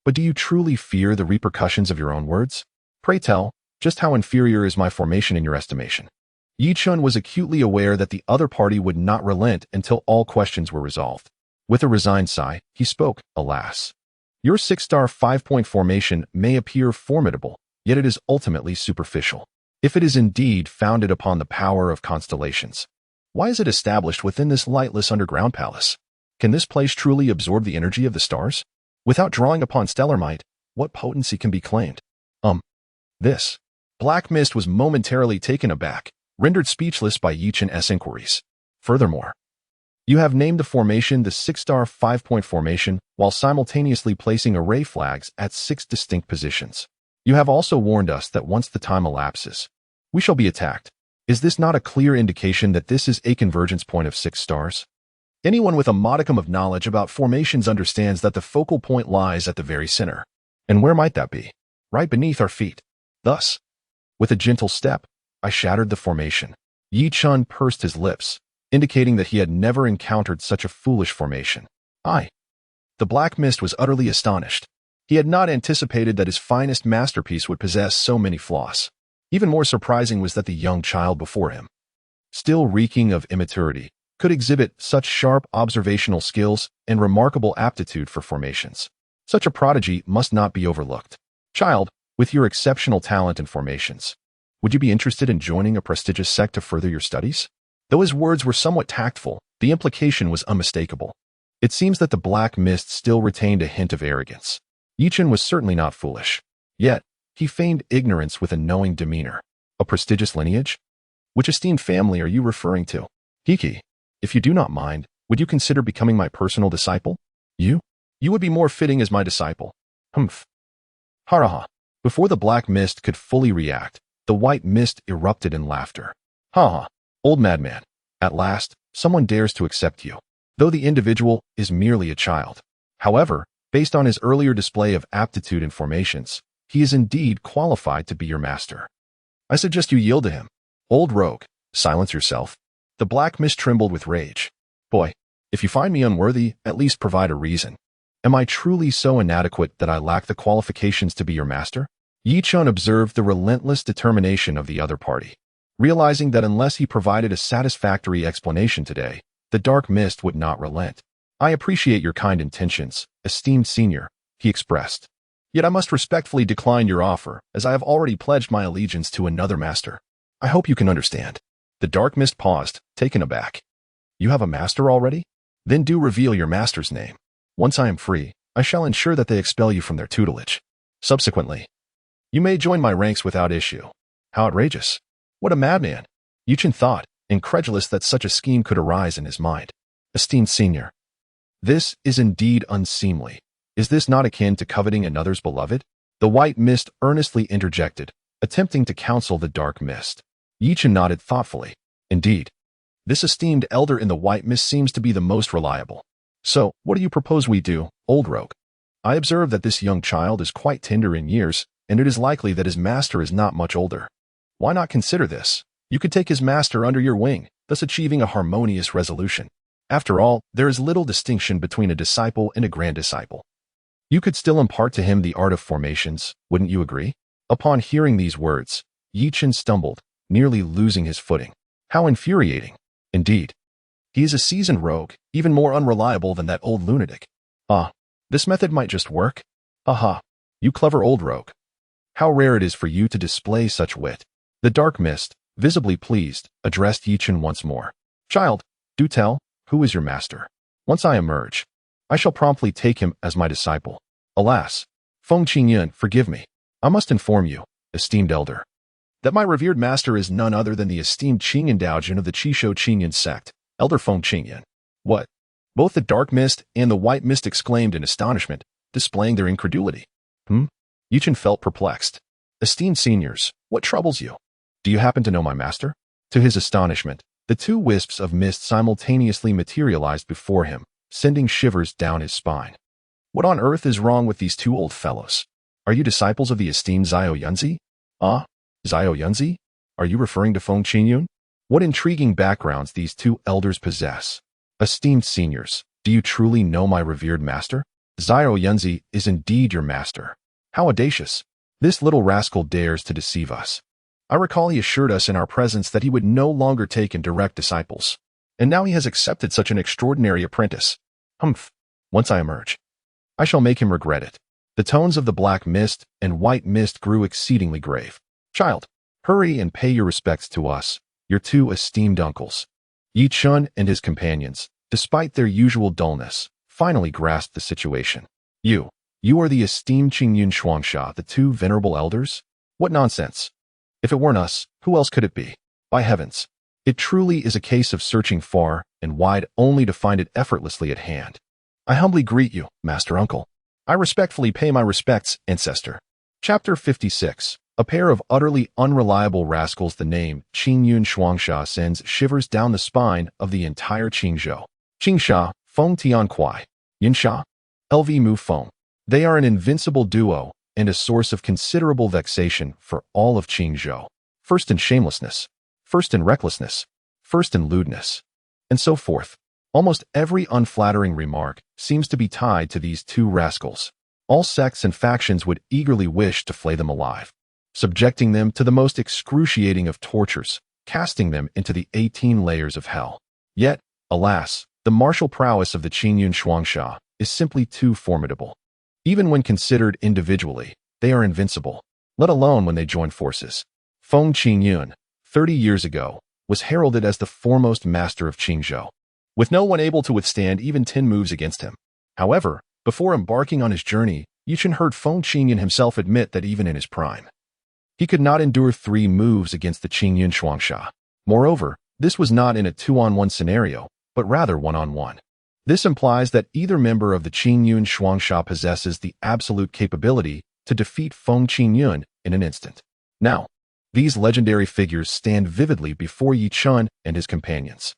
But do you truly fear the repercussions of your own words? Pray tell, just how inferior is my formation in your estimation?" Yi Chen was acutely aware that the other party would not relent until all questions were resolved. With a resigned sigh, he spoke, "Alas. Your 6-star 5-point formation may appear formidable, yet it is ultimately superficial. If it is indeed founded upon the power of constellations, why is it established within this lightless underground palace? Can this place truly absorb the energy of the stars? Without drawing upon stellar might, what potency can be claimed?" This. Black Mist was momentarily taken aback, rendered speechless by Yi Chen's inquiries. "Furthermore, you have named the formation the 6-star 5-point formation while simultaneously placing array flags at 6 distinct positions. You have also warned us that once the time elapses, we shall be attacked. Is this not a clear indication that this is a convergence point of 6 stars? Anyone with a modicum of knowledge about formations understands that the focal point lies at the very center. And where might that be? Right beneath our feet. Thus, with a gentle step, I shattered the formation." Yi Chen pursed his lips, indicating that he had never encountered such a foolish formation. The Black Mist was utterly astonished. He had not anticipated that his finest masterpiece would possess so many flaws. Even more surprising was that the young child before him, still reeking of immaturity, could exhibit such sharp observational skills and remarkable aptitude for formations. Such a prodigy must not be overlooked. "Child, with your exceptional talent in formations, would you be interested in joining a prestigious sect to further your studies?" Though his words were somewhat tactful, the implication was unmistakable. It seems that the Black Mist still retained a hint of arrogance. Yi Chen was certainly not foolish. Yet, he feigned ignorance with a knowing demeanor. "A prestigious lineage? Which esteemed family are you referring to? Hiki, if you do not mind, would you consider becoming my personal disciple? You would be more fitting as my disciple." "Humph." "Haraha." Before the Black Mist could fully react, the White Mist erupted in laughter. "Ha ha, old madman. At last, someone dares to accept you, though the individual is merely a child. However, based on his earlier display of aptitude in formations, he is indeed qualified to be your master. I suggest you yield to him. Old rogue, silence yourself." The Black Mist trembled with rage. "Boy, if you find me unworthy, at least provide a reason. Am I truly so inadequate that I lack the qualifications to be your master?" Yi Chen observed the relentless determination of the other party, realizing that unless he provided a satisfactory explanation today, the Dark Mist would not relent. "I appreciate your kind intentions, esteemed senior," he expressed. "Yet I must respectfully decline your offer, as I have already pledged my allegiance to another master. I hope you can understand." The Dark Mist paused, taken aback. "You have a master already? Then do reveal your master's name. Once I am free, I shall ensure that they expel you from their tutelage. Subsequently, you may join my ranks without issue." How outrageous. What a madman. Yi Chen thought, incredulous that such a scheme could arise in his mind. "Esteemed senior, this is indeed unseemly. Is this not akin to coveting another's beloved?" The White Mist earnestly interjected, attempting to counsel the Dark Mist. Yi Chen nodded thoughtfully. "Indeed, this esteemed elder in the White Mist seems to be the most reliable. So, what do you propose we do, old rogue? I observe that this young child is quite tender in years, and it is likely that his master is not much older. Why not consider this? You could take his master under your wing, thus achieving a harmonious resolution. After all, there is little distinction between a disciple and a grand disciple. You could still impart to him the art of formations, wouldn't you agree? Upon hearing these words, Chen stumbled, nearly losing his footing. How infuriating. Indeed. He is a seasoned rogue, even more unreliable than that old lunatic. Ah, this method might just work. Aha, you clever old rogue. How rare it is for you to display such wit. The dark mist, visibly pleased, addressed Chen once more. Child, do tell, who is your master? Once I emerge, I shall promptly take him as my disciple. Alas, Feng Qingyun, forgive me. I must inform you, esteemed elder, that my revered master is none other than the esteemed Qingyun Daojin of the Qishou Qingyun sect, Elder Feng Qingyun. What? Both the dark mist and the white mist exclaimed in astonishment, displaying their incredulity. Chen felt perplexed. Esteemed seniors, what troubles you? Do you happen to know my master? To his astonishment, the two wisps of mist simultaneously materialized before him, sending shivers down his spine. What on earth is wrong with these two old fellows? Are you disciples of the esteemed Zhao Yunzi? Ah, Zhao Yunzi? Are you referring to Feng Qingyun? What intriguing backgrounds these two elders possess. Esteemed seniors, do you truly know my revered master? Zhao Yunzi is indeed your master. How audacious. This little rascal dares to deceive us. I recall he assured us in our presence that he would no longer take in direct disciples. And now he has accepted such an extraordinary apprentice. Humph. Once I emerge, I shall make him regret it. The tones of the black mist and white mist grew exceedingly grave. Child, hurry and pay your respects to us, your two esteemed uncles. Chen and his companions, despite their usual dullness, finally grasped the situation. You are the esteemed Qingyun Shuangsha, the two venerable elders? What nonsense. If it weren't us, who else could it be? By heavens, it truly is a case of searching far and wide only to find it effortlessly at hand. I humbly greet you, Master Uncle. I respectfully pay my respects, Ancestor. Chapter 56. A pair of utterly unreliable rascals. The name Qingyun Shuangsha sends shivers down the spine of the entire Qingzhou. Qingsha, Feng Tiankuai, Yinsha, LV Mu Feng. They are an invincible duo and a source of considerable vexation for all of Qingzhou. First in shamelessness, first in recklessness, first in lewdness, and so forth. Almost every unflattering remark seems to be tied to these two rascals. All sects and factions would eagerly wish to flay them alive, subjecting them to the most excruciating of tortures, casting them into the 18 layers of hell. Yet, alas, the martial prowess of the Qingyun Shuangsha is simply too formidable. Even when considered individually, they are invincible, let alone when they join forces. Feng Qingyun, 30 years ago, was heralded as the foremost master of Qingzhou, with no one able to withstand even 10 moves against him. However, before embarking on his journey, Chen heard Feng Qingyun himself admit that even in his prime, he could not endure 3 moves against the Qingyun Shuangsha. Moreover, this was not in a 2-on-1 scenario, but rather 1-on-1. This implies that either member of the Qingyun Shuangsha possesses the absolute capability to defeat Feng Qingyun in an instant. Now, these legendary figures stand vividly before Chen and his companions.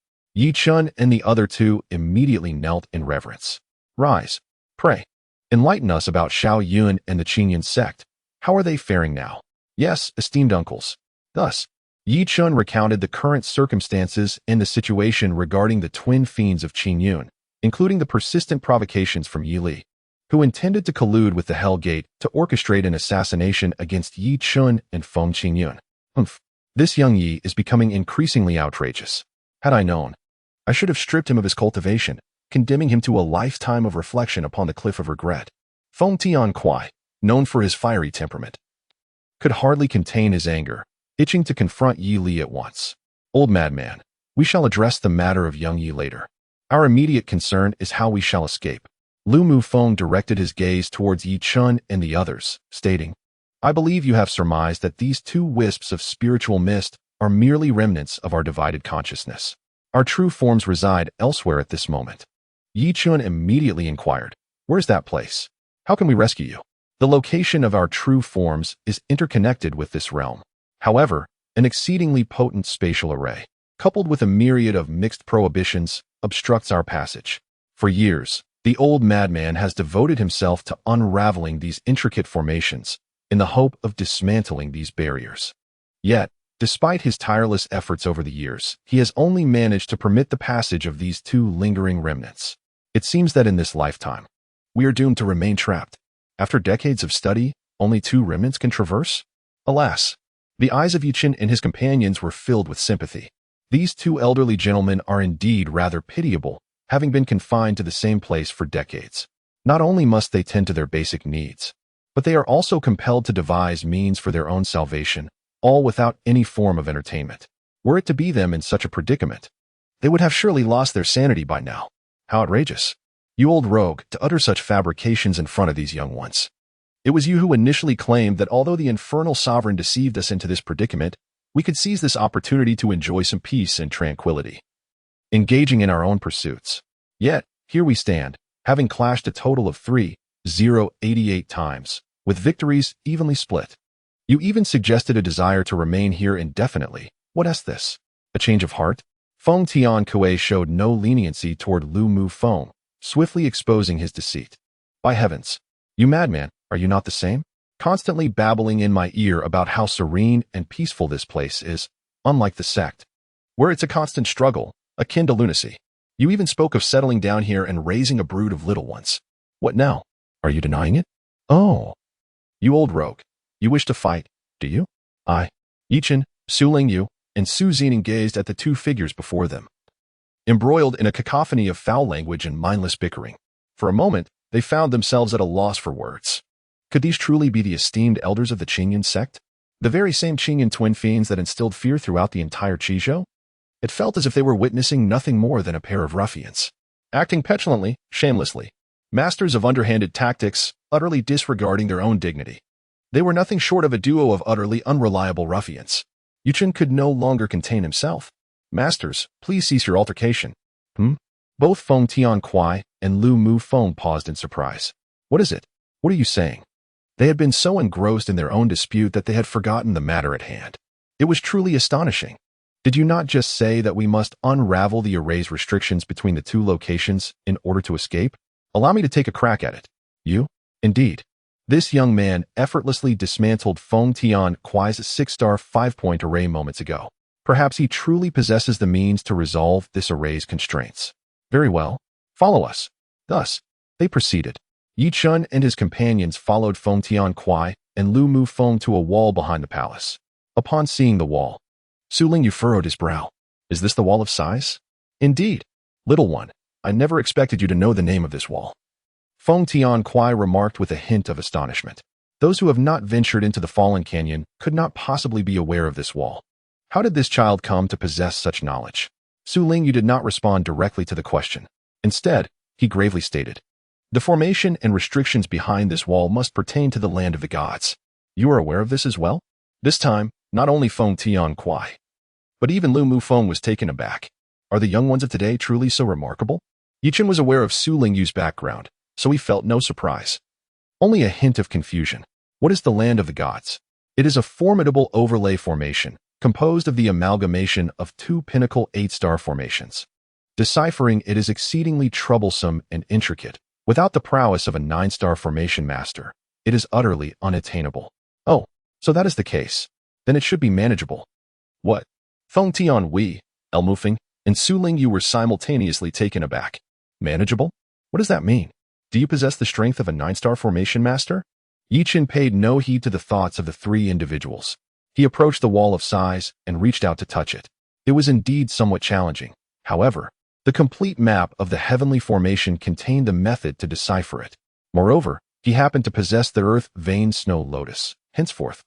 Chen and the other two immediately knelt in reverence. Rise, pray. Enlighten us about Xiao Yun and the Qingyun sect. How are they faring now? Yes, esteemed uncles. Thus, Chen recounted the current circumstances and the situation regarding the twin fiends of Qingyun, including the persistent provocations from Yi Li, who intended to collude with the Hell Gate to orchestrate an assassination against Chen and Feng Qingyun. This young Yi is becoming increasingly outrageous. Had I known, I should have stripped him of his cultivation, condemning him to a lifetime of reflection upon the cliff of regret. Feng Tiankuai, known for his fiery temperament, could hardly contain his anger, itching to confront Yi Li at once. Old madman, we shall address the matter of young Yi later. Our immediate concern is how we shall escape. Lu Mufeng directed his gaze towards Chen and the others, stating, I believe you have surmised that these two wisps of spiritual mist are merely remnants of our divided consciousness. Our true forms reside elsewhere at this moment. Chen immediately inquired, where's that place? How can we rescue you? The location of our true forms is interconnected with this realm. However, an exceedingly potent spatial array, coupled with a myriad of mixed prohibitions, obstructs our passage. For years, the old madman has devoted himself to unraveling these intricate formations in the hope of dismantling these barriers. Yet, despite his tireless efforts over the years, he has only managed to permit the passage of these two lingering remnants. It seems that in this lifetime, we are doomed to remain trapped. After decades of study, only two remnants can traverse? Alas! The eyes of Chen and his companions were filled with sympathy. These two elderly gentlemen are indeed rather pitiable, having been confined to the same place for decades. Not only must they tend to their basic needs, but they are also compelled to devise means for their own salvation, all without any form of entertainment. Were it to be them in such a predicament, they would have surely lost their sanity by now. How outrageous! You old rogue, to utter such fabrications in front of these young ones. It was you who initially claimed that although the infernal sovereign deceived us into this predicament, we could seize this opportunity to enjoy some peace and tranquility, engaging in our own pursuits. Yet, here we stand, having clashed a total of 3,088 times, with victories evenly split. You even suggested a desire to remain here indefinitely. What is this? A change of heart? Feng Tian Kuei showed no leniency toward Lu Mu Feng, swiftly exposing his deceit. By heavens! You madman, are you not the same? Constantly babbling in my ear about how serene and peaceful this place is, unlike the sect, where it's a constant struggle, akin to lunacy. You even spoke of settling down here and raising a brood of little ones. What now? Are you denying it? Oh. You old rogue. You wish to fight, do you? Chen, Su Lingyu, and Su Zining gazed at the two figures before them, embroiled in a cacophony of foul language and mindless bickering. For a moment, they found themselves at a loss for words. Could these truly be the esteemed elders of the Qingyan sect? The very same Qingyan twin fiends that instilled fear throughout the entire Qizhou? It felt as if they were witnessing nothing more than a pair of ruffians, acting petulantly, shamelessly, masters of underhanded tactics, utterly disregarding their own dignity. They were nothing short of a duo of utterly unreliable ruffians. Chen could no longer contain himself. Masters, please cease your altercation. Both Feng Tian Kuai and Lu Mu Feng paused in surprise. What is it? What are you saying? They had been so engrossed in their own dispute that they had forgotten the matter at hand. It was truly astonishing. Did you not just say that we must unravel the array's restrictions between the two locations in order to escape? Allow me to take a crack at it. You? Indeed. This young man effortlessly dismantled Feng Tian Kuai's 6-star 5-point array moments ago. Perhaps he truly possesses the means to resolve this array's constraints. Very well. Follow us. Thus, they proceeded. Chen and his companions followed Feng Tian Kuai and Lu Mu Feng to a wall behind the palace. Upon seeing the wall, Su Lingyu furrowed his brow. Is this the wall of size? Indeed. Little one, I never expected you to know the name of this wall. Feng Tian Kuai remarked with a hint of astonishment. Those who have not ventured into the Fallen Canyon could not possibly be aware of this wall. How did this child come to possess such knowledge? Su Lingyu did not respond directly to the question. Instead, he gravely stated, the formation and restrictions behind this wall must pertain to the land of the gods. You are aware of this as well? This time, not only Feng Tian Kuai, but even Lu Mu Feng was taken aback. Are the young ones of today truly so remarkable? Chen was aware of Su Lingyu's background, so he felt no surprise. Only a hint of confusion. What is the land of the gods? It is a formidable overlay formation, composed of the amalgamation of two pinnacle 8-star formations. Deciphering it is exceedingly troublesome and intricate. Without the prowess of a 9-star formation master, it is utterly unattainable. Oh, so that is the case. Then it should be manageable. What? Feng Tian Wei, Elmufeng, and Su Lingyu were simultaneously taken aback. Manageable? What does that mean? Do you possess the strength of a 9-star formation master? Chen paid no heed to the thoughts of the three individuals. He approached the wall of size and reached out to touch it. It was indeed somewhat challenging. However, the complete map of the heavenly formation contained the method to decipher it. Moreover, he happened to possess the earth vein snow lotus. Henceforth,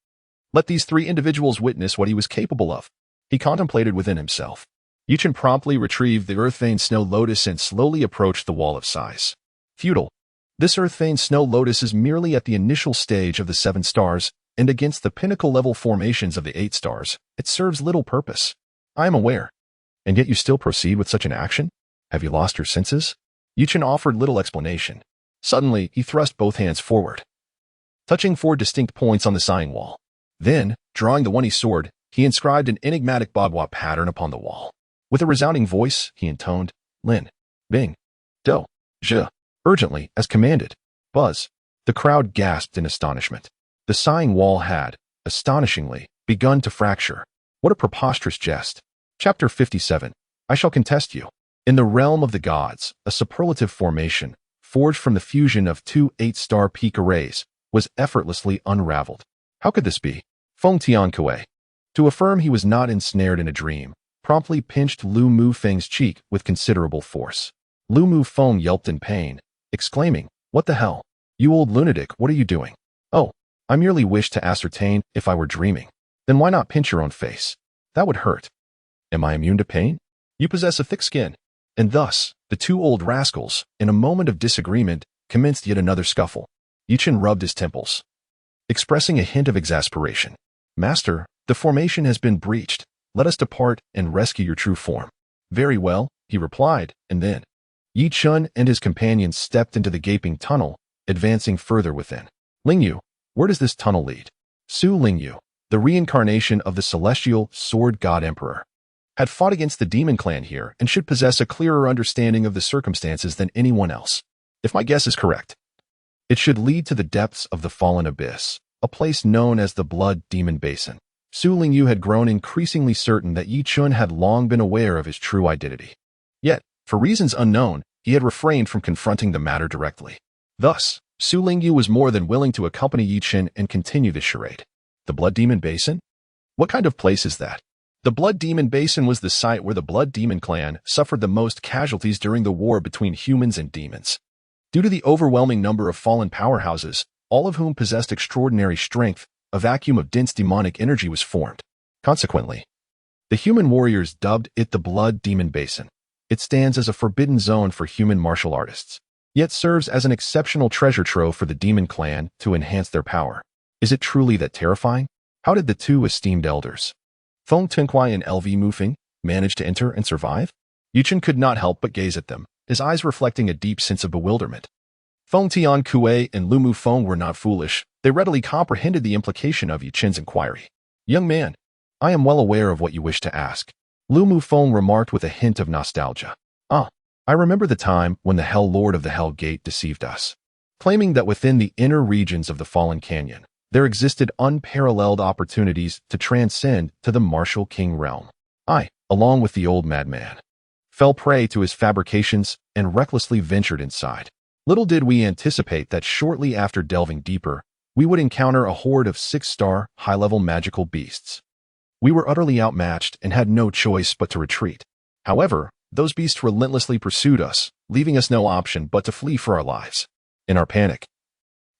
let these three individuals witness what he was capable of. He contemplated within himself. Chen promptly retrieved the earth vein snow lotus and slowly approached the wall of size. Futile. This earth vein snow lotus is merely at the initial stage of the 7 stars, and against the pinnacle level formations of the 8 stars, it serves little purpose. I am aware. And yet you still proceed with such an action? Have you lost your senses? Chen offered little explanation. Suddenly, he thrust both hands forward, touching 4 distinct points on the sighing wall. Then, drawing the one-y sword, he inscribed an enigmatic Bagua pattern upon the wall. With a resounding voice, he intoned, Lin, Bing, Do. Je. Urgently, as commanded. Buzz. The crowd gasped in astonishment. The sighing wall had, astonishingly, begun to fracture. What a preposterous jest. Chapter 57. I shall contest you. In the realm of the gods, a superlative formation, forged from the fusion of two 8-star peak arrays, was effortlessly unraveled. How could this be? Feng Tiankue, to affirm he was not ensnared in a dream, promptly pinched Lu Mu Feng's cheek with considerable force. Lu Mu Feng yelped in pain, exclaiming, "What the hell? You old lunatic, what are you doing?" "Oh, I merely wished to ascertain if I were dreaming." "Then why not pinch your own face? That would hurt." "Am I immune to pain?" "You possess a thick skin." And thus, the two old rascals, in a moment of disagreement, commenced yet another scuffle. Chen rubbed his temples, expressing a hint of exasperation. "Master, the formation has been breached. Let us depart and rescue your true form." "Very well," he replied, and then Chen and his companions stepped into the gaping tunnel, advancing further within. "Lingyu, where does this tunnel lead?" Su Lingyu, the reincarnation of the celestial sword god emperor, had fought against the demon clan here and should possess a clearer understanding of the circumstances than anyone else. If my guess is correct, it should lead to the depths of the fallen abyss, a place known as the Blood Demon Basin. Su Lingyu had grown increasingly certain that Chen had long been aware of his true identity. Yet, for reasons unknown, he had refrained from confronting the matter directly. Thus, Su Lingyu was more than willing to accompany Chen and continue the charade. The Blood Demon Basin? What kind of place is that? The Blood Demon Basin was the site where the Blood Demon clan suffered the most casualties during the war between humans and demons. Due to the overwhelming number of fallen powerhouses, all of whom possessed extraordinary strength, a vacuum of dense demonic energy was formed. Consequently, the human warriors dubbed it the Blood Demon Basin. It stands as a forbidden zone for human martial artists, yet serves as an exceptional treasure trove for the demon clan to enhance their power. Is it truly that terrifying? How did the two esteemed elders, Feng Tenquai and LV Mufeng, manage to enter and survive? Chen could not help but gaze at them, his eyes reflecting a deep sense of bewilderment. Feng Tiankue and Lu Mu Feng were not foolish. They readily comprehended the implication of Chen's inquiry. "Young man, I am well aware of what you wish to ask," Lu Mu Feng remarked with a hint of nostalgia. I remember the time when the Hell Lord of the Hell Gate deceived us, claiming that within the inner regions of the Fallen Canyon, there existed unparalleled opportunities to transcend to the martial king realm. I, along with the old madman, fell prey to his fabrications and recklessly ventured inside. Little did we anticipate that shortly after delving deeper, we would encounter a horde of 6-star, high-level magical beasts. We were utterly outmatched and had no choice but to retreat. However, those beasts relentlessly pursued us, leaving us no option but to flee for our lives. In our panic,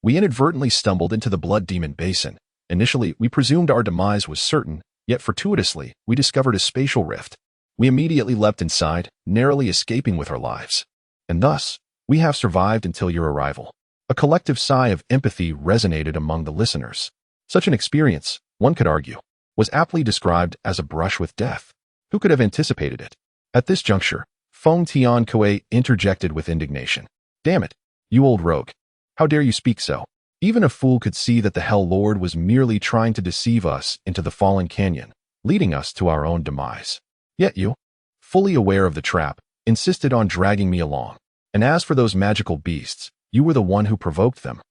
we inadvertently stumbled into the Blood Demon Basin. Initially, we presumed our demise was certain, yet fortuitously, we discovered a spatial rift. We immediately leapt inside, narrowly escaping with our lives. And thus, we have survived until your arrival. A collective sigh of empathy resonated among the listeners. Such an experience, one could argue, was aptly described as a brush with death. Who could have anticipated it? At this juncture, Feng Tiankue interjected with indignation. "Damn it, you old rogue. How dare you speak so? Even a fool could see that the Hell Lord was merely trying to deceive us into the Fallen Canyon, leading us to our own demise. Yet you, fully aware of the trap, insisted on dragging me along. And as for those magical beasts, you were the one who provoked them,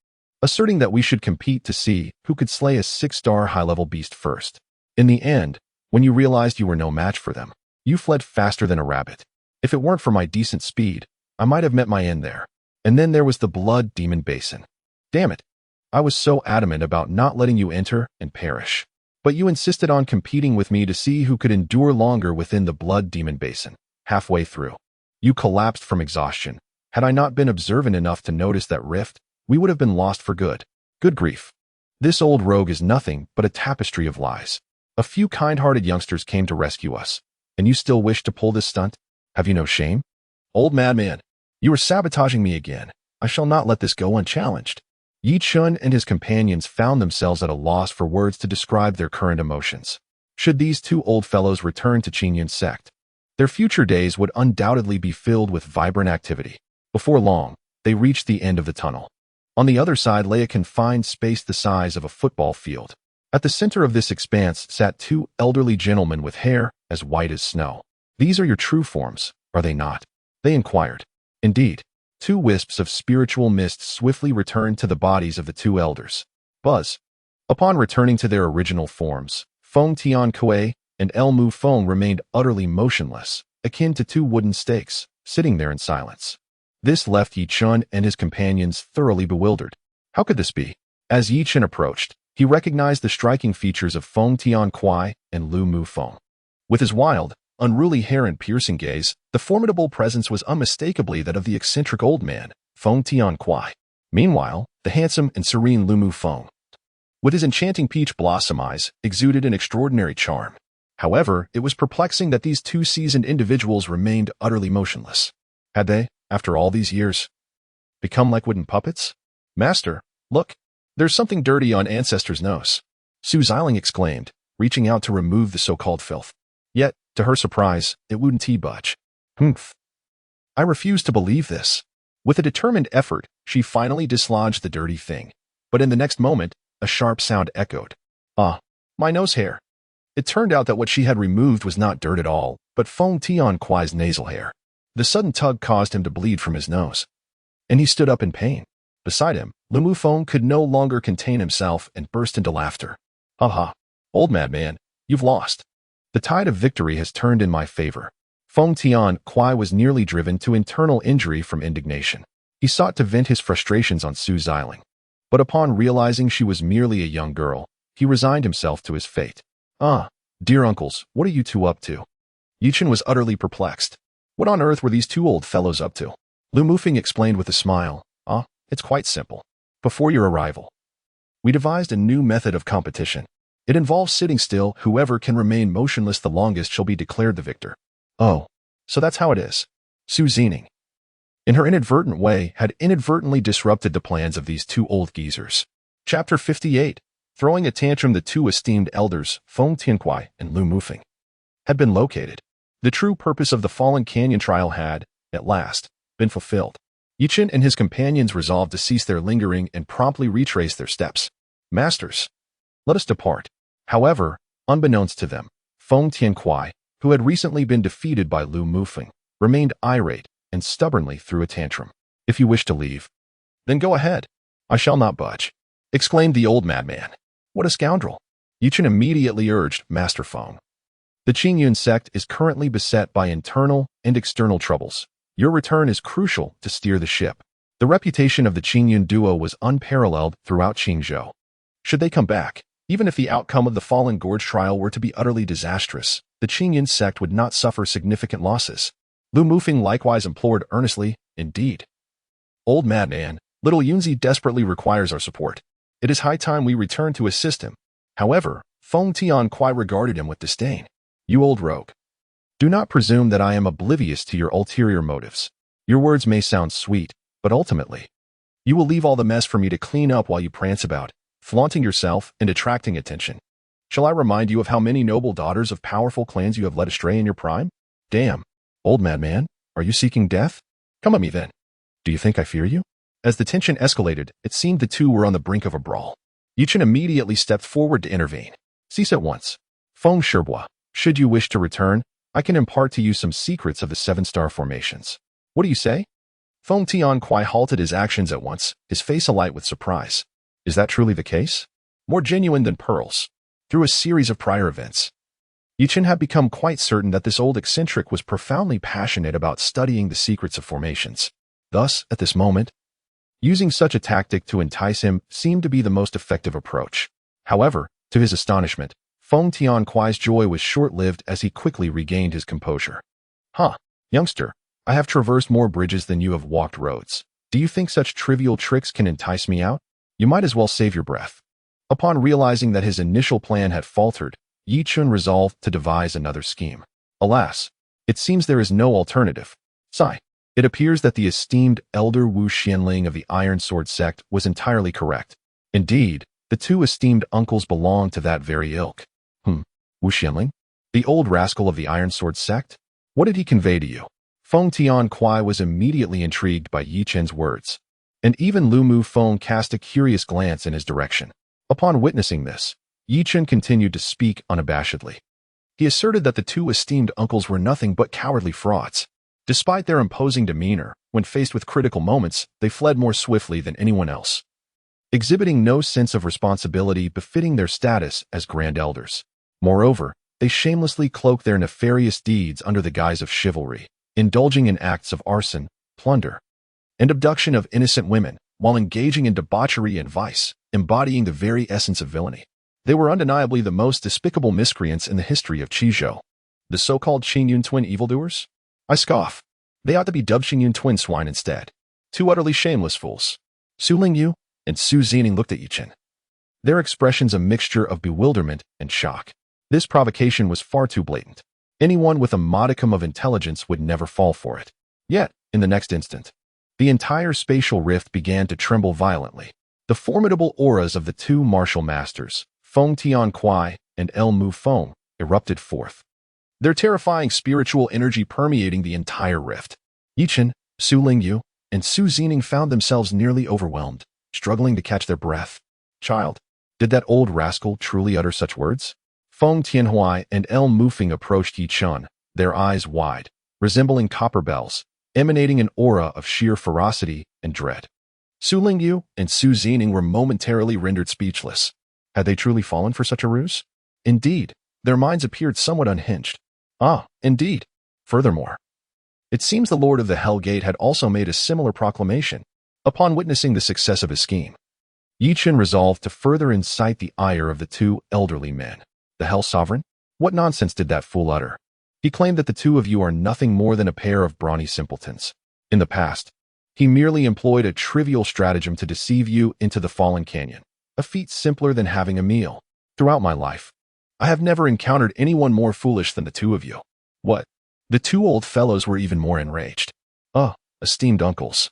asserting that we should compete to see who could slay a 6-star high-level beast first. In the end, when you realized you were no match for them, you fled faster than a rabbit. If it weren't for my decent speed, I might have met my end there. And then there was the Blood Demon Basin. Damn it, I was so adamant about not letting you enter and perish. But you insisted on competing with me to see who could endure longer within the Blood Demon Basin. Halfway through, you collapsed from exhaustion. Had I not been observant enough to notice that rift, we would have been lost for good. Good grief. This old rogue is nothing but a tapestry of lies. A few kind-hearted youngsters came to rescue us, and you still wish to pull this stunt? Have you no shame? Old madman, you are sabotaging me again. I shall not let this go unchallenged." Chen and his companions found themselves at a loss for words to describe their current emotions. Should these two old fellows return to Qingyun's sect, their future days would undoubtedly be filled with vibrant activity. Before long, they reached the end of the tunnel. On the other side lay a confined space the size of a football field. At the center of this expanse sat two elderly gentlemen with hair as white as snow. "These are your true forms, are they not?" they inquired. "Indeed. two wisps of spiritual mist swiftly returned to the bodies of the two elders. Buzz. Upon returning to their original forms, Feng Tiankui and El Mu Feng remained utterly motionless, akin to two wooden stakes, sitting there in silence. This left Yi Chen and his companions thoroughly bewildered. How could this be? As Yi Chen approached, he recognized the striking features of Feng Tiankui and Lu Mu Feng. With his wild, unruly hair and piercing gaze, the formidable presence was unmistakably that of the eccentric old man, Feng Tiankui. Meanwhile, the handsome and serene Lu Mu Feng, with his enchanting peach blossom eyes, exuded an extraordinary charm. However, it was perplexing that these two seasoned individuals remained utterly motionless. Had they, after all these years, become like wooden puppets? Master, look, there's something dirty on Ancestor's nose, Su Xiling exclaimed, reaching out to remove the so-called filth. Yet, to her surprise, it wouldn't budge. Humph. I refuse to believe this. With a determined effort, she finally dislodged the dirty thing. But in the next moment, a sharp sound echoed. Ah, my nose hair. It turned out that what she had removed was not dirt at all, but Feng Tiankui's nasal hair. The sudden tug caused him to bleed from his nose, and he stood up in pain. Beside him, Lu Mu Feng could no longer contain himself and burst into laughter. Ha ha, old madman, you've lost. The tide of victory has turned in my favor. Feng Tiankui was nearly driven to internal injury from indignation. He sought to vent his frustrations on Su Xiling, but upon realizing she was merely a young girl, he resigned himself to his fate. Ah, dear uncles, what are you two up to? Yi Chen was utterly perplexed. What on earth were these two old fellows up to? Lu Mufeng explained with a smile. Ah, it's quite simple. Before your arrival, we devised a new method of competition. It involves sitting still. Whoever can remain motionless the longest shall be declared the victor. Oh, so that's how it is. Su Xining, in her inadvertent way, had inadvertently disrupted the plans of these two old geezers. Chapter 58. Throwing a tantrum. The two esteemed elders, Feng Tiankui and Lu Mufeng, had been located. The true purpose of the Fallen Canyon trial had, at last, been fulfilled. Yi Chen and his companions resolved to cease their lingering and promptly retrace their steps. Masters, let us depart. However, unbeknownst to them, Feng Tiankui, who had recently been defeated by Lu Mufeng, remained irate and stubbornly threw a tantrum. If you wish to leave, then go ahead. I shall not budge, exclaimed the old madman. What a scoundrel! Yi Chen immediately urged Master Feng. The Qingyun sect is currently beset by internal and external troubles. Your return is crucial to steer the ship. The reputation of the Qingyun duo was unparalleled throughout Qingzhou. Should they come back, even if the outcome of the Fallen Gorge trial were to be utterly disastrous, the Qingyun sect would not suffer significant losses. Lu Mufeng likewise implored earnestly. Indeed, old madman, little Yunzi desperately requires our support. It is high time we return to assist him. However, Feng Tiankui regarded him with disdain. You old rogue. Do not presume that I am oblivious to your ulterior motives. Your words may sound sweet, but ultimately, you will leave all the mess for me to clean up while you prance about, flaunting yourself and attracting attention. Shall I remind you of how many noble daughters of powerful clans you have led astray in your prime? Damn, old madman, are you seeking death? Come at me then. Do you think I fear you? As the tension escalated, it seemed the two were on the brink of a brawl. Yi Chen immediately stepped forward to intervene. Cease at once. Feng Shibois, should you wish to return, I can impart to you some secrets of the seven-star formations. What do you say? Feng Tiankui halted his actions at once, his face alight with surprise. Is that truly the case? More genuine than pearls. Through a series of prior events, Yi Chen had become quite certain that this old eccentric was profoundly passionate about studying the secrets of formations. Thus, at this moment, using such a tactic to entice him seemed to be the most effective approach. However, to his astonishment, Feng Tiankui's joy was short-lived as he quickly regained his composure. Huh, youngster, I have traversed more bridges than you have walked roads. Do you think such trivial tricks can entice me out? You might as well save your breath. Upon realizing that his initial plan had faltered, Yi Chen resolved to devise another scheme. Alas, it seems there is no alternative. Sigh. It appears that the esteemed elder Wu Xianling of the Iron Sword sect was entirely correct. Indeed, the two esteemed uncles belonged to that very ilk. Wu Xianling? The old rascal of the Iron Sword sect? What did he convey to you? Feng Tiankui was immediately intrigued by Yi Chen's words, and even Lu Mu Feng cast a curious glance in his direction. Upon witnessing this, Yi Chen continued to speak unabashedly. He asserted that the two esteemed uncles were nothing but cowardly frauds, Despite their imposing demeanor, when faced with critical moments, they fled more swiftly than anyone else, exhibiting no sense of responsibility befitting their status as grand elders. Moreover, they shamelessly cloaked their nefarious deeds under the guise of chivalry, indulging in acts of arson, plunder, and abduction of innocent women, while engaging in debauchery and vice, embodying the very essence of villainy. They were undeniably the most despicable miscreants in the history of Qizhou. The so-called Qingyun twin evildoers? I scoff. They ought to be dubbed Qingyun twin swine instead. Two utterly shameless fools. Su Lingyu and Su Zining looked at Chen. Their expressions a mixture of bewilderment and shock. This provocation was far too blatant. Anyone with a modicum of intelligence would never fall for it. Yet, in the next instant, the entire spatial rift began to tremble violently. The formidable auras of the two martial masters, Feng Tianquai and El Mu Feng, erupted forth, their terrifying spiritual energy permeating the entire rift. Chen, Su Lingyu, and Su Zining found themselves nearly overwhelmed, struggling to catch their breath. Child, did that old rascal truly utter such words? Feng Tianhuai and El Mufeng approached Chen, their eyes wide, resembling copper bells, emanating an aura of sheer ferocity and dread. Su Lingyu and Su Zining were momentarily rendered speechless. Had they truly fallen for such a ruse? Indeed, their minds appeared somewhat unhinged. Ah, indeed. Furthermore, it seems the Lord of the Hell Gate had also made a similar proclamation upon witnessing the success of his scheme. Chen resolved to further incite the ire of the two elderly men. The Hell Sovereign? What nonsense did that fool utter? He claimed that the two of you are nothing more than a pair of brawny simpletons. In the past, he merely employed a trivial stratagem to deceive you into the fallen canyon, a feat simpler than having a meal. Throughout my life, I have never encountered anyone more foolish than the two of you. What? The two old fellows were even more enraged. Esteemed uncles,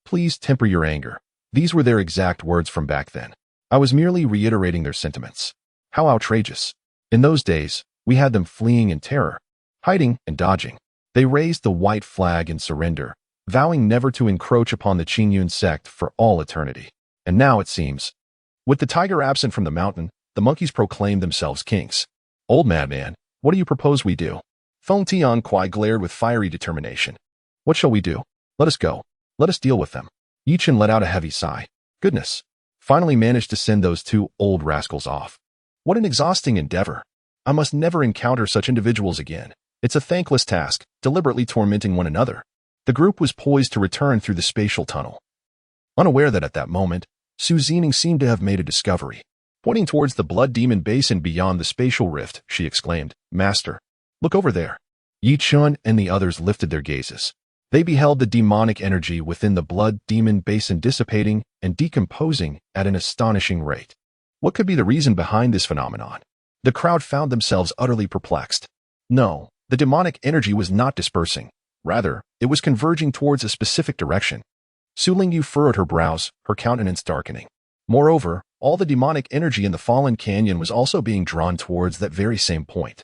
please temper your anger. These were their exact words from back then. I was merely reiterating their sentiments. How outrageous. In those days, we had them fleeing in terror, hiding and dodging. They raised the white flag in surrender, vowing never to encroach upon the Qingyun sect for all eternity. And now, it seems, with the tiger absent from the mountain, the monkeys proclaim themselves kings. Old madman, what do you propose we do? Feng Tianquai glared with fiery determination. What shall we do? Let us go. Let us deal with them. Chen let out a heavy sigh. Goodness. Finally managed to send those two old rascals off. What an exhausting endeavor. I must never encounter such individuals again. It's a thankless task, deliberately tormenting one another. The group was poised to return through the spatial tunnel, unaware that at that moment, Su Zining seemed to have made a discovery. Pointing towards the blood demon basin beyond the spatial rift, she exclaimed, Master, look over there. Chen and the others lifted their gazes. They beheld the demonic energy within the blood demon basin dissipating and decomposing at an astonishing rate. What could be the reason behind this phenomenon? The crowd found themselves utterly perplexed. No, the demonic energy was not dispersing. Rather, it was converging towards a specific direction. Su Lingyu furrowed her brows, her countenance darkening. Moreover, all the demonic energy in the fallen canyon was also being drawn towards that very same point.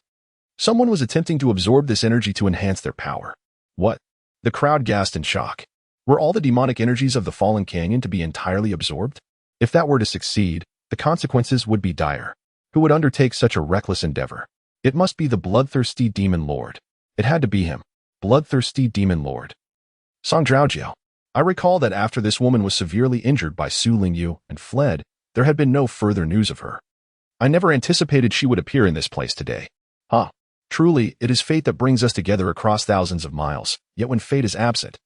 Someone was attempting to absorb this energy to enhance their power. What? The crowd gasped in shock. Were all the demonic energies of the fallen canyon to be entirely absorbed? If that were to succeed, the consequences would be dire. Who would undertake such a reckless endeavor? It must be the bloodthirsty demon lord. It had to be him. Bloodthirsty demon lord. Song Zhaojiao. I recall that after this woman was severely injured by Su Lingyu and fled, there had been no further news of her. I never anticipated she would appear in this place today. Truly, it is fate that brings us together across thousands of miles, yet when fate is absent.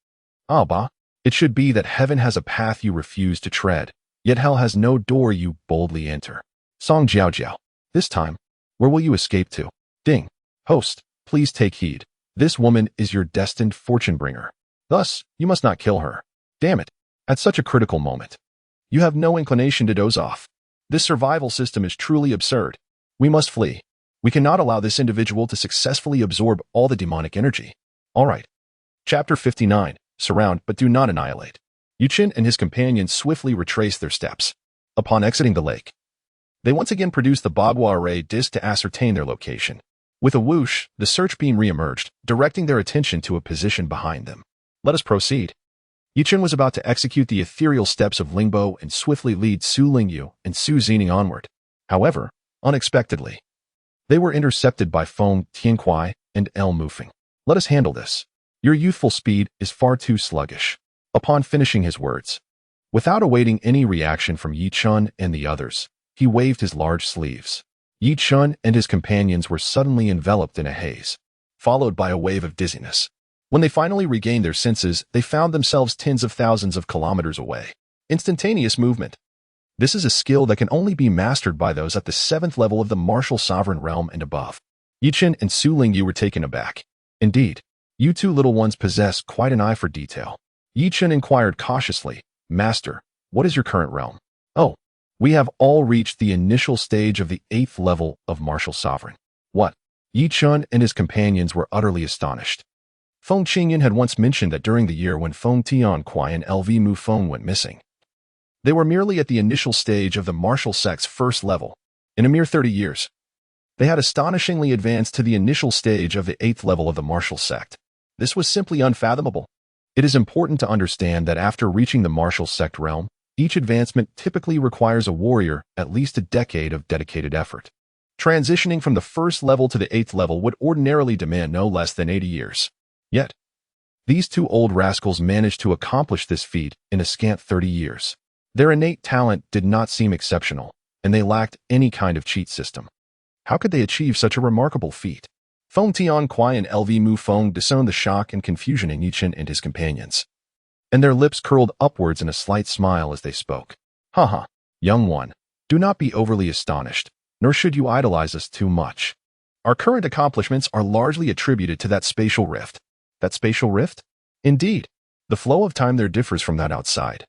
It should be that heaven has a path you refuse to tread, yet hell has no door you boldly enter. Song Zhaojiao. This time, where will you escape to? Ding. Host, please take heed. This woman is your destined fortune bringer. Thus, you must not kill her. Damn it. At such a critical moment, you have no inclination to doze off. This survival system is truly absurd. We must flee. We cannot allow this individual to successfully absorb all the demonic energy. All right. Chapter 59. Surround but do not annihilate. Chen and his companions swiftly retraced their steps. Upon exiting the lake, they once again produced the Bagua array disc to ascertain their location. With a whoosh, the search beam re-emerged, directing their attention to a position behind them. Let us proceed. Chen was about to execute the ethereal steps of Lingbo and swiftly lead Su Lingyu and Su Zining onward. However, unexpectedly, they were intercepted by Feng Tianquai and El Mufeng. Let us handle this. Your youthful speed is far too sluggish. Upon finishing his words, without awaiting any reaction from Yi Chun and the others, he waved his large sleeves. Yi Chun and his companions were suddenly enveloped in a haze, followed by a wave of dizziness. When they finally regained their senses, they found themselves tens of thousands of kilometers away. Instantaneous movement. This is a skill that can only be mastered by those at the 7th level of the martial sovereign realm and above. Yi Chen and Su Lingyu were taken aback. Indeed, you two little ones possess quite an eye for detail. Yi Chen inquired cautiously, Master, what is your current realm? Oh, we have all reached the initial stage of the 8th level of martial sovereign. What? Yi Chen and his companions were utterly astonished. Feng Qingyan had once mentioned that during the year when Feng Tianquai and LV Mu Feng went missing, they were merely at the initial stage of the martial sect's 1st level. In a mere 30 years, they had astonishingly advanced to the initial stage of the 8th level of the martial sect. This was simply unfathomable. It is important to understand that after reaching the martial sect realm, each advancement typically requires a warrior at least a decade of dedicated effort. Transitioning from the 1st level to the 8th level would ordinarily demand no less than 80 years. Yet, these two old rascals managed to accomplish this feat in a scant 30 years. Their innate talent did not seem exceptional, and they lacked any kind of cheat system. How could they achieve such a remarkable feat? Feng Tianquai and LV Mu Feng discerned the shock and confusion in Yi Chen and his companions, and their lips curled upwards in a slight smile as they spoke. Haha, young one, do not be overly astonished, nor should you idolize us too much. Our current accomplishments are largely attributed to that spatial rift. That spatial rift? Indeed, the flow of time there differs from that outside.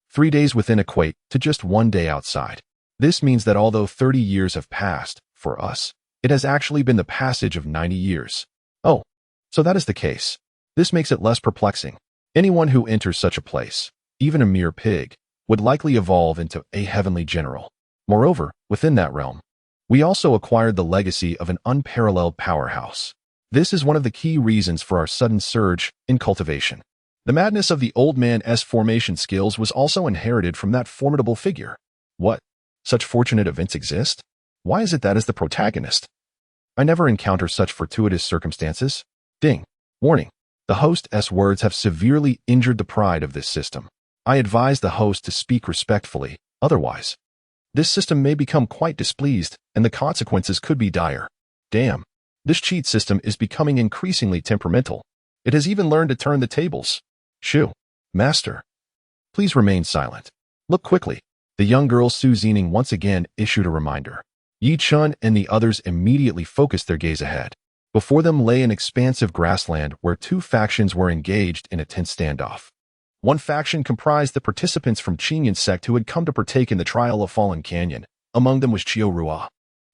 3 days within equate to just 1 day outside. This means that although 30 years have passed, for us, it has actually been the passage of 90 years. Oh, so that is the case. This makes it less perplexing. Anyone who enters such a place, even a mere pig, would likely evolve into a heavenly general. Moreover, within that realm, we also acquired the legacy of an unparalleled powerhouse. This is one of the key reasons for our sudden surge in cultivation. The madness of the old man's formation skills was also inherited from that formidable figure. What? Such fortunate events exist? Why is it that as the protagonist, I never encounter such fortuitous circumstances? Ding. Warning. The host's words have severely injured the pride of this system. I advise the host to speak respectfully, otherwise, this system may become quite displeased, and the consequences could be dire. Damn. This cheat system is becoming increasingly temperamental. It has even learned to turn the tables. Shoo. Master. Please remain silent. Look quickly. The young girl Su Zining once again issued a reminder. Yi Chun and the others immediately focused their gaze ahead. Before them lay an expansive grassland where two factions were engaged in a tense standoff. One faction comprised the participants from Qingyan sect who had come to partake in the trial of Fallen Canyon. Among them was Chiu Rua.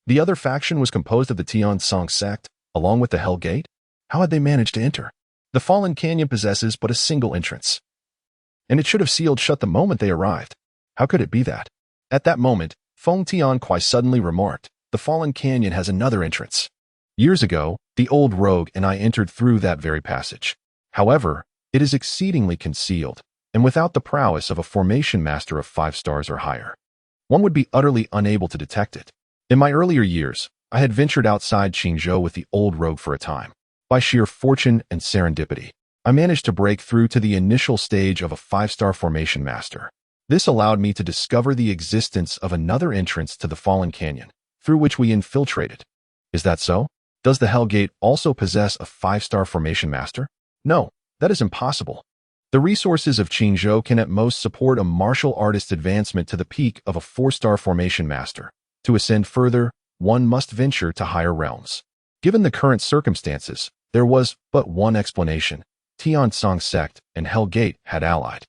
The other faction was composed of the Tian Song sect, along with the Hell Gate. How had they managed to enter? The Fallen Canyon possesses but a single entrance, and it should have sealed shut the moment they arrived. How could it be that? At that moment, Feng Tianquai suddenly remarked, the Fallen Canyon has another entrance. Years ago, the old rogue and I entered through that very passage. However, it is exceedingly concealed, and without the prowess of a formation master of 5 stars or higher, one would be utterly unable to detect it. In my earlier years, I had ventured outside Qingzhou with the old rogue for a time. By sheer fortune and serendipity, I managed to break through to the initial stage of a 5-star formation master. This allowed me to discover the existence of another entrance to the Fallen Canyon, through which we infiltrated. Is that so? Does the Hell Gate also possess a 5-star formation master? No, that is impossible. The resources of Qingzhou can at most support a martial artist's advancement to the peak of a 4-star formation master. To ascend further, one must venture to higher realms. Given the current circumstances, there was but one explanation. Tian Song sect and Hell Gate had allied.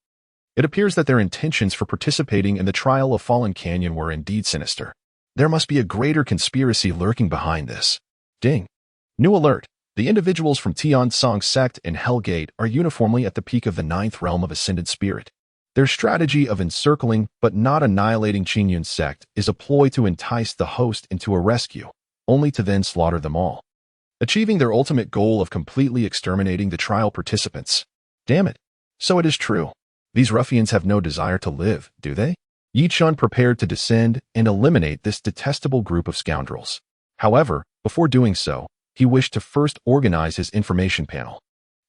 It appears that their intentions for participating in the trial of Fallen Canyon were indeed sinister. There must be a greater conspiracy lurking behind this. Ding. New alert. The individuals from Tian Song sect and Hell Gate are uniformly at the peak of the 9th realm of Ascended Spirit. Their strategy of encircling but not annihilating Qingyun sect is a ploy to entice the host into a rescue, only to then slaughter them all, achieving their ultimate goal of completely exterminating the trial participants. Damn it. So it is true. These ruffians have no desire to live, do they? Yi Chun prepared to descend and eliminate this detestable group of scoundrels. However, before doing so, he wished to first organize his information panel.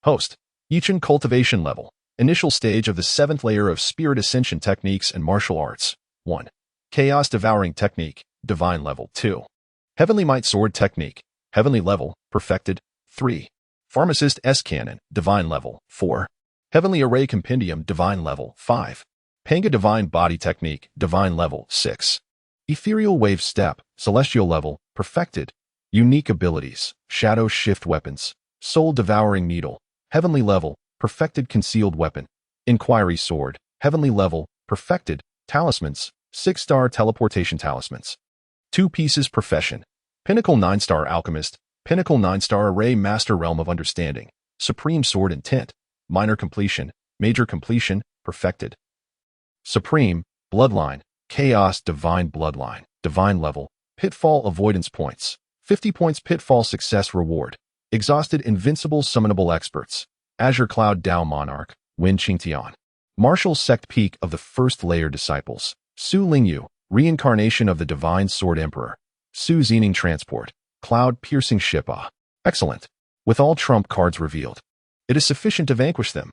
Host. Chen cultivation level. Initial stage of the 7th layer of spirit ascension techniques and martial arts. 1. Chaos devouring technique. Divine level. 2. Heavenly might sword technique. Heavenly level. Perfected. 3. Pharmacist S cannon. Divine level. 4. Heavenly array compendium. Divine level. 5. Panga divine body technique. Divine level. 6. Ethereal wave step. Celestial level. Perfected. Unique abilities. Shadow shift weapons. Soul devouring needle. Heavenly level. Perfected concealed weapon. Inquiry sword. Heavenly level. Perfected. Talismans. 6-star teleportation talismans. 2 pieces profession. Pinnacle 9-star alchemist. Pinnacle 9-star array master realm of understanding. Supreme sword intent. Minor completion. Major completion. Perfected. Supreme. Bloodline. Chaos divine bloodline. Divine level. Pitfall avoidance points. 50 points pitfall success reward. Exhausted invincible summonable experts. Azure Cloud Dao Monarch. Wen Qingtian. Martial sect peak of the 1st layer disciples. Su Lingyu. Reincarnation of the Divine Sword Emperor. Su Zening Transport. Cloud piercing ship. Excellent. With all trump cards revealed, it is sufficient to vanquish them.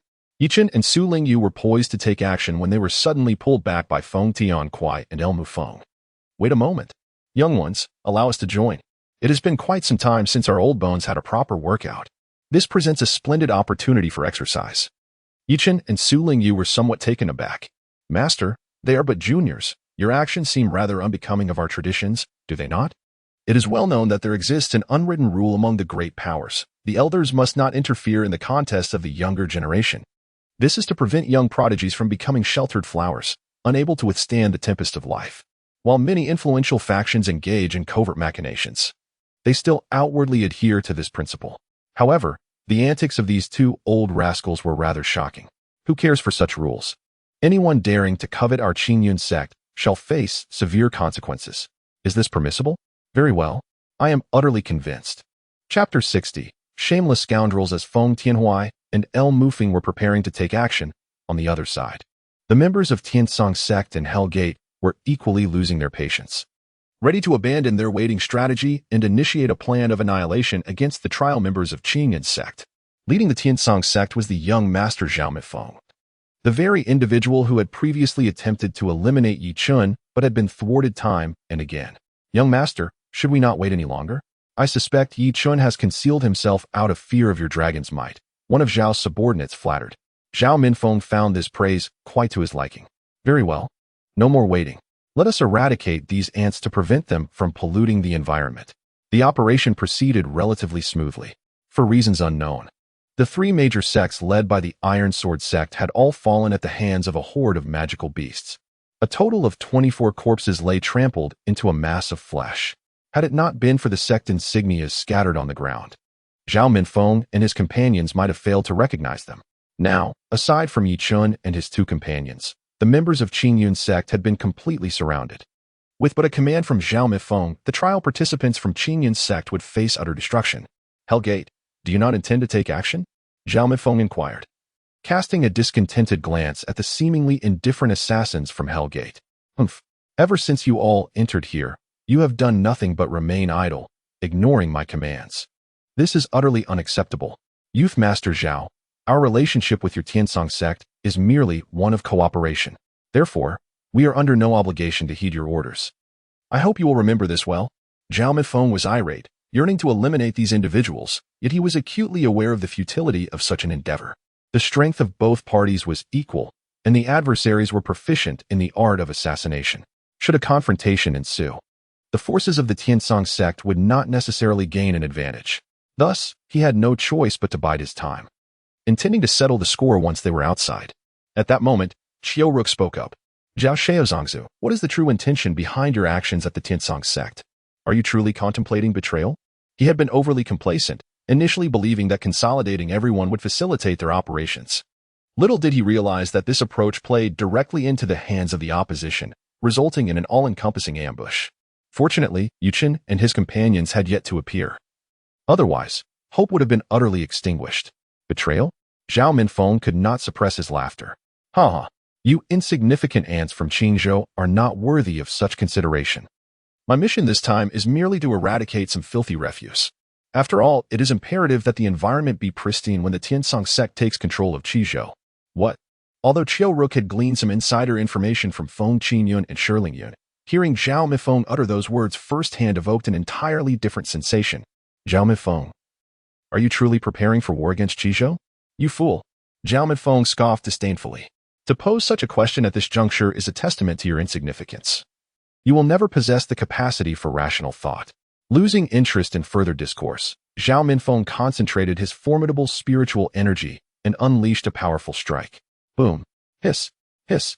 Chen and Su Lingyu were poised to take action when they were suddenly pulled back by Feng Tianquai and El Mufeng. Wait a moment. Young ones, allow us to join. It has been quite some time since our old bones had a proper workout. This presents a splendid opportunity for exercise. Chen and Su Lingyu were somewhat taken aback. Master, they are but juniors. Your actions seem rather unbecoming of our traditions, do they not? It is well known that there exists an unwritten rule among the great powers. The elders must not interfere in the contests of the younger generation. This is to prevent young prodigies from becoming sheltered flowers, unable to withstand the tempest of life. While many influential factions engage in covert machinations, they still outwardly adhere to this principle. However, the antics of these 2 old rascals were rather shocking. Who cares for such rules? Anyone daring to covet our Qingyun sect shall face severe consequences. Is this permissible? Very well. I am utterly convinced. Chapter 60. Shameless scoundrels. As Feng Tianhui and El Mufeng were preparing to take action, on the other side, the members of Tiansong sect and Hell Gate were equally losing their patience, ready to abandon their waiting strategy and initiate a plan of annihilation against the trial members of Qingyun sect. Leading the Tiansong sect was the young master Zhao Mifeng, the very individual who had previously attempted to eliminate Yi Chun but had been thwarted time and again. Young master, should we not wait any longer? I suspect Yi Chun has concealed himself out of fear of your dragon's might. One of Zhao's subordinates flattered. Zhao Minfeng found this praise quite to his liking. Very well. No more waiting. Let us eradicate these ants to prevent them from polluting the environment. The operation proceeded relatively smoothly. For reasons unknown, the 3 major sects led by the Iron Sword sect had all fallen at the hands of a horde of magical beasts. A total of 24 corpses lay trampled into a mass of flesh. Had it not been for the sect insignias scattered on the ground, Zhao Minfeng and his companions might have failed to recognize them. Now, aside from Yi Chun and his 2 companions, the members of Qingyun sect had been completely surrounded. With but a command from Zhao Minfeng, the trial participants from Qingyun sect would face utter destruction. Hellgate, do you not intend to take action? Zhao Minfeng inquired, casting a discontented glance at the seemingly indifferent assassins from Hellgate. Humph. Ever since you all entered here, you have done nothing but remain idle, ignoring my commands. This is utterly unacceptable. Youth Master Zhao, our relationship with your Tiansong sect is merely one of cooperation. Therefore, we are under no obligation to heed your orders. I hope you will remember this well. Zhao Mifeng was irate, yearning to eliminate these individuals, yet he was acutely aware of the futility of such an endeavor. The strength of both parties was equal, and the adversaries were proficient in the art of assassination. Should a confrontation ensue, the forces of the Tiansong sect would not necessarily gain an advantage. Thus, he had no choice but to bide his time, intending to settle the score once they were outside. At that moment, Qiu Ruk spoke up. Zhao Shaozongzu, what is the true intention behind your actions at the Tiansong sect? Are you truly contemplating betrayal? He had been overly complacent, initially believing that consolidating everyone would facilitate their operations. Little did he realize that this approach played directly into the hands of the opposition, resulting in an all-encompassing ambush. Fortunately, Chen and his companions had yet to appear. Otherwise, hope would have been utterly extinguished. Betrayal? Zhao Minfeng could not suppress his laughter. Ha! You insignificant ants from Qingzhou are not worthy of such consideration. My mission this time is merely to eradicate some filthy refuse. After all, it is imperative that the environment be pristine when the Tiansong sect takes control of Qizhou. What? Although Qiu Ruk had gleaned some insider information from Feng Qingyun and Shirling Yun, hearing Zhao Mifeng utter those words firsthand evoked an entirely different sensation. Zhao Mifeng, are you truly preparing for war against Qizhou? You fool. Zhao Mifeng scoffed disdainfully. To pose such a question at this juncture is a testament to your insignificance. You will never possess the capacity for rational thought. Losing interest in further discourse, Zhao Minfeng concentrated his formidable spiritual energy and unleashed a powerful strike. Boom. Hiss. Hiss.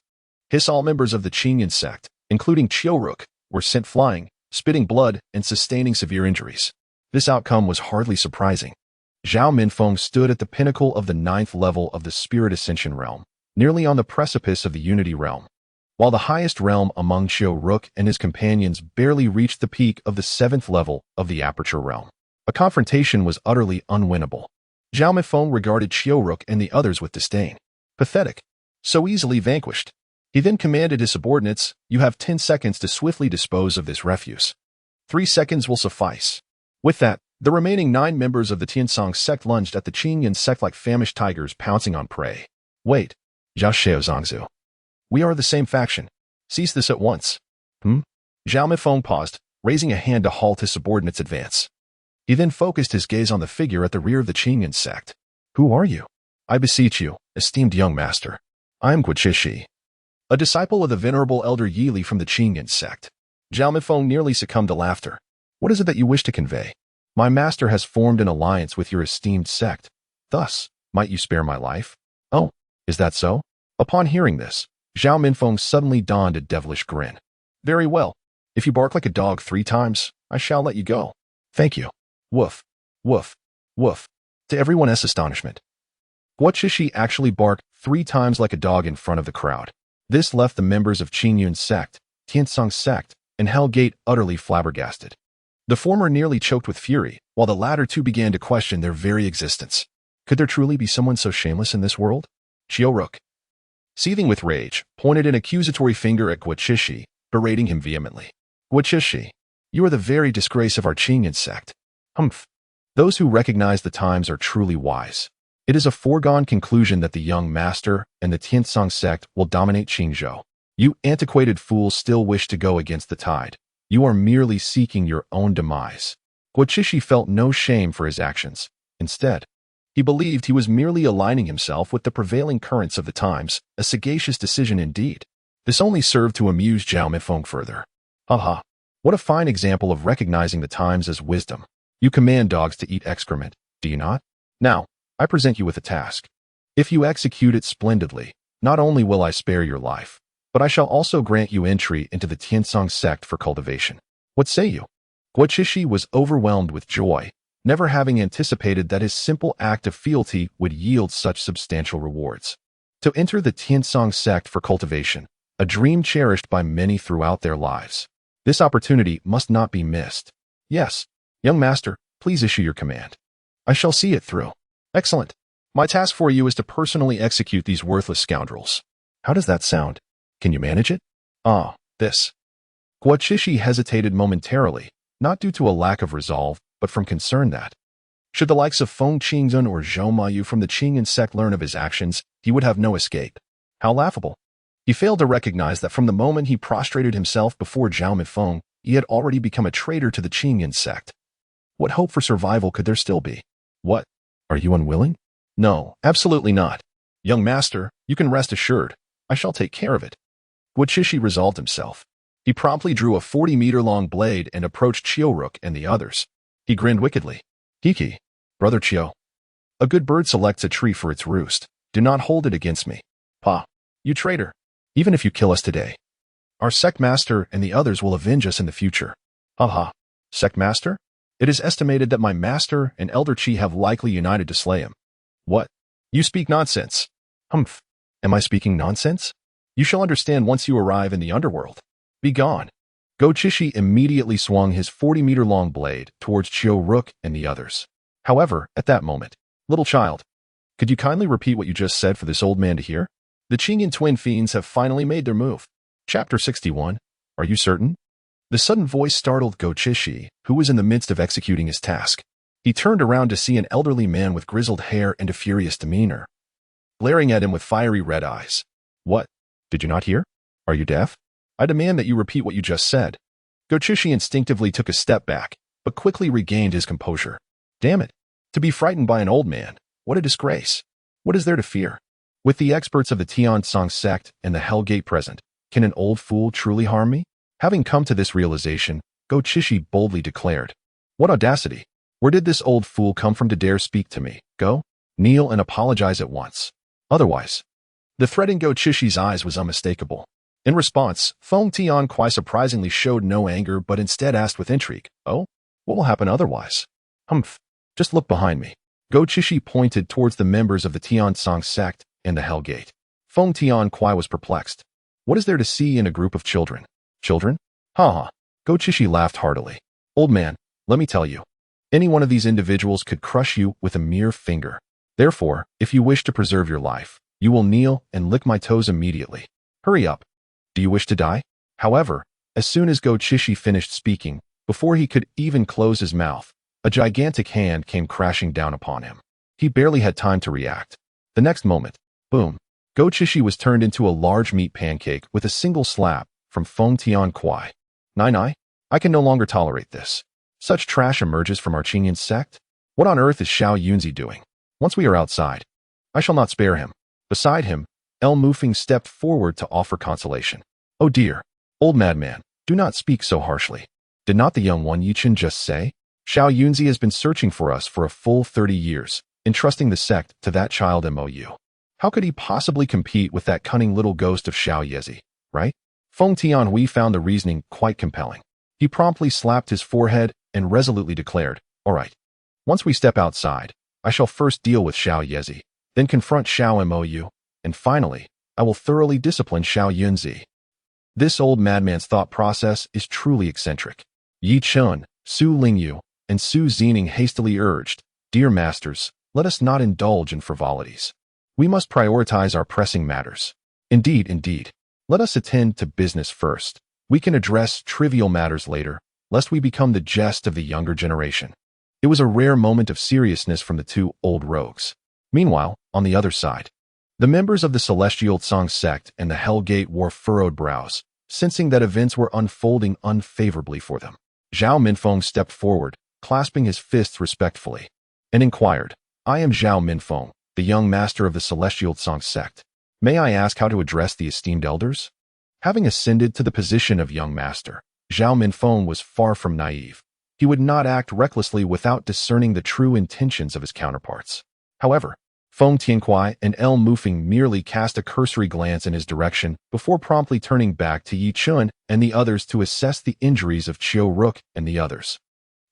Hiss. All members of the Qingyun sect, including Qiuruk, were sent flying, spitting blood and sustaining severe injuries. This outcome was hardly surprising. Zhao Minfeng stood at the pinnacle of the 9th level of the Spirit Ascension realm, nearly on the precipice of the Unity realm, while the highest realm among Qiuruk and his companions barely reached the peak of the 7th level of the Aperture realm. A confrontation was utterly unwinnable. Zhao Mifeng regarded Qiuruk and the others with disdain. Pathetic. So easily vanquished. He then commanded his subordinates, "You have 10 seconds to swiftly dispose of this refuse. 3 seconds will suffice." With that, the remaining 9 members of the Tiansong sect lunged at the Qingyun sect like famished tigers pouncing on prey. Wait. Zhao Xiao Zhangzu. We are the same faction. Cease this at once. Zhao Mifeng paused, raising a hand to halt his subordinate's advance. He then focused his gaze on the figure at the rear of the Qingyun sect. Who are you? I beseech you, esteemed young master. I am Guaqishi, a disciple of the venerable elder Yili from the Qingyun sect. Zhao Mifeng nearly succumbed to laughter. What is it that you wish to convey? My master has formed an alliance with your esteemed sect. Thus, might you spare my life? Oh, is that so? Upon hearing this, Zhao Minfeng suddenly donned a devilish grin. Very well. If you bark like a dog 3 times, I shall let you go. Thank you. Woof. Woof. Woof. To everyone's astonishment, Guaqishi actually barked 3 times like a dog in front of the crowd. This left the members of Qingyun sect, Tiansong sect, and Hell Gate utterly flabbergasted. The former nearly choked with fury, while the latter two began to question their very existence. Could there truly be someone so shameless in this world? Qiuruk, seething with rage, pointed an accusatory finger at Guaqishi, berating him vehemently. Guaqishi, you are the very disgrace of our Qingyun sect. Humph. Those who recognize the times are truly wise. It is a foregone conclusion that the young master and the Tiansong sect will dominate Qingzhou. You antiquated fools still wish to go against the tide. You are merely seeking your own demise. Guaqishi felt no shame for his actions. Instead, he believed he was merely aligning himself with the prevailing currents of the times, a sagacious decision indeed. This only served to amuse Zhao Mifeng further. Haha, what a fine example of recognizing the times as wisdom. You command dogs to eat excrement, do you not? Now, I present you with a task. If you execute it splendidly, not only will I spare your life, but I shall also grant you entry into the Tiansong sect for cultivation. What say you? Guaqishi was overwhelmed with joy, never having anticipated that his simple act of fealty would yield such substantial rewards. To enter the Tiansong sect for cultivation, a dream cherished by many throughout their lives. This opportunity must not be missed. Yes, young master, please issue your command. I shall see it through. Excellent. My task for you is to personally execute these worthless scoundrels. How does that sound? Can you manage it? Ah, this. Guaqishi hesitated momentarily, not due to a lack of resolve, but from concern that, should the likes of Feng Qingyun or Zhou Mayu from the Qingyun sect learn of his actions, he would have no escape. How laughable. He failed to recognize that from the moment he prostrated himself before Zhao Mifeng, he had already become a traitor to the Qingyun sect. What hope for survival could there still be? What? Are you unwilling? No, absolutely not. Young master, you can rest assured. I shall take care of it. Guaqishi resolved himself. He promptly drew a 40-meter-long blade and approached Qiuruk and the others. He grinned wickedly. Hiki, brother Qiu. A good bird selects a tree for its roost. Do not hold it against me. Pa, you traitor. Even if you kill us today, our sect master and the others will avenge us in the future. Haha. Sect master? It is estimated that my master and Elder Qi have likely united to slay him. What? You speak nonsense. Humph. Am I speaking nonsense? You shall understand once you arrive in the underworld. Be gone. Guaqishi immediately swung his 40-meter-long blade towards Qiuruk and the others. However, at that moment, little child, could you kindly repeat what you just said for this old man to hear? The Qingyun twin fiends have finally made their move. Chapter 61. Are you certain? The sudden voice startled Guaqishi, who was in the midst of executing his task. He turned around to see an elderly man with grizzled hair and a furious demeanor, glaring at him with fiery red eyes. What? Did you not hear? Are you deaf? I demand that you repeat what you just said. Gochishi instinctively took a step back, but quickly regained his composure. Damn it. To be frightened by an old man. What a disgrace. What is there to fear? With the experts of the Tiansong sect and the Hell Gate present, can an old fool truly harm me? Having come to this realization, Gochishi boldly declared. What audacity! Where did this old fool come from to dare speak to me? Go, kneel and apologize at once. Otherwise. The threat in Gochishi's eyes was unmistakable. In response, Feng Tianquai surprisingly showed no anger but instead asked with intrigue, Oh? What will happen otherwise? Humph. Just look behind me. Gochishi pointed towards the members of the Tiansong sect and the Hell Gate. Feng Tianquai was perplexed. What is there to see in a group of children? Children? Ha ha. Gochishi laughed heartily. Old man, let me tell you. Any one of these individuals could crush you with a mere finger. Therefore, if you wish to preserve your life, you will kneel and lick my toes immediately. Hurry up. Do you wish to die? However, as soon as Gochishi finished speaking, before he could even close his mouth, a gigantic hand came crashing down upon him. He barely had time to react. The next moment, boom, Gochishi was turned into a large meat pancake with a single slap from Feng Tianquai. Nai, I can no longer tolerate this. Such trash emerges from our Qingyan sect? What on earth is Xiao Yunzi doing? Once we are outside, I shall not spare him. Beside him, El Mufeng stepped forward to offer consolation. Oh dear, old madman, do not speak so harshly. Did not the young one Chen just say? Xiao Yunzi has been searching for us for a full 30 years, entrusting the sect to that child Mou. How could he possibly compete with that cunning little ghost of Xiao Yezi, right? Feng Tianhui found the reasoning quite compelling. He promptly slapped his forehead and resolutely declared, All right, once we step outside, I shall first deal with Xiao Yezi, then confront Xiao Mou, and finally, I will thoroughly discipline Xiao Yunzi. This old madman's thought process is truly eccentric. Yi Chun, Su Lingyu, and Su Zining hastily urged, Dear masters, let us not indulge in frivolities. We must prioritize our pressing matters. Indeed. Let us attend to business first. We can address trivial matters later, lest we become the jest of the younger generation. It was a rare moment of seriousness from the two old rogues. Meanwhile, on the other side, the members of the Celestial Tsang sect and the Hell Gate wore furrowed brows, sensing that events were unfolding unfavorably for them. Zhao Minfeng stepped forward, clasping his fists respectfully, and inquired, I am Zhao Minfeng, the young master of the Celestial Tsang sect. May I ask how to address the esteemed elders? Having ascended to the position of young master, Zhao Minfeng was far from naive. He would not act recklessly without discerning the true intentions of his counterparts. However, Feng Tianquai and El Mufeng merely cast a cursory glance in his direction before promptly turning back to Yi Chun and the others to assess the injuries of Chiu Rook and the others.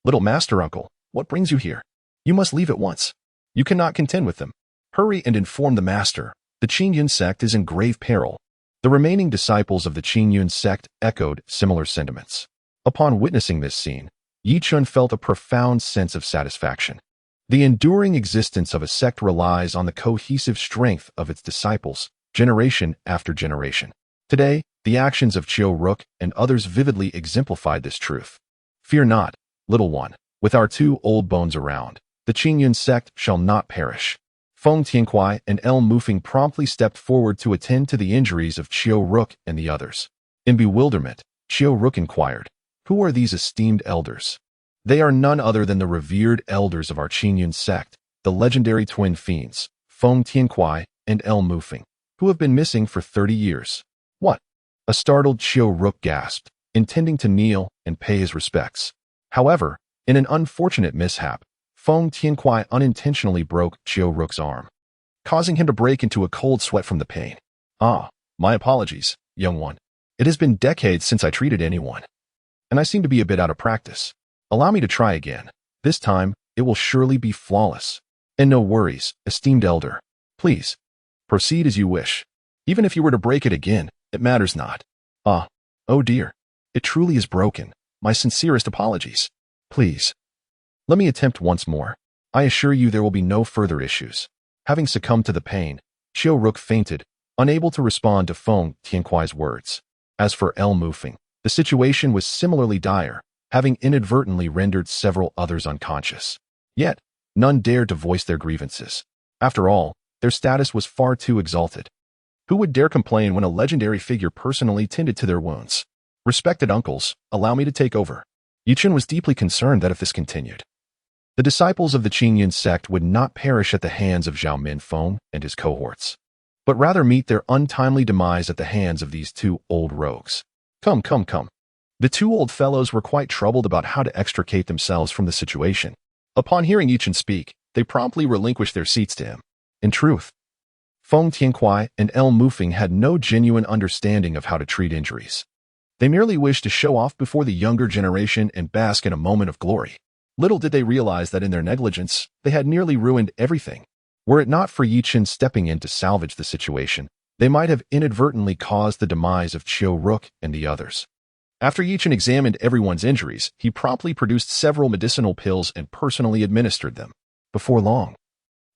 Little master uncle, what brings you here? You must leave at once. You cannot contend with them. Hurry and inform the master. The Qingyun sect is in grave peril. The remaining disciples of the Qingyun sect echoed similar sentiments. Upon witnessing this scene, Yi Chun felt a profound sense of satisfaction. The enduring existence of a sect relies on the cohesive strength of its disciples, generation after generation. Today, the actions of Chiu Rook and others vividly exemplified this truth. Fear not, little one, with our two old bones around, the Qingyun sect shall not perish. Feng Tianquai and El Mufeng promptly stepped forward to attend to the injuries of Chiu Rook and the others. In bewilderment, Chiu Rook inquired, Who are these esteemed elders? They are none other than the revered elders of our Qingyun sect, the legendary twin fiends, Feng Tianquai and El Mufeng, who have been missing for 30 years. What? A startled Chiu Rook gasped, intending to kneel and pay his respects. However, in an unfortunate mishap, Feng Tianquai unintentionally broke Chiu Rook's arm, causing him to break into a cold sweat from the pain. Ah, my apologies, young one. It has been decades since I treated anyone, and I seem to be a bit out of practice. Allow me to try again. This time, it will surely be flawless. And no worries, esteemed elder. Please, proceed as you wish. Even if you were to break it again, it matters not. Ah, oh dear. It truly is broken. My sincerest apologies. Please. Let me attempt once more. I assure you there will be no further issues. Having succumbed to the pain, Chiu Rook fainted, unable to respond to Feng Tianquai's words. As for El Mufeng, the situation was similarly dire, having inadvertently rendered several others unconscious. Yet, none dared to voice their grievances. After all, their status was far too exalted. Who would dare complain when a legendary figure personally tended to their wounds? Respected uncles, allow me to take over. Chen was deeply concerned that if this continued, the disciples of the Qingyan sect would not perish at the hands of Zhao Minfeng and his cohorts, but rather meet their untimely demise at the hands of these two old rogues. Come. The two old fellows were quite troubled about how to extricate themselves from the situation. Upon hearing Chen speak, they promptly relinquished their seats to him. In truth, Feng Tiankuai and El Mufeng had no genuine understanding of how to treat injuries. They merely wished to show off before the younger generation and bask in a moment of glory. Little did they realize that in their negligence, they had nearly ruined everything. Were it not for Chen stepping in to salvage the situation, they might have inadvertently caused the demise of Qiu Ruk and the others. After Chen examined everyone's injuries, he promptly produced several medicinal pills and personally administered them. Before long,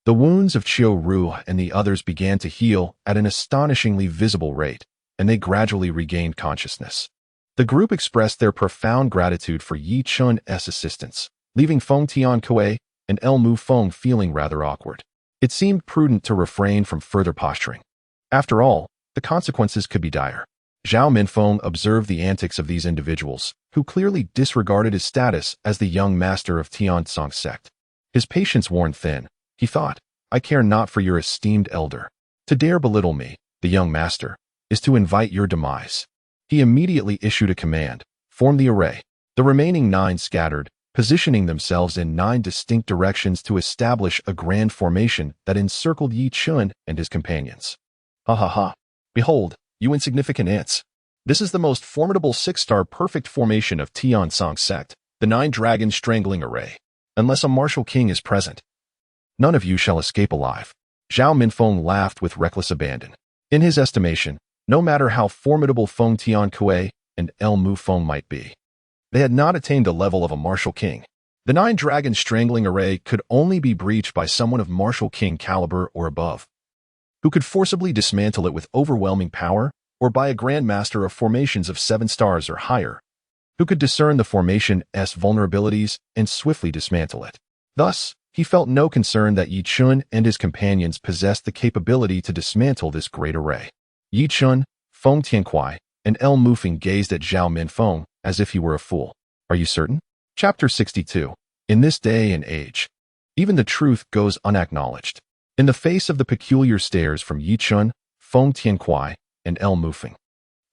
the wounds of Qiu Ru and the others began to heal at an astonishingly visible rate, and they gradually regained consciousness. The group expressed their profound gratitude for Chen's assistance, leaving Feng Tiankuai and El Mufeng feeling rather awkward. It seemed prudent to refrain from further posturing. After all, the consequences could be dire. Zhao Minfeng observed the antics of these individuals, who clearly disregarded his status as the young master of Tiansong's sect. His patience worn thin, he thought, I care not for your esteemed elder. To dare belittle me, the young master, is to invite your demise. He immediately issued a command, form the array. The remaining 9 scattered, positioning themselves in 9 distinct directions to establish a grand formation that encircled Chen and his companions. Ha. Behold, you insignificant ants. This is the most formidable 6-star perfect formation of Tiansong's sect, the 9 dragon strangling array. Unless a martial king is present, none of you shall escape alive. Zhao Minfeng laughed with reckless abandon. In his estimation, no matter how formidable Feng Tiankuai and El Mufeng might be, they had not attained the level of a martial king. The 9 dragon strangling array could only be breached by someone of martial king caliber or above, who could forcibly dismantle it with overwhelming power, or by a grandmaster of formations of 7 stars or higher, who could discern the formation's vulnerabilities and swiftly dismantle it. Thus, he felt no concern that Chen and his companions possessed the capability to dismantle this great array. Chen, Feng Tiankuai, and El Mufeng gazed at Zhao Minfeng as if he were a fool. Are you certain? Chapter 62. In this day and age, even the truth goes unacknowledged. In the face of the peculiar stares from Chen, Feng Tiankuai, and El Mufeng,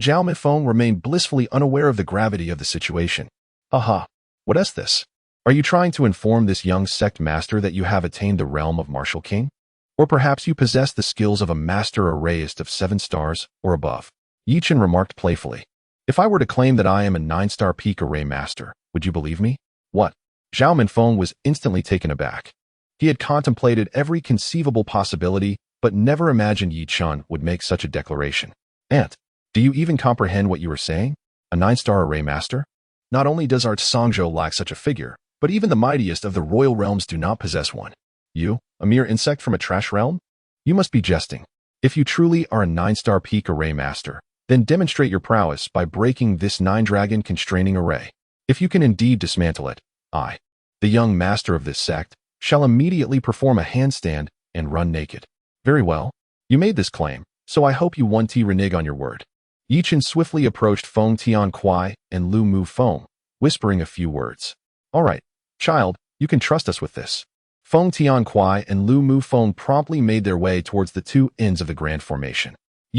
Zhao Minfeng remained blissfully unaware of the gravity of the situation. Aha! What is this? Are you trying to inform this young sect master that you have attained the realm of martial king? Or perhaps you possess the skills of a master arrayist of 7 stars or above? Chen remarked playfully. If I were to claim that I am a 9-star peak array master, would you believe me? What? Zhao Minfeng was instantly taken aback. He had contemplated every conceivable possibility, but never imagined Chen would make such a declaration. Aunt, do you even comprehend what you are saying? A 9-star array master? Not only does our Songzhou lack such a figure, but even the mightiest of the royal realms do not possess one. You, a mere insect from a trash realm? You must be jesting. If you truly are a 9-star peak array master, then demonstrate your prowess by breaking this 9-dragon constraining array. If you can indeed dismantle it, I, the young master of this sect, shall immediately perform a handstand and run naked. Very well. You made this claim, so I hope you won't renege on your word. Chen swiftly approached Feng Tiankuai and Lu Mufeng, whispering a few words. All right, child, you can trust us with this. Feng Tiankuai and Lu Mufeng promptly made their way towards the 2 ends of the grand formation.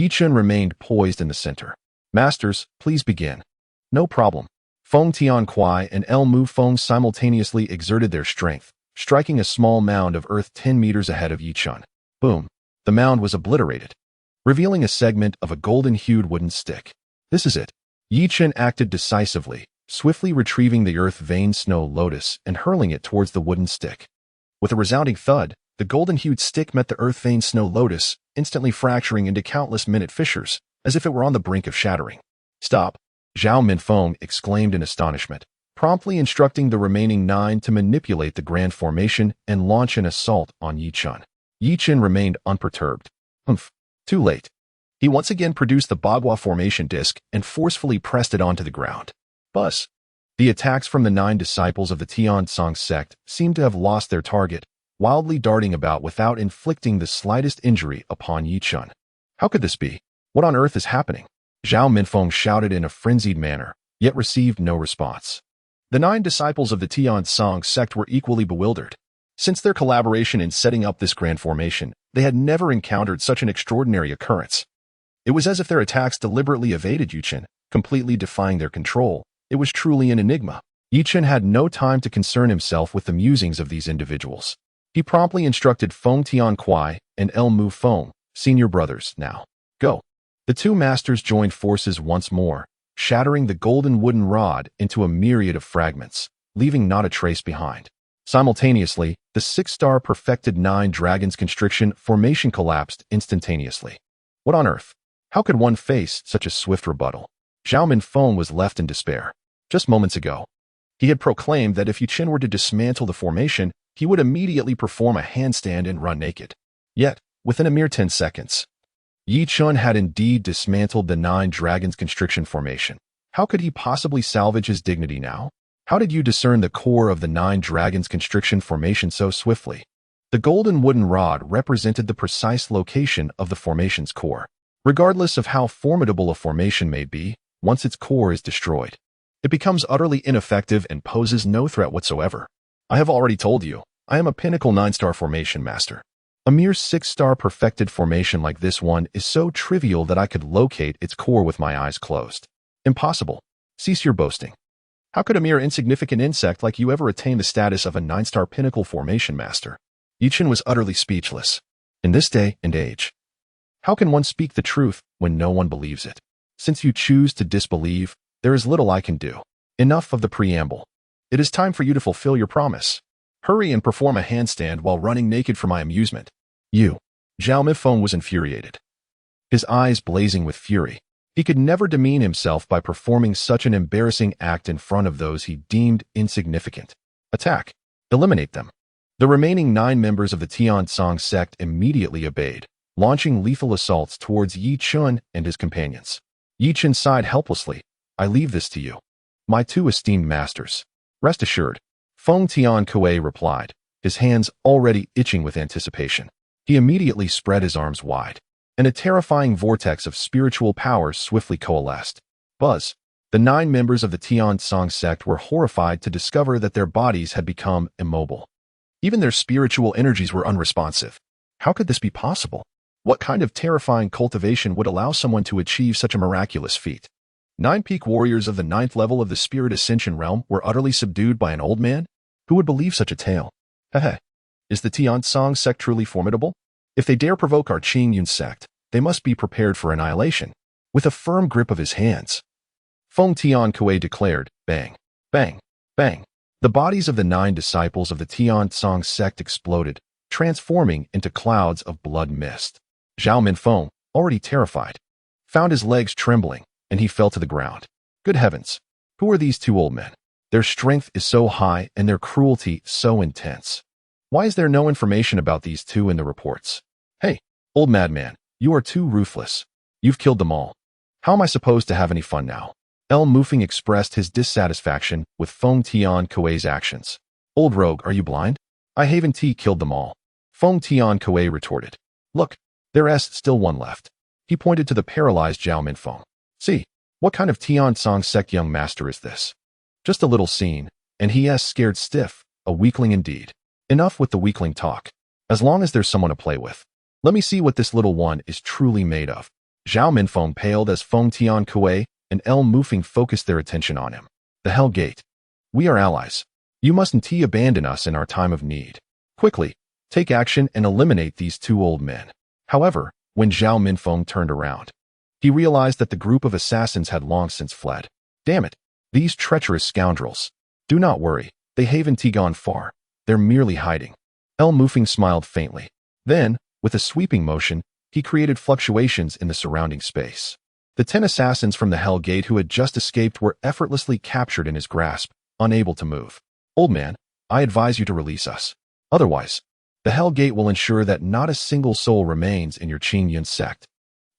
Chen remained poised in the center. Masters, please begin. No problem. Feng Tiankuai and El Mufeng simultaneously exerted their strength, striking a small mound of earth 10 meters ahead of Chen. Boom. The mound was obliterated, revealing a segment of a golden-hued wooden stick. This is it. Chen acted decisively, swiftly retrieving the earth-veined snow lotus and hurling it towards the wooden stick. With a resounding thud, the golden-hued stick met the earth-veined snow lotus, instantly fracturing into countless minute fissures, as if it were on the brink of shattering. Stop! Zhao Minfeng exclaimed in astonishment, promptly instructing the remaining 9 to manipulate the grand formation and launch an assault on Chen. Chen remained unperturbed. Too late. He once again produced the Bagua formation disc and forcefully pressed it onto the ground. Buzz! The attacks from the 9 disciples of the Tian Song sect seemed to have lost their target, wildly darting about without inflicting the slightest injury upon Yi Chen. How could this be? What on earth is happening? Zhao Minfeng shouted in a frenzied manner, yet received no response. The 9 disciples of the Tian Song sect were equally bewildered. Since their collaboration in setting up this grand formation, they had never encountered such an extraordinary occurrence. It was as if their attacks deliberately evaded Yi Chen, completely defying their control. It was truly an enigma. Yi Chen had no time to concern himself with the musings of these individuals. He promptly instructed Feng Tianquai and El Mu Feng, senior brothers, now, go. The 2 masters joined forces once more, shattering the golden wooden rod into a myriad of fragments, leaving not a trace behind. Simultaneously, the 6-star perfected 9 dragons constriction formation collapsed instantaneously. What on earth? How could one face such a swift rebuttal? Zhao Minfeng was left in despair. Just moments ago, he had proclaimed that if Yi Chen were to dismantle the formation, he would immediately perform a handstand and run naked. Yet, within a mere 10 seconds, Yi Chen had indeed dismantled the 9 dragons constriction formation. How could he possibly salvage his dignity now? How did you discern the core of the 9 dragons constriction formation so swiftly? The golden wooden rod represented the precise location of the formation's core. Regardless of how formidable a formation may be, once its core is destroyed, it becomes utterly ineffective and poses no threat whatsoever. I have already told you, I am a pinnacle 9-star formation master. A mere 6-star perfected formation like this one is so trivial that I could locate its core with my eyes closed. Impossible. Cease your boasting. How could a mere insignificant insect like you ever attain the status of a 9-star pinnacle formation master? Yi Chen was utterly speechless. In this day and age, how can one speak the truth when no one believes it? Since you choose to disbelieve, there is little I can do. Enough of the preamble. It is time for you to fulfill your promise. Hurry and perform a handstand while running naked for my amusement. You. Zhao Minfeng was infuriated, his eyes blazing with fury. He could never demean himself by performing such an embarrassing act in front of those he deemed insignificant. Attack. Eliminate them. The remaining 9 members of the Tian Song sect immediately obeyed, launching lethal assaults towards Yi Chen and his companions. Yi Chen sighed helplessly. I leave this to you, my 2 esteemed masters. Rest assured, Feng Tianquai replied, his hands already itching with anticipation. He immediately spread his arms wide, and a terrifying vortex of spiritual power swiftly coalesced. Buzz. The 9 members of the Tian Song sect were horrified to discover that their bodies had become immobile. Even their spiritual energies were unresponsive. How could this be possible? What kind of terrifying cultivation would allow someone to achieve such a miraculous feat? 9 peak warriors of the 9th level of the Spirit Ascension realm were utterly subdued by an old man? Who would believe such a tale? Hehe. Is the Tian Song sect truly formidable? If they dare provoke our Qing Yun sect, they must be prepared for annihilation. With a firm grip of his hands, Feng Tianquai declared, bang, bang, bang. The bodies of the 9 disciples of the Tian Song sect exploded, transforming into clouds of blood mist. Zhao Minfeng, already terrified, found his legs trembling, and he fell to the ground. Good heavens! Who are these 2 old men? Their strength is so high and their cruelty so intense. Why is there no information about these 2 in the reports? Hey, old madman, you are too ruthless. You've killed them all. How am I supposed to have any fun now? El Mufeng expressed his dissatisfaction with Feng Tianquai's actions. Old rogue, are you blind? I haven't killed them all. Feng Tianquai retorted. Look, there's still one left. He pointed to the paralyzed Zhao Minfeng. See, what kind of Tian Song sect young master is this? Just a little scene, and he scared stiff, a weakling indeed. Enough with the weakling talk. As long as there's someone to play with. Let me see what this little one is truly made of. Zhao Minfeng paled as Feng Tianquai and El Mufeng focused their attention on him. The Hell Gate. We are allies. You mustn't abandon us in our time of need. Quickly, take action and eliminate these 2 old men. However, when Zhao Minfeng turned around, he realized that the group of assassins had long since fled. Damn it, these treacherous scoundrels. Do not worry, they haven't gone far. They're merely hiding. El Mufeng smiled faintly. Then, with a sweeping motion, he created fluctuations in the surrounding space. The 10 assassins from the Hell Gate who had just escaped were effortlessly captured in his grasp, unable to move. Old man, I advise you to release us. Otherwise, the Hell Gate will ensure that not a single soul remains in your Qing Yun sect.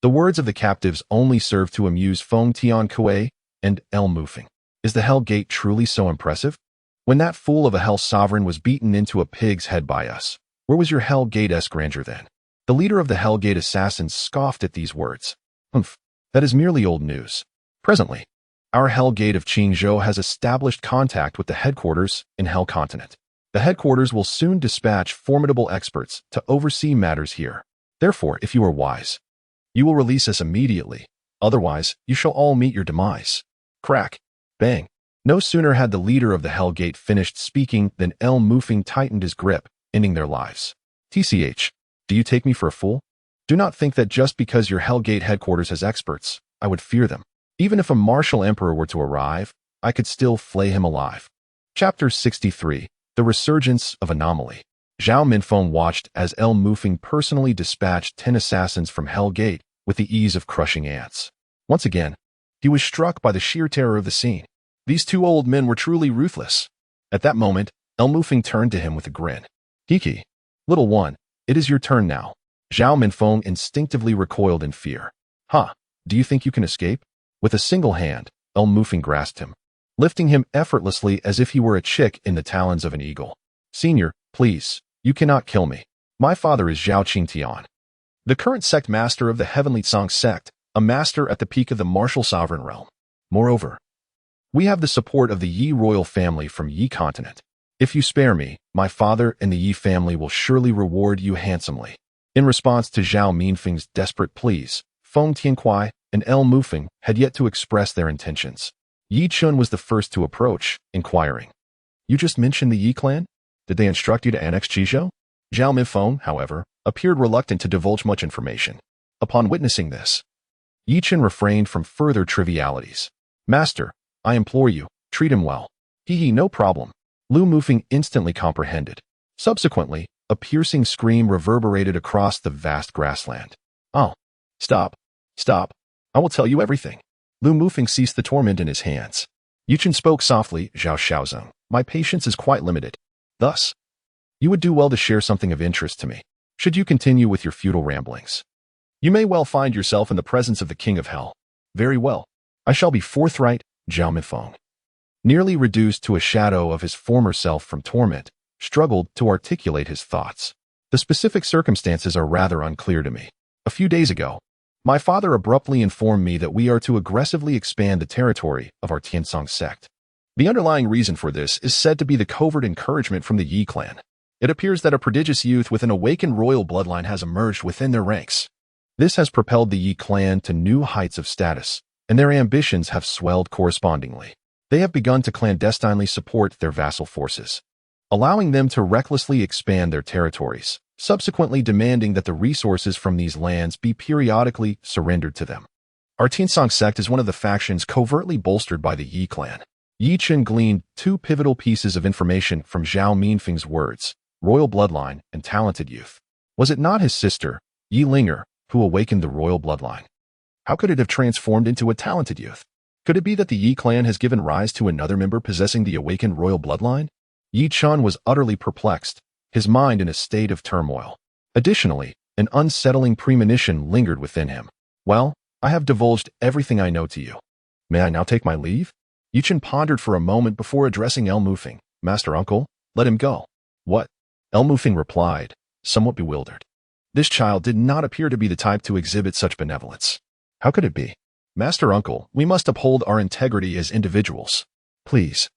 The words of the captives only served to amuse Feng Tianquai and El Mufeng. Is the Hell Gate truly so impressive? When that fool of a Hell Sovereign was beaten into a pig's head by us, where was your Hell Gate-esque grandeur then? The leader of the Hell Gate assassins scoffed at these words. Humph, that is merely old news. Presently, our Hell Gate of Qingzhou has established contact with the headquarters in Hell Continent. The headquarters will soon dispatch formidable experts to oversee matters here. Therefore, if you are wise, you will release us immediately. Otherwise, you shall all meet your demise. Crack. Bang. No sooner had the leader of the Hell Gate finished speaking than El Mufing tightened his grip, ending their lives. TCH, do you take me for a fool? Do not think that just because your Hell Gate headquarters has experts, I would fear them. Even if a martial emperor were to arrive, I could still flay him alive. Chapter 63. The Resurgence of Anomaly. Zhao Minfeng watched as El Mufing personally dispatched 10 assassins from Hell Gate with the ease of crushing ants. Once again, he was struck by the sheer terror of the scene. These two old men were truly ruthless. At that moment, El Mufing turned to him with a grin. Kiki, little one, it is your turn now. Zhao Minfeng instinctively recoiled in fear. Ha, do you think you can escape? With a single hand, El Mufing grasped him, lifting him effortlessly as if he were a chick in the talons of an eagle. Senior, please, you cannot kill me. My father is Zhao Qingtian, the current sect master of the Heavenly Song sect, a master at the peak of the martial sovereign realm. Moreover, we have the support of the Yi royal family from Yi continent. If you spare me, my father and the Yi family will surely reward you handsomely. In response to Zhao Minfeng's desperate pleas, Feng Tiankuai and El Mufing had yet to express their intentions. Yi Chun was the first to approach, inquiring, You just mentioned the Yi clan? Did they instruct you to annex Qizhou? Zhao Minfeng, however, appeared reluctant to divulge much information. Upon witnessing this, Yi Chen refrained from further trivialities. Master, I implore you, treat him well. Hee, no problem. Lu Mufing instantly comprehended. Subsequently, a piercing scream reverberated across the vast grassland. Oh, stop. Stop. I will tell you everything. Lu Mufing ceased the torment in his hands. Yi Chen spoke softly, Zhao Xiaozong, my patience is quite limited. Thus, you would do well to share something of interest to me. Should you continue with your futile ramblings, you may well find yourself in the presence of the King of Hell. Very well. I shall be forthright, Zhao Minfeng, nearly reduced to a shadow of his former self from torment, struggled to articulate his thoughts. The specific circumstances are rather unclear to me. A few days ago, my father abruptly informed me that we are to aggressively expand the territory of our Tiansong sect. The underlying reason for this is said to be the covert encouragement from the Yi clan. It appears that a prodigious youth with an awakened royal bloodline has emerged within their ranks. This has propelled the Yi clan to new heights of status, and their ambitions have swelled correspondingly. They have begun to clandestinely support their vassal forces, allowing them to recklessly expand their territories, subsequently demanding that the resources from these lands be periodically surrendered to them. Our Tiansong sect is one of the factions covertly bolstered by the Yi clan. Yi Chen gleaned two pivotal pieces of information from Zhao Minfeng's words, royal bloodline and talented youth. Was it not his sister, Yi Linger, who awakened the royal bloodline? How could it have transformed into a talented youth? Could it be that the Yi clan has given rise to another member possessing the awakened royal bloodline? Yi Chun was utterly perplexed, his mind in a state of turmoil. Additionally, an unsettling premonition lingered within him. Well, I have divulged everything I know to you. May I now take my leave? Yi Chen pondered for a moment before addressing El Mufing. Master Uncle, let him go. What? El Mufing replied, somewhat bewildered. This child did not appear to be the type to exhibit such benevolence. How could it be? Master Uncle, we must uphold our integrity as individuals. Please,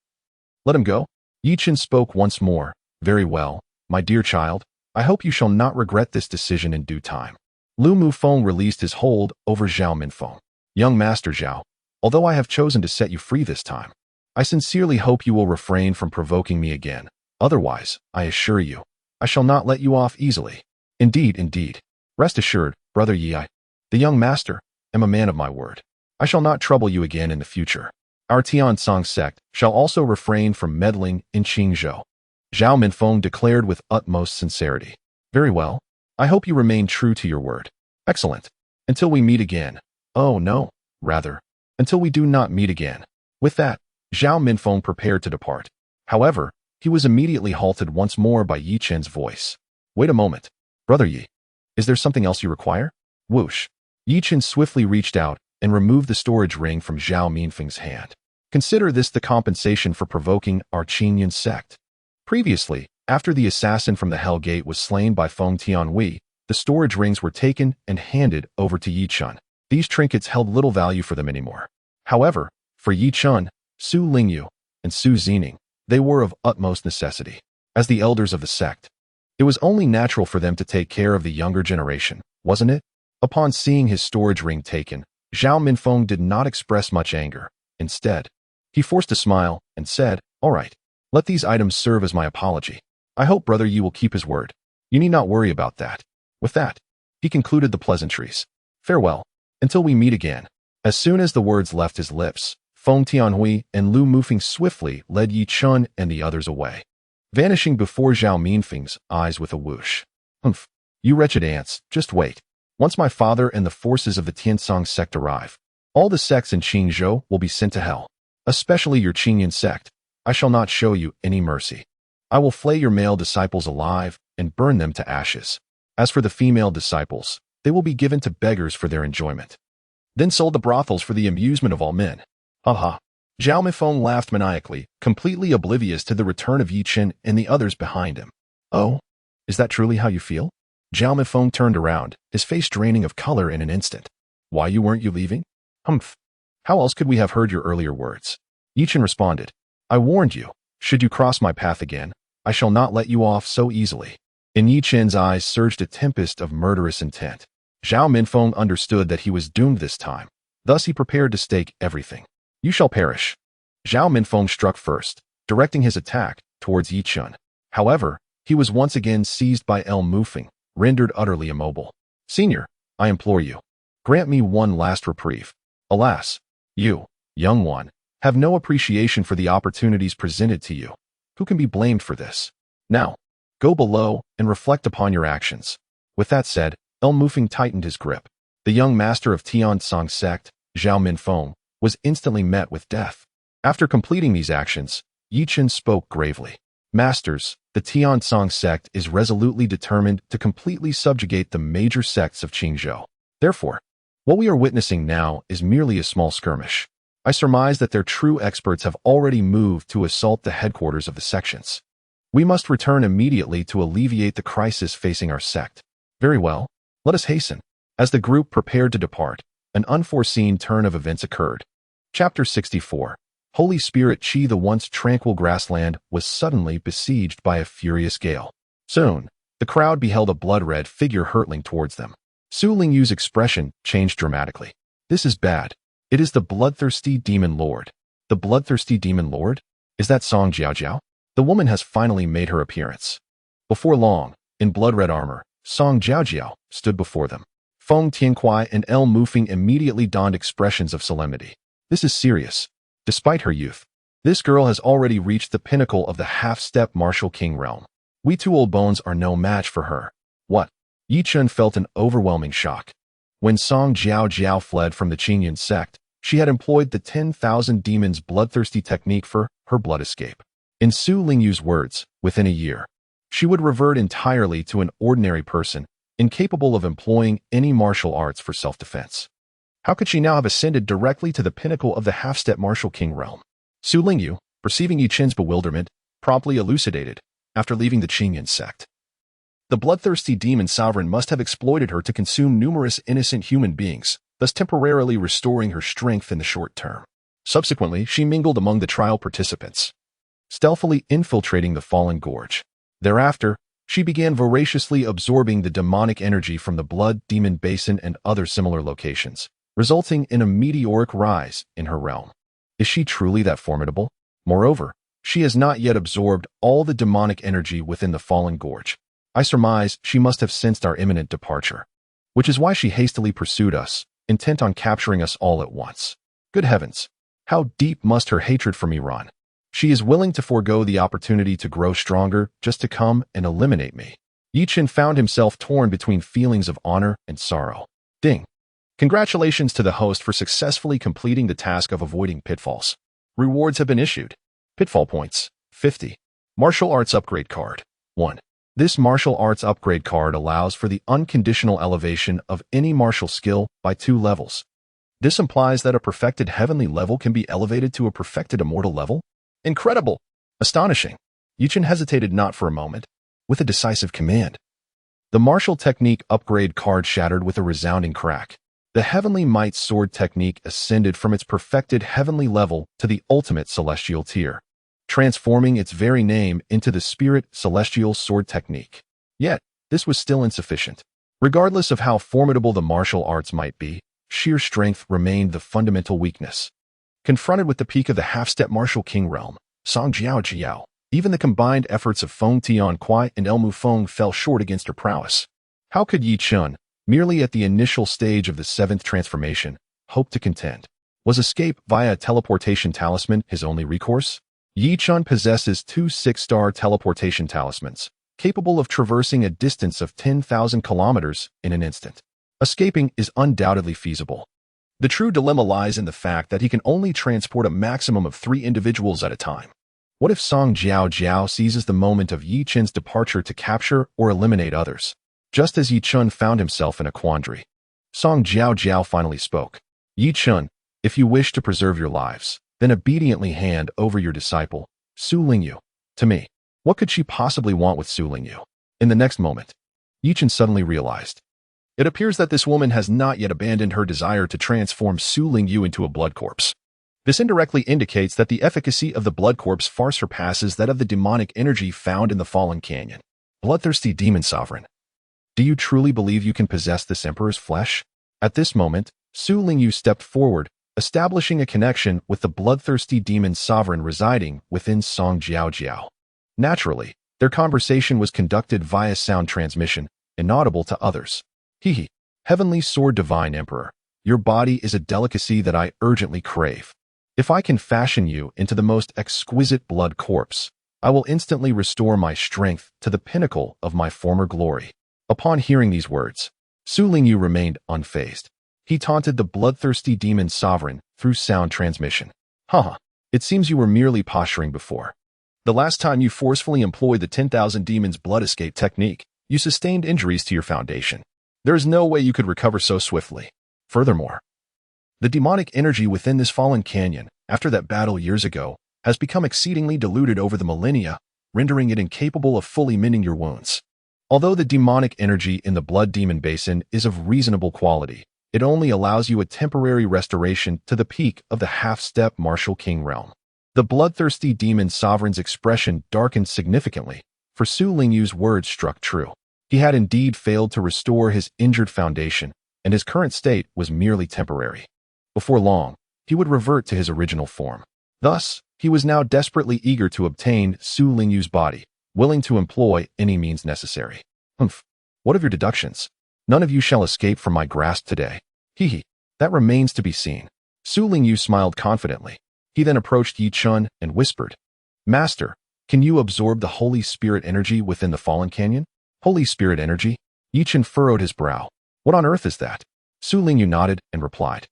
let him go. Yi Chen spoke once more. Very well, my dear child. I hope you shall not regret this decision in due time. Lu Mufeng released his hold over Zhao Minfeng. Young Master Zhao, although I have chosen to set you free this time, I sincerely hope you will refrain from provoking me again. Otherwise, I assure you, I shall not let you off easily. Indeed, indeed. Rest assured, Brother Yi, the young master, am a man of my word. I shall not trouble you again in the future. Our Tiansong sect shall also refrain from meddling in Qingzhou. Zhao Minfeng declared with utmost sincerity. Very well. I hope you remain true to your word. Excellent. Until we meet again. Oh no, rather, until we do not meet again. With that, Zhao Minfeng prepared to depart. However, he was immediately halted once more by Yi Chen's voice. Wait a moment. Brother Yi, is there something else you require? Whoosh. Yi Chen swiftly reached out and removed the storage ring from Zhao Minfeng's hand. Consider this the compensation for provoking our Qinyan sect. Previously, after the assassin from the Hell Gate was slain by Feng Tianhui, the storage rings were taken and handed over to Yi Chun. These trinkets held little value for them anymore. However, for Yi Chun, Su Lingyu, and Su Zining, they were of utmost necessity. As the elders of the sect, it was only natural for them to take care of the younger generation, wasn't it? Upon seeing his storage ring taken, Zhao Minfeng did not express much anger. Instead, he forced a smile and said, "All right, let these items serve as my apology. I hope Brother Yi will keep his word. You need not worry about that." With that, he concluded the pleasantries. "Farewell, until we meet again." As soon as the words left his lips, Feng Tianhui and Lu Mufeng swiftly led Yi Chun and the others away, vanishing before Zhao Minfeng's eyes with a whoosh. "Humph, you wretched ants, just wait. Once my father and the forces of the Tiansong sect arrive, all the sects in Qingzhou will be sent to hell, especially your Qingyan sect. I shall not show you any mercy. I will flay your male disciples alive and burn them to ashes. As for the female disciples, they will be given to beggars for their enjoyment, then sold to brothels for the amusement of all men." Ha ha. Zhao Minfeng laughed maniacally, completely oblivious to the return of Yi Chen and the others behind him. "Oh, is that truly how you feel?" Zhao Minfeng turned around, his face draining of color in an instant. "Why weren't you leaving?" "Humph. How else could we have heard your earlier words?" Yi Chen responded. "I warned you. Should you cross my path again, I shall not let you off so easily." In Yi Chen's eyes surged a tempest of murderous intent. Zhao Minfeng understood that he was doomed this time. Thus he prepared to stake everything. "You shall perish." Zhao Minfeng struck first, directing his attack towards Yi Chun. However, he was once again seized by Lu Mufeng, rendered utterly immobile. "Senior, I implore you, grant me one last reprieve. Alas, you, young one, have no appreciation for the opportunities presented to you. Who can be blamed for this? Now, go below and reflect upon your actions." With that said, Lu Mufeng tightened his grip. The young master of Tiansong sect, Zhao Minfeng, was instantly met with death. After completing these actions, Yi Chen spoke gravely. "Masters, the Tiansong sect is resolutely determined to completely subjugate the major sects of Qingzhou. Therefore, what we are witnessing now is merely a small skirmish. I surmise that their true experts have already moved to assault the headquarters of the sections. We must return immediately to alleviate the crisis facing our sect." "Very well, let us hasten." As the group prepared to depart, an unforeseen turn of events occurred. Chapter 64. Holy Spirit Qi. The once tranquil grassland was suddenly besieged by a furious gale. Soon, the crowd beheld a blood-red figure hurtling towards them. Su Lingyu's expression changed dramatically. "This is bad. It is the bloodthirsty demon lord." "The bloodthirsty demon lord? Is that Song Jiaojiao?" The woman has finally made her appearance. Before long, in blood-red armor, Song Jiaojiao stood before them. Feng Tianhui and Lu Mufeng immediately donned expressions of solemnity. This is serious. Despite her youth, this girl has already reached the pinnacle of the half-step martial king realm. We two old bones are no match for her. What? Yi Chun felt an overwhelming shock. When Song Jiaojiao fled from the Qingyan sect, she had employed the 10,000 demons bloodthirsty technique for her blood escape. In Su Lingyu's words, within a year, she would revert entirely to an ordinary person, incapable of employing any martial arts for self-defense. How could she now have ascended directly to the pinnacle of the half-step martial king realm? Su Lingyu, perceiving Yi Chen's bewilderment, promptly elucidated, after leaving the Qingyan sect. The bloodthirsty demon sovereign must have exploited her to consume numerous innocent human beings, thus temporarily restoring her strength in the short term. Subsequently, she mingled among the trial participants, stealthily infiltrating the fallen gorge. Thereafter, she began voraciously absorbing the demonic energy from the blood demon basin and other similar locations, resulting in a meteoric rise in her realm. Is she truly that formidable? Moreover, she has not yet absorbed all the demonic energy within the fallen gorge. I surmise she must have sensed our imminent departure, which is why she hastily pursued us, intent on capturing us all at once. Good heavens, how deep must her hatred for me run? She is willing to forego the opportunity to grow stronger just to come and eliminate me. Yi Chen found himself torn between feelings of honor and sorrow. Ding. Congratulations to the host for successfully completing the task of avoiding pitfalls. Rewards have been issued. Pitfall points, 50. Martial Arts Upgrade Card, 1. This martial arts upgrade card allows for the unconditional elevation of any martial skill by 2 levels. This implies that a perfected heavenly level can be elevated to a perfected immortal level? Incredible! Astonishing! Chen hesitated not for a moment, with a decisive command. The martial technique upgrade card shattered with a resounding crack. The Heavenly Might Sword technique ascended from its perfected heavenly level to the ultimate celestial tier, transforming its very name into the Spirit Celestial Sword technique. Yet, this was still insufficient. Regardless of how formidable the martial arts might be, sheer strength remained the fundamental weakness. Confronted with the peak of the half-step martial king realm, Song Jiao, even the combined efforts of Feng Tianquai and Elmu Feng fell short against her prowess. How could Chen, merely at the initial stage of the seventh transformation, hope to contend? Was escape via a teleportation talisman his only recourse? Chen possesses two 6-star teleportation talismans, capable of traversing a distance of 10,000 kilometers in an instant. Escaping is undoubtedly feasible. The true dilemma lies in the fact that he can only transport a maximum of 3 individuals at a time. What if Song Jiao seizes the moment of Chen's departure to capture or eliminate others? Just as Chen found himself in a quandary, Song Jiao finally spoke. Chen, if you wish to preserve your lives, then obediently hand over your disciple, Su Lingyu, to me. What could she possibly want with Su Lingyu? In the next moment, Chen suddenly realized. It appears that this woman has not yet abandoned her desire to transform Su Lingyu into a blood corpse. This indirectly indicates that the efficacy of the blood corpse far surpasses that of the demonic energy found in the Fallen Canyon. Bloodthirsty demon sovereign. Do you truly believe you can possess this emperor's flesh? At this moment, Su Lingyu stepped forward, establishing a connection with the bloodthirsty demon sovereign residing within Song Jiao. Naturally, their conversation was conducted via sound transmission, inaudible to others. Heavenly Sword Divine Emperor, your body is a delicacy that I urgently crave. If I can fashion you into the most exquisite blood corpse, I will instantly restore my strength to the pinnacle of my former glory. Upon hearing these words, Su Lingyu remained unfazed. He taunted the bloodthirsty demon sovereign through sound transmission. It seems you were merely posturing before. The last time you forcefully employed the 10,000 demons blood escape technique, you sustained injuries to your foundation. There is no way you could recover so swiftly. Furthermore, the demonic energy within this fallen canyon, after that battle years ago, has become exceedingly diluted over the millennia, rendering it incapable of fully mending your wounds. Although the demonic energy in the blood demon basin is of reasonable quality, it only allows you a temporary restoration to the peak of the half-step martial king realm. The bloodthirsty demon sovereign's expression darkened significantly, for Su Lingyu's words struck true. He had indeed failed to restore his injured foundation, and his current state was merely temporary. Before long, he would revert to his original form. Thus, he was now desperately eager to obtain Su Lingyu's body, willing to employ any means necessary. What of your deductions? None of you shall escape from my grasp today. That remains to be seen. Su Lingyu smiled confidently. He then approached Chen and whispered, Master, can you absorb the Holy Spirit energy within the Fallen Canyon? Holy Spirit energy? Chen furrowed his brow. What on earth is that? Su Lingyu nodded and replied,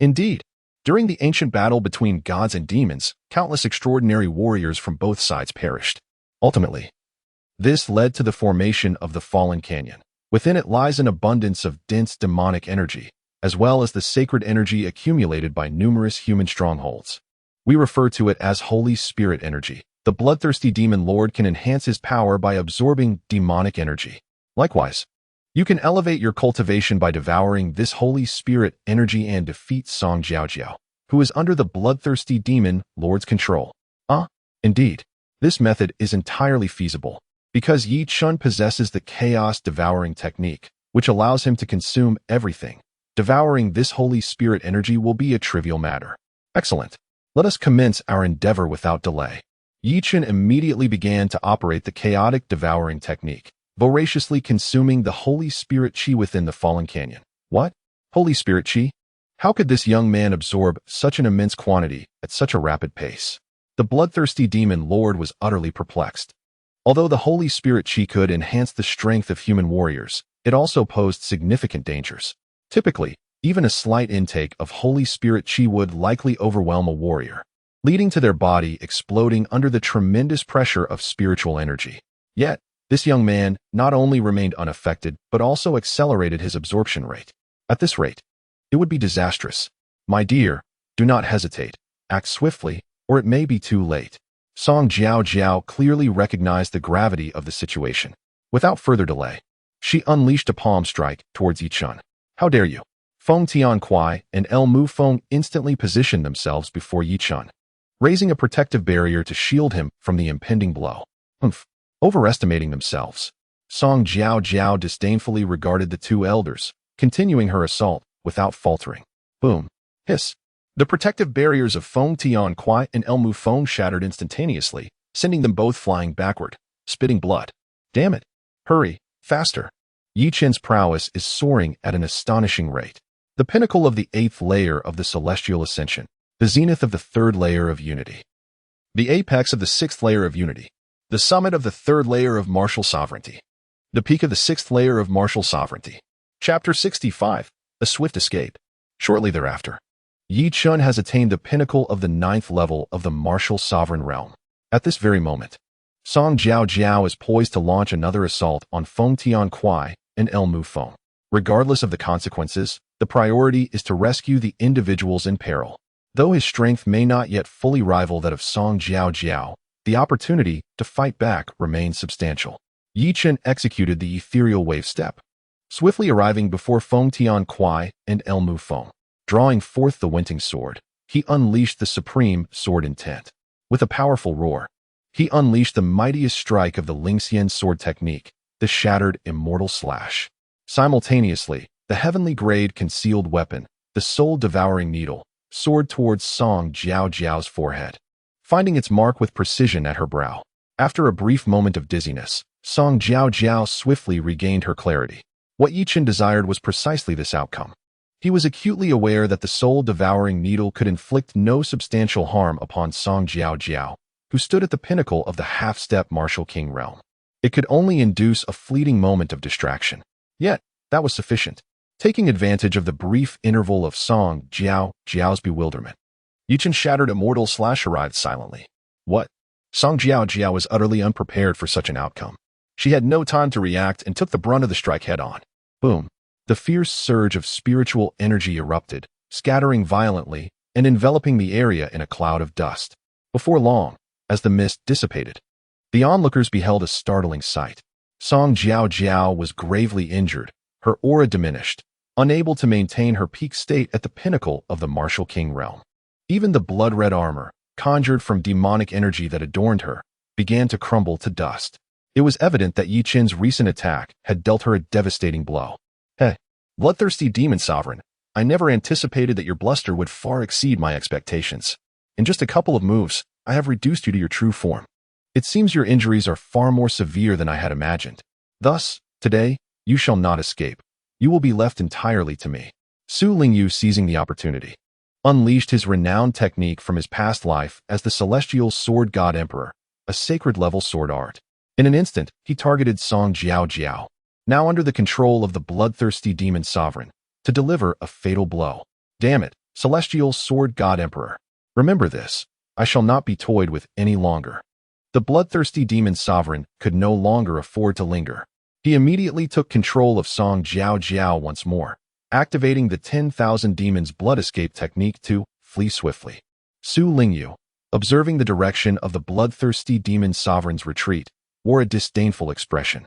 Indeed, during the ancient battle between gods and demons, countless extraordinary warriors from both sides perished. Ultimately, this led to the formation of the Fallen Canyon. Within it lies an abundance of dense demonic energy, as well as the sacred energy accumulated by numerous human strongholds. We refer to it as Holy Spirit energy. The bloodthirsty demon lord can enhance his power by absorbing demonic energy. Likewise, you can elevate your cultivation by devouring this Holy Spirit energy and defeat Song Jiao, who is under the bloodthirsty demon lord's control. Indeed, this method is entirely feasible, because Chen possesses the chaos devouring technique, which allows him to consume everything. Devouring this Holy Spirit energy will be a trivial matter. Excellent. Let us commence our endeavor without delay. Chen immediately began to operate the chaotic devouring technique, voraciously consuming the Holy Spirit Qi within the Fallen Canyon. What? Holy Spirit Qi? How could this young man absorb such an immense quantity at such a rapid pace? The bloodthirsty demon lord was utterly perplexed. Although the Holy Spirit Qi could enhance the strength of human warriors, it also posed significant dangers. Typically, even a slight intake of Holy Spirit Qi would likely overwhelm a warrior, leading to their body exploding under the tremendous pressure of spiritual energy. Yet, this young man not only remained unaffected, but also accelerated his absorption rate. At this rate, it would be disastrous. My dear, do not hesitate. Act swiftly, or it may be too late. Song Jiao clearly recognized the gravity of the situation. Without further delay, she unleashed a palm strike towards Yi Chen. How dare you? Feng Tianquai and El Mu Feng instantly positioned themselves before Yi Chen, raising a protective barrier to shield him from the impending blow. Overestimating themselves. Song Jiao disdainfully regarded the two elders, continuing her assault without faltering. Boom. Hiss. The protective barriers of Feng Tianquai and El Mu Feng shattered instantaneously, sending them both flying backward, spitting blood. Damn it. Hurry, faster. Yi Chen's prowess is soaring at an astonishing rate. The pinnacle of the 8th layer of the celestial ascension, the zenith of the 3rd layer of unity, the apex of the 6th layer of unity, the summit of the 3rd layer of martial sovereignty, the peak of the 6th layer of martial sovereignty. Chapter 65, A Swift Escape. Shortly thereafter, Yi Chen has attained the pinnacle of the 9th level of the martial sovereign realm. At this very moment, Song Jiao is poised to launch another assault on Feng Tianquai and El Mu Feng. Regardless of the consequences, the priority is to rescue the individuals in peril. Though his strength may not yet fully rival that of Song Jiao, the opportunity to fight back remains substantial. Yi Chen executed the ethereal wave step, swiftly arriving before Feng Tianquai and El Mu Feng. Drawing forth the Wenting sword, he unleashed the supreme sword intent. With a powerful roar, he unleashed the mightiest strike of the Lingxian sword technique, the shattered immortal slash. Simultaneously, the heavenly grade concealed weapon, the soul-devouring needle, soared towards Song Jiao's forehead, finding its mark with precision at her brow. After a brief moment of dizziness, Song Jiao swiftly regained her clarity. What Yi Chen desired was precisely this outcome. He was acutely aware that the soul-devouring needle could inflict no substantial harm upon Song Jiao, who stood at the pinnacle of the half-step martial king realm. It could only induce a fleeting moment of distraction. Yet, that was sufficient. Taking advantage of the brief interval of Song Jiao's bewilderment, Yi Chen shattered immortal slash arrived silently. What? Song Jiao was utterly unprepared for such an outcome. She had no time to react and took the brunt of the strike head-on. Boom. The fierce surge of spiritual energy erupted, scattering violently and enveloping the area in a cloud of dust. Before long, as the mist dissipated, the onlookers beheld a startling sight. Song Jiao was gravely injured, her aura diminished, unable to maintain her peak state at the pinnacle of the martial king realm. Even the blood-red armor, conjured from demonic energy that adorned her, began to crumble to dust. It was evident that Yi Chen's recent attack had dealt her a devastating blow. Hey, bloodthirsty demon sovereign, I never anticipated that your bluster would far exceed my expectations. In just a couple of moves, I have reduced you to your true form. It seems your injuries are far more severe than I had imagined. Thus, today, you shall not escape. You will be left entirely to me. Su Lingyu, seizing the opportunity, unleashed his renowned technique from his past life as the celestial sword god emperor, a sacred-level sword art. In an instant, he targeted Song Jiao, now under the control of the bloodthirsty demon sovereign, to deliver a fatal blow. Damn it, celestial sword god emperor. Remember this. I shall not be toyed with any longer. The bloodthirsty demon sovereign could no longer afford to linger. He immediately took control of Song Jiao once more, activating the 10,000 demons blood escape technique to flee swiftly. Su Lingyu, observing the direction of the bloodthirsty demon sovereign's retreat, wore a disdainful expression.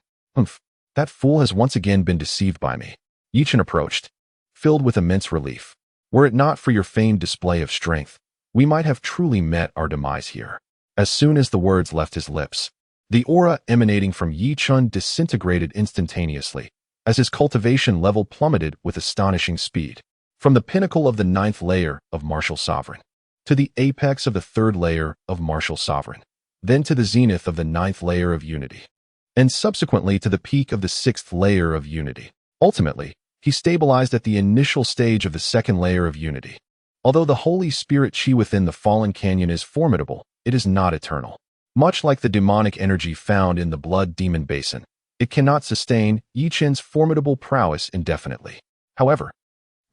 That fool has once again been deceived by me. Yi Chen approached, filled with immense relief. Were it not for your famed display of strength, we might have truly met our demise here. As soon as the words left his lips, the aura emanating from Yi Chen disintegrated instantaneously, as his cultivation level plummeted with astonishing speed. From the pinnacle of the 9th layer of martial sovereign, to the apex of the 3rd layer of martial sovereign, then to the zenith of the 9th layer of unity, and subsequently to the peak of the 6th layer of unity. Ultimately, he stabilized at the initial stage of the 2nd layer of unity. Although the Holy Spirit Qi within the Fallen Canyon is formidable, it is not eternal. Much like the demonic energy found in the Blood Demon Basin, it cannot sustain Yi Chen's formidable prowess indefinitely. However,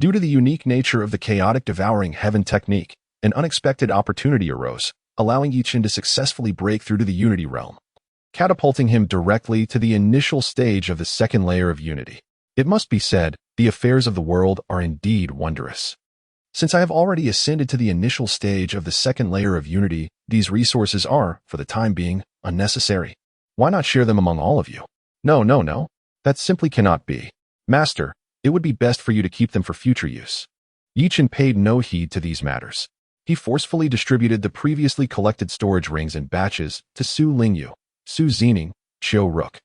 due to the unique nature of the chaotic devouring heaven technique, an unexpected opportunity arose, allowing Yi Chen to successfully break through to the unity realm, catapulting him directly to the initial stage of the 2nd layer of unity. It must be said, the affairs of the world are indeed wondrous. Since I have already ascended to the initial stage of the second layer of unity, these resources are, for the time being, unnecessary. Why not share them among all of you? No. That simply cannot be. Master, it would be best for you to keep them for future use. Chen paid no heed to these matters. He forcefully distributed the previously collected storage rings in batches to Su Lingyu, Su Zining, Qiu Ruk,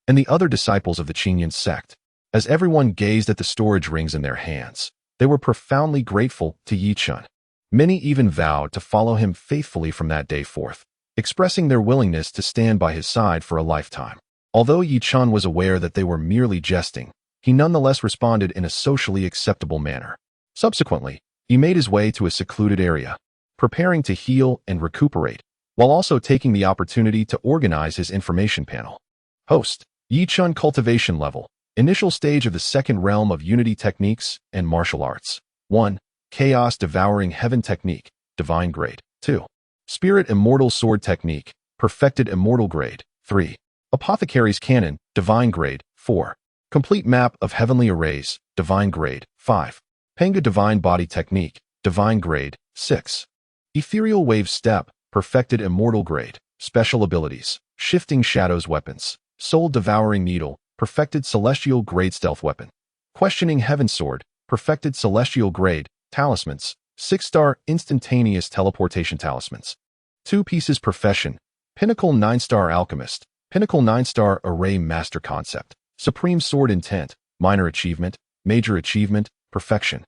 and the other disciples of the Qingyun sect. As everyone gazed at the storage rings in their hands, they were profoundly grateful to Chen. Many even vowed to follow him faithfully from that day forth, expressing their willingness to stand by his side for a lifetime. Although Chen was aware that they were merely jesting, he nonetheless responded in a socially acceptable manner. Subsequently, he made his way to a secluded area, preparing to heal and recuperate, while also taking the opportunity to organize his information panel. Host, Chen cultivation level, initial stage of the second realm of unity techniques and martial arts. 1. Chaos devouring heaven technique, divine grade. 2. Spirit immortal sword technique, perfected immortal grade. 3. Apothecary's cannon, divine grade. 4. Complete map of heavenly arrays, divine grade. 5. Penga divine body technique, divine grade. 6. Ethereal wave step, perfected immortal grade. Special abilities, shifting shadows weapons, soul devouring needle, perfected celestial grade stealth weapon. Questioning heaven sword, perfected celestial grade. Talismans, 6-star instantaneous teleportation talismans. 2 pieces profession, pinnacle 9-star alchemist, pinnacle 9-star array master concept, supreme sword intent, minor achievement, major achievement, perfection.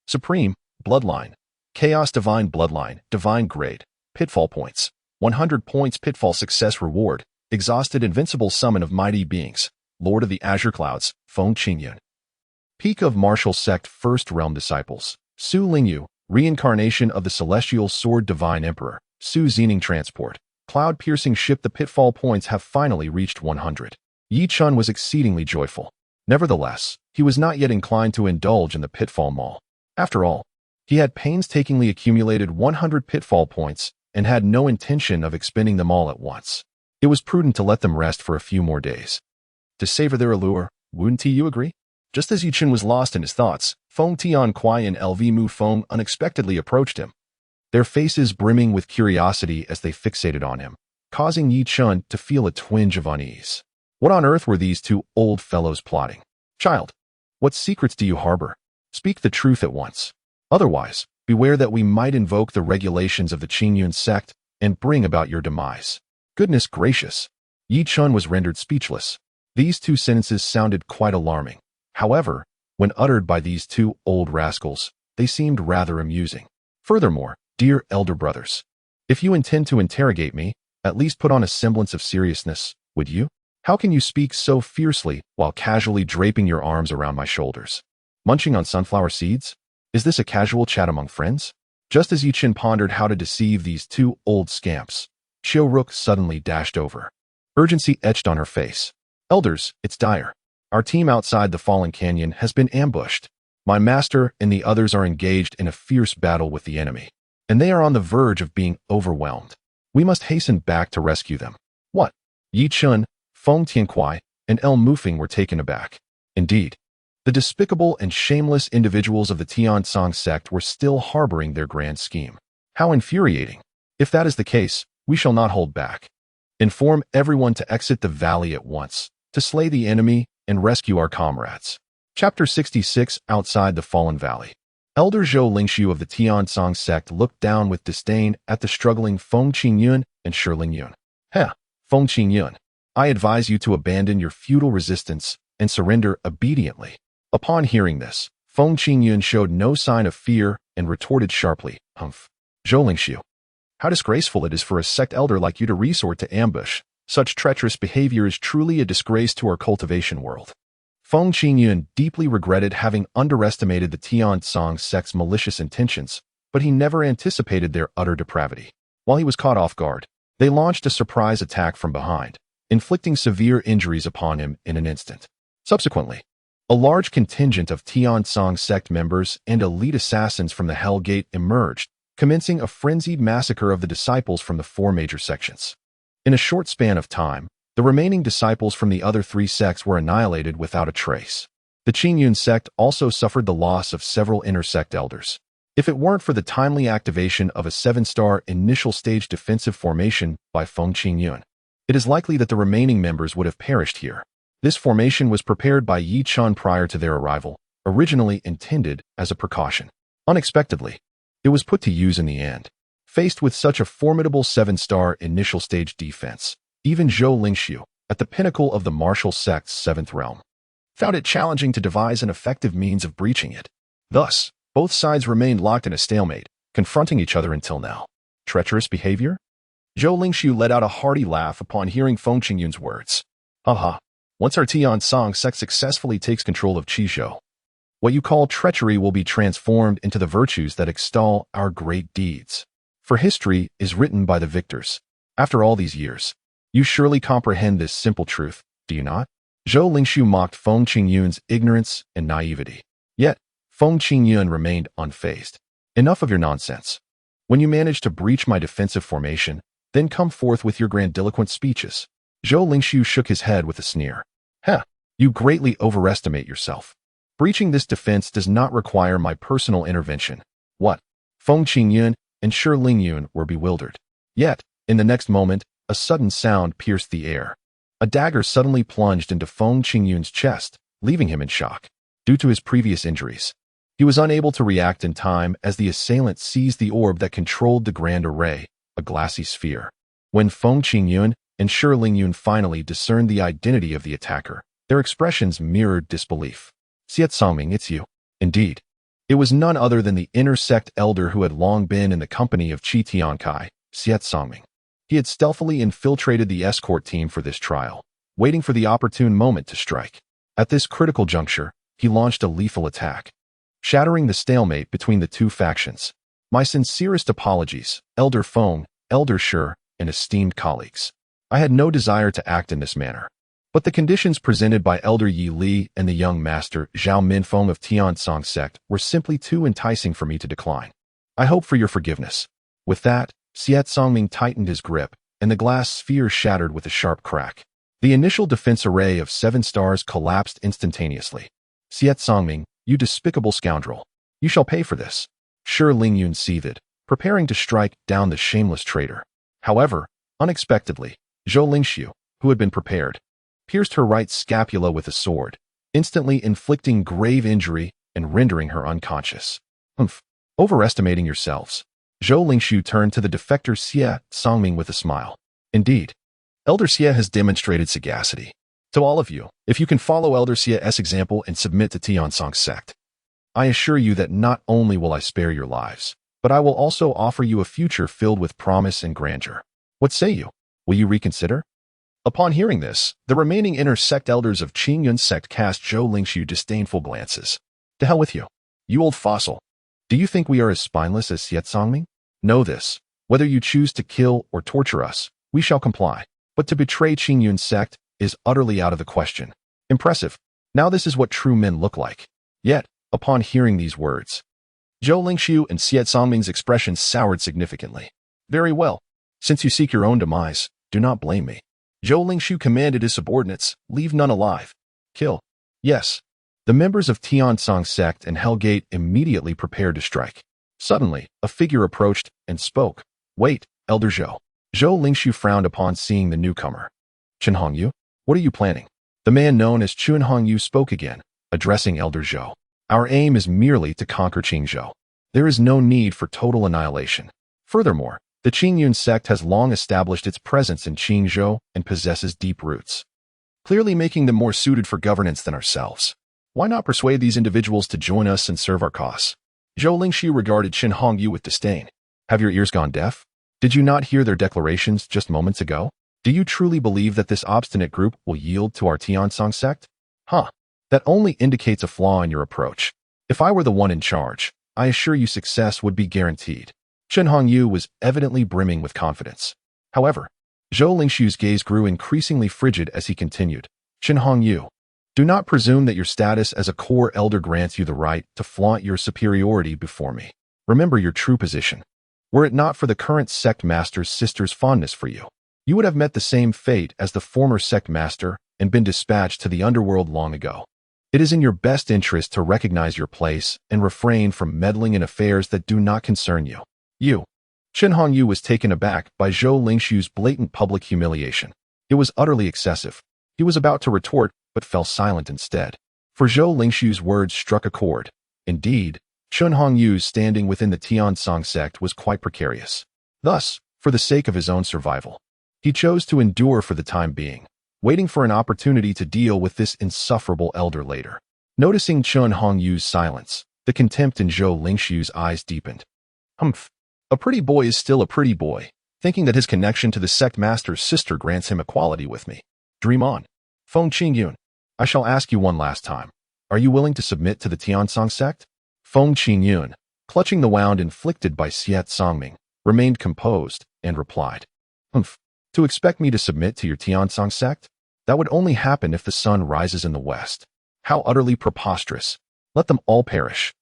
Supreme, bloodline, chaos divine bloodline, divine grade, pitfall points, 100 points pitfall success reward, exhausted invincible summon of mighty beings, Lord of the Azure Clouds, Feng Qingyun. Peak of martial sect first realm disciples, Su Lingyu, reincarnation of the celestial sword divine emperor, Su Zining transport, cloud-piercing ship. The pitfall points have finally reached 100. Chen was exceedingly joyful. Nevertheless, he was not yet inclined to indulge in the pitfall maul. After all, he had painstakingly accumulated 100 pitfall points and had no intention of expending them all at once. It was prudent to let them rest for a few more days. To savor their allure, wouldn't you agree? Just as Chen was lost in his thoughts, Feng Tian Kuai and LV Mu Feng unexpectedly approached him, their faces brimming with curiosity as they fixated on him, causing Chen to feel a twinge of unease. What on earth were these two old fellows plotting? Child, what secrets do you harbor? Speak the truth at once. Otherwise, beware that we might invoke the regulations of the Qingyun sect and bring about your demise. Goodness gracious! Chen was rendered speechless. These two sentences sounded quite alarming. However, when uttered by these two old rascals, they seemed rather amusing. Furthermore, dear elder brothers, if you intend to interrogate me, at least put on a semblance of seriousness, would you? How can you speak so fiercely while casually draping your arms around my shoulders? Munching on sunflower seeds? Is this a casual chat among friends? Just as Chen pondered how to deceive these two old scamps, Qiu Ruk suddenly dashed over. Urgency etched on her face. Elders, it's dire. Our team outside the Fallen Canyon has been ambushed. My master and the others are engaged in a fierce battle with the enemy, and they are on the verge of being overwhelmed. We must hasten back to rescue them. What? Chen, Feng Tiankuai, and El Mufing were taken aback. Indeed, the despicable and shameless individuals of the Tiansong sect were still harboring their grand scheme. How infuriating! If that is the case, we shall not hold back. Inform everyone to exit the valley at once, to slay the enemy and rescue our comrades. Chapter 66 Outside the Fallen Valley. Elder Zhou Lingshu of the Tiansong sect looked down with disdain at the struggling Feng Qingyun and Shi Lingyun. Heh, Feng Qingyun, I advise you to abandon your futile resistance and surrender obediently. Upon hearing this, Feng Qingyun showed no sign of fear and retorted sharply, Humph. Zhou Lingshu, how disgraceful it is for a sect elder like you to resort to ambush. Such treacherous behavior is truly a disgrace to our cultivation world. Feng Qingyun deeply regretted having underestimated the Tiansong sect's malicious intentions, but he never anticipated their utter depravity. While he was caught off guard, they launched a surprise attack from behind, inflicting severe injuries upon him in an instant. Subsequently, a large contingent of Tiansong sect members and elite assassins from the Hell Gate emerged, commencing a frenzied massacre of the disciples from the 4 major sections. In a short span of time, the remaining disciples from the other 3 sects were annihilated without a trace. The Qingyun sect also suffered the loss of several intersect elders. if it weren't for the timely activation of a 7-star initial stage defensive formation by Feng Qingyun. It is likely that the remaining members would have perished here. This formation was prepared by Yi Chen prior to their arrival, originally intended as a precaution. Unexpectedly, it was put to use in the end. Faced with such a formidable 7-star initial stage defense, even Zhou Lingxiu, at the pinnacle of the martial sect's 7th realm, found it challenging to devise an effective means of breaching it. Thus, both sides remained locked in a stalemate, confronting each other until now. Treacherous behavior? Zhou Lingxiu let out a hearty laugh upon hearing Feng Qingyun's words. Haha, once our Tiansong sect successfully takes control of Qizhou, what you call treachery will be transformed into the virtues that extol our great deeds. For history is written by the victors. After all these years, you surely comprehend this simple truth, do you not? Zhou Lingxiu mocked Feng Qingyun's ignorance and naivety. Yet, Feng Qingyun remained unfazed. Enough of your nonsense. When you manage to breach my defensive formation, then come forth with your grandiloquent speeches. Zhou Lingxiu shook his head with a sneer. Heh, you greatly overestimate yourself. Breaching this defense does not require my personal intervention. What? Feng Qingyun and Shi Lingyun were bewildered. Yet, in the next moment, a sudden sound pierced the air. A dagger suddenly plunged into Feng Qingyun's chest, leaving him in shock. Due to his previous injuries, he was unable to react in time as the assailant seized the orb that controlled the Grand Array, a glassy sphere. When Feng Qingyun and Shi Lingyun finally discerned the identity of the attacker, their expressions mirrored disbelief. Xiet Songming, it's you. Indeed. It was none other than the inner sect elder who had long been in the company of Qi Tiankai, Xiet Songming. He had stealthily infiltrated the escort team for this trial, waiting for the opportune moment to strike. At this critical juncture, he launched a lethal attack, shattering the stalemate between the two factions. My sincerest apologies, Elder Feng, Elder Shi, and esteemed colleagues. I had no desire to act in this manner. But the conditions presented by Elder Yi Li and the young master Zhao Minfeng of Tiansong sect were simply too enticing for me to decline. I hope for your forgiveness. With that, Xiet Songming tightened his grip, and the glass sphere shattered with a sharp crack. The initial defense array of 7 stars collapsed instantaneously. Xiet Songming, you despicable scoundrel. You shall pay for this. Shi Lingyun seethed, preparing to strike down the shameless traitor. However, unexpectedly, Zhou Lingxiu, who had been prepared, pierced her right scapula with a sword, instantly inflicting grave injury and rendering her unconscious. Overestimating yourselves. Zhou Lingxiu turned to the defector Xiet Songming with a smile. Indeed, Elder Xie has demonstrated sagacity. To all of you, if you can follow Elder Xie's example and submit to Tiansong sect, I assure you that not only will I spare your lives, but I will also offer you a future filled with promise and grandeur. What say you? Will you reconsider? Upon hearing this, the remaining inner sect elders of Qingyun sect cast Zhou Lingxiu disdainful glances. To hell with you, you old fossil. Do you think we are as spineless as Xiet Songming? Know this, whether you choose to kill or torture us, we shall comply. But to betray Qingyun sect is utterly out of the question. Impressive. Now this is what true men look like. Yet, upon hearing these words, Zhou Lingxiu and Xiet Songming's expressions soured significantly. Very well. Since you seek your own demise, do not blame me. Zhou Lingxiu commanded his subordinates, leave none alive. Kill. Yes. The members of Tiansong sect and Hellgate immediately prepared to strike. Suddenly, a figure approached and spoke. Wait, Elder Zhou. Zhou Lingxiu frowned upon seeing the newcomer. Chen Hongyu, what are you planning? The man known as Chen Hongyu spoke again, addressing Elder Zhou. Our aim is merely to conquer Qingzhou. There is no need for total annihilation. Furthermore, the Qingyun sect has long established its presence in Qingzhou and possesses deep roots, clearly making them more suited for governance than ourselves. Why not persuade these individuals to join us and serve our cause? Zhou Lingxiu regarded Chen Hongyu with disdain. Have your ears gone deaf? Did you not hear their declarations just moments ago? Do you truly believe that this obstinate group will yield to our Tiansong sect? That only indicates a flaw in your approach. If I were the one in charge, I assure you success would be guaranteed. Chen Hongyu was evidently brimming with confidence. However, Zhou Lingxiu's gaze grew increasingly frigid as he continued. Chen Hongyu, do not presume that your status as a core elder grants you the right to flaunt your superiority before me. Remember your true position. Were it not for the current sect master's sister's fondness for you, you would have met the same fate as the former sect master and been dispatched to the underworld long ago. It is in your best interest to recognize your place and refrain from meddling in affairs that do not concern you. Chen Hongyu was taken aback by Zhou Lingshu's blatant public humiliation. It was utterly excessive. He was about to retort, but fell silent instead. For Zhou Lingshu's words struck a chord. Indeed, Chen Hongyu's standing within the Tiansong sect was quite precarious. Thus, for the sake of his own survival, he chose to endure for the time being, waiting for an opportunity to deal with this insufferable elder later. Noticing Chen Hongyu's silence, the contempt in Zhou Lingshu's eyes deepened. Humph. A pretty boy is still a pretty boy, thinking that his connection to the sect master's sister grants him equality with me. Dream on. Feng Qingyun, I shall ask you one last time. Are you willing to submit to the Tiansong sect? Feng Qingyun, clutching the wound inflicted by Xiet Songming, remained composed and replied, Humph. To expect me to submit to your Tiansong sect? That would only happen if the sun rises in the west. How utterly preposterous. Let them all perish.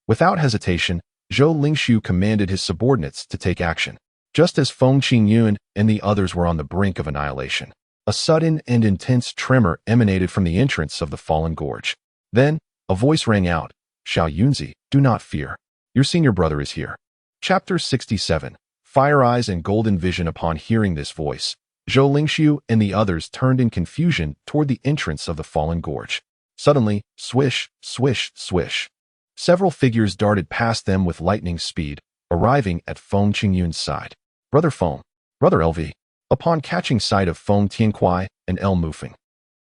Without hesitation, Zhou Lingshu commanded his subordinates to take action. Just as Feng Qingyun and the others were on the brink of annihilation, a sudden and intense tremor emanated from the entrance of the fallen gorge. Then, a voice rang out, Xiao Yunzi, do not fear. Your senior brother is here. Chapter 67. Fire Eyes and Golden Vision. Upon hearing this voice, Zhou Lingshu and the others turned in confusion toward the entrance of the fallen gorge. Suddenly, swish, swish, swish. Several figures darted past them with lightning speed, arriving at Feng Qingyun's side. Brother Feng, Brother LV. Upon catching sight of Feng Tiankuai and El Mufeng,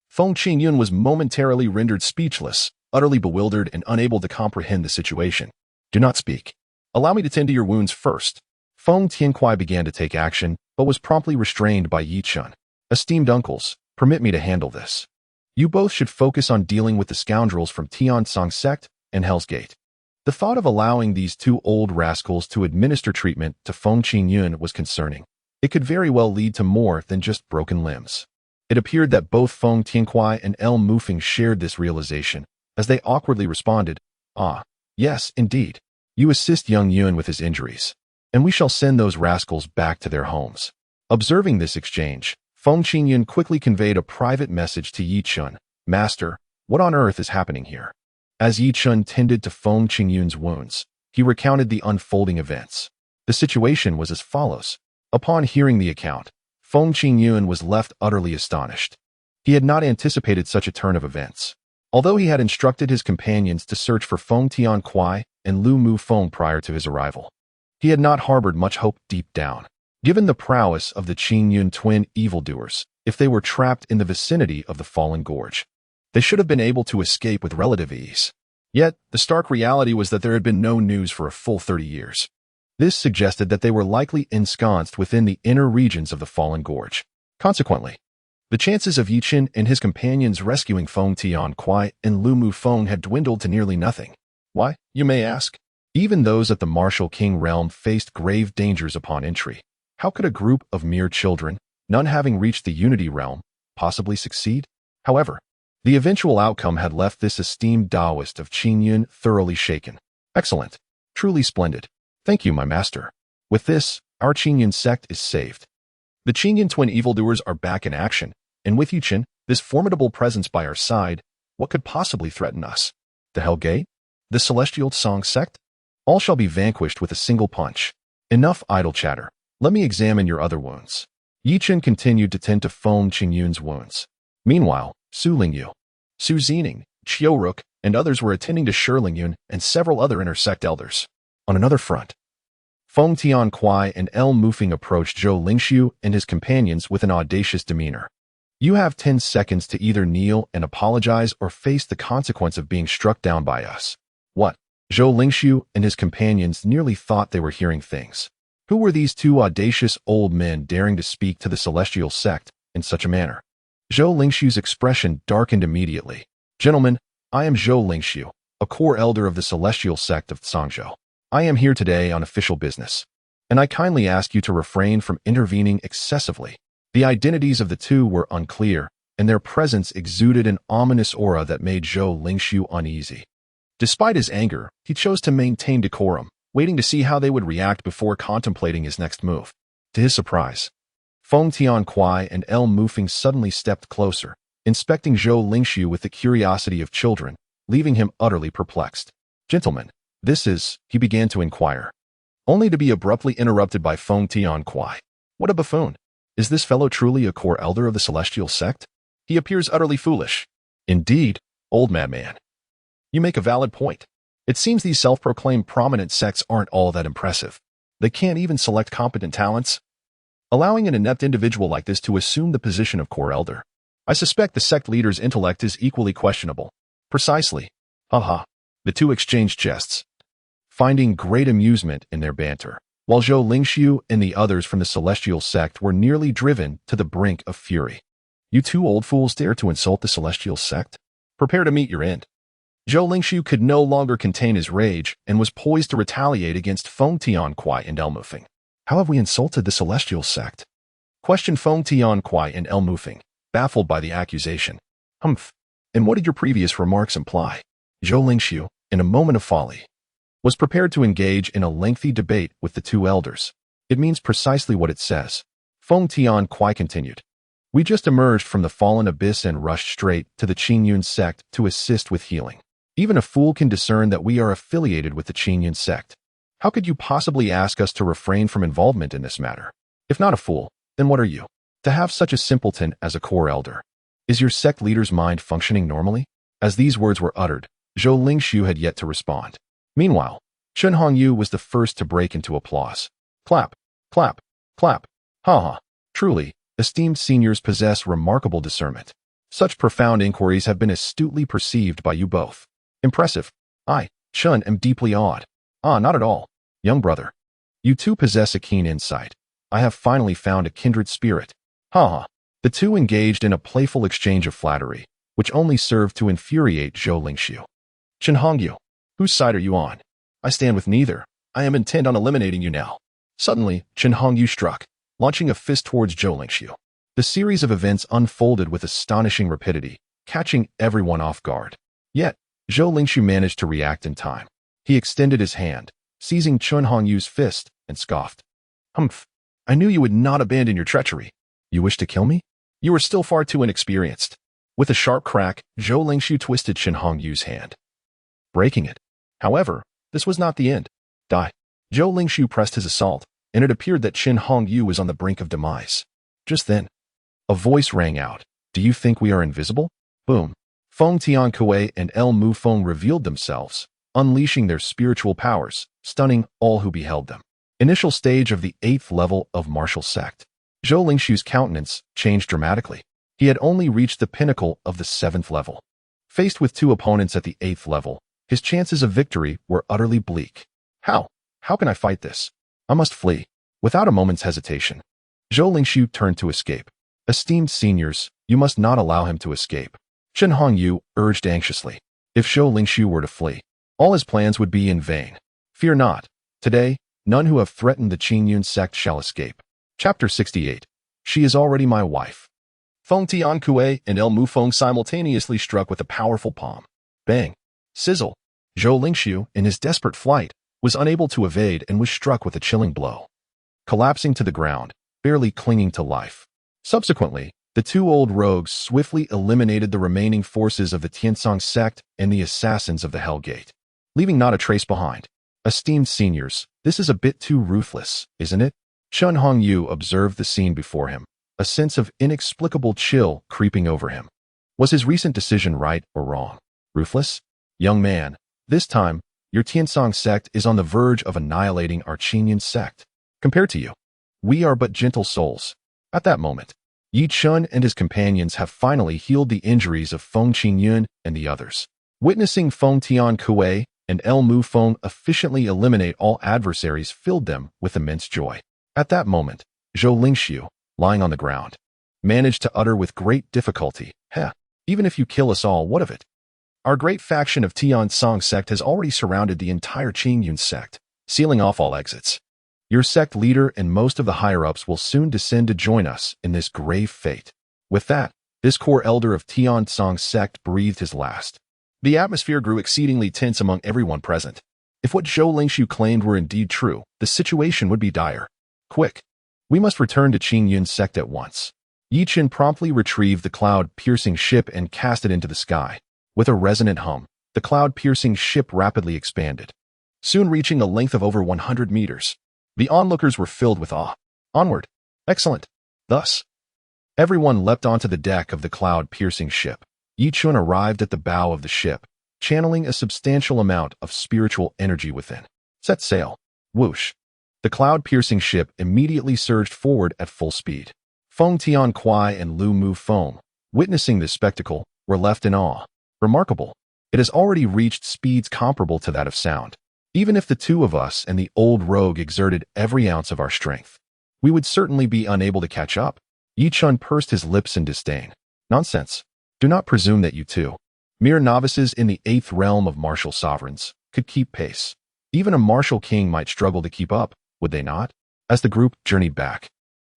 Feng Qingyun was momentarily rendered speechless, utterly bewildered and unable to comprehend the situation. Do not speak. Allow me to tend to your wounds first. Feng Tiankuai began to take action, but was promptly restrained by Yi Chun. Esteemed uncles, permit me to handle this. You both should focus on dealing with the scoundrels from Tiansong sect and Hell's Gate. The thought of allowing these two old rascals to administer treatment to Feng Qingyun was concerning. It could very well lead to more than just broken limbs. It appeared that both Feng Tiankuai and El Mufeng shared this realization, as they awkwardly responded, Ah, yes, indeed. You assist young Yun with his injuries, and we shall send those rascals back to their homes. Observing this exchange, Feng Qingyun quickly conveyed a private message to Yi Chun. Master, what on earth is happening here? As Yi Chun tended to Feng Qingyun's wounds, he recounted the unfolding events. The situation was as follows. Upon hearing the account, Feng Qingyun was left utterly astonished. He had not anticipated such a turn of events. Although he had instructed his companions to search for Feng Tiankuai and Lu Mu Feng prior to his arrival, he had not harbored much hope deep down. Given the prowess of the Qingyun twin evildoers, if they were trapped in the vicinity of the fallen gorge, they should have been able to escape with relative ease. Yet, the stark reality was that there had been no news for a full 30 years. This suggested that they were likely ensconced within the inner regions of the fallen gorge. Consequently, the chances of Yi Chen and his companions rescuing Feng Tiankuai and Lu Mu Feng had dwindled to nearly nothing. Why, you may ask? Even those at the Martial King realm faced grave dangers upon entry. How could a group of mere children, none having reached the Unity realm, possibly succeed? However, the eventual outcome had left this esteemed Taoist of Qingyun thoroughly shaken. Excellent. Truly splendid. Thank you, my master. With this, our Qingyun sect is saved. The Qingyun twin evildoers are back in action, and with Yi Chen, this formidable presence by our side, what could possibly threaten us? The Hell Gate? The Celestial Song sect? All shall be vanquished with a single punch. Enough idle chatter. Let me examine your other wounds. Yi Chen continued to tend to Feng Qingyun's wounds. Meanwhile, Su Lingyu, Su Zining, Chiu Ruk, and others were attending to Shi Lingyun and several other intersect elders. On another front, Feng Tiankuai and El Mufeng approached Zhou Lingshu and his companions with an audacious demeanor. You have 10 seconds to either kneel and apologize or face the consequence of being struck down by us. What? Zhou Lingshu and his companions nearly thought they were hearing things. Who were these two audacious old men daring to speak to the celestial sect in such a manner? Zhou Lingshu's expression darkened immediately. Gentlemen, I am Zhou Lingshu, a core elder of the celestial sect of Tsangzhou. I am here today on official business, and I kindly ask you to refrain from intervening excessively. The identities of the two were unclear, and their presence exuded an ominous aura that made Zhou Lingshu uneasy. Despite his anger, he chose to maintain decorum, waiting to see how they would react before contemplating his next move. To his surprise, Feng Tiankuai and El Mufeng suddenly stepped closer, inspecting Zhou Lingxiu with the curiosity of children, leaving him utterly perplexed. "Gentlemen, this is," he began to inquire, only to be abruptly interrupted by Feng Tianquai. "What a buffoon! Is this fellow truly a core elder of the celestial sect? He appears utterly foolish." "Indeed, old madman. You make a valid point. It seems these self-proclaimed prominent sects aren't all that impressive. They can't even select competent talents. Allowing an inept individual like this to assume the position of core elder. I suspect the sect leader's intellect is equally questionable." "Precisely. Haha." The two exchanged jests, finding great amusement in their banter, while Zhou Lingxiu and the others from the celestial sect were nearly driven to the brink of fury. "You two old fools dare to insult the celestial sect? Prepare to meet your end." Zhou Lingxiu could no longer contain his rage and was poised to retaliate against Feng Tianquai and El Mufeng. "How have we insulted the celestial sect?" questioned Feng Tianquai and El Mufeng, baffled by the accusation. "Humph. And what did your previous remarks imply?" Zhou Lingxiu, in a moment of folly, was prepared to engage in a lengthy debate with the two elders. "It means precisely what it says," Feng Tianquai continued. "We just emerged from the fallen abyss and rushed straight to the Qingyun sect to assist with healing. Even a fool can discern that we are affiliated with the Qingyun sect. How could you possibly ask us to refrain from involvement in this matter? If not a fool, then what are you? To have such a simpleton as a core elder. Is your sect leader's mind functioning normally?" As these words were uttered, Zhou Lingxiu had yet to respond. Meanwhile, Chen Hongyu was the first to break into applause. "Clap, clap, clap. Ha ha. Truly, esteemed seniors possess remarkable discernment. Such profound inquiries have been astutely perceived by you both. Impressive. I, Chen, am deeply awed." "Ah, not at all, young brother. You two possess a keen insight. I have finally found a kindred spirit." Ha ha. The two engaged in a playful exchange of flattery, which only served to infuriate Zhou Lingxiu. "Chen Hongyu, whose side are you on?" "I stand with neither. I am intent on eliminating you now." Suddenly, Chen Hongyu struck, launching a fist towards Zhou Lingxiu. The series of events unfolded with astonishing rapidity, catching everyone off guard. Yet, Zhou Lingxiu managed to react in time. He extended his hand, seizing Chen Hongyu's fist, and scoffed. "Humph. I knew you would not abandon your treachery. You wish to kill me? You are still far too inexperienced." With a sharp crack, Zhou Lingxiu twisted Chen Hongyu's hand, breaking it. However, this was not the end. Die. Zhou Lingxiu pressed his assault, and it appeared that Chen Hongyu was on the brink of demise. Just then, a voice rang out. "Do you think we are invisible?" Boom. Feng Tianquai and El Mufeng revealed themselves, unleashing their spiritual powers, stunning all who beheld them. Initial stage of the 8th level of martial sect. Zhou Lingxiu's countenance changed dramatically. He had only reached the pinnacle of the 7th level. Faced with two opponents at the 8th level, his chances of victory were utterly bleak. How can I fight this? I must flee. Without a moment's hesitation, Zhou Lingxiu turned to escape. "Esteemed seniors, you must not allow him to escape," Chen Hongyu urged anxiously. If Zhou Lingxiu were to flee, all his plans would be in vain. "Fear not. Today, none who have threatened the Qingyun sect shall escape." Chapter 68. She is already my wife. Feng Tianquai and El Mufeng simultaneously struck with a powerful palm. Bang. Sizzle. Zhou Lingxiu, in his desperate flight, was unable to evade and was struck with a chilling blow, collapsing to the ground, barely clinging to life. Subsequently, the two old rogues swiftly eliminated the remaining forces of the Tiansong sect and the assassins of the Hell Gate, leaving not a trace behind. Esteemed seniors, this is a bit too ruthless, isn't it? Chen Hongyu observed the scene before him, a sense of inexplicable chill creeping over him. Was his recent decision right or wrong? Ruthless? Young man, this time, your Tiansong sect is on the verge of annihilating our Qingyun sect. Compared to you, we are but gentle souls. At that moment, Yi Chun and his companions have finally healed the injuries of Feng Qingyun and the others. Witnessing Feng Tianquai and El Mufeng efficiently eliminate all adversaries filled them with immense joy. At that moment, Zhou Lingxiu, lying on the ground, managed to utter with great difficulty, "Heh, even if you kill us all, what of it? Our great faction of Tiansong sect has already surrounded the entire Qingyun sect, sealing off all exits. Your sect leader and most of the higher-ups will soon descend to join us in this grave fate." With that, this core elder of Tiansong sect breathed his last. The atmosphere grew exceedingly tense among everyone present. If what Zhou Lingxiu claimed were indeed true, the situation would be dire. "Quick! We must return to Qingyun sect at once." Chen promptly retrieved the cloud-piercing ship and cast it into the sky. With a resonant hum, the cloud-piercing ship rapidly expanded, soon reaching a length of over 100 meters. The onlookers were filled with awe. Onward. Excellent. Thus, everyone leapt onto the deck of the cloud-piercing ship. Chen arrived at the bow of the ship, channeling a substantial amount of spiritual energy within. Set sail. Whoosh. The cloud-piercing ship immediately surged forward at full speed. Feng Tian Kuai and Lu Mu Feng, witnessing this spectacle, were left in awe. Remarkable. It has already reached speeds comparable to that of sound. Even if the two of us and the old rogue exerted every ounce of our strength, we would certainly be unable to catch up. Chen pursed his lips in disdain. Nonsense. Do not presume that you two, mere novices in the 8th realm of martial sovereigns, could keep pace. Even a martial king might struggle to keep up, would they not? As the group journeyed back,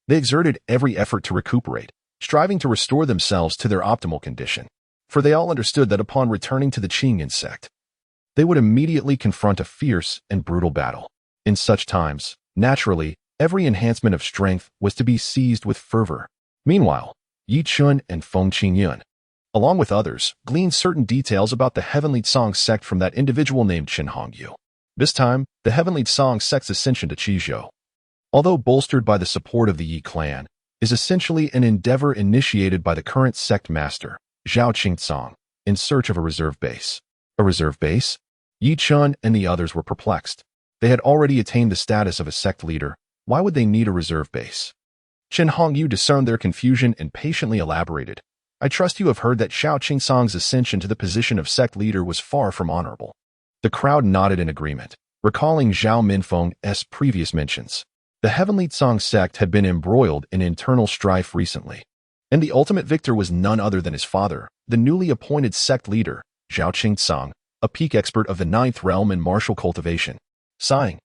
they exerted every effort to recuperate, striving to restore themselves to their optimal condition. For they all understood that upon returning to the Qing sect, they would immediately confront a fierce and brutal battle. In such times, naturally, every enhancement of strength was to be seized with fervor. Meanwhile, Chen and Feng Qingyun, along with others, gleaned certain details about the Heavenly Song sect from that individual named Chen Hongyu. This time, the Heavenly Song sect's ascension to Qizhou, although bolstered by the support of the Yi clan, is essentially an endeavor initiated by the current sect master, Zhao Qingcong, in search of a reserve base. A reserve base? Chen and the others were perplexed. They had already attained the status of a sect leader. Why would they need a reserve base? Chen Hongyu discerned their confusion and patiently elaborated. I trust you have heard that Zhao Qingcong's ascension to the position of sect leader was far from honorable. The crowd nodded in agreement, recalling Zhao Minfeng's previous mentions. The Heavenly Song sect had been embroiled in internal strife recently, and the ultimate victor was none other than his father, the newly appointed sect leader, Zhao Qingcong, a peak expert of the 9th realm in martial cultivation. Sighing,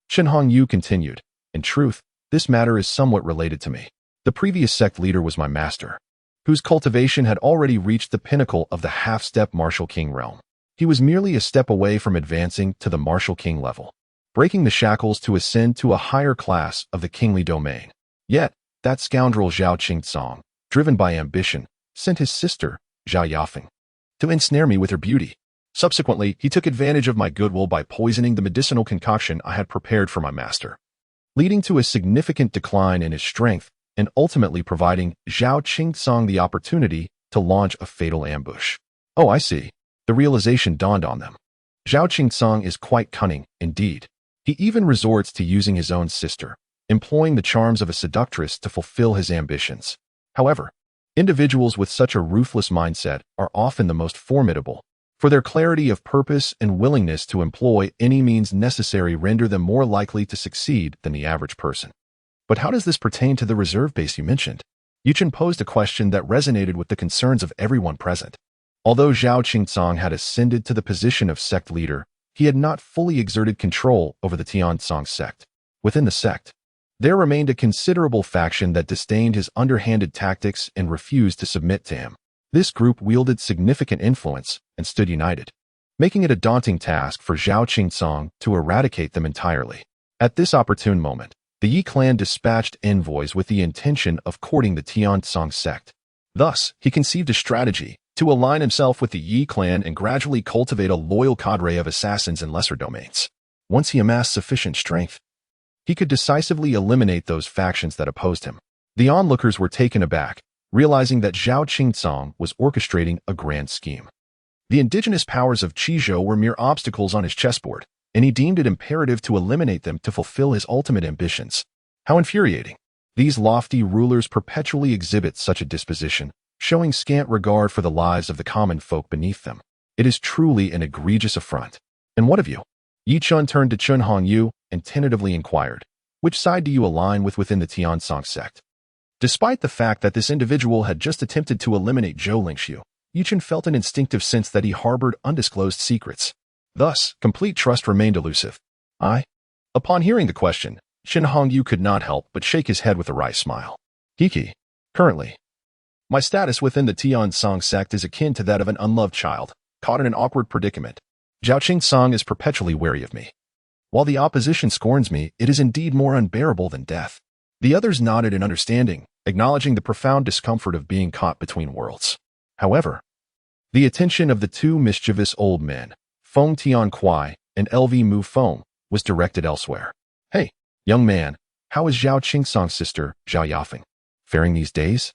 Chen Hongyu continued, in truth, this matter is somewhat related to me. The previous sect leader was my master, whose cultivation had already reached the pinnacle of the half-step martial king realm. He was merely a step away from advancing to the martial king level, breaking the shackles to ascend to a higher class of the kingly domain. Yet, that scoundrel Zhao Qingcong, driven by ambition, sent his sister, Zhao Yafeng, to ensnare me with her beauty. Subsequently, he took advantage of my goodwill by poisoning the medicinal concoction I had prepared for my master, leading to a significant decline in his strength and ultimately providing Zhao Qingcong the opportunity to launch a fatal ambush. Oh, I see. The realization dawned on them. Zhao Qingcong is quite cunning, indeed. He even resorts to using his own sister, employing the charms of a seductress to fulfill his ambitions. However, individuals with such a ruthless mindset are often the most formidable, for their clarity of purpose and willingness to employ any means necessary render them more likely to succeed than the average person. But how does this pertain to the reserve base you mentioned? Chen posed a question that resonated with the concerns of everyone present. Although Zhao Qingcong had ascended to the position of sect leader, he had not fully exerted control over the Tiansong sect. Within the sect, there remained a considerable faction that disdained his underhanded tactics and refused to submit to him. This group wielded significant influence and stood united, making it a daunting task for Zhao Qingcong to eradicate them entirely. At this opportune moment, the Yi clan dispatched envoys with the intention of courting the Tiansong sect. Thus, he conceived a strategy to align himself with the Yi clan and gradually cultivate a loyal cadre of assassins in lesser domains. Once he amassed sufficient strength, he could decisively eliminate those factions that opposed him. The onlookers were taken aback, realizing that Zhao Qingcong was orchestrating a grand scheme. The indigenous powers of Qizhou were mere obstacles on his chessboard, and he deemed it imperative to eliminate them to fulfill his ultimate ambitions. How infuriating! These lofty rulers perpetually exhibit such a disposition, showing scant regard for the lives of the common folk beneath them. It is truly an egregious affront. And what of you? Chen turned to Chen Hongyu and tentatively inquired, which side do you align with within the Tiansong sect? Despite the fact that this individual had just attempted to eliminate Zhou Lingxiu, Chen felt an instinctive sense that he harbored undisclosed secrets. Thus, complete trust remained elusive. Upon hearing the question, Chen Hongyu could not help but shake his head with a wry smile. Hiki. Currently, my status within the Tiansong sect is akin to that of an unloved child, caught in an awkward predicament. Zhao Qingcong is perpetually wary of me. While the opposition scorns me, it is indeed more unbearable than death. The others nodded in understanding, acknowledging the profound discomfort of being caught between worlds. However, the attention of the two mischievous old men, Feng Tian Kuai and LV Mu Feng, was directed elsewhere. Hey, young man, how is Zhao Qingsong's sister, Zhao Yafeng, faring these days?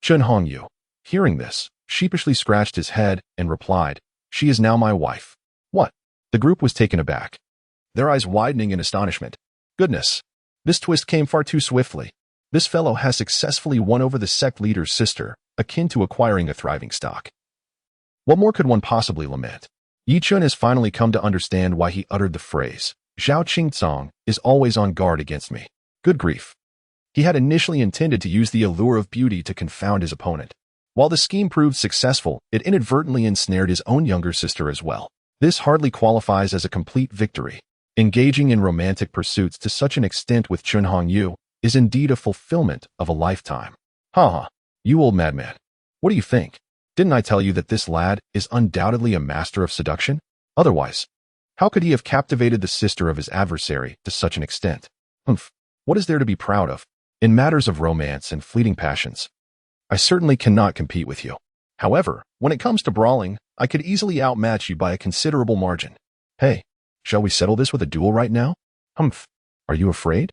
Chen Hongyu, hearing this, sheepishly scratched his head and replied, she is now my wife. What? The group was taken aback, their eyes widening in astonishment. Goodness, this twist came far too swiftly. This fellow has successfully won over the sect leader's sister, akin to acquiring a thriving stock. What more could one possibly lament? Yi Chun has finally come to understand why he uttered the phrase, Zhao Qingsong is always on guard against me. Good grief. He had initially intended to use the allure of beauty to confound his opponent. While the scheme proved successful, it inadvertently ensnared his own younger sister as well. This hardly qualifies as a complete victory. Engaging in romantic pursuits to such an extent with Chen Hongyu is indeed a fulfillment of a lifetime. You old madman. What do you think? Didn't I tell you that this lad is undoubtedly a master of seduction? Otherwise, how could he have captivated the sister of his adversary to such an extent? What is there to be proud of? In matters of romance and fleeting passions, I certainly cannot compete with you. However, when it comes to brawling, I could easily outmatch you by a considerable margin. Hey, shall we settle this with a duel right now? Are you afraid?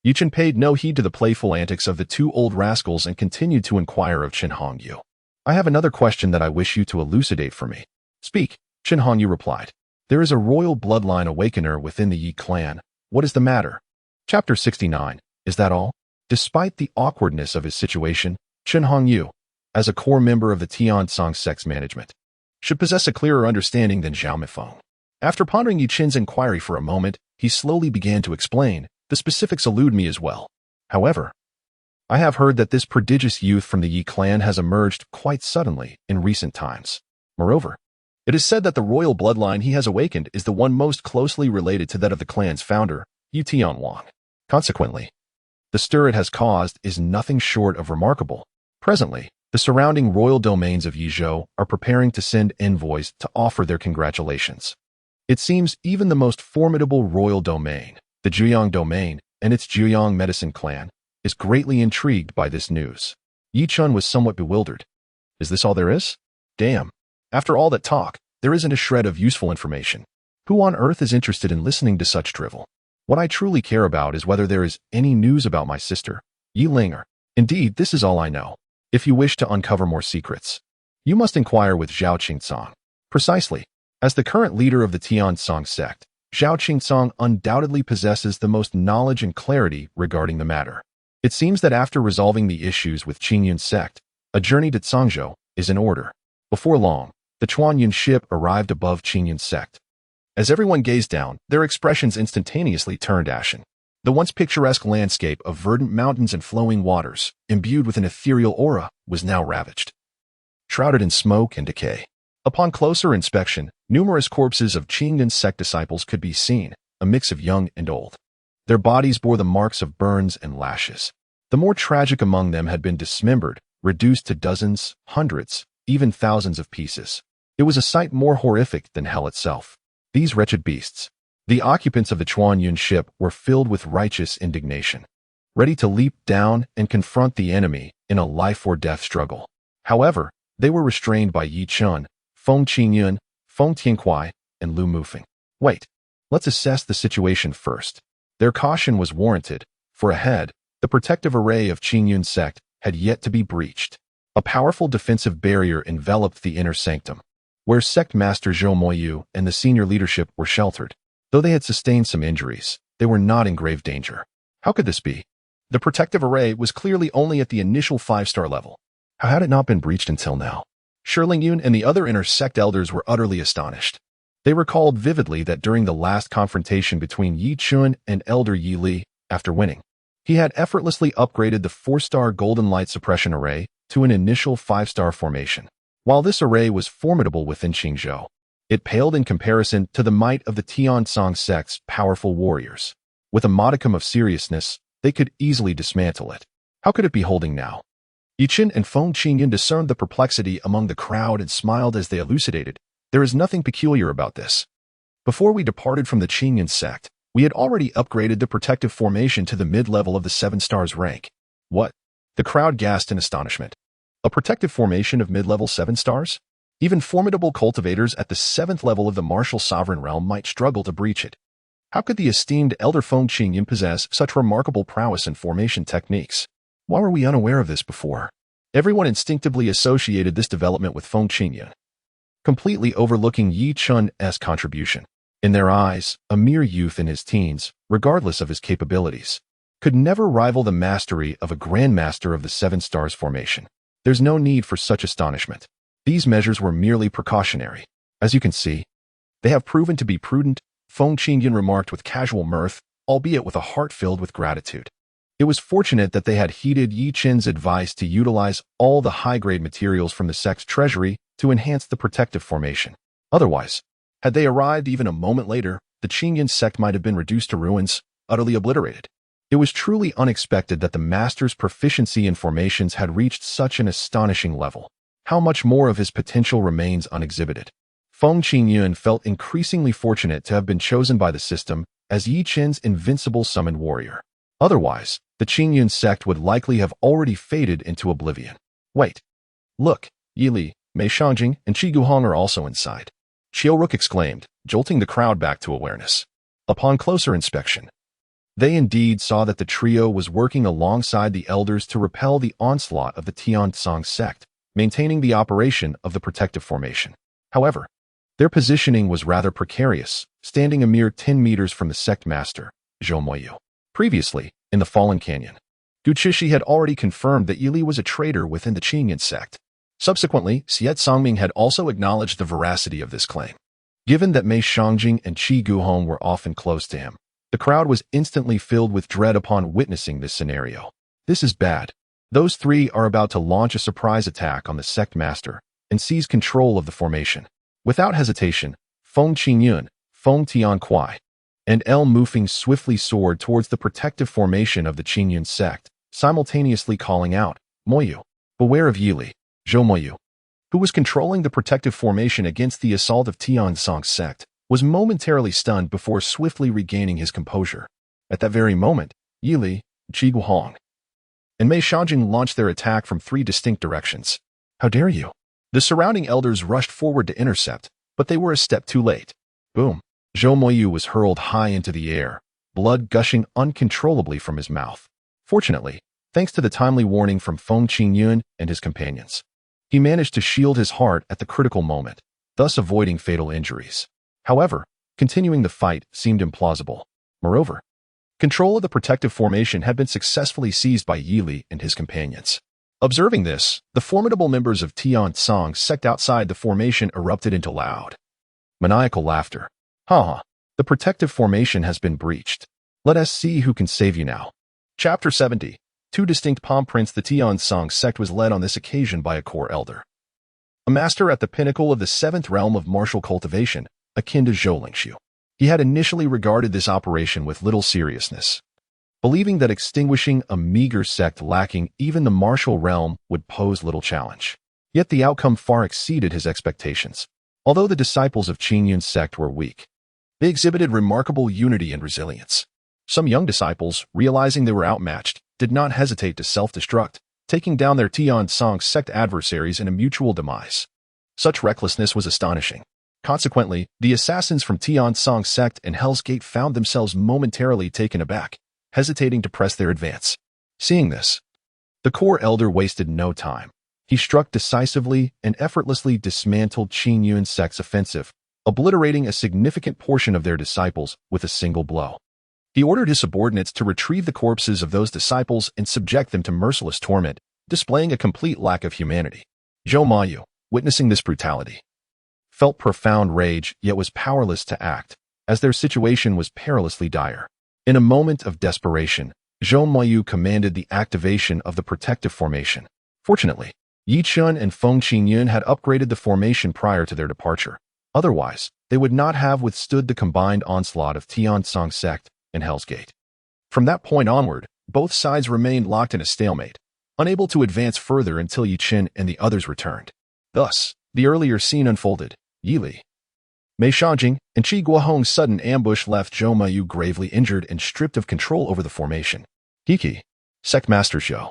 Yi Chen paid no heed to the playful antics of the two old rascals and continued to inquire of Chen Hongyu. I have another question that I wish you to elucidate for me. Speak, Chen Hongyu replied. There is a royal bloodline awakener within the Yi clan. What is the matter? Chapter 69. Is that all? Despite the awkwardness of his situation, Chen Hongyu, as a core member of the Tiansong sect's management, should possess a clearer understanding than Zhao Mifeng. After pondering Yi Chen's inquiry for a moment, he slowly began to explain. The specifics elude me as well. However, I have heard that this prodigious youth from the Yi clan has emerged quite suddenly in recent times. Moreover, it is said that the royal bloodline he has awakened is the one most closely related to that of the clan's founder, Yu Tianwang. Consequently, the stir it has caused is nothing short of remarkable. Presently, the surrounding royal domains of Yizhou are preparing to send envoys to offer their congratulations. It seems even the most formidable royal domain, the Juyang domain, and its Juyang medicine clan, is greatly intrigued by this news. Yi Chun was somewhat bewildered. Is this all there is? Damn. After all that talk, there isn't a shred of useful information. Who on earth is interested in listening to such drivel? What I truly care about is whether there is any news about my sister, Yi Linger. Indeed, this is all I know. If you wish to uncover more secrets, you must inquire with Zhao Qingsong. Precisely. As the current leader of the Tiansong sect, Zhao Qingsong undoubtedly possesses the most knowledge and clarity regarding the matter. It seems that after resolving the issues with Qingyun's sect, a journey to Cangzhou is in order. Before long, the Chuanyun ship arrived above Qingyun's sect. As everyone gazed down, their expressions instantaneously turned ashen. The once picturesque landscape of verdant mountains and flowing waters, imbued with an ethereal aura, was now ravaged, shrouded in smoke and decay. Upon closer inspection, numerous corpses of Qingyun's sect disciples could be seen, a mix of young and old. Their bodies bore the marks of burns and lashes. The more tragic among them had been dismembered, reduced to dozens, hundreds, even thousands of pieces. It was a sight more horrific than hell itself. These wretched beasts, the occupants of the Chuanyun ship, were filled with righteous indignation, ready to leap down and confront the enemy in a life-or-death struggle. However, they were restrained by Yi Chun, Feng Qingyun, Feng Tiankuai, and Lu Mufeng. Wait, let's assess the situation first. Their caution was warranted, for ahead, the protective array of Qingyun's sect had yet to be breached. A powerful defensive barrier enveloped the inner sanctum, where sect master Zhou Moyu and the senior leadership were sheltered. Though they had sustained some injuries, they were not in grave danger. How could this be? The protective array was clearly only at the initial 5-star level. How had it not been breached until now? Shirlingyun and the other inner sect elders were utterly astonished. They recalled vividly that during the last confrontation between Yi Chun and Elder Yi Li, after winning, he had effortlessly upgraded the 4-star golden light suppression array to an initial 5-star formation. While this array was formidable within Qingzhou, it paled in comparison to the might of the Tiansong sect's powerful warriors. With a modicum of seriousness, they could easily dismantle it. How could it be holding now? Yi Chen and Feng Qingyun discerned the perplexity among the crowd and smiled as they elucidated. There is nothing peculiar about this. Before we departed from the Qingyun sect, we had already upgraded the protective formation to the mid-level of the 7 stars rank. What? The crowd gasped in astonishment. A protective formation of mid-level 7 stars? Even formidable cultivators at the 7th level of the martial sovereign realm might struggle to breach it. How could the esteemed Elder Feng Qingyun possess such remarkable prowess in formation techniques? Why were we unaware of this before? Everyone instinctively associated this development with Feng Qingyun, completely overlooking Yi Chun's contribution. In their eyes, a mere youth in his teens, regardless of his capabilities, could never rival the mastery of a grandmaster of the 7 stars formation. There's no need for such astonishment. These measures were merely precautionary. As you can see, they have proven to be prudent, Feng Qingyun remarked with casual mirth, albeit with a heart filled with gratitude. It was fortunate that they had heeded Yi Chen's advice to utilize all the high-grade materials from the sect's treasury to enhance the protective formation. Otherwise, had they arrived even a moment later, the Qingyun sect might have been reduced to ruins, utterly obliterated. It was truly unexpected that the master's proficiency in formations had reached such an astonishing level. How much more of his potential remains unexhibited? Feng Qingyun felt increasingly fortunate to have been chosen by the system as Yi Chen's invincible summoned warrior. Otherwise, the Qingyun sect would likely have already faded into oblivion. Wait. Look, Yi Li, Mei Shangjing, and Qi Guhong are also inside. Qiueruk exclaimed, jolting the crowd back to awareness. Upon closer inspection, they indeed saw that the trio was working alongside the elders to repel the onslaught of the Tiansong sect, maintaining the operation of the protective formation. However, their positioning was rather precarious, standing a mere 10 meters from the sect master, Zhou Moyu. Previously, in the Fallen Canyon, Gu Qishi had already confirmed that Yili was a traitor within the Qingyun sect. Subsequently, Xiet Songming had also acknowledged the veracity of this claim. Given that Mei Shangjing and Qi Guhong were often close to him, the crowd was instantly filled with dread upon witnessing this scenario. This is bad. Those three are about to launch a surprise attack on the sect master and seize control of the formation. Without hesitation, Feng Qingyun, Feng Tianquai, and El Mufeng swiftly soared towards the protective formation of the Qingyun sect, simultaneously calling out, Moyu, beware of Yili. Zhou Moyu, who was controlling the protective formation against the assault of Tiansong's sect, was momentarily stunned before swiftly regaining his composure. At that very moment, Yili, Qi Guhong, and Mei Shangjing launched their attack from 3 distinct directions. How dare you? The surrounding elders rushed forward to intercept, but they were a step too late. Boom. Zhou Moyu was hurled high into the air, blood gushing uncontrollably from his mouth. Fortunately, thanks to the timely warning from Feng Qingyun and his companions, he managed to shield his heart at the critical moment, thus avoiding fatal injuries. However, continuing the fight seemed implausible. Moreover, control of the protective formation had been successfully seized by Yili and his companions. Observing this, the formidable members of Tiansong's sect outside the formation erupted into loud, maniacal laughter. Ha! The protective formation has been breached. Let us see who can save you now. Chapter 70. 2 distinct palm prints. The Tiansong sect was led on this occasion by a core elder, a master at the pinnacle of the 7th realm of martial cultivation, akin to Zhou Lingxiu. He had initially regarded this operation with little seriousness, believing that extinguishing a meager sect lacking even the martial realm would pose little challenge. Yet the outcome far exceeded his expectations. Although the disciples of Qingyun's sect were weak, they exhibited remarkable unity and resilience. Some young disciples, realizing they were outmatched, did not hesitate to self-destruct, taking down their Tiansong sect adversaries in a mutual demise. Such recklessness was astonishing. Consequently, the assassins from Tiansong sect and Hell's Gate found themselves momentarily taken aback, hesitating to press their advance. Seeing this, the core elder wasted no time. He struck decisively and effortlessly dismantled Qingyun sect's offensive, obliterating a significant portion of their disciples with a single blow. He ordered his subordinates to retrieve the corpses of those disciples and subject them to merciless torment, displaying a complete lack of humanity. Zhou Moyu, witnessing this brutality, felt profound rage yet was powerless to act, as their situation was perilously dire. In a moment of desperation, Zhou Moyu commanded the activation of the protective formation. Fortunately, Yi Chun and Feng Qingyun had upgraded the formation prior to their departure. Otherwise, they would not have withstood the combined onslaught of Tiansong sect and Hell's Gate. From that point onward, both sides remained locked in a stalemate, unable to advance further until Yi Chen and the others returned. Thus, the earlier scene unfolded. Yili, Mei Shangjing, and Qi Guohong's sudden ambush left Zhou Moyu gravely injured and stripped of control over the formation. Hiki, Sect Master Zhou,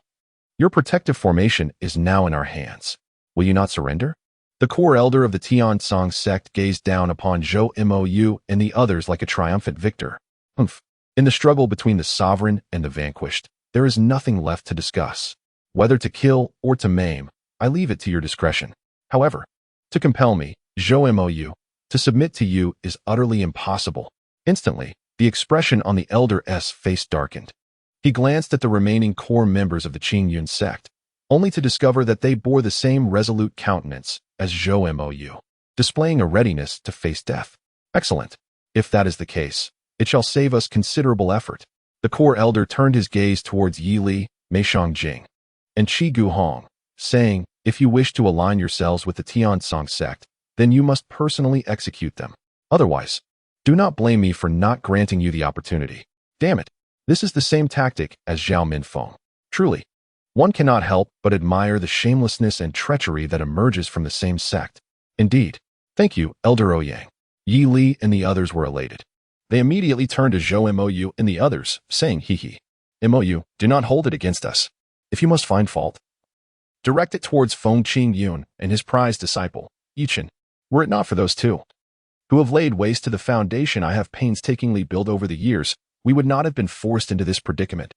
Your protective formation is now in our hands. Will you not surrender? The core elder of the Tiansong sect gazed down upon Zhou Mou and the others like a triumphant victor. Humph. In the struggle between the sovereign and the vanquished, there is nothing left to discuss. Whether to kill or to maim, I leave it to your discretion. However, to compel me, Zhou Mou, to submit to you is utterly impossible. Instantly, the expression on the elder's face darkened. He glanced at the remaining core members of the Qingyun sect, only to discover that they bore the same resolute countenance as Zhou Mou, displaying a readiness to face death. Excellent. If that is the case, it shall save us considerable effort. The core elder turned his gaze towards Yi Li, Mei Shangjing, and Qi Guhong, saying, if you wish to align yourselves with the Tiansong sect, then you must personally execute them. Otherwise, do not blame me for not granting you the opportunity. Damn it, this is the same tactic as Zhao Minfeng. Truly, one cannot help but admire the shamelessness and treachery that emerges from the same sect. Indeed. Thank you, Elder Ouyang. Yi Li and the others were elated. They immediately turned to Zhou Mou and the others, saying, hee. Mou, do not hold it against us. If you must find fault, direct it towards Feng Qingyun and his prized disciple, Chen. Were it not for those two, who have laid waste to the foundation I have painstakingly built over the years, we would not have been forced into this predicament.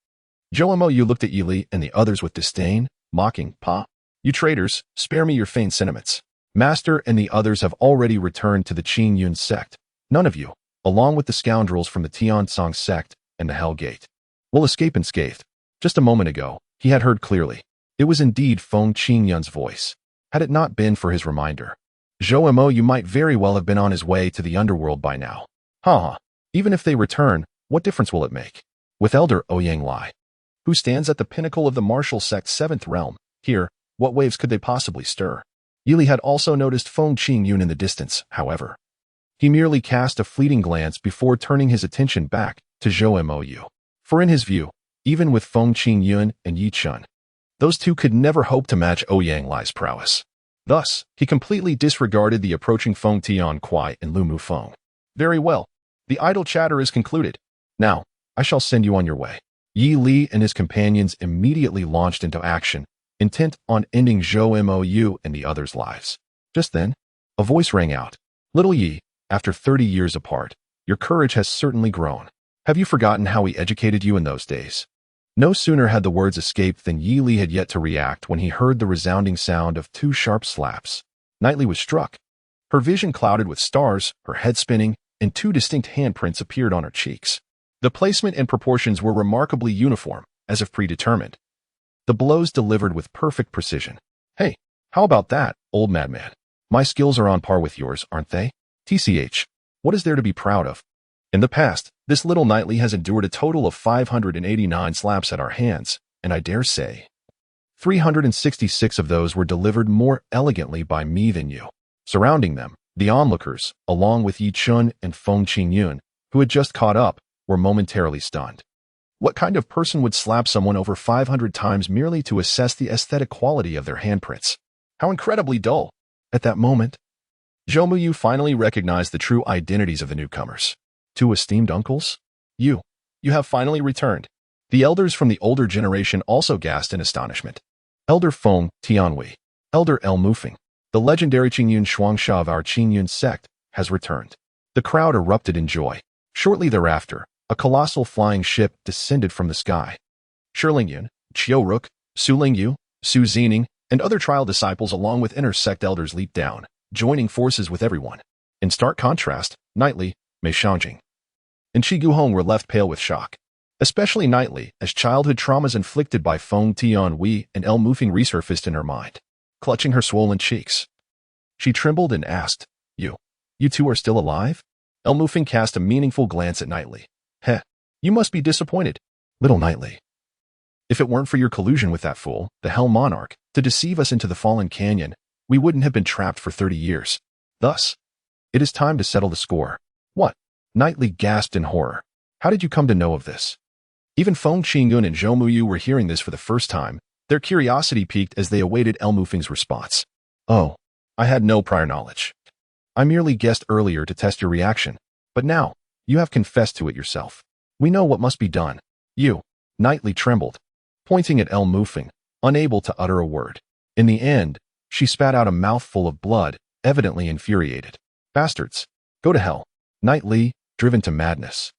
Zhou Mou looked at Yi Li and the others with disdain, mocking, "Pa, you traitors, spare me your feigned sentiments. Master and the others have already returned to the Qingyun sect. None of you, along with the scoundrels from the Tiansong sect and the Hell Gate, will escape unscathed." Just a moment ago, he had heard clearly. It was indeed Feng Qingyun's voice. Had it not been for his reminder, Zhou Mou might very well have been on his way to the underworld by now. Even if they return, what difference will it make? With Elder Ouyang Lai, who stands at the pinnacle of the martial sect's 7th realm, here, what waves could they possibly stir? Yi Li had also noticed Feng Qingyun in the distance, however. He merely cast a fleeting glance before turning his attention back to Zhou Mou. For in his view, even with Feng Qingyun and Yi Chen, those two could never hope to match Ouyang Lai's prowess. Thus, he completely disregarded the approaching Feng Tian Kuai and Lu Mufeng. Very well. The idle chatter is concluded. Now, I shall send you on your way. Yi Li and his companions immediately launched into action, intent on ending Zhou Mou and the others' lives. Just then, a voice rang out. Little Yi, after 30 years apart, your courage has certainly grown. Have you forgotten how we educated you in those days? No sooner had the words escaped than Yi Li had yet to react when he heard the resounding sound of 2 sharp slaps. Knightley was struck. Her vision clouded with stars, her head spinning, and 2 distinct handprints appeared on her cheeks. The placement and proportions were remarkably uniform, as if predetermined. The blows delivered with perfect precision. Hey, how about that, old madman? My skills are on par with yours, aren't they? TCH, what is there to be proud of? In the past, this little Knightley has endured a total of 589 slaps at our hands, and I dare say 366 of those were delivered more elegantly by me than you. Surrounding them, the onlookers, along with Yi Chen and Feng Qingyun, who had just caught up, were momentarily stunned. What kind of person would slap someone over 500 times merely to assess the aesthetic quality of their handprints? How incredibly dull. At that moment, Zhou Mou finally recognized the true identities of the newcomers. 2 esteemed uncles? You have finally returned. The elders from the older generation also gasped in astonishment. Elder Feng Tianwei, Elder El Mufeng, the legendary Qingyun Shuangsha of our Qingyun sect, has returned. The crowd erupted in joy. Shortly thereafter, a colossal flying ship descended from the sky. Shilingyun, Qiu Ruk, Su Lingyu, Su Zining, and other trial disciples along with inter-sect elders leaped down, joining forces with everyone. In stark contrast, Knightley, Mei Shangjing, and Qi Guhong were left pale with shock. Especially Knightley, as childhood traumas inflicted by Feng Tianwei and El Mufeng resurfaced in her mind. Clutching her swollen cheeks, she trembled and asked, You two are still alive? El Mufeng cast a meaningful glance at Knightley. Heh, you must be disappointed. Little Knightley, if it weren't for your collusion with that fool, the Hell Monarch, to deceive us into the Fallen Canyon, we wouldn't have been trapped for 30 years. Thus, it is time to settle the score. What? Knightley gasped in horror. How did you come to know of this? Even Feng Qingyun and Zhou Mou were hearing this for the first time. Their curiosity piqued as they awaited El Mufeng's response. Oh, I had no prior knowledge. I merely guessed earlier to test your reaction, but now, you have confessed to it yourself. We know what must be done. Knightley trembled. Pointing at El Mufeng, unable to utter a word. In the end, she spat out a mouthful of blood, evidently infuriated. Bastards. Go to hell. Knight Li, driven to madness,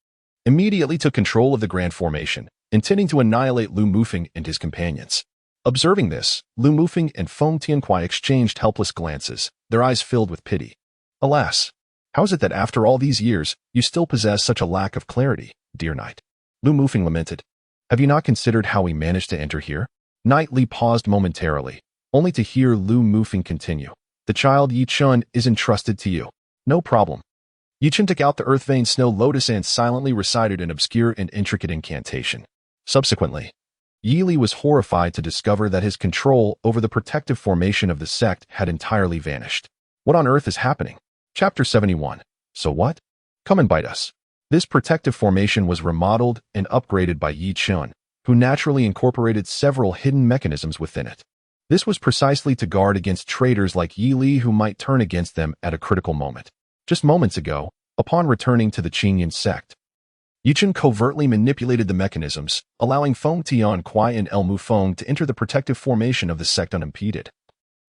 immediately took control of the Grand Formation, intending to annihilate Lu Mufeng and his companions. Observing this, Lu Mufeng and Feng Tianquai exchanged helpless glances, their eyes filled with pity. Alas, how is it that after all these years, you still possess such a lack of clarity, dear knight? Lu Mufeng lamented. Have you not considered how we managed to enter here? Knight Li paused momentarily, only to hear Lu Mufeng continue. The child Yi Chen is entrusted to you. No problem. Yi Chen took out the Earth Vein Snow Lotus and silently recited an obscure and intricate incantation. Subsequently, Yi Li was horrified to discover that his control over the protective formation of the sect had entirely vanished. What on earth is happening? Chapter 71. So what? Come and bite us. This protective formation was remodeled and upgraded by Yi Chen, who naturally incorporated several hidden mechanisms within it. This was precisely to guard against traitors like Yi Li who might turn against them at a critical moment. Just moments ago, upon returning to the Qingyun sect, Yi Chen covertly manipulated the mechanisms, allowing Feng Tianquai and Elmu Feng to enter the protective formation of the sect unimpeded.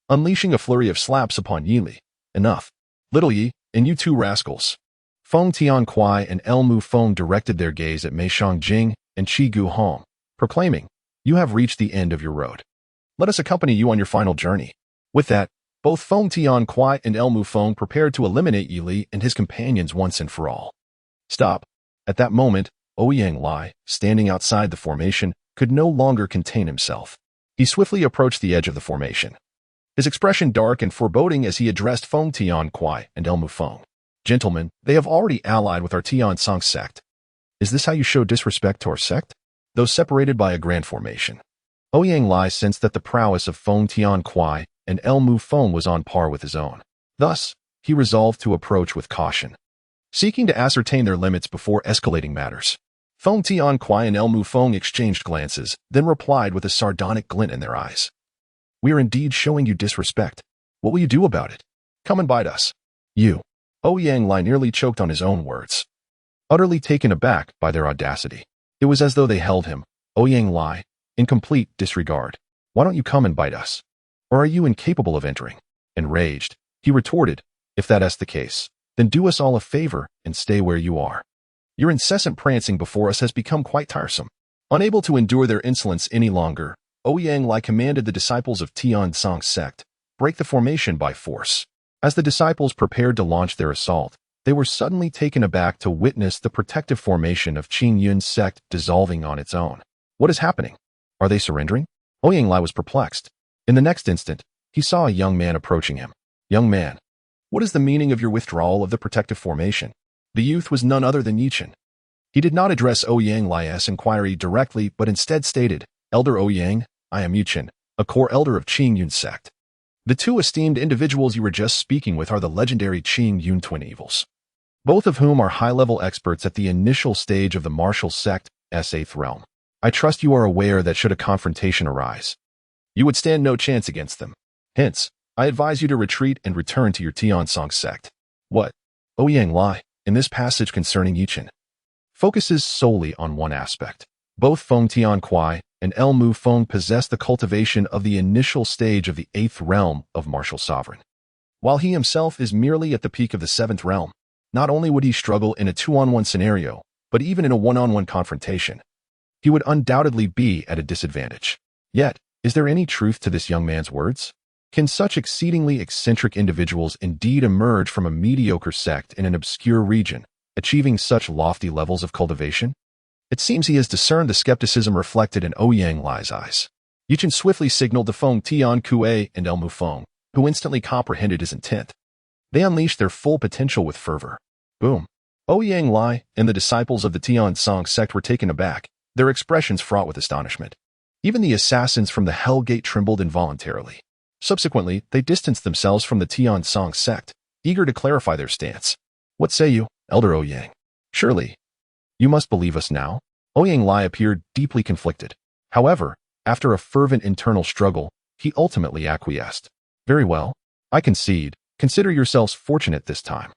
Unleashing a flurry of slaps upon Yi Li. Enough. Little Yi, and you two rascals. Feng Tianquai and Elmu Feng directed their gaze at Mei Shangjing and Qi Guhong, proclaiming, You have reached the end of your road. Let us accompany you on your final journey. With that, both Feng Tianquai and Elmu Feng prepared to eliminate Yi Li and his companions once and for all. Stop. At that moment, Ouyang Lai, standing outside the formation, could no longer contain himself. He swiftly approached the edge of the formation, his expression dark and foreboding as he addressed Feng Tianquai and Elmu Feng. Gentlemen, they have already allied with our Tiansong sect. Is this how you show disrespect to our sect? Though separated by a grand formation, Ouyang Lai sensed that the prowess of Feng Tianquai and Elmu Feng was on par with his own. Thus, he resolved to approach with caution, seeking to ascertain their limits before escalating matters. Feng Tianquai and Elmu Feng exchanged glances, then replied with a sardonic glint in their eyes. We are indeed showing you disrespect. What will you do about it? Come and bite us. You. Ouyang Lai nearly choked on his own words, utterly taken aback by their audacity. It was as though they held him, Ouyang Lai, in complete disregard. Why don't you come and bite us? Or are you incapable of entering? Enraged, he retorted, If that's the case, then do us all a favor and stay where you are. Your incessant prancing before us has become quite tiresome. Unable to endure their insolence any longer, Ouyang Lai commanded the disciples of Tiansong sect, break the formation by force. As the disciples prepared to launch their assault, they were suddenly taken aback to witness the protective formation of Qingyun's sect dissolving on its own. What is happening? Are they surrendering? Ouyang Lai was perplexed. In the next instant, he saw a young man approaching him. Young man, what is the meaning of your withdrawal of the protective formation? The youth was none other than Yi Chen. He did not address Ouyang Lai's inquiry directly, but instead stated, Elder Ouyang, I am Yi Chen, a core elder of Qingyun sect. The two esteemed individuals you were just speaking with are the legendary Qingyun twin evils, both of whom are high-level experts at the initial stage of the martial sect's 8th realm. I trust you are aware that should a confrontation arise, you would stand no chance against them. Hence, I advise you to retreat and return to your Tiansong sect. What? Ouyang Lai, in this passage concerning Yi Chen, focuses solely on one aspect. Both Feng Tianquai and Elmu Feng possess the cultivation of the initial stage of the 8th realm of martial sovereign. While he himself is merely at the peak of the 7th realm, not only would he struggle in a 2-on-1 scenario, but even in a 1-on-1 confrontation, he would undoubtedly be at a disadvantage. Yet, is there any truth to this young man's words? Can such exceedingly eccentric individuals indeed emerge from a mediocre sect in an obscure region, achieving such lofty levels of cultivation? It seems he has discerned the skepticism reflected in Ouyang Lai's eyes. Yi Chen swiftly signaled to Feng Tianquai and Elmu Feng, who instantly comprehended his intent. They unleashed their full potential with fervor. Boom. Ouyang Lai and the disciples of the Tiansong sect were taken aback, their expressions fraught with astonishment. Even the assassins from the Hell Gate trembled involuntarily. Subsequently, they distanced themselves from the Tiansong sect, eager to clarify their stance. What say you, Elder Ouyang? Surely, you must believe us now? Ouyang Lai appeared deeply conflicted. However, after a fervent internal struggle, he ultimately acquiesced. Very well, I concede. Consider yourselves fortunate this time.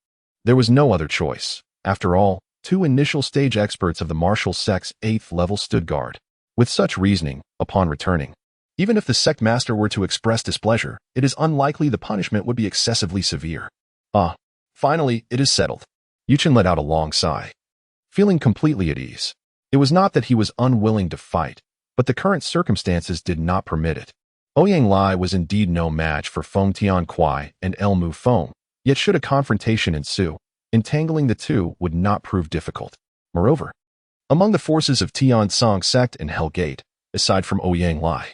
There was no other choice. After all, two initial stage experts of the martial sect's 8th level stood guard. With such reasoning, upon returning, Even if the sect master were to express displeasure, it is unlikely the punishment would be excessively severe. Finally, it is settled. Chen let out a long sigh, feeling completely at ease. It was not that he was unwilling to fight, but the current circumstances did not permit it. Ouyang Lai was indeed no match for Feng Tianquai and Elmu Feng, yet should a confrontation ensue, entangling the two would not prove difficult. Moreover, among the forces of Tian Song sect and Hell Gate, aside from Ouyang Lai,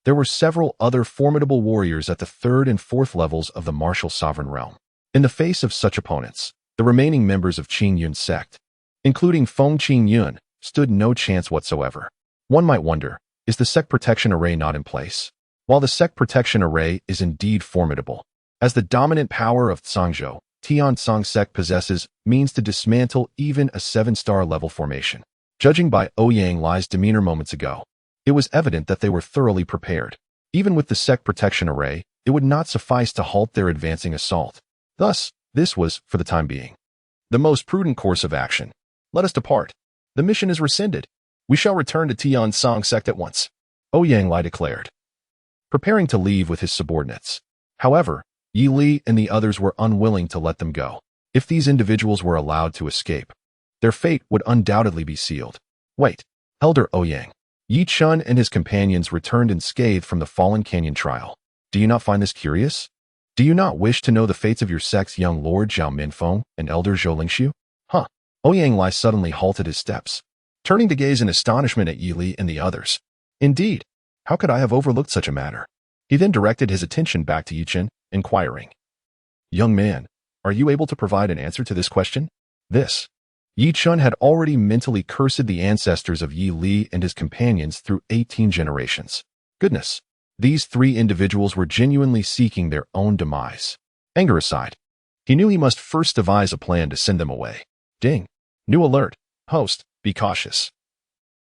there were several other formidable warriors at the 3rd and 4th levels of the martial sovereign realm. In the face of such opponents, the remaining members of Qing Yun's sect, including Feng Qing Yun, stood no chance whatsoever. One might wonder, is the sect protection array not in place? While the sect protection array is indeed formidable, as the dominant power of Zhangzhou, Tian Song sect possesses means to dismantle even a 7-star level formation. Judging by Ouyang Lai's demeanor moments ago, it was evident that they were thoroughly prepared. Even with the sect protection array, it would not suffice to halt their advancing assault. Thus, this was, for the time being, the most prudent course of action. Let us depart. The mission is rescinded. We shall return to Tian Song sect at once, Ouyang Lai declared, preparing to leave with his subordinates. However, Yi Li and the others were unwilling to let them go. If these individuals were allowed to escape, their fate would undoubtedly be sealed. Wait, Elder Ouyang. Yi Chen and his companions returned unscathed from the Fallen Canyon trial. Do you not find this curious? Do you not wish to know the fates of your sect's young Lord Zhao Minfeng and Elder Zhou Lingshu? Ouyang Lai suddenly halted his steps, turning to gaze in astonishment at Yi Li and the others. Indeed, how could I have overlooked such a matter? He then directed his attention back to Yi Chen, inquiring, Young man, are you able to provide an answer to this question? Yi Chen had already mentally cursed the ancestors of Yi Li and his companions through 18 generations. Goodness, these 3 individuals were genuinely seeking their own demise. Anger aside, he knew he must first devise a plan to send them away. Ding. New alert. Host, be cautious.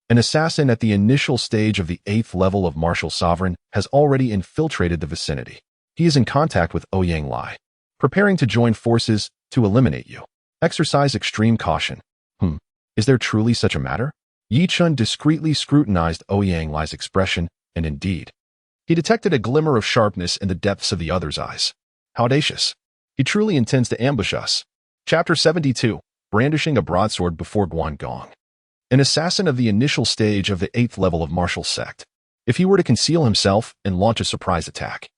An assassin at the initial stage of the 8th level of Martial Sovereign has already infiltrated the vicinity. He is in contact with Ouyang Lai, preparing to join forces to eliminate you. Exercise extreme caution. Is there truly such a matter? Yi Chen discreetly scrutinized Ouyang Lai's expression, and indeed, he detected a glimmer of sharpness in the depths of the other's eyes. How audacious. He truly intends to ambush us. Chapter 72. Brandishing a broadsword before Guangong. An assassin of the initial stage of the 8th level of Martial Sect. If he were to conceal himself and launch a surprise attack,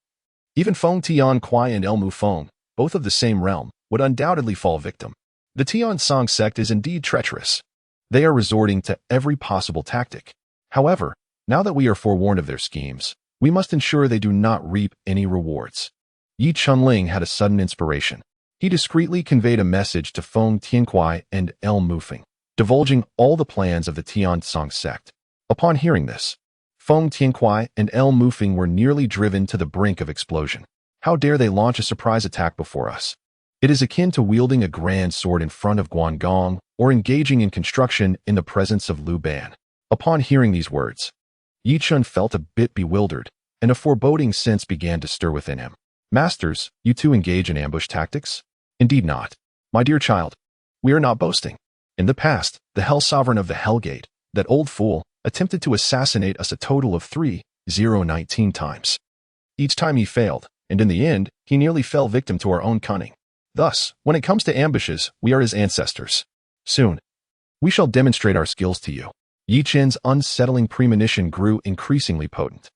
even Feng Tianquai and Elmu Feng, both of the same realm, would undoubtedly fall victim. The Tian Song sect is indeed treacherous. They are resorting to every possible tactic. However, now that we are forewarned of their schemes, we must ensure they do not reap any rewards. Yi Chunling had a sudden inspiration. He discreetly conveyed a message to Feng Tianquai and Elmu Feng, divulging all the plans of the Tian Song sect. Upon hearing this, Feng Tianquai and Elmu Feng were nearly driven to the brink of explosion. How dare they launch a surprise attack before us? It is akin to wielding a grand sword in front of Guangong or engaging in construction in the presence of Liu Ban. Upon hearing these words, Yi Chen felt a bit bewildered, and a foreboding sense began to stir within him. Masters, you two engage in ambush tactics? Indeed not. My dear child, we are not boasting. In the past, the Hell Sovereign of the Hell Gate, that old fool, attempted to assassinate us a total of 3,019 times. Each time he failed, and in the end, he nearly fell victim to our own cunning. Thus, when it comes to ambushes, we are his ancestors. Soon, we shall demonstrate our skills to you. Yi Chen's unsettling premonition grew increasingly potent.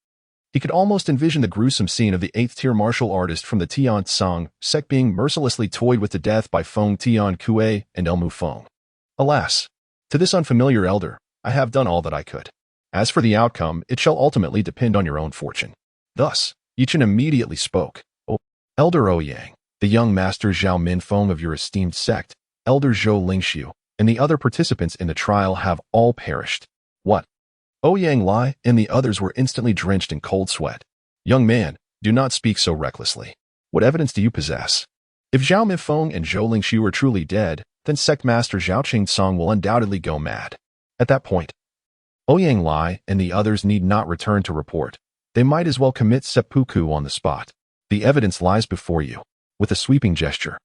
He could almost envision the gruesome scene of the 8th-tier martial artist from the Tian Song sect being mercilessly toyed with to death by Feng Tianquai and Elmu Feng. Alas, to this unfamiliar elder, I have done all that I could. As for the outcome, it shall ultimately depend on your own fortune. Thus, Yi Chen immediately spoke. Elder Ouyang, the young master Zhao Minfeng of your esteemed sect, Elder Zhou Lingshu, and the other participants in the trial have all perished. What? Ouyang Lai and the others were instantly drenched in cold sweat. Young man, do not speak so recklessly. What evidence do you possess? If Zhao Minfeng and Zhou Lingshu are truly dead, then sect master Zhao Qingsong will undoubtedly go mad. At that point, Ouyang Lai and the others need not return to report. They might as well commit seppuku on the spot. The evidence lies before you. With a sweeping gesture,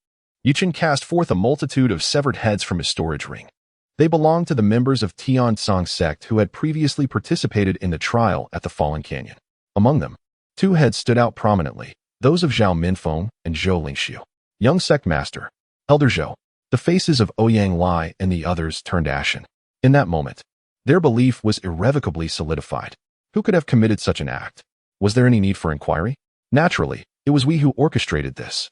Yi Chen cast forth a multitude of severed heads from his storage ring. They belonged to the members of Tian Song sect who had previously participated in the trial at the Fallen Canyon. Among them, two heads stood out prominently, those of Zhao Minfeng and Zhou Lingxiu. Young sect master, Elder Zhou. The faces of Ouyang Lai and the others turned ashen. In that moment, their belief was irrevocably solidified. Who could have committed such an act? Was there any need for inquiry? Naturally, it was we who orchestrated this.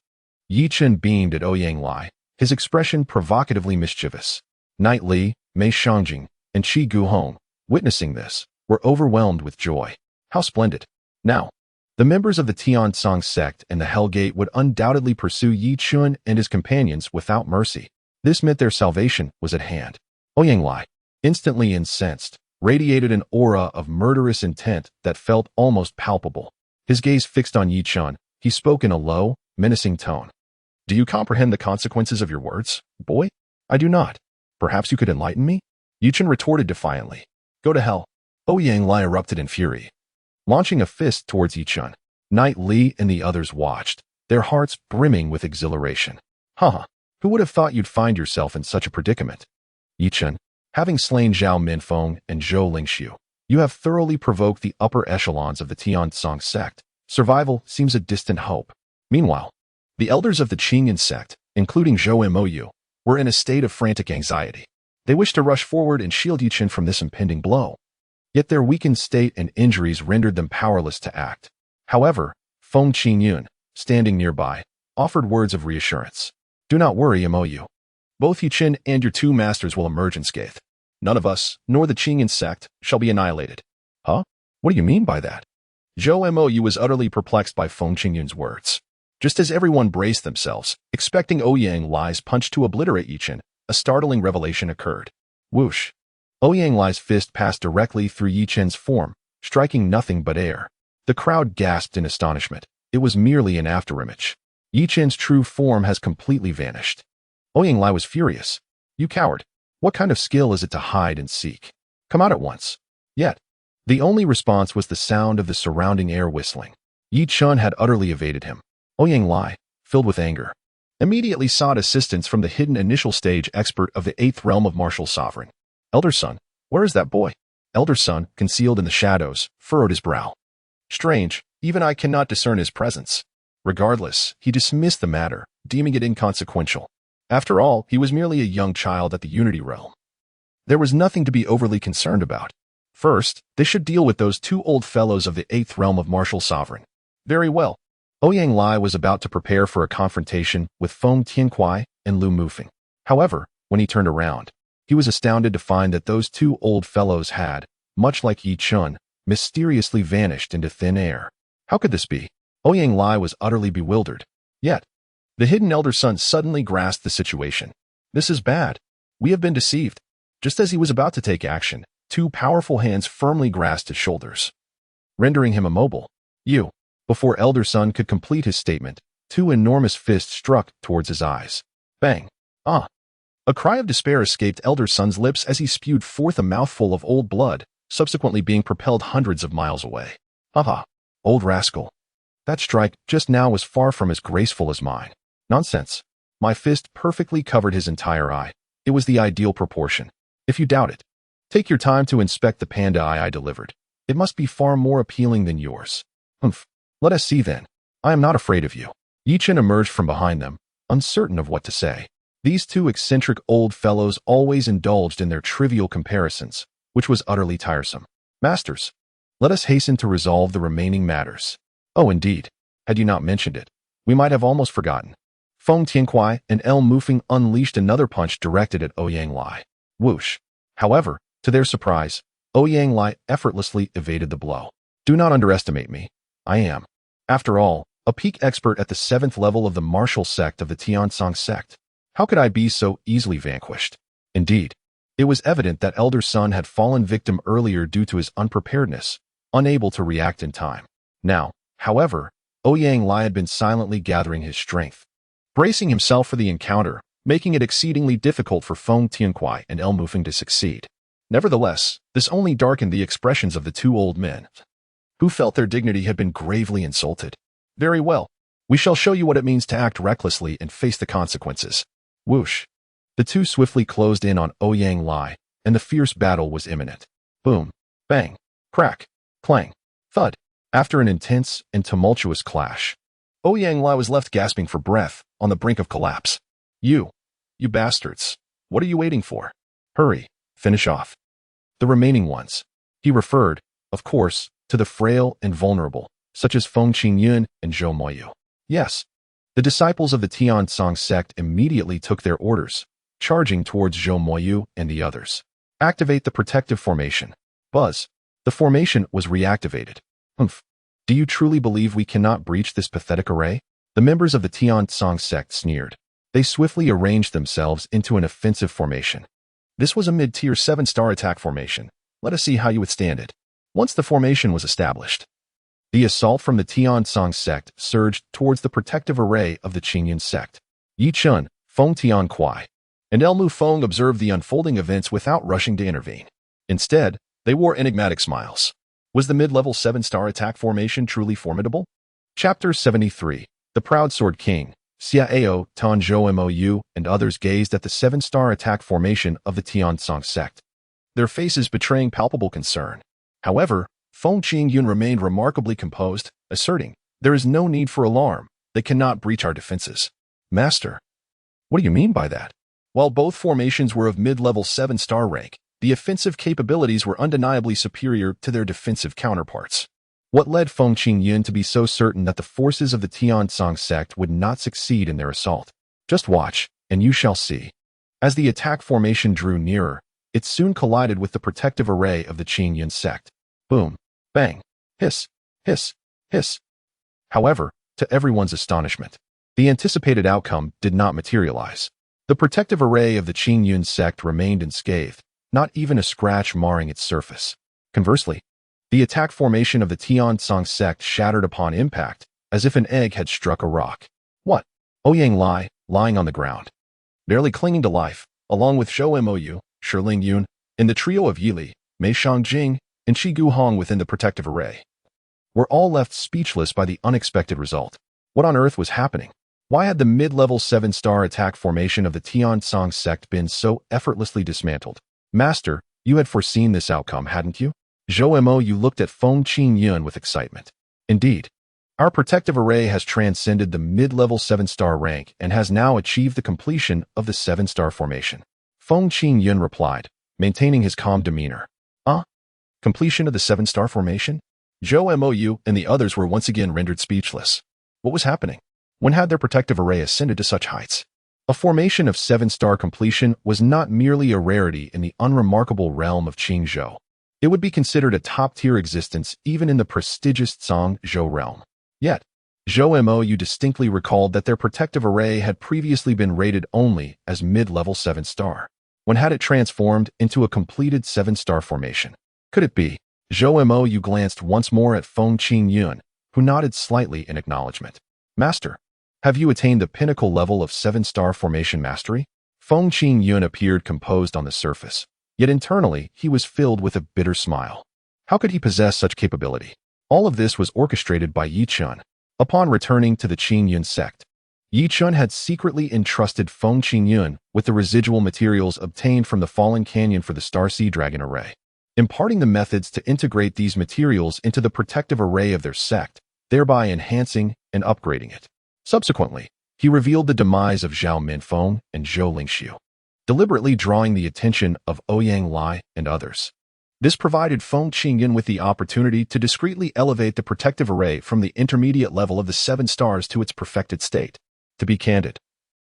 Yi Chen beamed at Ouyang Lai, his expression provocatively mischievous. Knight Li, Mei Shangjing, and Qi Guhong, witnessing this, were overwhelmed with joy. How splendid! Now, the members of the Tiansong sect and the Hell Gate would undoubtedly pursue Yi Chun and his companions without mercy. This meant their salvation was at hand. Ouyang Lai, instantly incensed, radiated an aura of murderous intent that felt almost palpable. His gaze fixed on Yi Chun, he spoke in a low, menacing tone. Do you comprehend the consequences of your words, boy? I do not. Perhaps you could enlighten me? Yi Chun retorted defiantly. Go to hell. Ouyang Lai erupted in fury, launching a fist towards Yi Chun. Knight Li and the others watched, their hearts brimming with exhilaration. Haha, who would have thought you'd find yourself in such a predicament? Yi Chun, having slain Zhao Minfeng and Zhou Lingxiu, you have thoroughly provoked the upper echelons of the Tiansong sect. Survival seems a distant hope. Meanwhile, the elders of the Qingyan sect, including Zhou Mou, were in a state of frantic anxiety. They wished to rush forward and shield Yi Chun from this impending blow. Yet their weakened state and injuries rendered them powerless to act. However, Feng Qingyun, standing nearby, offered words of reassurance. Do not worry, Mou. Both Yi Chun and your two masters will emerge unscathed. None of us, nor the Qingyan sect, shall be annihilated. Huh? What do you mean by that? Zhou Mou was utterly perplexed by Feng Qingyun's words. Just as everyone braced themselves, expecting Ouyang Lai's punch to obliterate Yi Chun, a startling revelation occurred. Whoosh! Ouyang Lai's fist passed directly through Yi Chun's form, striking nothing but air. The crowd gasped in astonishment. It was merely an afterimage. Yi Chun's true form has completely vanished. Ouyang Lai was furious. You coward! What kind of skill is it to hide and seek? Come out at once. Yet, the only response was the sound of the surrounding air whistling. Yi Chun had utterly evaded him. Ouyang Lai, filled with anger, immediately sought assistance from the hidden initial stage expert of the 8th realm of Martial Sovereign. Elder Son, where is that boy? Elder Son, concealed in the shadows, furrowed his brow. Strange, even I cannot discern his presence. Regardless, he dismissed the matter, deeming it inconsequential. After all, he was merely a young child at the Unity Realm. There was nothing to be overly concerned about. First, they should deal with those two old fellows of the 8th realm of Martial Sovereign. Very well. Ouyang Lai was about to prepare for a confrontation with Feng Tiankuai and Lu Mufeng. However, when he turned around, he was astounded to find that those two old fellows had, much like Yi Chun, mysteriously vanished into thin air. How could this be? Ouyang Lai was utterly bewildered. Yet, the hidden elder son suddenly grasped the situation. This is bad. We have been deceived. Just as he was about to take action, two powerful hands firmly grasped his shoulders, rendering him immobile. You. Before Elder Son could complete his statement, two enormous fists struck towards his eyes. Bang! Ah! A cry of despair escaped Elder Son's lips as he spewed forth a mouthful of old blood, subsequently being propelled hundreds of miles away. Haha! Old rascal. That strike just now was far from as graceful as mine. Nonsense. My fist perfectly covered his entire eye. It was the ideal proportion. If you doubt it, take your time to inspect the panda eye I delivered. It must be far more appealing than yours. Humph. Let us see then. I am not afraid of you. Yi Chen emerged from behind them, uncertain of what to say. These two eccentric old fellows always indulged in their trivial comparisons, which was utterly tiresome. Masters, let us hasten to resolve the remaining matters. Oh, indeed. Had you not mentioned it, we might have almost forgotten. Feng Tiankuai and El Mufeng unleashed another punch directed at Ouyang Lai. Whoosh. However, to their surprise, Ouyang Lai effortlessly evaded the blow. Do not underestimate me. I am, after all, a peak expert at the 7th level of the martial sect of the Tiansong sect. How could I be so easily vanquished? Indeed, it was evident that Elder Son had fallen victim earlier due to his unpreparedness, unable to react in time. Now, however, Ouyang Lai had been silently gathering his strength, bracing himself for the encounter, making it exceedingly difficult for Feng Tiankuai and El Mufeng to succeed. Nevertheless, this only darkened the expressions of the two old men, who felt their dignity had been gravely insulted. Very well. We shall show you what it means to act recklessly and face the consequences. Whoosh. The two swiftly closed in on Ouyang Lai, and the fierce battle was imminent. Boom. Bang. Crack. Clang. Thud. After an intense and tumultuous clash, Ouyang Lai was left gasping for breath on the brink of collapse. You bastards. What are you waiting for? Hurry, finish off the remaining ones. He referred, of course, to the frail and vulnerable, such as Feng Qingyun and Zhou Moyu. Yes, the disciples of the Tiansong sect immediately took their orders, charging towards Zhou Moyu and the others. Activate the protective formation. Buzz. The formation was reactivated. Humph. Do you truly believe we cannot breach this pathetic array? The members of the Tiansong sect sneered. They swiftly arranged themselves into an offensive formation. This was a mid-tier 7-star attack formation. Let us see how you withstand it. Once the formation was established, the assault from the Tiansong sect surged towards the protective array of the Qingyun sect. Yi Chun, Feng Tian Kuai, and Elmu Feng observed the unfolding events without rushing to intervene. Instead, they wore enigmatic smiles. Was the mid-level 7-star attack formation truly formidable? Chapter 73. The Proud Sword King, Xia Ao, Tan Zhou Mou, and others gazed at the 7-star attack formation of the Tiansong sect, their faces betraying palpable concern. However, Feng Qingyun remained remarkably composed, asserting, "There is no need for alarm. They cannot breach our defenses." Master, what do you mean by that? While both formations were of mid-level 7-star rank, the offensive capabilities were undeniably superior to their defensive counterparts. What led Feng Qingyun to be so certain that the forces of the Tiansong sect would not succeed in their assault? Just watch, and you shall see. As the attack formation drew nearer, it soon collided with the protective array of the Qingyun sect. Boom, bang, hiss, hiss, hiss. However, to everyone's astonishment, the anticipated outcome did not materialize. The protective array of the Qingyun sect remained unscathed, not even a scratch marring its surface. Conversely, the attack formation of the Tiansong sect shattered upon impact, as if an egg had struck a rock. What? Ouyang Lai, lying on the ground, barely clinging to life, along with Zhou Mou, Shiling Yun, and the trio of Yili, Mei Shangjing, and Shi Guhong within the protective array, were all left speechless by the unexpected result. What on earth was happening? Why had the mid-level 7-star attack formation of the Tiansong sect been so effortlessly dismantled? Master, you had foreseen this outcome, hadn't you? Zhou Mou looked at Feng Qingyun with excitement. Indeed, our protective array has transcended the mid-level 7-star rank and has now achieved the completion of the 7-star formation. Feng Qingyun replied, maintaining his calm demeanor. Completion of the 7-star formation? Zhou Mou and the others were once again rendered speechless. What was happening? When had their protective array ascended to such heights? A formation of 7-star completion was not merely a rarity in the unremarkable realm of Qingzhou. It would be considered a top-tier existence even in the prestigious Zhou realm. Yet, Zhou Mou distinctly recalled that their protective array had previously been rated only as mid-level 7-star. When had it transformed into a completed 7-star formation? Could it be? Zhou Mou glanced once more at Feng Qingyun, who nodded slightly in acknowledgement. Master, have you attained the pinnacle level of 7-star formation mastery? Feng Qingyun appeared composed on the surface, yet internally he was filled with a bitter smile. How could he possess such capability? All of this was orchestrated by Yi Chun. Upon returning to the Qingyun sect, Yi Chun had secretly entrusted Feng Qingyun with the residual materials obtained from the Fallen Canyon for the Star Sea Dragon array, imparting the methods to integrate these materials into the protective array of their sect, thereby enhancing and upgrading it. Subsequently, he revealed the demise of Zhao Minfeng and Zhou Lingxiu, deliberately drawing the attention of Ouyang Lai and others. This provided Feng Qingyun with the opportunity to discreetly elevate the protective array from the intermediate level of the 7 stars to its perfected state. To be candid,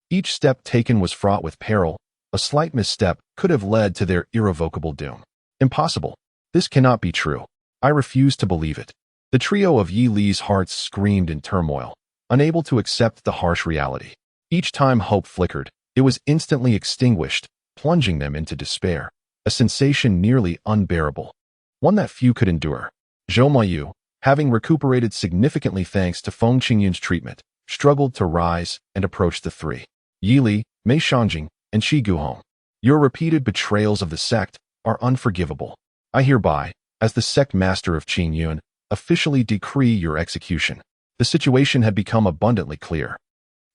each step taken was fraught with peril. A slight misstep could have led to their irrevocable doom. Impossible. This cannot be true. I refuse to believe it. The trio of Yi Li's hearts screamed in turmoil, unable to accept the harsh reality. Each time hope flickered, it was instantly extinguished, plunging them into despair, a sensation nearly unbearable, one that few could endure. Zhou Moyu, having recuperated significantly thanks to Feng Qingyun's treatment, struggled to rise and approach the three. Yi Li, Mei Shangjing, and Shi Guhong, your repeated betrayals of the sect are unforgivable. I hereby, as the sect master of Qingyun, officially decree your execution. The situation had become abundantly clear.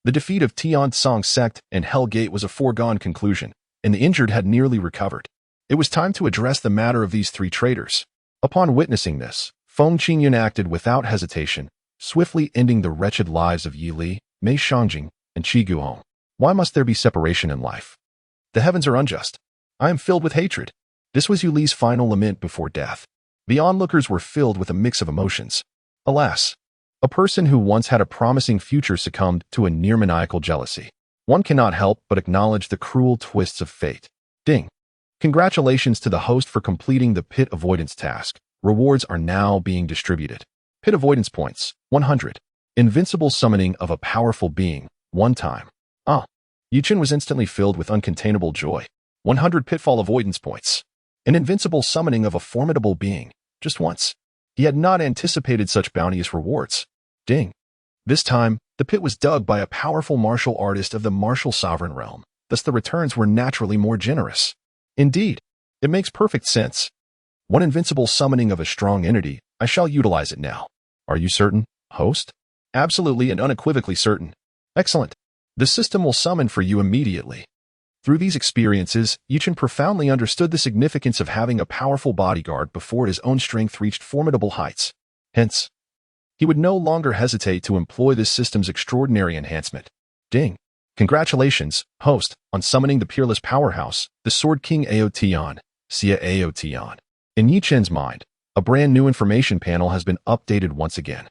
The defeat of Tiansong sect and Hell Gate was a foregone conclusion, and the injured had nearly recovered. It was time to address the matter of these 3 traitors. Upon witnessing this, Feng Qingyun acted without hesitation, swiftly ending the wretched lives of Yi Li, Mei Shangjing, and Qi Guhong. Why must there be separation in life? The heavens are unjust. I am filled with hatred. This was Yu Li's final lament before death. The onlookers were filled with a mix of emotions. Alas, a person who once had a promising future succumbed to a near-maniacal jealousy. One cannot help but acknowledge the cruel twists of fate. Ding. Congratulations to the host for completing the pit avoidance task. Rewards are now being distributed. Pit avoidance points, 100. Invincible summoning of a powerful being, 1 time. Chen was instantly filled with uncontainable joy. 100 pitfall avoidance points. An invincible summoning of a formidable being, just once. He had not anticipated such bounteous rewards. Ding. This time, the pit was dug by a powerful martial artist of the martial sovereign realm, thus the returns were naturally more generous. Indeed, it makes perfect sense. One invincible summoning of a strong entity, I shall utilize it now. Are you certain, host? Absolutely and unequivocally certain. Excellent. The system will summon for you immediately. Through these experiences, Chen profoundly understood the significance of having a powerful bodyguard before his own strength reached formidable heights. Hence, he would no longer hesitate to employ this system's extraordinary enhancement. Ding. Congratulations, host, on summoning the peerless powerhouse, the Sword King Aotian, Xia Aotian. In Chen's mind, a brand new information panel has been updated once again.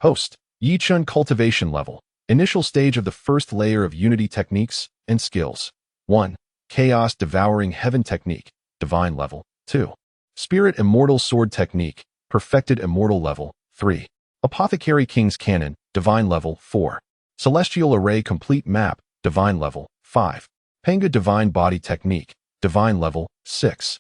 Host, Chen cultivation level, initial stage of the first layer of unity techniques and skills. 1. Chaos devouring heaven technique, divine level. 2. Spirit immortal sword technique, perfected immortal level. 3. Apothecary King's Cannon, divine level. 4. Celestial array complete map, divine level. 5. Penga divine body technique, divine level. 6.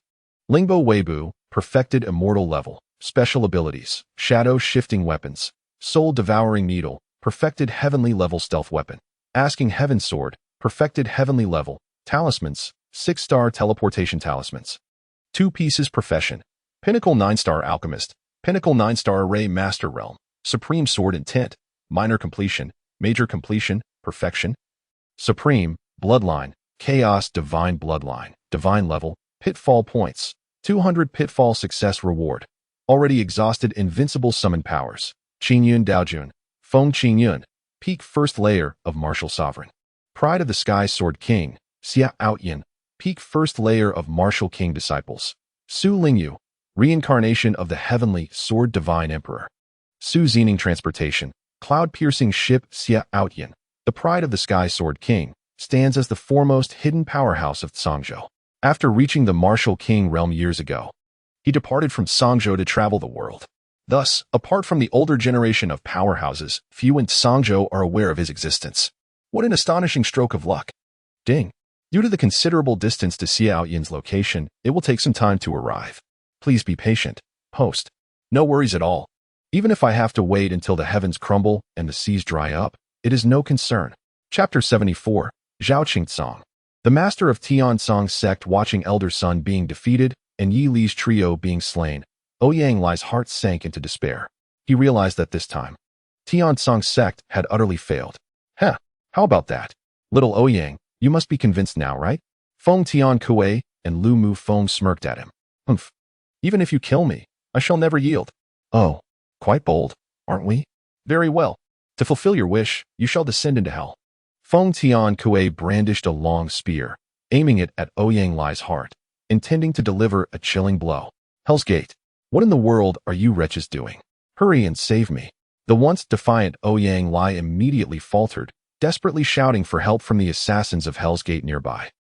Lingbo Weibu, perfected immortal level, special abilities, shadow shifting weapons, soul devouring needle, perfected heavenly level stealth weapon, asking heaven sword, perfected heavenly level, talismans, 6-star teleportation talismans. 2 pieces profession, pinnacle 9-star alchemist, pinnacle 9-star array master realm, supreme sword intent, minor completion, major completion, perfection. Supreme, bloodline, chaos divine bloodline, divine level, pitfall points, 200 pitfall success reward. Already exhausted invincible summon powers, Qingyun Daojun, Feng Qingyun, peak first layer of martial sovereign. Pride of the Sky Sword King, Xia Outyin, peak first layer of martial king disciples. Su Lingyu, reincarnation of the heavenly sword divine emperor. Su Zening transportation, cloud-piercing ship Xia Outyin, the pride of the Sky Sword King, stands as the foremost hidden powerhouse of Songzhou. After reaching the martial king realm years ago, he departed from Songzhou to travel the world. Thus, apart from the older generation of powerhouses, few in Songzhou are aware of his existence. What an astonishing stroke of luck. Ding. Due to the considerable distance to Xia Yin's location, it will take some time to arrive. Please be patient, host. No worries at all. Even if I have to wait until the heavens crumble and the seas dry up, it is no concern. Chapter 74, Zhao Qingtsong. The master of Tiansong's sect watching elder son being defeated and Yi Li's trio being slain, Ouyang Lai's heart sank into despair. He realized that this time, Tiansong's sect had utterly failed. How about that? Little Ouyang, you must be convinced now, right? Feng Tian Kuei and Lu Mu Feng smirked at him. Humph. Even if you kill me, I shall never yield. Oh, quite bold, aren't we? Very well. To fulfill your wish, you shall descend into hell. Feng Tian Kuei brandished a long spear, aiming it at Ouyang Lai's heart, intending to deliver a chilling blow. Hell's Gate. What in the world are you wretches doing? Hurry and save me. The once defiant Ouyang Lai immediately faltered, desperately shouting for help from the assassins of Hell's Gate nearby.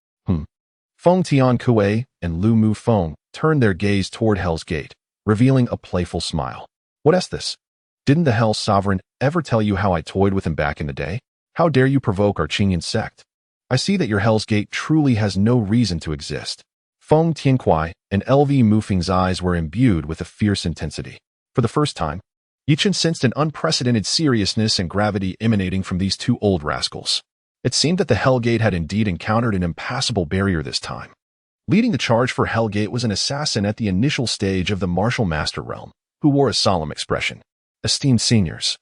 Feng Tian Kuei and Lu Mu Feng turned their gaze toward Hell's Gate, revealing a playful smile. What is this? Didn't the Hell Sovereign ever tell you how I toyed with him back in the day? How dare you provoke our Qingyan sect? I see that your Hell's Gate truly has no reason to exist. Feng Tiankuai and LV Mufeng's eyes were imbued with a fierce intensity. For the first time, Chen sensed an unprecedented seriousness and gravity emanating from these 2 old rascals. It seemed that the Hellgate had indeed encountered an impassable barrier this time. Leading the charge for Hellgate was an assassin at the initial stage of the martial master realm, who wore a solemn expression. Esteemed seniors,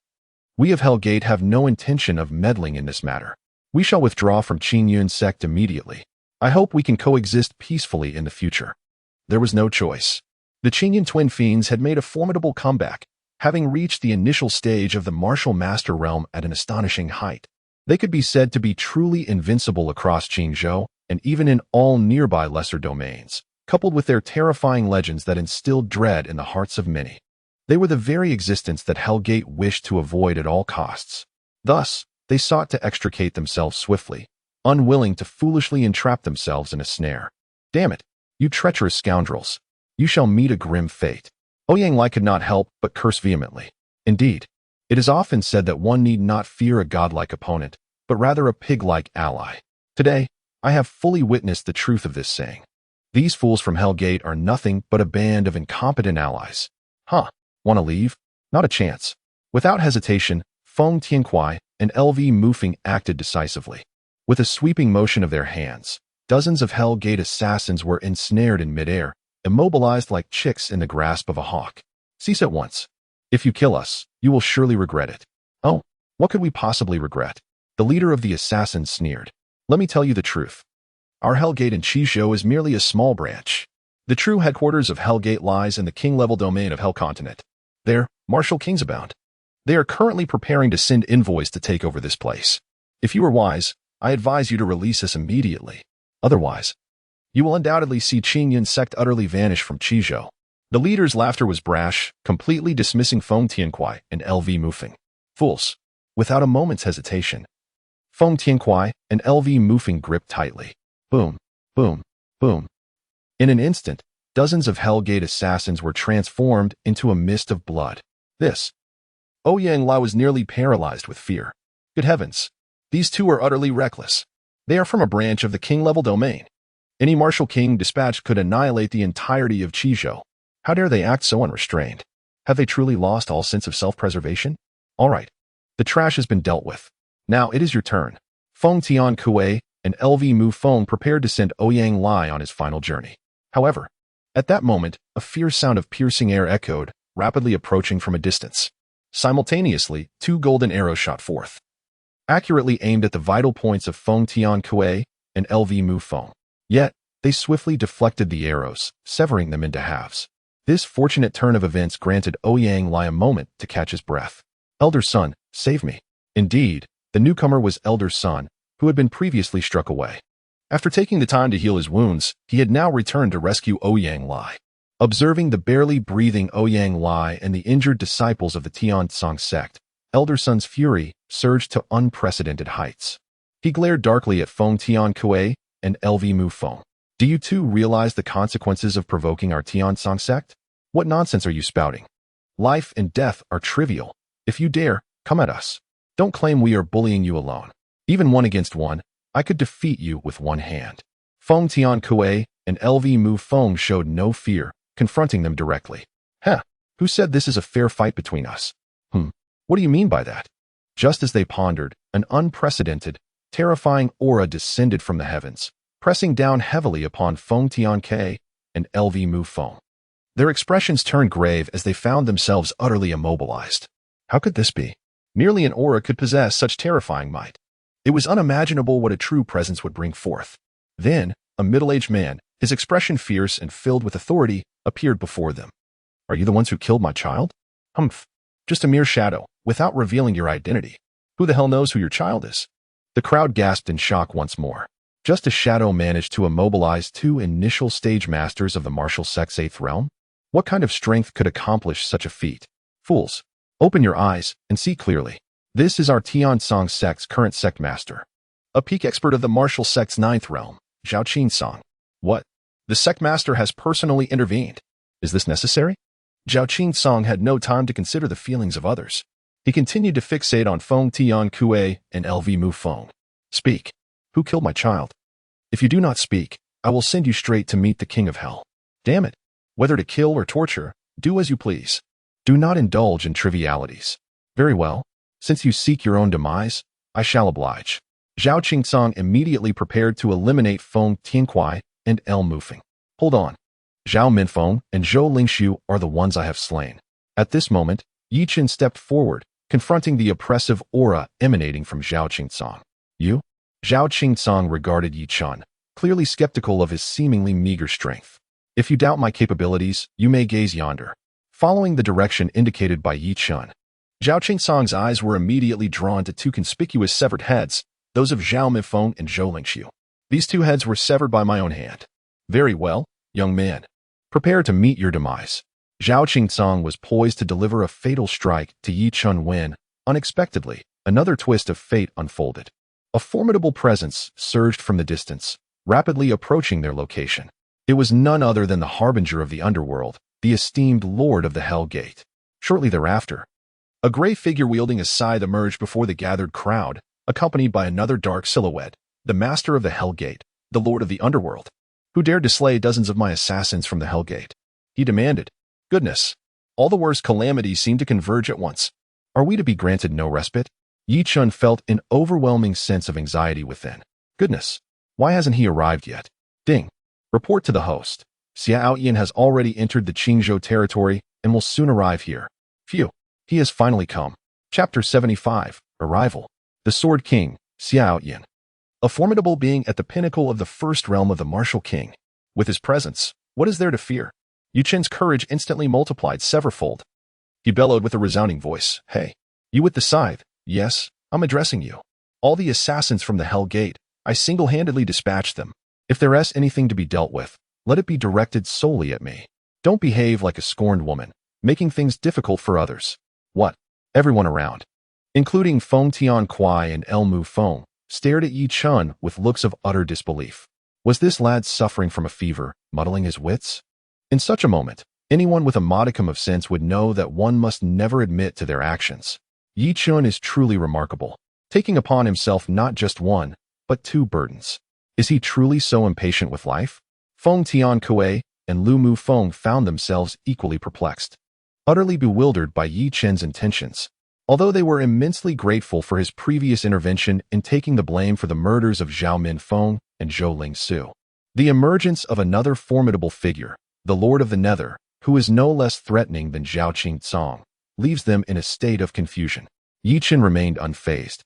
we of Hellgate have no intention of meddling in this matter. We shall withdraw from Qingyun sect immediately. I hope we can coexist peacefully in the future. There was no choice. The Qingyan twin fiends had made a formidable comeback, having reached the initial stage of the martial master realm at an astonishing height. They could be said to be truly invincible across Qingzhou and even in all nearby lesser domains, coupled with their terrifying legends that instilled dread in the hearts of many. They were the very existence that Hellgate wished to avoid at all costs. Thus, they sought to extricate themselves swiftly, unwilling to foolishly entrap themselves in a snare. Damn it, you treacherous scoundrels! You shall meet a grim fate. Ouyang Lai could not help but curse vehemently. Indeed, it is often said that one need not fear a godlike opponent, but rather a pig-like ally. Today, I have fully witnessed the truth of this saying. These fools from Hellgate are nothing but a band of incompetent allies. Huh, want to leave? Not a chance. Without hesitation, Feng Tiankuai and LV Mufeng acted decisively. With a sweeping motion of their hands, dozens of Hellgate assassins were ensnared in midair, immobilized like chicks in the grasp of a hawk. Cease at once. If you kill us, you will surely regret it. Oh, what could we possibly regret? The leader of the assassins sneered. Let me tell you the truth. Our Hellgate in Qizhou is merely a small branch. The true headquarters of Hellgate lies in the king-level domain of Hell Continent. There, martial kings abound. They are currently preparing to send envoys to take over this place. If you are wise, I advise you to release us immediately. Otherwise, you will undoubtedly see Qingyan sect utterly vanish from Qizhou. The leader's laughter was brash, completely dismissing Feng Tiankuai and LV Mufeng. Fools! Without a moment's hesitation, Feng Tiankuai and LV Mufeng gripped tightly. Boom, boom, boom. In an instant, dozens of Hellgate assassins were transformed into a mist of blood. Ouyang Lai was nearly paralyzed with fear. Good heavens! These two are utterly reckless. They are from a branch of the king-level domain. Any martial king dispatched could annihilate the entirety of Qizhou. How dare they act so unrestrained? Have they truly lost all sense of self-preservation? All right. The trash has been dealt with. Now it is your turn. Feng Tiankuai and LV Mufeng prepared to send Ouyang Lai on his final journey. However, at that moment, a fierce sound of piercing air echoed, rapidly approaching from a distance. Simultaneously, two golden arrows shot forth, accurately aimed at the vital points of Feng Tiankuai and LV Mufeng. Yet, they swiftly deflected the arrows, severing them into halves. This fortunate turn of events granted Ouyang Lai a moment to catch his breath. Elder Son, save me. Indeed, the newcomer was Elder Son, who had been previously struck away. After taking the time to heal his wounds, he had now returned to rescue Ouyang Lai. Observing the barely breathing Ouyang Lai and the injured disciples of the Tiansong sect, Elder Son's fury surged to unprecedented heights. He glared darkly at Feng Tiankuai and LV Mufeng. Do you two realize the consequences of provoking our Tiansong sect? What nonsense are you spouting? Life and death are trivial. If you dare, come at us. Don't claim we are bullying you alone. Even one against one, I could defeat you with one hand. Feng Tiankuai and LV Mufeng showed no fear, confronting them directly. Who said this is a fair fight between us? What do you mean by that? Just as they pondered, an unprecedented, terrifying aura descended from the heavens, pressing down heavily upon Feng Tiankuai and LV Mufeng. Their expressions turned grave as they found themselves utterly immobilized. How could this be? Merely an aura could possess such terrifying might. It was unimaginable what a true presence would bring forth. Then, a middle-aged man, his expression fierce and filled with authority, appeared before them. Are you the ones who killed my child? Humph. Just a mere shadow, without revealing your identity. Who the hell knows who your child is? The crowd gasped in shock once more. Just as Shadow managed to immobilize two initial stage masters of the martial sect's 8th realm? What kind of strength could accomplish such a feat? Fools, open your eyes and see clearly. This is our Tiansong sect's current sect master. A peak expert of the martial sect's 9th realm, Zhao Qinsong. What? The sect master has personally intervened. Is this necessary? Zhao Qinsong had no time to consider the feelings of others. He continued to fixate on Feng Tiankuai and LV Mufeng. Speak. Who killed my child? If you do not speak, I will send you straight to meet the King of Hell. Damn it. Whether to kill or torture, do as you please. Do not indulge in trivialities. Very well. Since you seek your own demise, I shall oblige. Zhao Qingsong immediately prepared to eliminate Feng Tiankuai and L Mufeng. Hold on. Zhao Minfeng and Zhou Lingshu are the ones I have slain. At this moment, Yi Chen stepped forward, confronting the oppressive aura emanating from Zhao Qingsong. You? Zhao Qingsong regarded Yi Chen, clearly skeptical of his seemingly meager strength. If you doubt my capabilities, you may gaze yonder. Following the direction indicated by Yi Chen, Zhao Qingsong's eyes were immediately drawn to two conspicuous severed heads, those of Zhao Mifeng and Zhou Lingxiu. These two heads were severed by my own hand. Very well, young man. Prepare to meet your demise. Zhao Qingsong was poised to deliver a fatal strike to Yi Chen when, unexpectedly, another twist of fate unfolded. A formidable presence surged from the distance, rapidly approaching their location. It was none other than the harbinger of the underworld, the esteemed Lord of the Hell Gate. Shortly thereafter, a gray figure wielding a scythe emerged before the gathered crowd, accompanied by another dark silhouette, the master of the Hell Gate, the Lord of the Underworld. Who dared to slay dozens of my assassins from the Hell Gate? He demanded. Goodness! All the worst calamities seemed to converge at once. Are we to be granted no respite? Yi Chen felt an overwhelming sense of anxiety within. Goodness! Why hasn't he arrived yet? Ding! Report to the host. Xiao Yan has already entered the Qingzhou territory and will soon arrive here. Phew! He has finally come. Chapter 75. Arrival. The Sword King, Xiao Yan. A formidable being at the pinnacle of the first realm of the Martial King. With his presence, what is there to fear? Yu Chen's courage instantly multiplied severfold. He bellowed with a resounding voice. Hey, you with the scythe? Yes, I'm addressing you. All the assassins from the Hell Gate, I single-handedly dispatched them. If there is anything to be dealt with, let it be directed solely at me. Don't behave like a scorned woman, making things difficult for others. What? Everyone around, including Feng Tian Kuai and El Mu Feng, stared at Yi Chen with looks of utter disbelief. Was this lad suffering from a fever, muddling his wits? In such a moment, anyone with a modicum of sense would know that one must never admit to their actions. Yi Chen is truly remarkable, taking upon himself not just one, but two burdens. Is he truly so impatient with life? Feng Tian Kuei and Lu Mu Feng found themselves equally perplexed, utterly bewildered by Yi Chen's intentions. Although they were immensely grateful for his previous intervention in taking the blame for the murders of Zhao Minfeng and Zhou Lingxiu, the emergence of another formidable figure, the Lord of the Nether, who is no less threatening than Zhao Qingsong, leaves them in a state of confusion. Yi Chen remained unfazed,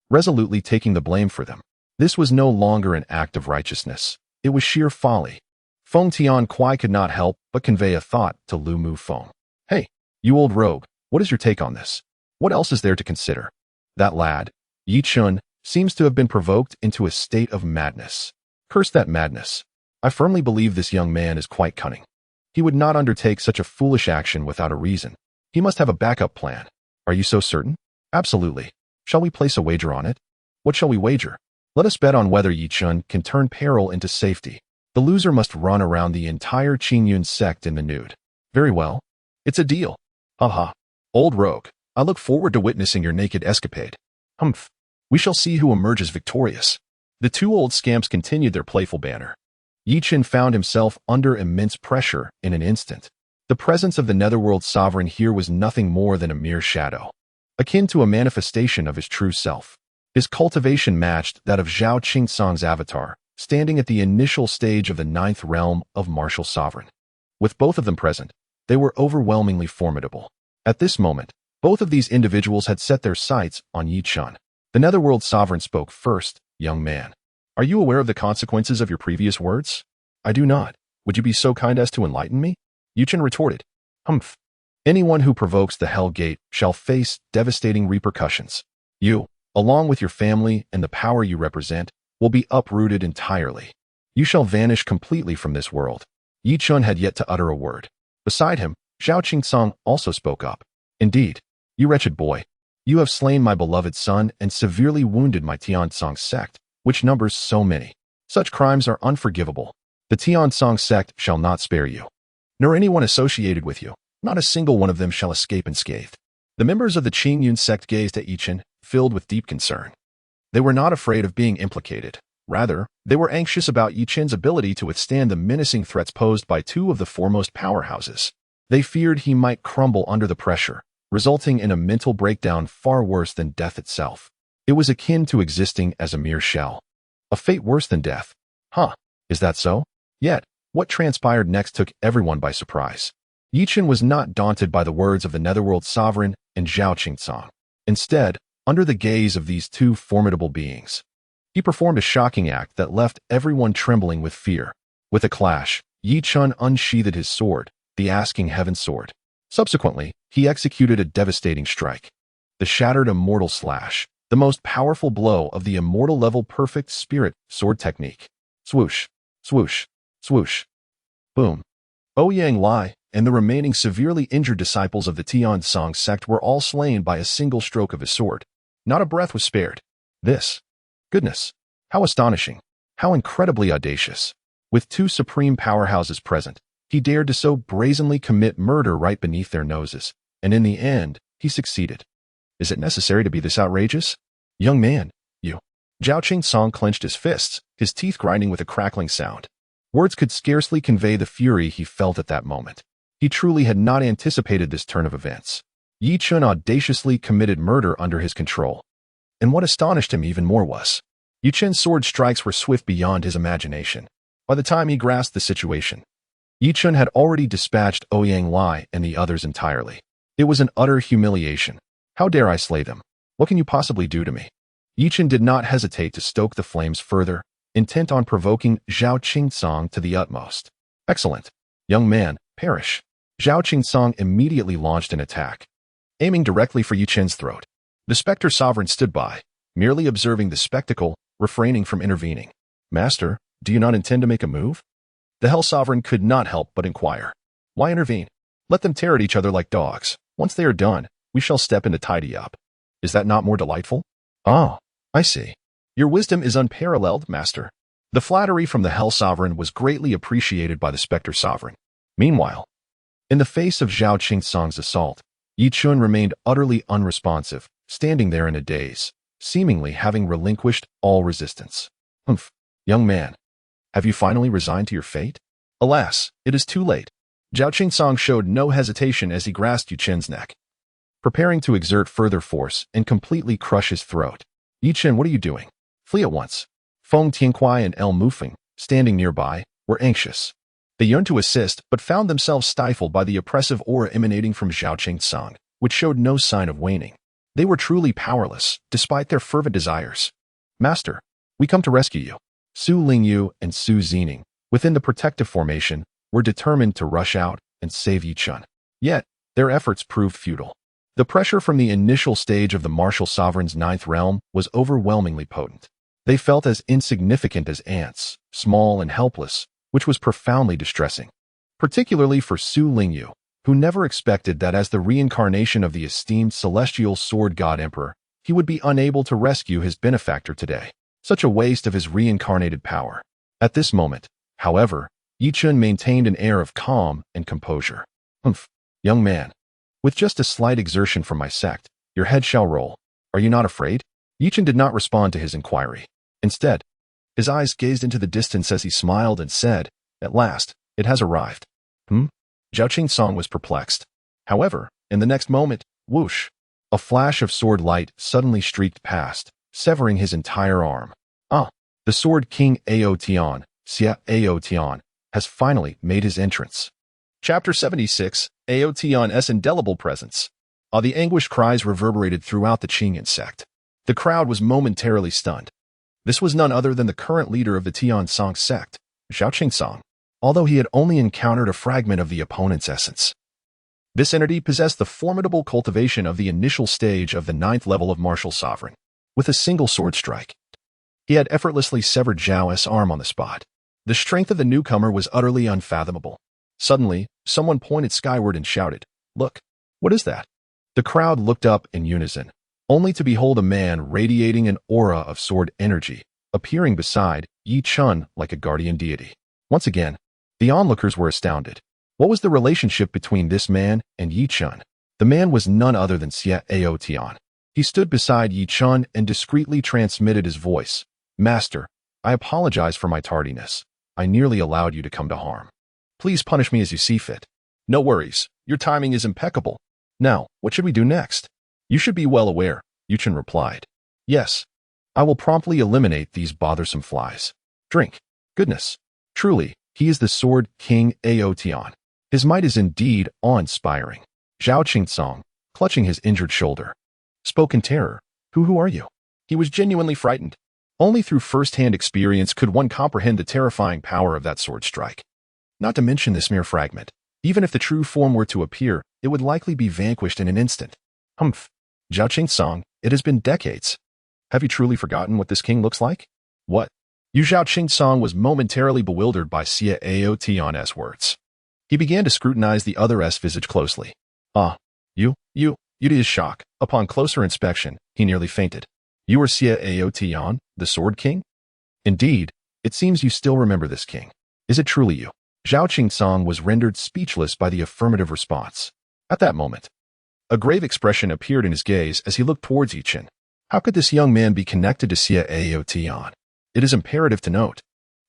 resolutely taking the blame for them. This was no longer an act of righteousness. It was sheer folly. Feng Tian Kuai could not help but convey a thought to Lu Mu Feng. Hey, you old rogue, what is your take on this? What else is there to consider? That lad, Yi Chen, seems to have been provoked into a state of madness. Curse that madness. I firmly believe this young man is quite cunning. He would not undertake such a foolish action without a reason. He must have a backup plan. Are you so certain? Absolutely. Shall we place a wager on it? What shall we wager? Let us bet on whether Yi Chen can turn peril into safety. The loser must run around the entire Qingyun sect in the nude. Very well. It's a deal. Haha. Old rogue, I look forward to witnessing your naked escapade. Humph. We shall see who emerges victorious. The two old scamps continued their playful banter. Yi Chen found himself under immense pressure in an instant. The presence of the Netherworld sovereign here was nothing more than a mere shadow, akin to a manifestation of his true self. His cultivation matched that of Zhao Qingsong's avatar, standing at the initial stage of the 9th realm of martial sovereign. With both of them present, they were overwhelmingly formidable. At this moment, both of these individuals had set their sights on Yi Chen. The Netherworld sovereign spoke first. Young man, are you aware of the consequences of your previous words? I do not. Would you be so kind as to enlighten me? Yi Chen retorted. Humph. Anyone who provokes the Hell Gate shall face devastating repercussions. You, along with your family and the power you represent, will be uprooted entirely. You shall vanish completely from this world. Yi Chen had yet to utter a word. Beside him, Zhao Qingsong also spoke up. Indeed, you wretched boy, you have slain my beloved son and severely wounded my Tiansong sect, which numbers so many. Such crimes are unforgivable. The Tiansong sect shall not spare you, nor anyone associated with you. Not a single one of them shall escape unscathed. The members of the Qingyun sect gazed at Yi Chen, filled with deep concern. They were not afraid of being implicated. Rather, they were anxious about Yi Chen's ability to withstand the menacing threats posed by two of the foremost powerhouses. They feared he might crumble under the pressure, resulting in a mental breakdown far worse than death itself. It was akin to existing as a mere shell. A fate worse than death. Huh, is that so? Yet, what transpired next took everyone by surprise. Yi Chen was not daunted by the words of the Netherworld sovereign and Zhao Qingsong. Instead, under the gaze of these two formidable beings, he performed a shocking act that left everyone trembling with fear. With a clash, Yi Chun unsheathed his sword, the Asking Heaven sword. Subsequently, he executed a devastating strike. The shattered immortal slash, the most powerful blow of the immortal level perfect spirit sword technique. Swoosh, swoosh, swoosh. Boom. Ouyang Lai and the remaining severely injured disciples of the Tian Song sect were all slain by a single stroke of his sword. Not a breath was spared. Goodness. How astonishing. How incredibly audacious. With two supreme powerhouses present, he dared to so brazenly commit murder right beneath their noses, and in the end, he succeeded. Is it necessary to be this outrageous? Young man, you. Zhao Qingsong clenched his fists, his teeth grinding with a crackling sound. Words could scarcely convey the fury he felt at that moment. He truly had not anticipated this turn of events. Yi Chun audaciously committed murder under his control. And what astonished him even more was, Yi Chun's sword strikes were swift beyond his imagination. By the time he grasped the situation, Yi Chun had already dispatched Ouyang Lai and the others entirely. It was an utter humiliation. How dare I slay them? What can you possibly do to me? Yi Chun did not hesitate to stoke the flames further, intent on provoking Zhao Qingsong to the utmost. Excellent. Young man, perish. Zhao Qingsong immediately launched an attack, aiming directly for Yi Chun's throat. The Spectre Sovereign stood by, merely observing the spectacle, refraining from intervening. Master, do you not intend to make a move? The Hell Sovereign could not help but inquire. Why intervene? Let them tear at each other like dogs. Once they are done, we shall step in to tidy up. Is that not more delightful? Ah, I see. Your wisdom is unparalleled, Master. The flattery from the Hell Sovereign was greatly appreciated by the Spectre Sovereign. Meanwhile, in the face of Zhao Qingsong's assault, Yi Chun remained utterly unresponsive, standing there in a daze, seemingly having relinquished all resistance. Humph, young man. Have you finally resigned to your fate? Alas, it is too late. Zhao Qingsong showed no hesitation as he grasped Yi Chun's neck, preparing to exert further force and completely crush his throat. Yi Chun, what are you doing? Flee at once. Feng Tiankuai and El Mufeng, standing nearby, were anxious. They yearned to assist, but found themselves stifled by the oppressive aura emanating from Zhao Qingsong, which showed no sign of waning. They were truly powerless, despite their fervent desires. Master, we come to rescue you. Su Lingyu and Su Zining, within the protective formation, were determined to rush out and save Yi Chun. Yet, their efforts proved futile. The pressure from the initial stage of the martial sovereign's ninth realm was overwhelmingly potent. They felt as insignificant as ants, small and helpless, which was profoundly distressing. Particularly for Su Lingyu, who never expected that as the reincarnation of the esteemed celestial sword god emperor, he would be unable to rescue his benefactor today. Such a waste of his reincarnated power. At this moment, however, Yi Chun maintained an air of calm and composure. Humph, young man. With just a slight exertion from my sect, your head shall roll. Are you not afraid? Yi Chun did not respond to his inquiry. Instead, his eyes gazed into the distance as he smiled and said, At last, it has arrived. Zhao Qingsong was perplexed. However, in the next moment, whoosh, a flash of sword light suddenly streaked past, severing his entire arm. The Sword King Ao Tian, Xia Ao Tian, has finally made his entrance. Chapter 76, Ao Tian's Indelible Presence. The anguished cries reverberated throughout the Qingyan sect. The crowd was momentarily stunned. This was none other than the current leader of the Tian Song sect, Zhao Qingsong, although he had only encountered a fragment of the opponent's essence. This entity possessed the formidable cultivation of the initial stage of the 9th level of martial sovereign. With a single sword strike, he had effortlessly severed Zhao's arm on the spot. The strength of the newcomer was utterly unfathomable. Suddenly, someone pointed skyward and shouted, Look, what is that? The crowd looked up in unison, only to behold a man radiating an aura of sword energy, appearing beside Yi Chun like a guardian deity. Once again, the onlookers were astounded. What was the relationship between this man and Yi Chun? The man was none other than Xie Ao Tian. He stood beside Yi Chun and discreetly transmitted his voice. Master, I apologize for my tardiness. I nearly allowed you to come to harm. Please punish me as you see fit. No worries. Your timing is impeccable. Now, what should we do next? You should be well aware, Yi Chun replied. Yes. I will promptly eliminate these bothersome flies. Drink. Goodness. Truly, he is the Sword King Ao Tian. His might is indeed awe-inspiring. Zhao Qingsong, clutching his injured shoulder, spoke in terror. Who are you? He was genuinely frightened. Only through first-hand experience could one comprehend the terrifying power of that sword strike. Not to mention this mere fragment. Even if the true form were to appear, it would likely be vanquished in an instant. Humph. Zhao Qingsong, it has been decades. Have you truly forgotten what this king looks like? What? Yu Zhao Qingsong was momentarily bewildered by Xie Ao Tian's words. He began to scrutinize the other's visage closely. You to his shock, upon closer inspection, he nearly fainted. You are Xie Ao Tian, the Sword King? Indeed, it seems you still remember this king. Is it truly you? Zhao Qingsong was rendered speechless by the affirmative response. At that moment, a grave expression appeared in his gaze as he looked towards Chen. How could this young man be connected to Xie Ao Tian? It is imperative to note.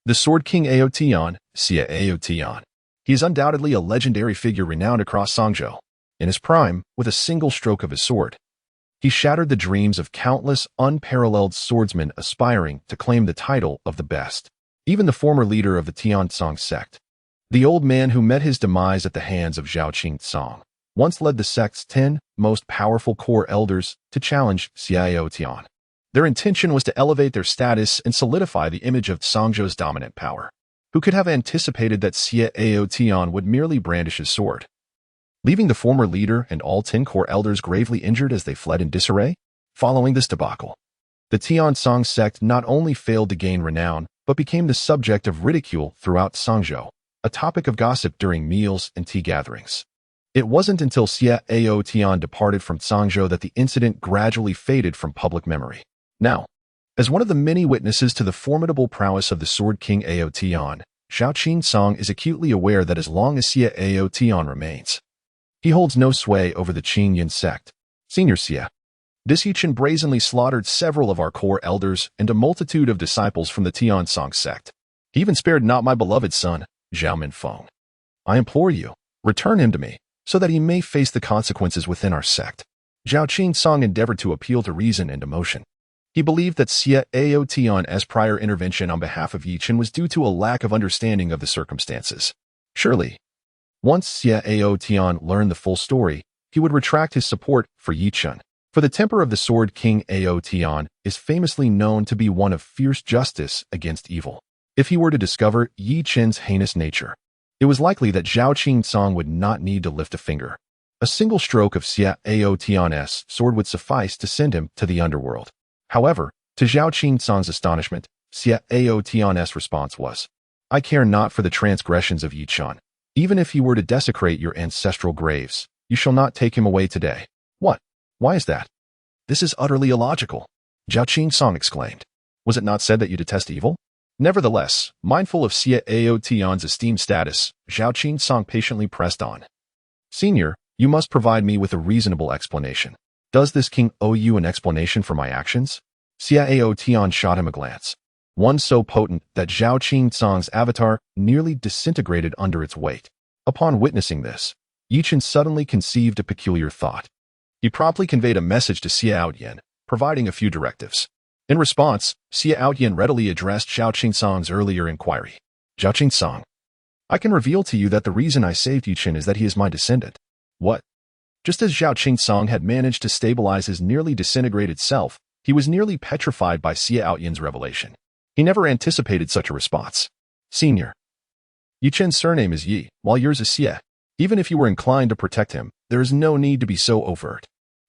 The Sword King Ao Tian, Xie Ao Tian. He is undoubtedly a legendary figure renowned across Songzhou. In his prime, with a single stroke of his sword, he shattered the dreams of countless unparalleled swordsmen aspiring to claim the title of the best. Even the former leader of the Tiansong sect, the old man who met his demise at the hands of Zhao Qingsong, once led the sect's 10 most powerful core elders to challenge Xie Ao Tian. Their intention was to elevate their status and solidify the image of Songzhou's dominant power. Who could have anticipated that Xie Ao Tian would merely brandish his sword, leaving the former leader and all 10 core elders gravely injured as they fled in disarray? Following this debacle, the Tiansong sect not only failed to gain renown, but became the subject of ridicule throughout Songzhou, a topic of gossip during meals and tea gatherings. It wasn't until Xie Ao Tian departed from Songzhou that the incident gradually faded from public memory. Now, as one of the many witnesses to the formidable prowess of the Sword King Ao Tian, Zhao Qingsong is acutely aware that as long as Xie Ao Tian remains, he holds no sway over the Qingyan sect. Senior Xie, this Chen brazenly slaughtered several of our core elders and a multitude of disciples from the Tiansong sect. He even spared not my beloved son, Zhao Minfeng. I implore you, return him to me, so that he may face the consequences within our sect. Zhao Qingsong endeavored to appeal to reason and emotion. He believed that Xie Ao Tian's prior intervention on behalf of Chen was due to a lack of understanding of the circumstances. Surely, once Xie Ao Tian learned the full story, he would retract his support for Chen. For the temper of the Sword King Ao Tian is famously known to be one of fierce justice against evil. If he were to discover Chen's heinous nature, it was likely that Zhao Qingsong would not need to lift a finger. A single stroke of Xie Ao Tian's sword would suffice to send him to the underworld. However, to Zhao Qingsong's astonishment, Xie Ao Tian's response was, I care not for the transgressions of Chen. Even if he were to desecrate your ancestral graves, you shall not take him away today. What? Why is that? This is utterly illogical, Zhao Qingsong exclaimed. Was it not said that you detest evil? Nevertheless, mindful of Xie Ao Tian's esteemed status, Zhao Qingsong patiently pressed on. Senior, you must provide me with a reasonable explanation. Does this king owe you an explanation for my actions? Xie Ao Tian shot him a glance, one so potent that Zhao Qingsong's avatar nearly disintegrated under its weight. Upon witnessing this, Chen suddenly conceived a peculiar thought. He promptly conveyed a message to Xie Aotian, providing a few directives. In response, Xie Aotian readily addressed Zhao Qingsong's earlier inquiry. Zhao Qingsong, I can reveal to you that the reason I saved Chen is that he is my descendant. What? Just as Zhao Qingsong had managed to stabilize his nearly disintegrated self, he was nearly petrified by Xie Aotian's revelation. He never anticipated such a response. Senior, Chen's surname is Yi, while yours is Xie. Even if you were inclined to protect him, there is no need to be so overt.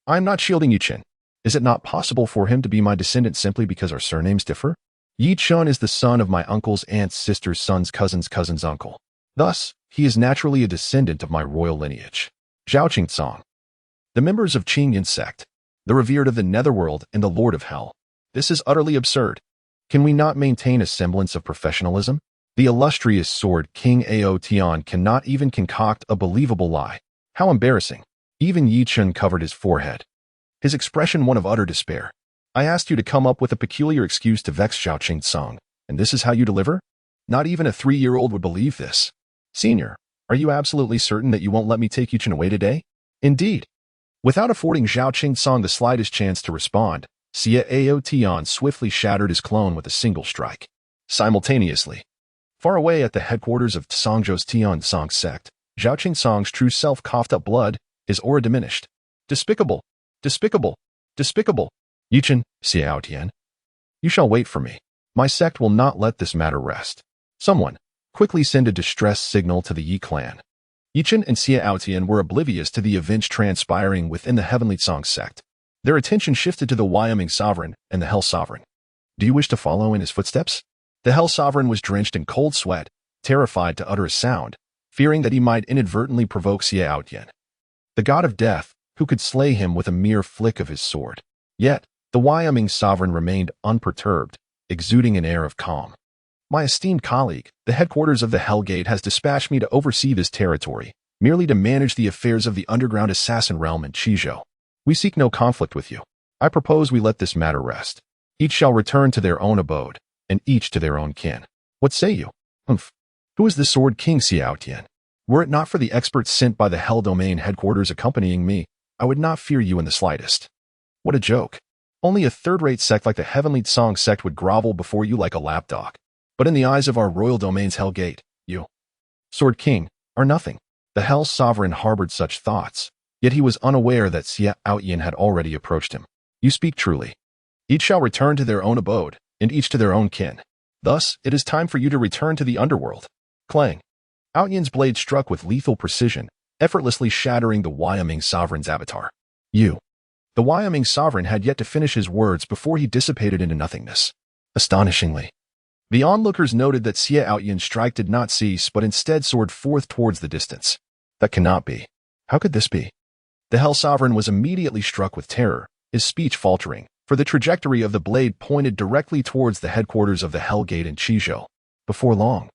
I am not shielding Chen. Is it not possible for him to be my descendant simply because our surnames differ? Chen is the son of my uncle's aunt's sister's son's cousin's uncle. Thus, he is naturally a descendant of my royal lineage. Zhao Qingsong, the members of Qingyan sect, the revered of the netherworld and the lord of hell. This is utterly absurd. Can we not maintain a semblance of professionalism? The illustrious Sword King Ao Tian cannot even concoct a believable lie. How embarrassing. Even Chen covered his forehead, his expression one of utter despair. I asked you to come up with a peculiar excuse to vex Zhao Qingsong, and this is how you deliver? Not even a 3-year-old would believe this. Senior, are you absolutely certain that you won't let me take Chen away today? Indeed. Without affording Zhao Qingsong the slightest chance to respond, Xie Ao Tian swiftly shattered his clone with a single strike. Simultaneously, far away at the headquarters of Songzhou's Tiansong sect, Zhao Qingsong's true self coughed up blood, his aura diminished. Despicable! Despicable! Despicable! Chen, Xie Ao Tian, you shall wait for me. My sect will not let this matter rest. Someone, quickly send a distress signal to the Yi clan. Yi Chen and Xia Aotian were oblivious to the events transpiring within the Heavenly Song sect. Their attention shifted to the Wyoming Sovereign and the Hell Sovereign. Do you wish to follow in his footsteps? The Hell Sovereign was drenched in cold sweat, terrified to utter a sound, fearing that he might inadvertently provoke Xia Aotian, the god of death, who could slay him with a mere flick of his sword. Yet, the Wyoming Sovereign remained unperturbed, exuding an air of calm. My esteemed colleague, the headquarters of the Hellgate has dispatched me to oversee this territory, merely to manage the affairs of the underground assassin realm in Chizhou. We seek no conflict with you. I propose we let this matter rest. Each shall return to their own abode, and each to their own kin. What say you? Humph. Who is the Sword King Xiao Tian? Were it not for the experts sent by the Hell Domain headquarters accompanying me, I would not fear you in the slightest. What a joke. Only a third-rate sect like the Heavenly Song sect would grovel before you like a lapdog. But in the eyes of our royal domain's Hellgate, you, Sword King, are nothing. The Hell Sovereign harbored such thoughts, yet he was unaware that Xia Aotian had already approached him. You speak truly. Each shall return to their own abode, and each to their own kin. Thus, it is time for you to return to the underworld. Clang. Aotian's blade struck with lethal precision, effortlessly shattering the Wyoming Sovereign's avatar. You. The Wyoming Sovereign had yet to finish his words before he dissipated into nothingness. Astonishingly, the onlookers noted that Xia Aotian's strike did not cease but instead soared forth towards the distance. That cannot be. How could this be? The Hell Sovereign was immediately struck with terror, his speech faltering, for the trajectory of the blade pointed directly towards the headquarters of the Hellgate in Chizhou. Before long,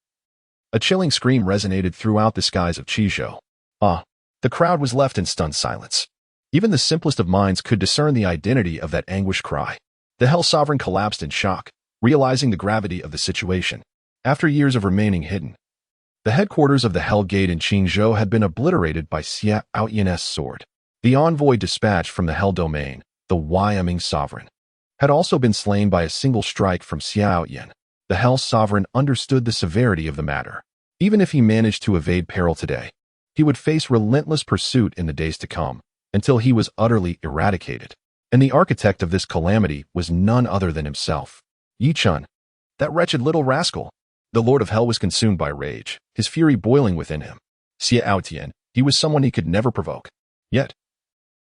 a chilling scream resonated throughout the skies of Chizhou. The crowd was left in stunned silence. Even the simplest of minds could discern the identity of that anguished cry. The Hell Sovereign collapsed in shock, realizing the gravity of the situation. After years of remaining hidden, the headquarters of the Hellgate in Qingzhou had been obliterated by Xia Aotian's sword. The envoy dispatched from the Hell Domain, the Wyoming Sovereign, had also been slain by a single strike from Xia Aotian. The Hell Sovereign understood the severity of the matter. Even if he managed to evade peril today, he would face relentless pursuit in the days to come, until he was utterly eradicated. And the architect of this calamity was none other than himself. Yi Chen, that wretched little rascal. The Lord of Hell was consumed by rage, his fury boiling within him. Xia Aotian, he was someone he could never provoke. Yet,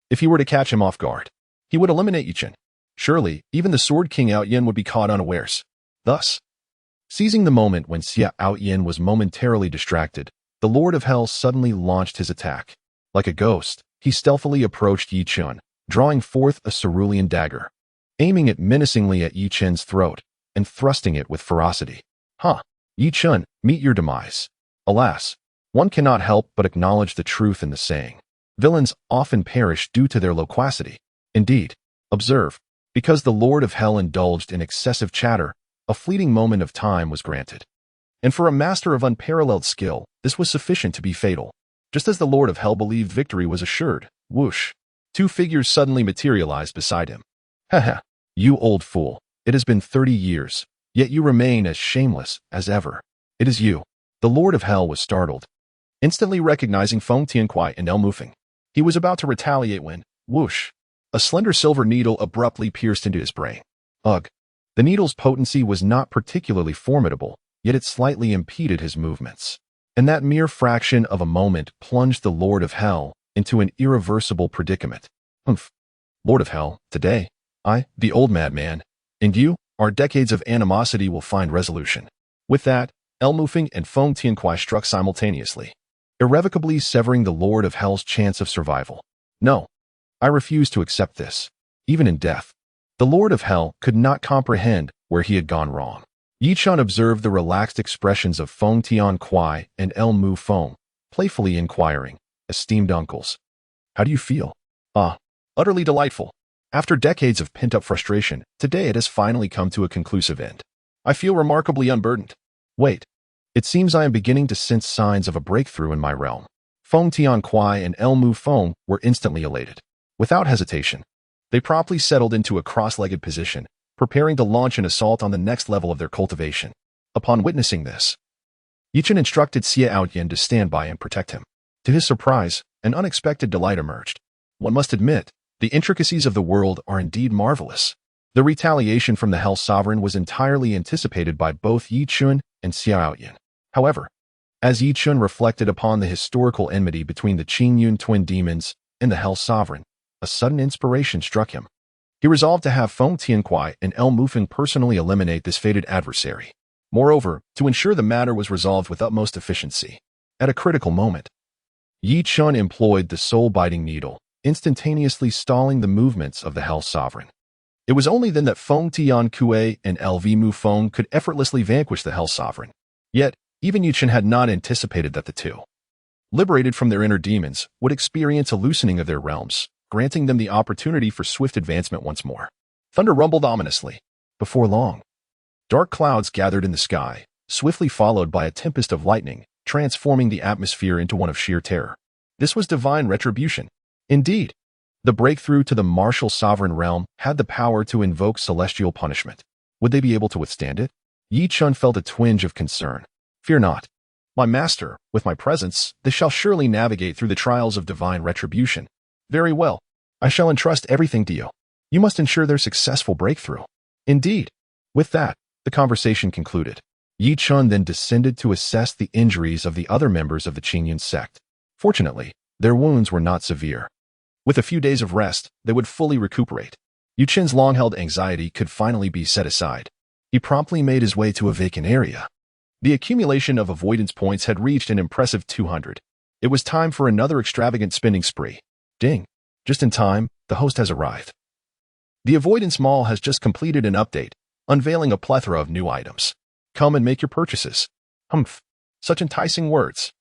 if he were to catch him off guard, he would eliminate Yi Chen. Surely, even the Sword King Aotian would be caught unawares. Thus, seizing the moment when Xia Aotian was momentarily distracted, the Lord of Hell suddenly launched his attack. Like a ghost, he stealthily approached Yi Chen, drawing forth a cerulean dagger, aiming it menacingly at Yi Chen's throat, and thrusting it with ferocity. Yi Chen, meet your demise. Alas, one cannot help but acknowledge the truth in the saying. Villains often perish due to their loquacity. Indeed, observe, because the Lord of Hell indulged in excessive chatter, a fleeting moment of time was granted. And for a master of unparalleled skill, this was sufficient to be fatal. Just as the Lord of Hell believed victory was assured, whoosh, two figures suddenly materialized beside him. Haha, you old fool, it has been 30 years, yet you remain as shameless as ever. It is you. The Lord of Hell was startled, instantly recognizing Feng Tiankuai and El Mufeng. He was about to retaliate when, whoosh, a slender silver needle abruptly pierced into his brain. Ugh. The needle's potency was not particularly formidable, yet it slightly impeded his movements. And that mere fraction of a moment plunged the Lord of Hell into an irreversible predicament. Humph. Lord of Hell, today, I, the old madman, and you, our decades of animosity will find resolution. With that, El Mufeng and Feng Tiankuai struck simultaneously, irrevocably severing the Lord of Hell's chance of survival. No, I refuse to accept this. Even in death, the Lord of Hell could not comprehend where he had gone wrong. Yi Chen observed the relaxed expressions of Feng Tiankuai and El Mufeng, playfully inquiring, esteemed uncles, how do you feel? Utterly delightful. After decades of pent-up frustration, today it has finally come to a conclusive end. I feel remarkably unburdened. Wait, it seems I am beginning to sense signs of a breakthrough in my realm. Feng Tiankuai and El Mufeng were instantly elated. Without hesitation, they promptly settled into a cross-legged position, preparing to launch an assault on the next level of their cultivation. Upon witnessing this, Yi Chen instructed Xia Aotian to stand by and protect him. To his surprise, an unexpected delight emerged. One must admit, the intricacies of the world are indeed marvelous. The retaliation from the Hell Sovereign was entirely anticipated by both Yi Chen and Xia Aotian. However, as Yi Chun reflected upon the historical enmity between the Qingyun twin demons and the Hell Sovereign, a sudden inspiration struck him. He resolved to have Feng Tiankuai and El Mufeng personally eliminate this fated adversary. Moreover, to ensure the matter was resolved with utmost efficiency. At a critical moment, Yi Chun employed the soul-biting needle, instantaneously stalling the movements of the Hell Sovereign. It was only then that Feng Tiankui and LV Mufeng could effortlessly vanquish the Hell Sovereign. Yet, even Yi Chun had not anticipated that the two, liberated from their inner demons, would experience a loosening of their realms, granting them the opportunity for swift advancement once more. Thunder rumbled ominously. Before long, dark clouds gathered in the sky, swiftly followed by a tempest of lightning, transforming the atmosphere into one of sheer terror. This was divine retribution. Indeed, the breakthrough to the martial sovereign realm had the power to invoke celestial punishment. Would they be able to withstand it? Yi Chun felt a twinge of concern. Fear not. My master, with my presence, they shall surely navigate through the trials of divine retribution. Very well. I shall entrust everything to you. You must ensure their successful breakthrough. Indeed. With that, the conversation concluded. Yi Chun then descended to assess the injuries of the other members of the Qingyun sect. Fortunately, their wounds were not severe. With a few days of rest, they would fully recuperate. Yi Chun's long-held anxiety could finally be set aside. He promptly made his way to a vacant area. The accumulation of avoidance points had reached an impressive 200. It was time for another extravagant spending spree. Ding. Just in time, the host has arrived. The avoidance mall has just completed an update, unveiling a plethora of new items. Come and make your purchases. Humph. Such enticing words.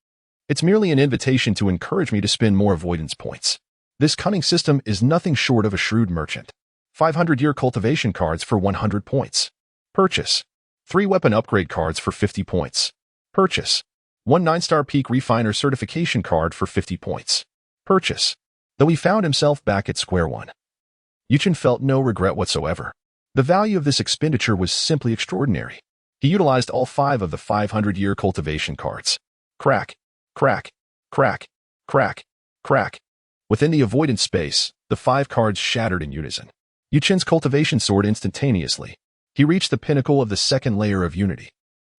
It's merely an invitation to encourage me to spend more avoidance points. This cunning system is nothing short of a shrewd merchant. 500-year cultivation cards for 100 points. Purchase. 3 weapon upgrade cards for 50 points. Purchase. 1 9-star peak refiner certification card for 50 points. Purchase. Though he found himself back at square one, Yi Chun felt no regret whatsoever. The value of this expenditure was simply extraordinary. He utilized all 5 of the 500-year cultivation cards. Crack, crack, crack, crack, crack. Within the avoidance space, the 5 cards shattered in unison. Yi Chun's cultivation soared instantaneously. He reached the pinnacle of the 2nd layer of unity,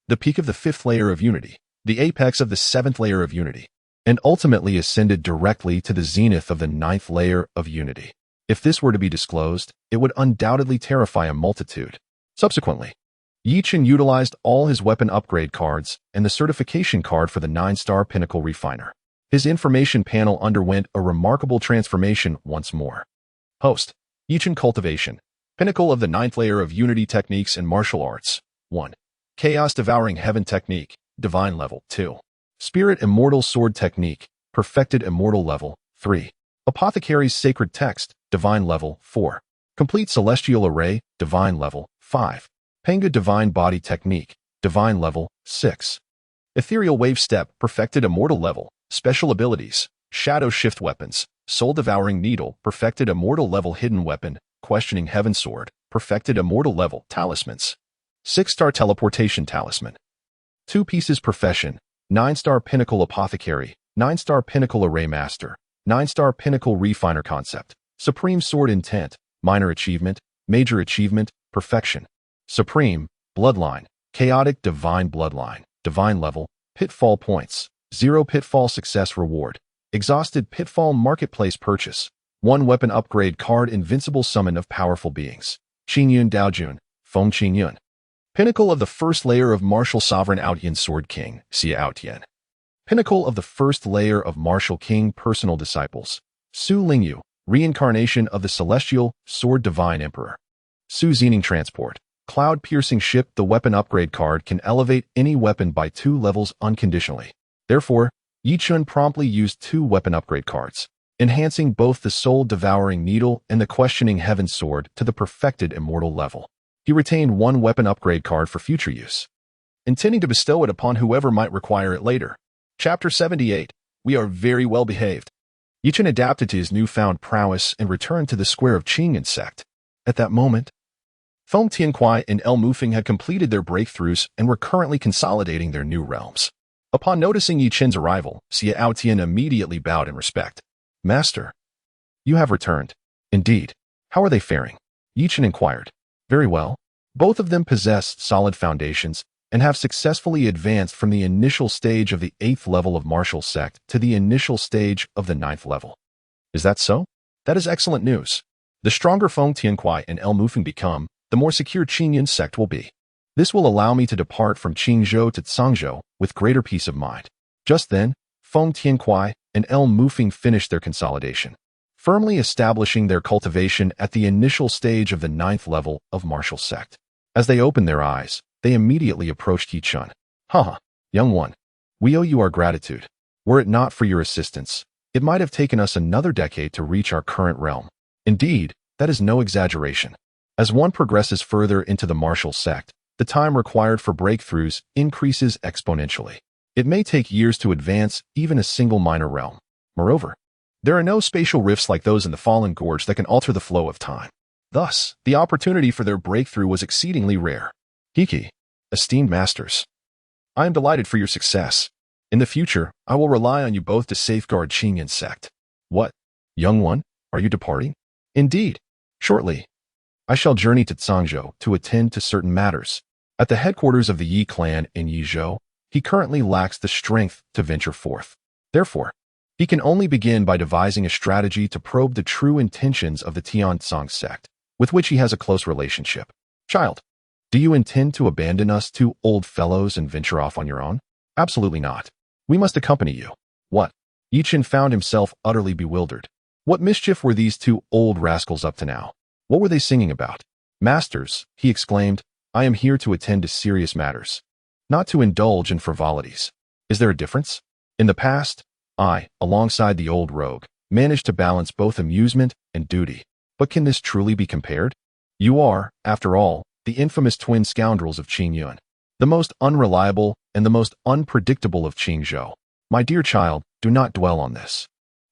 the peak of the 5th layer of unity, the apex of the 7th layer of unity, and ultimately ascended directly to the zenith of the 9th layer of unity. If this were to be disclosed, it would undoubtedly terrify a multitude. Subsequently, Yi Chun utilized all his weapon upgrade cards and the certification card for the 9-star pinnacle refiner. His information panel underwent a remarkable transformation once more. Host. Yi Chun Cultivation. Pinnacle of the 9th layer of Unity Techniques and Martial Arts. 1. Chaos Devouring Heaven Technique. Divine Level. 2. Spirit Immortal Sword Technique. Perfected Immortal Level. 3. Apothecary's Sacred Text. Divine Level. 4. Complete Celestial Array. Divine Level. 5. Penga Divine Body Technique. Divine Level. 6. Ethereal Wave Step. Perfected Immortal Level. Special Abilities. Shadow Shift Weapons. Soul Devouring Needle. Perfected Immortal Level Hidden Weapon. Questioning Heaven Sword. Perfected Immortal Level. Talismans. 6-star Teleportation Talisman. 2 pieces Profession. 9-star Pinnacle Apothecary. 9-star Pinnacle Array Master. 9-star Pinnacle Refiner Concept. Supreme Sword Intent. Minor Achievement. Major Achievement. Perfection. Supreme. Bloodline. Chaotic Divine Bloodline. Divine Level. Pitfall Points. 0 Pitfall Success Reward. Exhausted Pitfall Marketplace Purchase. 1 Weapon Upgrade Card. Invincible Summon of Powerful Beings. Qingyun Daojun. Feng Qingyun. Pinnacle of the 1st layer of Martial Sovereign Outyan Sword King. Xia Outyan. Pinnacle of the 1st layer of Martial King Personal Disciples. Su Lingyu. Reincarnation of the Celestial Sword Divine Emperor. Su Zening Transport. Cloud Piercing Ship. The weapon upgrade card can elevate any weapon by 2 levels unconditionally. Therefore, Yi Chun promptly used 2 weapon upgrade cards, enhancing both the Soul Devouring Needle and the Questioning Heaven Sword to the perfected immortal level. He retained 1 weapon upgrade card for future use, intending to bestow it upon whoever might require it later. Chapter 78. We are very well behaved. Yi Chun adapted to his newfound prowess and returned to the square of Qingyun sect. At that moment, Feng Tiankuai and El Mufeng had completed their breakthroughs and were currently consolidating their new realms. Upon noticing Yi Chun's arrival, Xia Aotian immediately bowed in respect. Master, you have returned. Indeed. How are they faring? Yi Chun inquired. Very well. Both of them possessed solid foundations, and have successfully advanced from the initial stage of the 8th level of martial sect to the initial stage of the 9th level. Is that so? That is excellent news. The stronger Feng Tiankuai and El Mufeng become, the more secure Qingyun sect will be. This will allow me to depart from Qingzhou to Cangzhou with greater peace of mind. Just then, Feng Tiankuai and El Mufeng finished their consolidation, firmly establishing their cultivation at the initial stage of the 9th level of martial sect. As they opened their eyes, they immediately approached Yi Chen. Haha, young one, we owe you our gratitude. Were it not for your assistance, it might have taken us another decade to reach our current realm. Indeed, that is no exaggeration. As one progresses further into the martial sect, the time required for breakthroughs increases exponentially. It may take years to advance even a single minor realm. Moreover, there are no spatial rifts like those in the Fallen Gorge that can alter the flow of time. Thus, the opportunity for their breakthrough was exceedingly rare. Hiki, esteemed masters, I am delighted for your success. In the future, I will rely on you both to safeguard Qingyun sect. What, young one, are you departing? Indeed, shortly. I shall journey to Cangzhou to attend to certain matters. At the headquarters of the Yi clan in Yizhou, he currently lacks the strength to venture forth. Therefore, he can only begin by devising a strategy to probe the true intentions of the Tianzong sect, with which he has a close relationship. Child, do you intend to abandon us two old fellows and venture off on your own? Absolutely not. We must accompany you. What? Yi Chen found himself utterly bewildered. What mischief were these two old rascals up to now? What were they singing about? Masters, he exclaimed, I am here to attend to serious matters, not to indulge in frivolities. Is there a difference? In the past, I, alongside the old rogue, managed to balance both amusement and duty. But can this truly be compared? You are, after all, the infamous twin scoundrels of Qingyun, the most unreliable and the most unpredictable of Qingzhou. My dear child, do not dwell on this.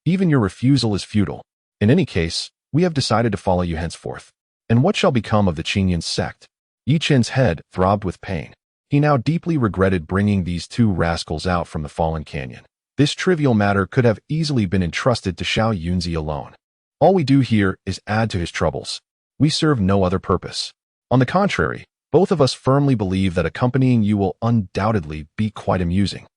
Even your refusal is futile. In any case, we have decided to follow you henceforth. And what shall become of the Qingyun sect? Yi Chen's head throbbed with pain. He now deeply regretted bringing these two rascals out from the fallen canyon. This trivial matter could have easily been entrusted to Xiao Yunzi alone. All we do here is add to his troubles. We serve no other purpose. On the contrary, both of us firmly believe that accompanying you will undoubtedly be quite amusing.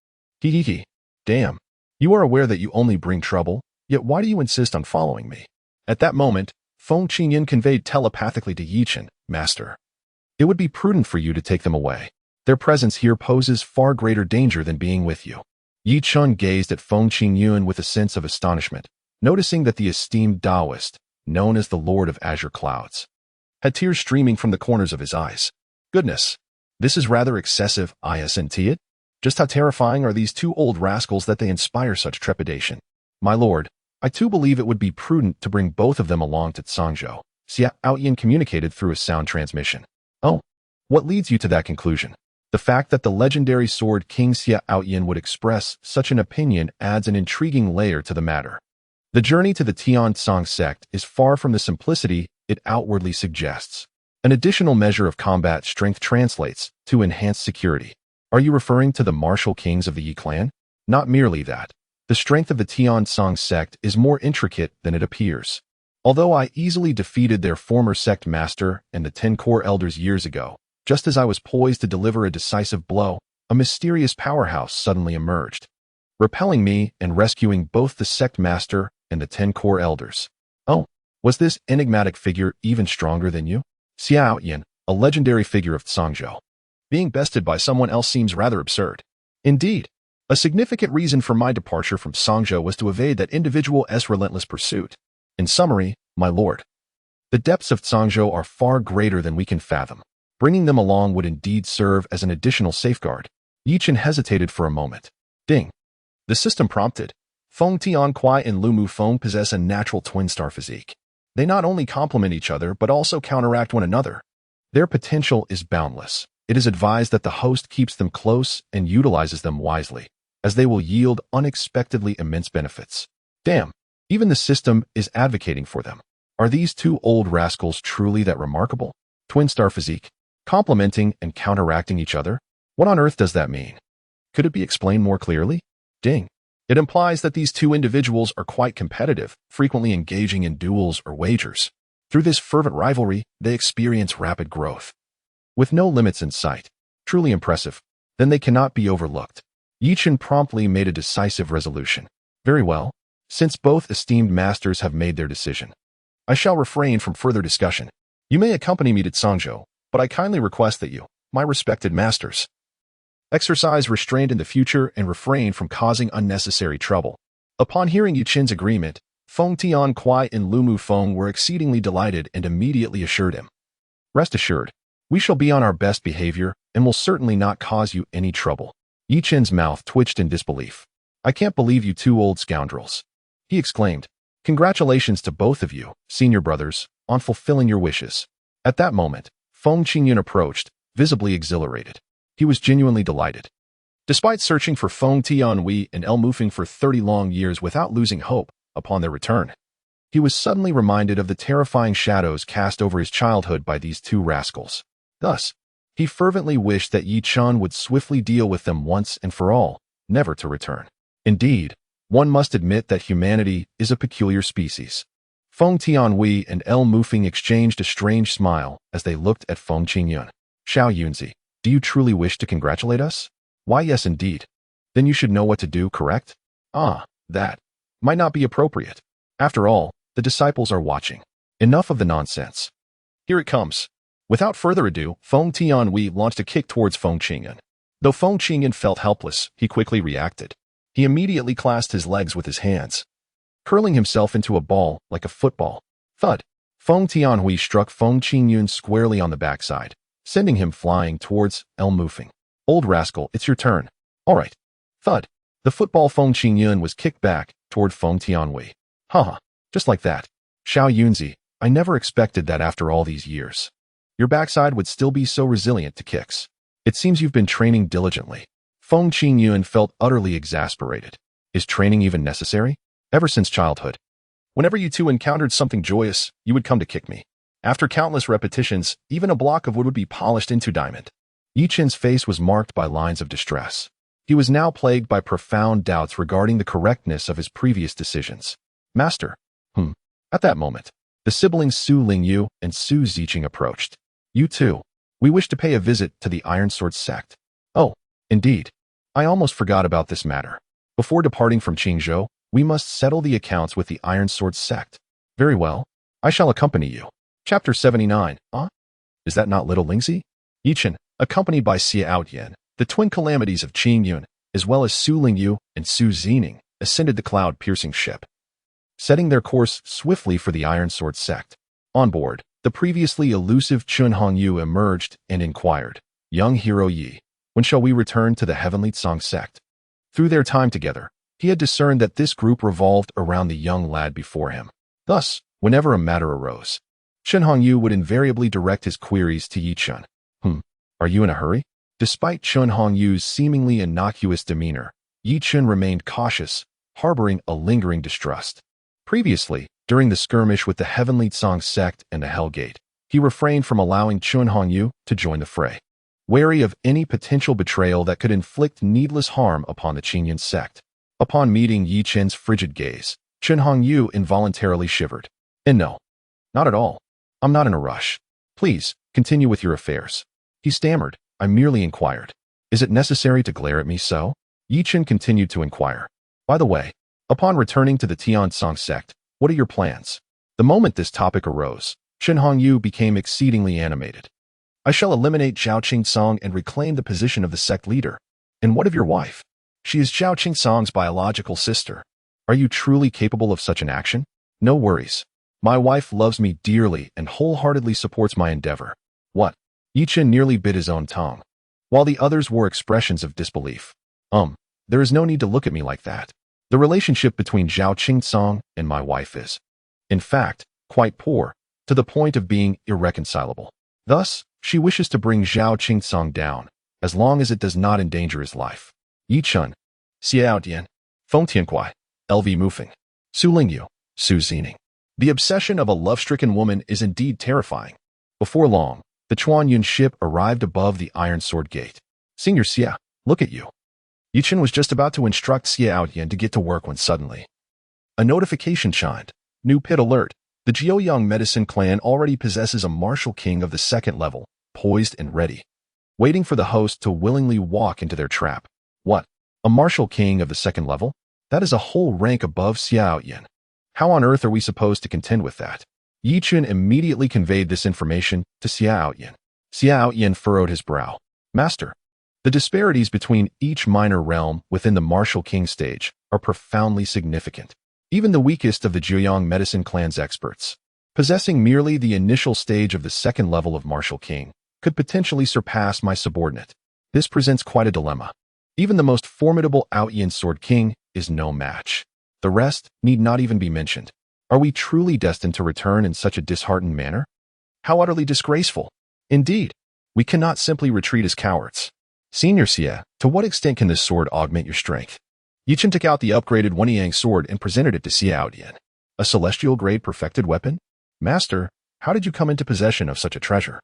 Hee. Damn. You are aware that you only bring trouble, yet why do you insist on following me? At that moment, Feng Qingyun conveyed telepathically to Yi Chen, Master. It would be prudent for you to take them away. Their presence here poses far greater danger than being with you. Yi Chen gazed at Feng Qingyun with a sense of astonishment, noticing that the esteemed Taoist, known as the Lord of Azure Clouds, had tears streaming from the corners of his eyes. Goodness, this is rather excessive, isn't it? Just how terrifying are these two old rascals that they inspire such trepidation? My lord, I too believe it would be prudent to bring both of them along to Cangzhou, Xia Outyin communicated through a sound transmission. Oh, what leads you to that conclusion? The fact that the legendary sword King Xia Outyin would express such an opinion adds an intriguing layer to the matter. The journey to the Tianzong sect is far from the simplicity it outwardly suggests. An additional measure of combat strength translates to enhanced security. Are you referring to the martial kings of the Yi clan? Not merely that. The strength of the Tianzong sect is more intricate than it appears. Although I easily defeated their former sect master and the 10 core elders years ago, just as I was poised to deliver a decisive blow, a mysterious powerhouse suddenly emerged, repelling me and rescuing both the sect master and the 10 core elders. Oh, was this enigmatic figure even stronger than you? Xia Outyin, a legendary figure of Cangzhou. Being bested by someone else seems rather absurd. Indeed, a significant reason for my departure from Cangzhou was to evade that individual's relentless pursuit. In summary, my lord, the depths of Cangzhou are far greater than we can fathom. Bringing them along would indeed serve as an additional safeguard. Yi Chen hesitated for a moment. Ding. The system prompted. Feng Tiankuai and Lu Mufeng possess a natural twin-star physique. They not only complement each other but also counteract one another. Their potential is boundless. It is advised that the host keeps them close and utilizes them wisely, as they will yield unexpectedly immense benefits. Damn, even the system is advocating for them. Are these two old rascals truly that remarkable? Twin-star physique, complementing and counteracting each other? What on earth does that mean? Could it be explained more clearly? Ding. It implies that these two individuals are quite competitive, frequently engaging in duels or wagers. Through this fervent rivalry, they experience rapid growth. With no limits in sight, Truly impressive. Then they cannot be overlooked. Yi Chen promptly made a decisive resolution. Very well. Since both esteemed masters have made their decision, I shall refrain from further discussion. You may accompany me to Cangzhou, but I kindly request that you, my respected masters, exercise restraint in the future and refrain from causing unnecessary trouble. Upon hearing Yi Chen's agreement, Feng Tianquai and Lu Mufeng were exceedingly delighted and immediately assured him. Rest assured, we shall be on our best behavior and will certainly not cause you any trouble. Yi Chen's mouth twitched in disbelief. I can't believe you two old scoundrels, he exclaimed. Congratulations to both of you, senior brothers, on fulfilling your wishes. At that moment, Feng Qingyun approached, visibly exhilarated. He was genuinely delighted. Despite searching for Feng Tianhui and El Mufeng for 30 long years without losing hope, upon their return, he was suddenly reminded of the terrifying shadows cast over his childhood by these two rascals. Thus, he fervently wished that Yi Chen would swiftly deal with them once and for all, never to return. Indeed, one must admit that humanity is a peculiar species. Feng Tianhui and El Mufeng exchanged a strange smile as they looked at Feng Qingyun. Xiao Yunzi, do you truly wish to congratulate us? Why, yes, indeed. Then you should know what to do, correct? Ah, that might not be appropriate. After all, the disciples are watching. Enough of the nonsense. Here it comes. Without further ado, Feng Tianhui launched a kick towards Feng Qingyun. Though Feng Qingyun felt helpless, he quickly reacted. He immediately clasped his legs with his hands, curling himself into a ball like a football. Thud! Feng Tianhui struck Feng Qingyun squarely on the backside, sending him flying towards El Mufeng. Old rascal, it's your turn. All right. Thud! The football Feng Qingyun was kicked back toward Feng Tianhui. Haha, just like that. Xiao Yunzi, I never expected that after all these years, your backside would still be so resilient to kicks. It seems you've been training diligently. Feng Qingyun felt utterly exasperated. Is training even necessary? Ever since childhood, whenever you two encountered something joyous, you would come to kick me. After countless repetitions, even a block of wood would be polished into diamond. Yi Chen's face was marked by lines of distress. He was now plagued by profound doubts regarding the correctness of his previous decisions. Master. At that moment, the siblings Su Lingyu and Su Ziqing approached. You two, we wish to pay a visit to the Iron Sword sect. Oh, indeed. I almost forgot about this matter. Before departing from Qingzhou, we must settle the accounts with the Iron Sword sect. Very well. I shall accompany you. Chapter 79. Is that not little Lingzi? Yi Chen, accompanied by Xie Outyan, the twin calamities of Qingyun, as well as Su Lingyu and Su Zining, ascended the cloud-piercing ship, setting their course swiftly for the Iron Sword sect. On board, the previously elusive Chun Hongyu emerged and inquired, Young hero Yi, when shall we return to the Heavenly Tsang sect? Through their time together, he had discerned that this group revolved around the young lad before him. Thus, whenever a matter arose, Chen Hongyu would invariably direct his queries to Yi Chen. Are you in a hurry? Despite Chen Hongyu's seemingly innocuous demeanor, Yi Chen remained cautious, harboring a lingering distrust. Previously, during the skirmish with the Heavenly Tsang sect and the Hell Gate, he refrained from allowing Chen Hongyu to join the fray, wary of any potential betrayal that could inflict needless harm upon the Qingyun sect. Upon meeting Yi Chen's frigid gaze, Chen Hongyu involuntarily shivered. And no, not at all. I'm not in a rush. Please, continue with your affairs. He stammered. I merely inquired. Is it necessary to glare at me so? Yi Chen continued to inquire. By the way, upon returning to the Tianzong sect, what are your plans? The moment this topic arose, Chen Hongyu became exceedingly animated. I shall eliminate Zhao Qingsong and reclaim the position of the sect leader. And what of your wife? She is Zhao Qingsong's biological sister. Are you truly capable of such an action? No worries. My wife loves me dearly and wholeheartedly supports my endeavor. What? Yi Chen nearly bit his own tongue, while the others wore expressions of disbelief. There is no need to look at me like that. The relationship between Zhao Qingsong and my wife is, in fact, quite poor, to the point of being irreconcilable. Thus, she wishes to bring Zhao Qingsong down, as long as it does not endanger his life. Yi Chen, Xiao Dian, Feng Tianquai, LV Mufeng, Su Lingyu, Su Zining. The obsession of a love-stricken woman is indeed terrifying. Before long, the Chuanyun ship arrived above the Iron Sword Gate. Senior Xia, look at you. Yi Chen was just about to instruct Xie Outyan to get to work when suddenly a notification chimed. New pit alert. The Jiaoyang medicine clan already possesses a martial king of the second level, poised and ready. waiting for the host to willingly walk into their trap. What? A martial king of the second level? That is a whole rank above Xiao Yin. How on earth are we supposed to contend with that? Yi Chen immediately conveyed this information to Xiao Yin. Xiao Yin furrowed his brow. Master, the disparities between each minor realm within the martial king stage are profoundly significant. Even the weakest of the Jiuyang medicine clan's experts, possessing merely the initial stage of the second level of martial king, could potentially surpass my subordinate. This presents quite a dilemma. Even the most formidable Outyin Sword King is no match. The rest need not even be mentioned. Are we truly destined to return in such a disheartened manner? How utterly disgraceful. Indeed, we cannot simply retreat as cowards. Senior Xie, to what extent can this sword augment your strength? Yi Chen took out the upgraded Wenyang sword and presented it to Xiao Dian. A celestial-grade perfected weapon? Master, how did you come into possession of such a treasure?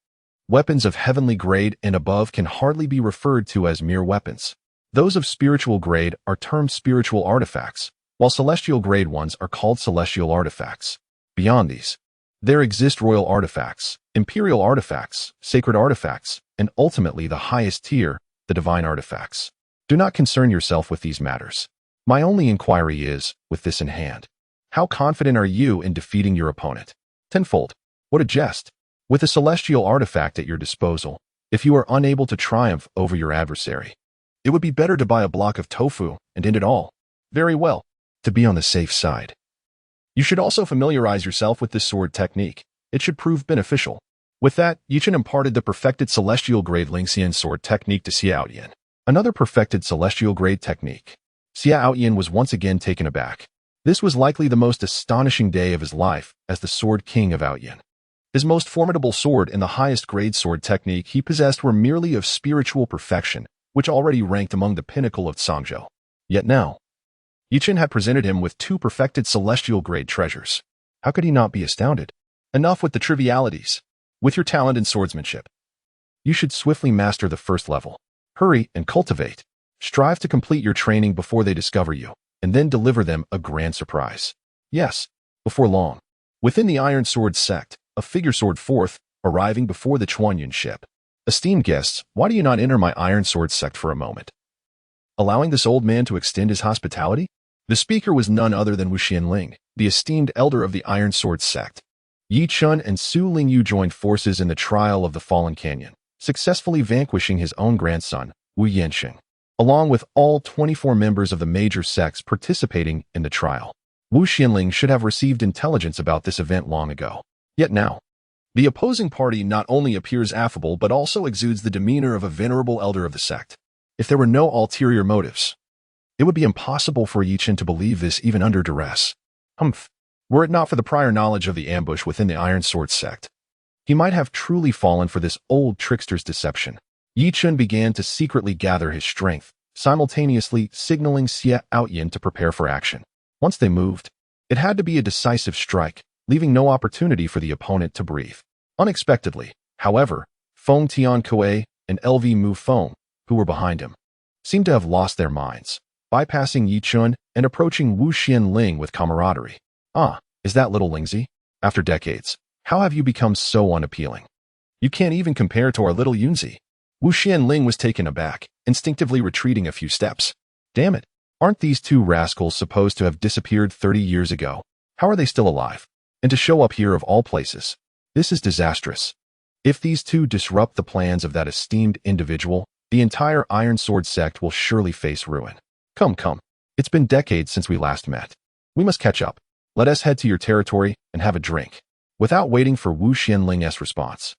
Weapons of heavenly grade and above can hardly be referred to as mere weapons. Those of spiritual grade are termed spiritual artifacts, while celestial grade ones are called celestial artifacts. Beyond these, there exist royal artifacts, imperial artifacts, sacred artifacts, and ultimately the highest tier, the divine artifacts. Do not concern yourself with these matters. My only inquiry is, with this in hand, how confident are you in defeating your opponent? Tenfold. What a jest. With a celestial artifact at your disposal, if you are unable to triumph over your adversary, it would be better to buy a block of tofu and end it all. Very well, to be on the safe side. You should also familiarize yourself with this sword technique. It should prove beneficial. With that, Yi Chen imparted the perfected celestial grade Lingxian sword technique to Xiao Yan. Another perfected celestial grade technique. Xiao Yan was once again taken aback. This was likely the most astonishing day of his life as the sword king of Outyin. His most formidable sword and the highest grade sword technique he possessed were merely of spiritual perfection, which already ranked among the pinnacle of Cangzhou. Yet now, Yi Chen had presented him with two perfected celestial grade treasures. How could he not be astounded? Enough with the trivialities. With your talent in swordsmanship, you should swiftly master the first level. Hurry and cultivate. Strive to complete your training before they discover you, and then deliver them a grand surprise. Yes, before long. Within the Iron Sword sect, a figure sword fourth, arriving before the Chuanyun ship. Esteemed guests, why do you not enter my Iron Sword sect for a moment? Allowing this old man to extend his hospitality? The speaker was none other than Wu Xianling, the esteemed elder of the Iron Sword sect. Yi Chen and Su Lingyu joined forces in the trial of the Fallen Canyon, successfully vanquishing his own grandson, Wu Yanxing, along with all 24 members of the major sects participating in the trial. Wu Xianling should have received intelligence about this event long ago. Yet now, the opposing party not only appears affable but also exudes the demeanor of a venerable elder of the sect. If there were no ulterior motives, it would be impossible for Yi Chen to believe this even under duress. Humph. Were it not for the prior knowledge of the ambush within the Iron Sword sect, he might have truly fallen for this old trickster's deception. Yi Chen began to secretly gather his strength, simultaneously signaling Xie Outyin to prepare for action. Once they moved, it had to be a decisive strike, leaving no opportunity for the opponent to breathe. Unexpectedly, however, Feng Tiankue and LV Mu Feng, who were behind him, seemed to have lost their minds, bypassing Yi Chen and approaching Wu Xianling with camaraderie. Ah, is that little Lingzi? After decades, how have you become so unappealing? You can't even compare to our little Yunzi. Wu Xianling was taken aback, instinctively retreating a few steps. Damn it, aren't these two rascals supposed to have disappeared 30 years ago? How are they still alive? And to show up here of all places. This is disastrous. If these two disrupt the plans of that esteemed individual, the entire Iron Sword sect will surely face ruin. Come. It's been decades since we last met. We must catch up. Let us head to your territory and have a drink. Without waiting for Wu Xianling's response,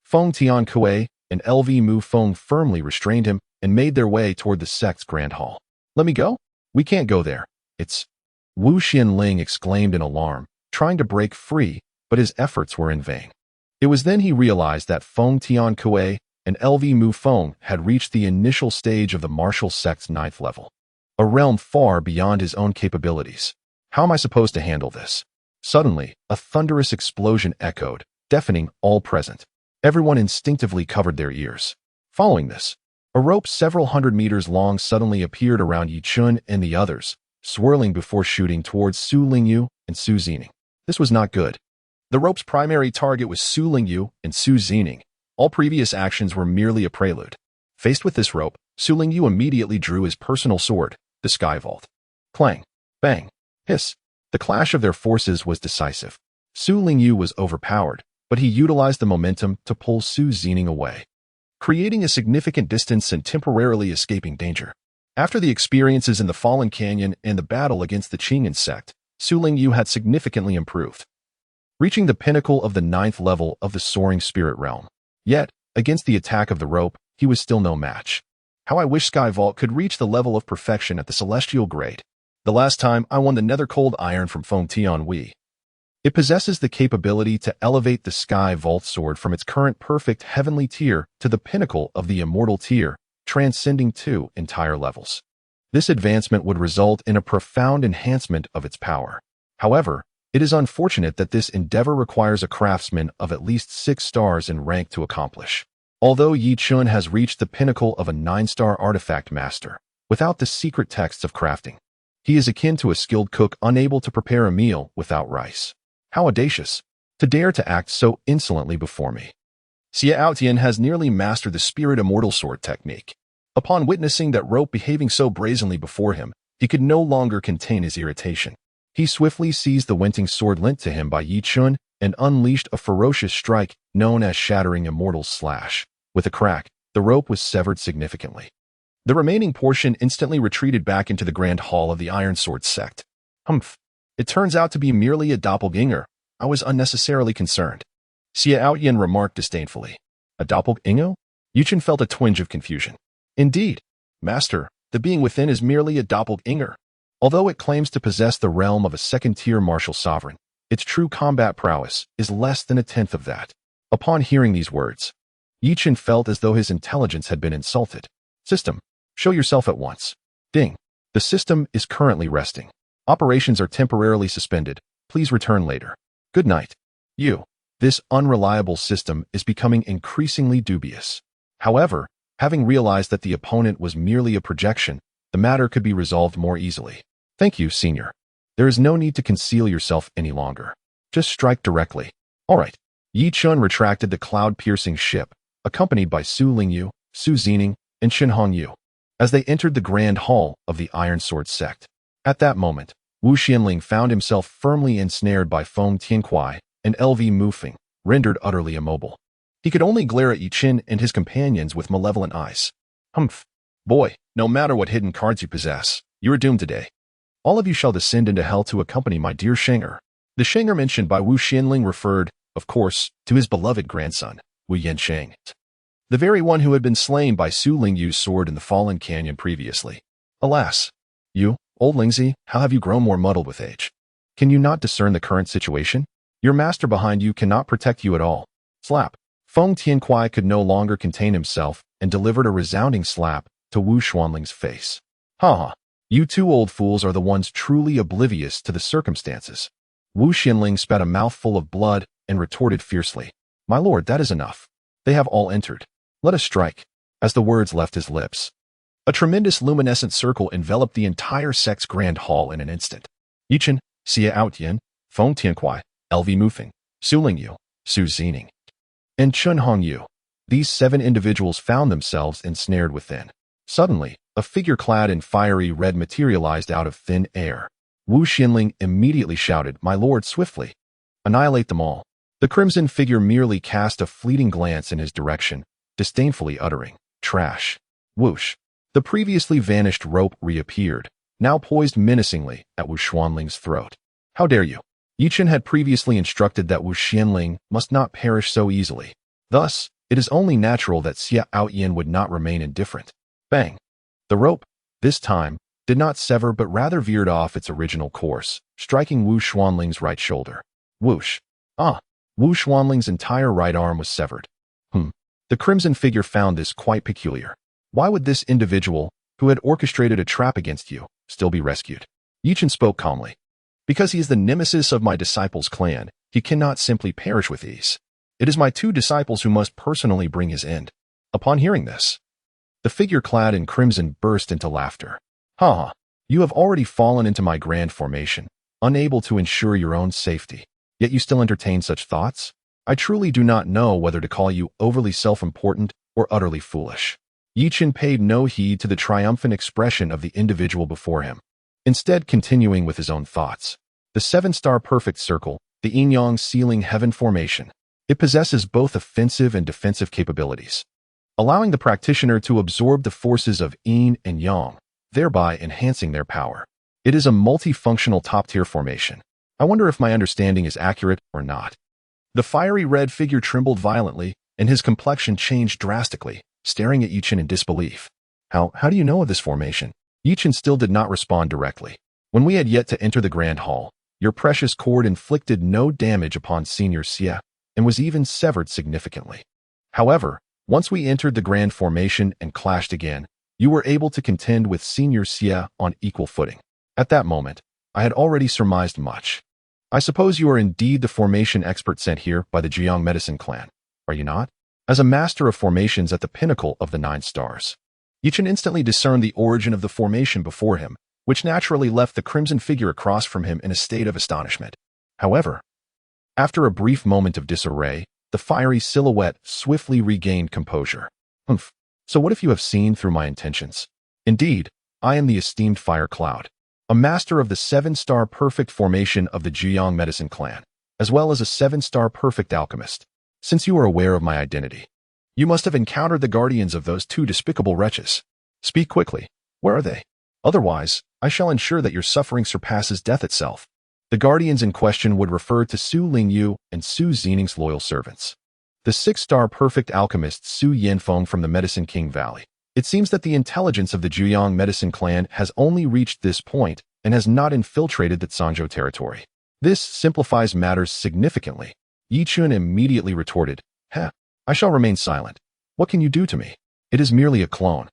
Feng Tiankue and LV Mu Feng firmly restrained him and made their way toward the sect's grand hall. Let me go? We can't go there. It's... Wu Xianling exclaimed in alarm, trying to break free, but his efforts were in vain. It was then he realized that Feng Tiankue and LV Mu Feng had reached the initial stage of the martial sect's 9th level, a realm far beyond his own capabilities. How am I supposed to handle this? Suddenly, a thunderous explosion echoed, deafening all present. Everyone instinctively covered their ears. Following this, a rope several hundred meters long suddenly appeared around Yi Chen and the others, swirling before shooting towards Su Lingyu and Su Zining. This was not good. The rope's primary target was Su Lingyu and Su Zining. All previous actions were merely a prelude. Faced with this rope, Su Lingyu immediately drew his personal sword, the Sky Vault. Clang, bang, hiss. The clash of their forces was decisive. Su Lingyu was overpowered, but he utilized the momentum to pull Su Zining away, creating a significant distance and temporarily escaping danger. After the experiences in the Fallen Canyon and the battle against the Qing sect, Su Lingyu had significantly improved, reaching the pinnacle of the 9th level of the Soaring Spirit Realm. Yet, against the attack of the rope, he was still no match. How I wish Sky Vault could reach the level of perfection at the Celestial grade. The last time I won the Nether Cold Iron from Feng Tian Wei. It possesses the capability to elevate the Sky Vault sword from its current perfect heavenly tier to the pinnacle of the immortal tier, transcending 2 entire levels. This advancement would result in a profound enhancement of its power. However, it is unfortunate that this endeavor requires a craftsman of at least 6 stars in rank to accomplish. Although Yi Chun has reached the pinnacle of a 9-star artifact master, without the secret texts of crafting, he is akin to a skilled cook unable to prepare a meal without rice. How audacious, to dare to act so insolently before me. Xia Aotian has nearly mastered the Spirit Immortal Sword technique. Upon witnessing that rope behaving so brazenly before him, he could no longer contain his irritation. He swiftly seized the Wenting sword lent to him by Yi Chun and unleashed a ferocious strike known as Shattering Immortal's Slash. With a crack, the rope was severed significantly. The remaining portion instantly retreated back into the Grand Hall of the Iron Sword sect. Humph. It turns out to be merely a doppelganger. I was unnecessarily concerned. Xia Aotian remarked disdainfully. A doppelganger? Yuchen felt a twinge of confusion. Indeed, Master, the being within is merely a doppelganger. Although it claims to possess the realm of a second-tier martial sovereign, its true combat prowess is less than 1/10 of that. Upon hearing these words, Yuchen felt as though his intelligence had been insulted. System, show yourself at once. Ding. The system is currently resting. Operations are temporarily suspended. Please return later. Good night. This unreliable system is becoming increasingly dubious. However, having realized that the opponent was merely a projection, the matter could be resolved more easily. Thank you, Senior. There is no need to conceal yourself any longer. Just strike directly. All right. Yi Chun retracted the cloud-piercing ship, accompanied by Su Lingyu, Su Zining, and Chen Hongyu, as they entered the Grand Hall of the Iron Sword sect. At that moment, Wu Xianling found himself firmly ensnared by Feng Tiankuai and LV Mufeng, rendered utterly immobile. He could only glare at Yi Chen and his companions with malevolent eyes. Humph. Boy, no matter what hidden cards you possess, you are doomed today. All of you shall descend into hell to accompany my dear Shenger. The Shenger mentioned by Wu Xianling referred, of course, to his beloved grandson, Wu Yansheng, the very one who had been slain by Su Lingyu's sword in the Fallen Canyon previously. Alas, you, old Lingzi, how have you grown more muddled with age? Can you not discern the current situation? Your master behind you cannot protect you at all. Slap. Feng Tiankuai could no longer contain himself and delivered a resounding slap to Wu Xuanling's face. Ha! You two old fools are the ones truly oblivious to the circumstances. Wu Xianling spat a mouthful of blood and retorted fiercely. My lord, that is enough. They have all entered. Let us strike. As the words left his lips, a tremendous luminescent circle enveloped the entire sect's grand hall in an instant. Yichen, Xia Aotian, Feng Tiankuai, LV Mufeng, Su Lingyu, Su Zining, and Chen Hongyu. These 7 individuals found themselves ensnared within. Suddenly, a figure clad in fiery red materialized out of thin air. Wu Xianling immediately shouted, My lord, swiftly. Annihilate them all. The crimson figure merely cast a fleeting glance in his direction, disdainfully uttering, Trash. Whoosh. The previously vanished rope reappeared, now poised menacingly at Wu Xuanling's throat. How dare you? Yi Chen had previously instructed that Wu Xianling must not perish so easily. Thus, it is only natural that Xia Aotian would not remain indifferent. Bang. The rope, this time, did not sever but rather veered off its original course, striking Wu Xuanling's right shoulder. Whoosh. Ah. Wu Xuanling's entire right arm was severed. The crimson figure found this quite peculiar. Why would this individual, who had orchestrated a trap against you, still be rescued? Yi Chen spoke calmly. Because he is the nemesis of my disciples' clan, he cannot simply perish with ease. It is my 2 disciples who must personally bring his end. Upon hearing this, the figure clad in crimson burst into laughter. Ha! You have already fallen into my grand formation, unable to ensure your own safety. Yet you still entertain such thoughts? I truly do not know whether to call you overly self-important or utterly foolish. Yi Chen paid no heed to the triumphant expression of the individual before him, instead continuing with his own thoughts. The seven-star perfect circle, the yin-yang sealing heaven formation. It possesses both offensive and defensive capabilities, allowing the practitioner to absorb the forces of yin and yang, thereby enhancing their power. It is a multifunctional top-tier formation. I wonder if my understanding is accurate or not. The fiery red figure trembled violently, and his complexion changed drastically, staring at Yi Chen in disbelief. How do you know of this formation? Yi Chen still did not respond directly. When we had yet to enter the grand hall, your precious cord inflicted no damage upon Senior Xie, and was even severed significantly. However, once we entered the grand formation and clashed again, you were able to contend with Senior Xie on equal footing. At that moment, I had already surmised much. I suppose you are indeed the formation expert sent here by the Jiang medicine clan, are you not? As a master of formations at the pinnacle of the 9 stars, Yi Chen instantly discerned the origin of the formation before him, which naturally left the crimson figure across from him in a state of astonishment. However, after a brief moment of disarray, the fiery silhouette swiftly regained composure. Humph. So what if you have seen through my intentions? Indeed, I am the esteemed Fire Cloud, a master of the 7-star perfect formation of the Jiang medicine clan, as well as a 7-star perfect alchemist. Since you are aware of my identity, you must have encountered the guardians of those 2 despicable wretches. Speak quickly. Where are they? Otherwise, I shall ensure that your suffering surpasses death itself. The guardians in question would refer to Su Lingyu and Su Zining's loyal servants. The 6-star perfect alchemist Su Yanfeng from the Medicine King Valley. It seems that the intelligence of the Jiang medicine clan has only reached this point and has not infiltrated the Zhangzhou territory. This simplifies matters significantly. Yi Chen immediately retorted, I shall remain silent. What can you do to me? It is merely a clone.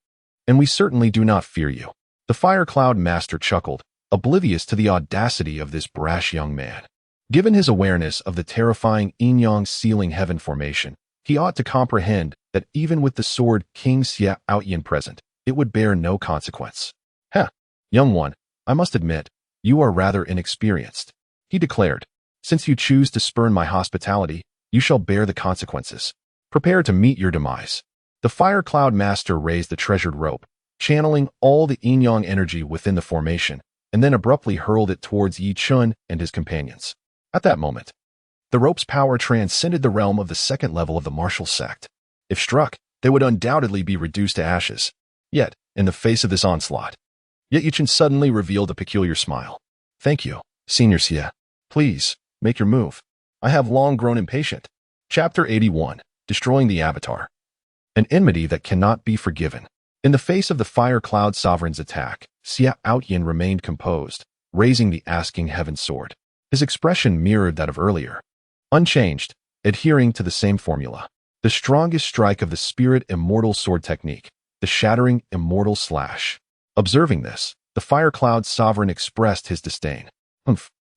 And we certainly do not fear you. The Fire Cloud Master chuckled, oblivious to the audacity of this brash young man. Given his awareness of the terrifying yin-yang sealing heaven formation, he ought to comprehend that even with the sword King Xie Outyin present, it would bear no consequence. Young one, I must admit, you are rather inexperienced, he declared. Since you choose to spurn my hospitality, you shall bear the consequences. Prepare to meet your demise. The Fire Cloud Master raised the treasured rope, channeling all the yin-yang energy within the formation, and then abruptly hurled it towards Yi Chen and his companions. At that moment, the rope's power transcended the realm of the 2nd level of the martial sect. If struck, they would undoubtedly be reduced to ashes. Yet, in the face of this onslaught, Yi Chen suddenly revealed a peculiar smile. Thank you, Senior Xie. Please, make your move. I have long grown impatient. Chapter 81, Destroying the Avatar. An enmity that cannot be forgiven. In the face of the Fire Cloud Sovereign's attack, Xie Outyin remained composed, raising the asking heaven sword. His expression mirrored that of earlier, unchanged, adhering to the same formula. The strongest strike of the Spirit Immortal Sword technique, the shattering Immortal Slash. Observing this, the Fire Cloud Sovereign expressed his disdain.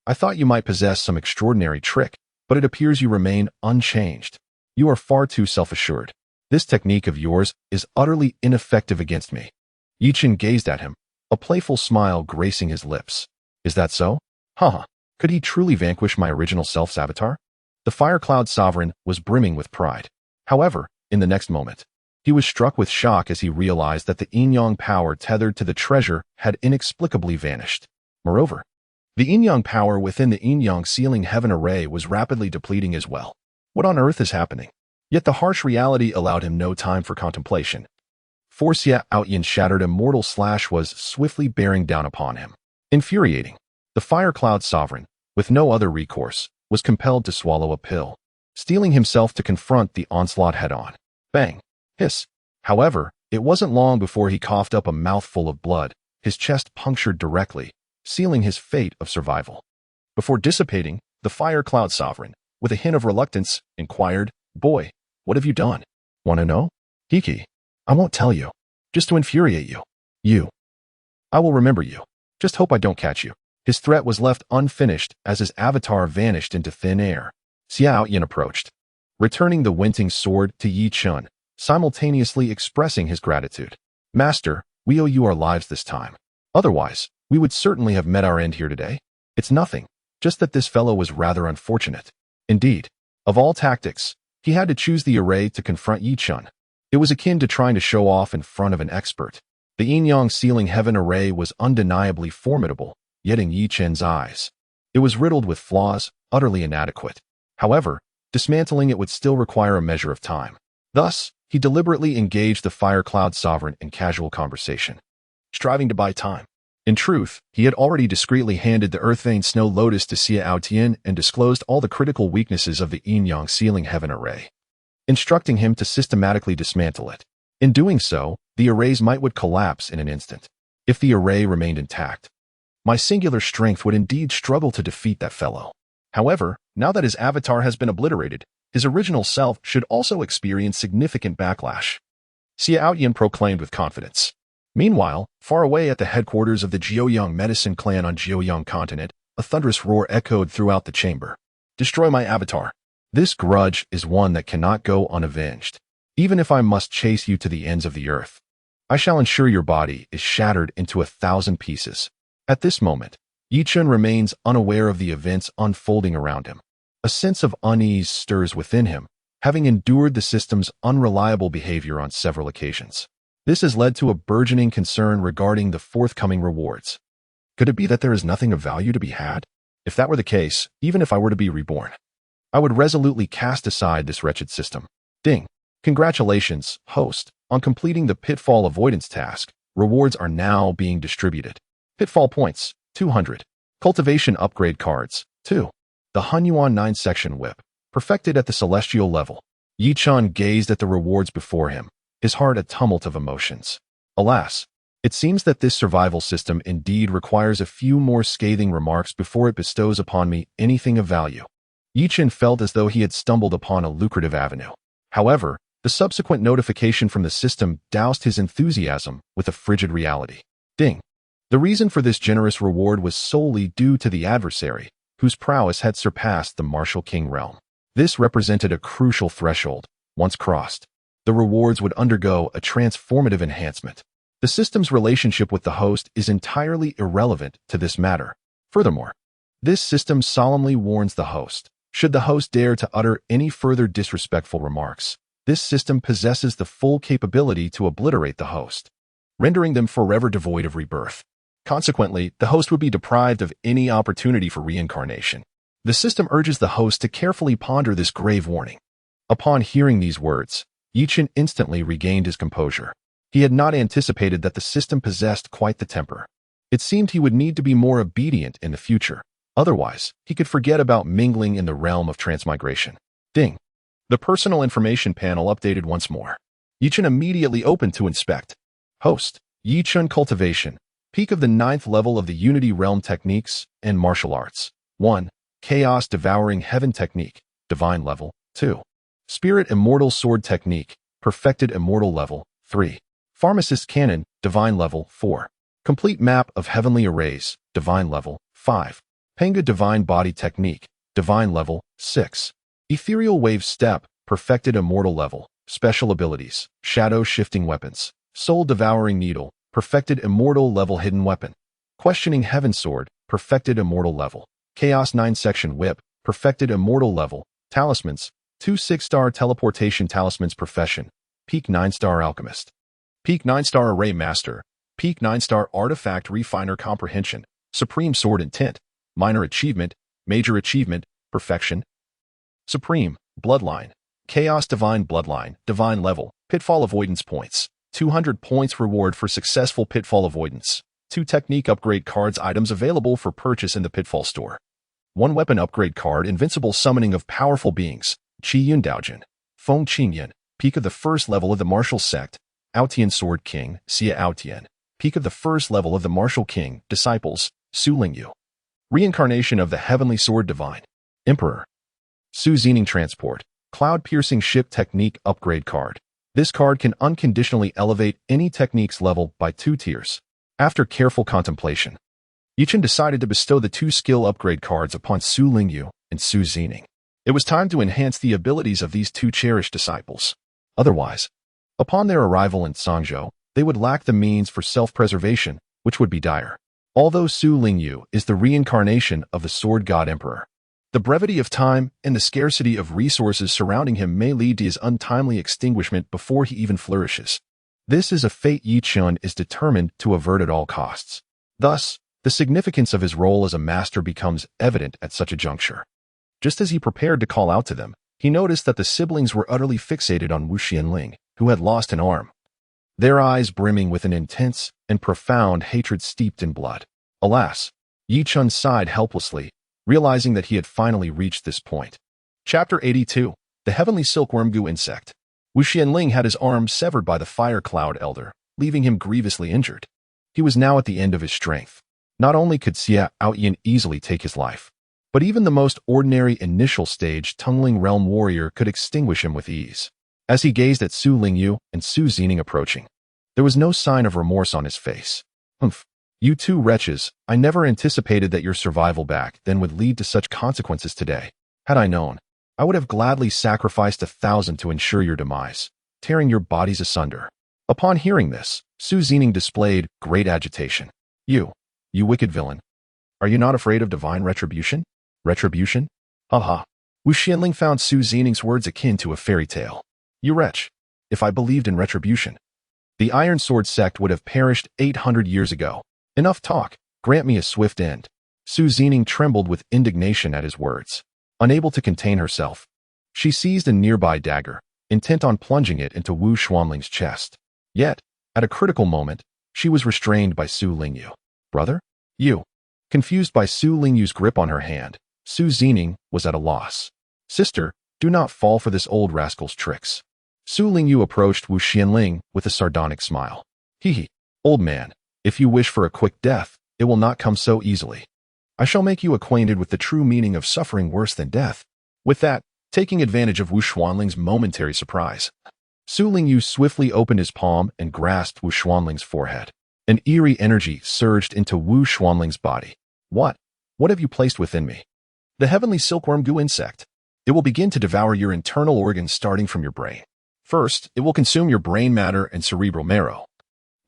I thought you might possess some extraordinary trick, but it appears you remain unchanged. You are far too self-assured. This technique of yours is utterly ineffective against me. Yi Chen gazed at him, a playful smile gracing his lips. Is that so? Could he truly vanquish my original self's avatar? The Fire Cloud Sovereign was brimming with pride. However, in the next moment, he was struck with shock as he realized that the yin-yang power tethered to the treasure had inexplicably vanished. Moreover, the yin-yang power within the yin-yang sealing heaven array was rapidly depleting as well. What on earth is happening? Yet the harsh reality allowed him no time for contemplation. For Xie Outyin's shattered Immortal Slash was swiftly bearing down upon him. Infuriating, the Fire Cloud Sovereign, with no other recourse, was compelled to swallow a pill, steeling himself to confront the onslaught head-on. Bang! Hiss! However, it wasn't long before he coughed up a mouthful of blood, his chest punctured directly, sealing his fate of survival. Before dissipating, the Fire Cloud Sovereign, with a hint of reluctance, inquired, Boy, what have you done? Want to know? Hiki, I won't tell you. Just to infuriate you. I will remember you. Just hope I don't catch you. His threat was left unfinished as his avatar vanished into thin air. Xiao Yin approached, returning the Wenting sword to Yi Chen, simultaneously expressing his gratitude. Master, we owe you our lives this time. Otherwise, we would certainly have met our end here today. It's nothing, just that this fellow was rather unfortunate. Indeed, of all tactics, he had to choose the array to confront Yi Chen. It was akin to trying to show off in front of an expert. The yin-yang sealing heaven array was undeniably formidable, yet in Yi Chen's eyes, it was riddled with flaws, utterly inadequate. However, dismantling it would still require a measure of time. Thus, he deliberately engaged the Fire Cloud Sovereign in casual conversation, striving to buy time. In truth, he had already discreetly handed the Earthvane Snow Lotus to Xia Aotian and disclosed all the critical weaknesses of the yin-yang sealing heaven array, instructing him to systematically dismantle it. In doing so, the arrays would collapse in an instant. If the array remained intact, my singular strength would indeed struggle to defeat that fellow. However, now that his avatar has been obliterated, his original self should also experience significant backlash, Xia Aotian proclaimed with confidence. Meanwhile, far away at the headquarters of the Jiuyang medicine clan on Jiuyang continent, a thunderous roar echoed throughout the chamber. Destroy my avatar. This grudge is one that cannot go unavenged. Even if I must chase you to the ends of the earth, I shall ensure your body is shattered into 1,000 pieces. At this moment, Yi Chen remains unaware of the events unfolding around him. A sense of unease stirs within him, having endured the system's unreliable behavior on several occasions. This has led to a burgeoning concern regarding the forthcoming rewards. Could it be that there is nothing of value to be had? If that were the case, even if I were to be reborn, I would resolutely cast aside this wretched system. Ding. Congratulations, host. On completing the pitfall avoidance task, rewards are now being distributed. Pitfall points, 200. Cultivation upgrade cards, 2. The Hunyuan 9 section whip, perfected at the celestial level. Yi Chen gazed at the rewards before him, his heart a tumult of emotions. Alas, it seems that this survival system indeed requires a few more scathing remarks before it bestows upon me anything of value. Yi Chen felt as though he had stumbled upon a lucrative avenue. However, the subsequent notification from the system doused his enthusiasm with a frigid reality. Ding. The reason for this generous reward was solely due to the adversary, whose prowess had surpassed the martial king realm. This represented a crucial threshold. Once crossed, the rewards would undergo a transformative enhancement. The system's relationship with the host is entirely irrelevant to this matter. Furthermore, this system solemnly warns the host. Should the host dare to utter any further disrespectful remarks, this system possesses the full capability to obliterate the host, rendering them forever devoid of rebirth. Consequently, the host would be deprived of any opportunity for reincarnation. The system urges the host to carefully ponder this grave warning. Upon hearing these words, Yi Chen instantly regained his composure. He had not anticipated that the system possessed quite the temper. It seemed he would need to be more obedient in the future. Otherwise, he could forget about mingling in the realm of transmigration. Ding. The personal information panel updated once more. Yi Chen immediately opened to inspect. Host, Yi Chen Cultivation. Peak of the 9th level of the Unity Realm Techniques and Martial Arts. 1. Chaos Devouring Heaven Technique, Divine Level. 2. Spirit Immortal Sword Technique, Perfected Immortal Level. 3. Pharmacist Cannon, Divine Level. 4. Complete Map of Heavenly Arrays, Divine Level. 5. Penga Divine Body Technique, Divine Level. 6. Ethereal Wave Step, Perfected Immortal Level. Special Abilities, Shadow Shifting Weapons. Soul Devouring Needle, Perfected Immortal Level Hidden Weapon. Questioning Heaven Sword, Perfected Immortal Level. Chaos 9 Section Whip, Perfected Immortal Level. Talismans, 2 6-star Teleportation Talismans Profession, Peak 9-star Alchemist. Peak 9-star Array Master, Peak 9-star Artifact Refiner Comprehension, Supreme Sword Intent, Minor Achievement, Major Achievement, Perfection. Supreme, Bloodline, Chaos Divine Bloodline, Divine Level, Pitfall Avoidance Points, 200 points reward for successful pitfall avoidance. 2 technique upgrade cards items available for purchase in the Pitfall store. 1 weapon upgrade card Invincible Summoning of Powerful Beings, Qi Yun Daojin, Feng Qingyan, Peak of the 1st level of the Martial Sect, Aotian Sword King, Xia Aotian, Peak of the 1st level of the Martial King, Disciples, Su Lingyu. Reincarnation of the Heavenly Sword Divine, Emperor. Su Zening Transport, Cloud Piercing Ship Technique Upgrade Card. This card can unconditionally elevate any technique's level by 2 tiers. After careful contemplation, Yi Chen decided to bestow the 2 skill upgrade cards upon Su Lingyu and Su Zening. It was time to enhance the abilities of these 2 cherished disciples. Otherwise, upon their arrival in Sangzhou, they would lack the means for self-preservation, which would be dire. Although Su Lingyu is the reincarnation of the Sword God Emperor, The brevity of time and the scarcity of resources surrounding him may lead to his untimely extinguishment before he even flourishes. This is a fate Chen is determined to avert at all costs. Thus, the significance of his role as a master becomes evident at such a juncture. Just as he prepared to call out to them, he noticed that the siblings were utterly fixated on Wu Xianling, who had lost an arm, their eyes brimming with an intense and profound hatred steeped in blood. Alas, Chen sighed helplessly, realizing that he had finally reached this point. Chapter 82. The Heavenly Silkworm Gu Insect. Wu Xianling had his arm severed by the Fire Cloud Elder, leaving him grievously injured. He was now at the end of his strength. Not only could Xia Outyin easily take his life, but even the most ordinary initial stage Tungling Realm warrior could extinguish him with ease. As he gazed at Su Lingyu and Su Zining approaching, there was no sign of remorse on his face. Humph. You two wretches, I never anticipated that your survival back then would lead to such consequences today. Had I known, I would have gladly sacrificed 1,000 to ensure your demise, tearing your bodies asunder. Upon hearing this, Su Zining displayed great agitation. You wicked villain. Are you not afraid of divine retribution? Retribution? Ha. Wu Xianling found Su Zining's words akin to a fairy tale. You wretch. If I believed in retribution, the Iron Sword sect would have perished 800 years ago. Enough talk. Grant me a swift end. Su Zining trembled with indignation at his words. Unable to contain herself, she seized a nearby dagger, intent on plunging it into Wu Xuanling's chest. Yet, at a critical moment, she was restrained by Su Lingyu. Brother? You. Confused by Su Lingyu's grip on her hand, Su Zining was at a loss. Sister, do not fall for this old rascal's tricks. Su Lingyu approached Wu Xianling with a sardonic smile. Hee, old man, if you wish for a quick death, it will not come so easily. I shall make you acquainted with the true meaning of suffering worse than death. With that, taking advantage of Wu Xuanling's momentary surprise, Su Lingyu swiftly opened his palm and grasped Wu Xuanling's forehead. An eerie energy surged into Wu Xuanling's body. What have you placed within me? The Heavenly Silkworm Gu Insect. It will begin to devour your internal organs starting from your brain. First, it will consume your brain matter and cerebral marrow.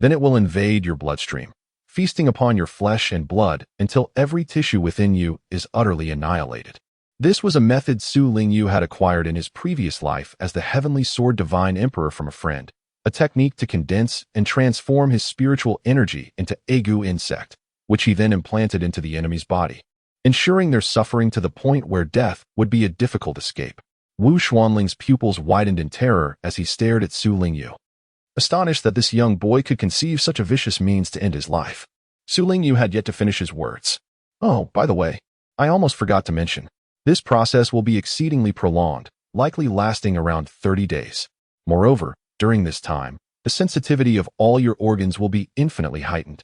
Then it will invade your bloodstream, feasting upon your flesh and blood until every tissue within you is utterly annihilated. This was a method Su Lingyu had acquired in his previous life as the Heavenly Sword Divine Emperor from a friend, a technique to condense and transform his spiritual energy into a Gu insect, which he then implanted into the enemy's body, ensuring their suffering to the point where death would be a difficult escape. Wu Xuanling's pupils widened in terror as he stared at Su Lingyu, astonished that this young boy could conceive such a vicious means to end his life. Su Lingyu had yet to finish his words. Oh, by the way, I almost forgot to mention, this process will be exceedingly prolonged, likely lasting around 30 days. Moreover, during this time, the sensitivity of all your organs will be infinitely heightened.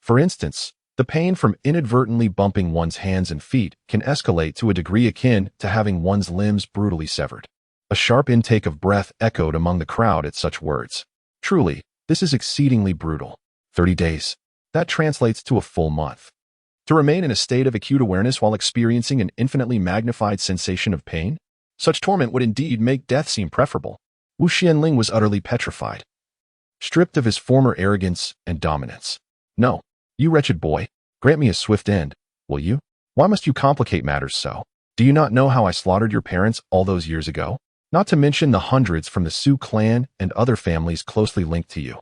For instance, the pain from inadvertently bumping one's hands and feet can escalate to a degree akin to having one's limbs brutally severed. A sharp intake of breath echoed among the crowd at such words. Truly, this is exceedingly brutal. 30 days. That translates to a full month. To remain in a state of acute awareness while experiencing an infinitely magnified sensation of pain? Such torment would indeed make death seem preferable. Wu Xianling was utterly petrified, stripped of his former arrogance and dominance. No, you wretched boy, grant me a swift end, will you? Why must you complicate matters so? Do you not know how I slaughtered your parents all those years ago? Not to mention the hundreds from the Su clan and other families closely linked to you.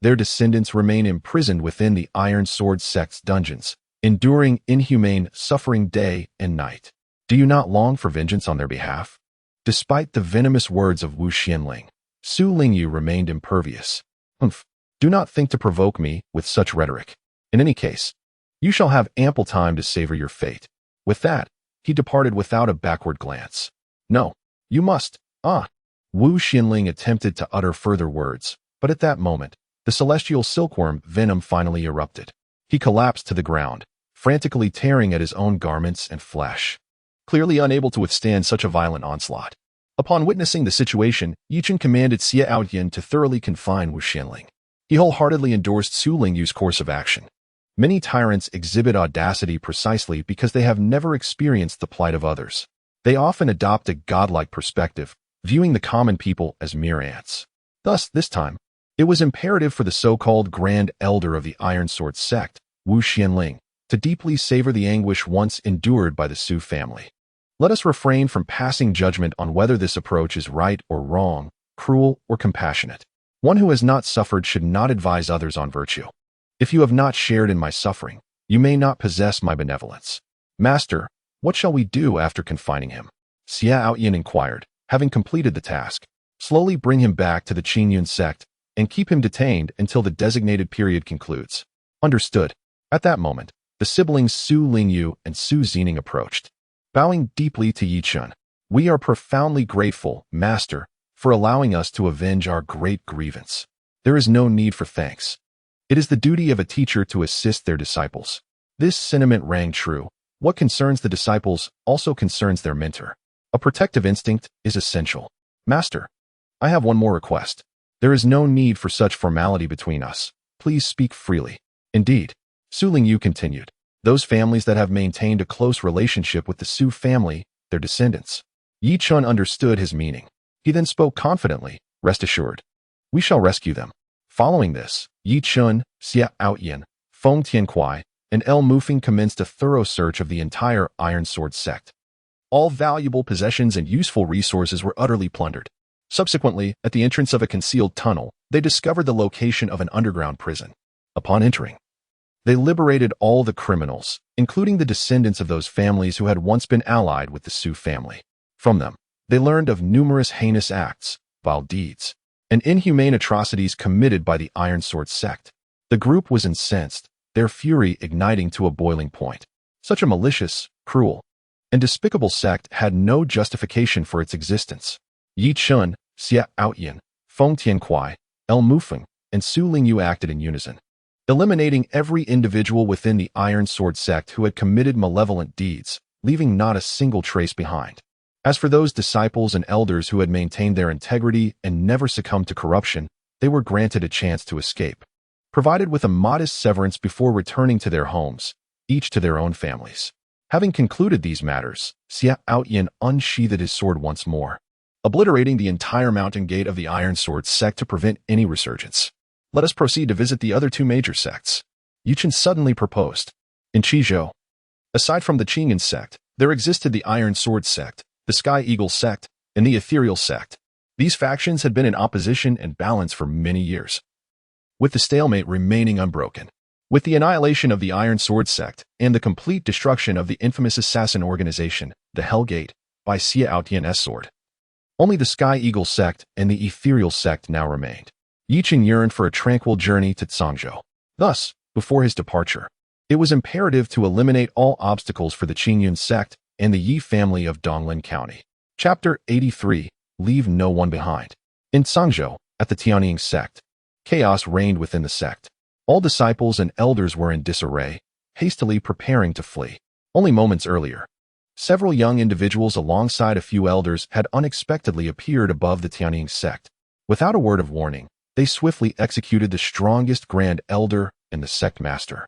Their descendants remain imprisoned within the Iron Sword sect's dungeons, enduring inhumane suffering day and night. Do you not long for vengeance on their behalf? Despite the venomous words of Wu Xianling, Su Lingyu remained impervious. Humph, do not think to provoke me with such rhetoric. In any case, you shall have ample time to savor your fate. With that, he departed without a backward glance. No, you must. Wu Xianling attempted to utter further words, but at that moment, the celestial silkworm venom finally erupted. He collapsed to the ground, frantically tearing at his own garments and flesh, clearly unable to withstand such a violent onslaught. Upon witnessing the situation, Chen commanded Xia Outyin to thoroughly confine Wu Xianling. He wholeheartedly endorsed Su Lingyu's course of action. Many tyrants exhibit audacity precisely because they have never experienced the plight of others. They often adopt a godlike perspective, viewing the common people as mere ants. Thus, this time, it was imperative for the so-called Grand Elder of the Iron Sword sect, Wu Xianling, to deeply savor the anguish once endured by the Su family. Let us refrain from passing judgment on whether this approach is right or wrong, cruel or compassionate. One who has not suffered should not advise others on virtue. If you have not shared in my suffering, you may not possess my benevolence. Master, what shall we do after confining him? Xiao Yin inquired, having completed the task. Slowly bring him back to the Qingyun sect and keep him detained until the designated period concludes. Understood. At that moment, the siblings Su Lingyu and Su Zining approached. Bowing deeply to Yi Chen, we are profoundly grateful, Master, for allowing us to avenge our great grievance. There is no need for thanks. It is the duty of a teacher to assist their disciples. This sentiment rang true. What concerns the disciples also concerns their mentor. A protective instinct is essential. Master, I have one more request. There is no need for such formality between us. Please speak freely. Indeed, Su Lingyu continued. Those families that have maintained a close relationship with the Su family, their descendants. Yi Chen understood his meaning. He then spoke confidently, rest assured. We shall rescue them. Following this, Yi Chen, Xiao Yin, Feng Tiankuai, and El Mufeng commenced a thorough search of the entire Iron Sword sect. All valuable possessions and useful resources were utterly plundered. Subsequently, at the entrance of a concealed tunnel, they discovered the location of an underground prison. Upon entering, they liberated all the criminals, including the descendants of those families who had once been allied with the Su family. From them, they learned of numerous heinous acts, vile deeds, and inhumane atrocities committed by the Iron Sword sect. The group was incensed, their fury igniting to a boiling point. Such a malicious, cruel, and despicable sect had no justification for its existence. Yi Chen, Xiao Yin, Feng Tiankuai, El Mufeng, and Su Lingyu acted in unison, eliminating every individual within the Iron Sword sect who had committed malevolent deeds, leaving not a single trace behind. As for those disciples and elders who had maintained their integrity and never succumbed to corruption, they were granted a chance to escape, provided with a modest severance before returning to their homes, each to their own families. Having concluded these matters, Xiao Yin unsheathed his sword once more, obliterating the entire mountain gate of the Iron Sword sect to prevent any resurgence. Let us proceed to visit the other two major sects. Yi Chen suddenly proposed. In Qizhou, aside from the Qingyun sect, there existed the Iron Sword sect, the Sky Eagle sect, and the Ethereal sect. These factions had been in opposition and balance for many years, with the stalemate remaining unbroken. With the annihilation of the Iron Sword sect and the complete destruction of the infamous assassin organization, the Hell Gate, by Xiao Tian's sword, only the Sky Eagle sect and the Ethereal sect now remained. Yi Chen yearned for a tranquil journey to Cangzhou. Thus, before his departure, it was imperative to eliminate all obstacles for the Qingyun sect and the Yi family of Donglin County. Chapter 83. Leave no one behind. In Cangzhou, at the Tianning sect, chaos reigned within the sect. All disciples and elders were in disarray, hastily preparing to flee. Only moments earlier, several young individuals alongside a few elders had unexpectedly appeared above the Tianning sect. Without a word of warning, they swiftly executed the strongest grand elder and the sect master,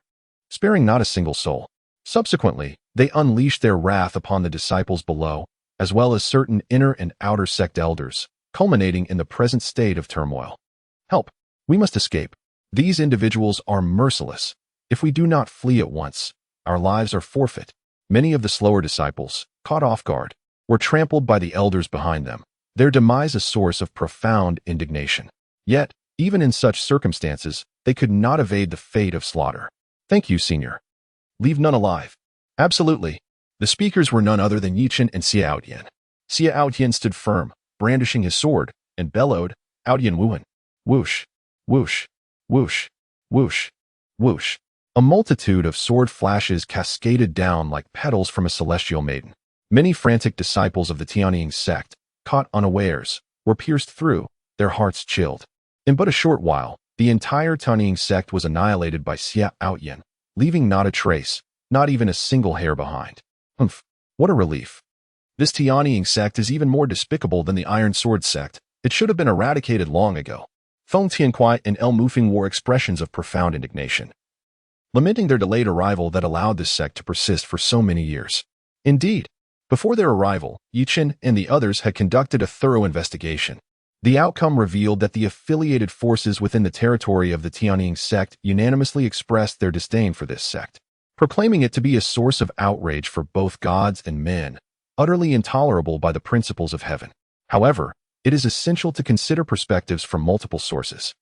sparing not a single soul. Subsequently, they unleashed their wrath upon the disciples below, as well as certain inner and outer sect elders, culminating in the present state of turmoil. Help! We must escape. These individuals are merciless. If we do not flee at once, our lives are forfeit. Many of the slower disciples, caught off guard, were trampled by the elders behind them, their demise a source of profound indignation. Yet, even in such circumstances, they could not evade the fate of slaughter. Thank you, Senior. Leave none alive. Absolutely. The speakers were none other than Yi Chen and Xiao Yin. Xiao Yin stood firm, brandishing his sword, and bellowed, Out Yin Wuan. Whoosh, whoosh, whoosh, whoosh, whoosh. A multitude of sword flashes cascaded down like petals from a celestial maiden. Many frantic disciples of the Tianning sect, caught unawares, were pierced through, their hearts chilled. In but a short while, the entire Tianning sect was annihilated by Xiao Yin, leaving not a trace, not even a single hair behind. Humph, what a relief. This Tianning sect is even more despicable than the Iron Sword sect. It should have been eradicated long ago. Feng Tiankuai and El Mufeng wore expressions of profound indignation, lamenting their delayed arrival that allowed this sect to persist for so many years. Indeed, before their arrival, Yi Chen and the others had conducted a thorough investigation. The outcome revealed that the affiliated forces within the territory of the Tianning sect unanimously expressed their disdain for this sect, proclaiming it to be a source of outrage for both gods and men, utterly intolerable by the principles of heaven. However, it is essential to consider perspectives from multiple sources.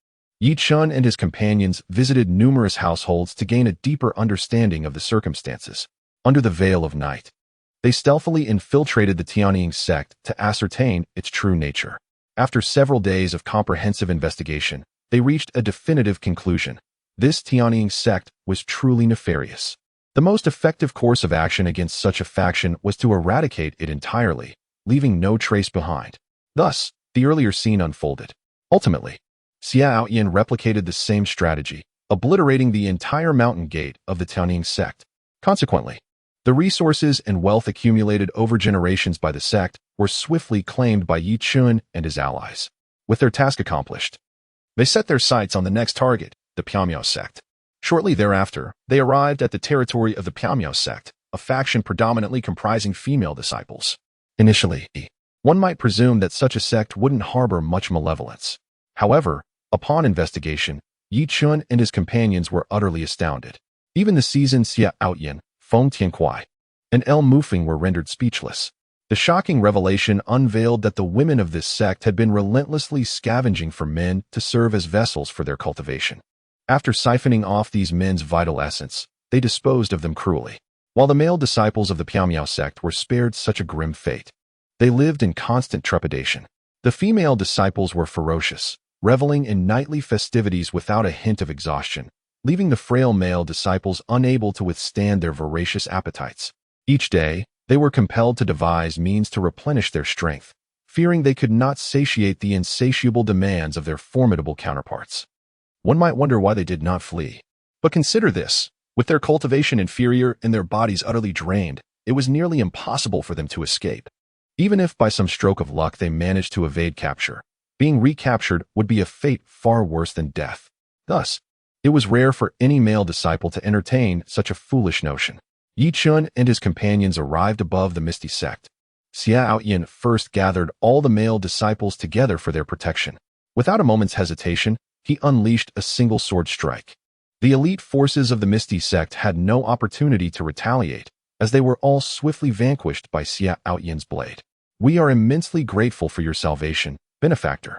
Chen and his companions visited numerous households to gain a deeper understanding of the circumstances. Under the veil of night, they stealthily infiltrated the Tianying sect to ascertain its true nature. After several days of comprehensive investigation, they reached a definitive conclusion. This Tianying sect was truly nefarious. The most effective course of action against such a faction was to eradicate it entirely, leaving no trace behind. Thus, the earlier scene unfolded. Ultimately, Xiaoyan replicated the same strategy, obliterating the entire mountain gate of the Tianying sect. Consequently, the resources and wealth accumulated over generations by the sect were swiftly claimed by Chen and his allies. With their task accomplished, they set their sights on the next target, the Piamiao sect. Shortly thereafter, they arrived at the territory of the Piamiao sect, a faction predominantly comprising female disciples. Initially, one might presume that such a sect wouldn't harbor much malevolence. However, upon investigation, Chen and his companions were utterly astounded. Even the seasoned Xiaoyan, Feng Tiankuai, and El Mufing were rendered speechless. The shocking revelation unveiled that the women of this sect had been relentlessly scavenging for men to serve as vessels for their cultivation. After siphoning off these men's vital essence, they disposed of them cruelly. While the male disciples of the Piamiao sect were spared such a grim fate, they lived in constant trepidation. The female disciples were ferocious, reveling in nightly festivities without a hint of exhaustion, leaving the frail male disciples unable to withstand their voracious appetites. Each day, they were compelled to devise means to replenish their strength, fearing they could not satiate the insatiable demands of their formidable counterparts. One might wonder why they did not flee. But consider this. With their cultivation inferior and their bodies utterly drained, it was nearly impossible for them to escape. Even if by some stroke of luck they managed to evade capture, being recaptured would be a fate far worse than death. Thus, it was rare for any male disciple to entertain such a foolish notion. Chen and his companions arrived above the misty sect. Xiaoyan first gathered all the male disciples together for their protection. Without a moment's hesitation, he unleashed a single sword strike. The elite forces of the misty sect had no opportunity to retaliate, as they were all swiftly vanquished by Xiaoyan's blade. We are immensely grateful for your salvation, benefactor,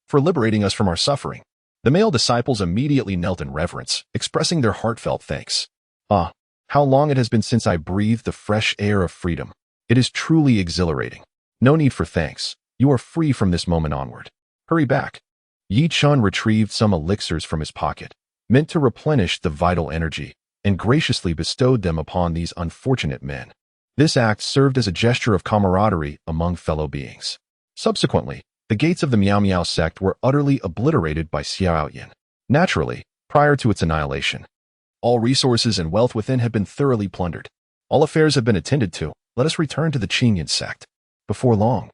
for liberating us from our suffering. The male disciples immediately knelt in reverence, expressing their heartfelt thanks. Ah, how long it has been since I breathed the fresh air of freedom. It is truly exhilarating. No need for thanks. You are free from this moment onward. Hurry back. Chen retrieved some elixirs from his pocket, meant to replenish the vital energy, and graciously bestowed them upon these unfortunate men. This act served as a gesture of camaraderie among fellow beings. Subsequently, the gates of the Miao Miao sect were utterly obliterated by Xiaoyan. Naturally, prior to its annihilation, all resources and wealth within had been thoroughly plundered. All affairs have been attended to. Let us return to the Qingyan sect. Before long,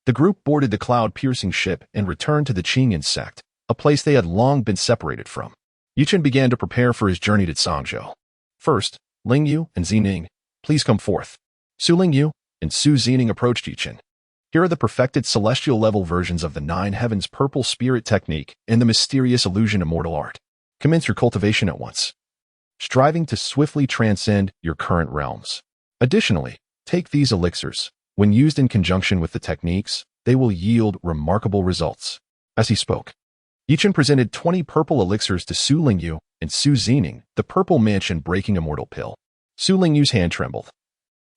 the group boarded the cloud-piercing ship and returned to the Qingyan sect, a place they had long been separated from. Chen began to prepare for his journey to Zhangzhou. First, Lingyu and Ning, please come forth. Su Lingyu and Su Ning approached Chen. Here are the perfected celestial-level versions of the Nine Heavens Purple Spirit Technique and the mysterious illusion immortal art. Commence your cultivation at once, striving to swiftly transcend your current realms. Additionally, take these elixirs. When used in conjunction with the techniques, they will yield remarkable results. As he spoke, Chen presented 20 purple elixirs to Su Lingyu and Su Ning, the purple mansion-breaking immortal pill. Su Lingyu's hand trembled,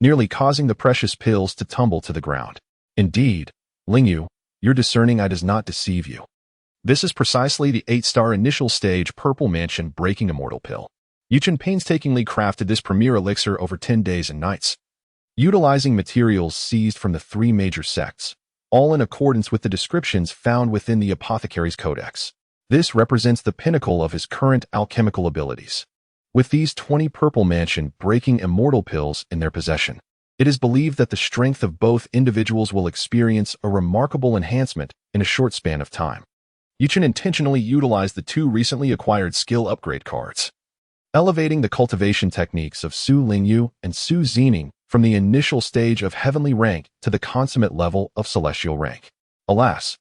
nearly causing the precious pills to tumble to the ground. Indeed, Lingyu, your discerning eye does not deceive you. This is precisely the 8-star initial stage purple mansion-breaking immortal pill. Chen painstakingly crafted this premier elixir over 10 days and nights, utilizing materials seized from the 3 major sects, all in accordance with the descriptions found within the Apothecary's Codex. This represents the pinnacle of his current alchemical abilities. With these 20 purple mansion-breaking immortal pills in their possession, it is believed that the strength of both individuals will experience a remarkable enhancement in a short span of time. Chen intentionally utilized the 2 recently acquired skill upgrade cards, elevating the cultivation techniques of Su Lingyu and Su Ning from the initial stage of heavenly rank to the consummate level of celestial rank. Alas,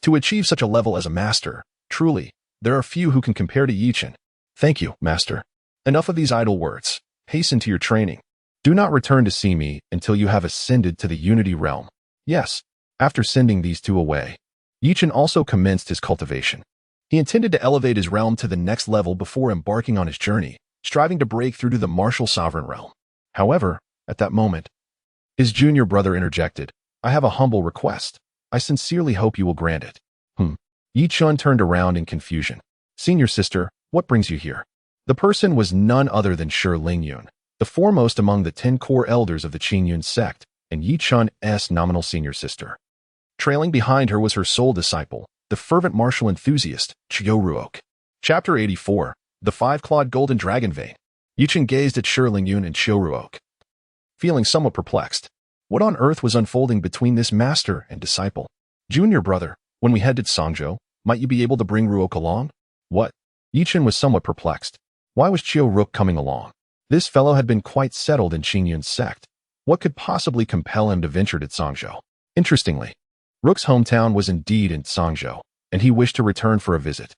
to achieve such a level as a master, truly, there are few who can compare to Chen. Thank you, master. Enough of these idle words. Hasten to your training. Do not return to see me until you have ascended to the unity realm. Yes, after sending these two away, Chen also commenced his cultivation. He intended to elevate his realm to the next level before embarking on his journey, striving to break through to the martial sovereign realm. However, at that moment, his junior brother interjected, I have a humble request. I sincerely hope you will grant it. Chen turned around in confusion. Senior sister, what brings you here? The person was none other than Shi Lingyun, the foremost among the 10 core elders of the Qingyun sect, and Chen's nominal senior sister. Trailing behind her was her sole disciple, the fervent martial enthusiast, Ruok. Chapter 84, The Five-Clawed Golden Dragon Vein. Chen gazed at Shi Lingyun and Ruok, feeling somewhat perplexed. What on earth was unfolding between this master and disciple? Junior brother, when we head to Songzhou, might you be able to bring Ruok along? What? Chen was somewhat perplexed. Why was Ruok coming along? This fellow had been quite settled in Qingyun's sect. What could possibly compel him to venture to Songzhou? Interestingly, Rook's hometown was indeed in Songzhou, and he wished to return for a visit.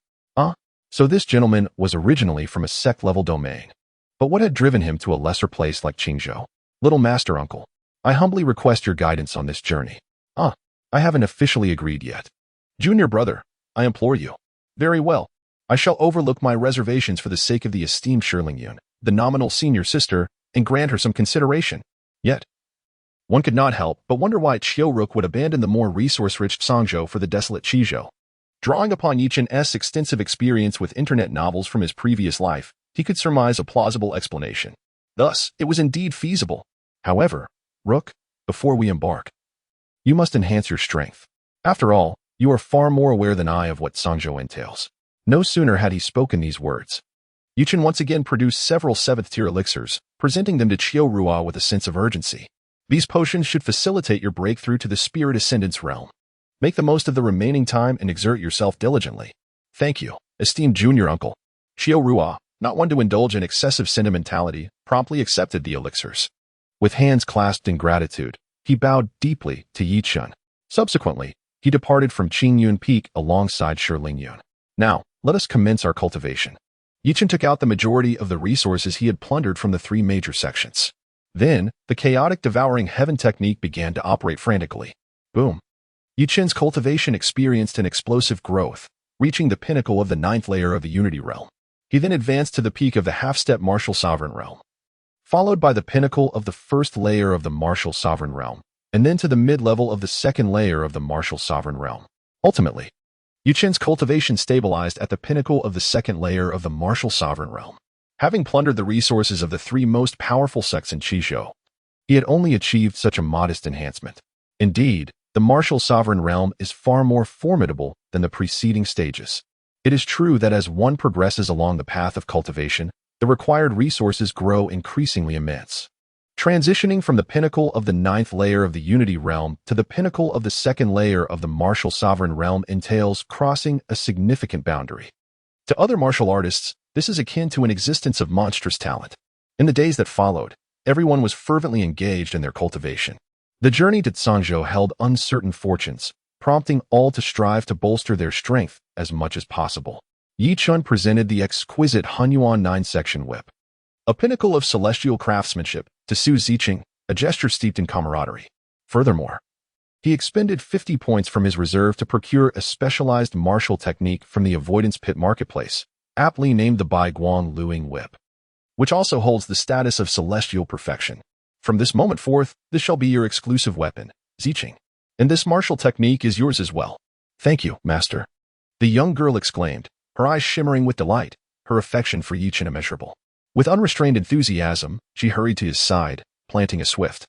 So this gentleman was originally from a sect-level domain. But what had driven him to a lesser place like Qingzhou? Little master uncle, I humbly request your guidance on this journey. I haven't officially agreed yet. Junior brother, I implore you. Very well. I shall overlook my reservations for the sake of the esteemed Shi Lingyun, the nominal senior sister, and grant her some consideration. Yet, one could not help but wonder why Rook would abandon the more resource-rich Songzhou for the desolate Qizhou. Drawing upon Chen's extensive experience with internet novels from his previous life, he could surmise a plausible explanation. Thus, it was indeed feasible. However, Rook, before we embark, you must enhance your strength. After all, you are far more aware than I of what Songzhou entails. No sooner had he spoken these words, Chen once again produced several 7th-tier elixirs, presenting them to Ruok with a sense of urgency. These potions should facilitate your breakthrough to the Spirit Ascendance realm. Make the most of the remaining time and exert yourself diligently. Thank you, esteemed junior uncle. Ruok, not one to indulge in excessive sentimentality, promptly accepted the elixirs. With hands clasped in gratitude, he bowed deeply to Chen. Subsequently, he departed from Qingyun Peak alongside Shi Lingyun. Now, let us commence our cultivation. Chen took out the majority of the resources he had plundered from the 3 major sections. Then, the chaotic devouring heaven technique began to operate frantically. Boom. Chen's cultivation experienced an explosive growth, reaching the pinnacle of the 9th layer of the Unity Realm. He then advanced to the peak of the half-step Martial Sovereign Realm, followed by the pinnacle of the 1st layer of the Martial Sovereign Realm, and then to the mid-level of the 2nd layer of the Martial Sovereign Realm. Ultimately, Chen's cultivation stabilized at the pinnacle of the 2nd layer of the Martial Sovereign Realm. Having plundered the resources of the 3 most powerful sects in Qizhou, he had only achieved such a modest enhancement. Indeed, the Martial Sovereign Realm is far more formidable than the preceding stages. It is true that as one progresses along the path of cultivation, the required resources grow increasingly immense. Transitioning from the pinnacle of the 9th layer of the Unity Realm to the pinnacle of the 2nd layer of the Martial Sovereign Realm entails crossing a significant boundary. To other martial artists, this is akin to an existence of monstrous talent. In the days that followed, everyone was fervently engaged in their cultivation. The journey to Songzhou held uncertain fortunes, prompting all to strive to bolster their strength as much as possible. Chen presented the exquisite Hunyuan 9-section whip, a pinnacle of celestial craftsmanship, to Su Ziqing, a gesture steeped in camaraderie. Furthermore, he expended 50 points from his reserve to procure a specialized martial technique from the Avoidance Pit Marketplace, aptly named the Bai Guang Luing Whip, which also holds the status of celestial perfection. From this moment forth, this shall be your exclusive weapon, Ziqing. And this martial technique is yours as well. Thank you, master. The young girl exclaimed, her eyes shimmering with delight, her affection for Chen immeasurable. With unrestrained enthusiasm, she hurried to his side, planting a swift,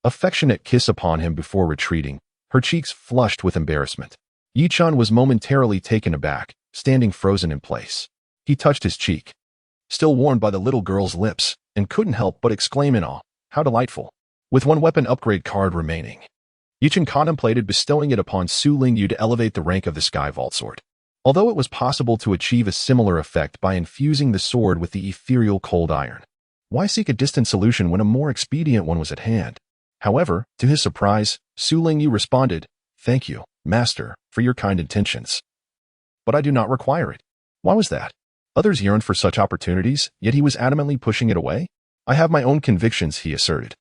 affectionate kiss upon him before retreating, her cheeks flushed with embarrassment. Chen was momentarily taken aback, standing frozen in place. He touched his cheek, still warmed by the little girl's lips, and couldn't help but exclaim in awe, how delightful. With one weapon upgrade card remaining, Chen contemplated bestowing it upon Su Lingyu to elevate the rank of the Sky Vault Sword. Although it was possible to achieve a similar effect by infusing the sword with the ethereal cold iron, why seek a distant solution when a more expedient one was at hand? However, to his surprise, Su Lingyu responded, Thank you, master, for your kind intentions. But I do not require it. Why was that? Others yearned for such opportunities, yet he was adamantly pushing it away? I have my own convictions, he asserted.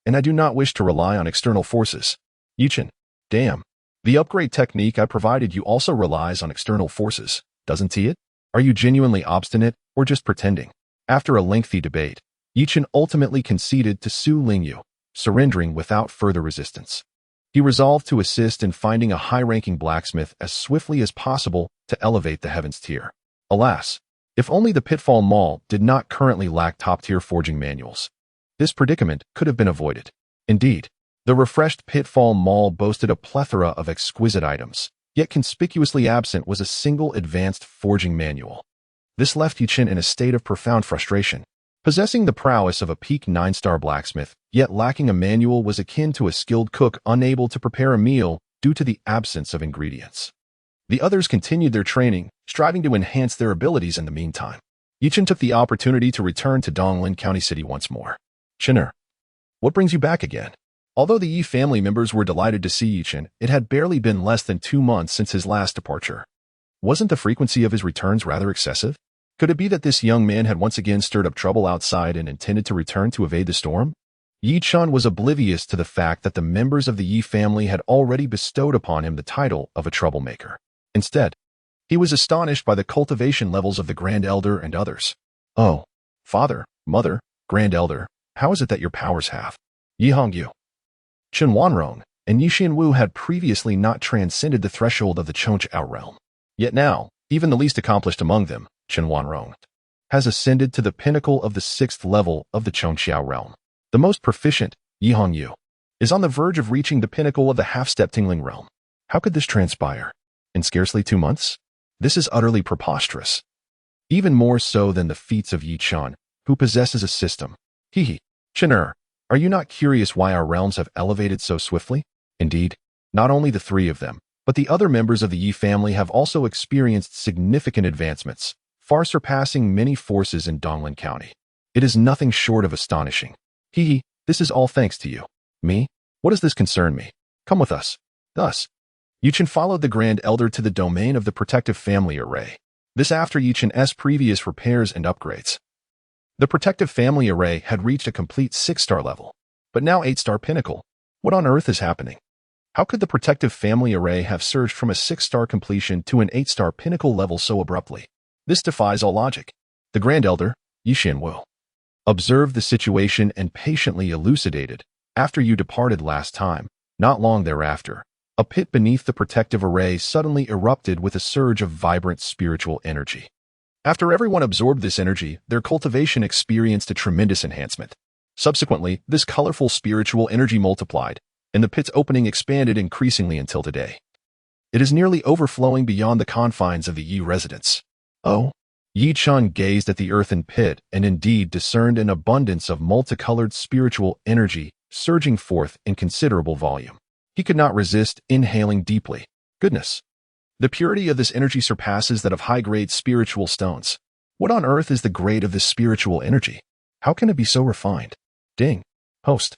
And I do not wish to rely on external forces. Chen, damn. The upgrade technique I provided you also relies on external forces, doesn't it? Are you genuinely obstinate or just pretending? After a lengthy debate, Chen ultimately conceded to Su Lingyu, surrendering without further resistance. He resolved to assist in finding a high-ranking blacksmith as swiftly as possible to elevate the heavens tier. Alas, if only the Pitfall Mall did not currently lack top-tier forging manuals. This predicament could have been avoided. Indeed, the refreshed Pitfall Mall boasted a plethora of exquisite items, yet conspicuously absent was a single advanced forging manual. This left Chen in a state of profound frustration. Possessing the prowess of a peak 9-star blacksmith, yet lacking a manual was akin to a skilled cook unable to prepare a meal due to the absence of ingredients. The others continued their training, striving to enhance their abilities in the meantime. Chen took the opportunity to return to Donglin County City once more. Chener, what brings you back again? Although the Yi family members were delighted to see Chen, it had barely been less than 2 months since his last departure. Wasn't the frequency of his returns rather excessive? Could it be that this young man had once again stirred up trouble outside and intended to return to evade the storm? Yi Chen was oblivious to the fact that the members of the Yi family had already bestowed upon him the title of a troublemaker. Instead, he was astonished by the cultivation levels of the Grand Elder and others. Oh, father, mother, Grand Elder, how is it that your powers have? Yi Hongyu, Chen Wanrong, and Yi Xianwu had previously not transcended the threshold of the Chongqiao realm. Yet now, even the least accomplished among them, Chen Wanrong, has ascended to the pinnacle of the 6th level of the Chongqiao realm. The most proficient, Yi Hongyu, is on the verge of reaching the pinnacle of the half-step Tingling realm. How could this transpire? In scarcely 2 months? This is utterly preposterous. Even more so than the feats of Yi Chen, who possesses a system. Chener, are you not curious why our realms have elevated so swiftly? Indeed, not only the 3 of them, but the other members of the Yi family have also experienced significant advancements, far surpassing many forces in Donglin County. It is nothing short of astonishing. This is all thanks to you. Me? What does this concern me? Come with us. Thus, Chen followed the Grand Elder to the domain of the Protective Family Array. This after Chen's previous repairs and upgrades. The Protective Family Array had reached a complete 6-star level, but now 8-star pinnacle. What on earth is happening? How could the Protective Family Array have surged from a 6-star completion to an 8-star pinnacle level so abruptly? This defies all logic. The Grand Elder, Yi Xianwu, observed the situation and patiently elucidated. After you departed last time, not long thereafter, a pit beneath the protective array suddenly erupted with a surge of vibrant spiritual energy. After everyone absorbed this energy, their cultivation experienced a tremendous enhancement. Subsequently, this colorful spiritual energy multiplied, and the pit's opening expanded increasingly until today. It is nearly overflowing beyond the confines of the Yi residence. Oh? Yi Chen gazed at the earthen pit and indeed discerned an abundance of multicolored spiritual energy surging forth in considerable volume. He could not resist inhaling deeply. Goodness! The purity of this energy surpasses that of high-grade spiritual stones. What on earth is the grade of this spiritual energy? How can it be so refined? Ding. Host.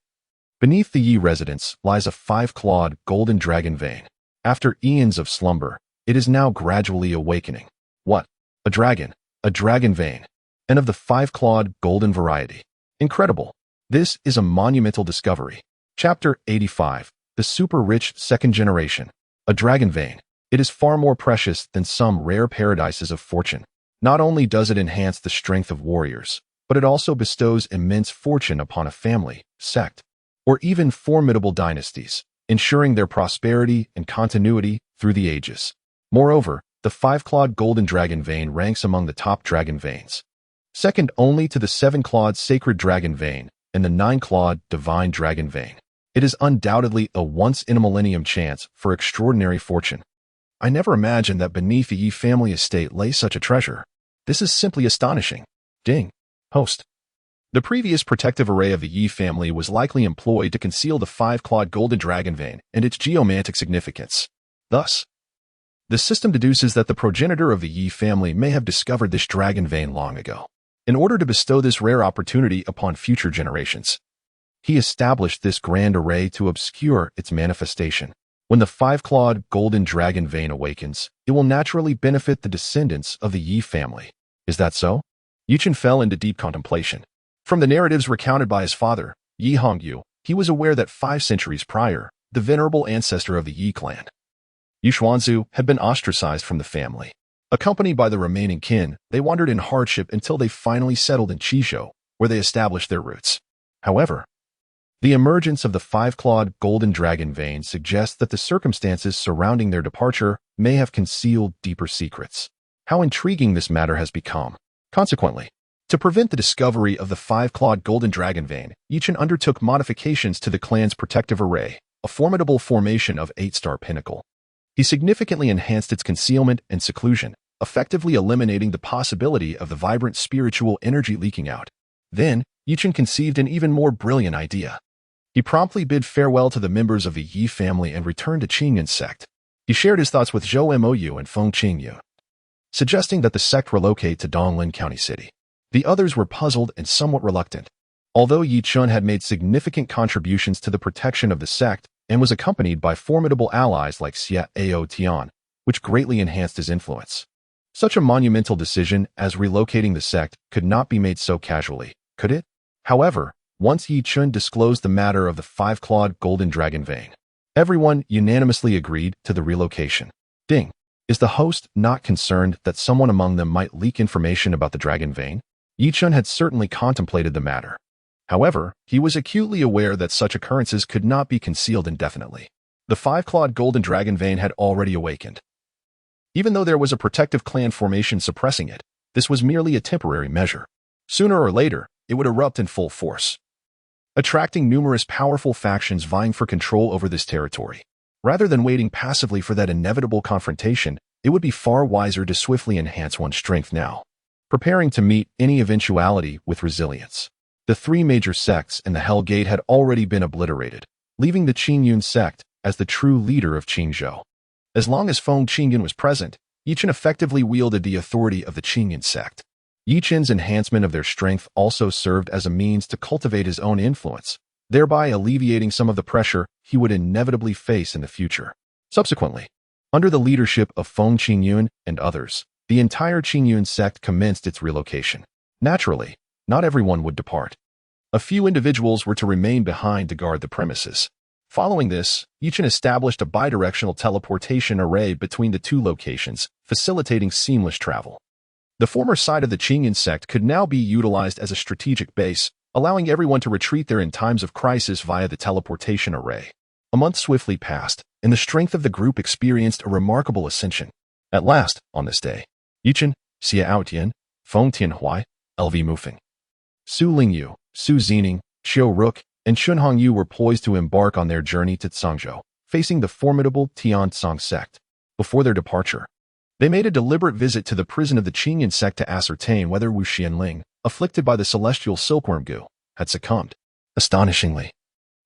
Beneath the Yi residence lies a 5-clawed golden dragon vein. After eons of slumber, it is now gradually awakening. What? A dragon vein, and of the 5-clawed golden variety. Incredible. This is a monumental discovery. Chapter 85. The super-rich second generation. A dragon vein. It is far more precious than some rare paradises of fortune. Not only does it enhance the strength of warriors, but it also bestows immense fortune upon a family, sect, or even formidable dynasties, ensuring their prosperity and continuity through the ages. Moreover, the 5-clawed golden dragon vein ranks among the top dragon veins, second only to the 7-clawed sacred dragon vein and the 9-clawed divine dragon vein. It is undoubtedly a once-in-a-millennium chance for extraordinary fortune. I never imagined that beneath the Yi family estate lay such a treasure. This is simply astonishing. Ding. Host. The previous protective array of the Yi family was likely employed to conceal the 5-clawed golden dragon vein and its geomantic significance. Thus, the system deduces that the progenitor of the Yi family may have discovered this dragon vein long ago. In order to bestow this rare opportunity upon future generations, he established this grand array to obscure its manifestation. When the 5-clawed golden dragon vein awakens, it will naturally benefit the descendants of the Yi family. Is that so? Chen fell into deep contemplation. From the narratives recounted by his father, Yi Hongyu, he was aware that 5 centuries prior, the venerable ancestor of the Yi clan, Yu Xuanzu, had been ostracized from the family. Accompanied by the remaining kin, they wandered in hardship until they finally settled in Qizhou, where they established their roots. However, the emergence of the 5-clawed golden dragon vein suggests that the circumstances surrounding their departure may have concealed deeper secrets. How intriguing this matter has become. Consequently, to prevent the discovery of the 5-clawed golden dragon vein, Chen undertook modifications to the clan's protective array, a formidable formation of 8-star pinnacle. He significantly enhanced its concealment and seclusion, effectively eliminating the possibility of the vibrant spiritual energy leaking out. Then, Chen conceived an even more brilliant idea. He promptly bid farewell to the members of the Yi family and returned to Qingyun sect. He shared his thoughts with Zhou Mou and Feng Qingyu, suggesting that the sect relocate to Donglin County City. The others were puzzled and somewhat reluctant. Although Yi Chun had made significant contributions to the protection of the sect and was accompanied by formidable allies like Xia Ao Tian, which greatly enhanced his influence. Such a monumental decision as relocating the sect could not be made so casually, could it? However, once Yi Chun disclosed the matter of the 5-clawed golden dragon vein, everyone unanimously agreed to the relocation. Ding. Is the host not concerned that someone among them might leak information about the dragon vein? Yi Chun had certainly contemplated the matter. However, he was acutely aware that such occurrences could not be concealed indefinitely. The 5-clawed golden dragon vein had already awakened. Even though there was a protective clan formation suppressing it, this was merely a temporary measure. Sooner or later, it would erupt in full force, attracting numerous powerful factions vying for control over this territory. Rather than waiting passively for that inevitable confrontation, it would be far wiser to swiftly enhance one's strength now, preparing to meet any eventuality with resilience. The 3 major sects and the Hell Gate had already been obliterated, leaving the Qingyun sect as the true leader of Qingzhou. As long as Feng Qingyun was present, Yi Chen effectively wielded the authority of the Qingyun sect. Yi Chen's enhancement of their strength also served as a means to cultivate his own influence, thereby alleviating some of the pressure he would inevitably face in the future. Subsequently, under the leadership of Feng Qingyun and others, the entire Qingyun sect commenced its relocation. Naturally, not everyone would depart. A few individuals were to remain behind to guard the premises. Following this, Yi Chen established a bidirectional teleportation array between the 2 locations, facilitating seamless travel. The former site of the Qingyun sect could now be utilized as a strategic base, allowing everyone to retreat there in times of crisis via the teleportation array. A month swiftly passed, and the strength of the group experienced a remarkable ascension. At last, on this day, Yi Chen, Xia Aotian, Feng Tianhui, LV Mufeng, Su Lingyu, Su Zining, Qiu Ruk, and Shun Hongyu were poised to embark on their journey to Cangzhou, facing the formidable Tiansong sect. Before their departure, they made a deliberate visit to the prison of the Qingyun sect to ascertain whether Wu Xianling, afflicted by the celestial silkworm goo, had succumbed. Astonishingly,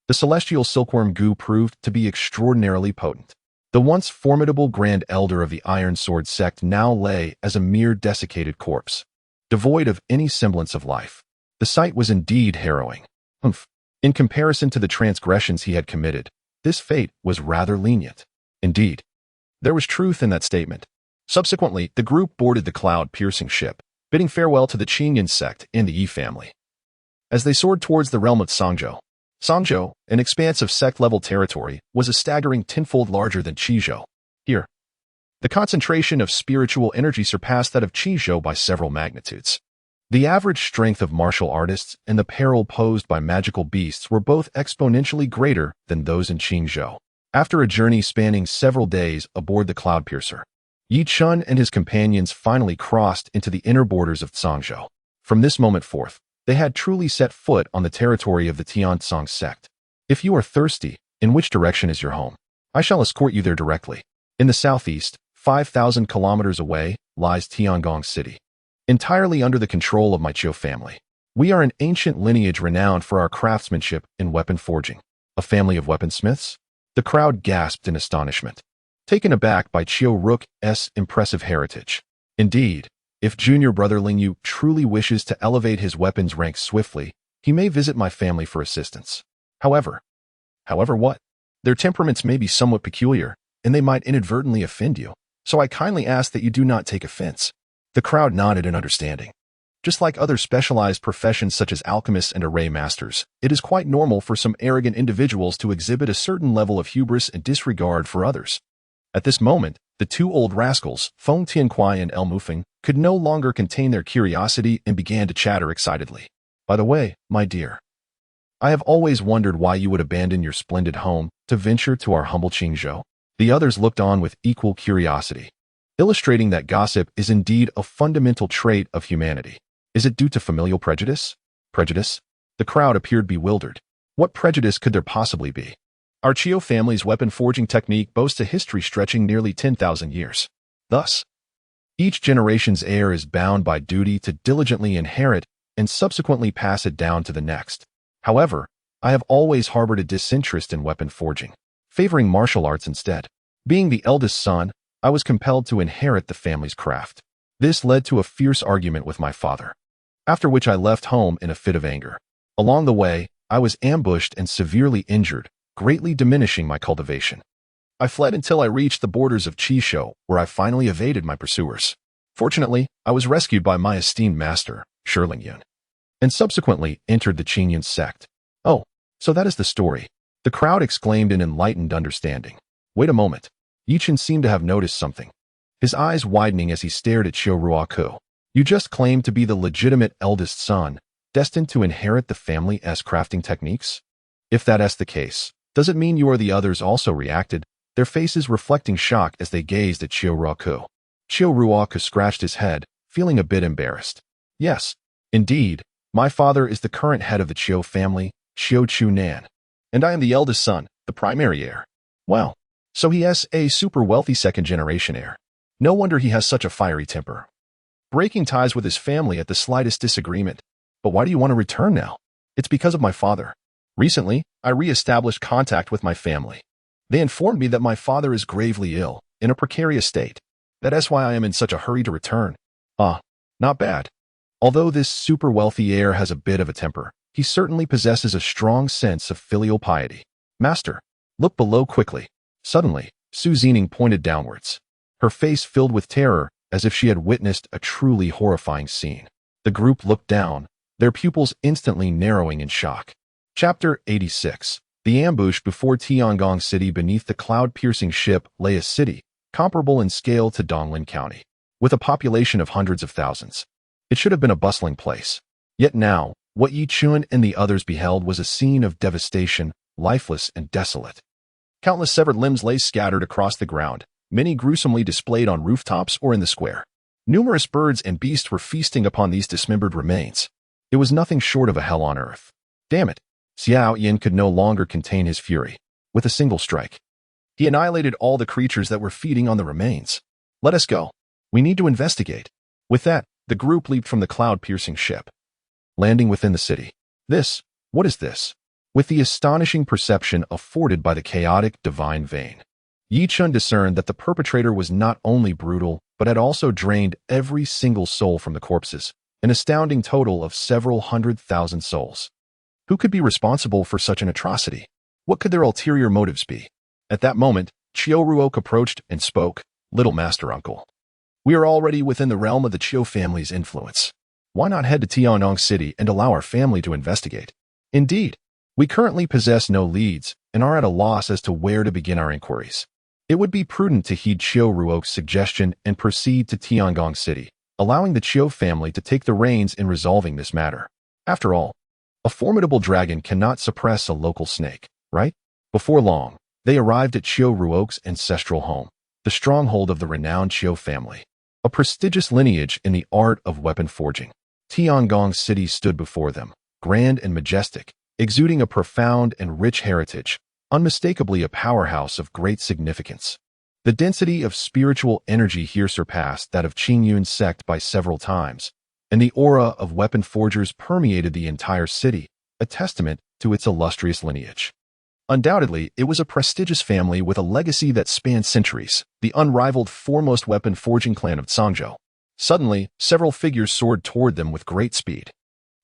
the celestial silkworm goo proved to be extraordinarily potent. The once formidable Grand Elder of the Iron Sword sect now lay as a mere desiccated corpse, devoid of any semblance of life. The sight was indeed harrowing. In comparison to the transgressions he had committed, this fate was rather lenient. Indeed, there was truth in that statement. Subsequently, the group boarded the cloud-piercing ship, bidding farewell to the Qingyun sect and the Yi family. As they soared towards the realm of Cangzhou, an expanse of sect-level territory, was a staggering tenfold larger than Qizhou. Here, the concentration of spiritual energy surpassed that of Qizhou by several magnitudes. The average strength of martial artists and the peril posed by magical beasts were both exponentially greater than those in Qingzhou. After a journey spanning several days aboard the Cloudpiercer, Yi Chun and his companions finally crossed into the inner borders of Cangzhou. From this moment forth, they had truly set foot on the territory of the Tiansong sect. If you are thirsty, in which direction is your home? I shall escort you there directly. In the southeast, 5,000 kilometers away, lies Tiangong City, entirely under the control of my Chiu family. We are an ancient lineage renowned for our craftsmanship in weapon forging. A family of weaponsmiths? The crowd gasped in astonishment, taken aback by Qiu Ruk's impressive heritage. Indeed, if junior brother Lingyu truly wishes to elevate his weapons rank swiftly, he may visit my family for assistance. However what? Their temperaments may be somewhat peculiar, and they might inadvertently offend you, so I kindly ask that you do not take offense. The crowd nodded in understanding. Just like other specialized professions such as alchemists and array masters, it is quite normal for some arrogant individuals to exhibit a certain level of hubris and disregard for others. At this moment, the two old rascals, Feng Tiankuai and El Mufeng, could no longer contain their curiosity and began to chatter excitedly. By the way, my dear, I have always wondered why you would abandon your splendid home to venture to our humble Qingzhou. The others looked on with equal curiosity, illustrating that gossip is indeed a fundamental trait of humanity. Is it due to familial prejudice? Prejudice? The crowd appeared bewildered. What prejudice could there possibly be? Our Qiu family's weapon forging technique boasts a history stretching nearly 10,000 years. Thus, each generation's heir is bound by duty to diligently inherit and subsequently pass it down to the next. However, I have always harbored a disinterest in weapon forging, favoring martial arts instead. Being the eldest son, I was compelled to inherit the family's craft. This led to a fierce argument with my father, after which I left home in a fit of anger. Along the way, I was ambushed and severely injured, greatly diminishing my cultivation. I fled until I reached the borders of Qishou, where I finally evaded my pursuers. Fortunately, I was rescued by my esteemed master, Shirlingyun, and subsequently entered the Qingyun sect. Oh, so that is the story. The crowd exclaimed in enlightened understanding. Wait a moment. Yichen seemed to have noticed something, his eyes widening as he stared at Qiu Ruoku. You just claimed to be the legitimate eldest son, destined to inherit the family's crafting techniques? If that is the case, does it mean you or the others also reacted, their faces reflecting shock as they gazed at Qiu Ruoku? Qiu Ruoku scratched his head, feeling a bit embarrassed. Yes, indeed, my father is the current head of the Qiu family, Qiu Chunan, and I am the eldest son, the primary heir. Well, so he is a super wealthy second-generation heir. No wonder he has such a fiery temper, breaking ties with his family at the slightest disagreement. But why do you want to return now? It's because of my father. Recently, I re-established contact with my family. They informed me that my father is gravely ill, in a precarious state. That is why I am in such a hurry to return. Ah, not bad. Although this super wealthy heir has a bit of a temper, he certainly possesses a strong sense of filial piety. Master, look below quickly. Suddenly, Su Zining pointed downwards, her face filled with terror as if she had witnessed a truly horrifying scene. The group looked down, their pupils instantly narrowing in shock. Chapter 86. The ambush before Tiangong City. Beneath the cloud-piercing ship lay a city, comparable in scale to Donglin County, with a population of hundreds of thousands. It should have been a bustling place. Yet now, what Yi Chun and the others beheld was a scene of devastation, lifeless and desolate. Countless severed limbs lay scattered across the ground, many gruesomely displayed on rooftops or in the square. Numerous birds and beasts were feasting upon these dismembered remains. It was nothing short of a hell on earth. Damn it! Xiao Yin could no longer contain his fury. With a single strike, he annihilated all the creatures that were feeding on the remains. Let us go. We need to investigate. With that, the group leaped from the cloud-piercing ship, landing within the city. What is this? With the astonishing perception afforded by the chaotic divine vein, Yi Chun discerned that the perpetrator was not only brutal, but had also drained every single soul from the corpses, an astounding total of several 100,000 souls. Who could be responsible for such an atrocity? What could their ulterior motives be? At that moment, Qiu Ruok approached and spoke. Little master uncle, we are already within the realm of the Qiu family's influence. Why not head to Tiangong City and allow our family to investigate? Indeed, we currently possess no leads and are at a loss as to where to begin our inquiries. It would be prudent to heed Qiu Ruok's suggestion and proceed to Tiangong City, allowing the Qiu family to take the reins in resolving this matter. After all, a formidable dragon cannot suppress a local snake, right? Before long, they arrived at Qiu Ruok's ancestral home, the stronghold of the renowned Qiu family, a prestigious lineage in the art of weapon forging. Tiangong City stood before them, grand and majestic, exuding a profound and rich heritage, unmistakably a powerhouse of great significance. The density of spiritual energy here surpassed that of Qingyun's sect by several times, and the aura of weapon forgers permeated the entire city, a testament to its illustrious lineage. Undoubtedly, it was a prestigious family with a legacy that spanned centuries, the unrivaled foremost weapon forging clan of Zhangzhou. Suddenly, several figures soared toward them with great speed.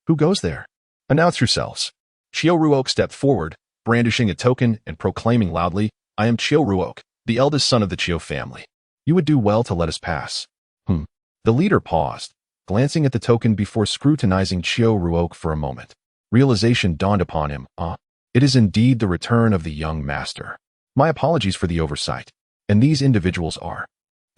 Who goes there? Announce yourselves. Qiu Ruok stepped forward, brandishing a token and proclaiming loudly, I am Qiu Ruok, the eldest son of the Qiu family. You would do well to let us pass. The leader paused, glancing at the token before scrutinizing Chiu Ruok for a moment. Realization dawned upon him. It is indeed the return of the young master. My apologies for the oversight. And these individuals are.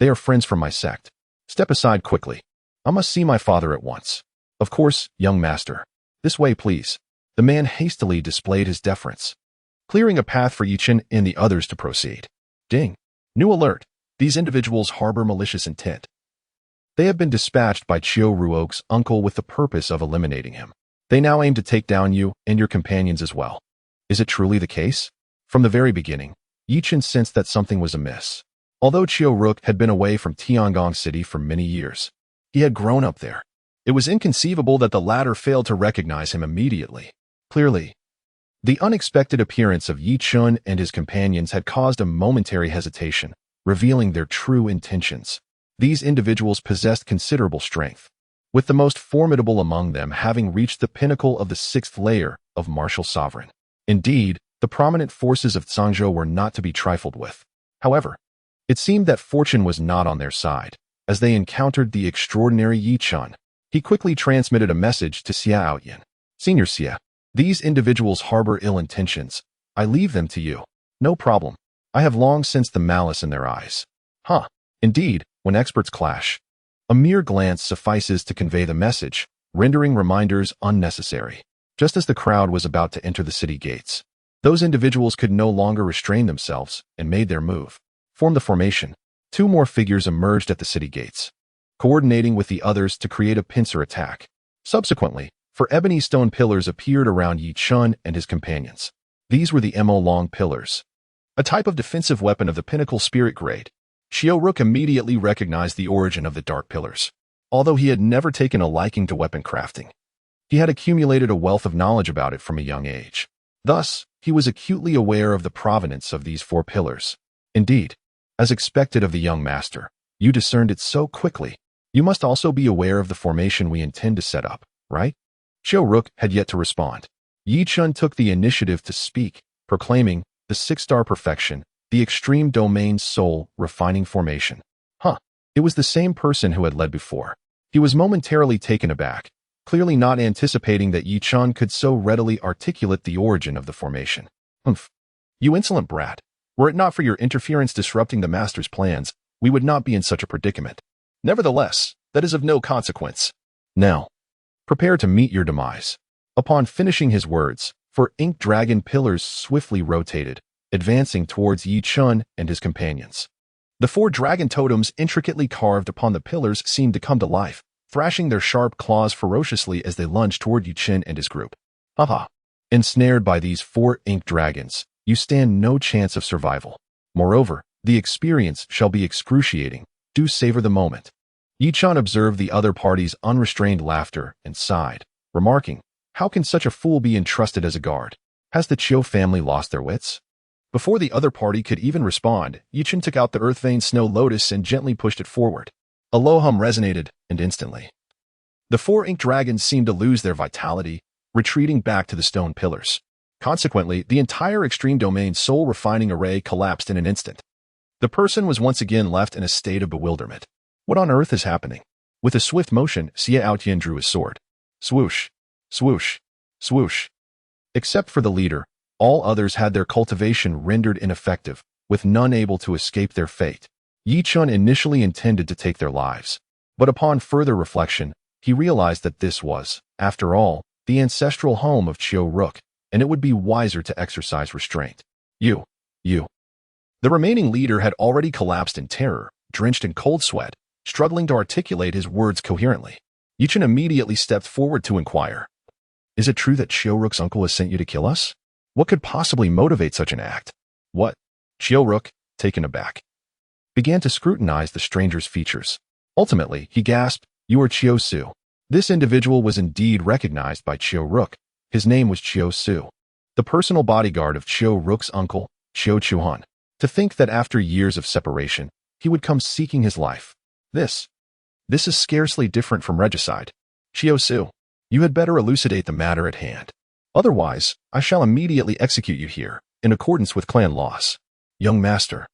They are friends from my sect. Step aside quickly. I must see my father at once. Of course, young master. This way, please. The man hastily displayed his deference, clearing a path for Chen and the others to proceed. Ding. New alert. These individuals harbor malicious intent. They have been dispatched by Chiu Ruok's uncle with the purpose of eliminating him. They now aim to take down you and your companions as well. Is it truly the case? From the very beginning, Chen sensed that something was amiss. Although Chiu Ruok had been away from Tiangong City for many years, he had grown up there. It was inconceivable that the latter failed to recognize him immediately. Clearly, the unexpected appearance of Chen and his companions had caused a momentary hesitation, revealing their true intentions. These individuals possessed considerable strength, with the most formidable among them having reached the pinnacle of the 6th layer of martial sovereign. Indeed, the prominent forces of Zhangzhou were not to be trifled with. However, it seemed that fortune was not on their side. As they encountered the extraordinary Chen, he quickly transmitted a message to Xia Aoyan. Senior Xia, these individuals harbor ill intentions. I leave them to you. No problem. I have long sensed the malice in their eyes. Indeed, when experts clash, a mere glance suffices to convey the message, rendering reminders unnecessary. Just as the crowd was about to enter the city gates, those individuals could no longer restrain themselves and made their move. Form the formation. 2 more figures emerged at the city gates, coordinating with the others to create a pincer attack. Subsequently, 4 ebony stone pillars appeared around Chen and his companions. These were the Mo-long pillars, a type of defensive weapon of the pinnacle spirit grade. Chiu Ruok immediately recognized the origin of the dark pillars. Although he had never taken a liking to weapon crafting, he had accumulated a wealth of knowledge about it from a young age. Thus, he was acutely aware of the provenance of these 4 pillars. Indeed, as expected of the young master, you discerned it so quickly. You must also be aware of the formation we intend to set up, right? Chiu Ruok had yet to respond. Chen took the initiative to speak, proclaiming the 6-star perfection, the extreme domain soul refining formation. It was the same person who had led before. He was momentarily taken aback, clearly not anticipating that Chen could so readily articulate the origin of the formation. You insolent brat. Were it not for your interference disrupting the master's plans, we would not be in such a predicament. Nevertheless, that is of no consequence. Now, prepare to meet your demise. Upon finishing his words, 4 ink dragon pillars swiftly rotated, advancing towards Chen and his companions. The 4 dragon totems intricately carved upon the pillars seemed to come to life, thrashing their sharp claws ferociously as they lunged toward Chen and his group. Ensnared by these 4 ink dragons, you stand no chance of survival. Moreover, the experience shall be excruciating. Do savor the moment. Chen observed the other party's unrestrained laughter and sighed, remarking, how can such a fool be entrusted as a guard? Has the Chiu family lost their wits? Before the other party could even respond, Chen took out the Earth-Vein Snow Lotus and gently pushed it forward. A low hum resonated, and instantly, the 4 ink dragons seemed to lose their vitality, retreating back to the stone pillars. Consequently, the entire extreme domain soul refining array collapsed in an instant. The person was once again left in a state of bewilderment. What on earth is happening? With a swift motion, Xia Aotian drew his sword. Swoosh, swoosh, swoosh. Except for the leader, all others had their cultivation rendered ineffective, with none able to escape their fate. Chen initially intended to take their lives, but upon further reflection, he realized that this was, after all, the ancestral home of Chiu Ruok, and it would be wiser to exercise restraint. You. The remaining leader had already collapsed in terror, drenched in cold sweat, struggling to articulate his words coherently. Chen immediately stepped forward to inquire. Is it true that Chiu Ruok's uncle has sent you to kill us? What could possibly motivate such an act? What? Chiu Ruok, taken aback, began to scrutinize the stranger's features. Ultimately, he gasped, you are Chiu Su. This individual was indeed recognized by Chiu Ruok. His name was Chiu Su, the personal bodyguard of Chiu Ruok's uncle, Chiu Chuan. To think that after years of separation, he would come seeking his life. This is scarcely different from regicide. Chiu Su, you had better elucidate the matter at hand. Otherwise, I shall immediately execute you here, in accordance with clan laws. Young master.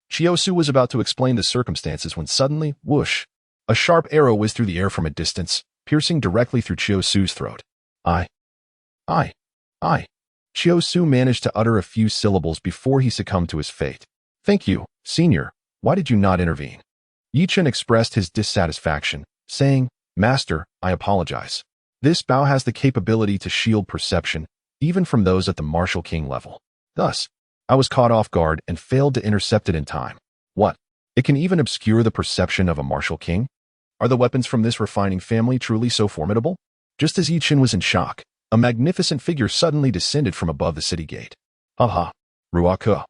Chiu Su was about to explain the circumstances when suddenly, whoosh, A sharp arrow whizzed through the air from a distance, piercing directly through Chiu Su's throat. I. I. Chiu Su managed to utter a few syllables before he succumbed to his fate. Thank you, Senior. Why did you not intervene? Chen expressed his dissatisfaction, saying, Master, I apologize. This bow has the capability to shield perception, even from those at the martial king level. Thus, I was caught off guard and failed to intercept it in time. What? It can even obscure the perception of a martial king? Are the weapons from this refining family truly so formidable? Just as Chen was in shock, a magnificent figure suddenly descended from above the city gate. Haha, Ruaka.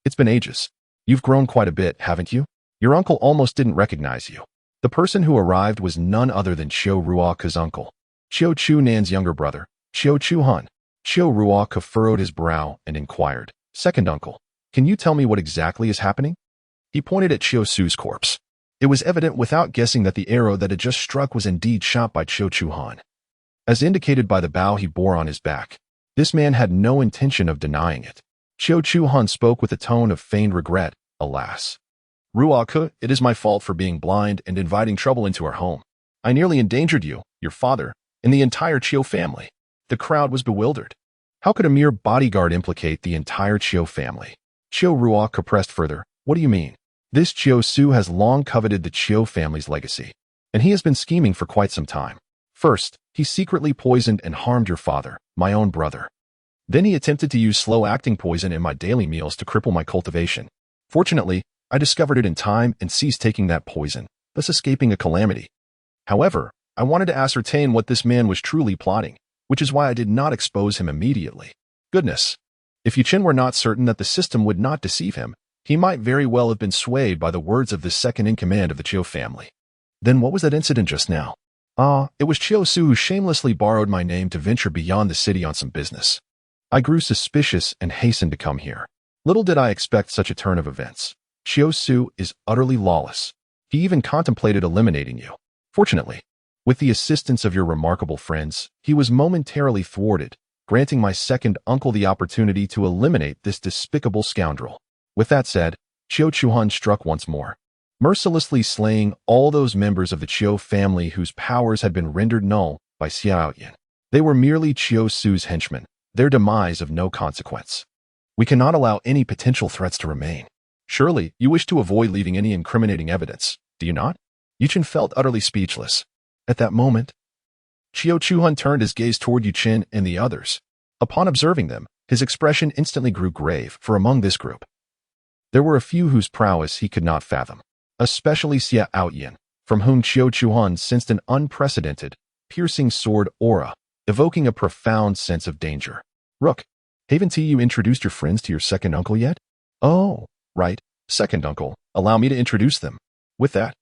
It's been ages. You've grown quite a bit, haven't you? Your uncle almost didn't recognize you. The person who arrived was none other than Chiu Ruaka's uncle, Chiu Chunan's younger brother, Chiu Chuhan. Chiu Ruaka furrowed his brow and inquired, Second uncle, can you tell me what exactly is happening? He pointed at Chiu Su's corpse. It was evident without guessing that the arrow that had just struck was indeed shot by Chiu Chuhan. As indicated by the bow he bore on his back, this man had no intention of denying it. Chiu Chuhan spoke with a tone of feigned regret, alas. Ruaka, it is my fault for being blind and inviting trouble into our home. I nearly endangered you, your father, and the entire Chiu family. The crowd was bewildered. How could a mere bodyguard implicate the entire Chiu family? Chiu Ruaka pressed further. What do you mean? This Chiu Su has long coveted the Chiu family's legacy, and he has been scheming for quite some time. First, he secretly poisoned and harmed your father, my own brother. Then he attempted to use slow-acting poison in my daily meals to cripple my cultivation. Fortunately, I discovered it in time and ceased taking that poison, thus escaping a calamity. However, I wanted to ascertain what this man was truly plotting, which is why I did not expose him immediately. Goodness! If Chen were not certain that the system would not deceive him, he might very well have been swayed by the words of the second-in-command of the Chiu family. Then what was that incident just now? It was Chiu Su who shamelessly borrowed my name to venture beyond the city on some business. I grew suspicious and hastened to come here. Little did I expect such a turn of events. Chiu Su is utterly lawless. He even contemplated eliminating you. Fortunately, with the assistance of your remarkable friends, he was momentarily thwarted, granting my second uncle the opportunity to eliminate this despicable scoundrel. With that said, Chiu Chuhan struck once more, mercilessly slaying all those members of the Chiu family whose powers had been rendered null by Xiaoyan. They were merely Chiu Su's henchmen, their demise of no consequence. We cannot allow any potential threats to remain. Surely, you wish to avoid leaving any incriminating evidence, do you not? Chen felt utterly speechless. At that moment, Chiu Chuhan turned his gaze toward Chen and the others. Upon observing them, his expression instantly grew grave, for among this group, there were a few whose prowess he could not fathom, especially Xiaoyan, from whom Chiu Chuhan sensed an unprecedented, piercing sword aura, evoking a profound sense of danger. Rook, haven't you introduced your friends to your second uncle yet? Oh, right, second uncle, allow me to introduce them. With that,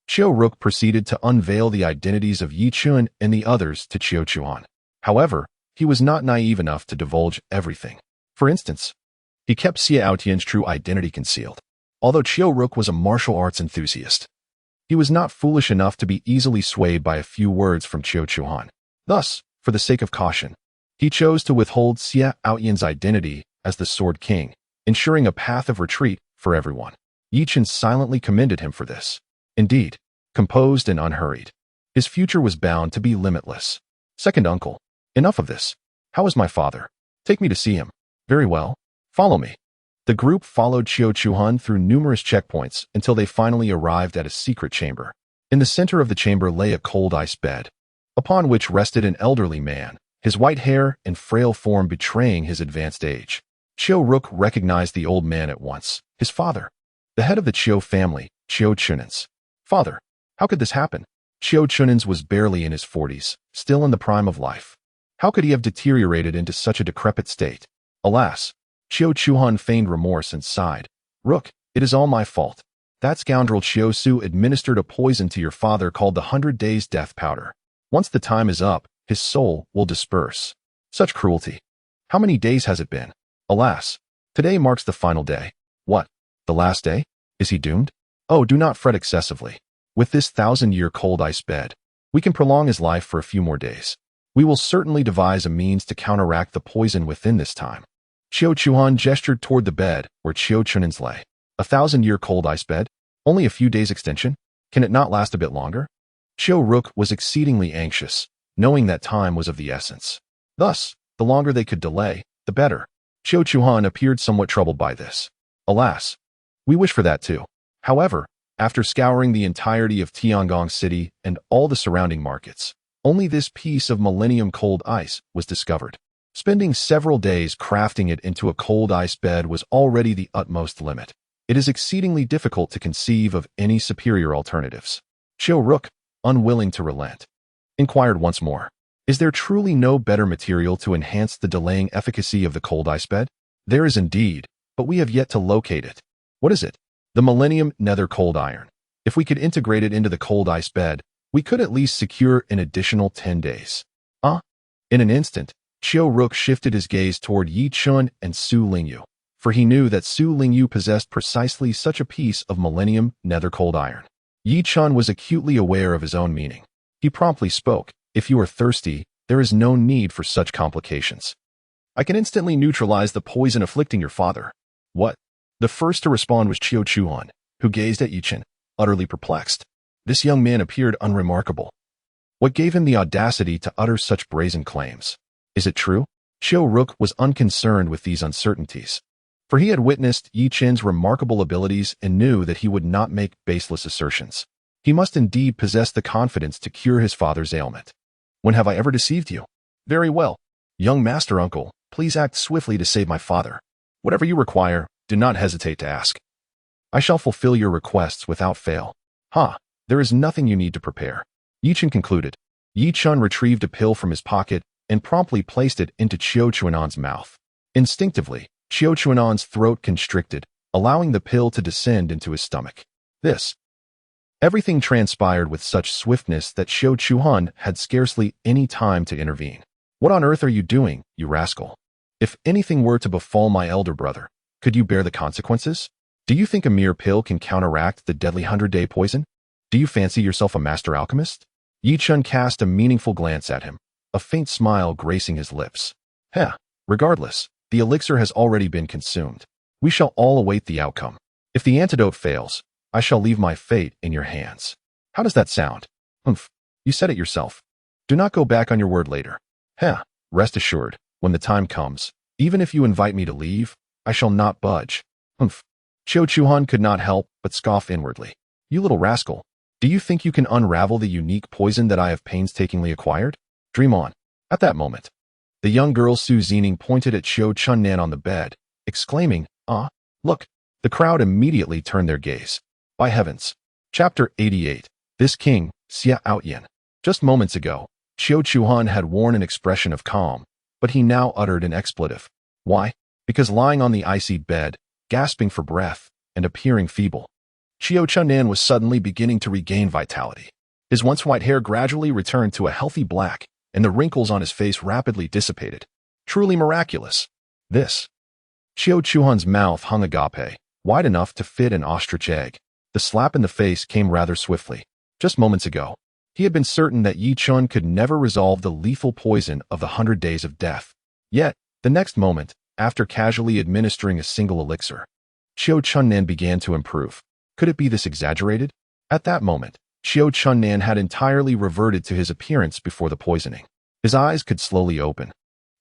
Chiu Rook proceeded to unveil the identities of Chen and the others to Chiu Chuhan. However, he was not naive enough to divulge everything. For instance, he kept Xiaotian's true identity concealed. Although Chiu Rook was a martial arts enthusiast, he was not foolish enough to be easily swayed by a few words from Chiu Chuhan. Thus, for the sake of caution, he chose to withhold Xiaotian's identity as the Sword King, ensuring a path of retreat for everyone. Chen silently commended him for this. Indeed, composed and unhurried, his future was bound to be limitless. Second uncle, enough of this. How is my father? Take me to see him. Very well. Follow me. The group followed Chiu Chuhan through numerous checkpoints until they finally arrived at a secret chamber. In the center of the chamber lay a cold ice bed, upon which rested an elderly man, his white hair and frail form betraying his advanced age. Chiu Rook recognized the old man at once, his father, the head of the Chiu family, Chiu Chunans. Father, how could this happen? Chiu Chunans was barely in his 40s, still in the prime of life. How could he have deteriorated into such a decrepit state? Alas, Chiu Chuhan feigned remorse and sighed. Rook, it is all my fault. That scoundrel Chiu Su administered a poison to your father called the 100 Days Death Powder. Once the time is up, his soul will disperse. Such cruelty. How many days has it been? Alas, today marks the final day. What? The last day? Is he doomed? Oh, do not fret excessively. With this 1,000-year cold ice bed, we can prolong his life for a few more days. We will certainly devise a means to counteract the poison within this time. Chiu Chuhan gestured toward the bed where Chiu Chunans lay. A 1,000-year cold ice bed? Only a few days extension? Can it not last a bit longer? Chiu Rook was exceedingly anxious, knowing that time was of the essence. Thus, the longer they could delay, the better. Chiu Chuhan appeared somewhat troubled by this. Alas, we wish for that too. However, after scouring the entirety of Tiangong City and all the surrounding markets, only this piece of millennium cold ice was discovered. Spending several days crafting it into a cold ice bed was already the utmost limit. It is exceedingly difficult to conceive of any superior alternatives. Chiu Rook, unwilling to relent, inquired once more, is there truly no better material to enhance the delaying efficacy of the cold ice bed? There is indeed, but we have yet to locate it. What is it? The Millennium Nether Cold Iron. If we could integrate it into the cold ice bed, we could at least secure an additional 10 days. In an instant, Chiu Rook shifted his gaze toward Yi Chun and Su Lingyu, for he knew that Su Lingyu possessed precisely such a piece of Millennium Nether Cold Iron. Yi Chun was acutely aware of his own meaning. He promptly spoke, if you are thirsty, there is no need for such complications. I can instantly neutralize the poison afflicting your father. What? The first to respond was Chiu Chuan, who gazed at Yi Chun, utterly perplexed. This young man appeared unremarkable. What gave him the audacity to utter such brazen claims? Is it true? Chiu Rook was unconcerned with these uncertainties, for he had witnessed Yi Chun's remarkable abilities and knew that he would not make baseless assertions. He must indeed possess the confidence to cure his father's ailment. When have I ever deceived you? Very well. Young master uncle, please act swiftly to save my father. Whatever you require, do not hesitate to ask. I shall fulfill your requests without fail. There is nothing you need to prepare. Yi Chun concluded. Yi Chun retrieved a pill from his pocket and promptly placed it into Chiu Chuan's mouth. Instinctively, Chiu Chuan's throat constricted, allowing the pill to descend into his stomach. Everything transpired with such swiftness that Chiu Chuan had scarcely any time to intervene. What on earth are you doing, you rascal? If anything were to befall my elder brother, could you bear the consequences? Do you think a mere pill can counteract the deadly 100-day poison? Do you fancy yourself a master alchemist? Yi Chun cast a meaningful glance at him, a faint smile gracing his lips. Regardless, the elixir has already been consumed. We shall all await the outcome. If the antidote fails, I shall leave my fate in your hands. How does that sound? You said it yourself. Do not go back on your word later. Rest assured, when the time comes, even if you invite me to leave, I shall not budge. Chiu Chuan could not help but scoff inwardly. You little rascal, do you think you can unravel the unique poison that I have painstakingly acquired? Dream on. At that moment, the young girl Su Zining pointed at Chiu Chunnan on the bed, exclaiming, look. The crowd immediately turned their gaze. By heavens. Chapter 88. This king, Xia Outyin. Just moments ago, Chiu Chuan had worn an expression of calm, but he now uttered an expletive. Why? Because lying on the icy bed, gasping for breath, and appearing feeble, Chiu Chunnan was suddenly beginning to regain vitality. His once white hair gradually returned to a healthy black, and the wrinkles on his face rapidly dissipated. Truly miraculous. Chiu Chuan's mouth hung agape, wide enough to fit an ostrich egg. The slap in the face came rather swiftly. Just moments ago, he had been certain that Yi Chun could never resolve the lethal poison of the 100 days of death. Yet, the next moment, after casually administering a single elixir, Chiu Chunnan began to improve. Could it be this exaggerated? At that moment, Chiu Chunnan had entirely reverted to his appearance before the poisoning. His eyes could slowly open,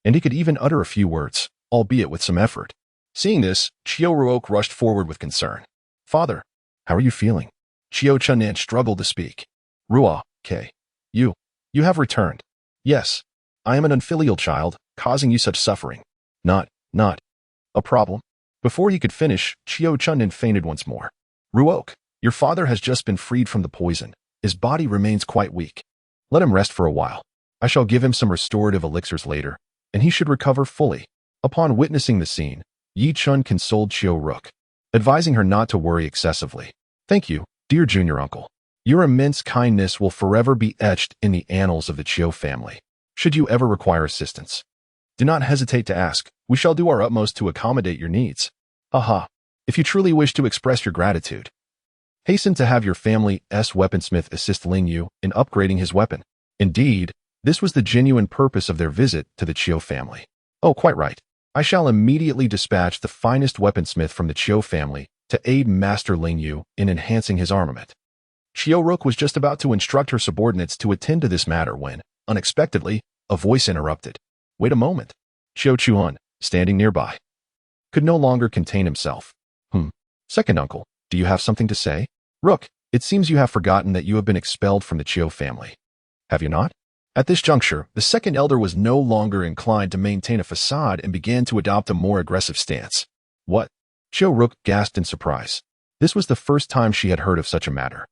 and he could even utter a few words, albeit with some effort. Seeing this, Chiu Rook rushed forward with concern. Father, how are you feeling? Chiu Chunnan struggled to speak. Ruo, you have returned. Yes, I am an unfilial child, causing you such suffering. Not a problem. Before he could finish, Chiu Chunnan fainted once more. Ruok, your father has just been freed from the poison. His body remains quite weak. Let him rest for a while. I shall give him some restorative elixirs later, and he should recover fully. Upon witnessing the scene, Yi Chun consoled Chiu Rook, advising her not to worry excessively. Thank you, dear junior uncle. Your immense kindness will forever be etched in the annals of the Chiu family. Should you ever require assistance, do not hesitate to ask. We shall do our utmost to accommodate your needs. If you truly wish to express your gratitude, hasten to have your family's weaponsmith assist Ling Yu in upgrading his weapon. Indeed, this was the genuine purpose of their visit to the Chiu family. Oh, quite right. I shall immediately dispatch the finest weaponsmith from the Chiu family to aid Master Ling Yu in enhancing his armament. Chiu Rook was just about to instruct her subordinates to attend to this matter when, unexpectedly, a voice interrupted. Wait a moment. Chiu Chuhan, standing nearby, could no longer contain himself. Second uncle, do you have something to say? Rook, it seems you have forgotten that you have been expelled from the Chiu family. Have you not? At this juncture, the second elder was no longer inclined to maintain a facade and began to adopt a more aggressive stance. What? Chiu Rook gasped in surprise. This was the first time she had heard of such a matter.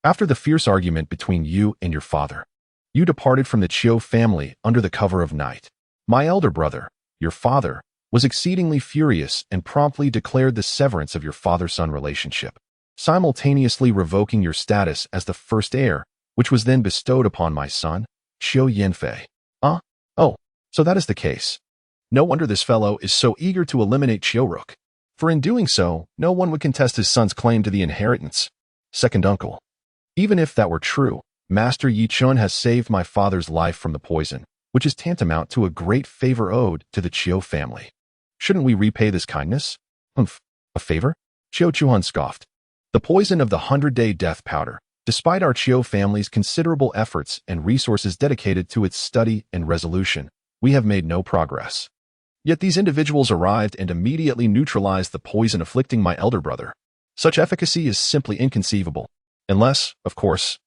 After the fierce argument between you and your father, you departed from the Chiu family under the cover of night. My elder brother, your father, was exceedingly furious and promptly declared the severance of your father-son relationship, simultaneously revoking your status as the first heir, which was then bestowed upon my son, Chiu Yanfei. Oh, so that is the case. No wonder this fellow is so eager to eliminate Chiu Rook, for in doing so, no one would contest his son's claim to the inheritance. Second uncle, even if that were true, Master Yi Chun has saved my father's life from the poison, which is tantamount to a great favor owed to the Chiu family. Shouldn't we repay this kindness? A favor? Chiu Chuhan scoffed. The poison of the 100-day death powder, despite our Chiu family's considerable efforts and resources dedicated to its study and resolution, we have made no progress. Yet these individuals arrived and immediately neutralized the poison afflicting my elder brother. Such efficacy is simply inconceivable, unless, of course,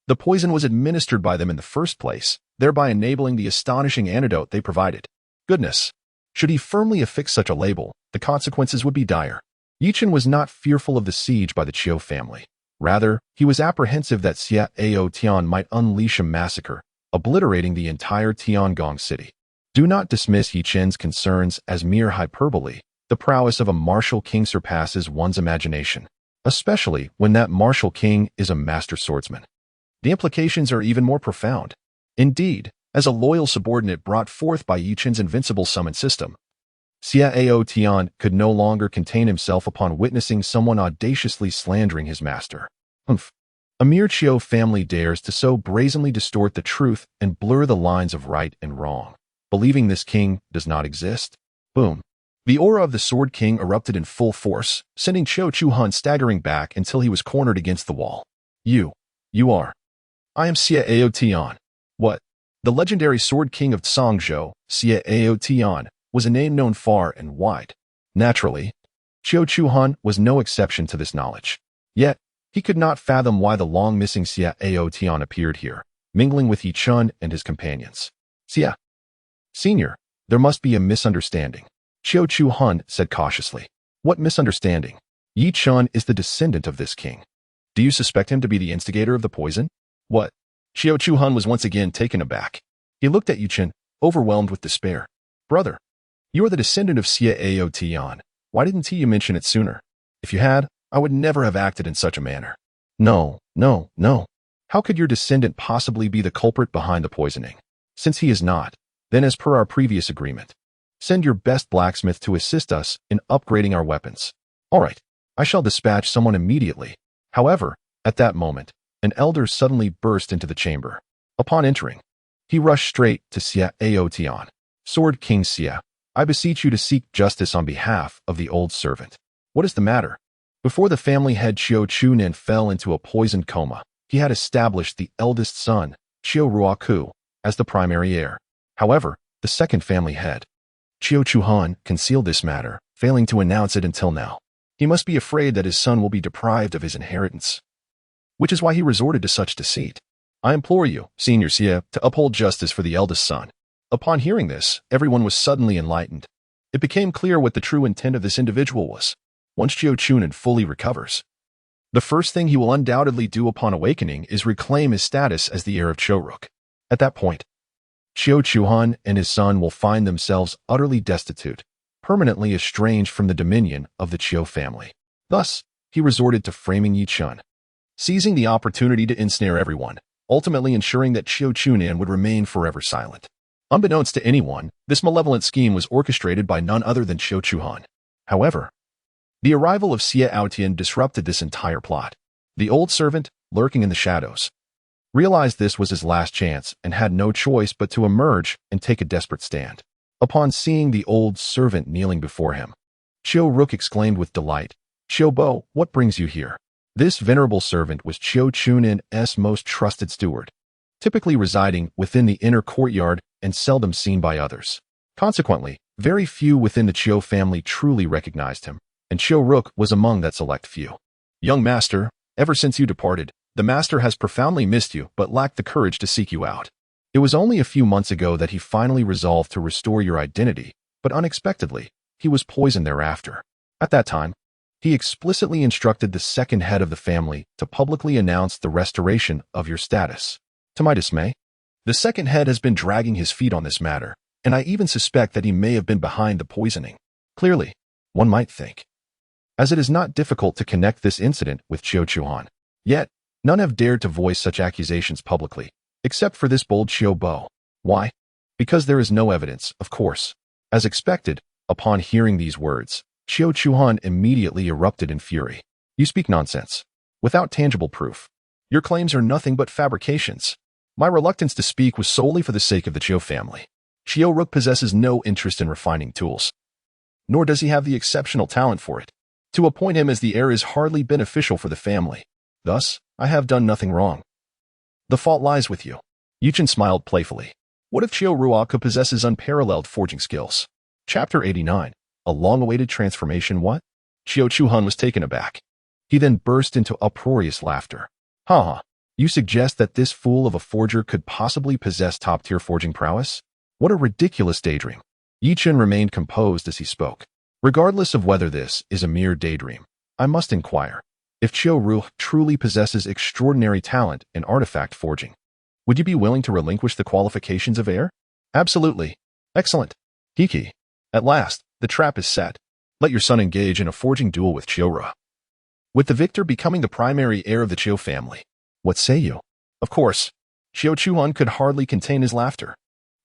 the poison was administered by them in the first place, thereby enabling the astonishing antidote they provided. Goodness! Should he firmly affix such a label, the consequences would be dire. Yi Chen was not fearful of the siege by the Chiu family. Rather, he was apprehensive that Xia Ao Tian might unleash a massacre, obliterating the entire Tiangong city. Do not dismiss Yi Chen's concerns as mere hyperbole. The prowess of a martial king surpasses one's imagination, especially when that martial king is a master swordsman. The implications are even more profound. Indeed, as a loyal subordinate brought forth by Yi Chen's invincible summon system, Xia Ao Tian could no longer contain himself upon witnessing someone audaciously slandering his master. A mere Chiu family dares to so brazenly distort the truth and blur the lines of right and wrong, believing this king does not exist. Boom. The aura of the Sword King erupted in full force, sending Chiu Chuhan staggering back until he was cornered against the wall. You are. I am Xia Ao Tian. What? The legendary Sword King of Tsangzhou, Xia Ao Tian, was a name known far and wide. Naturally, Chiu Chuhan was no exception to this knowledge. Yet, he could not fathom why the long-missing Xia Ao Tian appeared here, mingling with Yi Chun and his companions. Xia. Senior, there must be a misunderstanding, Chiu Chuhan said cautiously. What misunderstanding? Yi Chun is the descendant of this king. Do you suspect him to be the instigator of the poison? What? Chiu Chuhan was once again taken aback. He looked at Yi Chen, overwhelmed with despair. Brother, you are the descendant of Xia Ao Tian. Why didn't you mention it sooner? If you had, I would never have acted in such a manner. No. How could your descendant possibly be the culprit behind the poisoning? Since he is not, then as per our previous agreement, send your best blacksmith to assist us in upgrading our weapons. All right, I shall dispatch someone immediately. However, at that moment, an elder suddenly burst into the chamber. Upon entering, he rushed straight to Xia Ao Tian. Sword King Xia, I beseech you to seek justice on behalf of the old servant. What is the matter? Before the family head Chiu Chunan fell into a poisoned coma, he had established the eldest son, Chiu Ruoku, as the primary heir. However, the second family head, Chiu Chuhan, concealed this matter, failing to announce it until now. He must be afraid that his son will be deprived of his inheritance, which is why he resorted to such deceit. I implore you, Senior Xia, to uphold justice for the eldest son. Upon hearing this, everyone was suddenly enlightened. It became clear what the true intent of this individual was. Once Chiu Chunan fully recovers, the first thing he will undoubtedly do upon awakening is reclaim his status as the heir of Chiu Rook. At that point, Chiu Chuhan and his son will find themselves utterly destitute, permanently estranged from the dominion of the Chiu family. Thus, he resorted to framing Yi Chun, seizing the opportunity to ensnare everyone, ultimately ensuring that Chiu Chunan would remain forever silent. Unbeknownst to anyone, this malevolent scheme was orchestrated by none other than Chiu Chuhan. However, the arrival of Xia Ao Tian disrupted this entire plot. The old servant, lurking in the shadows, realized this was his last chance and had no choice but to emerge and take a desperate stand. Upon seeing the old servant kneeling before him, Chiu Rook exclaimed with delight, Chiu Bo, what brings you here? This venerable servant was Chiu Chun's most trusted steward, typically residing within the inner courtyard and seldom seen by others. Consequently, very few within the Chiu family truly recognized him, and Chiu Ruk was among that select few. Young master, ever since you departed, the master has profoundly missed you but lacked the courage to seek you out. It was only a few months ago that he finally resolved to restore your identity, but unexpectedly, he was poisoned thereafter. At that time, he explicitly instructed the second head of the family to publicly announce the restoration of your status. To my dismay, the second head has been dragging his feet on this matter, and I even suspect that he may have been behind the poisoning. Clearly, one might think, as it is not difficult to connect this incident with Chiu Chuan. Yet, none have dared to voice such accusations publicly, except for this bold Chiu Bo. Why? Because there is no evidence, of course. As expected, upon hearing these words, Chiu Chuan immediately erupted in fury. You speak nonsense, without tangible proof. Your claims are nothing but fabrications. My reluctance to speak was solely for the sake of the Chiu family. Chiu Ruk possesses no interest in refining tools, nor does he have the exceptional talent for it. To appoint him as the heir is hardly beneficial for the family. Thus, I have done nothing wrong. The fault lies with you. Chen smiled playfully. What if Chiu Ruoka possesses unparalleled forging skills? Chapter 89. A long-awaited transformation. What? Chiu Chuhan was taken aback. He then burst into uproarious laughter. Ha! You suggest that this fool of a forger could possibly possess top-tier forging prowess? What a ridiculous daydream. Chen remained composed as he spoke. Regardless of whether this is a mere daydream, I must inquire, if Chiu Ru truly possesses extraordinary talent in artifact forging, would you be willing to relinquish the qualifications of heir? Absolutely. Excellent. Hiki. At last, the trap is set. Let your son engage in a forging duel with Chiu Ru, with the victor becoming the primary heir of the Chiu family. What say you? Of course. Chiu Chuan could hardly contain his laughter.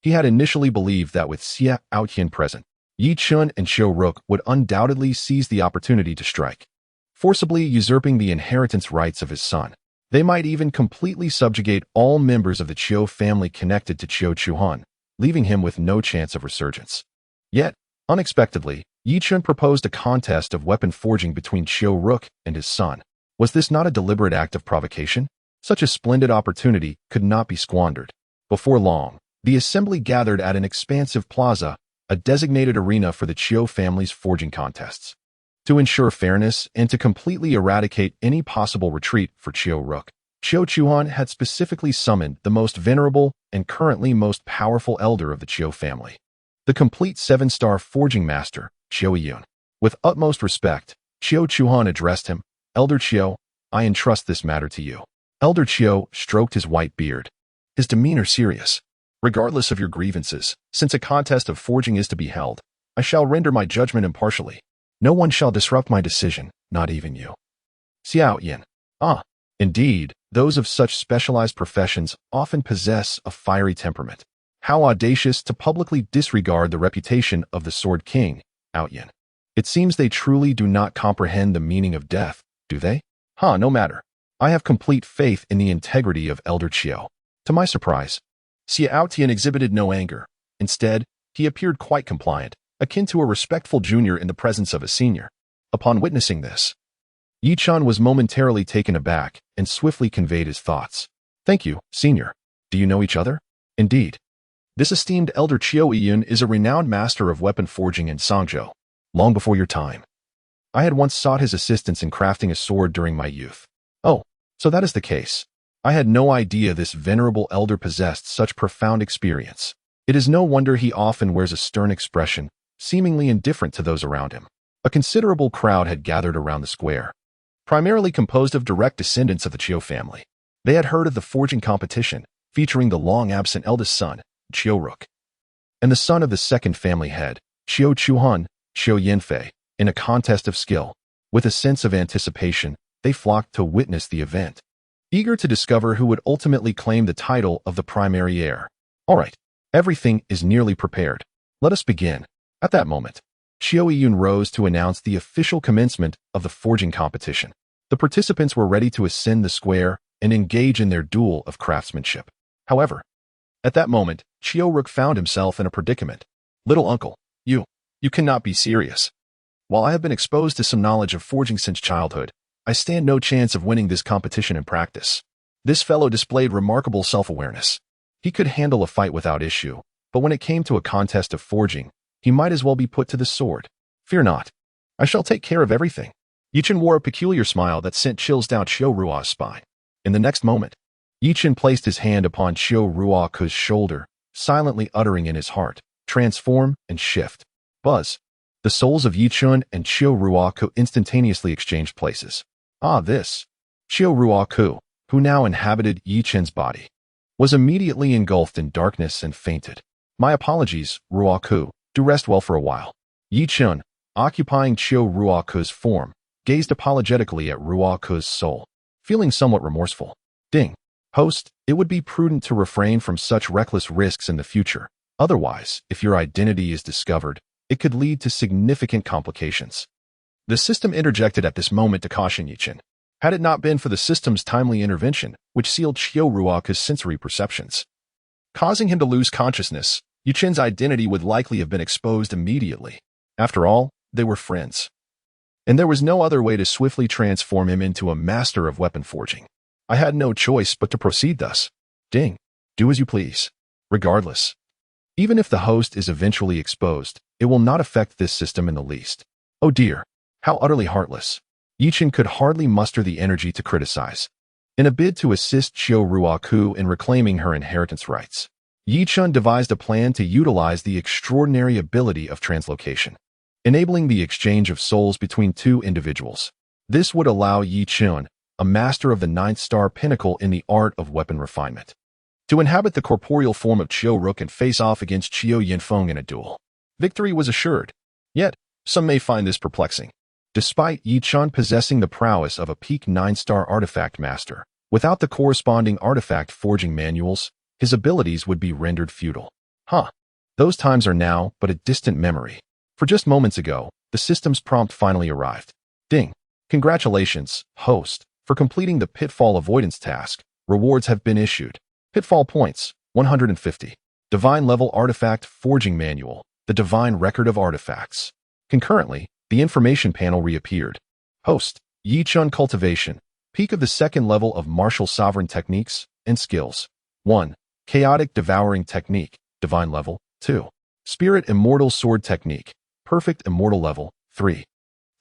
He had initially believed that with Xia Outyan present, Yi Chun and Chiu Ruk would undoubtedly seize the opportunity to strike, forcibly usurping the inheritance rights of his son. They might even completely subjugate all members of the Chiu family connected to Chiu Chuan, leaving him with no chance of resurgence. Yet, unexpectedly, Yi Chun proposed a contest of weapon forging between Chiu Ruk and his son. Was this not a deliberate act of provocation? Such a splendid opportunity could not be squandered. Before long, the assembly gathered at an expansive plaza, a designated arena for the Chiu family's forging contests. To ensure fairness and to completely eradicate any possible retreat for Chiu Ruk, Chiu Chuan had specifically summoned the most venerable and currently most powerful elder of the Chiu family, the complete 7-star forging master, Chiu Yun. With utmost respect, Chiu Chuan addressed him. Elder Chiu, I entrust this matter to you. Elder Chiu stroked his white beard, his demeanor serious. Regardless of your grievances, since a contest of forging is to be held, I shall render my judgment impartially. No one shall disrupt my decision, not even you. Xiao Yin. Ah, indeed, those of such specialized professions often possess a fiery temperament. How audacious to publicly disregard the reputation of the Sword King, Outyin. It seems they truly do not comprehend the meaning of death, do they? No matter. I have complete faith in the integrity of Elder Chiu. To my surprise, Xiao Tian exhibited no anger. Instead, he appeared quite compliant, akin to a respectful junior in the presence of a senior. Upon witnessing this, Yi Chan was momentarily taken aback and swiftly conveyed his thoughts. Thank you, senior. Do you know each other? Indeed. This esteemed Elder Chiu Yun is a renowned master of weapon forging in Sangzhou, long before your time. I had once sought his assistance in crafting a sword during my youth. Oh, so that is the case. I had no idea this venerable elder possessed such profound experience. It is no wonder he often wears a stern expression, seemingly indifferent to those around him. A considerable crowd had gathered around the square, primarily composed of direct descendants of the Chiu family. They had heard of the forging competition, featuring the long-absent eldest son, Chiu Ruk, and the son of the second family head, Chiu Chuhan, Chiu Yanfei, in a contest of skill. With a sense of anticipation, they flocked to witness the event, eager to discover who would ultimately claim the title of the primary heir. All right, everything is nearly prepared. Let us begin. At that moment, Chiu Yun rose to announce the official commencement of the forging competition. The participants were ready to ascend the square and engage in their duel of craftsmanship. However, at that moment, Chiu Ruk found himself in a predicament. Little uncle, you cannot be serious. While I have been exposed to some knowledge of forging since childhood, I stand no chance of winning this competition in practice. This fellow displayed remarkable self-awareness. He could handle a fight without issue, but when it came to a contest of forging, he might as well be put to the sword. Fear not. I shall take care of everything. Chen wore a peculiar smile that sent chills down Qiu Ruo's spine. In the next moment, Chen placed his hand upon Qiu Ruo's shoulder, silently uttering in his heart, transform and shift. Buzz. The souls of Chen and Qiu Ruo instantaneously exchanged places. This. Qiu Ruo, who now inhabited Chen's body, was immediately engulfed in darkness and fainted. My apologies, Ruo. Do rest well for a while. Chen, occupying Qiu Ruo's form, gazed apologetically at Ruo's soul, feeling somewhat remorseful. Ding. Host, it would be prudent to refrain from such reckless risks in the future. Otherwise, if your identity is discovered, it could lead to significant complications. The system interjected at this moment to caution Chen. Had it not been for the system's timely intervention, which sealed Qiu Ruo's sensory perceptions, causing him to lose consciousness, Chen's identity would likely have been exposed immediately. After all, they were friends. And there was no other way to swiftly transform him into a master of weapon forging. I had no choice but to proceed thus. Ding. Do as you please. Regardless. Even if the host is eventually exposed, it will not affect this system in the least. Oh dear. How utterly heartless. Chen could hardly muster the energy to criticize. In a bid to assist Qiu Ruo in reclaiming her inheritance rights, Chen devised a plan to utilize the extraordinary ability of translocation, enabling the exchange of souls between two individuals. This would allow Chen, a master of the 9th star pinnacle in the art of weapon refinement, to inhabit the corporeal form of Qiu Ruk and face off against Qiu Yinfeng in a duel. Victory was assured. Yet, some may find this perplexing. Despite Chen possessing the prowess of a peak 9-star artifact master, without the corresponding artifact forging manuals, his abilities would be rendered futile. Those times are now but a distant memory. For just moments ago, the system's prompt finally arrived. Ding. Congratulations, host, for completing the pitfall avoidance task. Rewards have been issued. Pitfall points, 150. Divine level artifact forging manual, the divine record of artifacts. Concurrently, the information panel reappeared. Host, Chen cultivation, peak of the 2nd level of martial sovereign techniques and skills. 1. Chaotic devouring technique, divine level. 2. Spirit immortal sword technique, perfect immortal level. 3.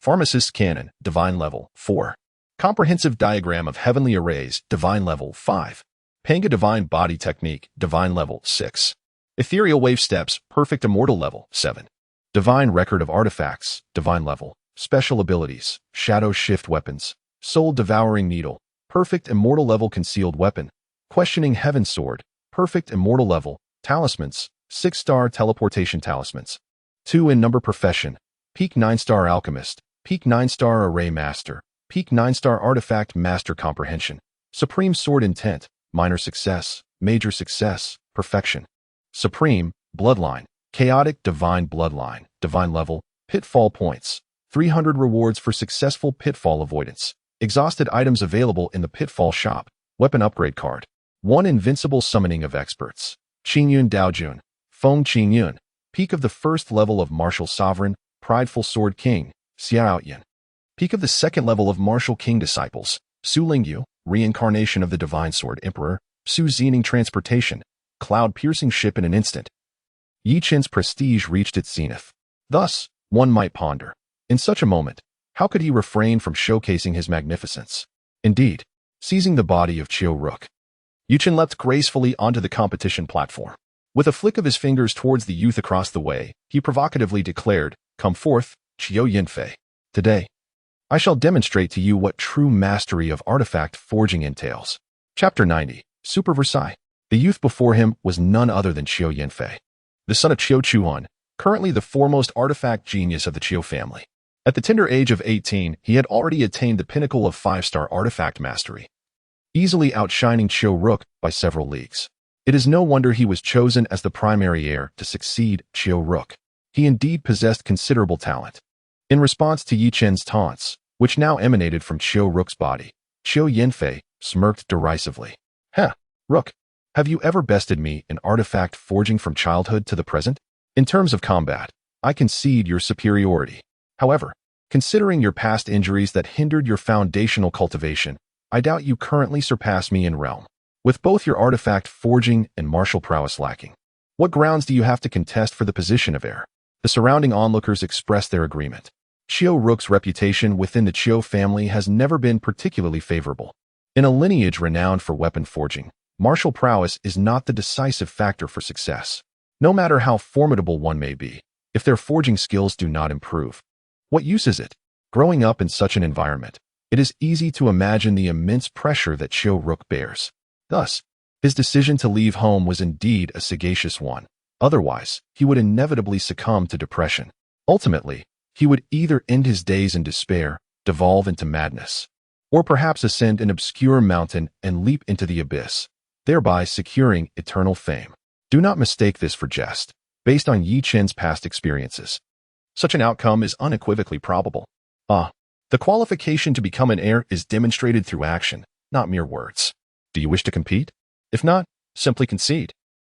Pharmacist cannon, divine level. 4. Comprehensive diagram of heavenly arrays, divine level. 5. Panga divine body technique, divine level. 6. Ethereal wave steps, perfect immortal level. 7. Divine record of artifacts, divine level. Special abilities, shadow shift weapons, soul devouring needle, perfect immortal level concealed weapon, questioning heaven sword, perfect immortal level, talismans, 6-star teleportation talismans. 2 in number profession, peak 9-star alchemist, peak 9-star array master, peak 9-star artifact master comprehension, supreme sword intent, minor success, major success, perfection. Supreme, bloodline, chaotic divine bloodline, divine level, pitfall points, 300 rewards for successful pitfall avoidance. Exhausted items available in the pitfall shop, weapon upgrade card. 1 invincible summoning of experts. Qingyun Daojun, Feng Qingyun, peak of the 1st level of martial sovereign, prideful sword king, Xiaoyan. Peak of the 2nd level of martial king disciples, Su Lingyu, reincarnation of the divine sword emperor, Su Xining transportation, cloud-piercing ship in an instant. Chen's prestige reached its zenith. Thus, one might ponder, in such a moment, how could he refrain from showcasing his magnificence? Indeed, seizing the body of Qiu Ruk, Chen leapt gracefully onto the competition platform. With a flick of his fingers towards the youth across the way, he provocatively declared, "Come forth, Qiu Yinfei. Today, I shall demonstrate to you what true mastery of artifact forging entails." Chapter 90, Super Versailles. The youth before him was none other than Qiu Yinfei, the son of Qiu Chuan, currently the foremost artifact genius of the Qiu family. At the tender age of 18, he had already attained the pinnacle of 5-star artifact mastery, easily outshining Qiu Ruk by several leagues. It is no wonder he was chosen as the primary heir to succeed Qiu Ruk. He indeed possessed considerable talent. In response to Chen's taunts, which now emanated from Qiu Ruk's body, Qiu Yinfei smirked derisively. Ruk, have you ever bested me in artifact forging from childhood to the present? In terms of combat, I concede your superiority. However, Considering your past injuries that hindered your foundational cultivation, I doubt you currently surpass me in realm. With both your artifact forging and martial prowess lacking, what grounds do you have to contest for the position of heir? The surrounding onlookers expressed their agreement. Chiu Rook's reputation within the Chiu family has never been particularly favorable. In a lineage renowned for weapon forging, martial prowess is not the decisive factor for success. No matter how formidable one may be, if their forging skills do not improve, what use is it? Growing up in such an environment, it is easy to imagine the immense pressure that Chiu Rook bears. Thus, his decision to leave home was indeed a sagacious one. Otherwise, he would inevitably succumb to depression. Ultimately, he would either end his days in despair, devolve into madness, or perhaps ascend an obscure mountain and leap into the abyss, thereby securing eternal fame. Do not mistake this for jest. Based on Yi Chen's past experiences, such an outcome is unequivocally probable. The qualification to become an heir is demonstrated through action, not mere words. Do you wish to compete? If not, simply concede.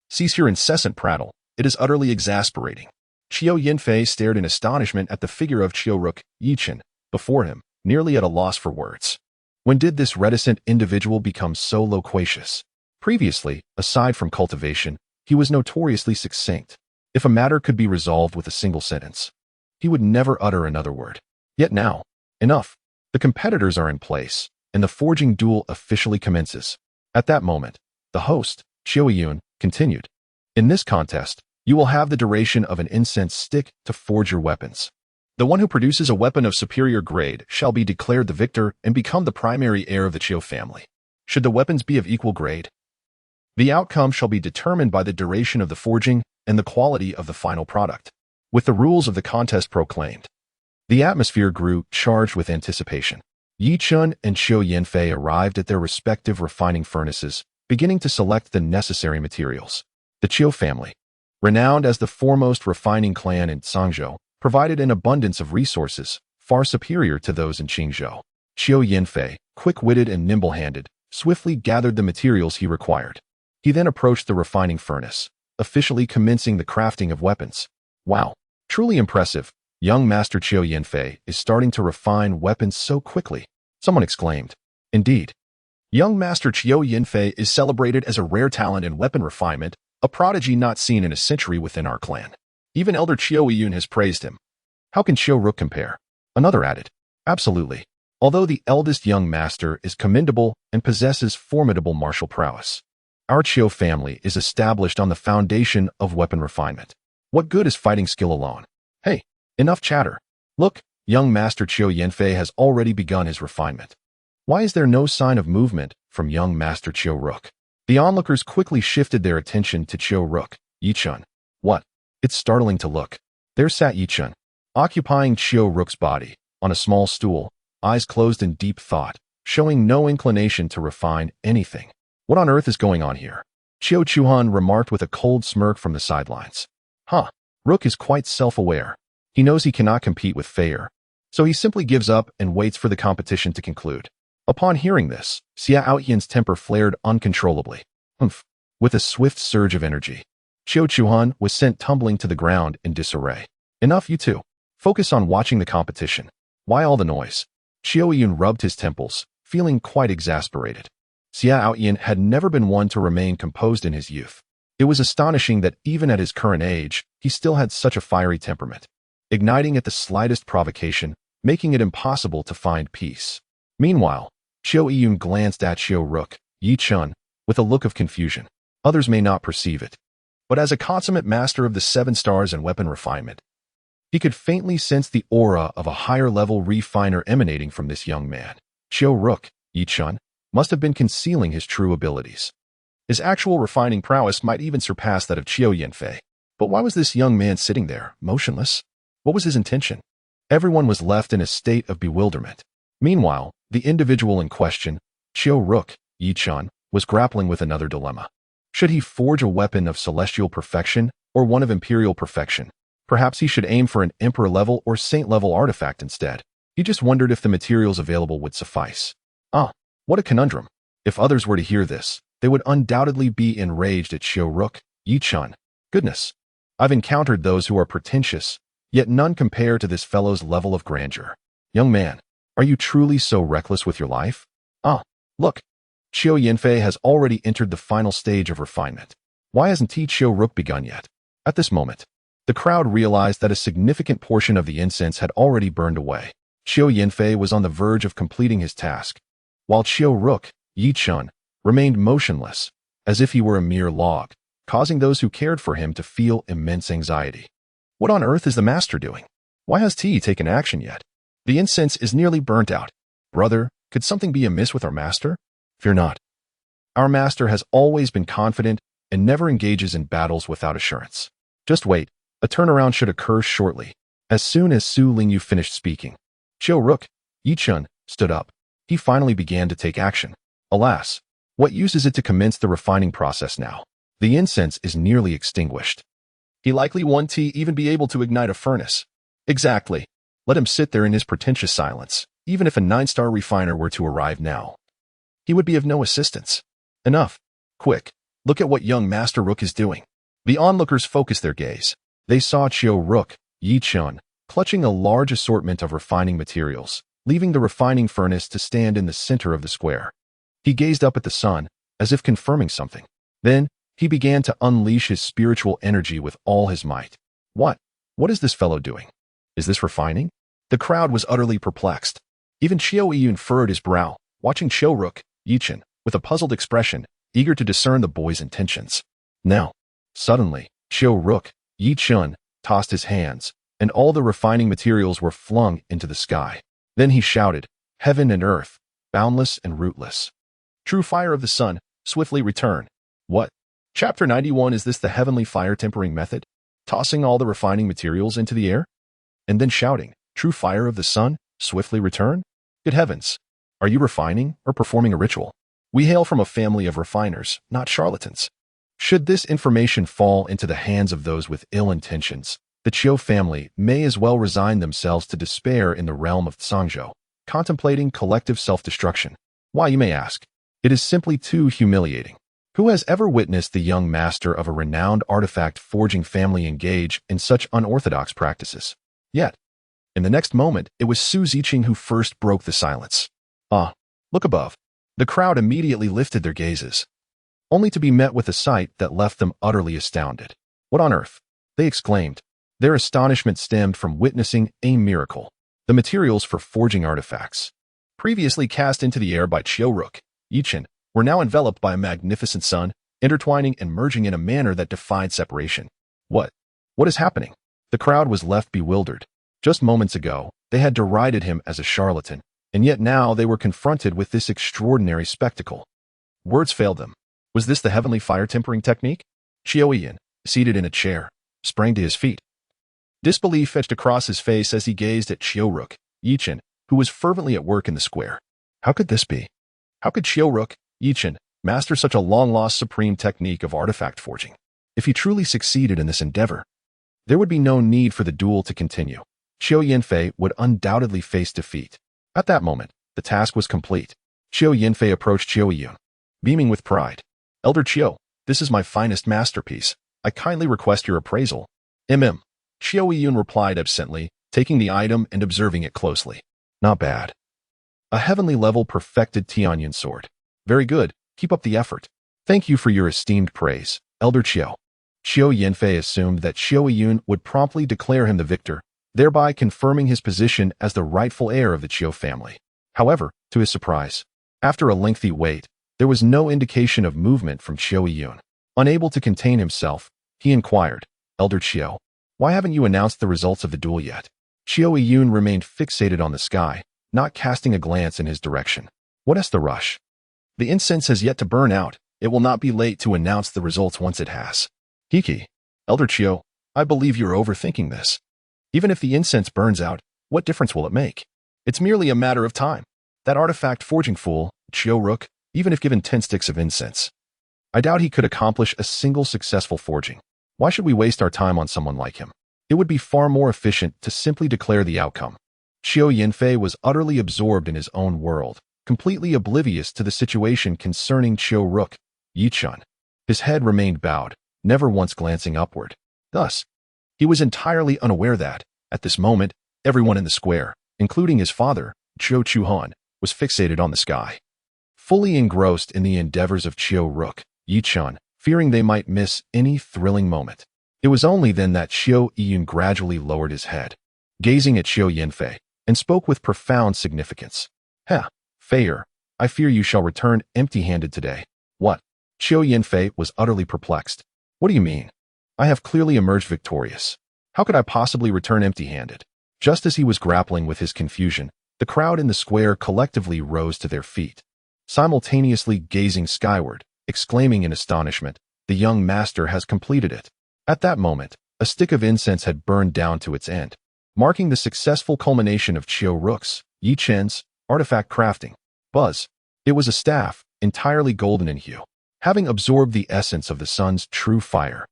Cease your incessant prattle. It is utterly exasperating. Chiu Yinfei stared in astonishment at the figure of Chiu Rook, Yi Chen, before him, nearly at a loss for words. When did this reticent individual become so loquacious? Previously, aside from cultivation, he was notoriously succinct. If a matter could be resolved with a single sentence, he would never utter another word. Yet now, enough. The competitors are in place, and the forging duel officially commences. At that moment, the host, Chiu Yun, continued. In this contest, you will have the duration of an incense stick to forge your weapons. The one who produces a weapon of superior grade shall be declared the victor and become the primary heir of the Chiu family. Should the weapons be of equal grade, the outcome shall be determined by the duration of the forging and the quality of the final product. With the rules of the contest proclaimed, the atmosphere grew charged with anticipation. Yi Chun and Chiu Yinfei arrived at their respective refining furnaces, beginning to select the necessary materials. The Chiu family, renowned as the foremost refining clan in Sangzhou, provided an abundance of resources, far superior to those in Qingzhou. Chiu Yinfei, quick-witted and nimble-handed, swiftly gathered the materials he required. He then approached the refining furnace, officially commencing the crafting of weapons. Wow, truly impressive. Young Master Chiu Yinfei is starting to refine weapons so quickly, someone exclaimed. Indeed, young Master Chiu Yinfei is celebrated as a rare talent in weapon refinement, a prodigy not seen in a century within our clan. Even Elder Chiu Yun has praised him. How can Chiu Rook compare? Another added. Absolutely. Although the eldest young master is commendable and possesses formidable martial prowess, our Chiu family is established on the foundation of weapon refinement. What good is fighting skill alone? Hey, enough chatter. Look, young Master Chiu Yinfei has already begun his refinement. Why is there no sign of movement from young Master Chiu Rook? The onlookers quickly shifted their attention to Chiu Rook, Yi Chun. What? It's startling to look. There sat Yi Chun, occupying Chiu Rook's body, on a small stool, eyes closed in deep thought, showing no inclination to refine anything. What on earth is going on here? Chiu Chuhan remarked with a cold smirk from the sidelines. Rook is quite self-aware. He knows he cannot compete with Feier, so he simply gives up and waits for the competition to conclude. Upon hearing this, Xia Outyan's temper flared uncontrollably. With a swift surge of energy, Chiu Chuhan was sent tumbling to the ground in disarray. Enough, you two. Focus on watching the competition. Why all the noise? Chiu Yun rubbed his temples, feeling quite exasperated. Xia Outyan had never been one to remain composed in his youth. It was astonishing that even at his current age, he still had such a fiery temperament, igniting at the slightest provocation, making it impossible to find peace. Meanwhile, Chiu Yun glanced at Chiu Rook, Yi Chun, with a look of confusion. Others may not perceive it, but as a consummate master of the 7 stars and weapon refinement, he could faintly sense the aura of a higher-level refiner emanating from this young man. Chiu Rook, Yi Chun, must have been concealing his true abilities. His actual refining prowess might even surpass that of Chiu Yinfei. But why was this young man sitting there, motionless? What was his intention? Everyone was left in a state of bewilderment. Meanwhile, the individual in question, Chiu Rook, Yi Chun, was grappling with another dilemma. Should he forge a weapon of celestial perfection or one of imperial perfection? Perhaps he should aim for an emperor-level or saint-level artifact instead. He just wondered if the materials available would suffice. What a conundrum. If others were to hear this, they would undoubtedly be enraged at Chiu Rook, Yi Chun. Goodness. I've encountered those who are pretentious, yet none compare to this fellow's level of grandeur. Young man, are you truly so reckless with your life? Ah, look, Qiu Yanfei has already entered the final stage of refinement. Why hasn't Qiu Rook begun yet? At this moment, the crowd realized that a significant portion of the incense had already burned away. Qiu Yanfei was on the verge of completing his task, while Qiu Rook, Yi Chen, remained motionless, as if he were a mere log, causing those who cared for him to feel immense anxiety. What on earth is the master doing? Why has T taken action yet? The incense is nearly burnt out. Brother, could something be amiss with our master? Fear not. Our master has always been confident and never engages in battles without assurance. Just wait, a turnaround should occur shortly. As soon as Su Lingyu finished speaking, Qiu Rook, Yi Chen, stood up. He finally began to take action. Alas, what use is it to commence the refining process now? The incense is nearly extinguished. He likely won't even be able to ignite a furnace. Exactly. Let him sit there in his pretentious silence. Even if a 9-star refiner were to arrive now, he would be of no assistance. Enough. Quick, look at what young Master Rook is doing. The onlookers focused their gaze. They saw Qiu Rook, Yi Chen, clutching a large assortment of refining materials, leaving the refining furnace to stand in the center of the square. He gazed up at the sun, as if confirming something. Then, he began to unleash his spiritual energy with all his might. What is this fellow doing? Is this refining? The crowd was utterly perplexed. Even Qiu Yun furrowed his brow, watching Qiu Rook, Yi Chen, with a puzzled expression, eager to discern the boy's intentions. Now, suddenly, Qiu Rook, Yi Chen, tossed his hands, and all the refining materials were flung into the sky. Then he shouted, "Heaven and earth, boundless and rootless. True fire of the sun, swiftly return." What? Chapter 91. Is this the heavenly fire tempering method? Tossing all the refining materials into the air? And then shouting, "True fire of the sun, swiftly return?" Good heavens! Are you refining or performing a ritual? We hail from a family of refiners, not charlatans. Should this information fall into the hands of those with ill intentions, the Qiu family may as well resign themselves to despair in the realm of Sangzhou, contemplating collective self-destruction. Why, you may ask? It is simply too humiliating. Who has ever witnessed the young master of a renowned artifact forging family engage in such unorthodox practices? Yet, in the next moment, it was Su Ziqing who first broke the silence. Ah, look above. The crowd immediately lifted their gazes, only to be met with a sight that left them utterly astounded. What on earth? They exclaimed. Their astonishment stemmed from witnessing a miracle. The materials for forging artifacts, previously cast into the air by Qiu Rook, Yi Chen, were now enveloped by a magnificent sun, intertwining and merging in a manner that defied separation. What is happening? The crowd was left bewildered. Just moments ago, they had derided him as a charlatan, and yet now they were confronted with this extraordinary spectacle. Words failed them. Was this the heavenly fire-tempering technique? Qiu Yan, seated in a chair, sprang to his feet. Disbelief etched across his face as he gazed at Qiu Rook, Yi Chen, who was fervently at work in the square. How could this be? How could Qiu Rook, Yi Chen, master such a long-lost supreme technique of artifact forging? If he truly succeeded in this endeavor, there would be no need for the duel to continue. Qiu Yanfei would undoubtedly face defeat. At that moment, the task was complete. Qiu Yanfei approached Qiu Yun, beaming with pride. Elder Qiu, this is my finest masterpiece. I kindly request your appraisal. Qiu Yun replied absently, taking the item and observing it closely. Not bad. A heavenly level perfected Tianyan sword. Very good. Keep up the effort. Thank you for your esteemed praise, Elder Qiu. Qiu Yanfei assumed that Qiu Yun would promptly declare him the victor, thereby confirming his position as the rightful heir of the Qiu family. However, to his surprise, after a lengthy wait, there was no indication of movement from Qiu Yun. Unable to contain himself, he inquired, Elder Qiu, why haven't you announced the results of the duel yet? Qiu Yun remained fixated on the sky, not casting a glance in his direction. What is the rush? The incense has yet to burn out. It will not be late to announce the results once it has. Hiki, Elder Qiu, I believe you're overthinking this. Even if the incense burns out, what difference will it make? It's merely a matter of time. That artifact forging fool, Qiu Rook, even if given 10 sticks of incense, I doubt he could accomplish a single successful forging. Why should we waste our time on someone like him? It would be far more efficient to simply declare the outcome. Qiu Yanfei was utterly absorbed in his own world, completely oblivious to the situation concerning Qiu Rook, Yi Chen. His head remained bowed, never once glancing upward. Thus, he was entirely unaware that, At this moment, everyone in the square, including his father, Chiu Chuhan, was fixated on the sky. Fully engrossed in the endeavors of Chiu Ruk, Yichun, fearing they might miss any thrilling moment. It was only then that Chiu Yun gradually lowered his head, gazing at Chiu Yanfei, and spoke with profound significance. "Heh, Feier, I fear you shall return empty-handed today." "What?" Chiu Yanfei was utterly perplexed. "What do you mean? I have clearly emerged victorious. How could I possibly return empty-handed?" Just as he was grappling with his confusion, the crowd in the square collectively rose to their feet, simultaneously gazing skyward, exclaiming in astonishment, "The young master has completed it." At that moment, a stick of incense had burned down to its end, marking the successful culmination of Chiu Ruk's, Yi Chen's, artifact crafting. Buzz. It was a staff, entirely golden in hue, having absorbed the essence of the sun's true fire.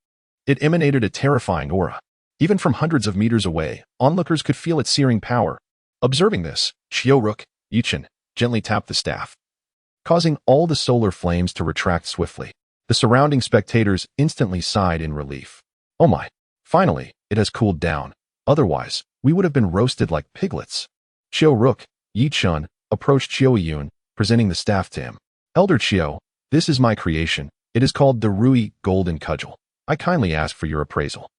It emanated a terrifying aura. Even from hundreds of meters away, onlookers could feel its searing power. Observing this, Chiu Ruk, Yi Chen, gently tapped the staff, causing all the solar flames to retract swiftly. The surrounding spectators instantly sighed in relief. "Oh my, finally, it has cooled down. Otherwise, we would have been roasted like piglets." Chiu Ruk, Yi Chun, approached Chiu Yun, presenting the staff to him. "Elder Chiu, this is my creation. It is called the Rui Golden Cudgel. I kindly ask for your appraisal."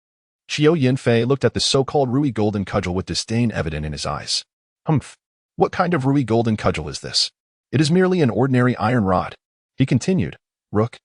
Chiu Yanfei looked at the so-called Rui Golden Cudgel with disdain evident in his eyes. "Humph, what kind of Rui Golden Cudgel is this? It is merely an ordinary iron rod." He continued, "Rook,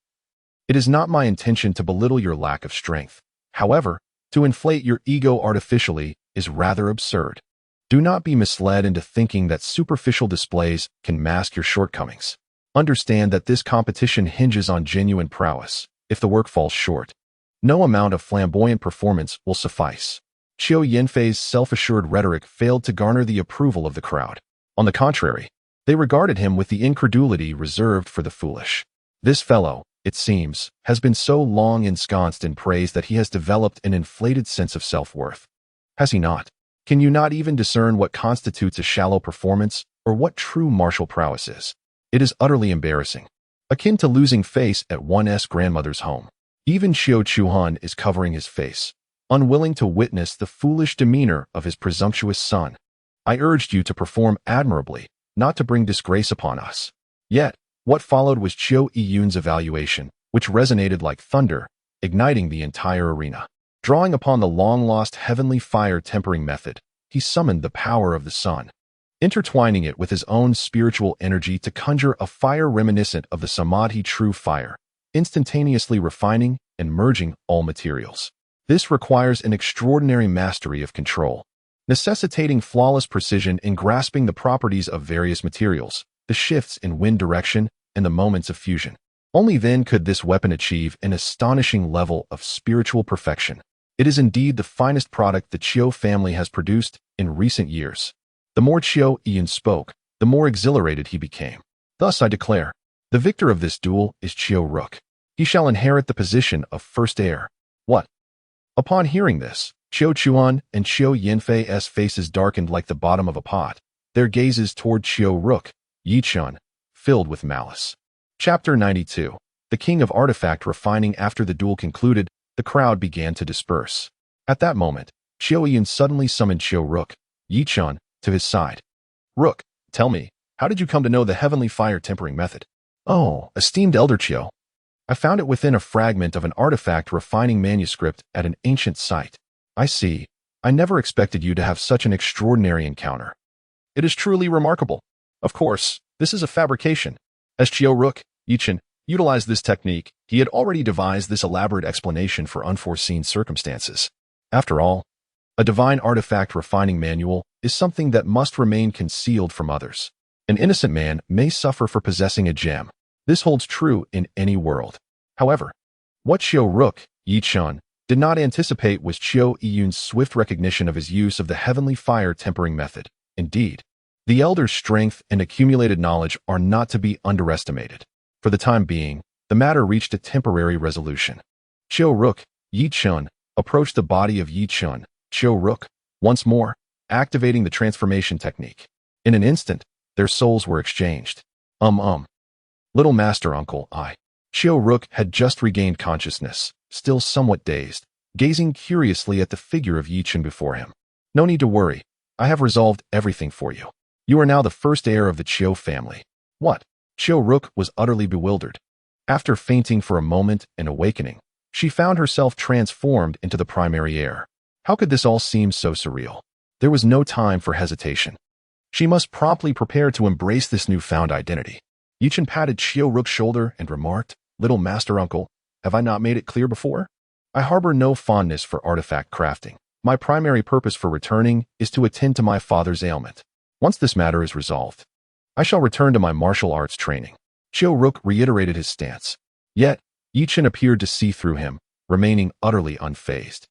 it is not my intention to belittle your lack of strength. However, to inflate your ego artificially is rather absurd. Do not be misled into thinking that superficial displays can mask your shortcomings. Understand that this competition hinges on genuine prowess. If the work falls short, no amount of flamboyant performance will suffice." Chiu Yanfei's self-assured rhetoric failed to garner the approval of the crowd. On the contrary, they regarded him with the incredulity reserved for the foolish. This fellow, it seems, has been so long ensconced in praise that he has developed an inflated sense of self-worth. Has he not? Can you not even discern what constitutes a shallow performance or what true martial prowess is? It is utterly embarrassing, akin to losing face at one's grandmother's home. Even Chiu Chuhan is covering his face, unwilling to witness the foolish demeanor of his presumptuous son. "I urged you to perform admirably, not to bring disgrace upon us." Yet, what followed was Chiu Yun's evaluation, which resonated like thunder, igniting the entire arena. Drawing upon the long-lost heavenly fire tempering method, he summoned the power of the sun, intertwining it with his own spiritual energy to conjure a fire reminiscent of the Samadhi true fire, instantaneously refining and merging all materials. This requires an extraordinary mastery of control, necessitating flawless precision in grasping the properties of various materials, the shifts in wind direction, and the moments of fusion. Only then could this weapon achieve an astonishing level of spiritual perfection. It is indeed the finest product the Chiu family has produced in recent years. The more Chiu Yun spoke, the more exhilarated he became. "Thus I declare, the victor of this duel is Chiu Ruk. He shall inherit the position of first heir." "What?" Upon hearing this, Chiu Chuan and Chiu Yanfei's faces darkened like the bottom of a pot, their gazes toward Chiu Ruk, Yi Chun, filled with malice. Chapter 92. The King of Artifact Refining. After the duel concluded, the crowd began to disperse. At that moment, Chiu Yun suddenly summoned Chiu Ruk, Yi Chun, to his side. "Rook, tell me, how did you come to know the heavenly fire tempering method?" "Oh, esteemed Elder Chiu, I found it within a fragment of an artifact refining manuscript at an ancient site." "I see. I never expected you to have such an extraordinary encounter." "It is truly remarkable. Of course, this is a fabrication. As Chiu Ruk, Yi Chen, utilized this technique, he had already devised this elaborate explanation for unforeseen circumstances. After all, a divine artifact refining manual is something that must remain concealed from others. An innocent man may suffer for possessing a gem. This holds true in any world. However, what Chiu Ruk, Yi Chun, did not anticipate was Chiu Yun's swift recognition of his use of the heavenly fire tempering method. Indeed, the elder's strength and accumulated knowledge are not to be underestimated. For the time being, the matter reached a temporary resolution. Chiu Ruk, Yi Chun, approached the body of Yi Chun, Chiu Ruk, once more, activating the transformation technique. In an instant, their souls were exchanged. Little Master Uncle I. Chiu Ruk had just regained consciousness, still somewhat dazed, gazing curiously at the figure of Yi Chen before him. No need to worry. I have resolved everything for you. You are now the first heir of the Chiu family. What? Chiu Ruk was utterly bewildered. After fainting for a moment and awakening, she found herself transformed into the primary heir. How could this all seem so surreal? There was no time for hesitation. She must promptly prepare to embrace this newfound identity. Chen patted Chiu Ruk's shoulder and remarked, "Little master uncle, have I not made it clear before? I harbor no fondness for artifact crafting. My primary purpose for returning is to attend to my father's ailment. Once this matter is resolved, I shall return to my martial arts training." Chiu Ruk reiterated his stance. Yet, Chen appeared to see through him, remaining utterly unfazed.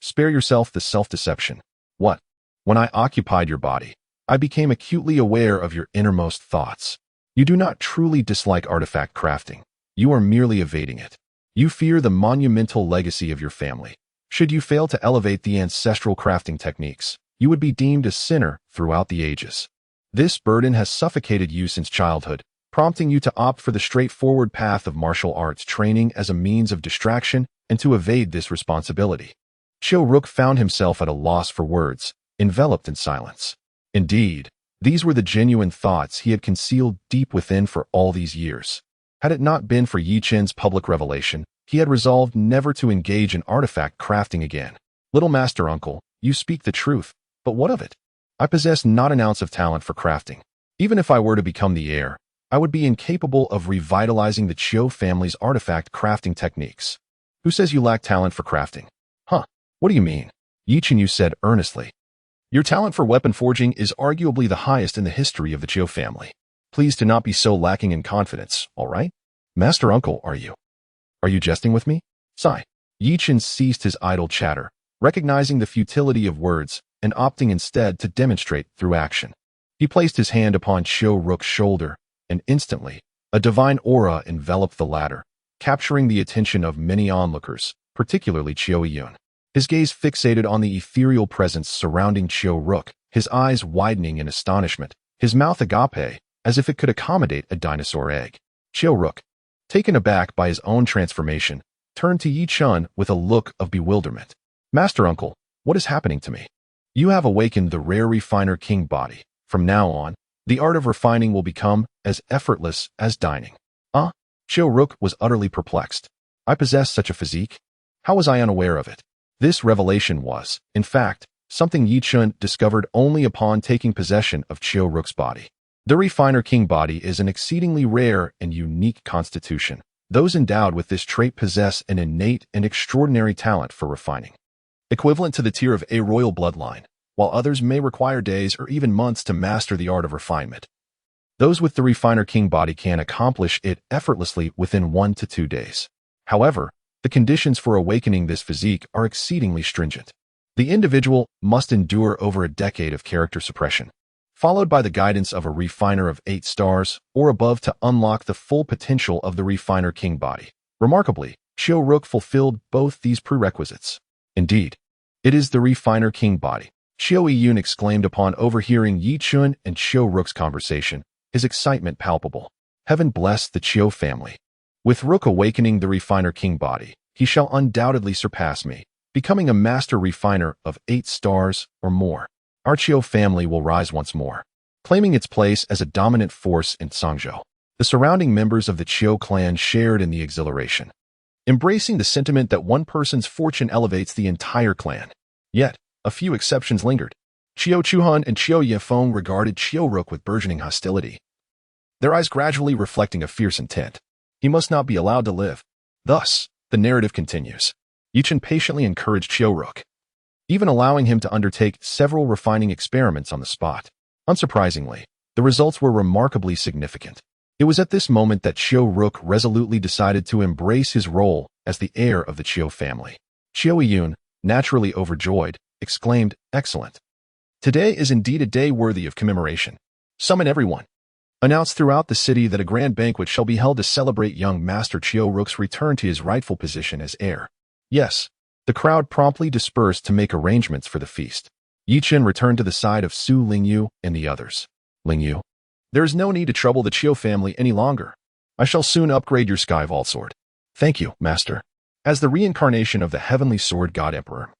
Spare yourself the self-deception. What? When I occupied your body, I became acutely aware of your innermost thoughts. You do not truly dislike artifact crafting. You are merely evading it. You fear the monumental legacy of your family. Should you fail to elevate the ancestral crafting techniques, you would be deemed a sinner throughout the ages. This burden has suffocated you since childhood, prompting you to opt for the straightforward path of martial arts training as a means of distraction and to evade this responsibility. Chiu Ruk found himself at a loss for words, enveloped in silence. Indeed, these were the genuine thoughts he had concealed deep within for all these years. Had it not been for Yi Chen's public revelation, he had resolved never to engage in artifact crafting again. Little master uncle, you speak the truth, but what of it? I possess not an ounce of talent for crafting. Even if I were to become the heir, I would be incapable of revitalizing the Chiu family's artifact crafting techniques. Who says you lack talent for crafting? What do you mean? Yi Chen said earnestly. Your talent for weapon forging is arguably the highest in the history of the Chiu family. Please do not be so lacking in confidence, all right? Master uncle, are you jesting with me? Sigh. Yi Chen ceased his idle chatter, recognizing the futility of words and opting instead to demonstrate through action. He placed his hand upon Chiu Ruk's shoulder, and instantly, a divine aura enveloped the latter, capturing the attention of many onlookers, particularly Chiu Yun. His gaze fixated on the ethereal presence surrounding Chiu Ruk, his eyes widening in astonishment, his mouth agape, as if it could accommodate a dinosaur egg. Chiu Ruk, taken aback by his own transformation, turned to Yi Chen with a look of bewilderment. Master uncle, what is happening to me? You have awakened the rare refiner king body. From now on, the art of refining will become as effortless as dining. Chiu Ruk was utterly perplexed. I possess such a physique? How was I unaware of it? This revelation was, in fact, something Yi Chen discovered only upon taking possession of Chiu Ruk's body. The refiner king body is an exceedingly rare and unique constitution. Those endowed with this trait possess an innate and extraordinary talent for refining, equivalent to the tier of a royal bloodline, while others may require days or even months to master the art of refinement. Those with the refiner king body can accomplish it effortlessly within 1 to 2 days. However, the conditions for awakening this physique are exceedingly stringent. The individual must endure over a decade of character suppression, followed by the guidance of a refiner of 8 stars or above to unlock the full potential of the refiner king body. Remarkably, Chiu Ruk fulfilled both these prerequisites. Indeed, it is the refiner king body. Chiu Yun exclaimed upon overhearing Yi Chen and Chiu Ruk's conversation, his excitement palpable. Heaven bless the Chiu family. With Ruk awakening the refiner king body, he shall undoubtedly surpass me, becoming a master refiner of 8 stars or more. Our Chiu family will rise once more, claiming its place as a dominant force in Sangzhou. The surrounding members of the Chiu clan shared in the exhilaration, embracing the sentiment that one person's fortune elevates the entire clan. Yet, a few exceptions lingered. Chiu Chuhan and Chiu Yefeng regarded Chiu Ruk with burgeoning hostility, their eyes gradually reflecting a fierce intent. He must not be allowed to live. Thus, the narrative continues. Yi Chen patiently encouraged Chiu Ruk, even allowing him to undertake several refining experiments on the spot. Unsurprisingly, the results were remarkably significant. It was at this moment that Chiu Ruk resolutely decided to embrace his role as the heir of the Chiu family. Chiu Yun, naturally overjoyed, exclaimed, "Excellent. Today is indeed a day worthy of commemoration. Summon everyone. Announce throughout the city that a grand banquet shall be held to celebrate young Master Chiu Ruk's return to his rightful position as heir." Yes, the crowd promptly dispersed to make arrangements for the feast. Yi Chen returned to the side of Su Lingyu and the others. Lingyu, there is no need to trouble the Chiu family any longer. I shall soon upgrade your Sky Vault sword. Thank you, Master. As the reincarnation of the heavenly sword god emperor,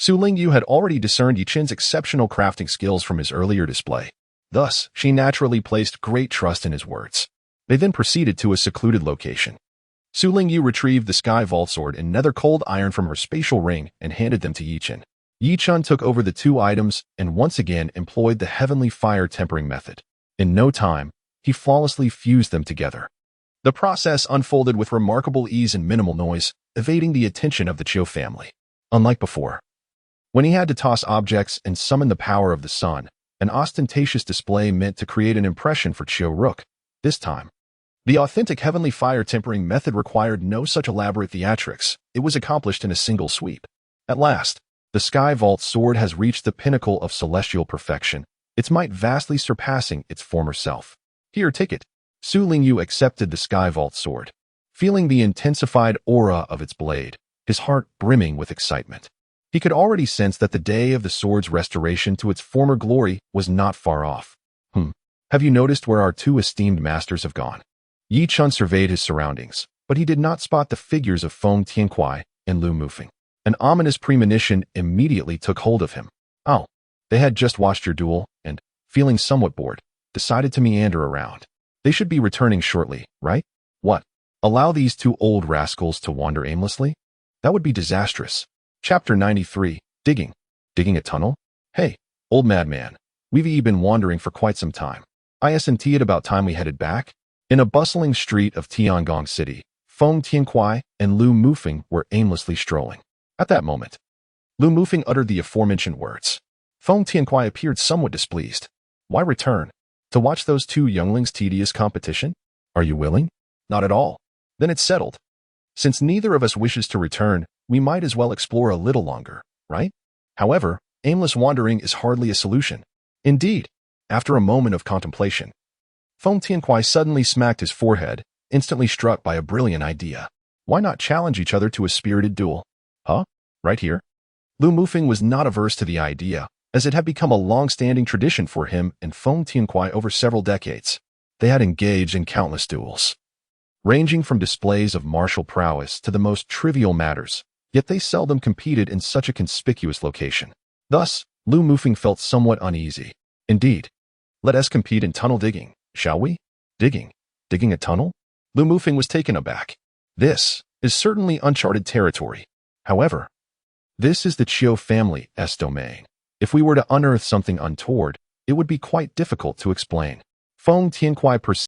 Su Lingyu had already discerned Yi Chen's exceptional crafting skills from his earlier display. Thus, she naturally placed great trust in his words. They then proceeded to a secluded location. Su Lingyu retrieved the Sky Vault Sword and Nether Cold Iron from her spatial ring and handed them to Yi Chen. Yi Chen took over the two items and once again employed the Heavenly Fire Tempering method. In no time, he flawlessly fused them together. The process unfolded with remarkable ease and minimal noise, evading the attention of the Chiu family. Unlike before, when he had to toss objects and summon the power of the sun, an ostentatious display meant to create an impression for Chiu Rook. This time, the authentic Heavenly Fire Tempering method required no such elaborate theatrics. It was accomplished in a single sweep. At last, the Sky Vault Sword has reached the pinnacle of celestial perfection, its might vastly surpassing its former self. Here, take it. Su Lingyu accepted the Sky Vault Sword, feeling the intensified aura of its blade, his heart brimming with excitement. He could already sense that the day of the sword's restoration to its former glory was not far off. Have you noticed where our two esteemed masters have gone? Yi Chen surveyed his surroundings, but he did not spot the figures of Feng Tiankuai and Lu Mufeng. An ominous premonition immediately took hold of him. Oh, they had just watched your duel and, feeling somewhat bored, decided to meander around. They should be returning shortly, right? What? Allow these two old rascals to wander aimlessly? That would be disastrous. Chapter 93, Digging. Digging a tunnel? Hey, old madman, we've been wandering for quite some time. Isn't it about time we headed back? In a bustling street of Tiangong City, Feng Tiankuai and Lu Mufeng were aimlessly strolling. At that moment, Lu Mufeng uttered the aforementioned words. Feng Tiankuai appeared somewhat displeased. Why return? To watch those two younglings' tedious competition? Are you willing? Not at all. Then it's settled. Since neither of us wishes to return, we might as well explore a little longer, right? However, aimless wandering is hardly a solution. Indeed, after a moment of contemplation, Feng Tiankuai suddenly smacked his forehead, instantly struck by a brilliant idea. Why not challenge each other to a spirited duel? Huh? Right here? Lu Mufeng was not averse to the idea, as it had become a long-standing tradition for him and Feng Tiankuai over several decades. They had engaged in countless duels, ranging from displays of martial prowess to the most trivial matters, yet they seldom competed in such a conspicuous location. Thus, Lu Mufeng felt somewhat uneasy. Indeed, let us compete in tunnel digging, shall we? Digging? Digging a tunnel? Lu Mufeng was taken aback. This is certainly uncharted territory. However, this is the Chiu family's domain. If we were to unearth something untoward, it would be quite difficult to explain. Feng Tiankuai perceived